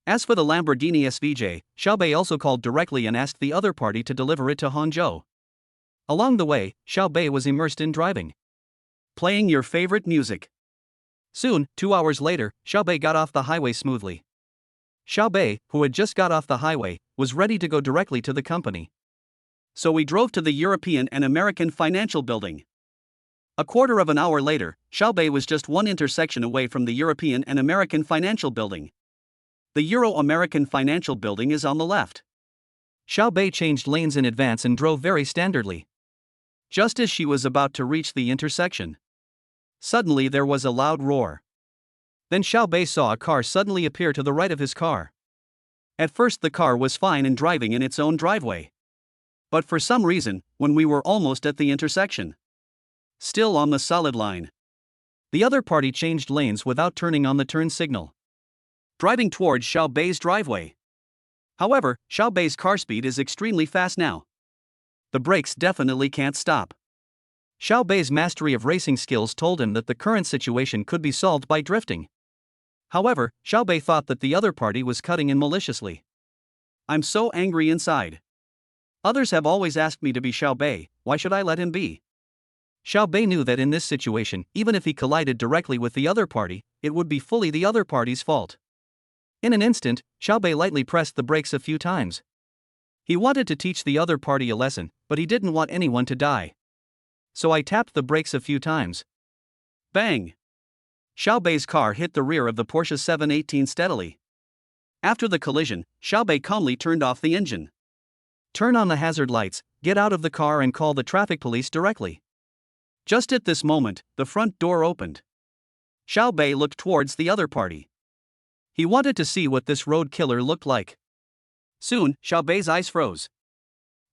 As for the Lamborghini SVJ, Xiao Bei also called directly and asked the other party to deliver it to Hangzhou. Along the way, Xiao Bei was immersed in driving. Playing your favorite music. Soon, 2 hours later, Xiao Bei got off the highway smoothly. Xiao Bei, who had just got off the highway, was ready to go directly to the company. So we drove to the European and American Financial Building. A quarter of an hour later, Xiao Bei was just one intersection away from the European and American Financial Building. The Euro-American Financial Building is on the left. Xiao Bei changed lanes in advance and drove very standardly. Just as she was about to reach the intersection, suddenly there was a loud roar. Then Xiao Bei saw a car suddenly appear to the right of his car. At first the car was fine and driving in its own driveway. But for some reason, when we were almost at the intersection, still on the solid line, the other party changed lanes without turning on the turn signal, driving towards Xiao Bei's driveway. However, Xiao Bei's car speed is extremely fast now. The brakes definitely can't stop. Xiao Bei's mastery of racing skills told him that the current situation could be solved by drifting. However, Xiao Bei thought that the other party was cutting in maliciously. I'm so angry inside. Others have always asked me to be Xiao Bei, why should I let him be? Xiao Bei knew that in this situation, even if he collided directly with the other party, it would be fully the other party's fault. In an instant, Xiao Bei lightly pressed the brakes a few times. He wanted to teach the other party a lesson, but he didn't want anyone to die. So I tapped the brakes a few times. Bang! Xiao Bei's car hit the rear of the Porsche 718 steadily. After the collision, Xiao Bei calmly turned off the engine. Turn on the hazard lights, get out of the car and call the traffic police directly. Just at this moment, the front door opened. Xiao Bei looked towards the other party. He wanted to see what this road killer looked like. Soon, Xiao Bei's eyes froze.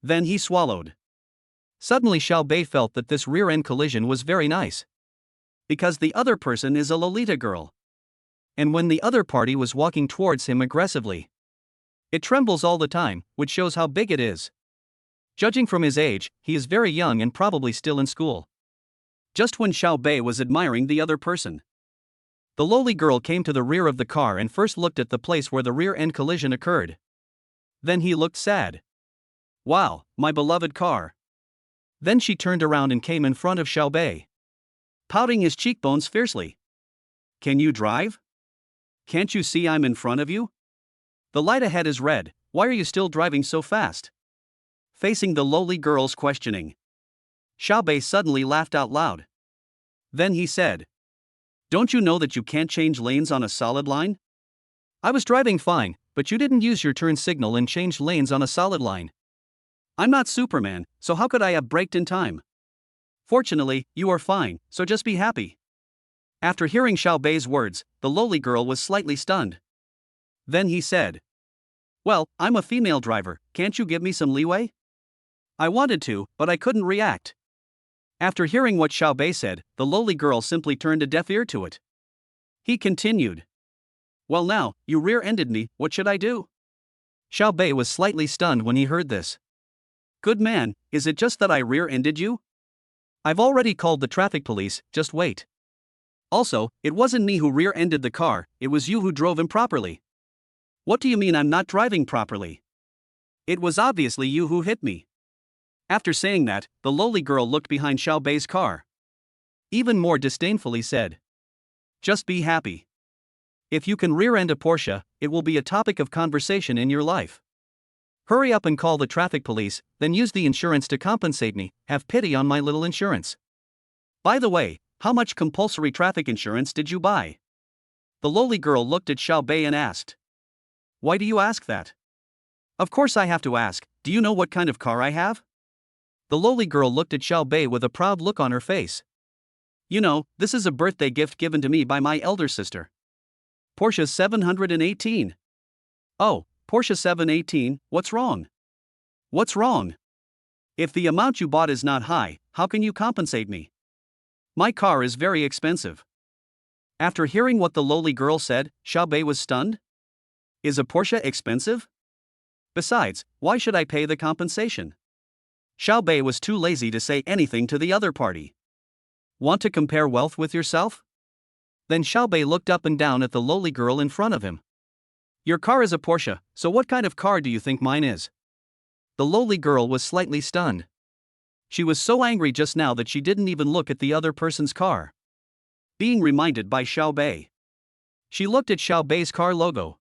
Then he swallowed. Suddenly Xiao Bei felt that this rear-end collision was very nice. Because the other person is a Lolita girl. And when the other party was walking towards him aggressively, it trembles all the time, which shows how big it is. Judging from his age, he is very young and probably still in school. Just when Xiao Bei was admiring the other person, the lowly girl came to the rear of the car and first looked at the place where the rear-end collision occurred. Then he looked sad. Wow, my beloved car. Then she turned around and came in front of Xiao Bei, pouting his cheekbones fiercely. Can you drive? Can't you see I'm in front of you? The light ahead is red, why are you still driving so fast? Facing the lowly girl's questioning, Xiao Bei suddenly laughed out loud. Then he said, don't you know that you can't change lanes on a solid line? I was driving fine, but you didn't use your turn signal and changed lanes on a solid line. I'm not Superman, so how could I have braked in time? Fortunately, you are fine, so just be happy. After hearing Xiao Bei's words, the lowly girl was slightly stunned. Then he said, well, I'm a female driver, can't you give me some leeway? I wanted to, but I couldn't react. After hearing what Xiao Bei said, the lowly girl simply turned a deaf ear to it. He continued. Well now, you rear-ended me, what should I do? Xiao Bei was slightly stunned when he heard this. Good man, is it just that I rear-ended you? I've already called the traffic police, just wait. Also, it wasn't me who rear-ended the car, it was you who drove improperly. What do you mean I'm not driving properly? It was obviously you who hit me. After saying that, the lowly girl looked behind Xiao Bei's car. Even more disdainfully said, just be happy. If you can rear-end a Porsche, it will be a topic of conversation in your life. Hurry up and call the traffic police, then use the insurance to compensate me, have pity on my little insurance. By the way, how much compulsory traffic insurance did you buy? The lowly girl looked at Xiao Bei and asked. Why do you ask that? Of course I have to ask, do you know what kind of car I have? The lowly girl looked at Xiao Bei with a proud look on her face. You know, this is a birthday gift given to me by my elder sister. Porsche 718. Oh, Porsche 718, what's wrong? What's wrong? If the amount you bought is not high, how can you compensate me? My car is very expensive. After hearing what the lowly girl said, Xiao Bei was stunned. Is a Porsche expensive? Besides, why should I pay the compensation? Xiao Bei was too lazy to say anything to the other party. Want to compare wealth with yourself? Then Xiao Bei looked up and down at the lowly girl in front of him. Your car is a Porsche, so what kind of car do you think mine is? The lowly girl was slightly stunned. She was so angry just now that she didn't even look at the other person's car. Being reminded by Xiao Bei. She looked at Xiao Bei's car logo.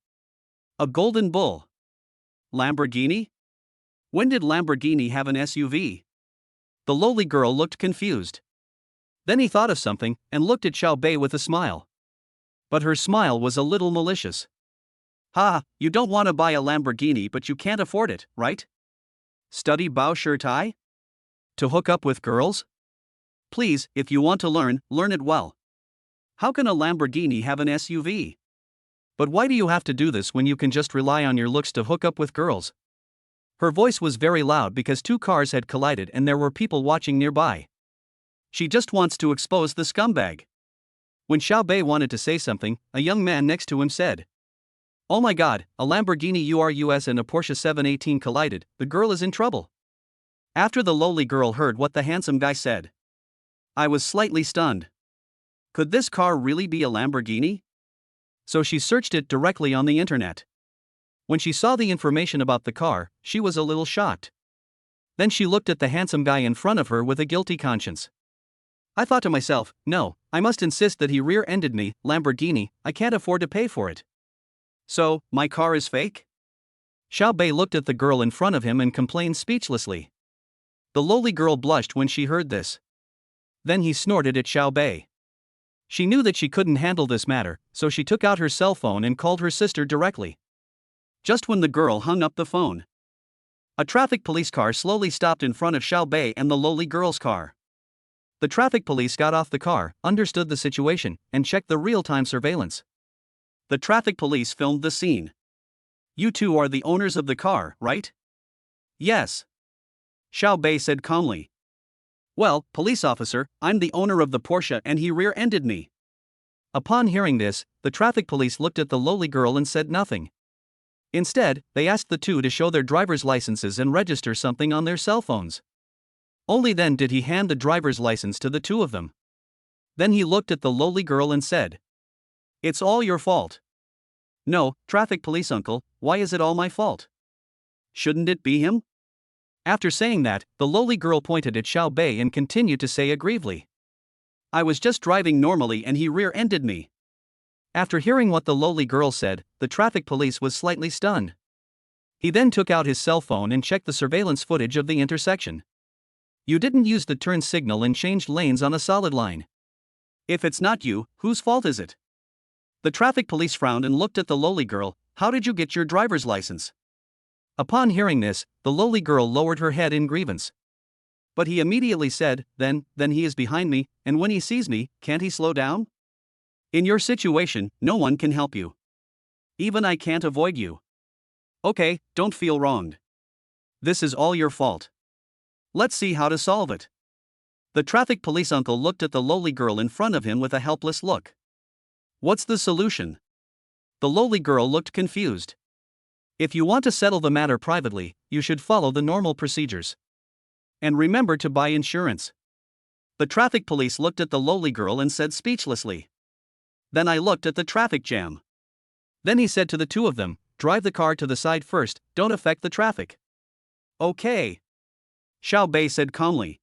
A golden bull. Lamborghini? When did Lamborghini have an SUV? The lowly girl looked confused. Then he thought of something and looked at Xiao Bei with a smile. But her smile was a little malicious. Ha, you don't want to buy a Lamborghini but you can't afford it, right? Study Bao Shi Tai? To hook up with girls? Please, if you want to learn it well. How can a Lamborghini have an SUV? But why do you have to do this when you can just rely on your looks to hook up with girls? Her voice was very loud because two cars had collided and there were people watching nearby. She just wants to expose the scumbag. When Xiao Bei wanted to say something, a young man next to him said, Oh my god, a Lamborghini Urus and a Porsche 718 collided, the girl is in trouble. After the lowly girl heard what the handsome guy said, I was slightly stunned. Could this car really be a Lamborghini? So she searched it directly on the internet. When she saw the information about the car, she was a little shocked. Then she looked at the handsome guy in front of her with a guilty conscience. I thought to myself, no, I must insist that he rear-ended me, Lamborghini, I can't afford to pay for it. So, my car is fake? Xiao Bei looked at the girl in front of him and complained speechlessly. The lowly girl blushed when she heard this. Then he snorted at Xiao Bei. She knew that she couldn't handle this matter, so she took out her cell phone and called her sister directly. Just when the girl hung up the phone, a traffic police car slowly stopped in front of Xiao Bei and the lowly girl's car. The traffic police got off the car, understood the situation, and checked the real-time surveillance. The traffic police filmed the scene. You two are the owners of the car, right? Yes. Xiao Bei said calmly. Well, police officer, I'm the owner of the Porsche and he rear-ended me. Upon hearing this, the traffic police looked at the lowly girl and said nothing. Instead, they asked the two to show their driver's licenses and register something on their cell phones. Only then did he hand the driver's license to the two of them. Then he looked at the lowly girl and said, It's all your fault. No, traffic police uncle, why is it all my fault? Shouldn't it be him? After saying that, the lowly girl pointed at Xiao Bei and continued to say aggrievedly, I was just driving normally and he rear-ended me. After hearing what the lowly girl said, the traffic police was slightly stunned. He then took out his cell phone and checked the surveillance footage of the intersection. You didn't use the turn signal and changed lanes on a solid line. If it's not you, whose fault is it? The traffic police frowned and looked at the lowly girl. How did you get your driver's license? Upon hearing this, the lowly girl lowered her head in grievance. But he immediately said, then he is behind me, and when he sees me, can't he slow down? In your situation, no one can help you. Even I can't avoid you. Okay, don't feel wronged. This is all your fault. Let's see how to solve it. The traffic police uncle looked at the lowly girl in front of him with a helpless look. What's the solution? The lowly girl looked confused. If you want to settle the matter privately, you should follow the normal procedures. And remember to buy insurance. The traffic police looked at the lowly girl and said speechlessly. Then I looked at the traffic jam. Then he said to the two of them, drive the car to the side first, don't affect the traffic. Okay. Xiao Bei said calmly.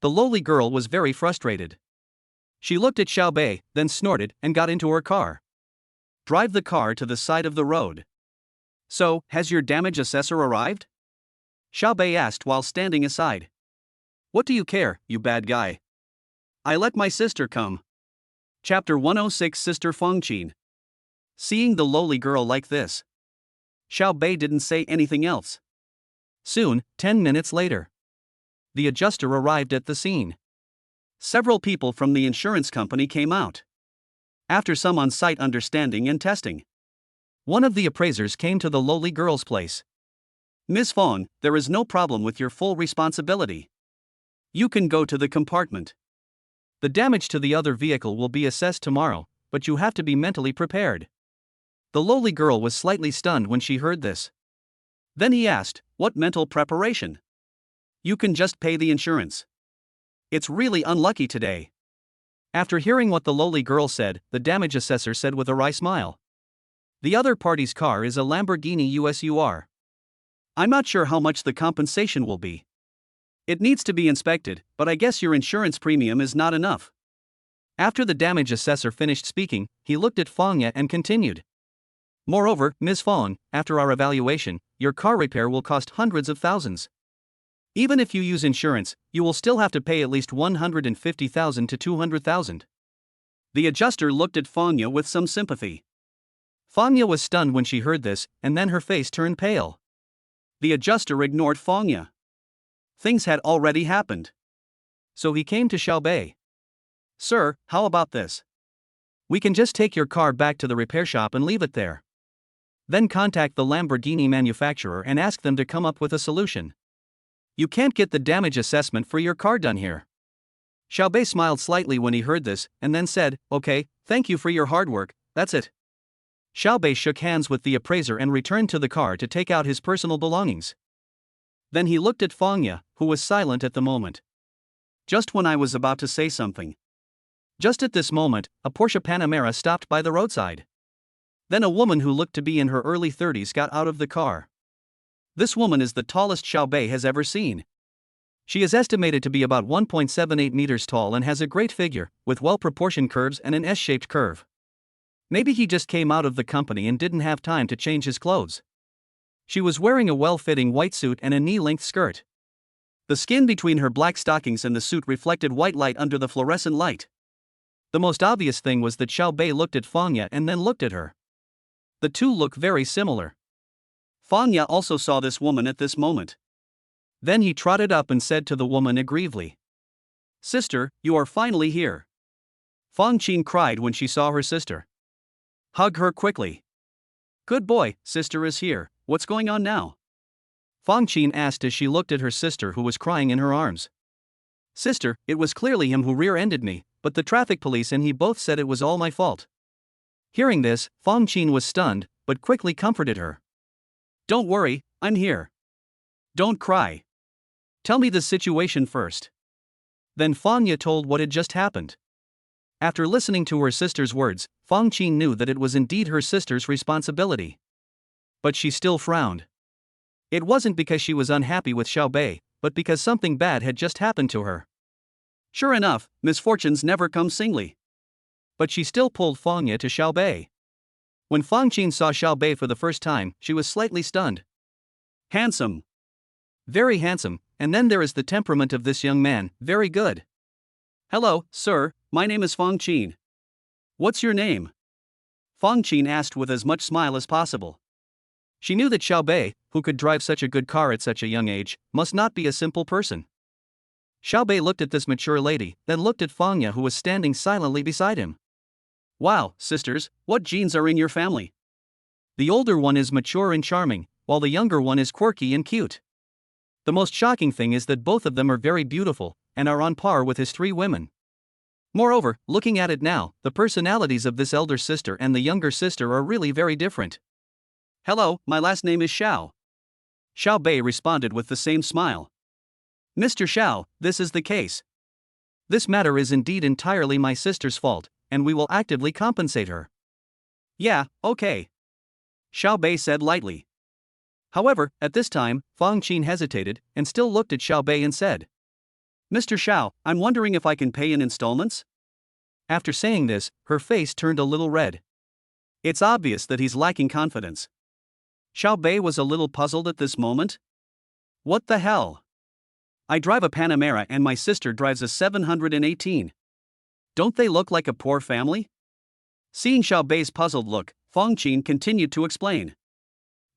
The lowly girl was very frustrated. She looked at Xiao Bei, then snorted and got into her car. Drive the car to the side of the road. So, has your damage assessor arrived? Xiao Bei asked while standing aside. What do you care, you bad guy? I let my sister come. Chapter 106 Sister Fengqin. Seeing the lowly girl like this, Xiao Bei didn't say anything else. Soon, 10 minutes later, the adjuster arrived at the scene. Several people from the insurance company came out. After some on-site understanding and testing, one of the appraisers came to the lowly girl's place. Ms. Fong, there is no problem with your full responsibility. You can go to the compartment. The damage to the other vehicle will be assessed tomorrow, but you have to be mentally prepared. The lowly girl was slightly stunned when she heard this. Then he asked, what mental preparation? You can just pay the insurance. It's really unlucky today. After hearing what the lowly girl said, the damage assessor said with a wry smile. The other party's car is a Lamborghini USUR. I'm not sure how much the compensation will be. It needs to be inspected, but I guess your insurance premium is not enough. After the damage assessor finished speaking, he looked at Fong Ye and continued. Moreover, Ms. Fong, after our evaluation, your car repair will cost hundreds of thousands. Even if you use insurance, you will still have to pay at least 150,000 to 200,000. The adjuster looked at Fong Ye with some sympathy. Fong Ye was stunned when she heard this, and then her face turned pale. The adjuster ignored Fong Ye. Things had already happened. So he came to Xiao Bei. Sir, how about this? We can just take your car back to the repair shop and leave it there. Then contact the Lamborghini manufacturer and ask them to come up with a solution. You can't get the damage assessment for your car done here. Xiao Bei smiled slightly when he heard this, and then said, okay, thank you for your hard work, that's it. Xiao Bei shook hands with the appraiser and returned to the car to take out his personal belongings. Then he looked at Fong Ye, who was silent at the moment. Just when I was about to say something. Just at this moment, a Porsche Panamera stopped by the roadside. Then a woman who looked to be in her early 30s got out of the car. This woman is the tallest Xiao Bei has ever seen. She is estimated to be about 1.78 meters tall and has a great figure, with well-proportioned curves and an S-shaped curve. Maybe he just came out of the company and didn't have time to change his clothes. She was wearing a well-fitting white suit and a knee-length skirt. The skin between her black stockings and the suit reflected white light under the fluorescent light. The most obvious thing was that Xiao Bei looked at Fong Ye and then looked at her. The two look very similar. Fong Ye also saw this woman at this moment. Then he trotted up and said to the woman aggrievely, Sister, you are finally here. Fong Qin cried when she saw her sister. Hug her quickly. Good boy, sister is here, what's going on now? Fong Qin asked as she looked at her sister who was crying in her arms. Sister, it was clearly him who rear-ended me, but the traffic police and he both said it was all my fault. Hearing this, Fong Qin was stunned, but quickly comforted her. Don't worry, I'm here. Don't cry. Tell me the situation first. Then Fong Ye told what had just happened. After listening to her sister's words, Fong Qin knew that it was indeed her sister's responsibility. But she still frowned. It wasn't because she was unhappy with Xiao Bei, but because something bad had just happened to her. Sure enough, misfortunes never come singly. But she still pulled Fong Ye to Xiao Bei. When Fong Qin saw Xiao Bei for the first time, she was slightly stunned. Handsome. Very handsome, and then there is the temperament of this young man, very good. Hello, sir, my name is Fong Qin. What's your name? Fong Qin asked with as much smile as possible. She knew that Xiao Bei, who could drive such a good car at such a young age, must not be a simple person. Xiao Bei looked at this mature lady, then looked at Fong Ye who was standing silently beside him. Wow, sisters, what genes are in your family? The older one is mature and charming, while the younger one is quirky and cute. The most shocking thing is that both of them are very beautiful, and are on par with his three women. Moreover, looking at it now, the personalities of this elder sister and the younger sister are really very different. Hello, my last name is Xiao. Xiao Bei responded with the same smile. Mr. Xiao, this is the case. This matter is indeed entirely my sister's fault, and we will actively compensate her. Yeah, okay. Xiao Bei said lightly. However, at this time, Fong Qin hesitated, and still looked at Xiao Bei and said, Mr. Xiao, I'm wondering if I can pay in installments? After saying this, her face turned a little red. It's obvious that he's lacking confidence. Xiao Bei was a little puzzled at this moment. What the hell? I drive a Panamera and my sister drives a 718. Don't they look like a poor family? Seeing Xiao Bei's puzzled look, Fong Qin continued to explain.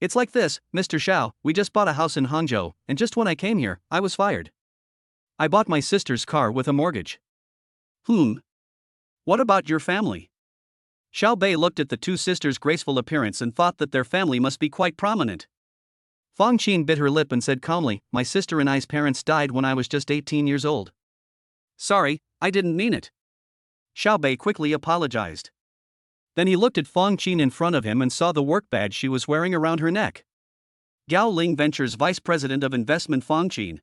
It's like this, Mr. Xiao, we just bought a house in Hangzhou, and just when I came here, I was fired. I bought my sister's car with a mortgage. What about your family? Xiao Bei looked at the two sisters' graceful appearance and thought that their family must be quite prominent. Fang Qin bit her lip and said calmly, my sister and I's parents died when I was just 18 years old. Sorry, I didn't mean it. Xiao Bei quickly apologized. Then he looked at Fang Qin in front of him and saw the work badge she was wearing around her neck. Gao Ling Ventures Vice President of Investment Fang Qin.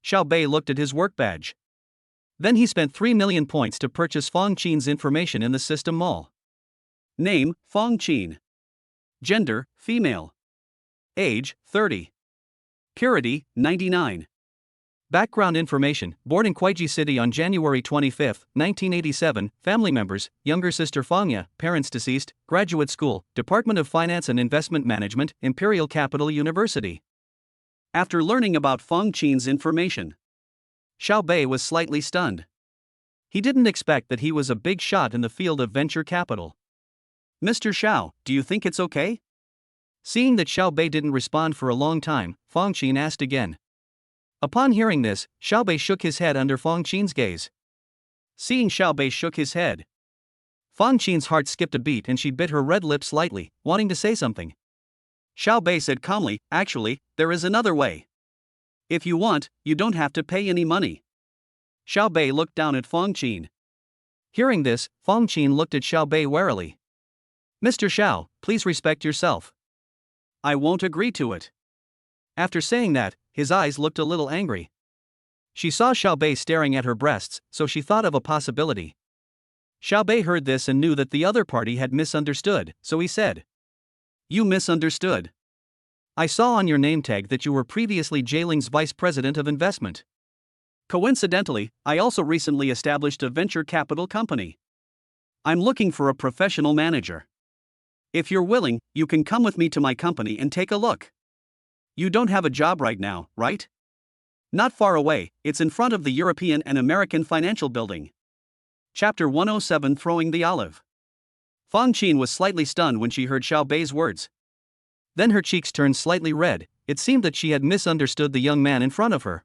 Xiao Bei looked at his work badge. Then he spent 3 million points to purchase Fang Qin's information in the system mall. Name, Fang Qin. Gender, female. Age, 30. Purity, 99. Background information, born in Kuaiji City on January 25, 1987, family members, younger sister Fangya, parents deceased, graduate school, Department of Finance and Investment Management, Imperial Capital University. After learning about Fang Qin's information, Xiao Bei was slightly stunned. He didn't expect that he was a big shot in the field of venture capital. Mr. Xiao, do you think it's okay? Seeing that Xiao Bei didn't respond for a long time, Fang Qin asked again. Upon hearing this, Xiao Bei shook his head under Fang Qin's gaze. Seeing Xiao Bei shook his head, Fang Qin's heart skipped a beat and she bit her red lips slightly, wanting to say something. Xiao Bei said calmly, actually, there is another way. If you want, you don't have to pay any money. Xiao Bei looked down at Fang Qin. Hearing this, Fang Qin looked at Xiao Bei warily. Mr. Xiao, please respect yourself. I won't agree to it. After saying that, his eyes looked a little angry. She saw Xiao Bei staring at her breasts, so she thought of a possibility. Xiao Bei heard this and knew that the other party had misunderstood, so he said. You misunderstood. I saw on your name tag that you were previously Jailing's Vice President of Investment. Coincidentally, I also recently established a venture capital company. I'm looking for a professional manager. If you're willing, you can come with me to my company and take a look. You don't have a job right now, right? Not far away, it's in front of the European and American Financial Building. Chapter 107 Throwing the Olive. Fang Qin was slightly stunned when she heard Xiao Bei's words. Then her cheeks turned slightly red, it seemed that she had misunderstood the young man in front of her.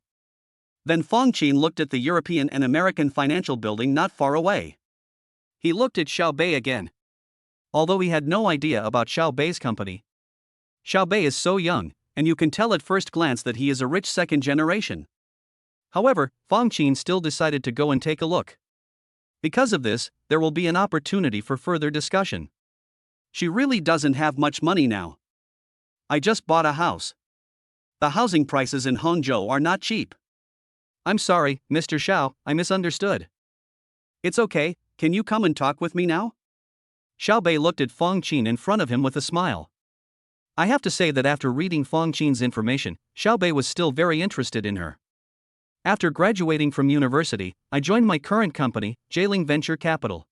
Then Fang Qin looked at the European and American Financial Building not far away. He looked at Xiao Bei again. Although he had no idea about Xiao Bei's company. Xiao Bei is so young, and you can tell at first glance that he is a rich second generation. However, Fang Qin still decided to go and take a look. Because of this, there will be an opportunity for further discussion. She really doesn't have much money now. I just bought a house. The housing prices in Hangzhou are not cheap. I'm sorry, Mr. Xiao, I misunderstood. It's okay, can you come and talk with me now? Xiao Bei looked at Fang Qin in front of him with a smile. I have to say that after reading Fang Qin's information, Xiao Bei was still very interested in her. After graduating from university, I joined my current company, Jailing Venture Capital.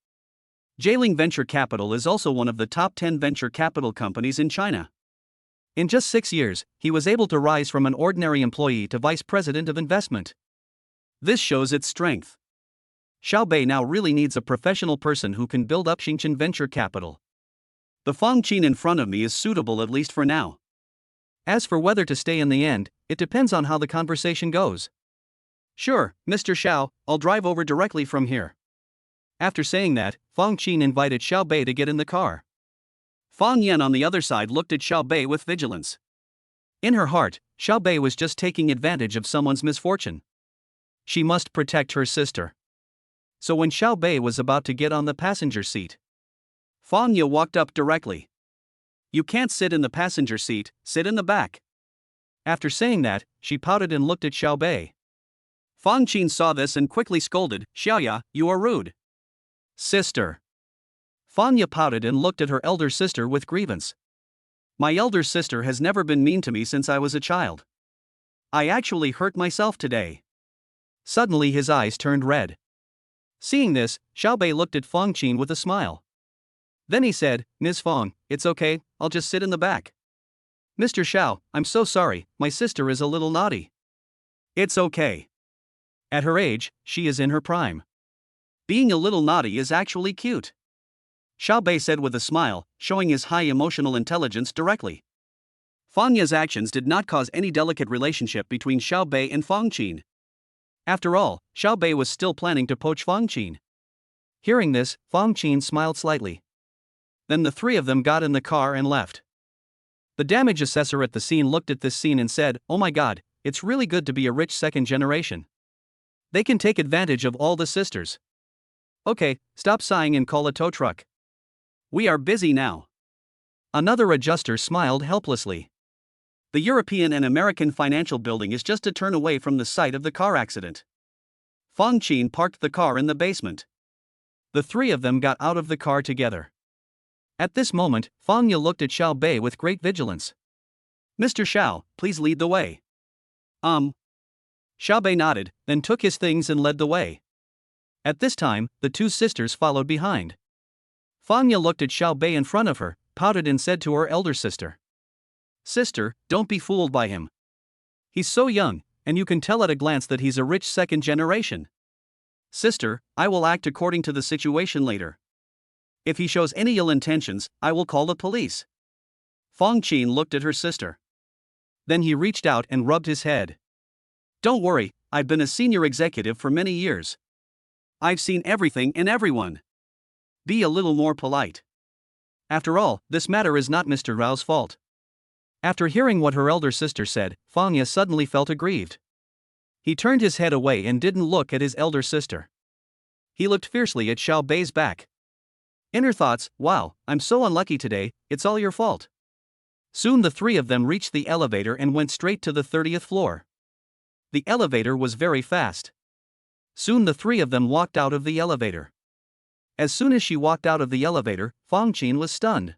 Jailing Venture Capital is also one of the top 10 venture capital companies in China. In just 6 years, he was able to rise from an ordinary employee to vice president of investment. This shows its strength. Xiao Bei now really needs a professional person who can build up Xingchen Venture Capital. The Fang Qin in front of me is suitable at least for now. As for whether to stay in the end, it depends on how the conversation goes. Sure, Mr. Xiao, I'll drive over directly from here. After saying that, Fang Qin invited Xiao Bei to get in the car. Fang Yan on the other side looked at Xiao Bei with vigilance. In her heart, Xiao Bei was just taking advantage of someone's misfortune. She must protect her sister. So when Xiao Bei was about to get on the passenger seat, Fang Ye walked up directly. You can't sit in the passenger seat, sit in the back. After saying that, she pouted and looked at Xiao Bei. Fang Qin saw this and quickly scolded, Xiaoya, you are rude. Sister. Fang Ye pouted and looked at her elder sister with grievance. My elder sister has never been mean to me since I was a child. I actually hurt myself today. Suddenly his eyes turned red. Seeing this, Xiao Bei looked at Fang Qin with a smile. Then he said, Ms. Fang, it's okay, I'll just sit in the back. Mr. Xiao, I'm so sorry, my sister is a little naughty. It's okay. At her age, she is in her prime. Being a little naughty is actually cute. Xiao Bei said with a smile, showing his high emotional intelligence directly. Fang Ye's actions did not cause any delicate relationship between Xiao Bei and Fang Qin. After all, Xiao Bei was still planning to poach Fang Qin. Hearing this, Fang Qin smiled slightly. Then the three of them got in the car and left. The damage assessor at the scene looked at this scene and said, "Oh my god, it's really good to be a rich second generation. They can take advantage of all the sisters. Okay, stop sighing and call a tow truck. We are busy now." Another adjuster smiled helplessly. The European and American financial building is just a turn away from the site of the car accident. Fang Qin parked the car in the basement. The three of them got out of the car together. At this moment, Fang Ye looked at Xiao Bei with great vigilance. "Mr. Xiao, please lead the way." Xiao Bei nodded, then took his things and led the way. At this time, the two sisters followed behind. Fang Ye looked at Xiao Bei in front of her, pouted and said to her elder sister, "Sister, don't be fooled by him. He's so young, and you can tell at a glance that he's a rich second generation. Sister, I will act according to the situation later. If he shows any ill intentions, I will call the police." Fang Qin looked at her sister. Then he reached out and rubbed his head. "Don't worry, I've been a senior executive for many years. I've seen everything and everyone. Be a little more polite. After all, this matter is not Mr. Rao's fault." After hearing what her elder sister said, Fang Ye suddenly felt aggrieved. He turned his head away and didn't look at his elder sister. He looked fiercely at Xiao Bei's back. Inner thoughts, "Wow, I'm so unlucky today, it's all your fault." Soon the three of them reached the elevator and went straight to the 30th floor. The elevator was very fast. Soon the three of them walked out of the elevator. As soon as she walked out of the elevator, Fang Qin was stunned.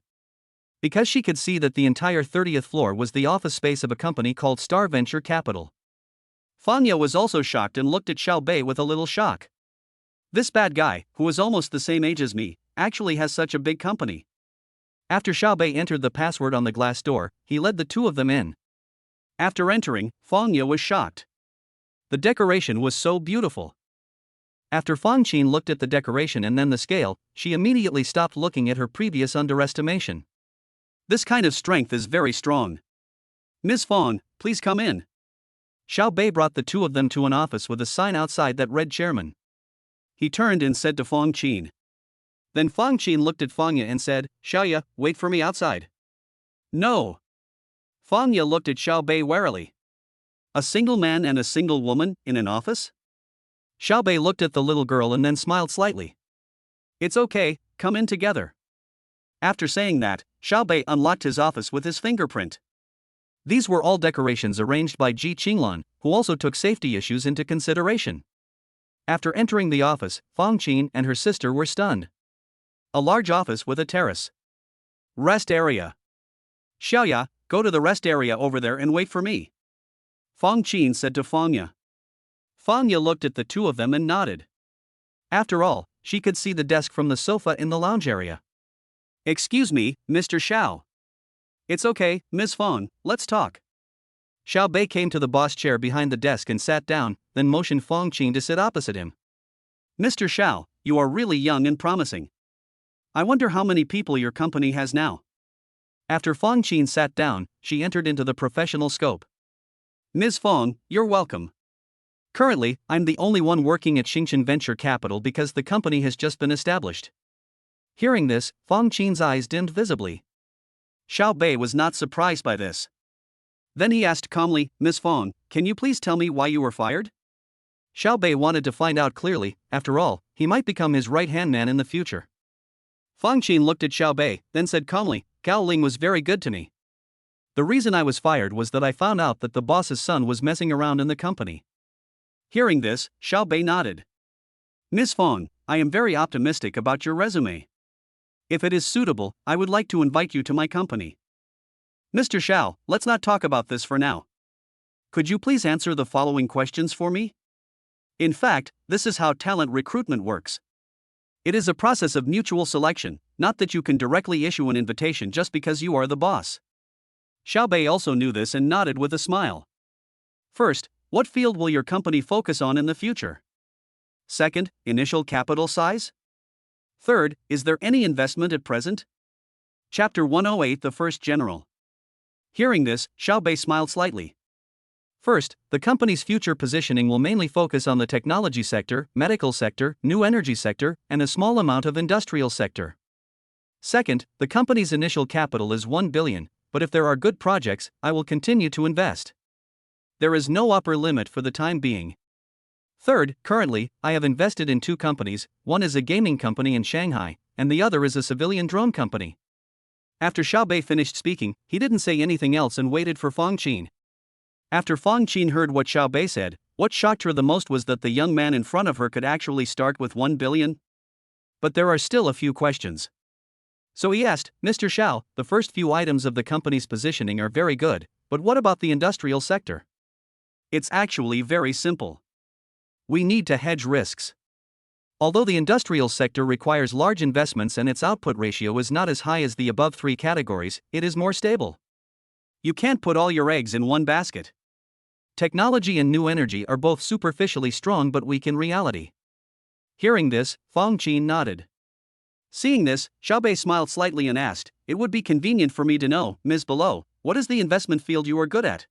Because she could see that the entire 30th floor was the office space of a company called Star Venture Capital. Fang Ye was also shocked and looked at Xiao Bei with a little shock. This bad guy, who is almost the same age as me, actually has such a big company. After Xiao Bei entered the password on the glass door, he led the two of them in. After entering, Fang Ye was shocked. The decoration was so beautiful. After Fang Qin looked at the decoration and then the scale, she immediately stopped looking at her previous underestimation. This kind of strength is very strong. "Ms. Fang, please come in." Xiao Bei brought the two of them to an office with a sign outside that read Chairman. He turned and said to Fang Qin. Then Fang Qin looked at Fang Ye and said, "Xiao Ye, wait for me outside." "No." Fang Ye looked at Xiao Bei warily. A single man and a single woman, in an office? Xiao Bei looked at the little girl and then smiled slightly. "It's okay, come in together." After saying that, Xiao Bei unlocked his office with his fingerprint. These were all decorations arranged by Ji Qinglan, who also took safety issues into consideration. After entering the office, Fang Qin and her sister were stunned. A large office with a terrace. Rest area. "Xiao Ya, go to the rest area over there and wait for me," Fang Qin said to Fang Ye. Fang Ye looked at the two of them and nodded. After all, she could see the desk from the sofa in the lounge area. "Excuse me, Mr. Xiao." "It's okay, Ms. Fang, let's talk." Xiao Bei came to the boss chair behind the desk and sat down, then motioned Fang Qin to sit opposite him. "Mr. Xiao, you are really young and promising. I wonder how many people your company has now." After Fang Qin sat down, she entered into the professional scope. "Ms. Fang, you're welcome. Currently, I'm the only one working at Xingchen Venture Capital because the company has just been established." Hearing this, Fang Qin's eyes dimmed visibly. Xiao Bei was not surprised by this. Then he asked calmly, "Ms. Fang, can you please tell me why you were fired?" Xiao Bei wanted to find out clearly. After all, he might become his right-hand man in the future. Fang Qin looked at Xiao Bei, then said calmly, "Gao Ling was very good to me. The reason I was fired was that I found out that the boss's son was messing around in the company." Hearing this, Xiao Bei nodded. "Ms. Fang, I am very optimistic about your resume. If it is suitable, I would like to invite you to my company." "Mr. Xiao, let's not talk about this for now. Could you please answer the following questions for me?" In fact, this is how talent recruitment works. It is a process of mutual selection, not that you can directly issue an invitation just because you are the boss. Xiao Bei also knew this and nodded with a smile. First, what field will your company focus on in the future? Second, initial capital size? Third, is there any investment at present? Chapter 108, The First General. Hearing this, Xiaobei smiled slightly. First, the company's future positioning will mainly focus on the technology sector, medical sector, new energy sector, and a small amount of industrial sector. Second, the company's initial capital is 1 billion, but if there are good projects, I will continue to invest. There is no upper limit for the time being. Third, currently, I have invested in 2 companies, one is a gaming company in Shanghai, and the other is a civilian drone company. After Xiaobei finished speaking, he didn't say anything else and waited for Fang Qin. After Fang Qin heard what Xiaobei said, what shocked her the most was that the young man in front of her could actually start with 1 billion. But there are still a few questions. So he asked, Mr. Xiao, the first few items of the company's positioning are very good, but what about the industrial sector? It's actually very simple. We need to hedge risks. Although the industrial sector requires large investments and its output ratio is not as high as the above 3 categories, it is more stable. You can't put all your eggs in one basket. Technology and new energy are both superficially strong but weak in reality. Hearing this, Fang Qin nodded. Seeing this, Xiaobei smiled slightly and asked, It would be convenient for me to know, Ms. Below, what is the investment field you are good at?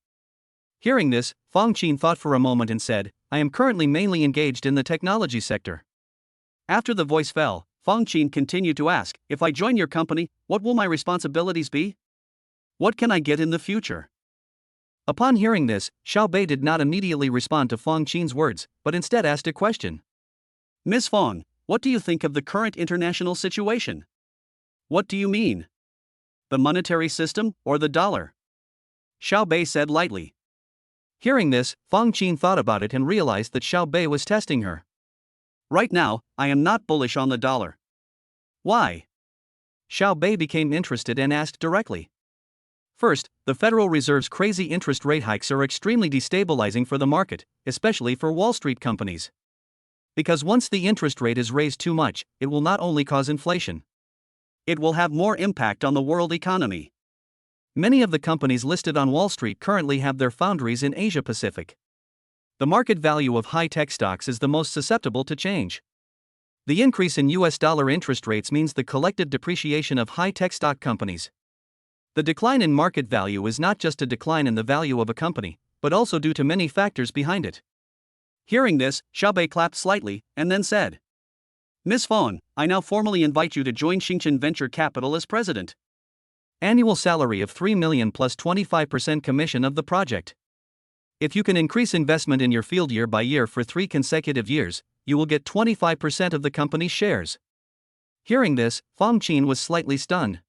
Hearing this, Fang Qin thought for a moment and said, I am currently mainly engaged in the technology sector. After the voice fell, Fang Qin continued to ask, If I join your company, what will my responsibilities be? What can I get in the future? Upon hearing this, Xiaobei did not immediately respond to Fang Qin's words, but instead asked a question. Ms. Fang, what do you think of the current international situation? What do you mean? The monetary system, or the dollar? Xiaobei said lightly. Hearing this, Fang Qin thought about it and realized that Xiaobei was testing her. Right now, I am not bullish on the dollar. Why? Xiaobei became interested and asked directly. First, the Federal Reserve's crazy interest rate hikes are extremely destabilizing for the market, especially for Wall Street companies. Because once the interest rate is raised too much, it will not only cause inflation. It will have more impact on the world economy. Many of the companies listed on Wall Street currently have their foundries in Asia Pacific. The market value of high-tech stocks is the most susceptible to change. The increase in US dollar interest rates means the collective depreciation of high-tech stock companies. The decline in market value is not just a decline in the value of a company, but also due to many factors behind it. Hearing this, Xiaobei clapped slightly, and then said, Ms. Fang, I now formally invite you to join Xingchen Venture Capital as president. Annual salary of 3 million plus 25% commission of the project. If you can increase investment in your field year by year for 3 consecutive years, you will get 25% of the company's shares. Hearing this, Fang Qin was slightly stunned.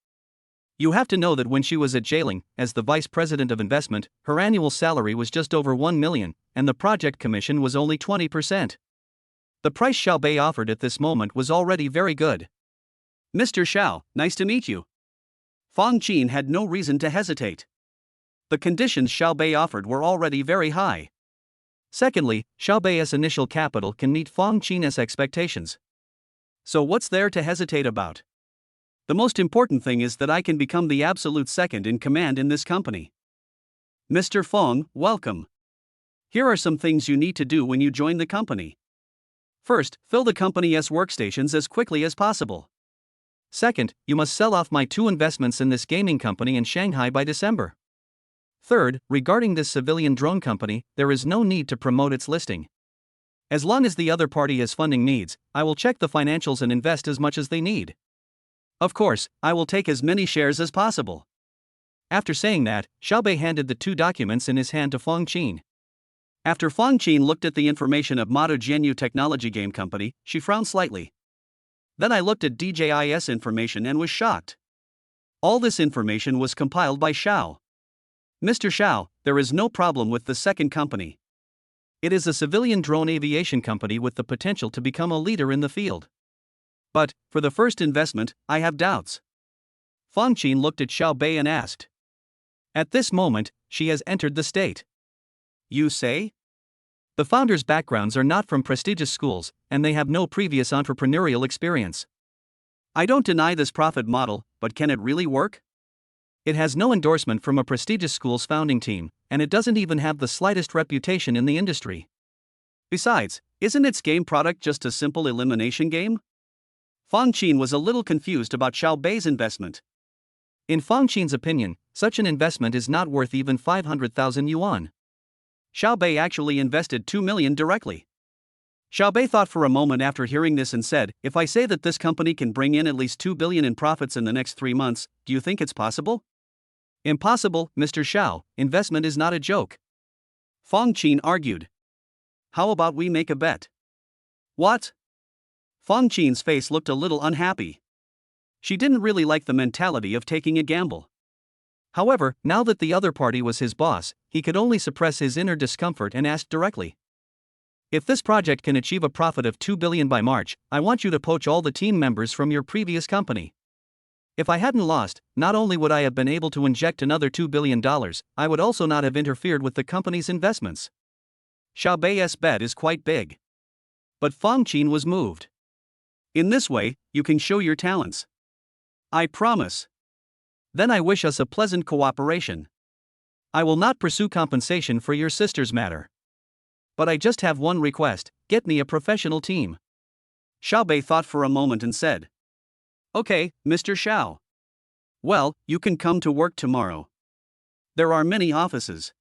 You have to know that when she was at Jialing, as the vice president of investment, her annual salary was just over 1 million, and the project commission was only 20%. The price Xiaobei offered at this moment was already very good. Mr. Xiao, nice to meet you. Fang Qin had no reason to hesitate. The conditions Xiaobei offered were already very high. Secondly, Xiaobei's initial capital can meet Fang Qin's expectations. So what's there to hesitate about? The most important thing is that I can become the absolute second in command in this company. Mr. Fang, welcome. Here are some things you need to do when you join the company. First, fill the company's workstations as quickly as possible. Second, you must sell off my 2 investments in this gaming company in Shanghai by December. Third, regarding this civilian drone company, there is no need to promote its listing. As long as the other party has funding needs, I will check the financials and invest as much as they need. Of course, I will take as many shares as possible. After saying that, Xiaobei handed the 2 documents in his hand to Fang Qin. After Fang Qin looked at the information of Mado Jianyu Technology Game Company, she frowned slightly. Then I looked at DJI's information and was shocked. All this information was compiled by Xiao. Mr. Xiao, there is no problem with the second company. It is a civilian drone aviation company with the potential to become a leader in the field. But, for the first investment, I have doubts. Fang Qin looked at Xiaobei and asked. At this moment, she has entered the state. You say? The founders' backgrounds are not from prestigious schools, and they have no previous entrepreneurial experience. I don't deny this profit model, but can it really work? It has no endorsement from a prestigious school's founding team, and it doesn't even have the slightest reputation in the industry. Besides, isn't its game product just a simple elimination game? Fang Qin was a little confused about Xiaobei's investment. In Fang Qin's opinion, such an investment is not worth even 500,000 yuan. Xiao Bei actually invested 2 million directly. Xiao Bei thought for a moment after hearing this and said, "If I say that this company can bring in at least 2 billion in profits in the next 3 months, do you think it's possible?" "Impossible, Mr. Xiao, investment is not a joke." Fang Qin argued. "How about we make a bet?" "What?" Fang Qin's face looked a little unhappy. She didn't really like the mentality of taking a gamble. However, now that the other party was his boss, he could only suppress his inner discomfort and ask directly. "If this project can achieve a profit of 2 billion by March, I want you to poach all the team members from your previous company. If I hadn't lost, not only would I have been able to inject another $2 billion, I would also not have interfered with the company's investments." Xiao Bei's bet is quite big. But Fang Qin was moved. "In this way, you can show your talents. I promise. Then I wish us a pleasant cooperation. I will not pursue compensation for your sister's matter. But I just have one request, get me a professional team." Xiao Bei thought for a moment and said, "Okay, Mr. Xiao. Well, you can come to work tomorrow. There are many offices.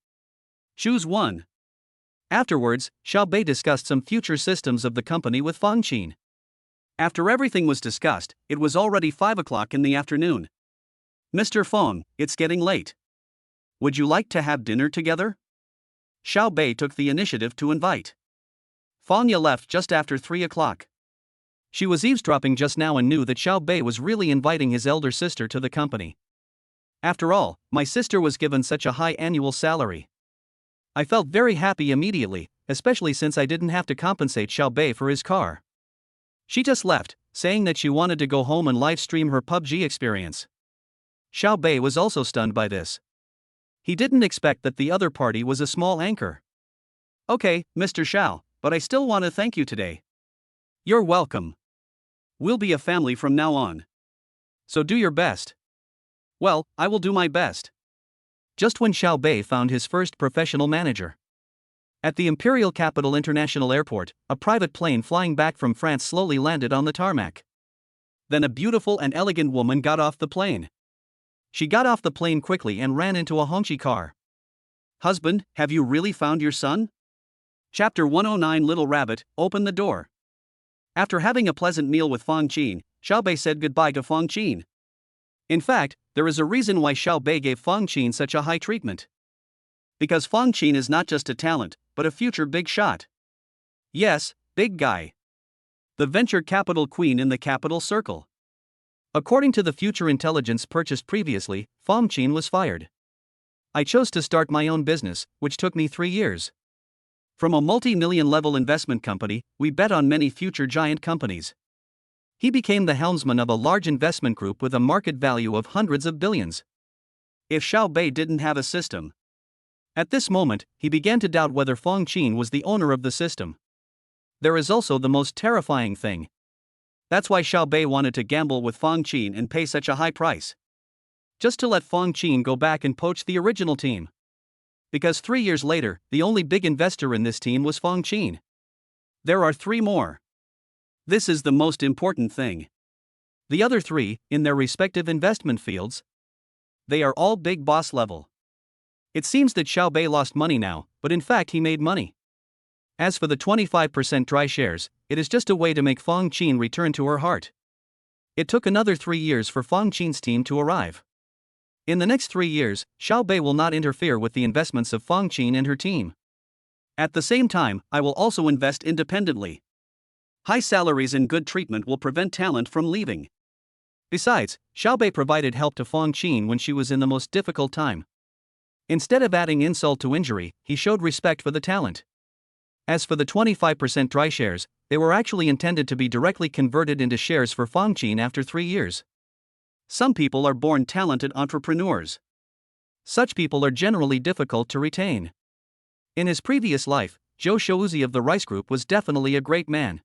Choose one." Afterwards, Xiao Bei discussed some future systems of the company with Fang Qin. After everything was discussed, it was already 5 o'clock in the afternoon. "Mr. Feng, it's getting late. Would you like to have dinner together?" Xiao Bei took the initiative to invite. Fang Ye left just after 3 o'clock. She was eavesdropping just now and knew that Xiao Bei was really inviting his elder sister to the company. "After all, my sister was given such a high annual salary. I felt very happy immediately, especially since I didn't have to compensate Xiao Bei for his car." She just left, saying that she wanted to go home and live stream her PUBG experience. Xiao Bei was also stunned by this. He didn't expect that the other party was a small anchor. "Okay, Mr. Xiao, but I still want to thank you today." "You're welcome. We'll be a family from now on. So do your best." "Well, I will do my best." Just when Xiao Bei found his first professional manager. At the Imperial Capital International Airport, a private plane flying back from France slowly landed on the tarmac. Then a beautiful and elegant woman got off the plane. She got off the plane quickly and ran into a Hongqi car. "Husband, have you really found your son?" Chapter 109. Little Rabbit, open the door. After having a pleasant meal with Fang Qin, Xiao Bei said goodbye to Fang Qin. In fact, there is a reason why Xiao Bei gave Fang Qin such a high treatment. Because Fang Qin is not just a talent, but a future big shot. Yes, big guy. The venture capital queen in the capital circle. According to the future intelligence purchased previously, Fang Qin was fired. "I chose to start my own business, which took me 3 years. From a multi-million level investment company, we bet on many future giant companies." He became the helmsman of a large investment group with a market value of hundreds of billions. If Xiao Bei didn't have a system. At this moment, he began to doubt whether Fang Qin was the owner of the system. There is also the most terrifying thing. That's why Xiao Bei wanted to gamble with Fang Qin and pay such a high price. Just to let Fang Qin go back and poach the original team. Because 3 years later, the only big investor in this team was Fang Qin. There are 3 more. This is the most important thing. The other 3, in their respective investment fields, they are all big boss level. It seems that Xiao Bei lost money now, but in fact he made money. As for the 25% dry shares, it is just a way to make Fang Qin return to her heart. It took another 3 years for Fang Qin's team to arrive. In the next 3 years, Xiao Bei will not interfere with the investments of Fang Qin and her team. At the same time, I will also invest independently. High salaries and good treatment will prevent talent from leaving. Besides, Xiao Bei provided help to Fang Qin when she was in the most difficult time. Instead of adding insult to injury, he showed respect for the talent. As for the 25% dry shares, they were actually intended to be directly converted into shares for Fang Qin after 3 years. Some people are born talented entrepreneurs. Such people are generally difficult to retain. In his previous life, Zhou Shouzi of the Rice Group was definitely a great man.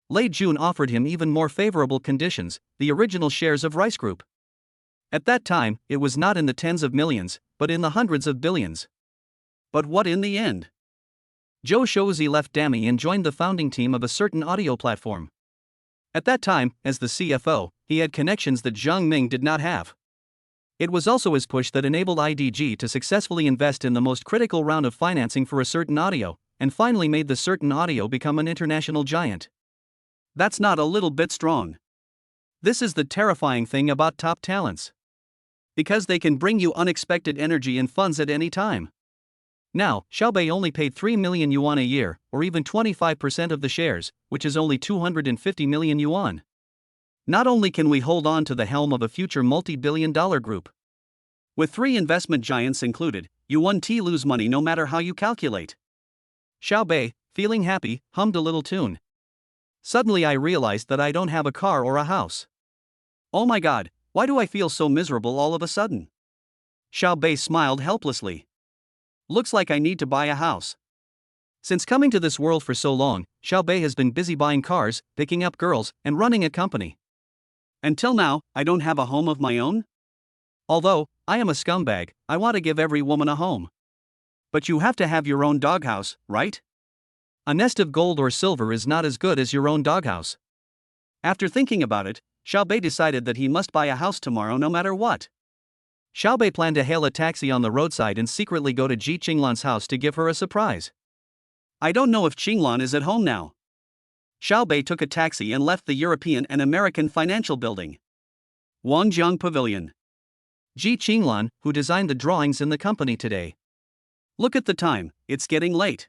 Lei Jun offered him even more favorable conditions, the original shares of Rice Group. At that time, it was not in the tens of millions, but in the hundreds of billions. But what in the end? Zhou Shouzi left Dami and joined the founding team of a certain audio platform. At that time, as the CFO, he had connections that Zhang Ming did not have. It was also his push that enabled IDG to successfully invest in the most critical round of financing for a certain audio, and finally made the certain audio become an international giant. That's not a little bit strong. This is the terrifying thing about top talents. Because they can bring you unexpected energy and funds at any time. Now, Xiaobei only paid 3 million yuan a year, or even 25% of the shares, which is only 250 million yuan. Not only can we hold on to the helm of a future multi-billion-dollar group. With 3 investment giants included, you won't lose money no matter how you calculate. Xiaobei, feeling happy, hummed a little tune. Suddenly I realized that I don't have a car or a house. Oh my god, why do I feel so miserable all of a sudden? Xiaobei smiled helplessly. Looks like I need to buy a house. Since coming to this world for so long, Xiaobei has been busy buying cars, picking up girls, and running a company. Until now, I don't have a home of my own? Although, I am a scumbag, I want to give every woman a home. But you have to have your own doghouse, right? A nest of gold or silver is not as good as your own doghouse. After thinking about it, Xiaobei decided that he must buy a house tomorrow no matter what. Xiaobei planned to hail a taxi on the roadside and secretly go to Ji Qinglan's house to give her a surprise. I don't know if Qinglan is at home now. Xiaobei took a taxi and left the European and American financial building. Wangjiang Pavilion. Ji Qinglan, who designed the drawings in the company today. Look at the time, it's getting late.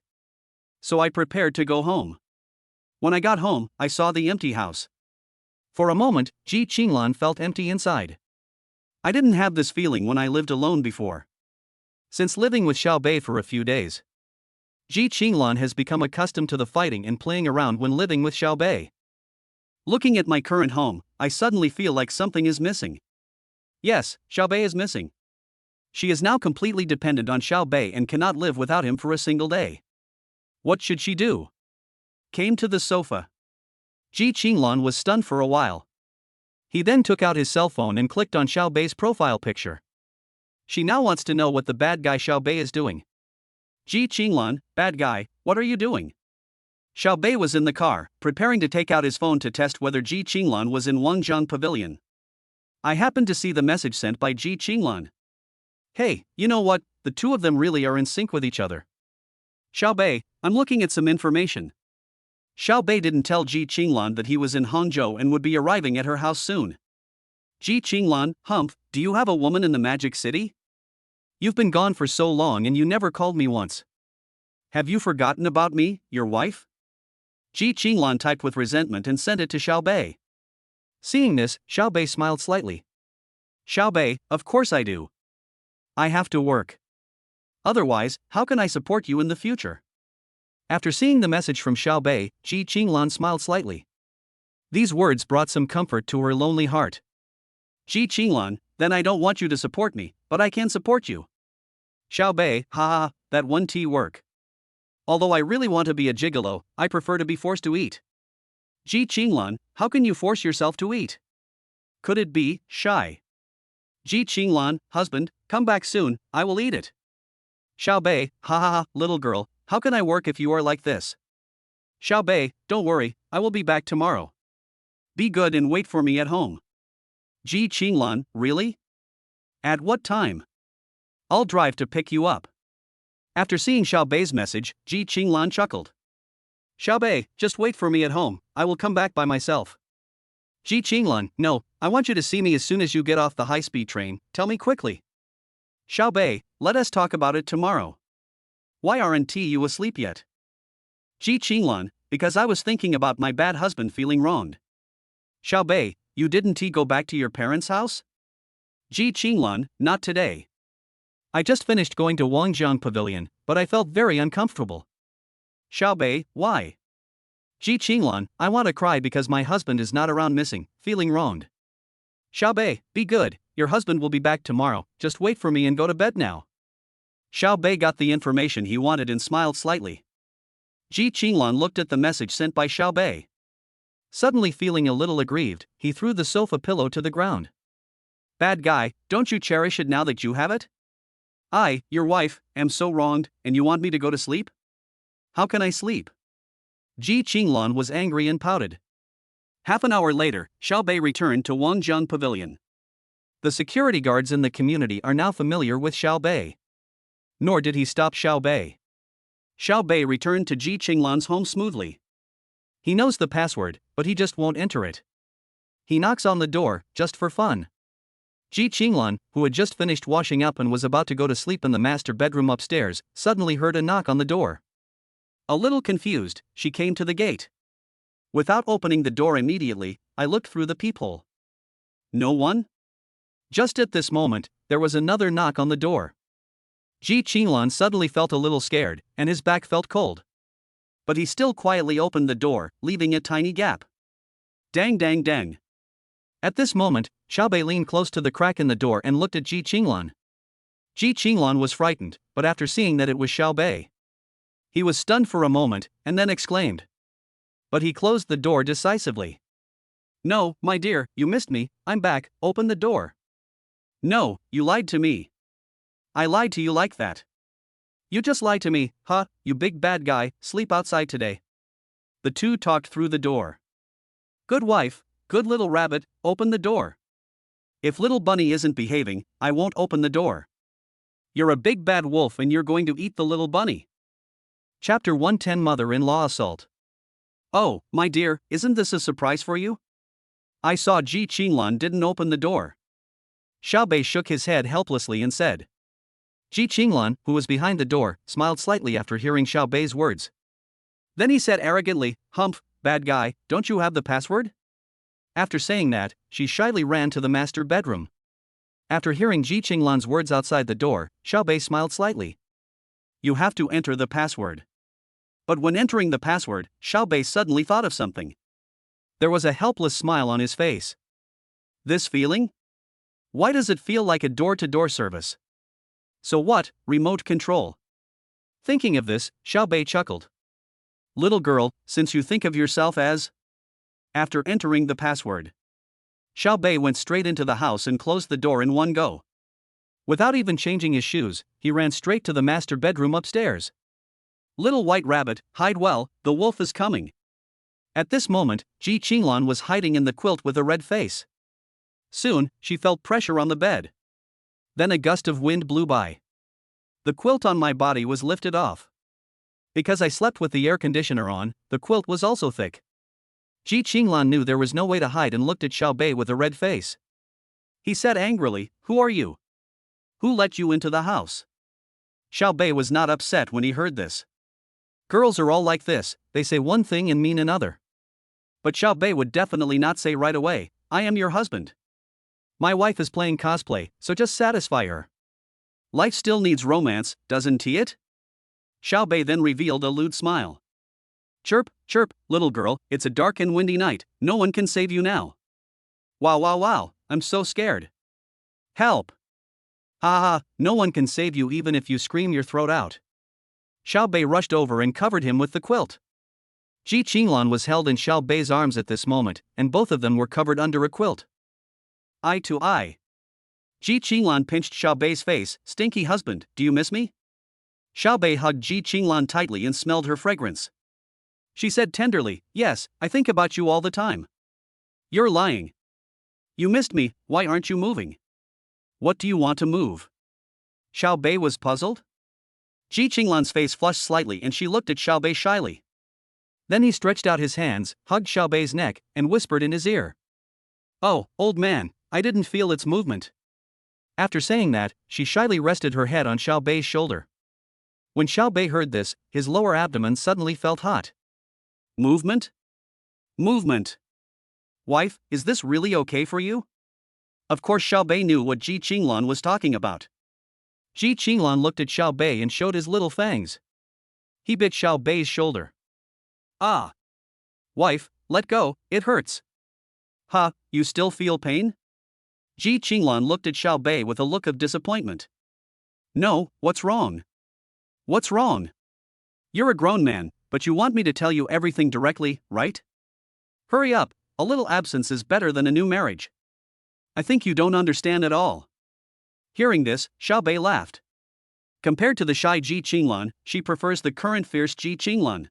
So I prepared to go home. When I got home, I saw the empty house. For a moment, Ji Qinglan felt empty inside. I didn't have this feeling when I lived alone before. Since living with Xiaobei for a few days, Ji Qinglan has become accustomed to the fighting and playing around when living with Xiaobei. Looking at my current home, I suddenly feel like something is missing. Yes, Xiaobei is missing. She is now completely dependent on Xiaobei and cannot live without him for a single day. What should she do? Came to the sofa. Ji Qinglan was stunned for a while. He then took out his cell phone and clicked on Xiaobei's profile picture. She now wants to know what the bad guy Xiaobei is doing. Ji Qinglan, bad guy, what are you doing? Xiaobei was in the car, preparing to take out his phone to test whether Ji Qinglan was in Wangjiang Pavilion. I happened to see the message sent by Ji Qinglan. Hey, you know what, the two of them really are in sync with each other. Xiaobei, I'm looking at some information. Xiaobei didn't tell Ji Qinglan that he was in Hangzhou and would be arriving at her house soon. Ji Qinglan, humph, do you have a woman in the Magic City? You've been gone for so long and you never called me once. Have you forgotten about me, your wife? Ji Qinglan typed with resentment and sent it to Xiaobei. Seeing this, Xiaobei smiled slightly. Xiaobei, of course I do. I have to work. Otherwise, how can I support you in the future? After seeing the message from Xiaobei, Ji Qinglan smiled slightly. These words brought some comfort to her lonely heart. Ji Qinglan, then I don't want you to support me, but I can support you. Xiaobei, haha, that one work. Although I really want to be a gigolo, I prefer to be forced to eat. Ji Qinglan, how can you force yourself to eat? Could it be shy? Ji Qinglan, husband, come back soon, I will eat it. Xiaobei, haha, little girl, how can I work if you are like this? Xiaobei, don't worry, I will be back tomorrow. Be good and wait for me at home. Ji Qinglan, really? At what time? I'll drive to pick you up. After seeing Xiaobei's message, Ji Qinglan chuckled. Xiaobei, just wait for me at home, I will come back by myself. Ji Qinglan, no, I want you to see me as soon as you get off the high-speed train, tell me quickly. Xiaobei, let us talk about it tomorrow. Why aren't you asleep yet? Ji Qinglan, because I was thinking about my bad husband feeling wronged. Xiaobei, you didn't go back to your parents' house? Ji Qinglan, not today. I just finished going to Wangjiang Pavilion, but I felt very uncomfortable. Xiaobei, why? Ji Qinglan, I want to cry because my husband is not around missing, feeling wronged. Xiaobei, be good, your husband will be back tomorrow, just wait for me and go to bed now. Xiaobei got the information he wanted and smiled slightly. Ji Qinglan looked at the message sent by Xiaobei. Suddenly feeling a little aggrieved, he threw the sofa pillow to the ground. Bad guy, don't you cherish it now that you have it? I, your wife, am so wronged, and you want me to go to sleep? How can I sleep? Ji Qinglan was angry and pouted. Half an hour later, Xiaobei returned to Wangjiang Pavilion. The security guards in the community are now familiar with Xiao Bei. Nor did he stop Xiao Bei. Xiao Bei returned to Ji Qinglan's home smoothly. He knows the password, but he just won't enter it. He knocks on the door, just for fun. Ji Qinglan, who had just finished washing up and was about to go to sleep in the master bedroom upstairs, suddenly heard a knock on the door. A little confused, she came to the gate. Without opening the door immediately, I looked through the peephole. No one? Just at this moment, there was another knock on the door. Ji Qinglan suddenly felt a little scared, and his back felt cold. But he still quietly opened the door, leaving a tiny gap. Dang dang dang. At this moment, Xiao Bei leaned close to the crack in the door and looked at Ji Qinglan. Ji Qinglan was frightened, but after seeing that it was Xiao Bei, he was stunned for a moment, and then exclaimed. But he closed the door decisively. No, my dear, you missed me, I'm back, open the door. No, you lied to me. I lied to you like that. You just lied to me, huh, you big bad guy, sleep outside today. The two talked through the door. Good wife, good little rabbit, open the door. If little bunny isn't behaving, I won't open the door. You're a big bad wolf and you're going to eat the little bunny. Chapter 110 Mother-in-law Assault. Oh, my dear, isn't this a surprise for you? I saw Ji Qinglan didn't open the door. Xiao Bei shook his head helplessly and said. Ji Qinglan, who was behind the door, smiled slightly after hearing Xiao Bei's words. Then he said arrogantly, Humph, bad guy, don't you have the password? After saying that, she shyly ran to the master bedroom. After hearing Ji Qinglan's words outside the door, Xiao Bei smiled slightly. You have to enter the password. But when entering the password, Xiao Bei suddenly thought of something. There was a helpless smile on his face. This feeling? Why does it feel like a door-to-door service? So what, remote control? Thinking of this, Xiao Bei chuckled. Little girl, since you think of yourself as... After entering the password, Xiao Bei went straight into the house and closed the door in one go. Without even changing his shoes, he ran straight to the master bedroom upstairs. Little white rabbit, hide well, the wolf is coming. At this moment, Ji Qinglan was hiding in the quilt with a red face. Soon, she felt pressure on the bed. Then a gust of wind blew by. The quilt on my body was lifted off. Because I slept with the air conditioner on, the quilt was also thick. Ji Qinglan knew there was no way to hide and looked at Xiao Bei with a red face. He said angrily, Who are you? Who let you into the house? Xiao Bei was not upset when he heard this. Girls are all like this, they say one thing and mean another. But Xiao Bei would definitely not say right away, I am your husband. My wife is playing cosplay, so just satisfy her. Life still needs romance, doesn't it? Xiao Bei then revealed a lewd smile. Chirp, chirp, little girl, it's a dark and windy night, no one can save you now. Wow wow wow, I'm so scared. Help! Ha ha, no one can save you even if you scream your throat out. Xiao Bei rushed over and covered him with the quilt. Ji Qinglan was held in Xiao Bei's arms at this moment, and both of them were covered under a quilt. Eye to eye. Ji Qinglan pinched Xiao Bei's face, Stinky husband, do you miss me? Xiao Bei hugged Ji Qinglan tightly and smelled her fragrance. She said tenderly, Yes, I think about you all the time. You're lying. You missed me, why aren't you moving? What do you want to move? Xiao Bei was puzzled. Ji Qinglan's face flushed slightly and she looked at Xiao Bei shyly. Then he stretched out his hands, hugged Xiao Bei's neck, and whispered in his ear. Oh, old man, I didn't feel its movement. After saying that, she shyly rested her head on Xiao Bei's shoulder. When Xiao Bei heard this, his lower abdomen suddenly felt hot. Movement? Movement. Wife, is this really okay for you? Of course Xiao Bei knew what Ji Qinglan was talking about. Ji Qinglan looked at Xiao Bei and showed his little fangs. He bit Xiao Bei's shoulder. Ah. Wife, let go, it hurts. Ha, you still feel pain? Ji Qinglan looked at Xiao Bei with a look of disappointment. No, what's wrong? What's wrong? You're a grown man, but you want me to tell you everything directly, right? Hurry up, a little absence is better than a new marriage. I think you don't understand at all. Hearing this, Xiao Bei laughed. Compared to the shy Ji Qinglan, she prefers the current fierce Ji Qinglan.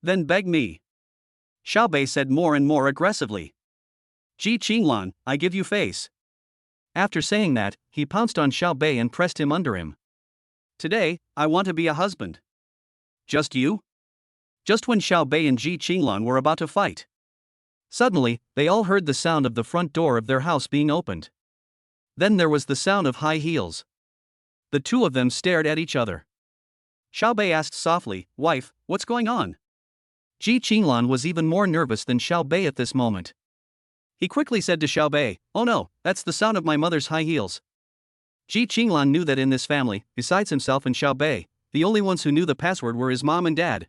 Then beg me. Xiao Bei said more and more aggressively. Ji Qinglan, I give you face. After saying that, he pounced on Xiao Bei and pressed him under him. Today, I want to be a husband. Just you? Just when Xiao Bei and Ji Qinglan were about to fight. Suddenly, they all heard the sound of the front door of their house being opened. Then there was the sound of high heels. The two of them stared at each other. Xiao Bei asked softly, "Wife, what's going on?" Ji Qinglan was even more nervous than Xiao Bei at this moment. He quickly said to Xiao Bei, "Oh no, that's the sound of my mother's high heels." Ji Qinglan knew that in this family, besides himself and Xiao Bei, the only ones who knew the password were his mom and dad.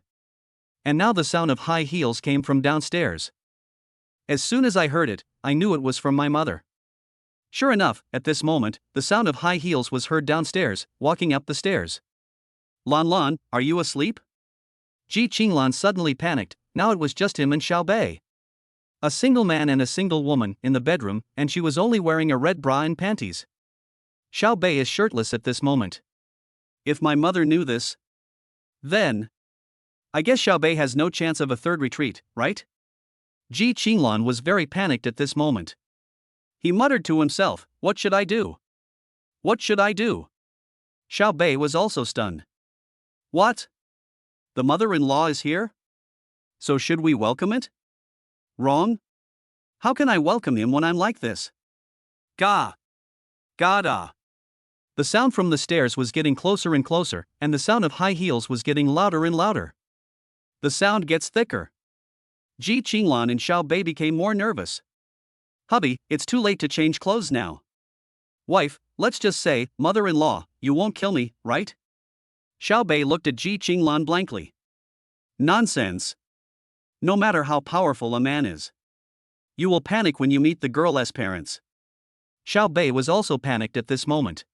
And now the sound of high heels came from downstairs. As soon as I heard it, I knew it was from my mother. Sure enough, at this moment, the sound of high heels was heard downstairs, walking up the stairs. "Lan Lan, are you asleep?" Ji Qinglan suddenly panicked. Now it was just him and Xiao Bei. A single man and a single woman in the bedroom, and she was only wearing a red bra and panties. Xiao Bei is shirtless at this moment. If my mother knew this, then I guess Xiao Bei has no chance of a third retreat, right? Ji Qinglan was very panicked at this moment. He muttered to himself, "What should I do? What should I do?" Xiao Bei was also stunned. What? The mother-in-law is here? So should we welcome it? Wrong? How can I welcome him when I'm like this? Ga! Ga-da! The sound from the stairs was getting closer and closer, and the sound of high heels was getting louder and louder. The sound gets thicker. Ji Qinglan and Xiao Bei became more nervous. "Hubby, it's too late to change clothes now." "Wife, let's just say, mother-in-law, you won't kill me, right?" Xiao Bei looked at Ji Qinglan blankly. Nonsense. No matter how powerful a man is, you will panic when you meet the girl's parents. Xiao Bei was also panicked at this moment.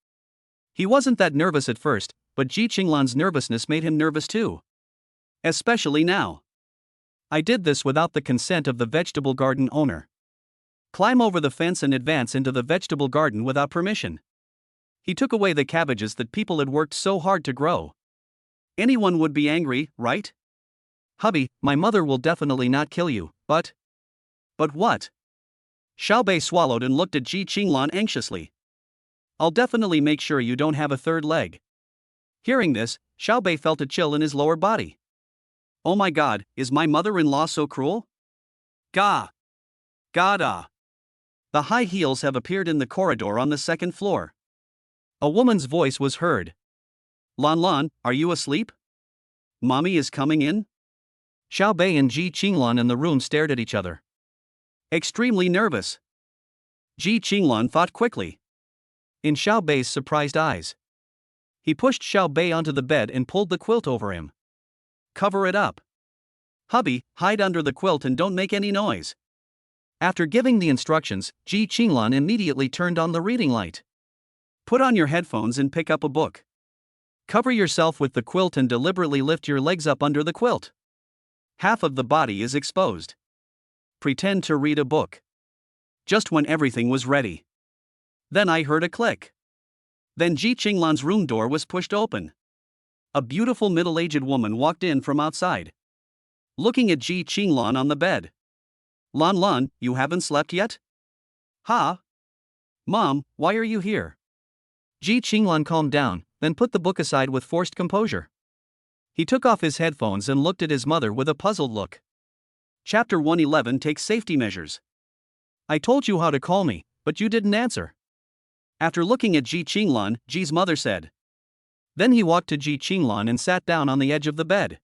He wasn't that nervous at first, but Ji Qinglan's nervousness made him nervous too. Especially now. "I did this without the consent of the vegetable garden owner. Climb over the fence and advance into the vegetable garden without permission. He took away the cabbages that people had worked so hard to grow. Anyone would be angry, right? Hubby, my mother will definitely not kill you, but what?" Xiao Bei swallowed and looked at Ji Qinglan anxiously. "I'll definitely make sure you don't have a third leg." Hearing this, Xiao Bei felt a chill in his lower body. Oh my god, is my mother-in-law so cruel? Ga! Ga-da! The high heels have appeared in the corridor on the second floor. A woman's voice was heard. "Lan Lan, are you asleep? Mommy is coming in?" Xiao Bei and Ji Qinglan in the room stared at each other. Extremely nervous. Ji Qinglan thought quickly. In Xiao Bei's surprised eyes. He pushed Xiao Bei onto the bed and pulled the quilt over him. "Cover it up. Hubby, hide under the quilt and don't make any noise." After giving the instructions, Ji Qinglan immediately turned on the reading light. "Put on your headphones and pick up a book. Cover yourself with the quilt and deliberately lift your legs up under the quilt. Half of the body is exposed. Pretend to read a book." Just when everything was ready, then I heard a click. Then Ji Qinglan's room door was pushed open. A beautiful middle-aged woman walked in from outside. Looking at Ji Qinglan on the bed. "Lan Lan, you haven't slept yet?" "Huh? Mom, why are you here?" Ji Qinglan calmed down, then put the book aside with forced composure. He took off his headphones and looked at his mother with a puzzled look. Chapter 111 takes safety measures. "I told you how to call me, but you didn't answer." After looking at Ji Qinglan, Ji's mother said. Then he walked to Ji Qinglan and sat down on the edge of the bed.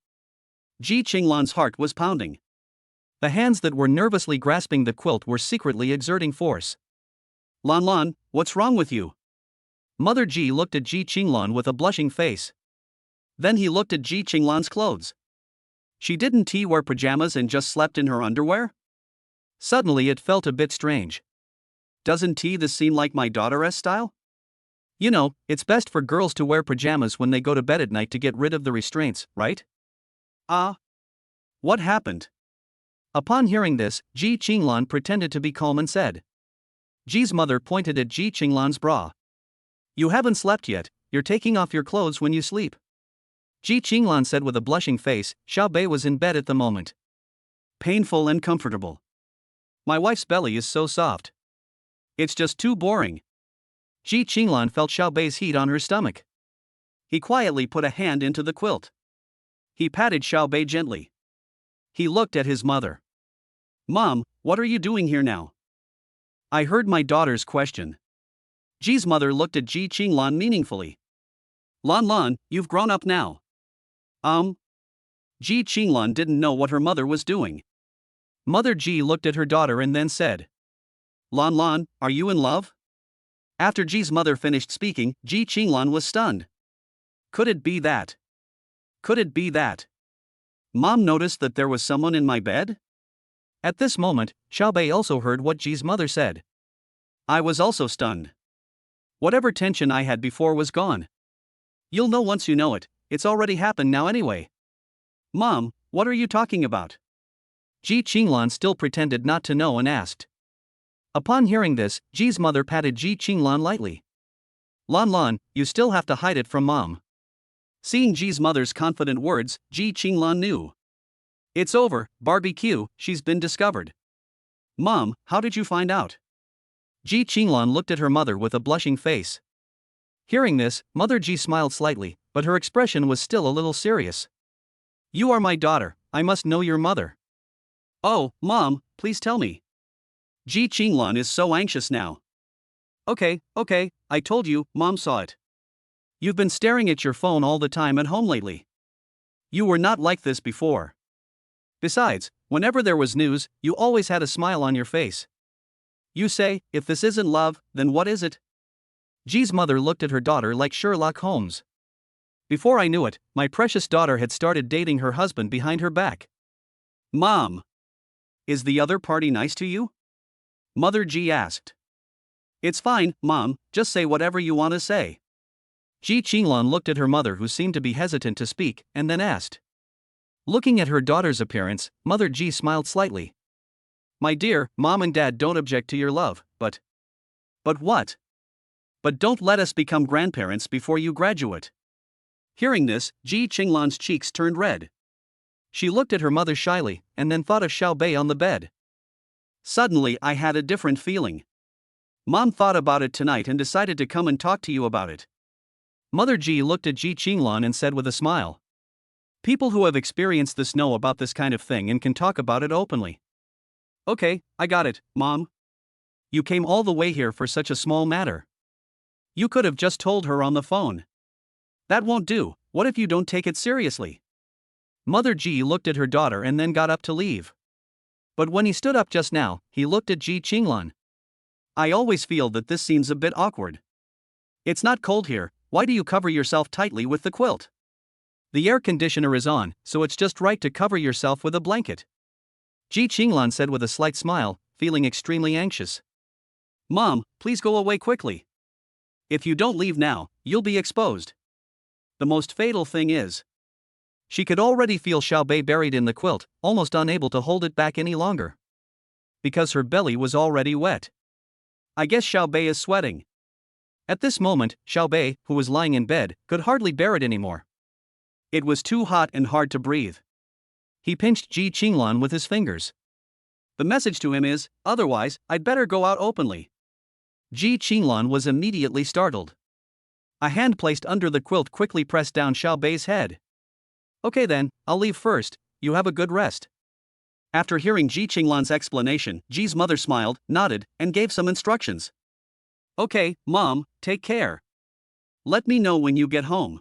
Ji Qinglan's heart was pounding. The hands that were nervously grasping the quilt were secretly exerting force. "Lan Lan, what's wrong with you?" Mother Ji looked at Ji Qinglan with a blushing face. Then he looked at Ji Qinglan's clothes. She didn't wear pajamas and just slept in her underwear? Suddenly it felt a bit strange. Doesn't this seem like my daughter's style? You know, it's best for girls to wear pajamas when they go to bed at night to get rid of the restraints, right? What happened? Upon hearing this, Ji Qinglan pretended to be calm and said. Ji's mother pointed at Ji Qinglan's bra. "You haven't slept yet, you're taking off your clothes when you sleep." Ji Qinglan said with a blushing face. Xiao Bei was in bed at the moment. Painful and comfortable. My wife's belly is so soft. It's just too boring. Ji Qinglan felt Xiaobei's heat on her stomach. He quietly put a hand into the quilt. He patted Xiaobei gently. He looked at his mother. "Mom, what are you doing here now?" "I heard my daughter's question." Ji's mother looked at Ji Qinglan meaningfully. "Lan Lan, you've grown up now." Ji Qinglan didn't know what her mother was doing. Mother Ji looked at her daughter and then said, "Lan Lan, are you in love?" After Ji's mother finished speaking, Ji Qinglan was stunned. Could it be that? Could it be that Mom noticed that there was someone in my bed? At this moment, Xiaobei also heard what Ji's mother said. I was also stunned. Whatever tension I had before was gone. You'll know once you know it, it's already happened now anyway. Mom, what are you talking about? Ji Qinglan still pretended not to know and asked. Upon hearing this, Ji's mother patted Ji Qinglan lightly. Lan Lan, you still have to hide it from Mom. Seeing Ji's mother's confident words, Ji Qinglan knew. It's over, barbecue, she's been discovered. Mom, how did you find out? Ji Qinglan looked at her mother with a blushing face. Hearing this, Mother Ji smiled slightly, but her expression was still a little serious. You are my daughter, I must know your mother. Oh, Mom, please tell me. Ji Qinglan is so anxious now. Okay, I told you, Mom saw it. You've been staring at your phone all the time at home lately. You were not like this before. Besides, whenever there was news, you always had a smile on your face. You say, if this isn't love, then what is it? Ji's mother looked at her daughter like Sherlock Holmes. Before I knew it, my precious daughter had started dating her husband behind her back. Mom, is the other party nice to you? Mother Ji asked. It's fine, Mom, just say whatever you want to say. Ji Qinglan looked at her mother, who seemed to be hesitant to speak, and then asked. Looking at her daughter's appearance, Mother Ji smiled slightly. My dear, Mom and Dad don't object to your love, but what? But don't let us become grandparents before you graduate. Hearing this, Ji Qinglan's cheeks turned red. She looked at her mother shyly, and then thought of Xiaobei on the bed. Suddenly I had a different feeling. Mom thought about it tonight and decided to come and talk to you about it. Mother Ji looked at Ji Qinglan and said with a smile. People who have experienced this know about this kind of thing and can talk about it openly. Okay, I got it, Mom. You came all the way here for such a small matter. You could have just told her on the phone. That won't do, what if you don't take it seriously? Mother Ji looked at her daughter and then got up to leave. But when he stood up just now, he looked at Ji Qinglan. I always feel that this seems a bit awkward. It's not cold here, why do you cover yourself tightly with the quilt? The air conditioner is on, so it's just right to cover yourself with a blanket. Ji Qinglan said with a slight smile, feeling extremely anxious. Mom, please go away quickly. If you don't leave now, you'll be exposed. The most fatal thing is. She could already feel Xiaobei buried in the quilt, almost unable to hold it back any longer. Because her belly was already wet. I guess Xiaobei is sweating. At this moment, Xiaobei, who was lying in bed, could hardly bear it anymore. It was too hot and hard to breathe. He pinched Ji Qinglan with his fingers. The message to him is, otherwise, I'd better go out openly. Ji Qinglan was immediately startled. A hand placed under the quilt quickly pressed down Xiaobei's head. Okay then, I'll leave first, you have a good rest. After hearing Ji Qinglan's explanation, Ji's mother smiled, nodded, and gave some instructions. Okay, Mom, take care. Let me know when you get home.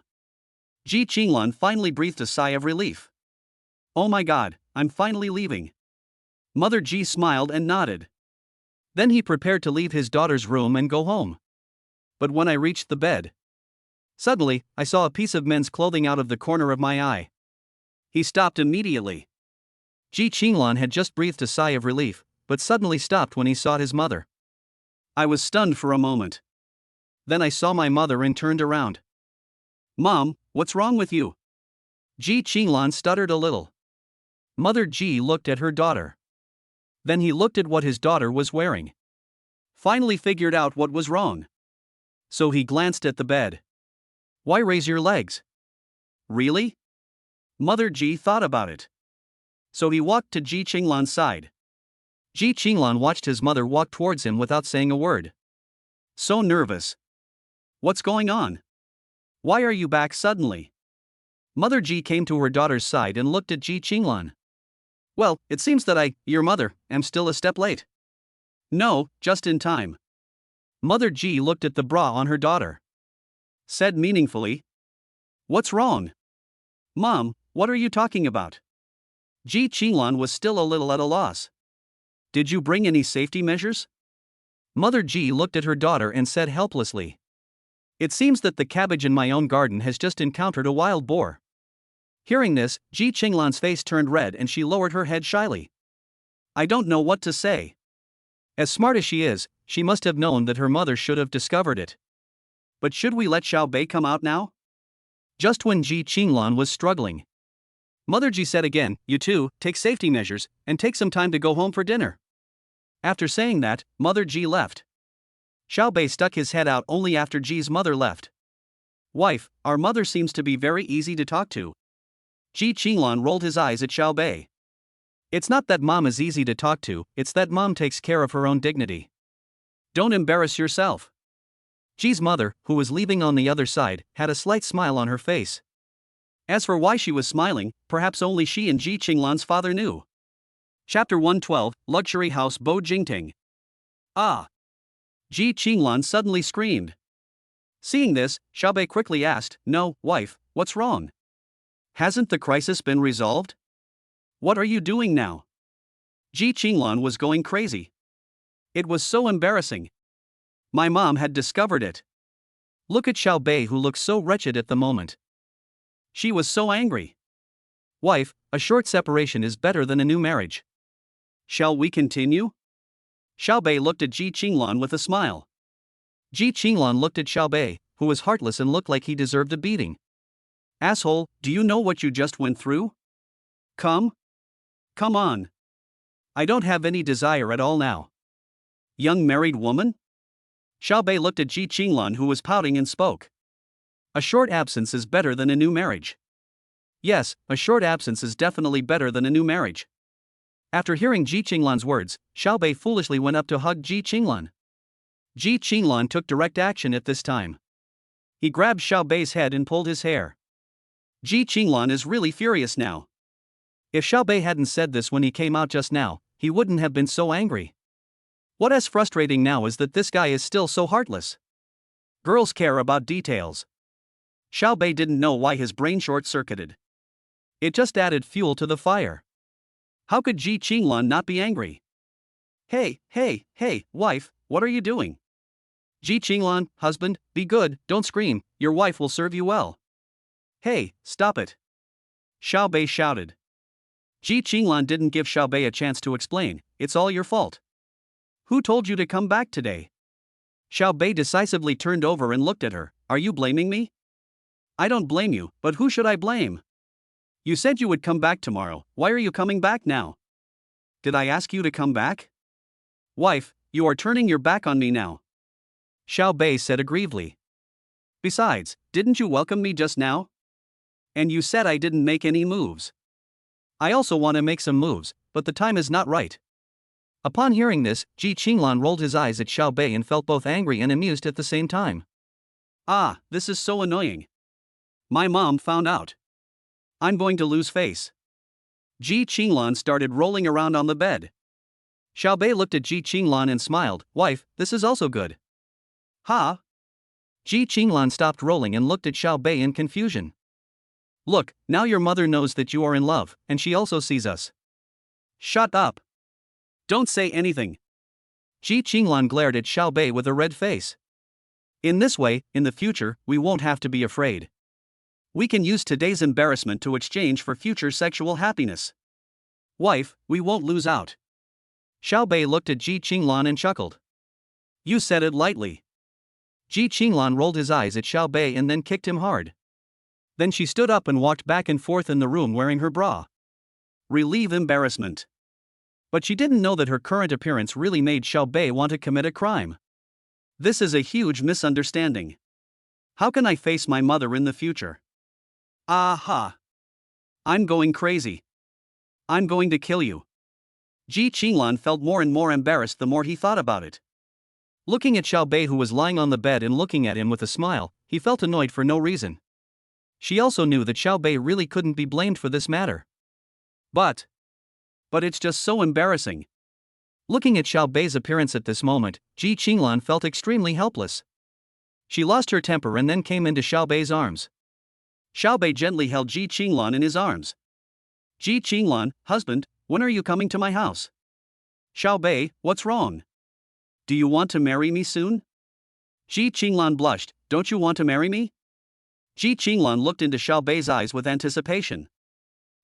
Ji Qinglan finally breathed a sigh of relief. Oh my God, I'm finally leaving. Mother Ji smiled and nodded. Then he prepared to leave his daughter's room and go home. But when I reached the bed, suddenly, I saw a piece of men's clothing out of the corner of my eye. He stopped immediately. Ji Qinglan had just breathed a sigh of relief, but suddenly stopped when he saw his mother. I was stunned for a moment. Then I saw my mother and turned around. Mom, what's wrong with you? Ji Qinglan stuttered a little. Mother Ji looked at her daughter. Then he looked at what his daughter was wearing. Finally figured out what was wrong. So he glanced at the bed. Why raise your legs? Really? Mother Ji thought about it. So he walked to Ji Qinglan's side. Ji Qinglan watched his mother walk towards him without saying a word. So nervous. What's going on? Why are you back suddenly? Mother Ji came to her daughter's side and looked at Ji Qinglan. Well, it seems that your mother, am still a step late. No, just in time. Mother Ji looked at the bra on her daughter. Said meaningfully. What's wrong? Mom, what are you talking about? Ji Qinglan was still a little at a loss. Did you bring any safety measures? Mother Ji looked at her daughter and said helplessly. It seems that the cabbage in my own garden has just encountered a wild boar. Hearing this, Ji Qinglan's face turned red and she lowered her head shyly. I don't know what to say. As smart as she is, she must have known that her mother should have discovered it. But should we let Xiao Bei come out now? Just when Ji Qinglan was struggling, Mother Ji said again, you two, take safety measures, and take some time to go home for dinner. After saying that, Mother Ji left. Xiao Bei stuck his head out only after Ji's mother left. Wife, our mother seems to be very easy to talk to. Ji Qinglan rolled his eyes at Xiao Bei. It's not that mom is easy to talk to, it's that mom takes care of her own dignity. Don't embarrass yourself. Ji's mother, who was leaving on the other side, had a slight smile on her face. As for why she was smiling, perhaps only she and Ji Qinglan's father knew. Chapter 112, Luxury House Bo Jingting. Ah! Ji Qinglan suddenly screamed. Seeing this, Xiao Bei quickly asked, No, wife, what's wrong? Hasn't the crisis been resolved? What are you doing now? Ji Qinglan was going crazy. It was so embarrassing. My mom had discovered it. Look at Xiao Bei, who looks so wretched at the moment. She was so angry. Wife, a short separation is better than a new marriage. Shall we continue? Xiao Bei looked at Ji Qinglan with a smile. Ji Qinglan looked at Xiao Bei, who was heartless and looked like he deserved a beating. Asshole, do you know what you just went through? Come on. I don't have any desire at all now. Young married woman? Xiao Bei looked at Ji Qinglan, who was pouting, and spoke. A short absence is better than a new marriage. Yes, a short absence is definitely better than a new marriage. After hearing Ji Qinglan's words, Xiao Bei foolishly went up to hug Ji Qinglan. Ji Qinglan took direct action at this time. He grabbed Xiao Bei's head and pulled his hair. Ji Qinglan is really furious now. If Xiao Bei hadn't said this when he came out just now, he wouldn't have been so angry. What is frustrating now is that this guy is still so heartless. Girls care about details. Xiao Bei didn't know why his brain short-circuited. It just added fuel to the fire. How could Ji Qinglan not be angry? Hey, wife, what are you doing? Ji Qinglan, husband, be good, don't scream, your wife will serve you well. Hey, stop it. Xiao Bei shouted. Ji Qinglan didn't give Xiao Bei a chance to explain, it's all your fault. Who told you to come back today? Xiao Bei decisively turned over and looked at her, are you blaming me? I don't blame you, but who should I blame? You said you would come back tomorrow, why are you coming back now? Did I ask you to come back? Wife, you are turning your back on me now. Xiao Bei said aggrievedly. Besides, didn't you welcome me just now? And you said I didn't make any moves. I also want to make some moves, but the time is not right. Upon hearing this, Ji Qinglan rolled his eyes at Xiao Bei and felt both angry and amused at the same time. Ah, this is so annoying. My mom found out. I'm going to lose face. Ji Qinglan started rolling around on the bed. Xiao Bei looked at Ji Qinglan and smiled, wife, this is also good. Ha? Ji Qinglan stopped rolling and looked at Xiao Bei in confusion. Look, now your mother knows that you are in love, and she also sees us. Shut up. Don't say anything. Ji Qinglan glared at Xiao Bei with a red face. In this way, in the future, we won't have to be afraid. We can use today's embarrassment to exchange for future sexual happiness. Wife, we won't lose out. Xiao Bei looked at Ji Qinglan and chuckled. You said it lightly. Ji Qinglan rolled his eyes at Xiao Bei and then kicked him hard. Then she stood up and walked back and forth in the room wearing her bra. Relieve embarrassment. But she didn't know that her current appearance really made Xiao Bei want to commit a crime. This is a huge misunderstanding. How can I face my mother in the future? Aha! I'm going crazy. I'm going to kill you. Ji Qinglan felt more and more embarrassed the more he thought about it. Looking at Xiao Bei, who was lying on the bed and looking at him with a smile, he felt annoyed for no reason. She also knew that Xiao Bei really couldn't be blamed for this matter. But it's just so embarrassing. Looking at Xiao Bei's appearance at this moment, Ji Qinglan felt extremely helpless. She lost her temper and then came into Xiao Bei's arms. Xiao Bei gently held Ji Qinglan in his arms. Ji Qinglan, husband, when are you coming to my house? Xiao Bei, what's wrong? Do you want to marry me soon? Ji Qinglan blushed, don't you want to marry me? Ji Qinglan looked into Xiao Bei's eyes with anticipation.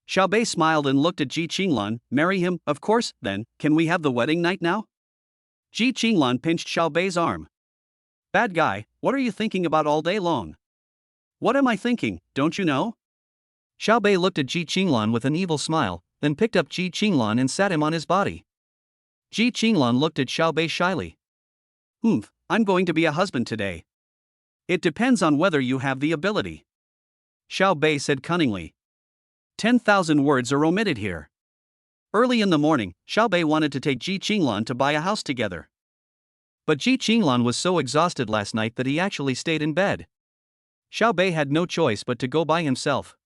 Xiao Bei smiled and looked at Ji Qinglan, marry him, of course, then, can we have the wedding night now? Ji Qinglan pinched Xiao Bei's arm. Bad guy, what are you thinking about all day long? What am I thinking, don't you know? Xiao Bei looked at Ji Qinglan with an evil smile, then picked up Ji Qinglan and sat him on his body. Ji Qinglan looked at Xiao Bei shyly. I'm going to be a husband today. It depends on whether you have the ability. Xiao Bei said cunningly. 10,000 words are omitted here. Early in the morning, Xiao Bei wanted to take Ji Qinglan to buy a house together. But Ji Qinglan was so exhausted last night that he actually stayed in bed. Xiao Bei had no choice but to go by himself.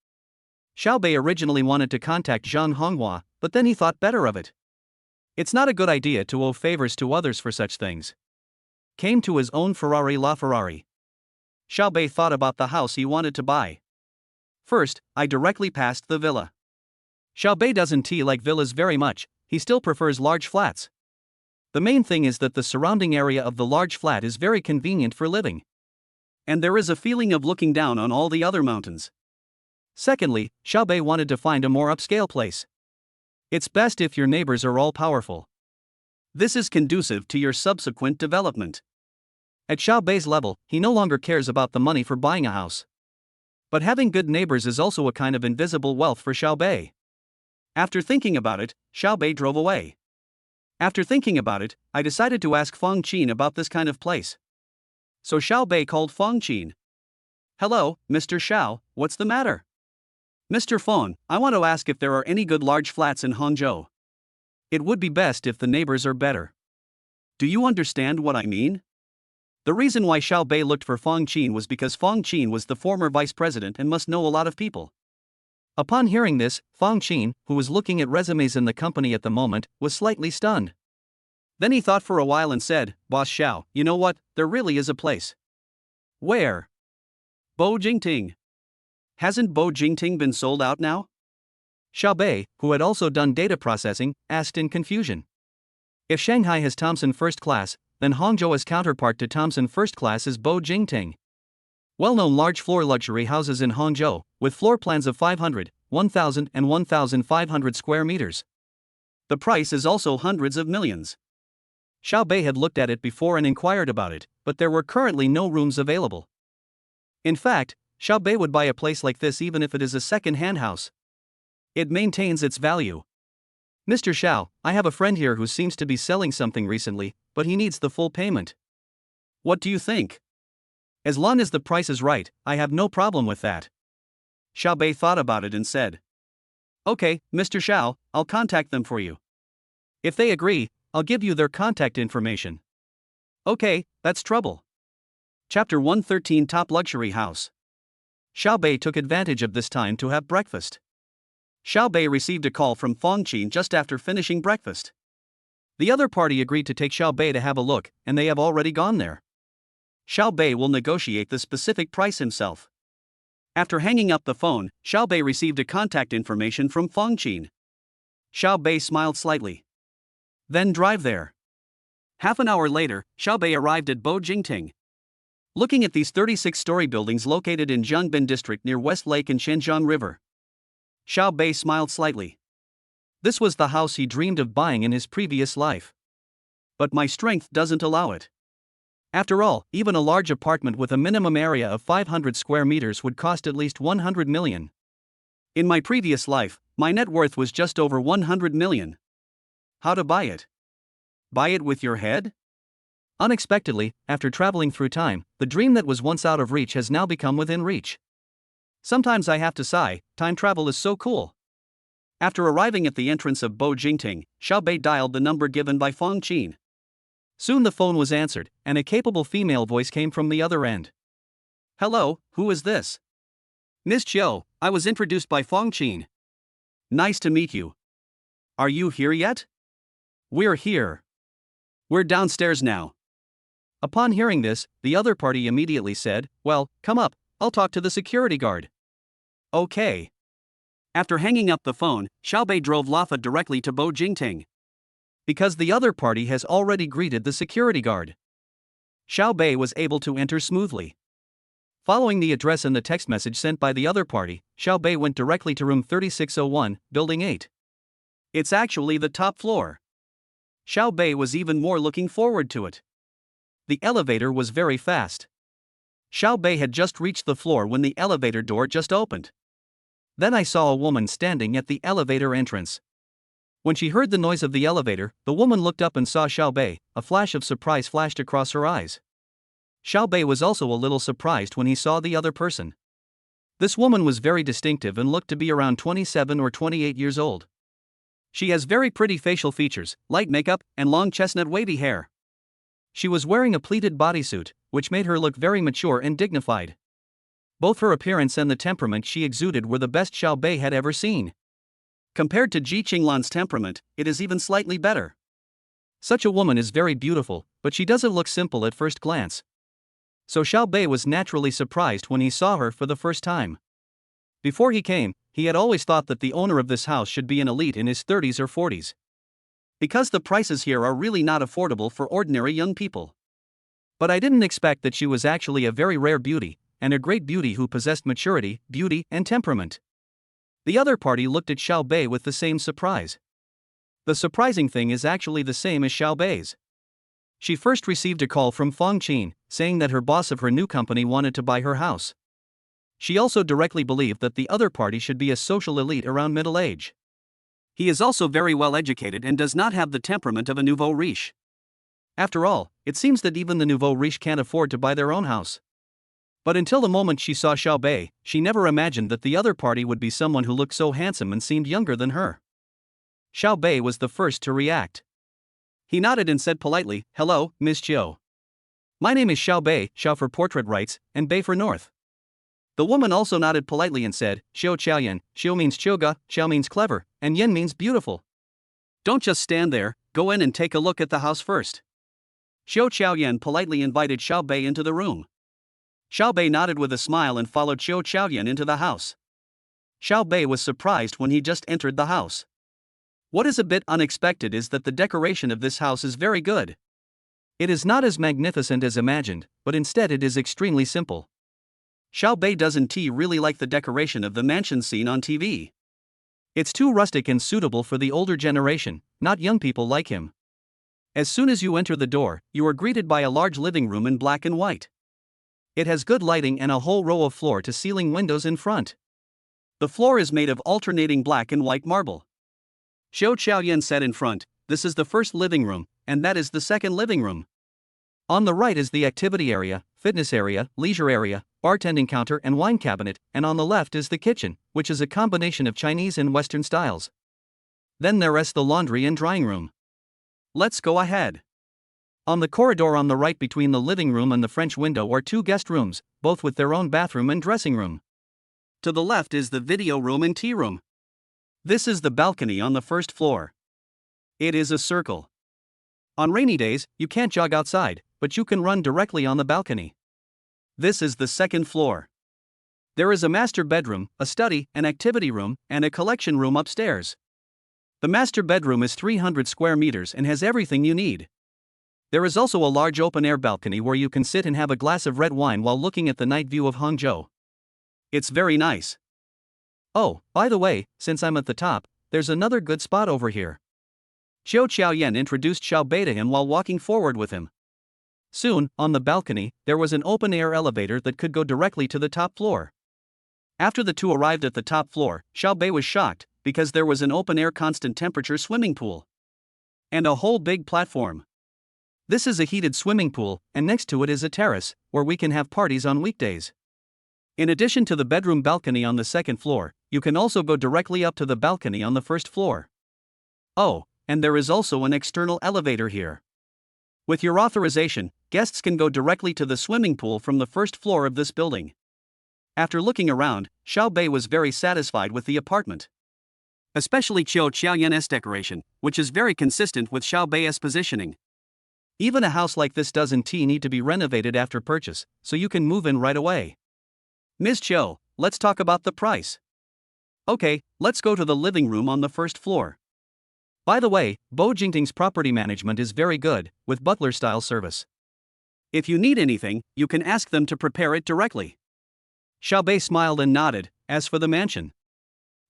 Xiao Bei originally wanted to contact Zhang Honghua, but then he thought better of it. It's not a good idea to owe favors to others for such things. Came to his own Ferrari LaFerrari. Xiao Bei thought about the house he wanted to buy. First, I directly passed the villa. Xiao Bei doesn't like villas very much, he still prefers large flats. The main thing is that the surrounding area of the large flat is very convenient for living. And there is a feeling of looking down on all the other mountains. Secondly, Xiao Bei wanted to find a more upscale place. It's best if your neighbors are all powerful. This is conducive to your subsequent development. At Xiao Bei's level, he no longer cares about the money for buying a house. But having good neighbors is also a kind of invisible wealth for Xiao Bei. After thinking about it, Xiao Bei drove away. After thinking about it, I decided to ask Feng Qin about this kind of place. So Xiao Bei called Feng Qin. Hello, Mr. Xiao, what's the matter? Mr. Feng, I want to ask if there are any good large flats in Hangzhou. It would be best if the neighbors are better. Do you understand what I mean? The reason why Xiao Bei looked for Feng Qin was because Feng Qin was the former vice president and must know a lot of people. Upon hearing this, Feng Qin, who was looking at resumes in the company at the moment, was slightly stunned. Then he thought for a while and said, Boss Xiao, you know what, there really is a place. Where? Bo Jingting. Hasn't Bo Jingting been sold out now? Xiao Bei, who had also done data processing, asked in confusion. If Shanghai has Thomson First Class, then Hangzhou's counterpart to Thomson First Class is Bo Jingting. Well-known large-floor luxury houses in Hangzhou, with floor plans of 500, 1,000 and 1,500 square meters. The price is also hundreds of millions. Xiao Bei had looked at it before and inquired about it, but there were currently no rooms available. In fact, Xiao Bei would buy a place like this even if it is a second-hand house. It maintains its value. Mr. Xiao, I have a friend here who seems to be selling something recently, but he needs the full payment. What do you think? As long as the price is right, I have no problem with that. Xiao Bei thought about it and said. Okay, Mr. Xiao, I'll contact them for you. If they agree, I'll give you their contact information. Okay, that's trouble. Chapter 113 Top Luxury House. Xiao Bei took advantage of this time to have breakfast. Xiao Bei received a call from Feng Qin just after finishing breakfast. The other party agreed to take Xiao Bei to have a look, and they have already gone there. Xiao Bei will negotiate the specific price himself. After hanging up the phone, Xiao Bei received a contact information from Feng Qin. Xiao Bei smiled slightly. Then drive there. Half an hour later, Xiao Bei arrived at Bo Jingting. Looking at these 36-story buildings located in Jiangbin district near West Lake and Shenzhen River, Xiao Bei smiled slightly. This was the house he dreamed of buying in his previous life. But my strength doesn't allow it. After all, even a large apartment with a minimum area of 500 square meters would cost at least 100 million. In my previous life, my net worth was just over 100 million. How to buy it? Buy it with your head? Unexpectedly, after traveling through time, the dream that was once out of reach has now become within reach. Sometimes I have to sigh, time travel is so cool. After arriving at the entrance of Bo Jingting, Xiao Bei dialed the number given by Feng Qin. Soon the phone was answered, and a capable female voice came from the other end. Hello, who is this? Miss Chiu, I was introduced by Fong Qin. Nice to meet you. Are you here yet? We're here. We're downstairs now. Upon hearing this, the other party immediately said, well, come up, I'll talk to the security guard. Okay. After hanging up the phone, Xiaobei drove Lafa directly to Bo Jingting. Because the other party has already greeted the security guard, Xiaobei was able to enter smoothly. Following the address and the text message sent by the other party, Xiaobei went directly to room 3601, building 8. It's actually the top floor. Xiaobei was even more looking forward to it. The elevator was very fast. Xiaobei had just reached the floor when the elevator door just opened. Then I saw a woman standing at the elevator entrance. When she heard the noise of the elevator, the woman looked up and saw Xiaobei. A flash of surprise flashed across her eyes. Xiaobei was also a little surprised when he saw the other person. This woman was very distinctive and looked to be around 27 or 28 years old. She has very pretty facial features, light makeup, and long chestnut wavy hair. She was wearing a pleated bodysuit, which made her look very mature and dignified. Both her appearance and the temperament she exuded were the best Xiaobei had ever seen. Compared to Ji Qinglan's temperament, it is even slightly better. Such a woman is very beautiful, but she doesn't look simple at first glance. So Xiaobei was naturally surprised when he saw her for the first time. Before he came, he had always thought that the owner of this house should be an elite in his 30s or 40s. Because the prices here are really not affordable for ordinary young people. But I didn't expect that she was actually a very rare beauty, and a great beauty who possessed maturity, beauty, and temperament. The other party looked at Xiaobei with the same surprise. The surprising thing is actually the same as Xiaobei's. She first received a call from Fong Qin, saying that her boss of her new company wanted to buy her house. She also directly believed that the other party should be a social elite around middle age. He is also very well educated and does not have the temperament of a nouveau riche. After all, it seems that even the nouveau riche can't afford to buy their own house. But until the moment she saw Xiaobei, she never imagined that the other party would be someone who looked so handsome and seemed younger than her. Xiaobei was the first to react. He nodded and said politely, hello, Miss Chiu. My name is Xiaobei, Xiao for portrait rights, and Bei for north. The woman also nodded politely and said, Xiu Qiaoyan, Xiu means Xiuga, Xiao means clever, and Yan means beautiful. Don't just stand there, go in and take a look at the house first. Xiu Qiaoyan politely invited Xiaobei into the room. Xiaobei nodded with a smile and followed Xiu Qiaoyan into the house. Xiaobei was surprised when he just entered the house. What is a bit unexpected is that the decoration of this house is very good. It is not as magnificent as imagined, but instead it is extremely simple. Xiaobei doesn't really like the decoration of the mansion seen on TV. It's too rustic and suitable for the older generation, not young people like him. As soon as you enter the door, you are greeted by a large living room in black and white. It has good lighting and a whole row of floor-to-ceiling windows in front. The floor is made of alternating black and white marble. Xiu Qiaoyan said in front, this is the first living room, and that is the second living room. On the right is the activity area, fitness area, leisure area, bartending counter and wine cabinet, and on the left is the kitchen, which is a combination of Chinese and Western styles. Then there is the laundry and drying room. Let's go ahead. On the corridor on the right between the living room and the French window are 2 guest rooms, both with their own bathroom and dressing room. To the left is the video room and tea room. This is the balcony on the first floor. It is a circle. On rainy days, you can't jog outside, but you can run directly on the balcony. This is the second floor. There is a master bedroom, a study, an activity room, and a collection room upstairs. The master bedroom is 300 square meters and has everything you need. There is also a large open-air balcony where you can sit and have a glass of red wine while looking at the night view of Hangzhou. It's very nice. Oh, by the way, since I'm at the top, there's another good spot over here. Xiu Qiaoyan introduced Xiaobei to him while walking forward with him. Soon, on the balcony, there was an open-air elevator that could go directly to the top floor. After the two arrived at the top floor, Xiaobei was shocked, because there was an open-air constant temperature swimming pool. And a whole big platform. This is a heated swimming pool, and next to it is a terrace, where we can have parties on weekdays. In addition to the bedroom balcony on the second floor, you can also go directly up to the balcony on the first floor. Oh, and there is also an external elevator here. With your authorization, guests can go directly to the swimming pool from the first floor of this building. After looking around, Xiao Bei was very satisfied with the apartment. Especially Qiu Qiaoyan's decoration, which is very consistent with Xiao Bei's positioning. Even a house like this doesn't need to be renovated after purchase, so you can move in right away. Ms. Qiu, let's talk about the price. Okay, let's go to the living room on the first floor. By the way, Bo Jingting's property management is very good, with butler-style service. If you need anything, you can ask them to prepare it directly. Xiao Bei smiled and nodded. As for the mansion,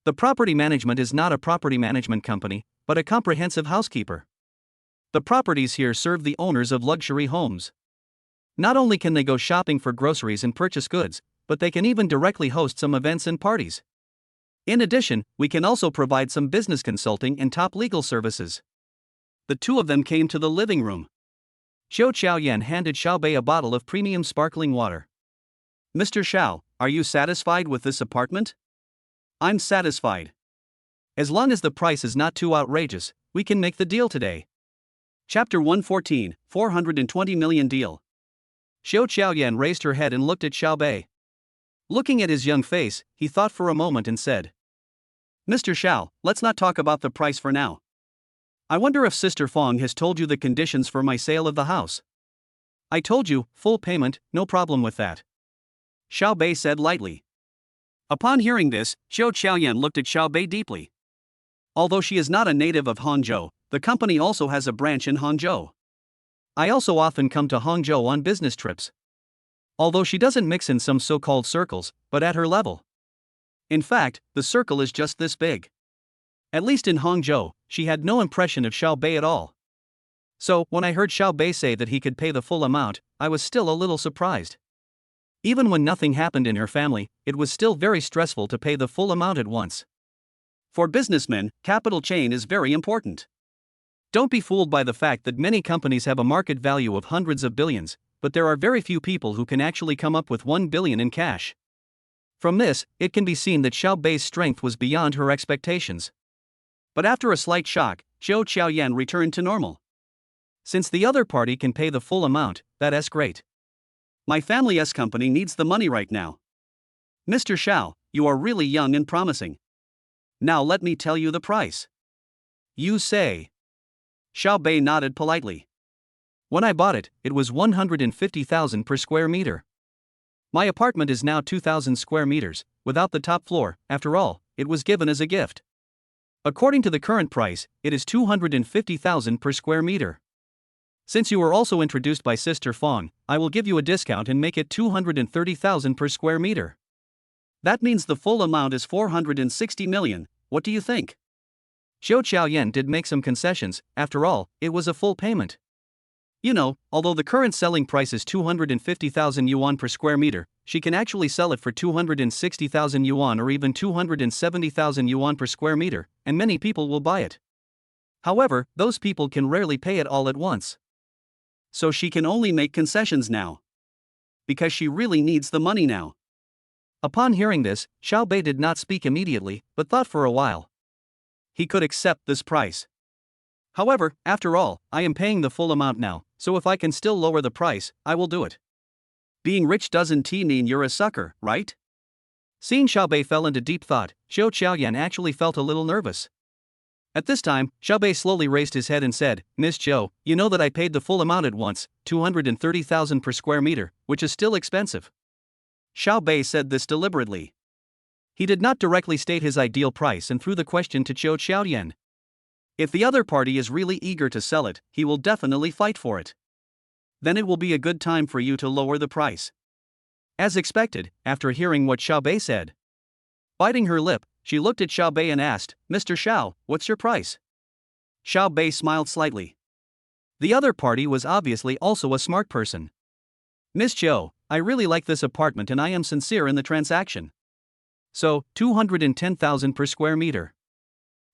the property management is not a property management company, but a comprehensive housekeeper. The properties here serve the owners of luxury homes. Not only can they go shopping for groceries and purchase goods, but they can even directly host some events and parties. In addition, we can also provide some business consulting and top legal services. The two of them came to the living room. Zhou Qiaoyan handed Xiao Bei a bottle of premium sparkling water. Mr. Xiao, are you satisfied with this apartment? I'm satisfied. As long as the price is not too outrageous, we can make the deal today. Chapter 114, 420 million deal. Zhou Qiaoyan raised her head and looked at Xiao Bei. Looking at his young face, he thought for a moment and said, Mr. Xiao, let's not talk about the price for now. I wonder if Sister Fong has told you the conditions for my sale of the house. I told you, full payment, no problem with that. Xiao Bei said lightly. Upon hearing this, Zhou Qiaoyan looked at Xiao Bei deeply. Although she is not a native of Hangzhou, the company also has a branch in Hangzhou. I also often come to Hangzhou on business trips. Although she doesn't mix in some so-called circles, but at her level. In fact, the circle is just this big. At least in Hangzhou, she had no impression of Xiao Bei at all. So, when I heard Xiao Bei say that he could pay the full amount, I was still a little surprised. Even when nothing happened in her family, it was still very stressful to pay the full amount at once. For businessmen, capital chain is very important. Don't be fooled by the fact that many companies have a market value of hundreds of billions, but there are very few people who can actually come up with 1 billion in cash. From this, it can be seen that Xiao Bei's strength was beyond her expectations. But after a slight shock, Zhou Qiaoyan returned to normal. Since the other party can pay the full amount, that's great. My family's company needs the money right now. Mr. Xiao, you are really young and promising. Now let me tell you the price. You say. Xiao Bei nodded politely. When I bought it, it was 150,000 per square meter. My apartment is now 2,000 square meters, without the top floor. After all, it was given as a gift. According to the current price, it is 250,000 per square meter. Since you were also introduced by Sister Fong, I will give you a discount and make it 230,000 per square meter. That means the full amount is 460 million, what do you think? Zhou Qiaoyan did make some concessions. After all, it was a full payment. You know, although the current selling price is 250,000 yuan per square meter, she can actually sell it for 260,000 yuan or even 270,000 yuan per square meter, and many people will buy it. However, those people can rarely pay it all at once. So she can only make concessions now. Because she really needs the money now. Upon hearing this, Xiao Bei did not speak immediately, but thought for a while. He could accept this price. However, after all, I am paying the full amount now, so if I can still lower the price, I will do it. Being rich doesn't mean you're a sucker, right? Seeing Xiao Bei fell into deep thought, Zhou Qiaoyan actually felt a little nervous. At this time, Xiao Bei slowly raised his head and said, Miss Zhou, you know that I paid the full amount at once, 230,000 per square meter, which is still expensive. Xiao Bei said this deliberately. He did not directly state his ideal price and threw the question to Zhou Qiaoyan. If the other party is really eager to sell it, he will definitely fight for it. Then it will be a good time for you to lower the price. As expected, after hearing what Xiao Bei said. Biting her lip, she looked at Xiao Bei and asked, Mr. Xiao, what's your price? Xiao Bei smiled slightly. The other party was obviously also a smart person. Miss Zhou, I really like this apartment and I am sincere in the transaction. So, 210,000 per square meter.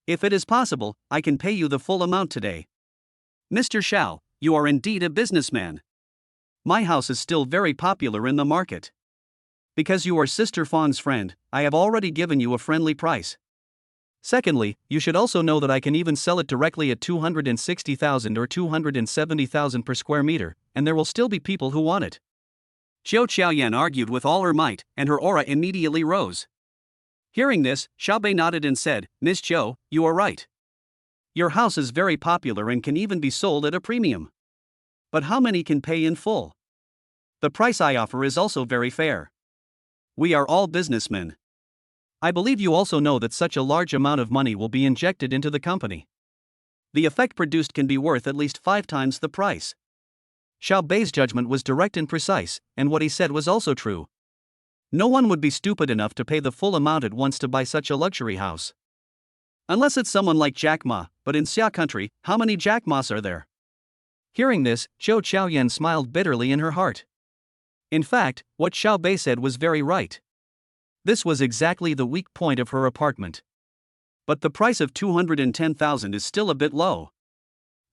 If it is possible, I can pay you the full amount today. Mr. Xiao, you are indeed a businessman. My house is still very popular in the market. Because you are Sister Fong's friend, I have already given you a friendly price. Secondly, you should also know that I can even sell it directly at 260,000 or 270,000 per square meter, and there will still be people who want it. Zhou Qiaoyan argued with all her might, and her aura immediately rose. Hearing this, Xiaobei nodded and said, Miss Zhou, you are right. Your house is very popular and can even be sold at a premium. But how many can pay in full? The price I offer is also very fair. We are all businessmen. I believe you also know that such a large amount of money will be injected into the company. The effect produced can be worth at least 5 times the price. Xiao Bei's judgment was direct and precise, and what he said was also true. No one would be stupid enough to pay the full amount at once to buy such a luxury house. Unless it's someone like Jack Ma, but in Xia country, how many Jack Ma's are there? Hearing this, Zhou Qiaoyan smiled bitterly in her heart. In fact, what Xiao Bei said was very right. This was exactly the weak point of her apartment. But the price of 210,000 is still a bit low.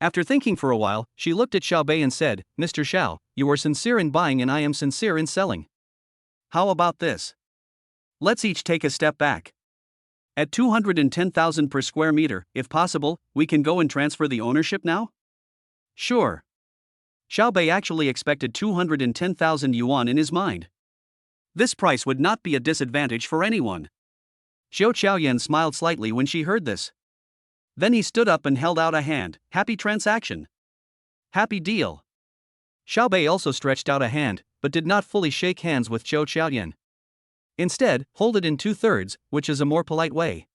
After thinking for a while, she looked at Xiao Bei and said, Mr. Xiao, you are sincere in buying and I am sincere in selling. How about this? Let's each take a step back. At 210,000 per square meter, if possible, we can go and transfer the ownership now? Sure. Xiao Bei actually expected 210,000 yuan in his mind. This price would not be a disadvantage for anyone. Zhou Qiaoyan smiled slightly when she heard this. Then he stood up and held out a hand. Happy transaction. Happy deal. Xiao Bei also stretched out a hand, but did not fully shake hands with Zhou Qiaoyan. Instead, hold it in 2/3, which is a more polite way.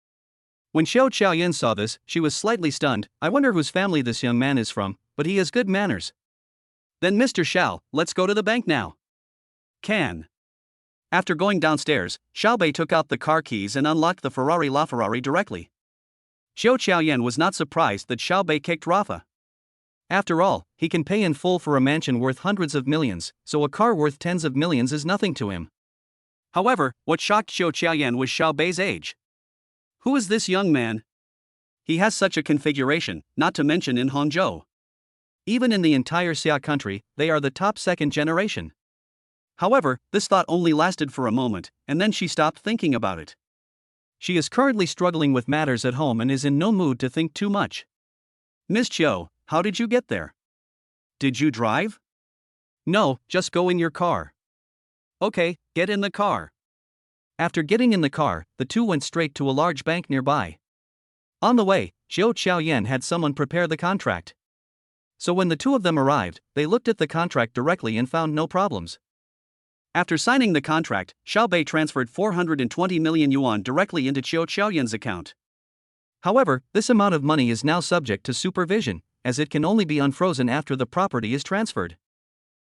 When Zhou Qiaoyan saw this, she was slightly stunned. I wonder whose family this young man is from, but he has good manners. Then Mr. Xiao, let's go to the bank now. Can. After going downstairs, Xiao Bei took out the car keys and unlocked the Ferrari LaFerrari directly. Zhou Qiaoyan was not surprised that Xiao Bei kicked Rafa. After all, he can pay in full for a mansion worth hundreds of millions, so a car worth tens of millions is nothing to him. However, what shocked Zhou Qiaoyan was Xiao Bei's age. Who is this young man? He has such a configuration, not to mention in Hangzhou. Even in the entire Xia country, they are the top second generation. However, this thought only lasted for a moment, and then she stopped thinking about it. She is currently struggling with matters at home and is in no mood to think too much. Miss Zhou, how did you get there? Did you drive? No, just go in your car. Okay, get in the car. After getting in the car, the two went straight to a large bank nearby. On the way, Zhou Qiaoyan had someone prepare the contract. So when the two of them arrived, they looked at the contract directly and found no problems. After signing the contract, Xiao Bei transferred 420 million yuan directly into Zhou Qiaoyan's account. However, this amount of money is now subject to supervision, as it can only be unfrozen after the property is transferred.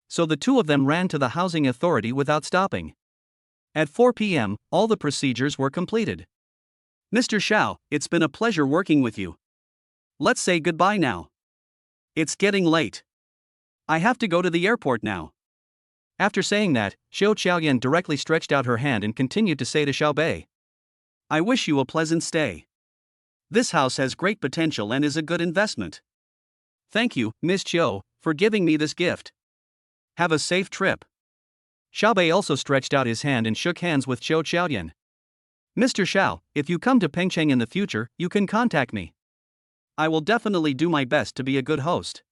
So the two of them ran to the housing authority without stopping. At 4 p.m., all the procedures were completed. Mr. Xiao, it's been a pleasure working with you. Let's say goodbye now. It's getting late. I have to go to the airport now. After saying that, Zhou Qiaoyan directly stretched out her hand and continued to say to Xiao Bei, I wish you a pleasant stay. This house has great potential and is a good investment. Thank you, Miss Zhou, for giving me this gift. Have a safe trip. Xiao Bei also stretched out his hand and shook hands with Zhou Qiaoyan. Mr. Xiao, if you come to Pengcheng in the future, you can contact me. I will definitely do my best to be a good host.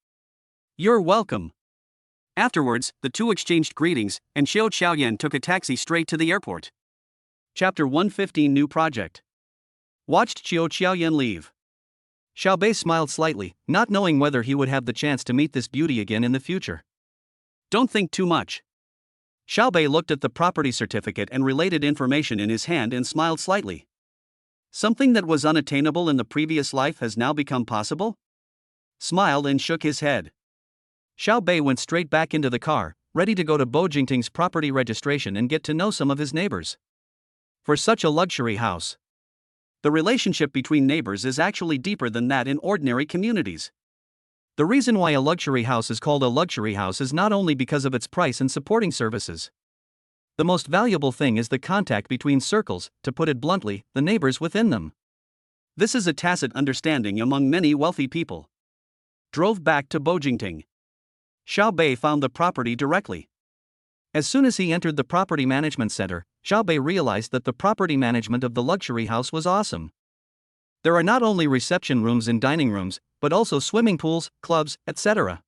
You're welcome. Afterwards, the two exchanged greetings, and Zhou Qiaoyan took a taxi straight to the airport. Chapter 115 New Project. Watched Zhou Qiaoyan leave. Xiao Bei smiled slightly, not knowing whether he would have the chance to meet this beauty again in the future. Don't think too much. Xiao Bei looked at the property certificate and related information in his hand and smiled slightly. Something that was unattainable in the previous life has now become possible? Smiled and shook his head. Xiao Bei went straight back into the car, ready to go to Bojingting's property registration and get to know some of his neighbors. For such a luxury house, the relationship between neighbors is actually deeper than that in ordinary communities. The reason why a luxury house is called a luxury house is not only because of its price and supporting services. The most valuable thing is the contact between circles, to put it bluntly, the neighbors within them. This is a tacit understanding among many wealthy people. Drove back to Bojingting. Xiao Bei found the property directly. As soon as he entered the property management center, Xiao Bei realized that the property management of the luxury house was awesome. There are not only reception rooms and dining rooms, but also swimming pools, clubs, etc.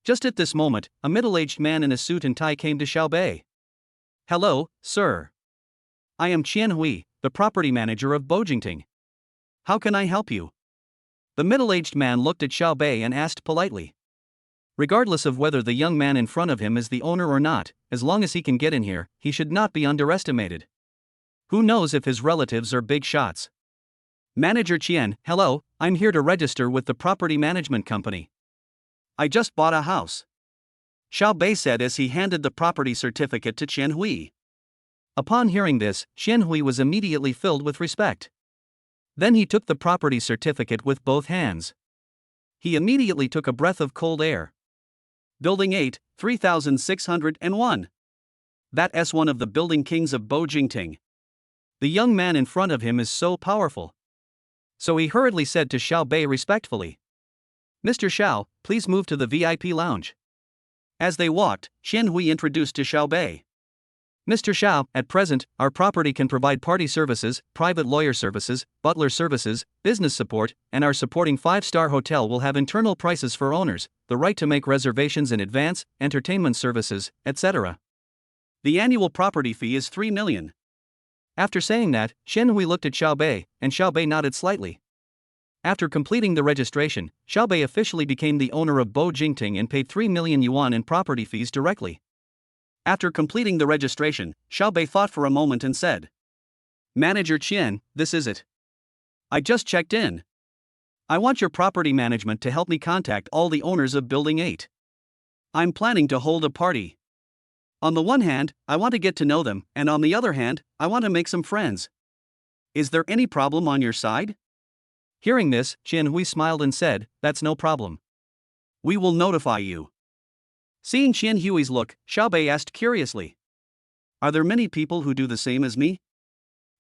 Just at this moment, a middle-aged man in a suit and tie came to Xiaobei. "Hello, sir. I am Qian Hui, the property manager of Bojingting. How can I help you?" The middle-aged man looked at Xiaobei and asked politely. Regardless of whether the young man in front of him is the owner or not, as long as he can get in here, he should not be underestimated. Who knows if his relatives are big shots? "Manager Qian, hello, I'm here to register with the property management company. I just bought a house," Xiaobei said as he handed the property certificate to Qian Hui. Upon hearing this, Qian Hui was immediately filled with respect. Then he took the property certificate with both hands. He immediately took a breath of cold air. Building 8, 3601. That's one of the building kings of Bojingting. The young man in front of him is so powerful. So he hurriedly said to Xiaobei respectfully, "Mr. Xiao, please move to the VIP lounge." As they walked, Qian Hui introduced to Xiaobei. "Mr. Xiao, at present, our property can provide party services, private lawyer services, butler services, business support, and our supporting 5-star hotel will have internal prices for owners, the right to make reservations in advance, entertainment services, etc. The annual property fee is 3 million. After saying that, Qian Hui looked at Xiaobei, and Xiaobei nodded slightly. After completing the registration, Xiaobei officially became the owner of Bojingting and paid 3 million yuan in property fees directly. After completing the registration, Xiaobei thought for a moment and said, "Manager Qian, this is it. I just checked in. I want your property management to help me contact all the owners of Building 8. I'm planning to hold a party. On the one hand, I want to get to know them, and on the other hand, I want to make some friends. Is there any problem on your side?" Hearing this, Qian Hui smiled and said, "That's no problem. We will notify you." Seeing Qian Hui's look, Xiaobei asked curiously, "Are there many people who do the same as me?"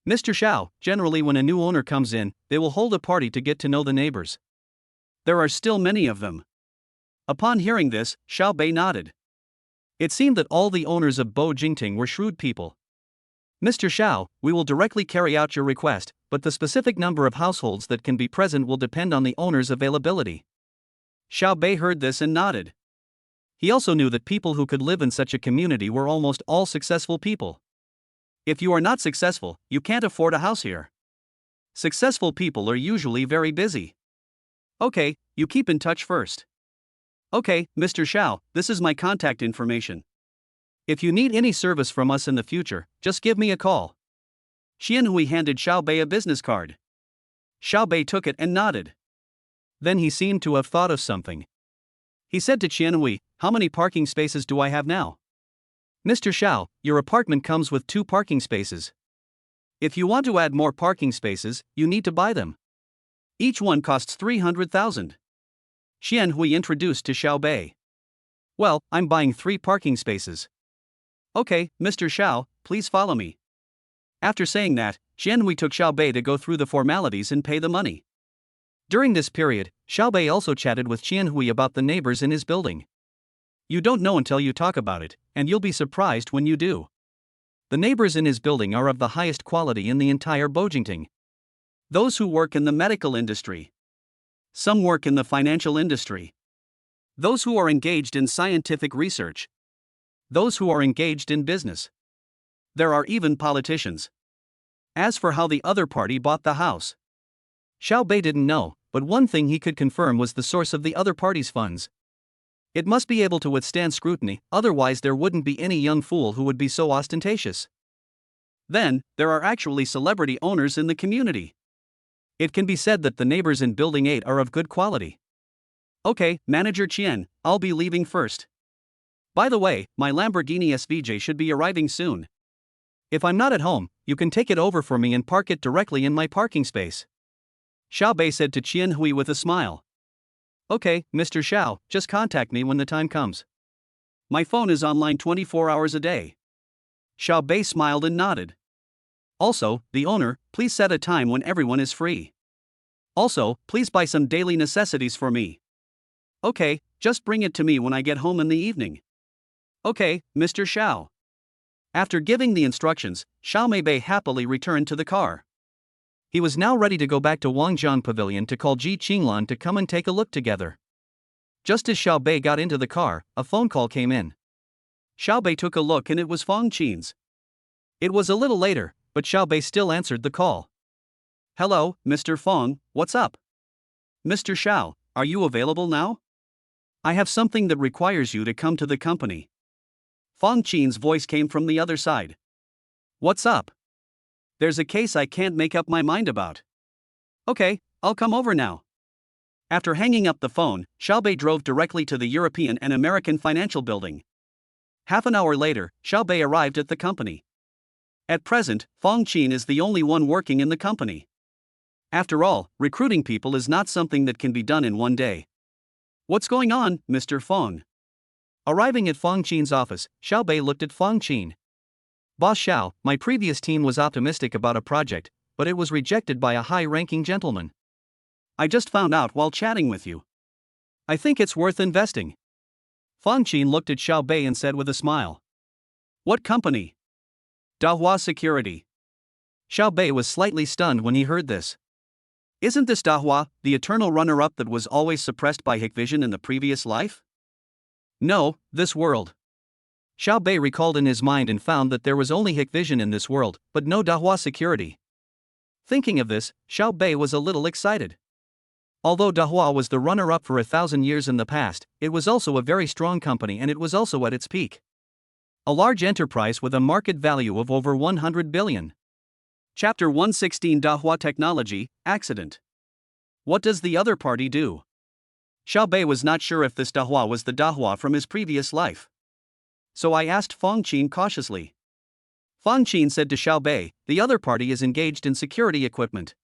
"Mr. Xiao, generally when a new owner comes in, they will hold a party to get to know the neighbors. There are still many of them." Upon hearing this, Xiaobei nodded. It seemed that all the owners of Bojingting were shrewd people. "Mr. Xiao, we will directly carry out your request, but the specific number of households that can be present will depend on the owner's availability." Xiaobei heard this and nodded. He also knew that people who could live in such a community were almost all successful people. If you are not successful, you can't afford a house here. Successful people are usually very busy. "Okay, you keep in touch first." "Okay, Mr. Xiao, this is my contact information. If you need any service from us in the future, just give me a call." Qian Hui handed Xiaobei a business card. Xiaobei took it and nodded. Then he seemed to have thought of something. He said to Qian Hui, "How many parking spaces do I have now?" "Mr. Xiao, your apartment comes with 2 parking spaces. If you want to add more parking spaces, you need to buy them. Each one costs 300,000. Qian Hui introduced to Xiaobei. "Well, I'm buying 3 parking spaces." "Okay, Mr. Xiao, please follow me." After saying that, Qian Hui took Xiaobei to go through the formalities and pay the money. During this period, Xiaobei also chatted with Qian Hui about the neighbors in his building. You don't know until you talk about it, and you'll be surprised when you do. The neighbors in his building are of the highest quality in the entire Bojingting. Those who work in the medical industry. Some work in the financial industry. Those who are engaged in scientific research. Those who are engaged in business. There are even politicians. As for how the other party bought the house, Xiaobei didn't know, but one thing he could confirm was the source of the other party's funds. It must be able to withstand scrutiny, otherwise there wouldn't be any young fool who would be so ostentatious. Then, there are actually celebrity owners in the community. It can be said that the neighbors in Building 8 are of good quality. "Okay, Manager Qian, I'll be leaving first. By the way, my Lamborghini SVJ should be arriving soon. If I'm not at home, you can take it over for me and park it directly in my parking space," Xiaobei said to Qian Hui with a smile. "Okay, Mr. Xiao, just contact me when the time comes. My phone is online 24 hours a day." Xiaobei smiled and nodded. "Also, the owner, please set a time when everyone is free. Also, please buy some daily necessities for me." "Okay, just bring it to me when I get home in the evening." "Okay, Mr. Xiao." After giving the instructions, Xiaomei happily returned to the car. He was now ready to go back to Wangjiang Pavilion to call Ji Qinglan to come and take a look together. Just as Xiao Bei got into the car, a phone call came in. Xiao Bei took a look and it was Fong Qin's. It was a little later, but Xiao Bei still answered the call. "Hello, Mr. Fong, what's up?" "Mr. Xiao, are you available now? I have something that requires you to come to the company." Fong Qin's voice came from the other side. "What's up?" "There's a case I can't make up my mind about." "Okay, I'll come over now." After hanging up the phone, Xiao Bei drove directly to the European and American Financial Building. Half an hour later, Xiao Bei arrived at the company. At present, Fong Qin is the only one working in the company. After all, recruiting people is not something that can be done in one day. "What's going on, Mr. Fong?" Arriving at Fong Qin's office, Xiao Bei looked at Fong Qin. "Boss Xiao, my previous team was optimistic about a project, but it was rejected by a high-ranking gentleman. I just found out while chatting with you. I think it's worth investing." Fong Qin looked at Xiao Bei and said with a smile. "What company?" "Dahua Security." Xiao Bei was slightly stunned when he heard this. Isn't this Dahua, the eternal runner-up that was always suppressed by Hikvision in the previous life? No, this world. Xiao Bei recalled in his mind and found that there was only Hikvision in this world, but no Dahua Security. Thinking of this, Xiao Bei was a little excited. Although Dahua was the runner-up for 1,000 years in the past, it was also a very strong company and it was also at its peak. A large enterprise with a market value of over 100 billion. Chapter 116 Dahua Technology, Accident. What does the other party do? Xiao Bei was not sure if this Dahua was the Dahua from his previous life. So I asked Fong Qin cautiously. Fong Qin said to Xiao Bei, the other party is engaged in security equipment.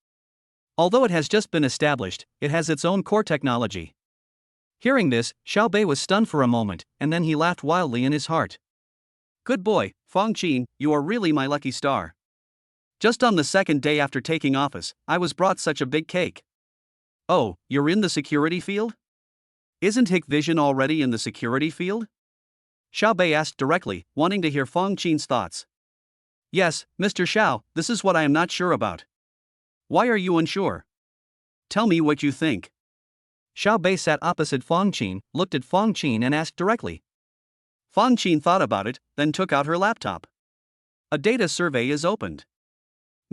Although it has just been established, it has its own core technology. Hearing this, Xiao Bei was stunned for a moment, and then he laughed wildly in his heart. Good boy, Fong Qin, you are really my lucky star. Just on the second day after taking office, I was brought such a big cake. Oh, you're in the security field? Isn't Hikvision already in the security field? Xiao Bei asked directly, wanting to hear Fong Qin's thoughts. Yes, Mr. Xiao, this is what I am not sure about. Why are you unsure? Tell me what you think. Xiao Bei sat opposite Fong Qin, looked at Fong Qin and asked directly. Fong Qin thought about it, then took out her laptop. A data survey is opened.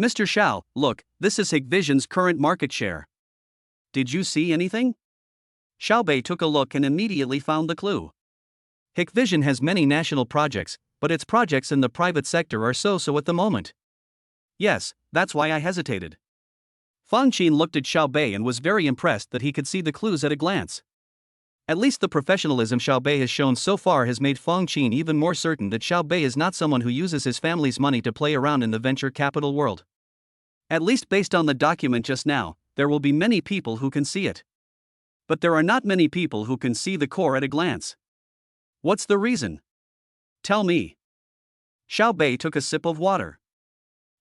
Mr. Xiao, look, this is Hikvision's current market share. Did you see anything? Xiao Bei took a look and immediately found the clue. Hikvision has many national projects, but its projects in the private sector are so-so at the moment. Yes, that's why I hesitated. Fong Qin looked at Xiao Bei and was very impressed that he could see the clues at a glance. At least the professionalism Xiao Bei has shown so far has made Fong Qin even more certain that Xiao Bei is not someone who uses his family's money to play around in the venture capital world. At least based on the document just now, there will be many people who can see it. But there are not many people who can see the core at a glance. What's the reason? Tell me. Xiao Bei took a sip of water.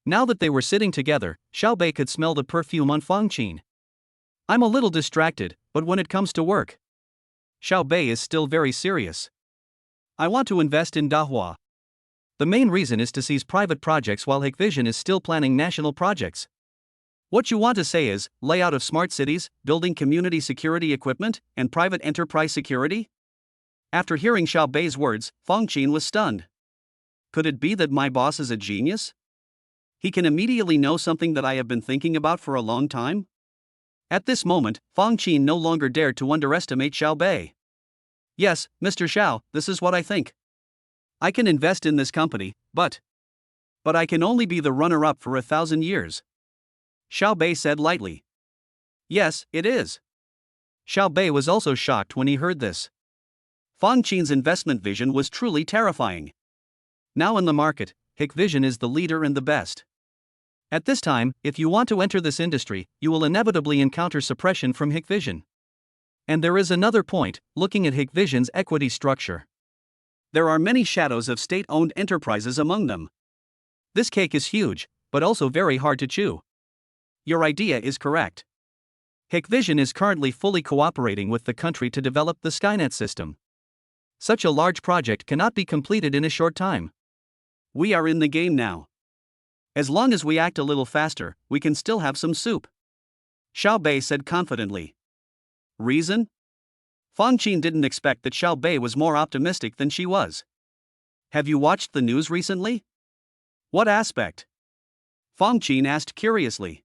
Now that they were sitting together, Xiao Bei could smell the perfume on Fong Qin. I'm a little distracted, but when it comes to work, Xiao Bei is still very serious. I want to invest in Dahua. The main reason is to seize private projects while Hikvision is still planning national projects. What you want to say is, layout of smart cities, building community security equipment, and private enterprise security? After hearing Xiao Bei's words, Fong Qin was stunned. Could it be that my boss is a genius? He can immediately know something that I have been thinking about for a long time? At this moment, Fong Qin no longer dared to underestimate Xiao Bei. Yes, Mr. Xiao, this is what I think. I can invest in this company, but I can only be the runner-up for 1,000 years. Xiao Bei said lightly. Yes, it is. Xiao Bei was also shocked when he heard this. Fong Qin's investment vision was truly terrifying. Now in the market, Hikvision is the leader and the best. At this time, if you want to enter this industry, you will inevitably encounter suppression from Hikvision. And there is another point, looking at Hikvision's equity structure. There are many shadows of state-owned enterprises among them. This cake is huge, but also very hard to chew. Your idea is correct. Hikvision is currently fully cooperating with the country to develop the Skynet system. Such a large project cannot be completed in a short time. We are in the game now. As long as we act a little faster, we can still have some soup, Xiao Bei said confidently. Reason? Fang Qin didn't expect that Xiao Bei was more optimistic than she was. Have you watched the news recently? What aspect? Fang Qin asked curiously.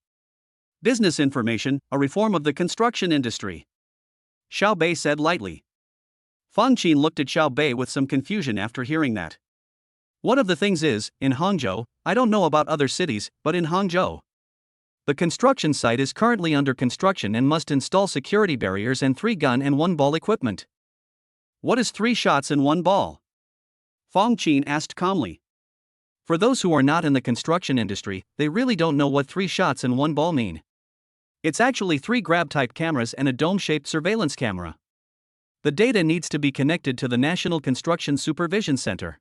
Business information, a reform of the construction industry, Xiao Bei said lightly. Fang Qin looked at Xiao Bei with some confusion after hearing that. One of the things is, in Hangzhou, I don't know about other cities, but in Hangzhou, the construction site is currently under construction and must install security barriers and 3-gun and 1-ball equipment. What is 3 shots and 1 ball? Fang Qin asked calmly. For those who are not in the construction industry, they really don't know what 3 shots and 1 ball mean. It's actually 3 grab-type cameras and a dome-shaped surveillance camera. The data needs to be connected to the National Construction Supervision Center.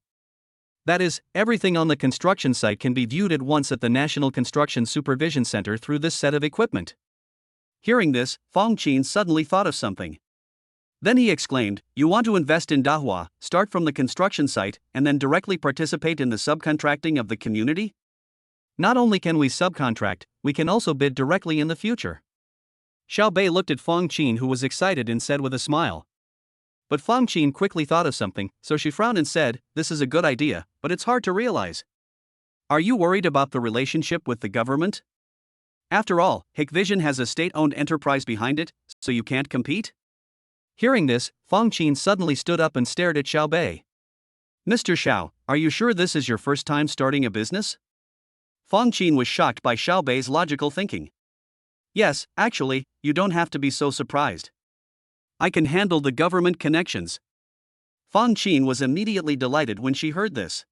That is, everything on the construction site can be viewed at once at the National Construction Supervision Center through this set of equipment. Hearing this, Fang Qin suddenly thought of something. Then he exclaimed, "You want to invest in Dahua, start from the construction site, and then directly participate in the subcontracting of the community? Not only can we subcontract, we can also bid directly in the future." Xiao Bei looked at Fang Qin, who was excited, and said with a smile. But Fang Qin quickly thought of something, so she frowned and said, "This is a good idea, but it's hard to realize. Are you worried about the relationship with the government? After all, Hikvision has a state-owned enterprise behind it, so you can't compete?" Hearing this, Fang Qin suddenly stood up and stared at Xiao Bei. "Mr. Xiao, are you sure this is your first time starting a business?" Fang Qin was shocked by Xiao Bei's logical thinking. "Yes, actually, you don't have to be so surprised. I can handle the government connections." Fang Qin was immediately delighted when she heard this.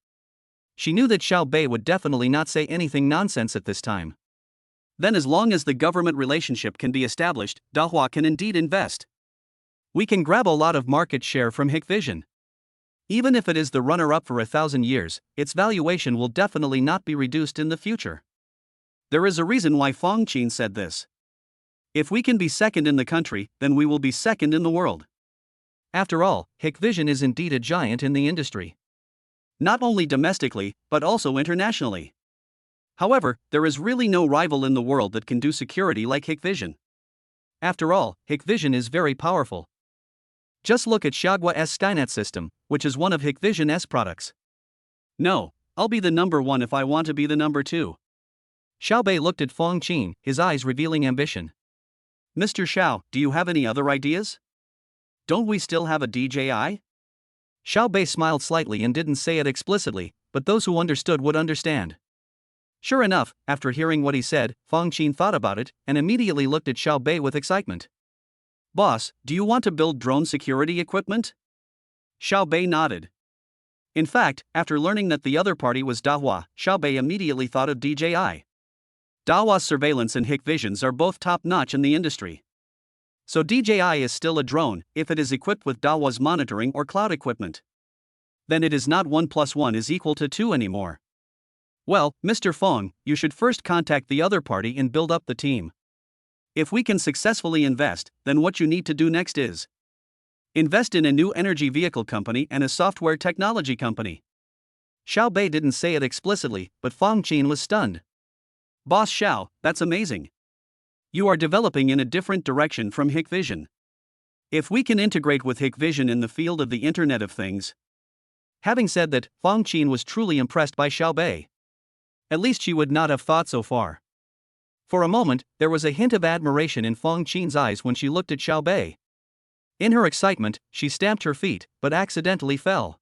She knew that Xiao Bei would definitely not say anything nonsense at this time. Then, as long as the government relationship can be established, Dahua can indeed invest. We can grab a lot of market share from Hikvision. Even if it is the runner-up for 1,000 years, its valuation will definitely not be reduced in the future. There is a reason why Fang Qin said this. If we can be second in the country, then we will be second in the world. After all, Hikvision is indeed a giant in the industry. Not only domestically, but also internationally. However, there is really no rival in the world that can do security like Hikvision. After all, Hikvision is very powerful. Just look at Xiaogua's Skynet system, which is one of Hikvision's products. No, I'll be the number 1 if I want to be the number 2. Xiao Bei looked at Fang Qin, his eyes revealing ambition. "Mr. Xiao, do you have any other ideas? Don't we still have a DJI?" Xiao Bei smiled slightly and didn't say it explicitly, but those who understood would understand. Sure enough, after hearing what he said, Fang Qin thought about it and immediately looked at Xiao Bei with excitement. "Boss, do you want to build drone security equipment?" Xiao Bei nodded. In fact, after learning that the other party was Dahua, Xiao Bei immediately thought of DJI. Dahua's surveillance and Hikvision's are both top-notch in the industry. So DJI is still a drone, if it is equipped with Dahua's monitoring or cloud equipment. Then it is not 1 + 1 is equal to 2 anymore. Well, Mr. Fang, you should first contact the other party and build up the team. If we can successfully invest, then what you need to do next is invest in a new energy vehicle company and a software technology company. Xiao Bei didn't say it explicitly, but Fang Qin was stunned. "Boss Xiao, that's amazing. You are developing in a different direction from Hikvision. If we can integrate with Hikvision in the field of the Internet of Things." Having said that, Fang Qin was truly impressed by Xiao Bei. At least she would not have thought so far. For a moment, there was a hint of admiration in Fang Qin's eyes when she looked at Xiao Bei. In her excitement, she stamped her feet, but accidentally fell.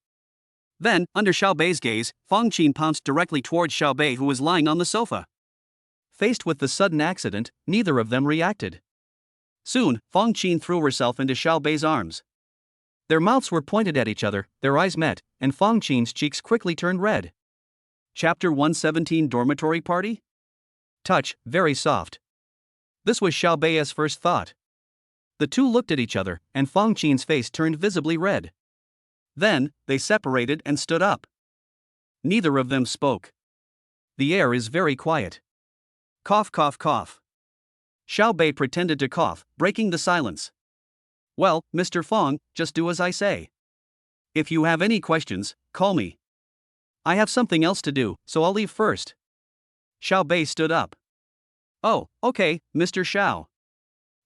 Then, under Xiao Bei's gaze, Fang Qin pounced directly towards Xiao Bei, who was lying on the sofa. Faced with the sudden accident, neither of them reacted. Soon, Fang Qin threw herself into Xiao Bei's arms. Their mouths were pointed at each other, their eyes met, and Fang Qin's cheeks quickly turned red. Chapter 117 Dormitory Party? Touch, very soft. This was Xiao Bei's first thought. The two looked at each other, and Fang Qin's face turned visibly red. Then, they separated and stood up. Neither of them spoke. The air is very quiet. Cough, cough, cough. Xiao Bei pretended to cough, breaking the silence. "Well, Mr. Fang, just do as I say. If you have any questions, call me. I have something else to do, so I'll leave first." Xiao Bei stood up. Oh, okay, Mr. Xiao.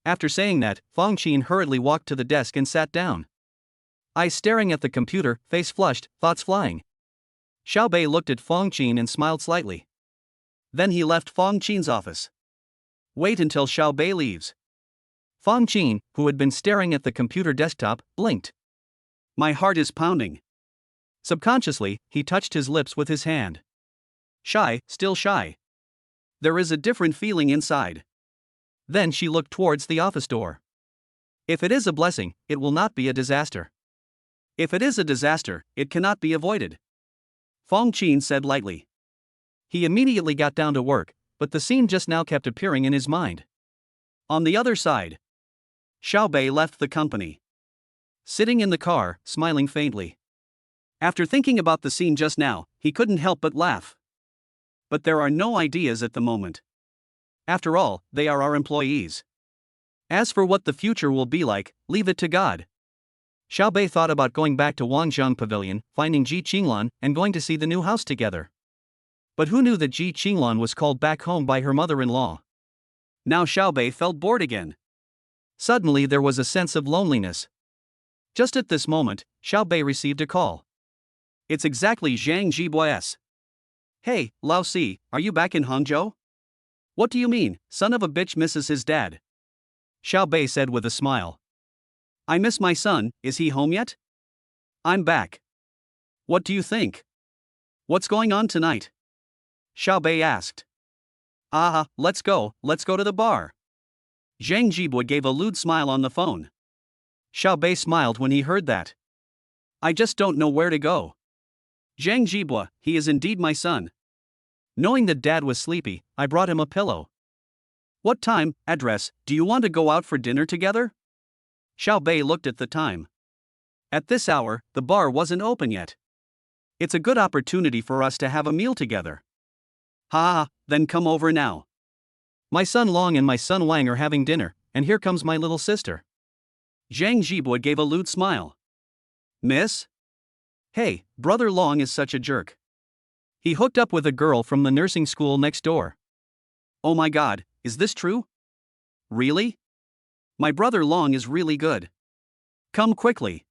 After saying that, Fong Qin hurriedly walked to the desk and sat down. Eyes staring at the computer, face flushed, thoughts flying. Xiao Bei looked at Fong Qin and smiled slightly. Then he left Fong Qin's office. Wait until Xiao Bei leaves. Fong Qin, who had been staring at the computer desktop, blinked. My heart is pounding. Subconsciously, he touched his lips with his hand. Shy, still shy. There is a different feeling inside. Then she looked towards the office door. If it is a blessing, it will not be a disaster. If it is a disaster, it cannot be avoided. Fong Qin said lightly. He immediately got down to work, but the scene just now kept appearing in his mind. On the other side, Xiao Bei left the company. Sitting in the car, smiling faintly. After thinking about the scene just now, he couldn't help but laugh. But there are no ideas at the moment. After all, they are our employees. As for what the future will be like, leave it to God. Xiao Bei thought about going back to Wangjiang Pavilion, finding Ji Qinglan, and going to see the new house together. But who knew that Ji Qinglan was called back home by her mother-in-law? Now Xiao Bei felt bored again. Suddenly there was a sense of loneliness. Just at this moment, Xiao Bei received a call. It's exactly Zhang Jibo's. Hey, Lao Si, are you back in Hangzhou? What do you mean, son of a bitch misses his dad? Xiao Bei said with a smile. I miss my son, is he home yet? I'm back. What do you think? What's going on tonight? Xiao Bei asked. Let's go to the bar. Zhang Jibo gave a lewd smile on the phone. Xiao Bei smiled when he heard that. I just don't know where to go. Zhang Jibo, he is indeed my son. Knowing that dad was sleepy, I brought him a pillow. What time, address, do you want to go out for dinner together? Xiao Bei looked at the time. At this hour, the bar wasn't open yet. It's a good opportunity for us to have a meal together. Then come over now. My son Long and my son Wang are having dinner, and here comes my little sister. Zhang Jibo gave a lewd smile. Miss? Hey, brother Long is such a jerk. He hooked up with a girl from the nursing school next door. Oh my god, is this true? Really? My brother Long is really good. Come quickly.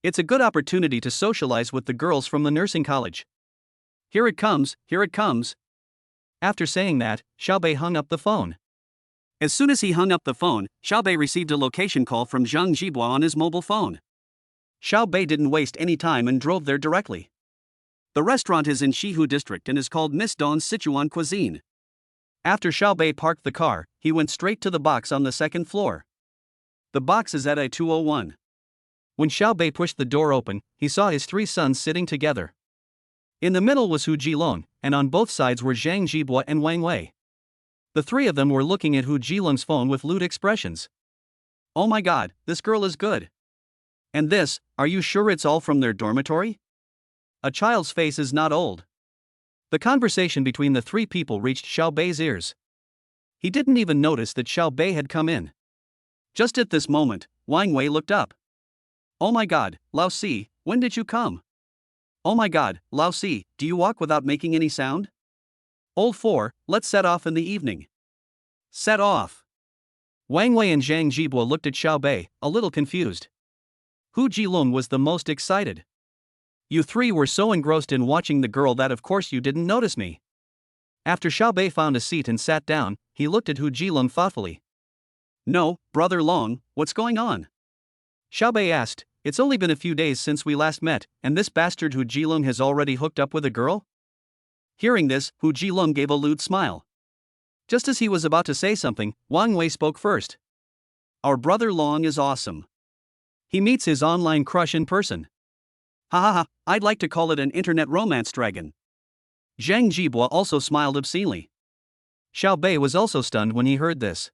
It's a good opportunity to socialize with the girls from the nursing college. Here it comes, here it comes. After saying that, Xiao Bei hung up the phone. As soon as he hung up the phone, Xiao Bei received a location call from Zhang Jibo on his mobile phone. Xiao Bei didn't waste any time and drove there directly. The restaurant is in Shihu district and is called Miss Dawn's Sichuan Cuisine. After Xiao Bei parked the car, he went straight to the box on the second floor. The box is at I-201. When Xiao Bei pushed the door open, he saw his three sons sitting together. In the middle was Hu Jilong, and on both sides were Zhang Jibo and Wang Wei. The three of them were looking at Hu Jilong's phone with lewd expressions. Oh my god, this girl is good. And this, are you sure it's all from their dormitory? A child's face is not old. The conversation between the three people reached Xiao Bei's ears. He didn't even notice that Xiao Bei had come in. Just at this moment, Wang Wei looked up. Oh my god, Lao Si, when did you come? Oh my god, Lao Si, do you walk without making any sound? Old 4, let's set off in the evening. Set off. Wang Wei and Zhang Jibo looked at Xiao Bei, a little confused. Hu Jilong was the most excited. You three were so engrossed in watching the girl that of course you didn't notice me. After Xiao Bei found a seat and sat down, he looked at Hu Jilong thoughtfully. No, brother Long, what's going on? Xiao Bei asked, it's only been a few days since we last met, and this bastard Hu Jilong has already hooked up with a girl? Hearing this, Hu Jilong gave a lewd smile. Just as he was about to say something, Wang Wei spoke first. Our brother Long is awesome. He meets his online crush in person. I'd like to call it an internet romance dragon. Zhang Jibo also smiled obscenely. Xiao Bei was also stunned when he heard this.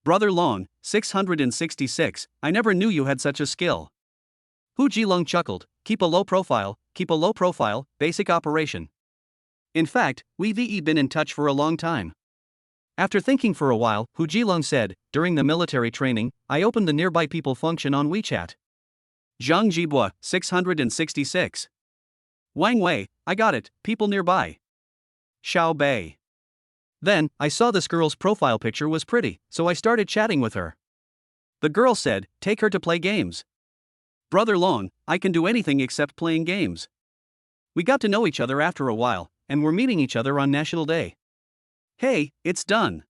Brother Long, 666, I never knew you had such a skill. Hu Jilong chuckled, keep a low profile, basic operation. In fact, we've been in touch for a long time. After thinking for a while, Hu Jilong said, during the military training, I opened the nearby people function on WeChat. Zhang Jibo, 666. Wang Wei, I got it, people nearby. Xiao Bei. Then, I saw this girl's profile picture was pretty, so I started chatting with her. The girl said, take her to play games. Brother Long, I can do anything except playing games. We got to know each other after a while, and we're meeting each other on National Day. Hey, it's done.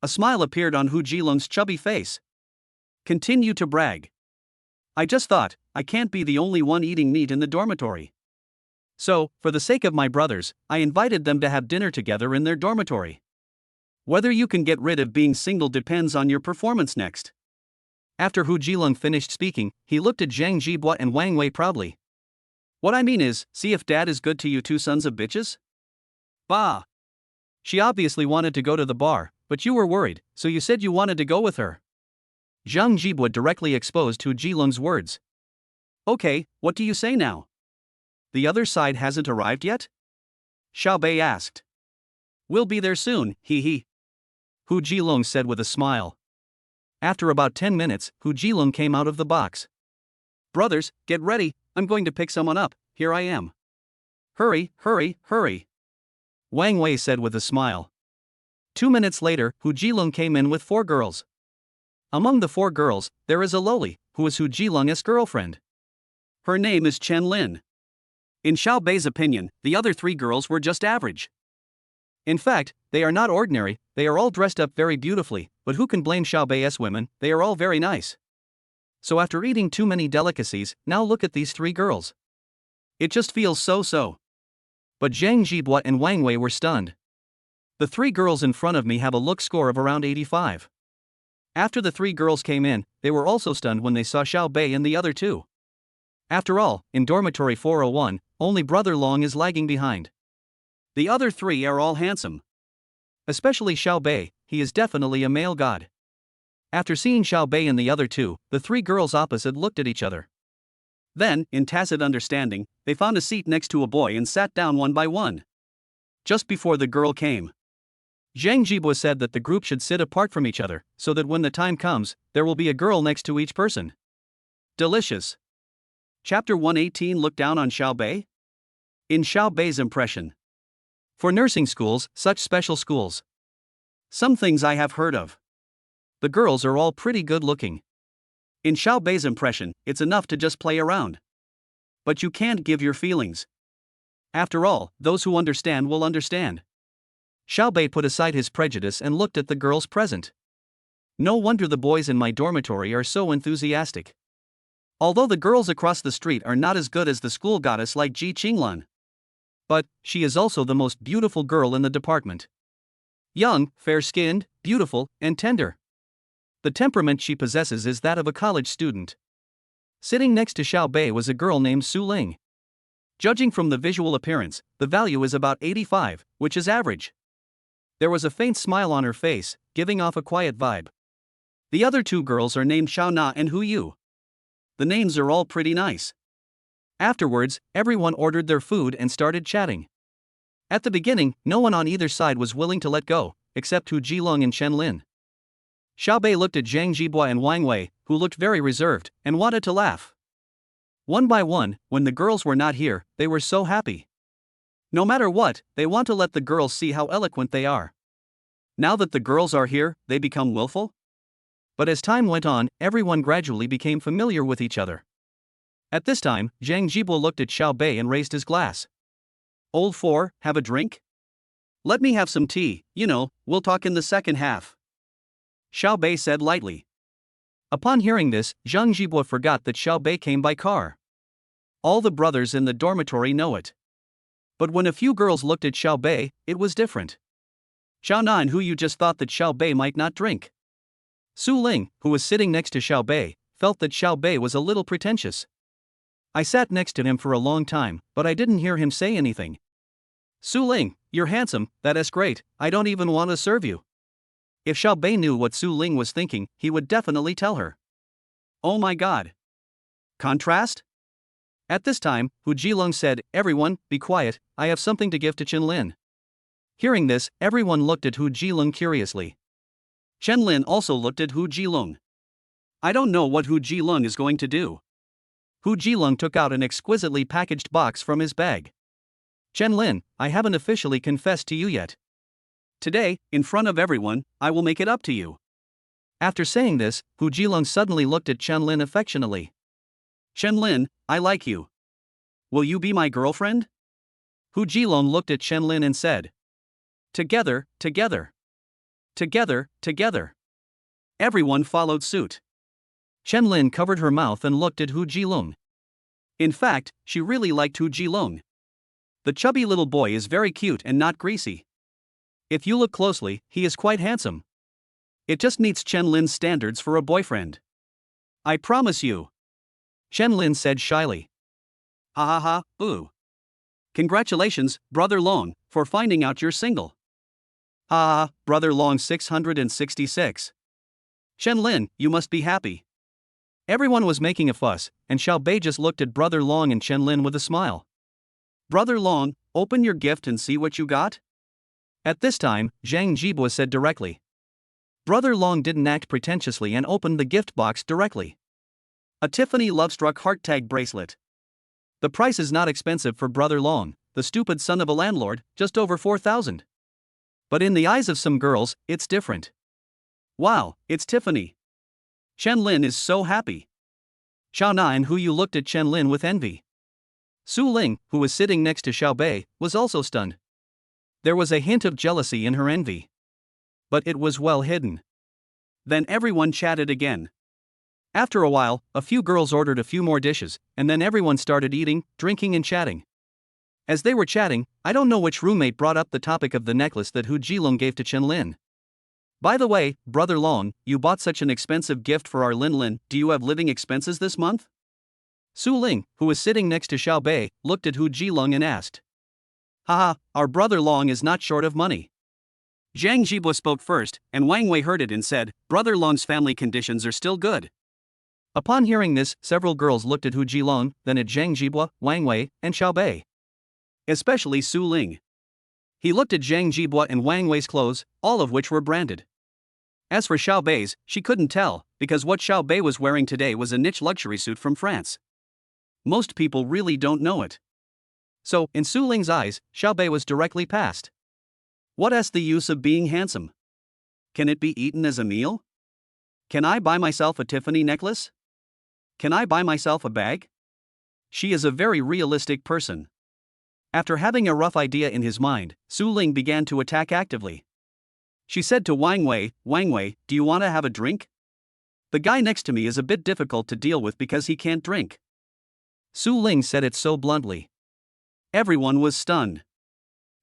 A smile appeared on Hu Jilung's chubby face. Continue to brag. I just thought, I can't be the only one eating meat in the dormitory. So, for the sake of my brothers, I invited them to have dinner together in their dormitory. Whether you can get rid of being single depends on your performance next. After Hu Jilung finished speaking, he looked at Zhang Jibua and Wang Wei proudly. What I mean is, see if dad is good to you two sons of bitches? Bah! She obviously wanted to go to the bar, but you were worried, so you said you wanted to go with her. Zhang Jibua directly exposed Hu Jilung's words. Okay, what do you say now? The other side hasn't arrived yet? Xiao Bei asked. We'll be there soon, hee hee. Hu Jilung said with a smile. After about 10 minutes, Hu Jilung came out of the box. Brothers, get ready, I'm going to pick someone up, here I am. Hurry, hurry, hurry. Wang Wei said with a smile. 2 minutes later, Hu Jilung came in with 4 girls. Among the 4 girls, there is a lowly, who is Hu Jilung's girlfriend. Her name is Chen Lin. In Xiao Bei's opinion, the other 3 girls were just average. In fact, they are not ordinary, they are all dressed up very beautifully, but who can blame Xiao Bei's women, they are all very nice. So after eating too many delicacies, now look at these 3 girls. It just feels so. But Zhang Jibua and Wang Wei were stunned. The 3 girls in front of me have a look score of around 85. After the 3 girls came in, they were also stunned when they saw Xiao Bei and the other 2. After all, in dormitory 401, only Brother Long is lagging behind. The other 3 are all handsome. Especially Xiao Bei, he is definitely a male god. After seeing Xiao Bei and the other 2, the 3 girls opposite looked at each other. Then, in tacit understanding, they found a seat next to a boy and sat down one by one. Just before the girl came, Zhang Jibua said that the group should sit apart from each other, so that when the time comes, there will be a girl next to each person. Delicious. Chapter 118 Look down on Xiao Bei? In Xiao Bei's impression. For nursing schools, such special schools. Some things I have heard of. The girls are all pretty good looking. In Xiao Bei's impression, it's enough to just play around. But you can't give your feelings. After all, those who understand will understand. Xiao Bei put aside his prejudice and looked at the girls present. No wonder the boys in my dormitory are so enthusiastic. Although the girls across the street are not as good as the school goddess like Ji Qinglan. But, she is also the most beautiful girl in the department. Young, fair-skinned, beautiful, and tender. The temperament she possesses is that of a college student. Sitting next to Xiao Bei was a girl named Su Ling. Judging from the visual appearance, the value is about 85, which is average. There was a faint smile on her face, giving off a quiet vibe. The other 2 girls are named Xiao Na and Hu Yu. The names are all pretty nice. Afterwards, everyone ordered their food and started chatting. At the beginning, no one on either side was willing to let go, except Hu Jilung and Chen Lin. Xiao Bei looked at Zhang Jibua and Wang Wei, who looked very reserved, and wanted to laugh. One by one, when the girls were not here, they were so happy. No matter what, they want to let the girls see how eloquent they are. Now that the girls are here, they become willful? But as time went on, everyone gradually became familiar with each other. At this time, Zhang Jibua looked at Xiao Bei and raised his glass. Old 4, have a drink? Let me have some tea, we'll talk in the second half. Xiao Bei said lightly. Upon hearing this, Zhang Jibua forgot that Xiao Bei came by car. All the brothers in the dormitory know it. But when a few girls looked at Xiao Bei, it was different. Xiao Na and Hu Yu just thought that Xiao Bei might not drink. Su Ling, who was sitting next to Xiao Bei, felt that Xiao Bei was a little pretentious. I sat next to him for a long time, but I didn't hear him say anything. Su Ling, you're handsome, that is great, I don't even want to serve you. If Xiao Bei knew what Su Ling was thinking, he would definitely tell her. Oh my god. Contrast? At this time, Hu Jilung said, everyone, be quiet, I have something to give to Chen Lin. Hearing this, everyone looked at Hu Jilung curiously. Chen Lin also looked at Hu Jilung. I don't know what Hu Jilung is going to do. Hu Jilung took out an exquisitely packaged box from his bag. Chen Lin, I haven't officially confessed to you yet. Today, in front of everyone, I will make it up to you. After saying this, Hu Jilong suddenly looked at Chen Lin affectionately. Chen Lin, I like you. Will you be my girlfriend? Hu Jilong looked at Chen Lin and said. Together, together. Together, together. Everyone followed suit. Chen Lin covered her mouth and looked at Hu Jilong. In fact, she really liked Hu Jilong. The chubby little boy is very cute and not greasy. If you look closely, he is quite handsome. It just meets Chen Lin's standards for a boyfriend. I promise you. Chen Lin said shyly. Ha ha ha, ooh. Congratulations, Brother Long, for finding out you're single. Ha ha, Brother Long 666. Chen Lin, you must be happy. Everyone was making a fuss, and Xiao Bei just looked at Brother Long and Chen Lin with a smile. Brother Long, open your gift and see what you got? At this time, Zhang Jibua said directly. Brother Long didn't act pretentiously and opened the gift box directly. A Tiffany Lovestruck heart tag bracelet. The price is not expensive for Brother Long, the stupid son of a landlord, just over 4,000. But in the eyes of some girls, it's different. Wow, it's Tiffany. Chen Lin is so happy. Xiao Na and Hu Yu looked at Chen Lin with envy. Su Ling, who was sitting next to Xiao Bei, was also stunned. There was a hint of jealousy in her envy. But it was well hidden. Then everyone chatted again. After a while, a few girls ordered a few more dishes, and then everyone started eating, drinking and chatting. As they were chatting, I don't know which roommate brought up the topic of the necklace that Hu Jilong gave to Chen Lin. By the way, Brother Long, you bought such an expensive gift for our Lin Lin, do you have living expenses this month? Su Ling, who was sitting next to Xiao Bei, looked at Hu Jilong and asked. Haha, our Brother Long is not short of money. Zhang Jibua spoke first, and Wang Wei heard it and said, Brother Long's family conditions are still good. Upon hearing this, several girls looked at Hu Jilong, then at Zhang Jibua, Wang Wei, and Xiao Bei. Especially Su Ling. He looked at Zhang Jibua and Wang Wei's clothes, all of which were branded. As for Xiao Bei's, she couldn't tell, because what Xiao Bei was wearing today was a niche luxury suit from France. Most people really don't know it. So, in Su Ling's eyes, Xiao Bei was directly passed. What is the use of being handsome? Can it be eaten as a meal? Can I buy myself a Tiffany necklace? Can I buy myself a bag? She is a very realistic person. After having a rough idea in his mind, Su Ling began to attack actively. She said to Wang Wei, do you want to have a drink? The guy next to me is a bit difficult to deal with because he can't drink. Su Ling said it so bluntly. Everyone was stunned.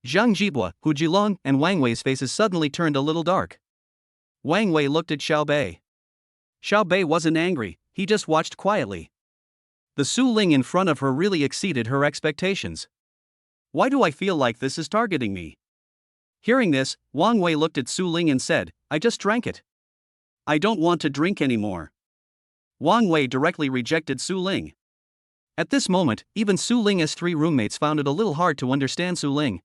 Zhang Jibua, Hu Jilong, and Wang Wei's faces suddenly turned a little dark. Wang Wei looked at Xiao Bei. Xiao Bei wasn't angry, he just watched quietly. The Su Ling in front of her really exceeded her expectations. Why do I feel like this is targeting me? Hearing this, Wang Wei looked at Su Ling and said, I just drank it. I don't want to drink anymore. Wang Wei directly rejected Su Ling. At this moment, even Su Ling's three roommates found it a little hard to understand Su Ling.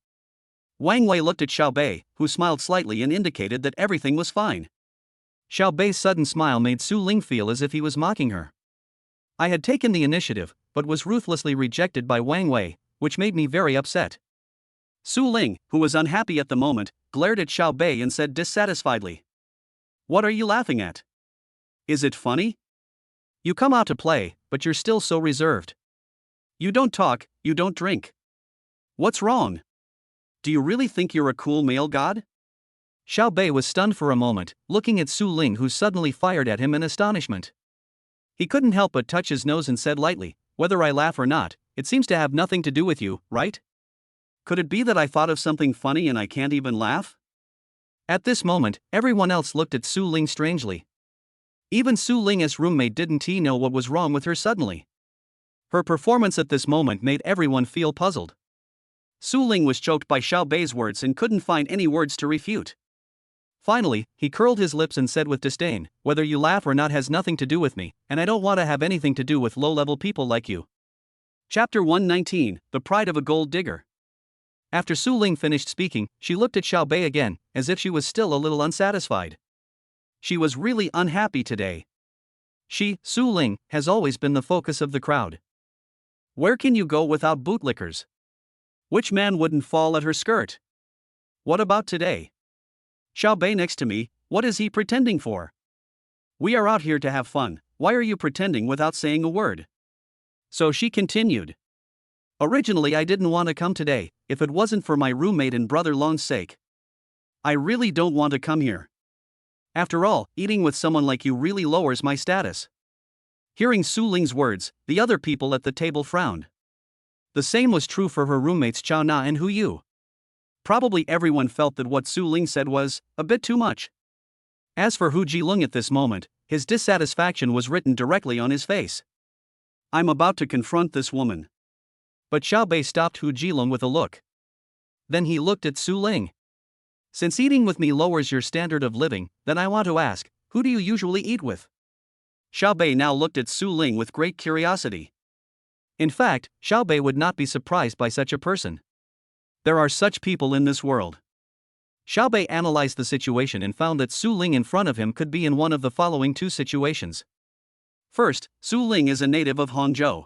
Wang Wei looked at Xiao Bei, who smiled slightly and indicated that everything was fine. Xiao Bei's sudden smile made Su Ling feel as if he was mocking her. I had taken the initiative, but was ruthlessly rejected by Wang Wei, which made me very upset. Su Ling, who was unhappy at the moment, glared at Xiao Bei and said dissatisfiedly. What are you laughing at? Is it funny? You come out to play, but you're still so reserved. You don't talk, you don't drink. What's wrong? Do you really think you're a cool male god? Xiao Bei was stunned for a moment, looking at Su Ling, who suddenly fired at him in astonishment. He couldn't help but touch his nose and said lightly, whether I laugh or not, it seems to have nothing to do with you, right? Could it be that I thought of something funny and I can't even laugh? At this moment, everyone else looked at Su Ling strangely. Even Su Ling's roommate didn't know what was wrong with her suddenly. Her performance at this moment made everyone feel puzzled. Su Ling was choked by Xiao Bei's words and couldn't find any words to refute. Finally, he curled his lips and said with disdain, whether you laugh or not has nothing to do with me, and I don't want to have anything to do with low-level people like you. Chapter 119, The Pride of a Gold Digger. After Su Ling finished speaking, she looked at Xiao Bei again, as if she was still a little unsatisfied. She was really unhappy today. She, Su Ling, has always been the focus of the crowd. Where can you go without bootlickers? Which man wouldn't fall at her skirt? What about today? Xiao Bei next to me, what is he pretending for? We are out here to have fun, why are you pretending without saying a word? So she continued. Originally I didn't want to come today, if it wasn't for my roommate and brother Long's sake. I really don't want to come here. After all, eating with someone like you really lowers my status. Hearing Su Ling's words, the other people at the table frowned. The same was true for her roommates Chao Na and Hu Yu. Probably everyone felt that what Su Ling said was a bit too much. As for Hu Jilong at this moment, his dissatisfaction was written directly on his face. I'm about to confront this woman. But Xiao Bei stopped Hu Jilong with a look. Then he looked at Su Ling. Since eating with me lowers your standard of living, then I want to ask, who do you usually eat with? Xiao Bei now looked at Su Ling with great curiosity. In fact, Xiao Bei would not be surprised by such a person. There are such people in this world. Xiao Bei analyzed the situation and found that Su Ling in front of him could be in one of the following two situations. First, Su Ling is a native of Hangzhou.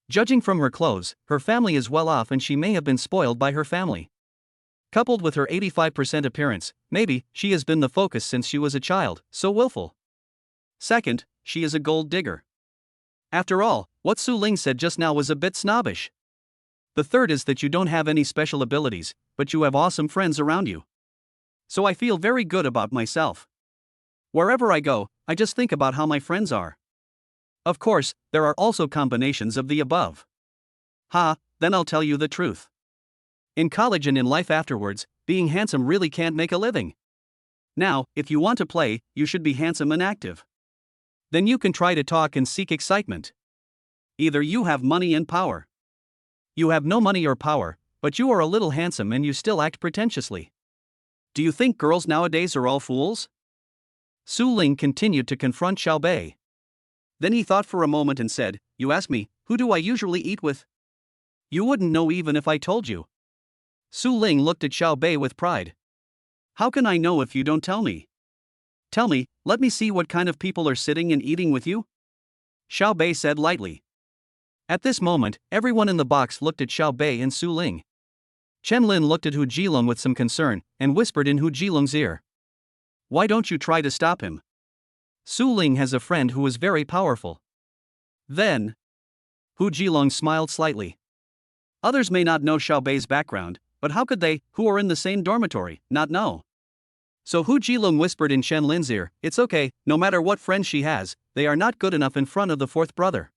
Judging from her clothes, her family is well off and she may have been spoiled by her family. Coupled with her 85% appearance, maybe she has been the focus since she was a child, so willful. Second, she is a gold digger. After all, what Su Ling said just now was a bit snobbish. The third is that you don't have any special abilities, but you have awesome friends around you. So I feel very good about myself. Wherever I go, I just think about how my friends are. Of course, there are also combinations of the above. Then I'll tell you the truth. In college and in life afterwards, being handsome really can't make a living. Now, if you want to play, you should be handsome and active. Then you can try to talk and seek excitement. Either you have money and power. You have no money or power, but you are a little handsome and you still act pretentiously. Do you think girls nowadays are all fools? Su Ling continued to confront Xiao Bei. Then he thought for a moment and said, You ask me, who do I usually eat with? You wouldn't know even if I told you. Su Ling looked at Xiao Bei with pride. How can I know if you don't tell me? Tell me, let me see what kind of people are sitting and eating with you? Xiao Bei said lightly. At this moment, everyone in the box looked at Xiao Bei and Su Ling. Chen Lin looked at Hu Jilong with some concern, and whispered in Hu Jilong's ear. Why don't you try to stop him? Su Ling has a friend who is very powerful. Then, Hu Jilong smiled slightly. Others may not know Xiao Bei's background, but how could they, who are in the same dormitory, not know? So Hu Jilong whispered in Chen Lin's ear, It's okay, no matter what friends she has, they are not good enough in front of the fourth brother.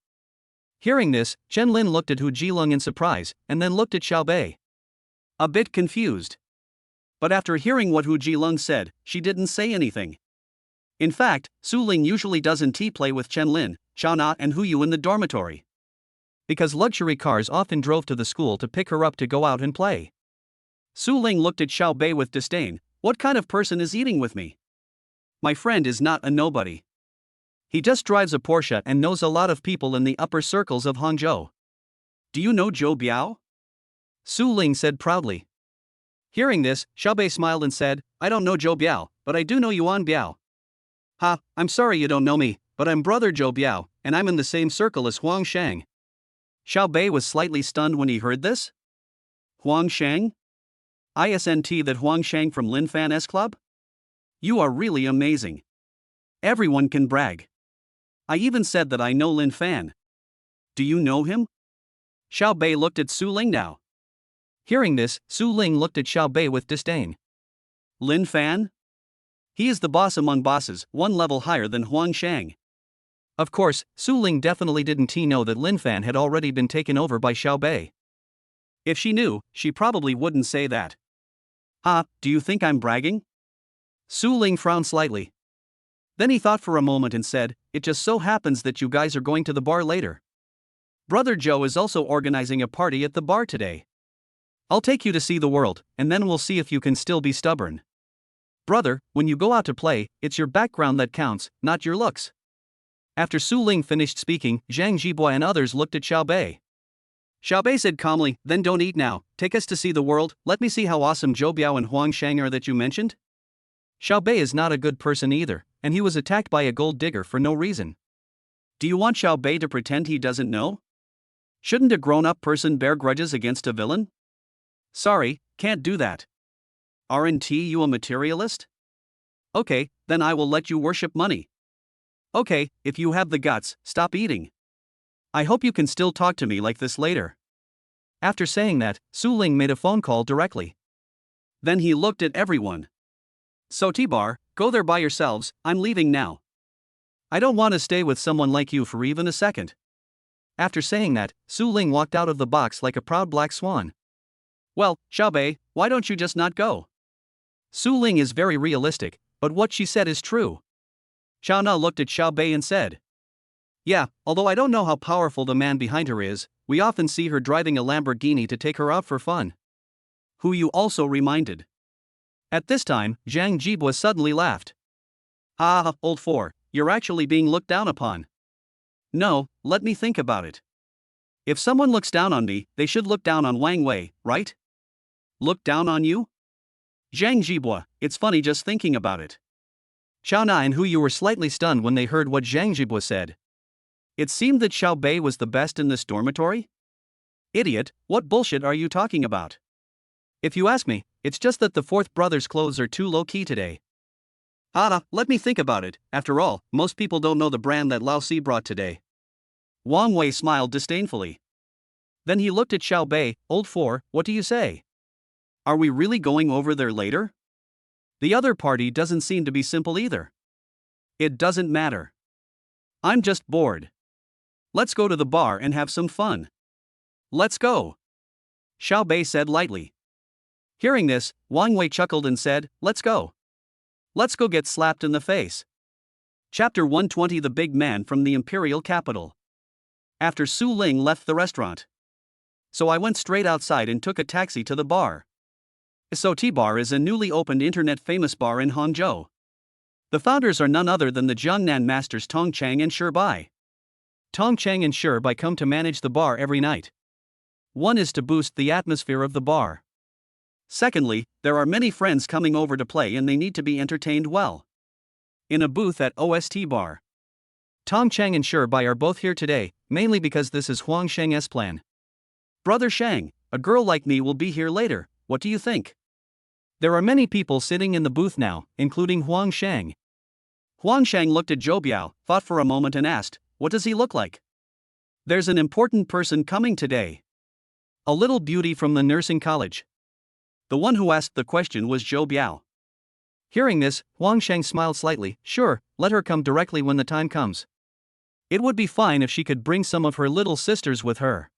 Hearing this, Chen Lin looked at Hu Jilong in surprise, and then looked at Xiao Bei. A bit confused. But after hearing what Hu Jilong said, she didn't say anything. In fact, Su Ling usually doesn't play with Chen Lin, Chao Na and Hu Yu in the dormitory. Because luxury cars often drove to the school to pick her up to go out and play. Su Ling looked at Xiao Bei with disdain. What kind of person is eating with me? My friend is not a nobody. He just drives a Porsche and knows a lot of people in the upper circles of Hangzhou. Do you know Zhou Biao? Su Ling said proudly. Hearing this, Xiao Bei smiled and said, I don't know Zhou Biao, but I do know Yuan Biao. I'm sorry you don't know me, but I'm brother Zhou Biao, and I'm in the same circle as Huang Shang. Xiao Bei was slightly stunned when he heard this. Huang Shang? Isn't that Huang Shang from Lin Fan's club? You are really amazing. Everyone can brag. I even said that I know Lin Fan. Do you know him? Xiao Bei looked at Su Ling now. Hearing this, Su Ling looked at Xiao Bei with disdain. Lin Fan? He is the boss among bosses, one level higher than Huang Shang. Of course, Su Ling definitely didn't know that Lin Fan had already been taken over by Xiao Bei. If she knew, she probably wouldn't say that. Do you think I'm bragging? Su Ling frowned slightly. Then he thought for a moment and said, It just so happens that you guys are going to the bar later. Brother Joe is also organizing a party at the bar today. I'll take you to see the world, and then we'll see if you can still be stubborn. Brother, when you go out to play, it's your background that counts, not your looks. After Su Ling finished speaking, Zhang Zhibo and others looked at Xiao Bei. Xiao Bei said calmly, Then don't eat now, take us to see the world, let me see how awesome Zhou Biao and Huang Shang are that you mentioned. Xiao Bei is not a good person either, and he was attacked by a gold digger for no reason. Do you want Xiao Bei to pretend he doesn't know? Shouldn't a grown-up person bear grudges against a villain? Sorry, can't do that. Aren't you a materialist? Okay, then I will let you worship money. Okay, if you have the guts, stop eating. I hope you can still talk to me like this later. After saying that, Su Ling made a phone call directly. Then he looked at everyone. So T-Bar, go there by yourselves, I'm leaving now. I don't want to stay with someone like you for even a second. After saying that, Su Ling walked out of the box like a proud black swan. Well, Xiaobei, why don't you just not go? Su Ling is very realistic, but what she said is true. Xiao Na looked at Xiaobei and said, yeah, although I don't know how powerful the man behind her is, we often see her driving a Lamborghini to take her out for fun. Who you also reminded. At this time, Zhang Jibwa suddenly laughed. Ah, old four, you're actually being looked down upon. No, let me think about it. If someone looks down on me, they should look down on Wang Wei, right? Look down on you? Zhang Jibwa, it's funny just thinking about it. Xiao Na and Hu Yu were slightly stunned when they heard what Zhang Jibwa said. It seemed that Xiaobei was the best in this dormitory? Idiot, what bullshit are you talking about? If you ask me, it's just that the fourth brother's clothes are too low-key today. Let me think about it, after all, most people don't know the brand that Lao Si brought today. Wang Wei smiled disdainfully. Then he looked at Xiaobei, old four, what do you say? Are we really going over there later? The other party doesn't seem to be simple either. It doesn't matter. I'm just bored. Let's go to the bar and have some fun. Let's go. Xiaobei said lightly. Hearing this, Wang Wei chuckled and said, let's go. Let's go get slapped in the face. Chapter 120 The Big Man from the Imperial Capital. After Su Ling left the restaurant. So I went straight outside and took a taxi to the bar. So T-Bar is a newly opened internet-famous bar in Hangzhou. The founders are none other than the Jiangnan masters Tong Chang and Shi Bai. Tong Chang and Shi Bai come to manage the bar every night. One is to boost the atmosphere of the bar. Secondly, there are many friends coming over to play and they need to be entertained well. In a booth at OST Bar. Tong Chang and Shi Bai are both here today, mainly because this is Huang Sheng's plan. Brother Shang, a girl like me will be here later, what do you think? There are many people sitting in the booth now, including Huang Sheng. Huang Sheng looked at Zhou Biao, thought for a moment and asked, what does he look like? There's an important person coming today. A little beauty from the nursing college. The one who asked the question was Zhou Biao. Hearing this, Huang Sheng smiled slightly, sure, let her come directly when the time comes. It would be fine if she could bring some of her little sisters with her.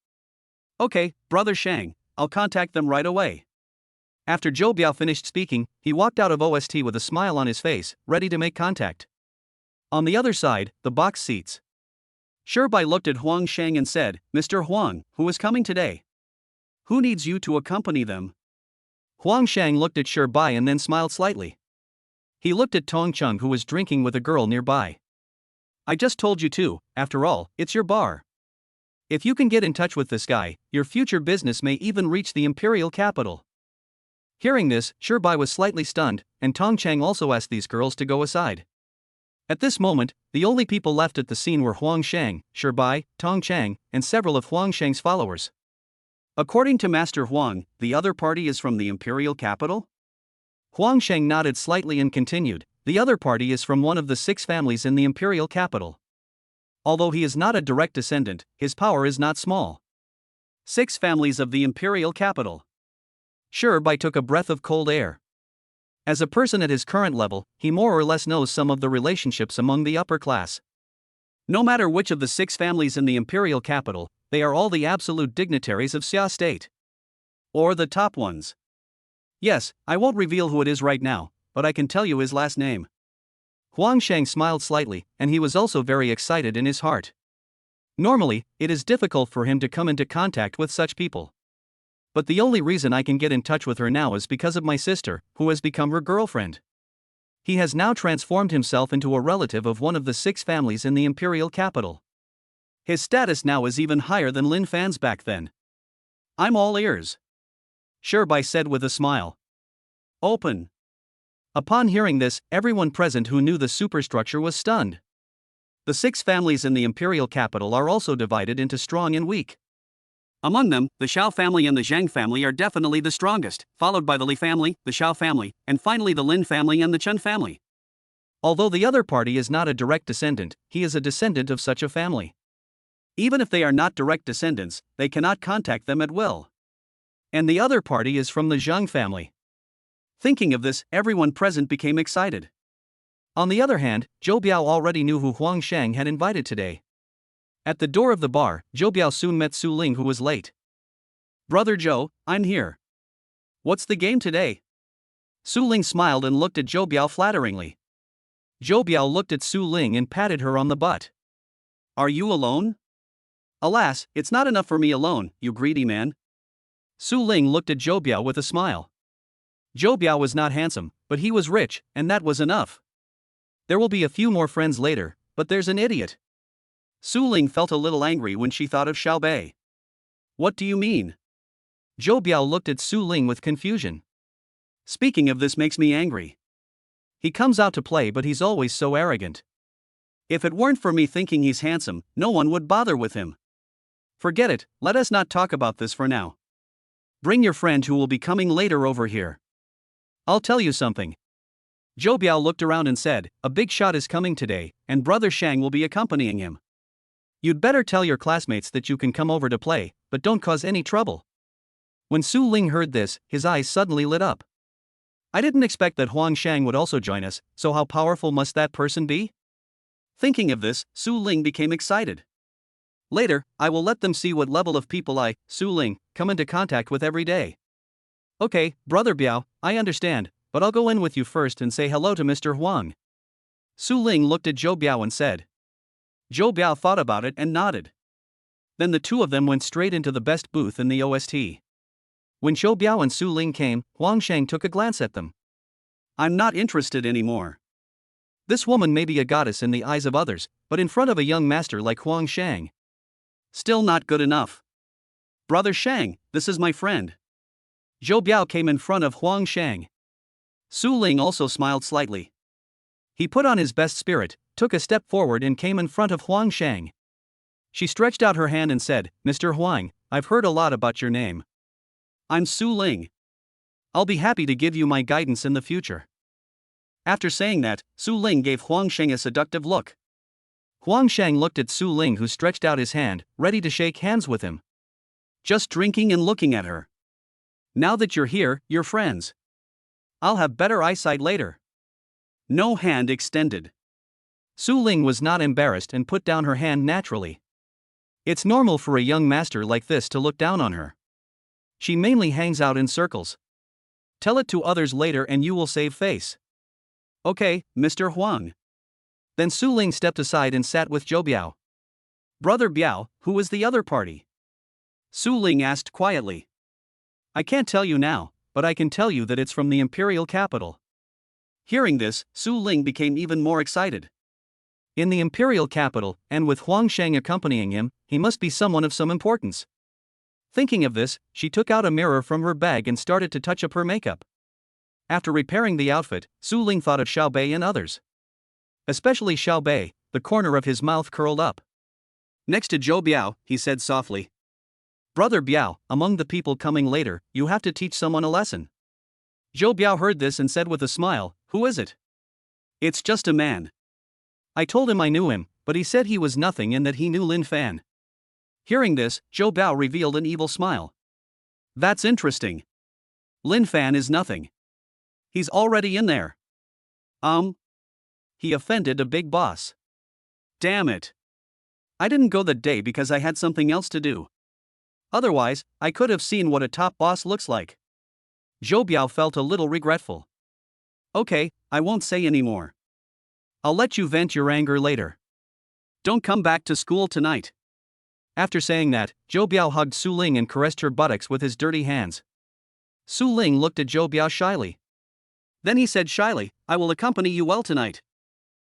Okay, Brother Shang, I'll contact them right away. After Zhou Biao finished speaking, he walked out of OST with a smile on his face, ready to make contact. On the other side, the box seats. Shi Bai looked at Huang Sheng and said, Mr. Huang, who is coming today? Who needs you to accompany them? Huang Sheng looked at Shi Bai and then smiled slightly. He looked at Tong Chung who was drinking with a girl nearby. I just told you to, after all, it's your bar. If you can get in touch with this guy, your future business may even reach the imperial capital. Hearing this, Shi Bai was slightly stunned, and Tong Chang also asked these girls to go aside. At this moment, the only people left at the scene were Huang Sheng, Shi Bai, Tong Chang, and several of Huang Sheng's followers. According to Master Huang, the other party is from the imperial capital? Huang Sheng nodded slightly and continued, the other party is from one of the 6 families in the imperial capital. Although he is not a direct descendant, his power is not small. 6 families of the imperial capital. Shi Bai took a breath of cold air. As a person at his current level, he more or less knows some of the relationships among the upper class. No matter which of the 6 families in the imperial capital, they are all the absolute dignitaries of Xia state. Or the top ones. Yes, I won't reveal who it is right now, but I can tell you his last name. Huang Sheng smiled slightly, and he was also very excited in his heart. Normally, it is difficult for him to come into contact with such people. But the only reason I can get in touch with her now is because of my sister, who has become her girlfriend. He has now transformed himself into a relative of one of the 6 families in the imperial capital. His status now is even higher than Lin Fan's back then. I'm all ears. Shi Bai said with a smile. Open. Upon hearing this, everyone present who knew the superstructure was stunned. The 6 families in the imperial capital are also divided into strong and weak. Among them, the Xiao family and the Zhang family are definitely the strongest, followed by the Li family, the Xiao family, and finally the Lin family and the Chen family. Although the other party is not a direct descendant, he is a descendant of such a family. Even if they are not direct descendants, they cannot contact them at will. And the other party is from the Zhang family. Thinking of this, everyone present became excited. On the other hand, Zhou Biao already knew who Huang Shang had invited today. At the door of the bar, Zhou Biao soon met Su Ling, who was late. "Brother Zhou, I'm here. What's the game today?" Su Ling smiled and looked at Zhou Biao flatteringly. Zhou Biao looked at Su Ling and patted her on the butt. "Are you alone?" "Alas, it's not enough for me alone, you greedy man." Su Ling looked at Zhou Biao with a smile. Zhou Biao was not handsome, but he was rich, and that was enough. There will be a few more friends later, but there's an idiot. Su Ling felt a little angry when she thought of Xiao Bei. "What do you mean?" Zhou Biao looked at Su Ling with confusion. "Speaking of this makes me angry. He comes out to play, but he's always so arrogant. If it weren't for me thinking he's handsome, no one would bother with him. Forget it, let us not talk about this for now. Bring your friend who will be coming later over here. I'll tell you something." Zhou Biao looked around and said, "A big shot is coming today, and Brother Shang will be accompanying him. You'd better tell your classmates that you can come over to play, but don't cause any trouble." When Su Ling heard this, his eyes suddenly lit up. "I didn't expect that Huang Shang would also join us, so how powerful must that person be?" Thinking of this, Su Ling became excited. "Later, I will let them see what level of people I, Su Ling, come into contact with every day." "Okay, Brother Biao, I understand, but I'll go in with you first and say hello to Mr. Huang." Su Ling looked at Zhou Biao and said. Zhou Biao thought about it and nodded. Then the two of them went straight into the best booth in the OST. When Zhou Biao and Su Ling came, Huang Shang took a glance at them. "I'm not interested anymore. This woman may be a goddess in the eyes of others, but in front of a young master like Huang Shang, still not good enough. Brother Shang, this is my friend." Zhou Biao came in front of Huang Shang. Su Ling also smiled slightly. He put on his best spirit, took a step forward and came in front of Huang Shang. She stretched out her hand and said, "Mr. Huang, I've heard a lot about your name. I'm Su Ling. I'll be happy to give you my guidance in the future." After saying that, Su Ling gave Huang Shang a seductive look. Huang Shang looked at Su Ling, who stretched out his hand, ready to shake hands with him. "Just drinking and looking at her. Now that you're here, you're friends. I'll have better eyesight later." No hand extended. Su Ling was not embarrassed and put down her hand naturally. It's normal for a young master like this to look down on her. She mainly hangs out in circles. Tell it to others later and you will save face. "Okay, Mr. Huang." Then Su Ling stepped aside and sat with Zhou Biao. "Brother Biao, who is the other party?" Su Ling asked quietly. "I can't tell you now, but I can tell you that it's from the imperial capital." Hearing this, Su Ling became even more excited. In the imperial capital, and with Huang Shang accompanying him, he must be someone of some importance. Thinking of this, she took out a mirror from her bag and started to touch up her makeup. After repairing the outfit, Su Ling thought of Xiao Bei and others. Especially Xiao Bei, the corner of his mouth curled up. Next to Zhou Biao, he said softly, "Brother Biao, among the people coming later, you have to teach someone a lesson." Zhou Biao heard this and said with a smile, "Who is it?" "It's just a man. I told him I knew him, but he said he was nothing and that he knew Lin Fan." Hearing this, Zhou Biao revealed an evil smile. "That's interesting. Lin Fan is nothing. He's already in there. He offended a big boss. Damn it. I didn't go that day because I had something else to do. Otherwise, I could have seen what a top boss looks like." Zhou Biao felt a little regretful. "Okay, I won't say any more. I'll let you vent your anger later. Don't come back to school tonight." After saying that, Zhou Biao hugged Su Ling and caressed her buttocks with his dirty hands. Su Ling looked at Zhou Biao shyly. Then he said shyly, "I will accompany you well tonight."